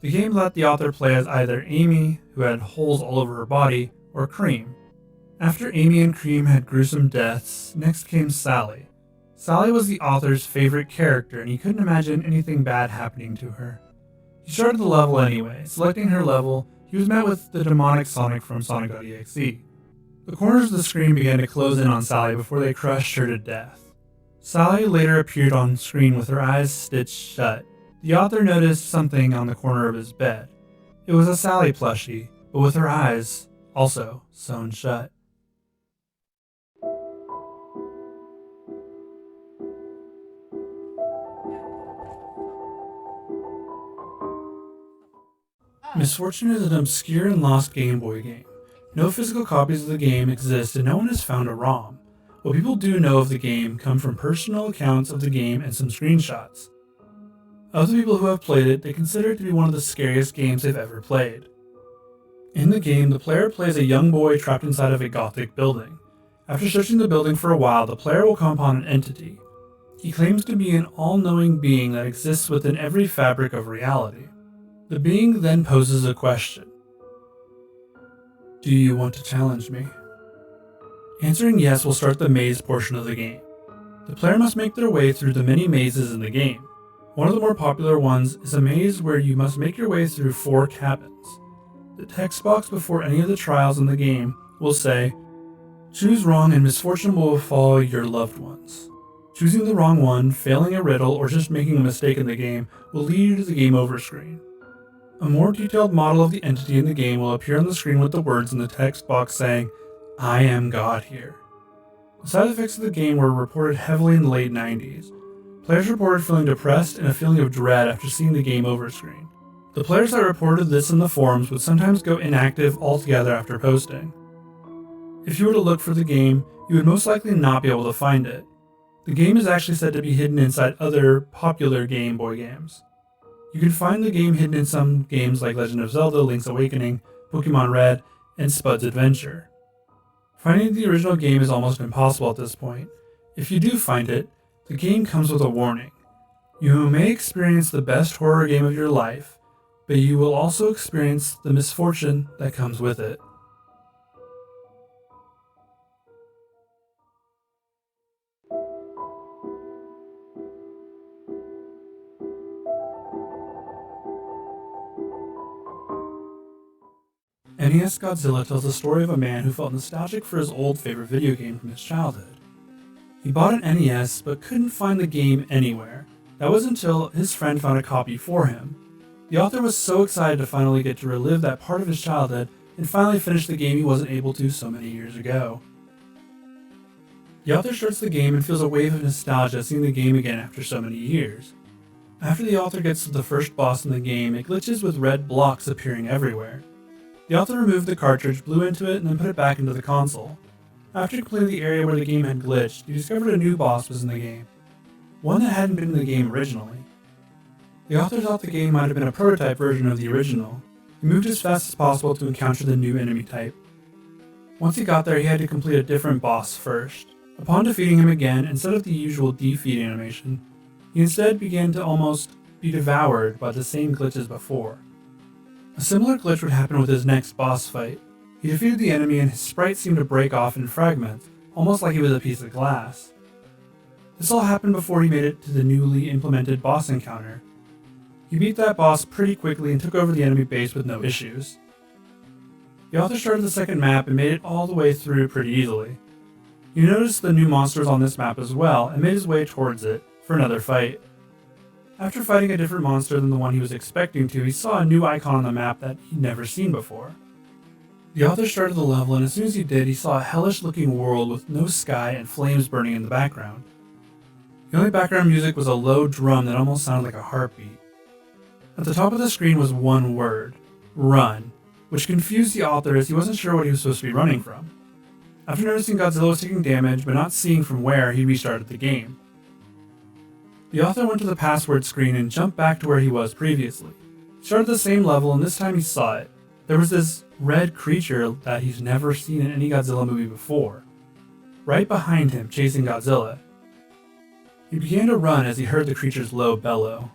The game let the author play as either Amy, who had holes all over her body, or Cream. After Amy and Cream had gruesome deaths, next came Sally. Sally was the author's favorite character and he couldn't imagine anything bad happening to her. He started the level anyway. Selecting her level, he was met with the demonic Sonic from Sonic.exe. The corners of the screen began to close in on Sally before they crushed her to death. Sally later appeared on screen with her eyes stitched shut. The author noticed something on the corner of his bed. It was a Sally plushie, but with her eyes also sewn shut. Misfortune is an obscure and lost Game Boy game. No physical copies of the game exist and no one has found a ROM. What people do know of the game come from personal accounts of the game and some screenshots. Of the people who have played it, they consider it to be one of the scariest games they've ever played. In the game, the player plays a young boy trapped inside of a gothic building. After searching the building for a while, the player will come upon an entity. He claims to be an all-knowing being that exists within every fabric of reality. The being then poses a question. Do you want to challenge me? Answering yes will start the maze portion of the game. The player must make their way through the many mazes in the game. One of the more popular ones is a maze where you must make your way through 4 cabins. The text box before any of the trials in the game will say, choose wrong and misfortune will befall your loved ones. Choosing the wrong one, failing a riddle, or just making a mistake in the game will lead you to the game over screen. A more detailed model of the entity in the game will appear on the screen with the words in the text box saying, I am God here. The side effects of the game were reported heavily in the late 90s. Players reported feeling depressed and a feeling of dread after seeing the game over screen. The players that reported this in the forums would sometimes go inactive altogether after posting. If you were to look for the game, you would most likely not be able to find it. The game is actually said to be hidden inside other popular Game Boy games. You can find the game hidden in some games like Legend of Zelda, Link's Awakening, Pokemon Red, and Spud's Adventure. Finding the original game is almost impossible at this point. If you do find it, the game comes with a warning. You may experience the best horror game of your life, but you will also experience the misfortune that comes with it. NES Godzilla tells the story of a man who felt nostalgic for his old favorite video game from his childhood. He bought an NES but couldn't find the game anywhere. That was until his friend found a copy for him. The author was so excited to finally get to relive that part of his childhood and finally finish the game he wasn't able to so many years ago. The author starts the game and feels a wave of nostalgia seeing the game again after so many years. After the author gets to the first boss in the game, it glitches with red blocks appearing everywhere. The author removed the cartridge, blew into it, and then put it back into the console. After completing the area where the game had glitched, he discovered a new boss was in the game. One that hadn't been in the game originally. The author thought the game might have been a prototype version of the original. He moved as fast as possible to encounter the new enemy type. Once he got there, he had to complete a different boss first. Upon defeating him again, instead of the usual defeat animation, he instead began to almost be devoured by the same glitch as before. A similar glitch would happen with his next boss fight. He defeated the enemy and his sprite seemed to break off in fragments, almost like he was a piece of glass. This all happened before he made it to the newly implemented boss encounter. He beat that boss pretty quickly and took over the enemy base with no issues. The author started the second map and made it all the way through pretty easily. He noticed the new monsters on this map as well and made his way towards it for another fight. After fighting a different monster than the one he was expecting to, he saw a new icon on the map that he'd never seen before. The author started the level, and as soon as he did, he saw a hellish-looking world with no sky and flames burning in the background. The only background music was a low drum that almost sounded like a heartbeat. At the top of the screen was one word, run, which confused the author as he wasn't sure what he was supposed to be running from. After noticing Godzilla was taking damage but not seeing from where, he restarted the game. The author went to the password screen and jumped back to where he was previously. He started the same level, and this time he saw it. There was this red creature that he's never seen in any Godzilla movie before, right behind him, chasing Godzilla. He began to run as he heard the creature's low bellow.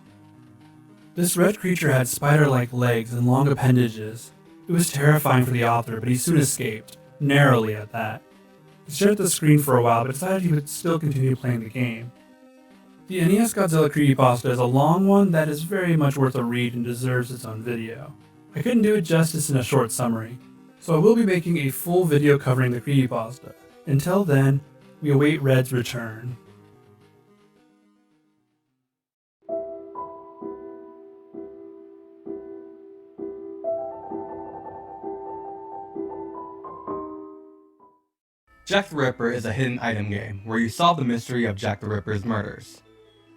This red creature had spider-like legs and long appendages. It was terrifying for the author, but he soon escaped, narrowly at that. He stared at the screen for a while, but decided he would still continue playing the game. The NES Godzilla creepypasta is a long one that is very much worth a read and deserves its own video. I couldn't do it justice in a short summary, so I will be making a full video covering the creepypasta. Until then, we await Red's return. Jack the Ripper is a hidden item game where you solve the mystery of Jack the Ripper's murders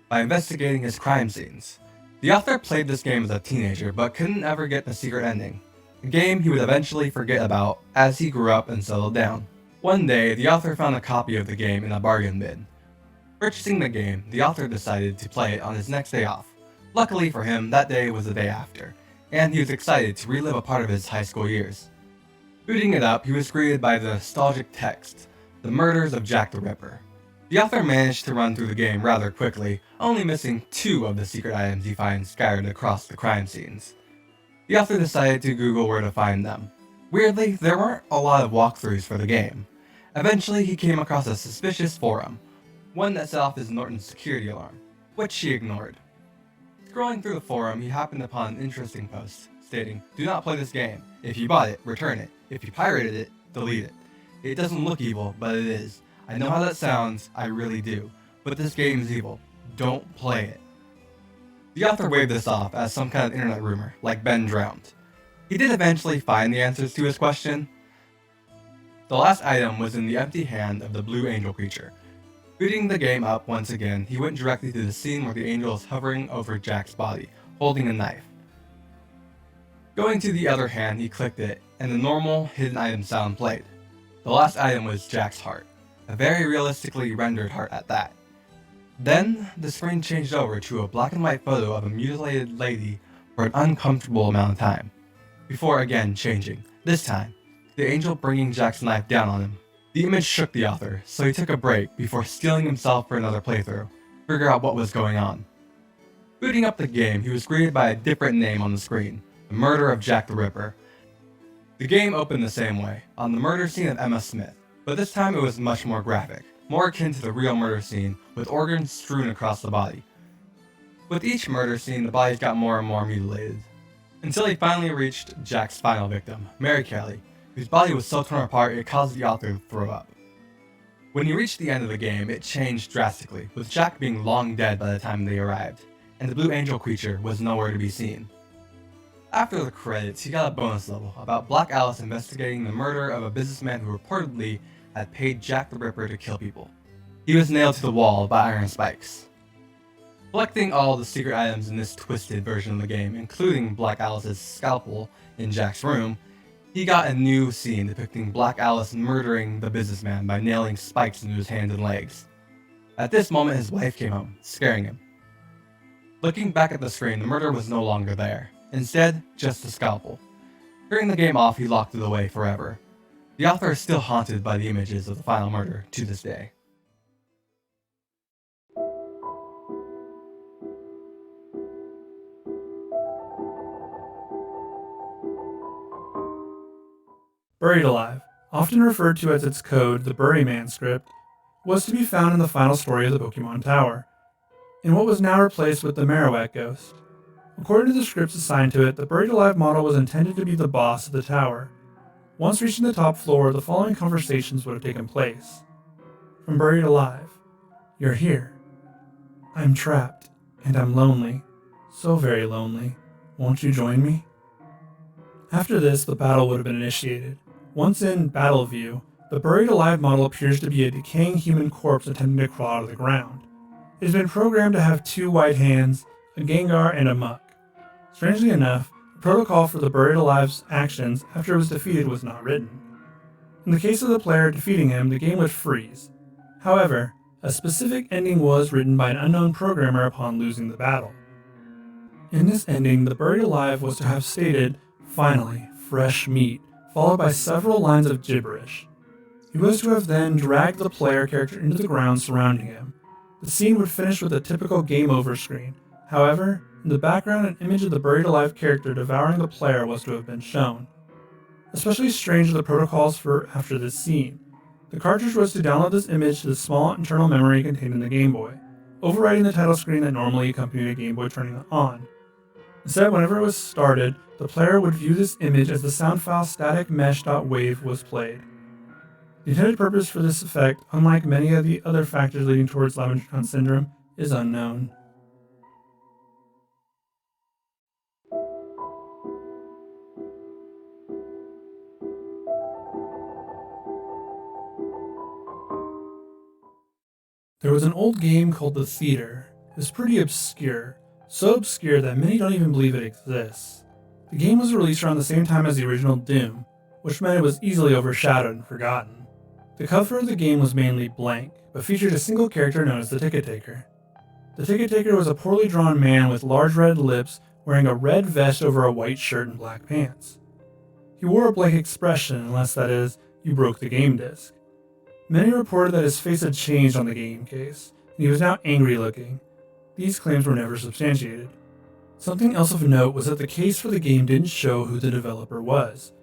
by investigating his crime scenes. The author played this game as a teenager but couldn't ever get the secret ending, a game he would eventually forget about as he grew up and settled down. One day, the author found a copy of the game in a bargain bin. Purchasing the game, the author decided to play it on his next day off. Luckily for him, that day was the day after, and he was excited to relive a part of his high school years. Booting it up, he was greeted by the nostalgic text, "The Murders of Jack the Ripper." The author managed to run through the game rather quickly, only missing 2 of the secret items he finds scattered across the crime scenes. The author decided to Google where to find them. Weirdly, there weren't a lot of walkthroughs for the game. Eventually, he came across a suspicious forum, one that set off his Norton security alarm, which he ignored. Scrolling through the forum, he happened upon an interesting post, stating, "Do not play this game. If you bought it, return it. If you pirated it, delete it. It doesn't look evil, but it is. I know how that sounds, I really do. But this game is evil. Don't play it." The author waved this off as some kind of internet rumor, like Ben drowned. He did eventually find the answers to his question. The last item was in the empty hand of the blue angel creature. Booting the game up once again, he went directly to the scene where the angel is hovering over Jack's body, holding a knife. Going to the other hand, he clicked it, and the normal hidden item sound played. The last item was Jack's heart, a very realistically rendered heart at that. Then, the screen changed over to a black and white photo of a mutilated lady for an uncomfortable amount of time, before again changing, this time, the angel bringing Jack's knife down on him. The image shook the author, so he took a break before steeling himself for another playthrough, to figure out what was going on. Booting up the game, he was greeted by a different name on the screen, The Murder of Jack the Ripper. The game opened the same way, on the murder scene of Emma Smith, but this time it was much more graphic, more akin to the real murder scene, with organs strewn across the body. With each murder scene, the bodies got more and more mutilated, until he finally reached Jack's final victim, Mary Kelly, whose body was so torn apart it caused the author to throw up. When he reached the end of the game, it changed drastically, with Jack being long dead by the time they arrived, and the blue angel creature was nowhere to be seen. After the credits, he got a bonus level about Black Alice investigating the murder of a businessman who reportedly had paid Jack the Ripper to kill people. He was nailed to the wall by iron spikes. Collecting all the secret items in this twisted version of the game, including Black Alice's scalpel in Jack's room, he got a new scene depicting Black Alice murdering the businessman by nailing spikes into his hands and legs. At this moment, his wife came home, scaring him. Looking back at the screen, the murder was no longer there. Instead, just a scalpel. Turning the game off, he locked it away forever. The author is still haunted by the images of the final murder to this day. Buried Alive, often referred to as its code, the Buryman script, was to be found in the final story of the Pokemon Tower, in what was now replaced with the Marowak Ghost. According to the scripts assigned to it, the Buried Alive model was intended to be the boss of the tower. Once reaching the top floor, the following conversations would have taken place. From Buried Alive: "You're here. I'm trapped, and I'm lonely. So very lonely. Won't you join me?" After this, the battle would have been initiated. Once in battle view, the Buried Alive model appears to be a decaying human corpse attempting to crawl out of the ground. It has been programmed to have 2 white hands, a Gengar, and a Muck. Strangely enough, the protocol for the Buried Alive's actions after it was defeated was not written. In the case of the player defeating him, the game would freeze. However, a specific ending was written by an unknown programmer upon losing the battle. In this ending, the Buried Alive was to have stated, "Finally, fresh meat," followed by several lines of gibberish. He was to have then dragged the player character into the ground surrounding him. The scene would finish with a typical game over screen. However, in the background, an image of the Buried Alive character devouring the player was to have been shown. Especially strange are the protocols for after this scene. The cartridge was to download this image to the small internal memory contained in the Game Boy, overwriting the title screen that normally accompanied a Game Boy turning on. Instead, whenever it was started, the player would view this image as the sound file static mesh.wave was played. The intended purpose for this effect, unlike many of the other factors leading towards Lavender syndrome, is unknown. There was an old game called The Theater. It was pretty obscure, so obscure that many don't even believe it exists. The game was released around the same time as the original Doom, which meant it was easily overshadowed and forgotten. The cover of the game was mainly blank, but featured a single character known as the Ticket Taker. The Ticket Taker was a poorly drawn man with large red lips wearing a red vest over a white shirt and black pants. He wore a blank expression unless, that is, you broke the game disc. Many reported that his face had changed on the game case, and he was now angry looking. These claims were never substantiated. Something else of note was that the case for the game didn't show who the developer was.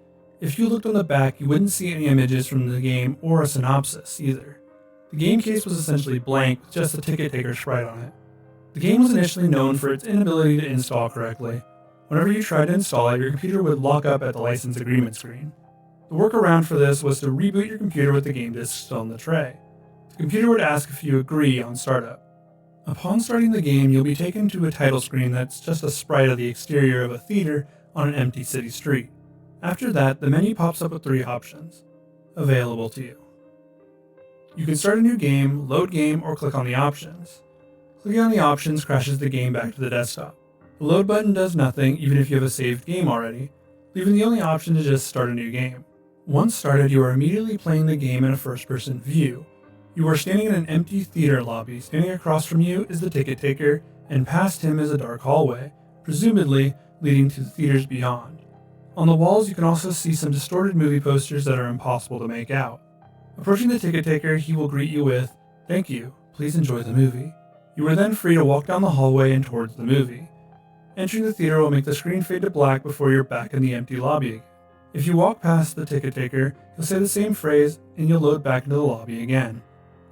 If you looked on the back, you wouldn't see any images from the game or a synopsis either. The game case was essentially blank with just the Ticket Taker sprite on it. The game was initially known for its inability to install correctly. Whenever you tried to install it, your computer would lock up at the license agreement screen. The workaround for this was to reboot your computer with the game disc still in the tray. The computer would ask if you agree on startup. Upon starting the game, you'll be taken to a title screen that's just a sprite of the exterior of a theater on an empty city street. After that, the menu pops up with 3 options available to you. You can start a new game, load game, or click on the options. Clicking on the options crashes the game back to the desktop. The load button does nothing even if you have a saved game already, leaving the only option to just start a new game. Once started, you are immediately playing the game in a first-person view. You are standing in an empty theater lobby. Standing across from you is the Ticket Taker, and past him is a dark hallway, presumably leading to the theaters beyond. On the walls, you can also see some distorted movie posters that are impossible to make out. Approaching the Ticket Taker, he will greet you with, "Thank you, please enjoy the movie." You are then free to walk down the hallway and towards the movie. Entering the theater will make the screen fade to black before you're back in the empty lobby again. If you walk past the Ticket Taker, he'll say the same phrase and you'll load back into the lobby again.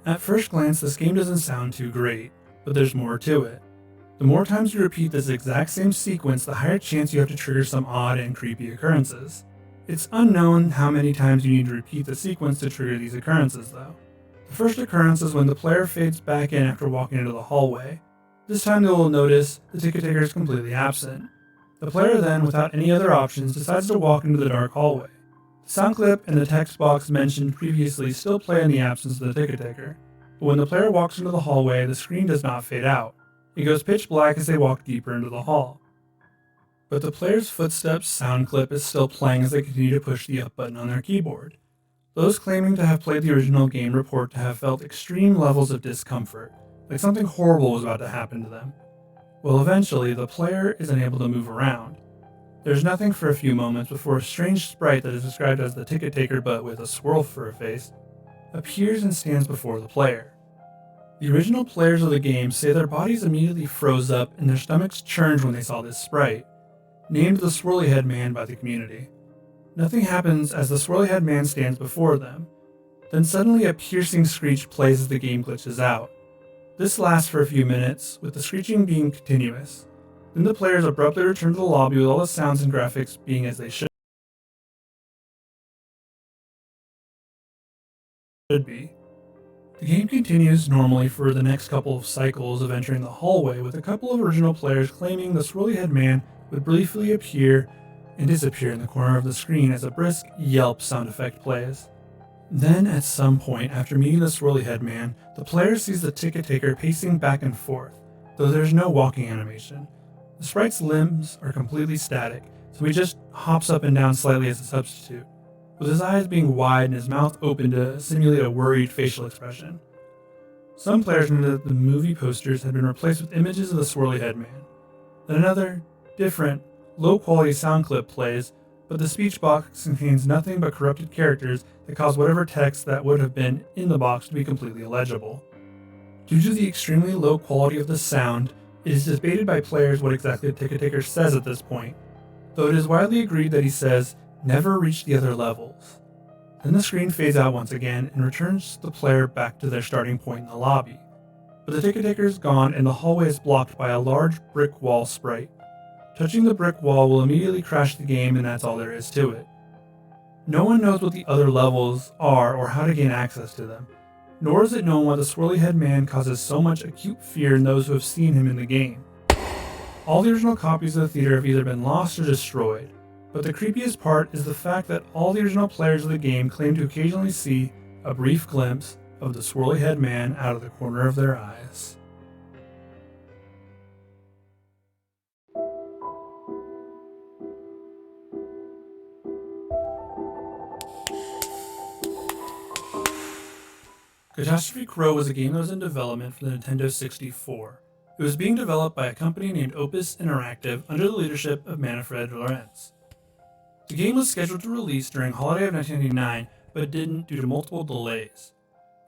At first glance, this game doesn't sound too great, but there's more to it. The more times you repeat this exact same sequence, the higher chance you have to trigger some odd and creepy occurrences. It's unknown how many times you need to repeat the sequence to trigger these occurrences, though. The first occurrence is when the player fades back in after walking into the hallway. This time they will notice the Ticket Taker is completely absent. The player then, without any other options, decides to walk into the dark hallway. The sound clip and the text box mentioned previously still play in the absence of the Ticket Taker, but when the player walks into the hallway, the screen does not fade out. It goes pitch black as they walk deeper into the hall. But the player's footsteps sound clip is still playing as they continue to push the up button on their keyboard. Those claiming to have played the original game report to have felt extreme levels of discomfort, like something horrible was about to happen to them. Well, eventually, the player is unable to move around. There's nothing for a few moments before a strange sprite that is described as the Ticket Taker but with a swirl for a face appears and stands before the player. The original players of the game say their bodies immediately froze up and their stomachs churned when they saw this sprite, named the Swirly Head Man by the community. Nothing happens as the Swirly Head Man stands before them. Then suddenly a piercing screech plays as the game glitches out. This lasts for a few minutes, with the screeching being continuous. Then the players abruptly return to the lobby with all the sounds and graphics being as they should be. The game continues normally for the next couple of cycles of entering the hallway, with a couple of original players claiming the swirly head man would briefly appear and disappear in the corner of the screen as a brisk yelp sound effect plays. Then, at some point after meeting the swirly head man, the player sees the ticket taker pacing back and forth, though there's no walking animation. The sprite's limbs are completely static, so he just hops up and down slightly as a substitute, with his eyes being wide and his mouth open to simulate a worried facial expression. Some players knew that the movie posters had been replaced with images of the swirly head man. Then another, different, low-quality sound clip plays, but the speech box contains nothing but corrupted characters that cause whatever text that would have been in the box to be completely illegible. Due to the extremely low quality of the sound, it is debated by players what exactly the ticket taker says at this point, though it is widely agreed that he says, "Never reach the other levels." Then the screen fades out once again and returns the player back to their starting point in the lobby. But the ticket taker is gone and the hallway is blocked by a large brick wall sprite. Touching the brick wall will immediately crash the game, and that's all there is to it. No one knows what the other levels are or how to gain access to them, nor is it known why the swirly head man causes so much acute fear in those who have seen him in the game. All the original copies of the theater have either been lost or destroyed, but the creepiest part is the fact that all the original players of the game claim to occasionally see a brief glimpse of the swirly head man out of the corner of their eyes. Catastrophe Crow was a game that was in development for the Nintendo 64. It was being developed by a company named Opus Interactive under the leadership of Manfred Lorentz. The game was scheduled to release during holiday of 1999, but didn't due to multiple delays.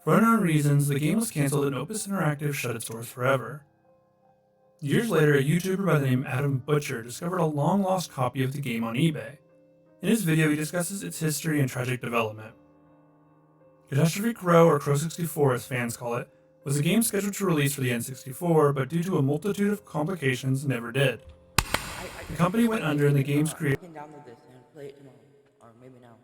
For unknown reasons, the game was cancelled and Opus Interactive shut its doors forever. Years later, a YouTuber by the name Adam Butcher discovered a long-lost copy of the game on eBay. In his video, he discusses its history and tragic development. Catastrophe Crow, or Crow 64 as fans call it, was a game scheduled to release for the N64, but due to a multitude of complications, never did. The company went under and the game's creator... I can download this and play it tomorrow, or maybe now.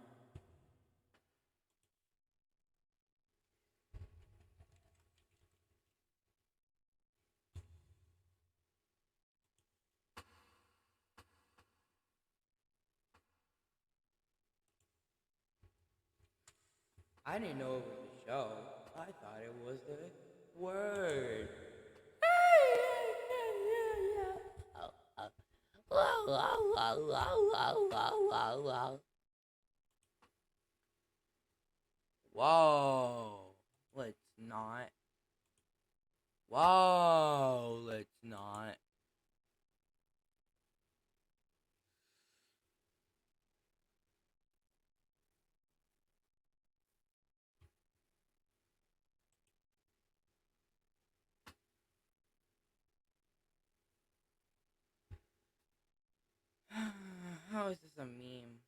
I didn't know it was a show. I thought it was the word. Whoa. Let's not. Whoa. Let's not. How is this a meme?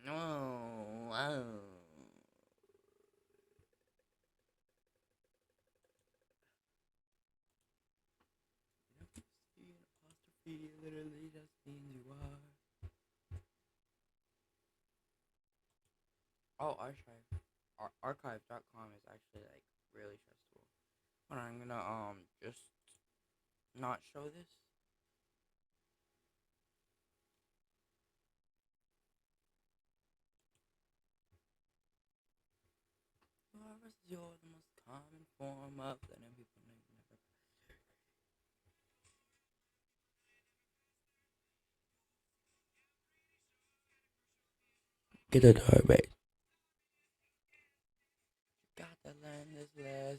Oh, wow. Apostrophe literally just means you are. Oh, archive. Archive.com is actually like really stressful. But I'm gonna just not show this. You're the most common form of letting people know you never. Get the door back. Got to learn this lesson.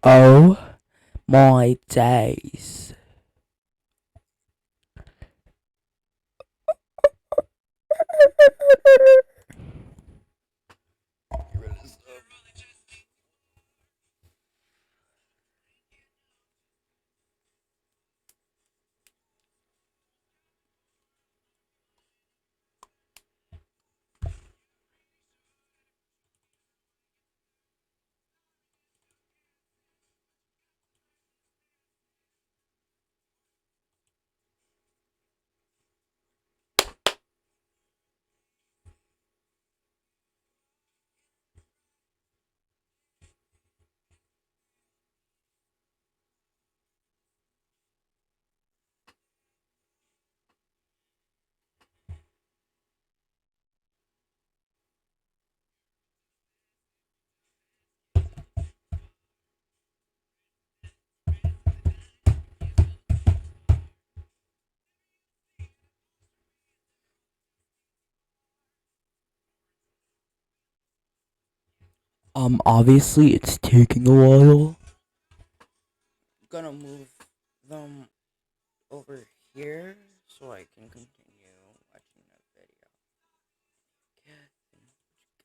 Oh my days. Obviously it's taking a while. Gonna move them over here so I can continue watching the video.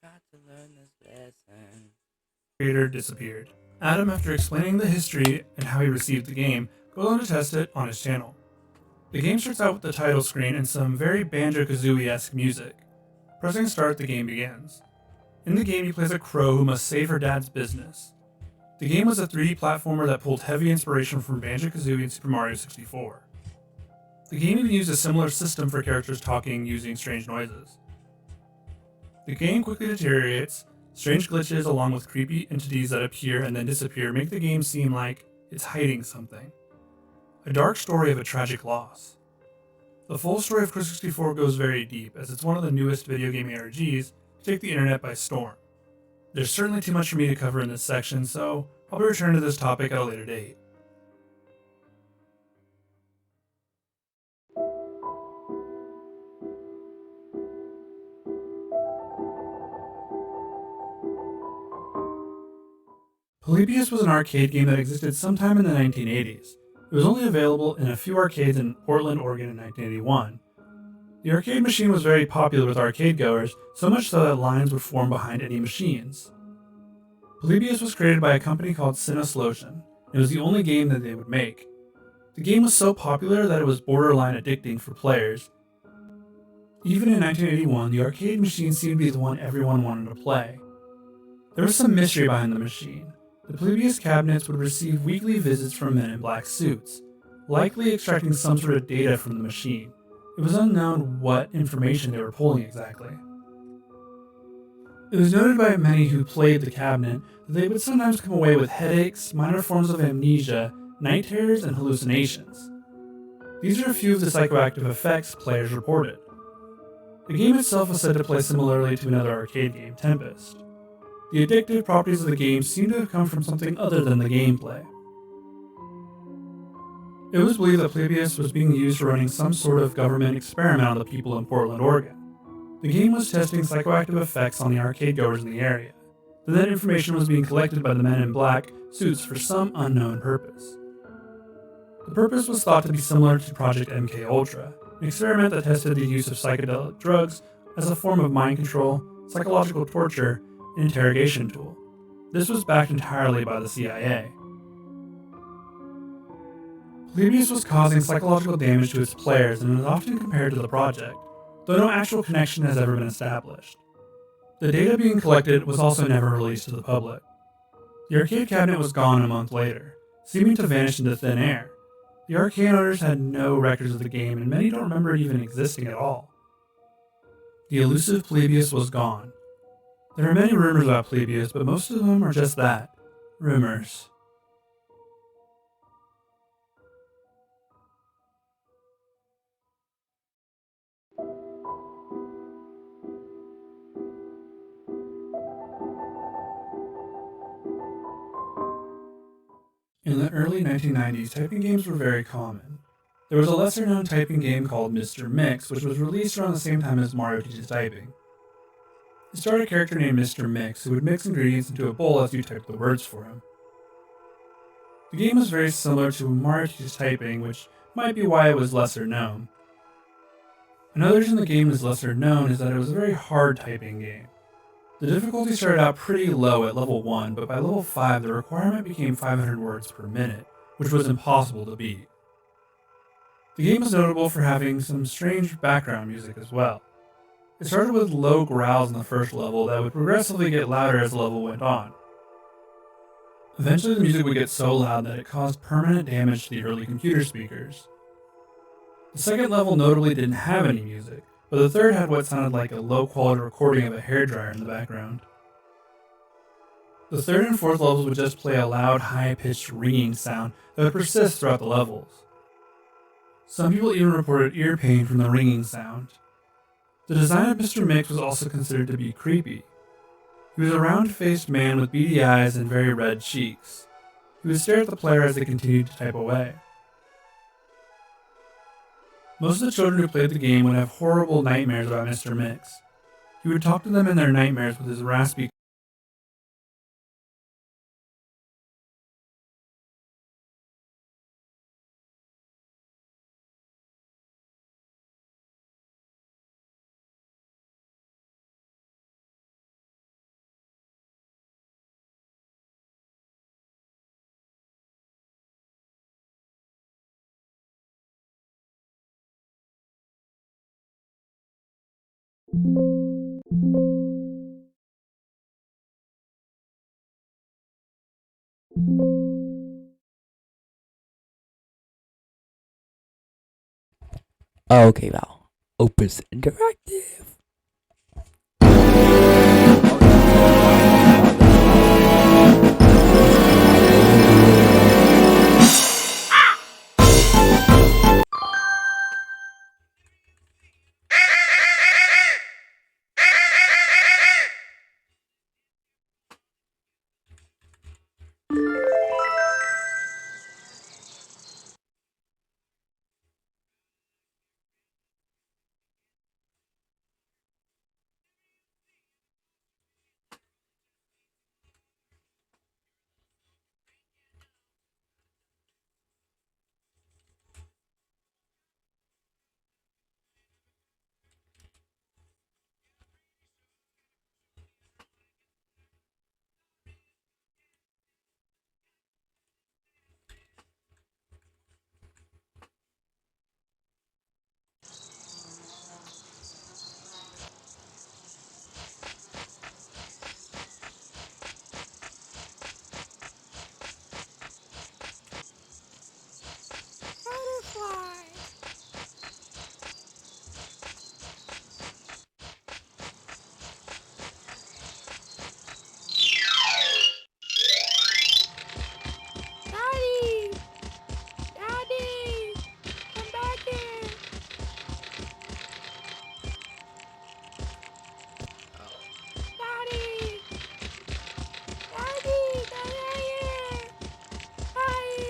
Got to learn this lesson. Creator disappeared. Adam, after explaining the history and how he received the game, goes on to test it on his channel. The game starts out with the title screen and some very Banjo-Kazooie-esque music. Pressing start, the game begins. In the game, he plays a crow who must save her dad's business. The game was a 3D platformer that pulled heavy inspiration from Banjo-Kazooie and Super Mario 64. The game even used a similar system for characters talking using strange noises. The game quickly deteriorates. Strange glitches along with creepy entities that appear and then disappear make the game seem like it's hiding something. A dark story of a tragic loss. The full story of Chris 64 goes very deep, as it's one of the newest video game ARGs to take the internet by storm. There's certainly too much for me to cover in this section, so I'll be returning to this topic at a later date. Polybius was an arcade game that existed sometime in the 1980s. It was only available in a few arcades in Portland, Oregon in 1981. The arcade machine was very popular with arcade goers, so much so that lines would form behind any machines. Polybius was created by a company called Cineslotion. It was the only game that they would make. The game was so popular that it was borderline addicting for players. Even in 1981, the arcade machine seemed to be the one everyone wanted to play. There was some mystery behind the machine. The Polybius cabinets would receive weekly visits from men in black suits, likely extracting some sort of data from the machine. It was unknown what information they were pulling exactly. It was noted by many who played the cabinet that they would sometimes come away with headaches, minor forms of amnesia, night terrors, and hallucinations. These are a few of the psychoactive effects players reported. The game itself was said to play similarly to another arcade game, Tempest. The addictive properties of the game seem to have come from something other than the gameplay. It was believed that Polybius was being used for running some sort of government experiment on the people in Portland, Oregon. The game was testing psychoactive effects on the arcade goers in the area. That information was being collected by the men in black suits for some unknown purpose. The purpose was thought to be similar to Project MKUltra, an experiment that tested the use of psychedelic drugs as a form of mind control, psychological torture, and interrogation tool. This was backed entirely by the CIA. Polybius was causing psychological damage to its players and is often compared to the project, though no actual connection has ever been established. The data being collected was also never released to the public. The arcade cabinet was gone a month later, seeming to vanish into thin air. The arcade owners had no records of the game, and many don't remember it even existing at all. The elusive Polybius was gone. There are many rumors about Polybius, but most of them are just that, rumors. the early 1990s, typing games were very common. There was a lesser-known typing game called Mr. Mix, which was released around the same time as Mario teaches typing. It starred a character named Mr. Mix who would mix ingredients into a bowl as you typed the words for him. The game was very similar to Mario teaches typing, which might be why it was lesser known. Another reason the game is lesser known is that it was a very hard typing game. The difficulty started out pretty low at level 1, but by level 5 the requirement became 500 words per minute, which was impossible to beat. The game is notable for having some strange background music as well. It started with low growls in the first level that would progressively get louder as the level went on. Eventually the music would get so loud that it caused permanent damage to the early computer speakers. The second level notably didn't have any music, but the third had what sounded like a low-quality recording of a hairdryer in the background. The third and fourth levels would just play a loud, high-pitched ringing sound that would persist throughout the levels. Some people even reported ear pain from the ringing sound. The design of Mr. Mix was also considered to be creepy. He was a round-faced man with beady eyes and very red cheeks. He would stare at the player as they continued to type away. Most of the children who played the game would have horrible nightmares about Mr. Mix. He would talk to them in their nightmares with his raspy Okay, Val. Opus Interactive. Daddy! Daddy! Come back here! Daddy! Daddy! Daddy here! Daddy!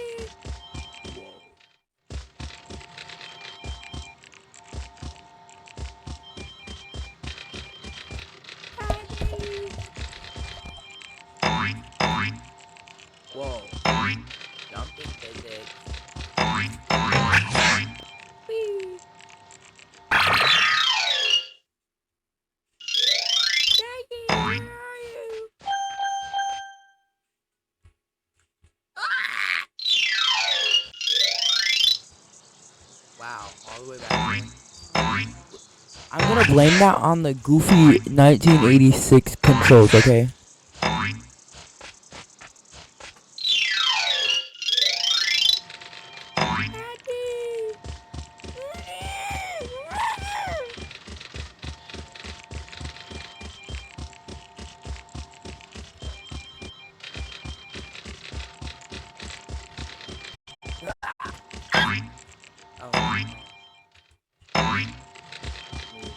Whoa. Jumping physics. Whee! Daddy, where are you? Wow, all the way back here. I'm gonna blame that on the goofy 1986 controls, okay?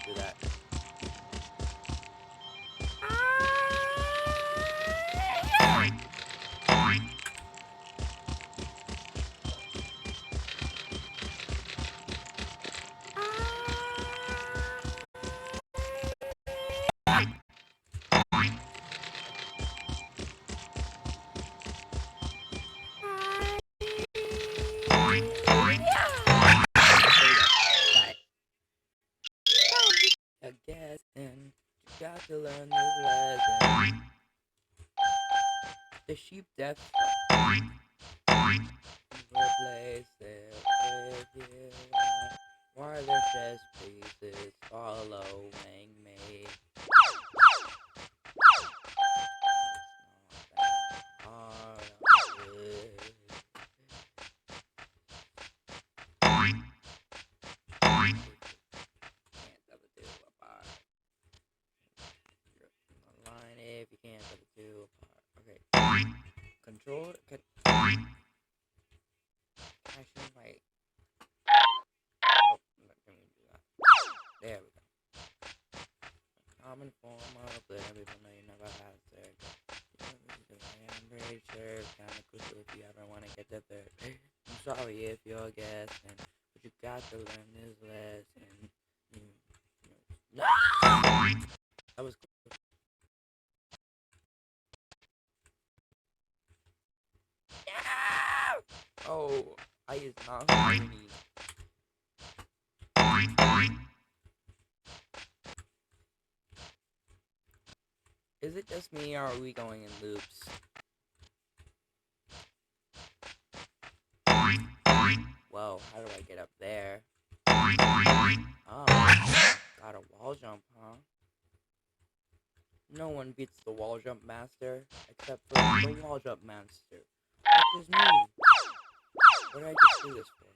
Do that. got to learn this lesson. The sheep death replace it with you. Wireless chess pieces following me. It's not that hard. Line if you can't put the two apart. Okay. Control. Actually, like. Oh, let me do that. There we go. A common form of that people know you never have to. I'm pretty sure it's kind of cool if you ever want to get the third. I'm sorry if you're guessing, but you got to learn this lesson. That was cool. Oh, I is not funny. Is it just me or are we going in loops? Whoa, how do I get up there? Oh, got a wall jump, huh? No one beats the wall jump master, except for the wall jump master, which is me. What did I just do this for?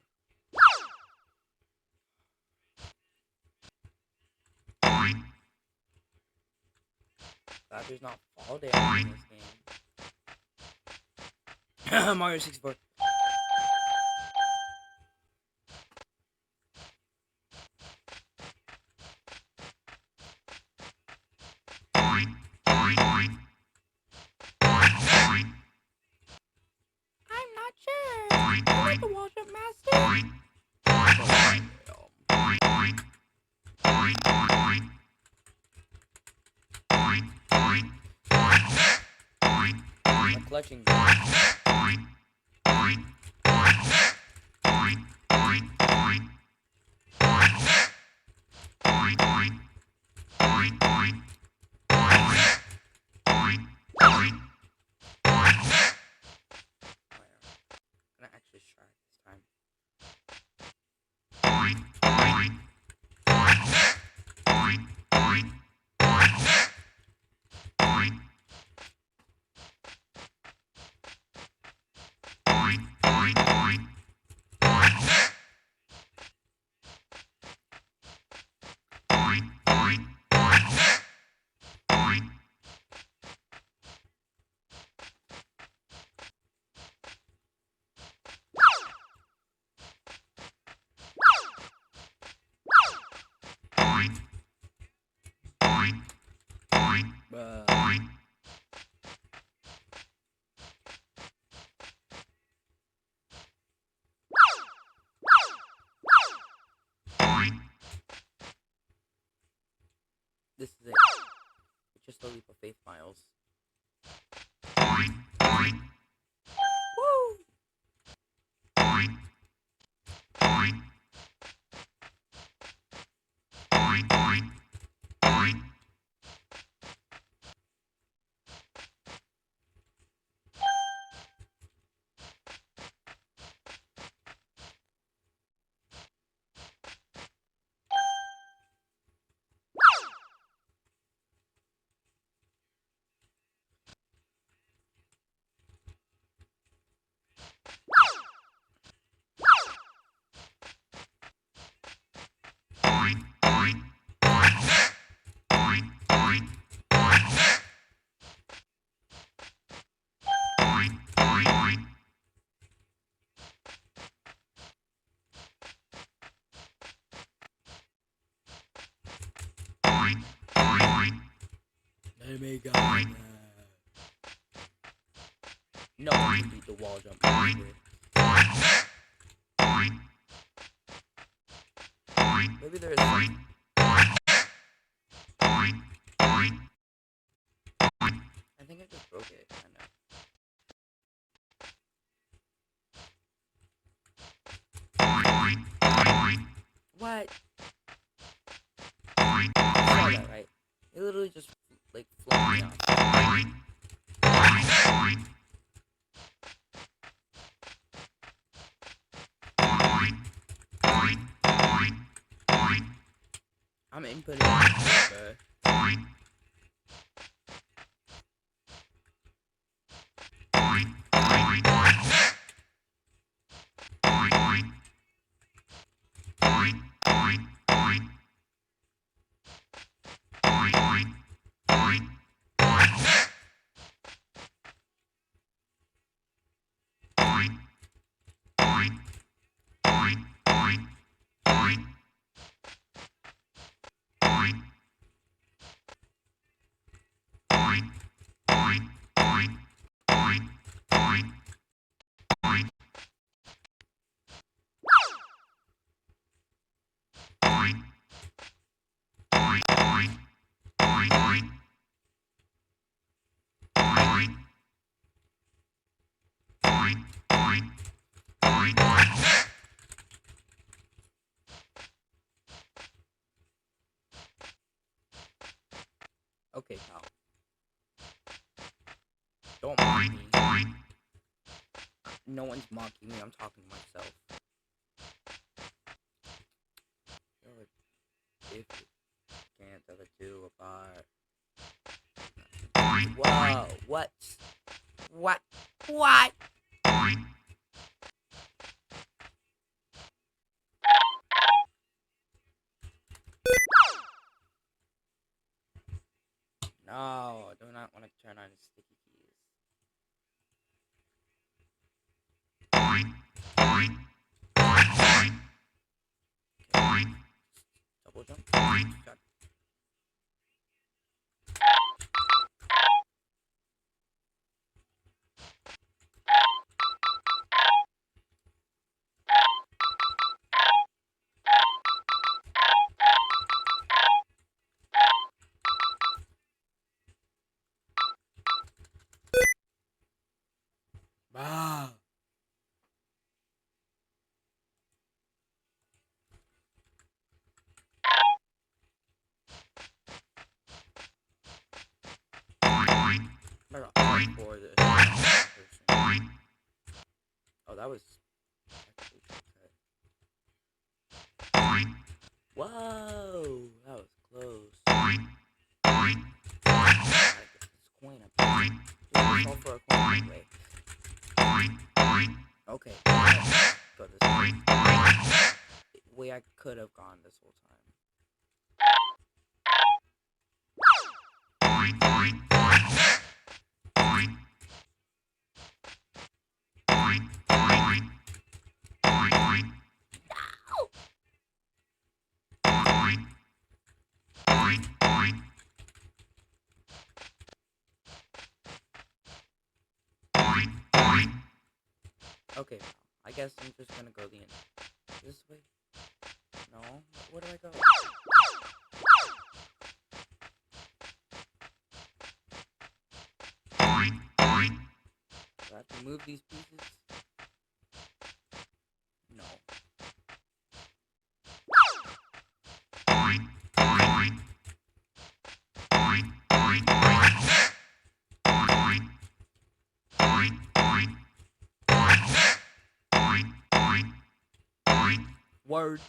Glad there's not fall damage in this game. Mario 64. I'm not sure. Is that the wall jump master? I'm clutching. I'm gonna actually try this time. This is it. It's just a leap of faith, Miles. Woo! Let me go. No one can beat the wall jump master. Maybe there is some. I think I just broke it, kind of. What? I saw that, right? He literally just like floated me off. I'm inputting this, bro. Okay, pal. Don't mock me. No one's mocking me, I'm talking to myself. If you can't tell the two apart. Whoa, what? What? What? No, I do not want to turn on sticky keys. Okay. Double jump. Shot. Bah. For this person. Oh, that was actually okay. Whoa, that was close. I get this coin up here. Just all for a coin anyway. Okay, go this way. Way I could have gone this whole time. Okay, I guess I'm just gonna go the end. This way? No? Where do I go? Do I have to move these pieces? No. Word.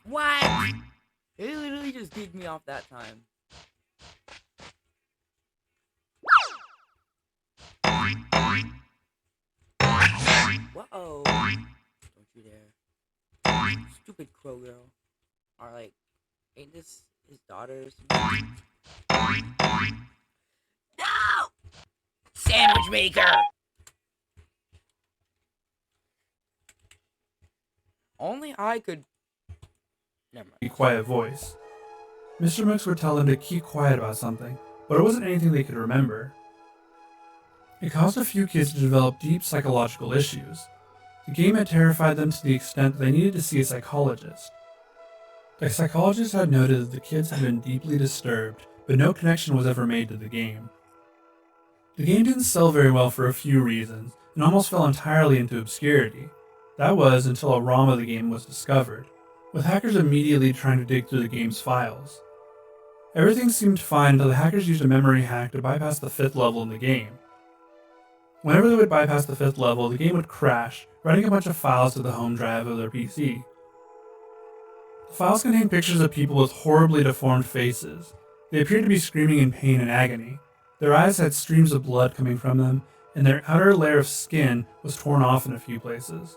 What? It literally just kicked me off that time. Whoa. Don't you dare. Stupid crow girl. Or like, ain't this his daughter or something? No! Sandwich maker! Only I could quiet voice. Mr. Mooks would tell them to keep quiet about something, but it wasn't anything they could remember. It caused a few kids to develop deep psychological issues. The game had terrified them to the extent that they needed to see a psychologist. The psychologist had noted that the kids had been deeply disturbed, but no connection was ever made to the game. The game didn't sell very well for a few reasons, and almost fell entirely into obscurity. That was until a ROM of the game was discovered, with hackers immediately trying to dig through the game's files. Everything seemed fine until the hackers used a memory hack to bypass the 5th level in the game. Whenever they would bypass the 5th level, the game would crash, writing a bunch of files to the home drive of their PC. The files contained pictures of people with horribly deformed faces. They appeared to be screaming in pain and agony. Their eyes had streams of blood coming from them, and their outer layer of skin was torn off in a few places.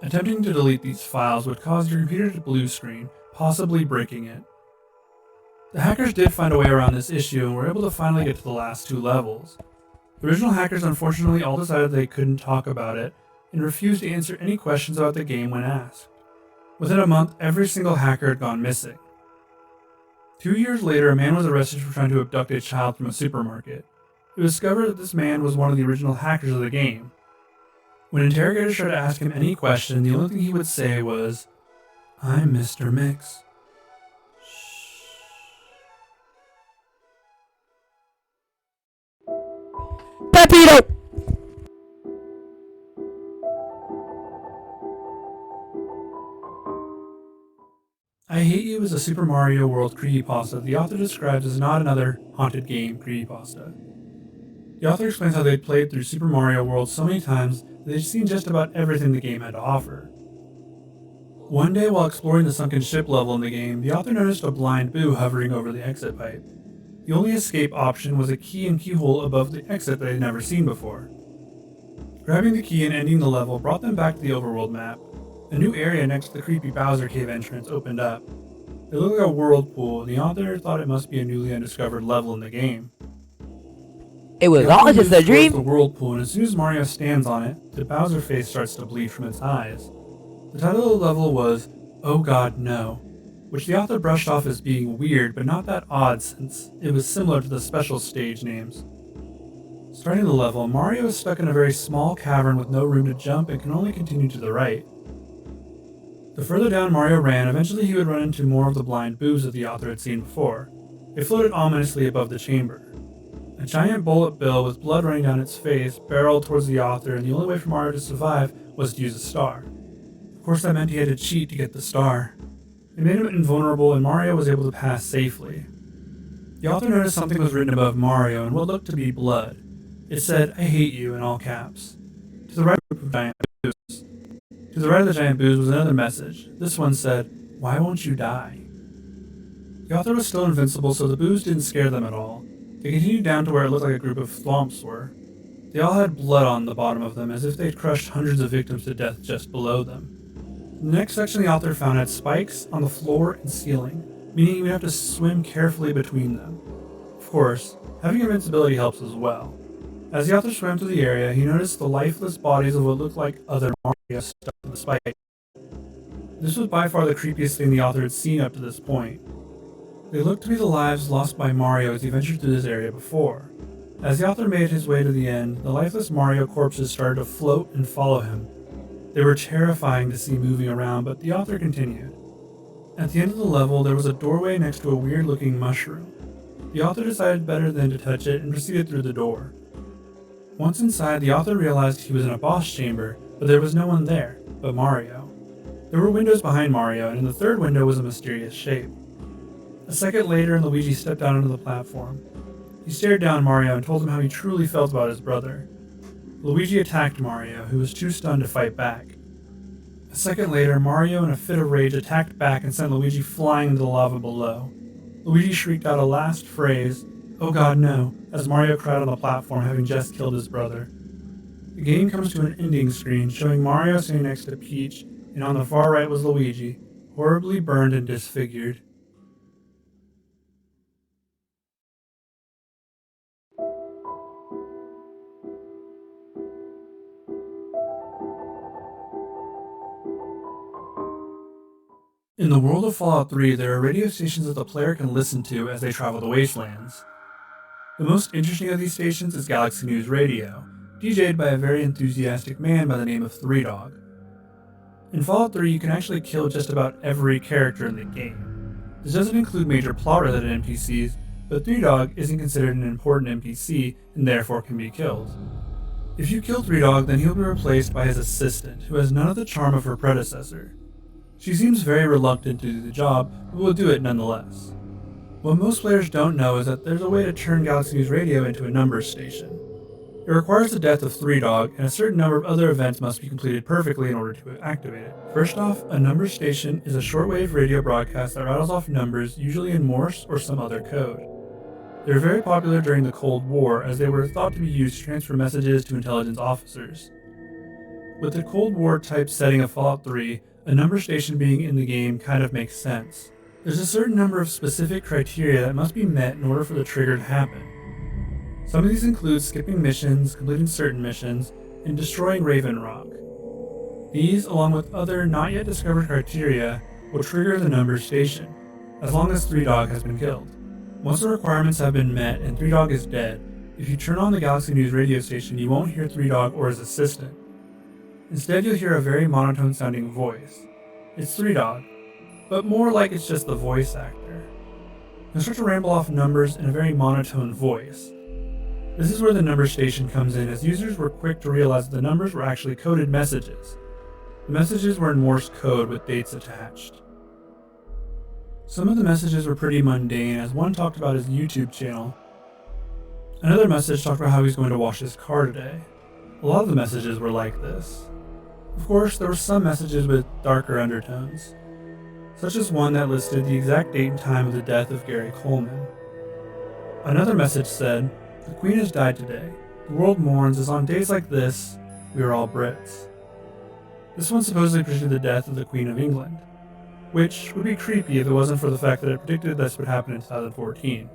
Attempting to delete these files would cause your computer to blue screen, possibly breaking it. The hackers did find a way around this issue and were able to finally get to the last 2 levels. The original hackers unfortunately all decided they couldn't talk about it and refused to answer any questions about the game when asked. Within a month, every single hacker had gone missing. 2 years later, a man was arrested for trying to abduct a child from a supermarket. It was discovered that this man was one of the original hackers of the game. When interrogators tried to ask him any question, the only thing he would say was, "I'm Mr. Mix." Pepito! I Hate You is a Super Mario World creepypasta the author describes as not another haunted game creepypasta. The author explains how they'd played through Super Mario World so many times that they'd seen just about everything the game had to offer. One day while exploring the sunken ship level in the game, the author noticed a blind boo hovering over the exit pipe. The only escape option was a key and keyhole above the exit that they'd never seen before. Grabbing the key and ending the level brought them back to the overworld map. A new area next to the creepy Bowser Cave entrance opened up. It looked like a whirlpool, and the author thought it must be a newly undiscovered level in the game. It was all just a dream. The whirlpool, and as soon as Mario stands on it, the Bowser face starts to bleed from its eyes. The title of the level was "Oh God No," which the author brushed off as being weird, but not that odd since it was similar to the special stage names. Starting the level, Mario is stuck in a very small cavern with no room to jump and can only continue to the right. The further down Mario ran, eventually he would run into more of the blind boos that the author had seen before. They floated ominously above the chamber. A giant bullet bill with blood running down its face barreled towards the author, and the only way for Mario to survive was to use a star. Of course, that meant he had to cheat to get the star. It made him invulnerable, and Mario was able to pass safely. The author noticed something was written above Mario in what looked to be blood. It said, "I hate you," in all caps. To the right of giant boos. To the right of the giant boos was another message. This one said, "Why won't you die?" The author was still invincible, so the boos didn't scare them at all. They continued down to where it looked like a group of thwomps were. They all had blood on the bottom of them, as if they'd crushed hundreds of victims to death just below them. The next section the author found had spikes on the floor and ceiling, meaning you would have to swim carefully between them. Of course, having invincibility helps as well. As the author swam through the area, he noticed the lifeless bodies of what looked like other Mario stuck to the spike. This was by far the creepiest thing the author had seen up to this point. They looked to be the lives lost by Mario as he ventured through this area before. As the author made his way to the end, the lifeless Mario corpses started to float and follow him. They were terrifying to see moving around, but the author continued. At the end of the level, there was a doorway next to a weird-looking mushroom. The author decided better than to touch it and proceeded through the door. Once inside, the author realized he was in a boss chamber, but there was no one there but Mario. There were windows behind Mario, and in the third window was a mysterious shape. A second later, Luigi stepped out onto the platform. He stared down Mario and told him how he truly felt about his brother. Luigi attacked Mario, who was too stunned to fight back. A second later, Mario, in a fit of rage, attacked back and sent Luigi flying into the lava below. Luigi shrieked out a last phrase, "Oh God, no," as Mario cried on the platform, having just killed his brother. The game comes to an ending screen showing Mario sitting next to Peach, and on the far right was Luigi, horribly burned and disfigured. In the world of Fallout 3, there are radio stations that the player can listen to as they travel the wastelands. The most interesting of these stations is Galaxy News Radio, DJ'd by a very enthusiastic man by the name of 3Dog. In Fallout 3, you can actually kill just about every character in the game. This doesn't include major plot-related NPCs, but 3Dog isn't considered an important NPC and therefore can be killed. If you kill 3Dog, then he'll be replaced by his assistant, who has none of the charm of her predecessor. She seems very reluctant to do the job, but will do it nonetheless. What most players don't know is that there's a way to turn Galaxy News Radio into a numbers station. It requires the death of 3Dog, and a certain number of other events must be completed perfectly in order to activate it. First off, a numbers station is a shortwave radio broadcast that rattles off numbers, usually in Morse or some other code. They were very popular during the Cold War, as they were thought to be used to transfer messages to intelligence officers. With the Cold War type setting of Fallout 3, a number station being in the game kind of makes sense. There's a certain number of specific criteria that must be met in order for the trigger to happen. Some of these include skipping missions, completing certain missions, and destroying Raven Rock. These, along with other not yet discovered criteria, will trigger the number station, as long as 3Dog has been killed. Once the requirements have been met and 3Dog is dead, if you turn on the Galaxy News radio station, you won't hear 3Dog or his assistant. Instead, you'll hear a very monotone sounding voice. It's 3Dog, but more like it's just the voice actor. You'll start to ramble off numbers in a very monotone voice. This is where the number station comes in, as users were quick to realize that the numbers were actually coded messages. The messages were in Morse code with dates attached. Some of the messages were pretty mundane, as one talked about his YouTube channel. Another message talked about how he's going to wash his car today. A lot of the messages were like this. Of course, there were some messages with darker undertones, such as one that listed the exact date and time of the death of Gary Coleman. Another message said, "The Queen has died today. The world mourns, as on days like this, we are all Brits." This one supposedly predicted the death of the Queen of England, which would be creepy if it wasn't for the fact that it predicted this would happen in 2014.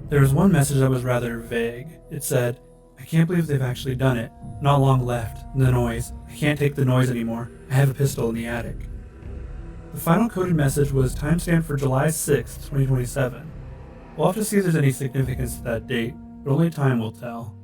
There was one message that was rather vague. It said, "I can't believe they've actually done it. Not long left. The noise. I can't take the noise anymore. I have a pistol in the attic." The final coded message was timestamped for July 6, 2027. We'll have to see if there's any significance to that date, but only time will tell.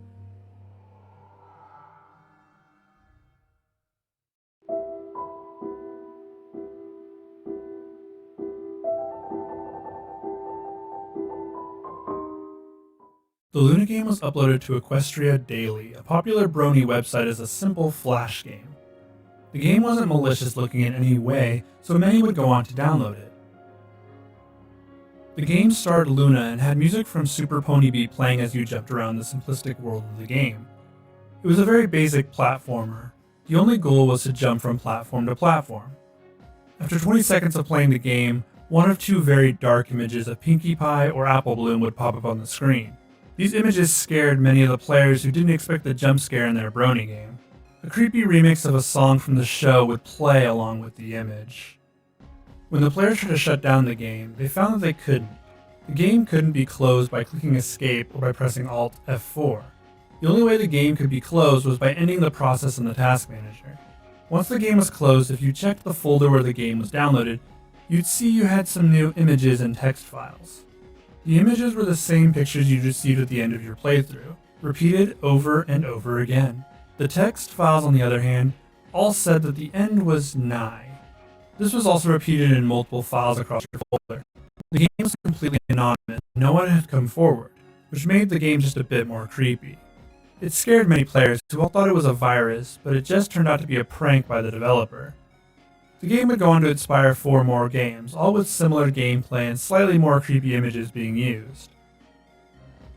The Luna game was uploaded to Equestria Daily, a popular Brony website, as a simple flash game. The game wasn't malicious looking in any way, so many would go on to download it. The game starred Luna and had music from Super Pony Beat playing as you jumped around the simplistic world of the game. It was a very basic platformer. The only goal was to jump from platform to platform. After 20 seconds of playing the game, one of two very dark images of Pinkie Pie or Apple Bloom would pop up on the screen. These images scared many of the players who didn't expect the jump scare in their Brony game. A creepy remix of a song from the show would play along with the image. When the players tried to shut down the game, they found that they couldn't. The game couldn't be closed by clicking escape or by pressing Alt F4. The only way the game could be closed was by ending the process in the task manager. Once the game was closed, if you checked the folder where the game was downloaded, you'd see you had some new images and text files. The images were the same pictures you'd received at the end of your playthrough, repeated over and over again. The text files, on the other hand, all said that the end was nigh. This was also repeated in multiple files across your folder. The game was completely anonymous, no one had come forward, which made the game just a bit more creepy. It scared many players who all thought it was a virus, but it just turned out to be a prank by the developer. The game would go on to inspire 4 more games, all with similar gameplay and slightly more creepy images being used.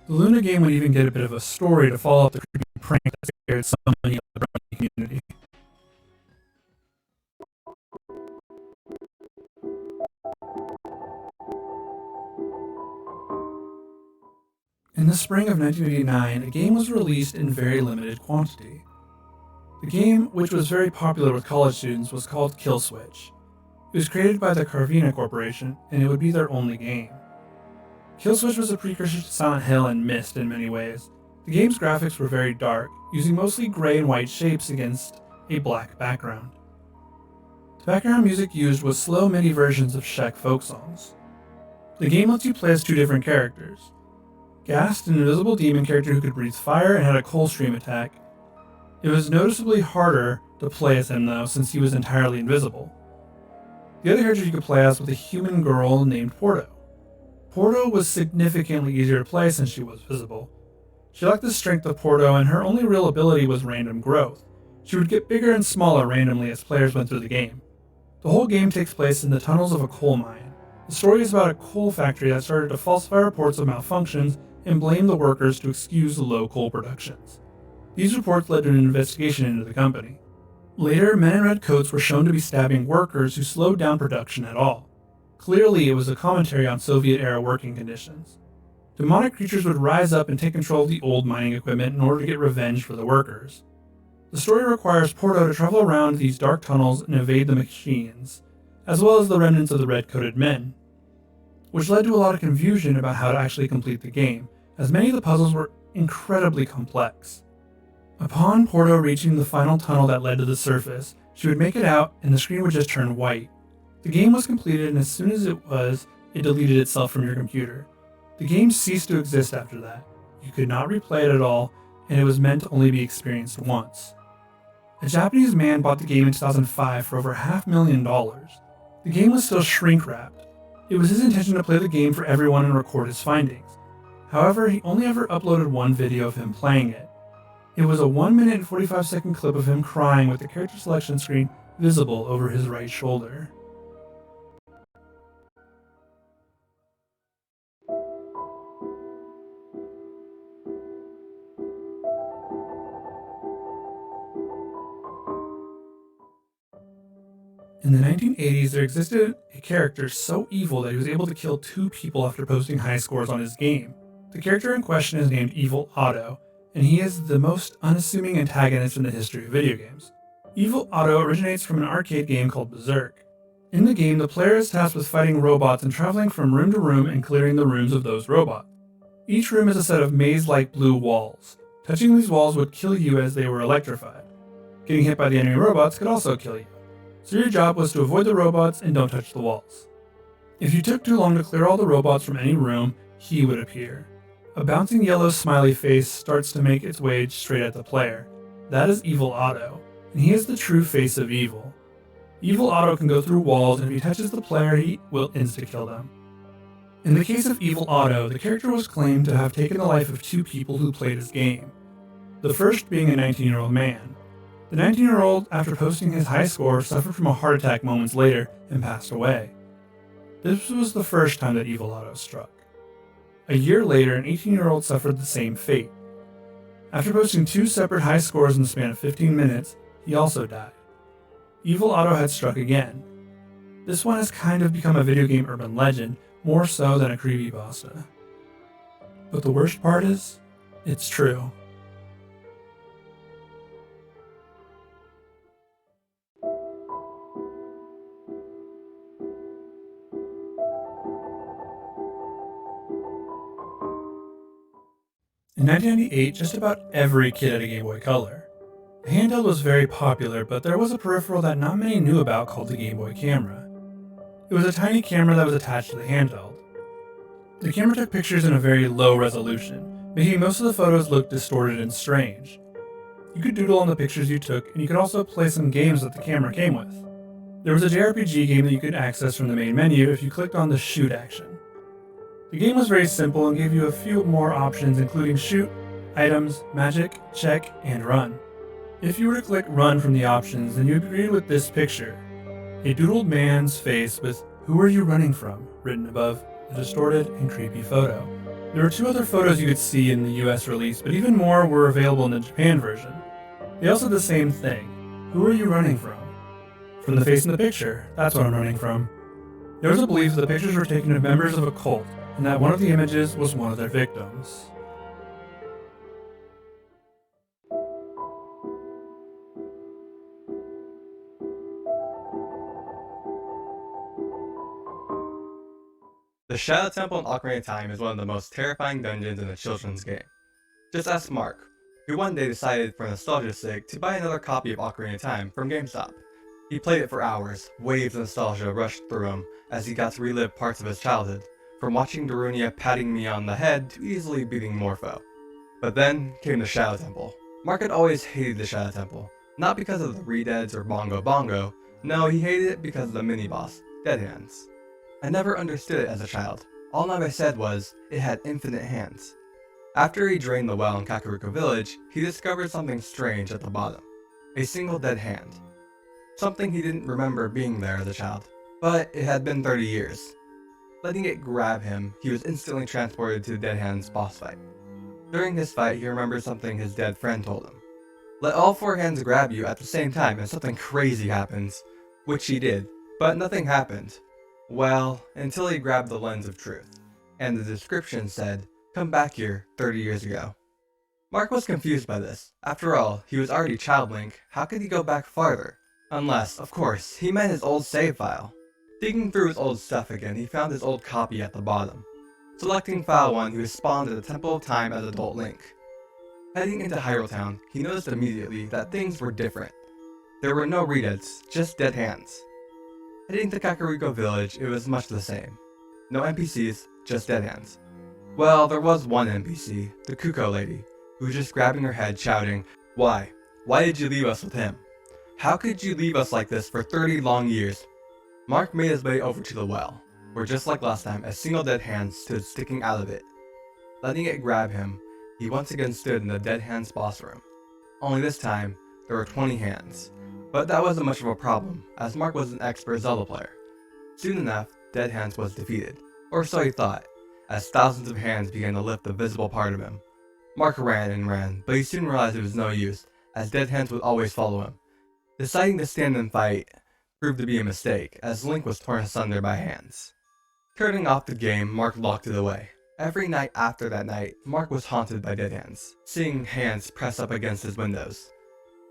The Luna game would even get a bit of a story to follow up the creepy prank that scared so many of the Brony community. In the spring of 1989, a game was released in very limited quantity. The game, which was very popular with college students, was called Kill Switch. It was created by the Carvina Corporation, and it would be their only game. Kill Switch was a precursor to Silent Hill and Myst in many ways. The game's graphics were very dark, using mostly gray and white shapes against a black background. The background music used was slow MIDI versions of Czech folk songs. The game lets you play as two different characters. Gast, an invisible demon character who could breathe fire and had a cold stream attack. It was noticeably harder to play as him though, since he was entirely invisible. The other character you could play as was a human girl named Porto. Porto was significantly easier to play since she was visible. She lacked the strength of Porto, and her only real ability was random growth. She would get bigger and smaller randomly as players went through the game. The whole game takes place in the tunnels of a coal mine. The story is about a coal factory that started to falsify reports of malfunctions and blame the workers to excuse the low coal productions. These reports led to an investigation into the company. Later, men in red coats were shown to be stabbing workers who slowed down production at all. Clearly, it was a commentary on Soviet-era working conditions. Demonic creatures would rise up and take control of the old mining equipment in order to get revenge for the workers. The story requires Porto to travel around these dark tunnels and evade the machines, as well as the remnants of the red-coated men, which led to a lot of confusion about how to actually complete the game, as many of the puzzles were incredibly complex. Upon Porto reaching the final tunnel that led to the surface, she would make it out and the screen would just turn white. The game was completed, and as soon as it deleted itself from your computer. The game ceased to exist after that. You could not replay it at all, and it was meant to only be experienced once. A Japanese man bought the game in 2005 for over $500,000. The game was still shrink-wrapped. It was his intention to play the game for everyone and record his findings. However, he only ever uploaded one video of him playing it. It was a 1 minute and 45-second clip of him crying with the character selection screen visible over his right shoulder. In the 1980s, there existed a character so evil that he was able to kill 2 people after posting high scores on his game. The character in question is named Evil Otto, and he is the most unassuming antagonist in the history of video games. Evil Otto originates from an arcade game called Berserk. In the game, the player is tasked with fighting robots and traveling from room to room and clearing the rooms of those robots. Each room is a set of maze-like blue walls. Touching these walls would kill you as they were electrified. Getting hit by the enemy robots could also kill you. So your job was to avoid the robots and don't touch the walls. If you took too long to clear all the robots from any room, he would appear. A bouncing yellow smiley face starts to make its way straight at the player. That is Evil Otto, and he is the true face of evil. Evil Otto can go through walls, and if he touches the player, he will insta-kill them. In the case of Evil Otto, the character was claimed to have taken the life of 2 people who played his game. The first being a 19-year-old man. The 19-year-old, after posting his high score, suffered from a heart attack moments later and passed away. This was the first time that Evil Otto struck. A year later, an 18-year-old suffered the same fate. After posting 2 separate high scores in the span of 15 minutes, he also died. Evil Otto had struck again. This one has kind of become a video game urban legend, more so than a creepypasta. But the worst part is, it's true. In 1998, just about every kid had a Game Boy Color. The handheld was very popular, but there was a peripheral that not many knew about called the Game Boy Camera. It was a tiny camera that was attached to the handheld. The camera took pictures in a very low resolution, making most of the photos look distorted and strange. You could doodle on the pictures you took, and you could also play some games that the camera came with. There was a JRPG game that you could access from the main menu if you clicked on the shoot action. The game was very simple and gave you a few more options, including shoot, items, magic, check, and run. If you were to click run from the options, then you would be greeted with this picture. A doodled man's face with "Who are you running from?" written above the distorted and creepy photo. There were 2 other photos you could see in the US release, but even more were available in the Japan version. They also did the same thing. Who are you running from? From the face in the picture, that's what I'm running from. There was a belief that the pictures were taken of members of a cult, and that one of the images was one of their victims. The Shadow Temple in Ocarina of Time is one of the most terrifying dungeons in a children's game. Just ask Mark, who one day decided for nostalgia's sake to buy another copy of Ocarina of Time from GameStop. He played it for hours. Waves of nostalgia rushed through him as he got to relive parts of his childhood, from watching Darunia patting me on the head to easily beating Morpho. But then came the Shadow Temple. Mark had always hated the Shadow Temple, not because of the Redeads or Bongo Bongo. No, he hated it because of the mini-boss, Dead Hands. I never understood it as a child. All Nabe said was, it had infinite hands. After he drained the well in Kakariko Village, he discovered something strange at the bottom. A single dead hand. Something he didn't remember being there as a child. But it had been 30 years. Letting it grab him, he was instantly transported to the Dead Hand's boss fight. During this fight, he remembered something his dead friend told him. Let all 4 hands grab you at the same time and something crazy happens. Which he did, but nothing happened. Well, until he grabbed the Lens of Truth. And the description said, come back here 30 years ago. Mark was confused by this. After all, he was already Child Link. How could he go back farther? Unless, of course, he meant his old save file. Digging through his old stuff again, he found his old copy at the bottom. Selecting File 1, he was spawned at the Temple of Time as Adult Link. Heading into Hyrule Town, he noticed immediately that things were different. There were no Redeads, just dead hands. Heading to Kakariko Village, it was much the same. No NPCs, just dead hands. Well, there was one NPC, the Kuko lady, who was just grabbing her head shouting, Why? Why did you leave us with him? How could you leave us like this for 30 long years? Mark made his way over to the well, where just like last time, a single dead hand stood sticking out of it. Letting it grab him, he once again stood in the Dead Hands boss room. Only this time, there were 20 hands. But that wasn't much of a problem, as Mark was an expert Zelda player. Soon enough, Dead Hands was defeated, or so he thought, as thousands of hands began to lift the visible part of him. Mark ran and ran, but he soon realized it was no use, as Dead Hands would always follow him. Deciding to stand and fight proved to be a mistake, as Link was torn asunder by hands. Turning off the game, Mark locked it away. Every night after that night, Mark was haunted by Dead Hands, seeing hands press up against his windows.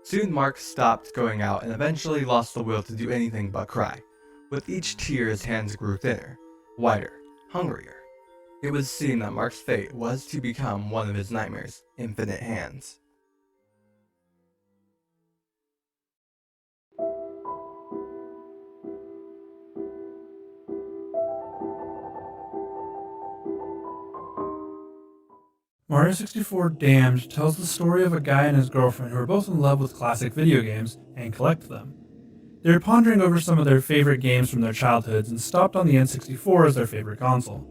Soon Mark stopped going out and eventually lost the will to do anything but cry. With each tear, his hands grew thinner, wider, hungrier. It was seen that Mark's fate was to become one of his nightmares, infinite hands. Mario 64 Damned tells the story of a guy and his girlfriend who are both in love with classic video games and collect them. They were pondering over some of their favorite games from their childhoods and stopped on the N64 as their favorite console.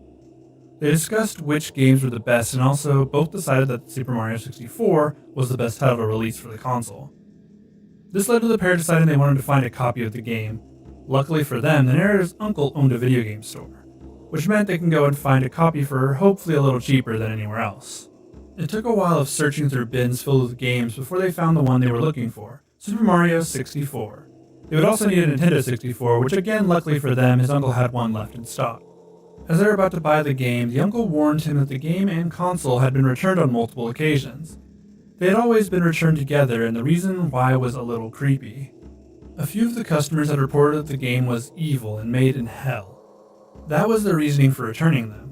They discussed which games were the best and also both decided that Super Mario 64 was the best title to release for the console. This led to the pair deciding they wanted to find a copy of the game. Luckily for them, the narrator's uncle owned a video game store, which meant they can go and find a copy for hopefully a little cheaper than anywhere else. It took a while of searching through bins filled with games before they found the one they were looking for, Super Mario 64. They would also need a Nintendo 64, which again, luckily for them, his uncle had one left in stock. As they were about to buy the game, the uncle warned him that the game and console had been returned on multiple occasions. They had always been returned together, and the reason why was a little creepy. A few of the customers had reported that the game was evil and made in hell. That was the reasoning for returning them.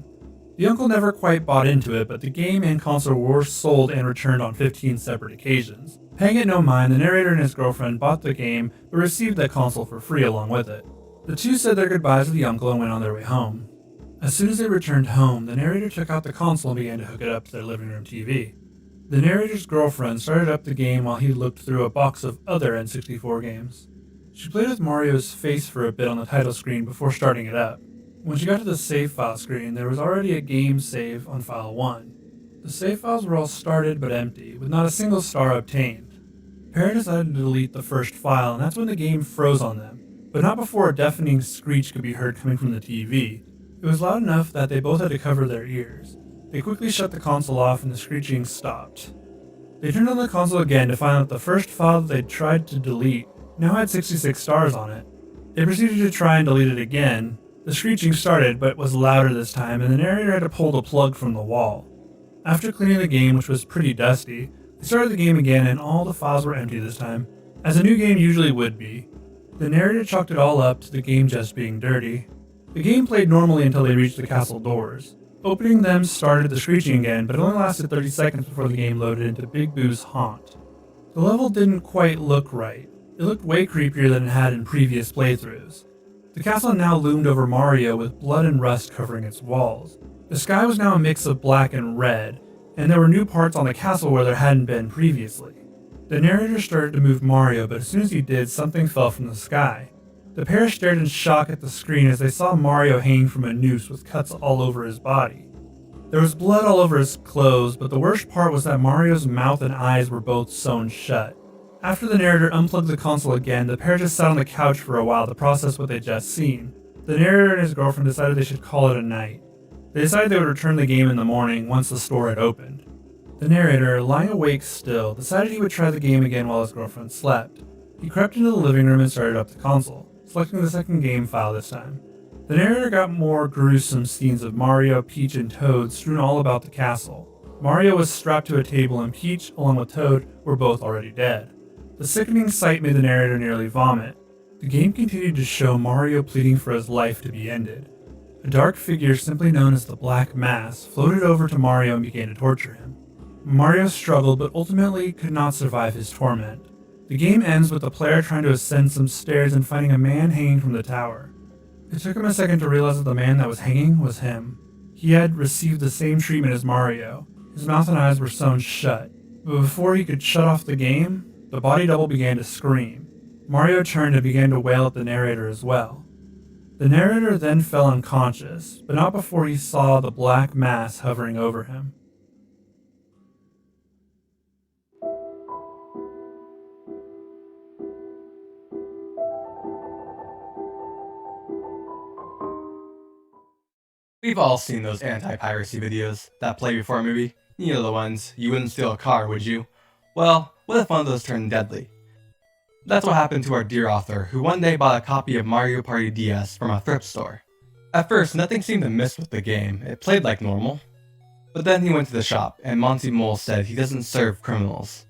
The uncle never quite bought into it, but the game and console were sold and returned on 15 separate occasions. Paying it no mind, the narrator and his girlfriend bought the game, but received the console for free along with it. The two said their goodbyes to the uncle and went on their way home. As soon as they returned home, the narrator took out the console and began to hook it up to their living room TV. The narrator's girlfriend started up the game while he looked through a box of other N64 games. She played with Mario's face for a bit on the title screen before starting it up. When she got to the save file screen, there was already a game save on file 1. The save files were all started but empty, with not a single star obtained. The pair decided to delete the first file, and that's when the game froze on them, but not before a deafening screech could be heard coming from the TV. It was loud enough that they both had to cover their ears. They quickly shut the console off and the screeching stopped. They turned on the console again to find that the first file that they'd tried to delete now had 66 stars on it. They proceeded to try and delete it again. The screeching started, but was louder this time, and the narrator had to pull the plug from the wall. After cleaning the game, which was pretty dusty, they started the game again and all the files were empty this time, as a new game usually would be. The narrator chalked it all up to the game just being dirty. The game played normally until they reached the castle doors. Opening them started the screeching again, but it only lasted 30 seconds before the game loaded into Big Boo's haunt. The level didn't quite look right. It looked way creepier than it had in previous playthroughs. The castle now loomed over Mario with blood and rust covering its walls. The sky was now a mix of black and red, and there were new parts on the castle where there hadn't been previously. The narrator started to move Mario, but as soon as he did, something fell from the sky. The pair stared in shock at the screen as they saw Mario hanging from a noose with cuts all over his body. There was blood all over his clothes, but the worst part was that Mario's mouth and eyes were both sewn shut. After the narrator unplugged the console again, the pair just sat on the couch for a while to process what they'd just seen. The narrator and his girlfriend decided they should call it a night. They decided they would return the game in the morning once the store had opened. The narrator, lying awake still, decided he would try the game again while his girlfriend slept. He crept into the living room and started up the console, selecting the second game file this time. The narrator got more gruesome scenes of Mario, Peach, and Toad strewn all about the castle. Mario was strapped to a table and Peach, along with Toad, were both already dead. The sickening sight made the narrator nearly vomit. The game continued to show Mario pleading for his life to be ended. A dark figure simply known as the Black Mass floated over to Mario and began to torture him. Mario struggled but ultimately could not survive his torment. The game ends with the player trying to ascend some stairs and finding a man hanging from the tower. It took him a second to realize that the man that was hanging was him. He had received the same treatment as Mario. His mouth and eyes were sewn shut, but before he could shut off the game, the body double began to scream. Mario turned and began to wail at the narrator as well. The narrator then fell unconscious, but not before he saw the black mass hovering over him. We've all seen those anti-piracy videos that play before a movie. You know the ones, you wouldn't steal a car, would you? Well, what if one of those turned deadly? That's what happened to our dear author, who one day bought a copy of Mario Party DS from a thrift store. At first, nothing seemed amiss with the game, it played like normal. But then he went to the shop, and Monty Mole said he doesn't serve criminals.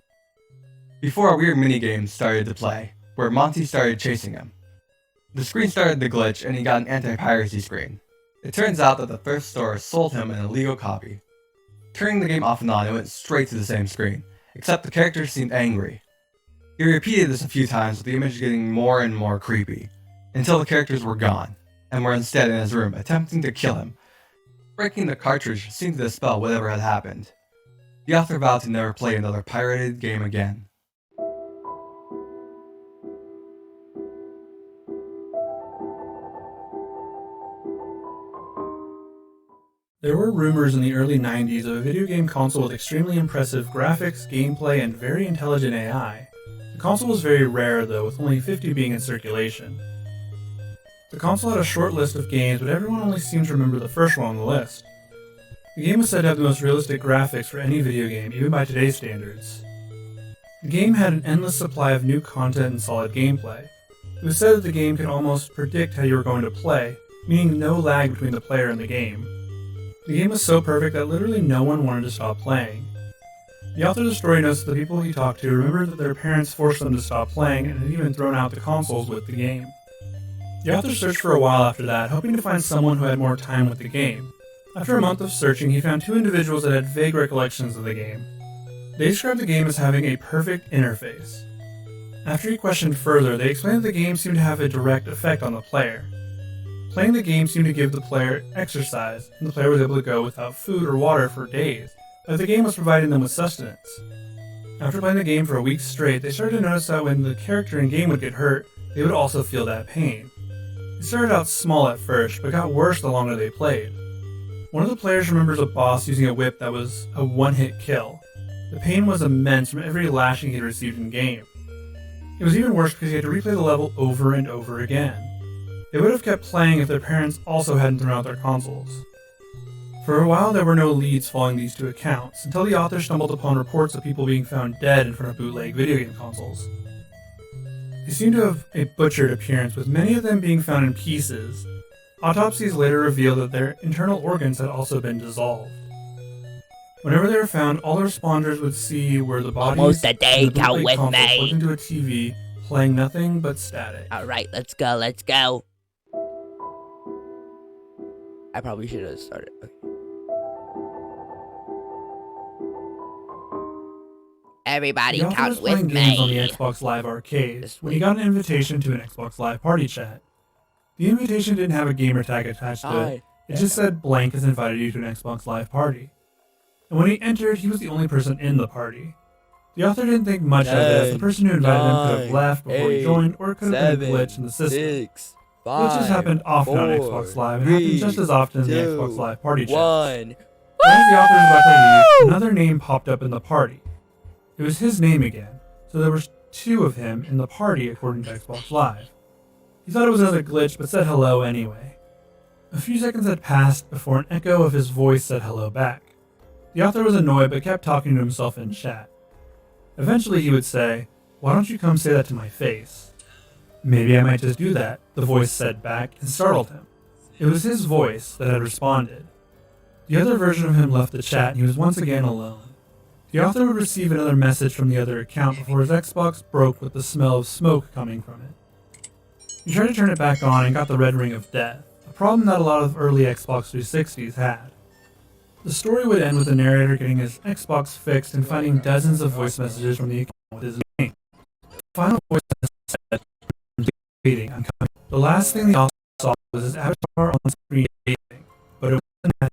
Before a weird minigame started to play, where Monty started chasing him. The screen started to glitch, and he got an anti-piracy screen. It turns out that the thrift store sold him an illegal copy. Turning the game off and on, it went straight to the same screen, except the characters seemed angry. He repeated this a few times with the image getting more and more creepy, until the characters were gone, and were instead in his room attempting to kill him. Breaking the cartridge seemed to dispel whatever had happened. The author vowed to never play another pirated game again. There were rumors in the early 90s of a video game console with extremely impressive graphics, gameplay, and very intelligent AI. The console was very rare though, with only 50 being in circulation. The console had a short list of games, but everyone only seemed to remember the first one on the list. The game was said to have the most realistic graphics for any video game, even by today's standards. The game had an endless supply of new content and solid gameplay. It was said that the game could almost predict how you were going to play, meaning no lag between the player and the game. The game was so perfect that literally no one wanted to stop playing. The author of the story notes that the people he talked to remembered that their parents forced them to stop playing and had even thrown out the consoles with the game. The author searched for a while after that, hoping to find someone who had more time with the game. After a month of searching, he found two individuals that had vague recollections of the game. They described the game as having a perfect interface. After he questioned further, they explained that the game seemed to have a direct effect on the player. Playing the game seemed to give the player exercise, and the player was able to go without food or water for days, as the game was providing them with sustenance. After playing the game for a week straight, they started to notice that when the character in game would get hurt, they would also feel that pain. It started out small at first, but got worse the longer they played. One of the players remembers a boss using a whip that was a one-hit kill. The pain was immense from every lashing he had received in game. It was even worse because he had to replay the level over and over again. They would have kept playing if their parents also hadn't thrown out their consoles. For a while there were no leads following these two accounts, until the author stumbled upon reports of people being found dead in front of bootleg video game consoles. They seemed to have a butchered appearance, with many of them being found in pieces. Autopsies later revealed that their internal organs had also been dissolved. Whenever they were found, all the responders would see were the bodies Almost a day, of the count bootleg with console me. plugged into a TV, playing nothing but static. Alright, let's go, let's go. I probably should have started. Okay. Everybody The author count was playing with games on the me. Xbox Live Arcade when he got an invitation to an Xbox Live party chat. The invitation didn't have a gamer tag attached to it. It just said blank has invited you to an Xbox Live party. And when he entered, he was the only person in the party. The author didn't think much of it, as the person who invited him could have left before he joined, or it could have been a glitch in the system. Glitches happened often on Xbox Live and happened just as often in the Xbox Live party chat. Right as the author was about to leave, another name popped up in the party. It was his name again, so there were 2 of him in the party according to Xbox Live. He thought it was another glitch, but said hello anyway. A few seconds had passed before an echo of his voice said hello back. The author was annoyed but kept talking to himself in chat. Eventually he would say, "Why don't you come say that to my face?" "Maybe I might just do that," the voice said back, and startled him. It was his voice that had responded. The other version of him left the chat and he was once again alone. The author would receive another message from the other account before his Xbox broke with the smell of smoke coming from it. He tried to turn it back on and got the red ring of death, a problem that a lot of early Xbox 360s had. The story would end with the narrator getting his Xbox fixed and finding dozens of voice messages from the account with his name. The final voice said, "Waiting, I'm coming." The last thing the author saw was his avatar on screen waving, but it wasn't that.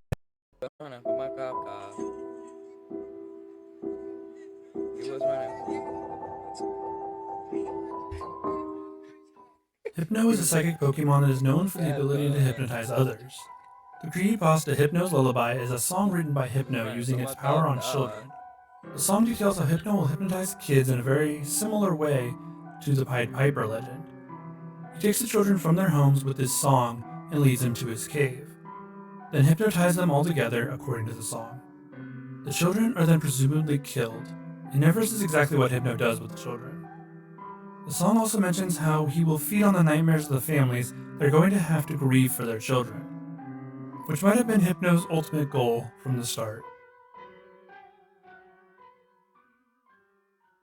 Hypno is a psychic Pokemon that is known for the ability to hypnotize others. The creepypasta Hypno's Lullaby is a song written by Hypno using its power on children. The song details how Hypno will hypnotize kids in a very similar way to the Pied Piper legend. He takes the children from their homes with his song and leads them to his cave, then hypnotizes them all together according to the song. The children are then presumably killed. It never says exactly what Hypno does with the children. The song also mentions how he will feed on the nightmares of the families that are going to have to grieve for their children, which might have been Hypno's ultimate goal from the start.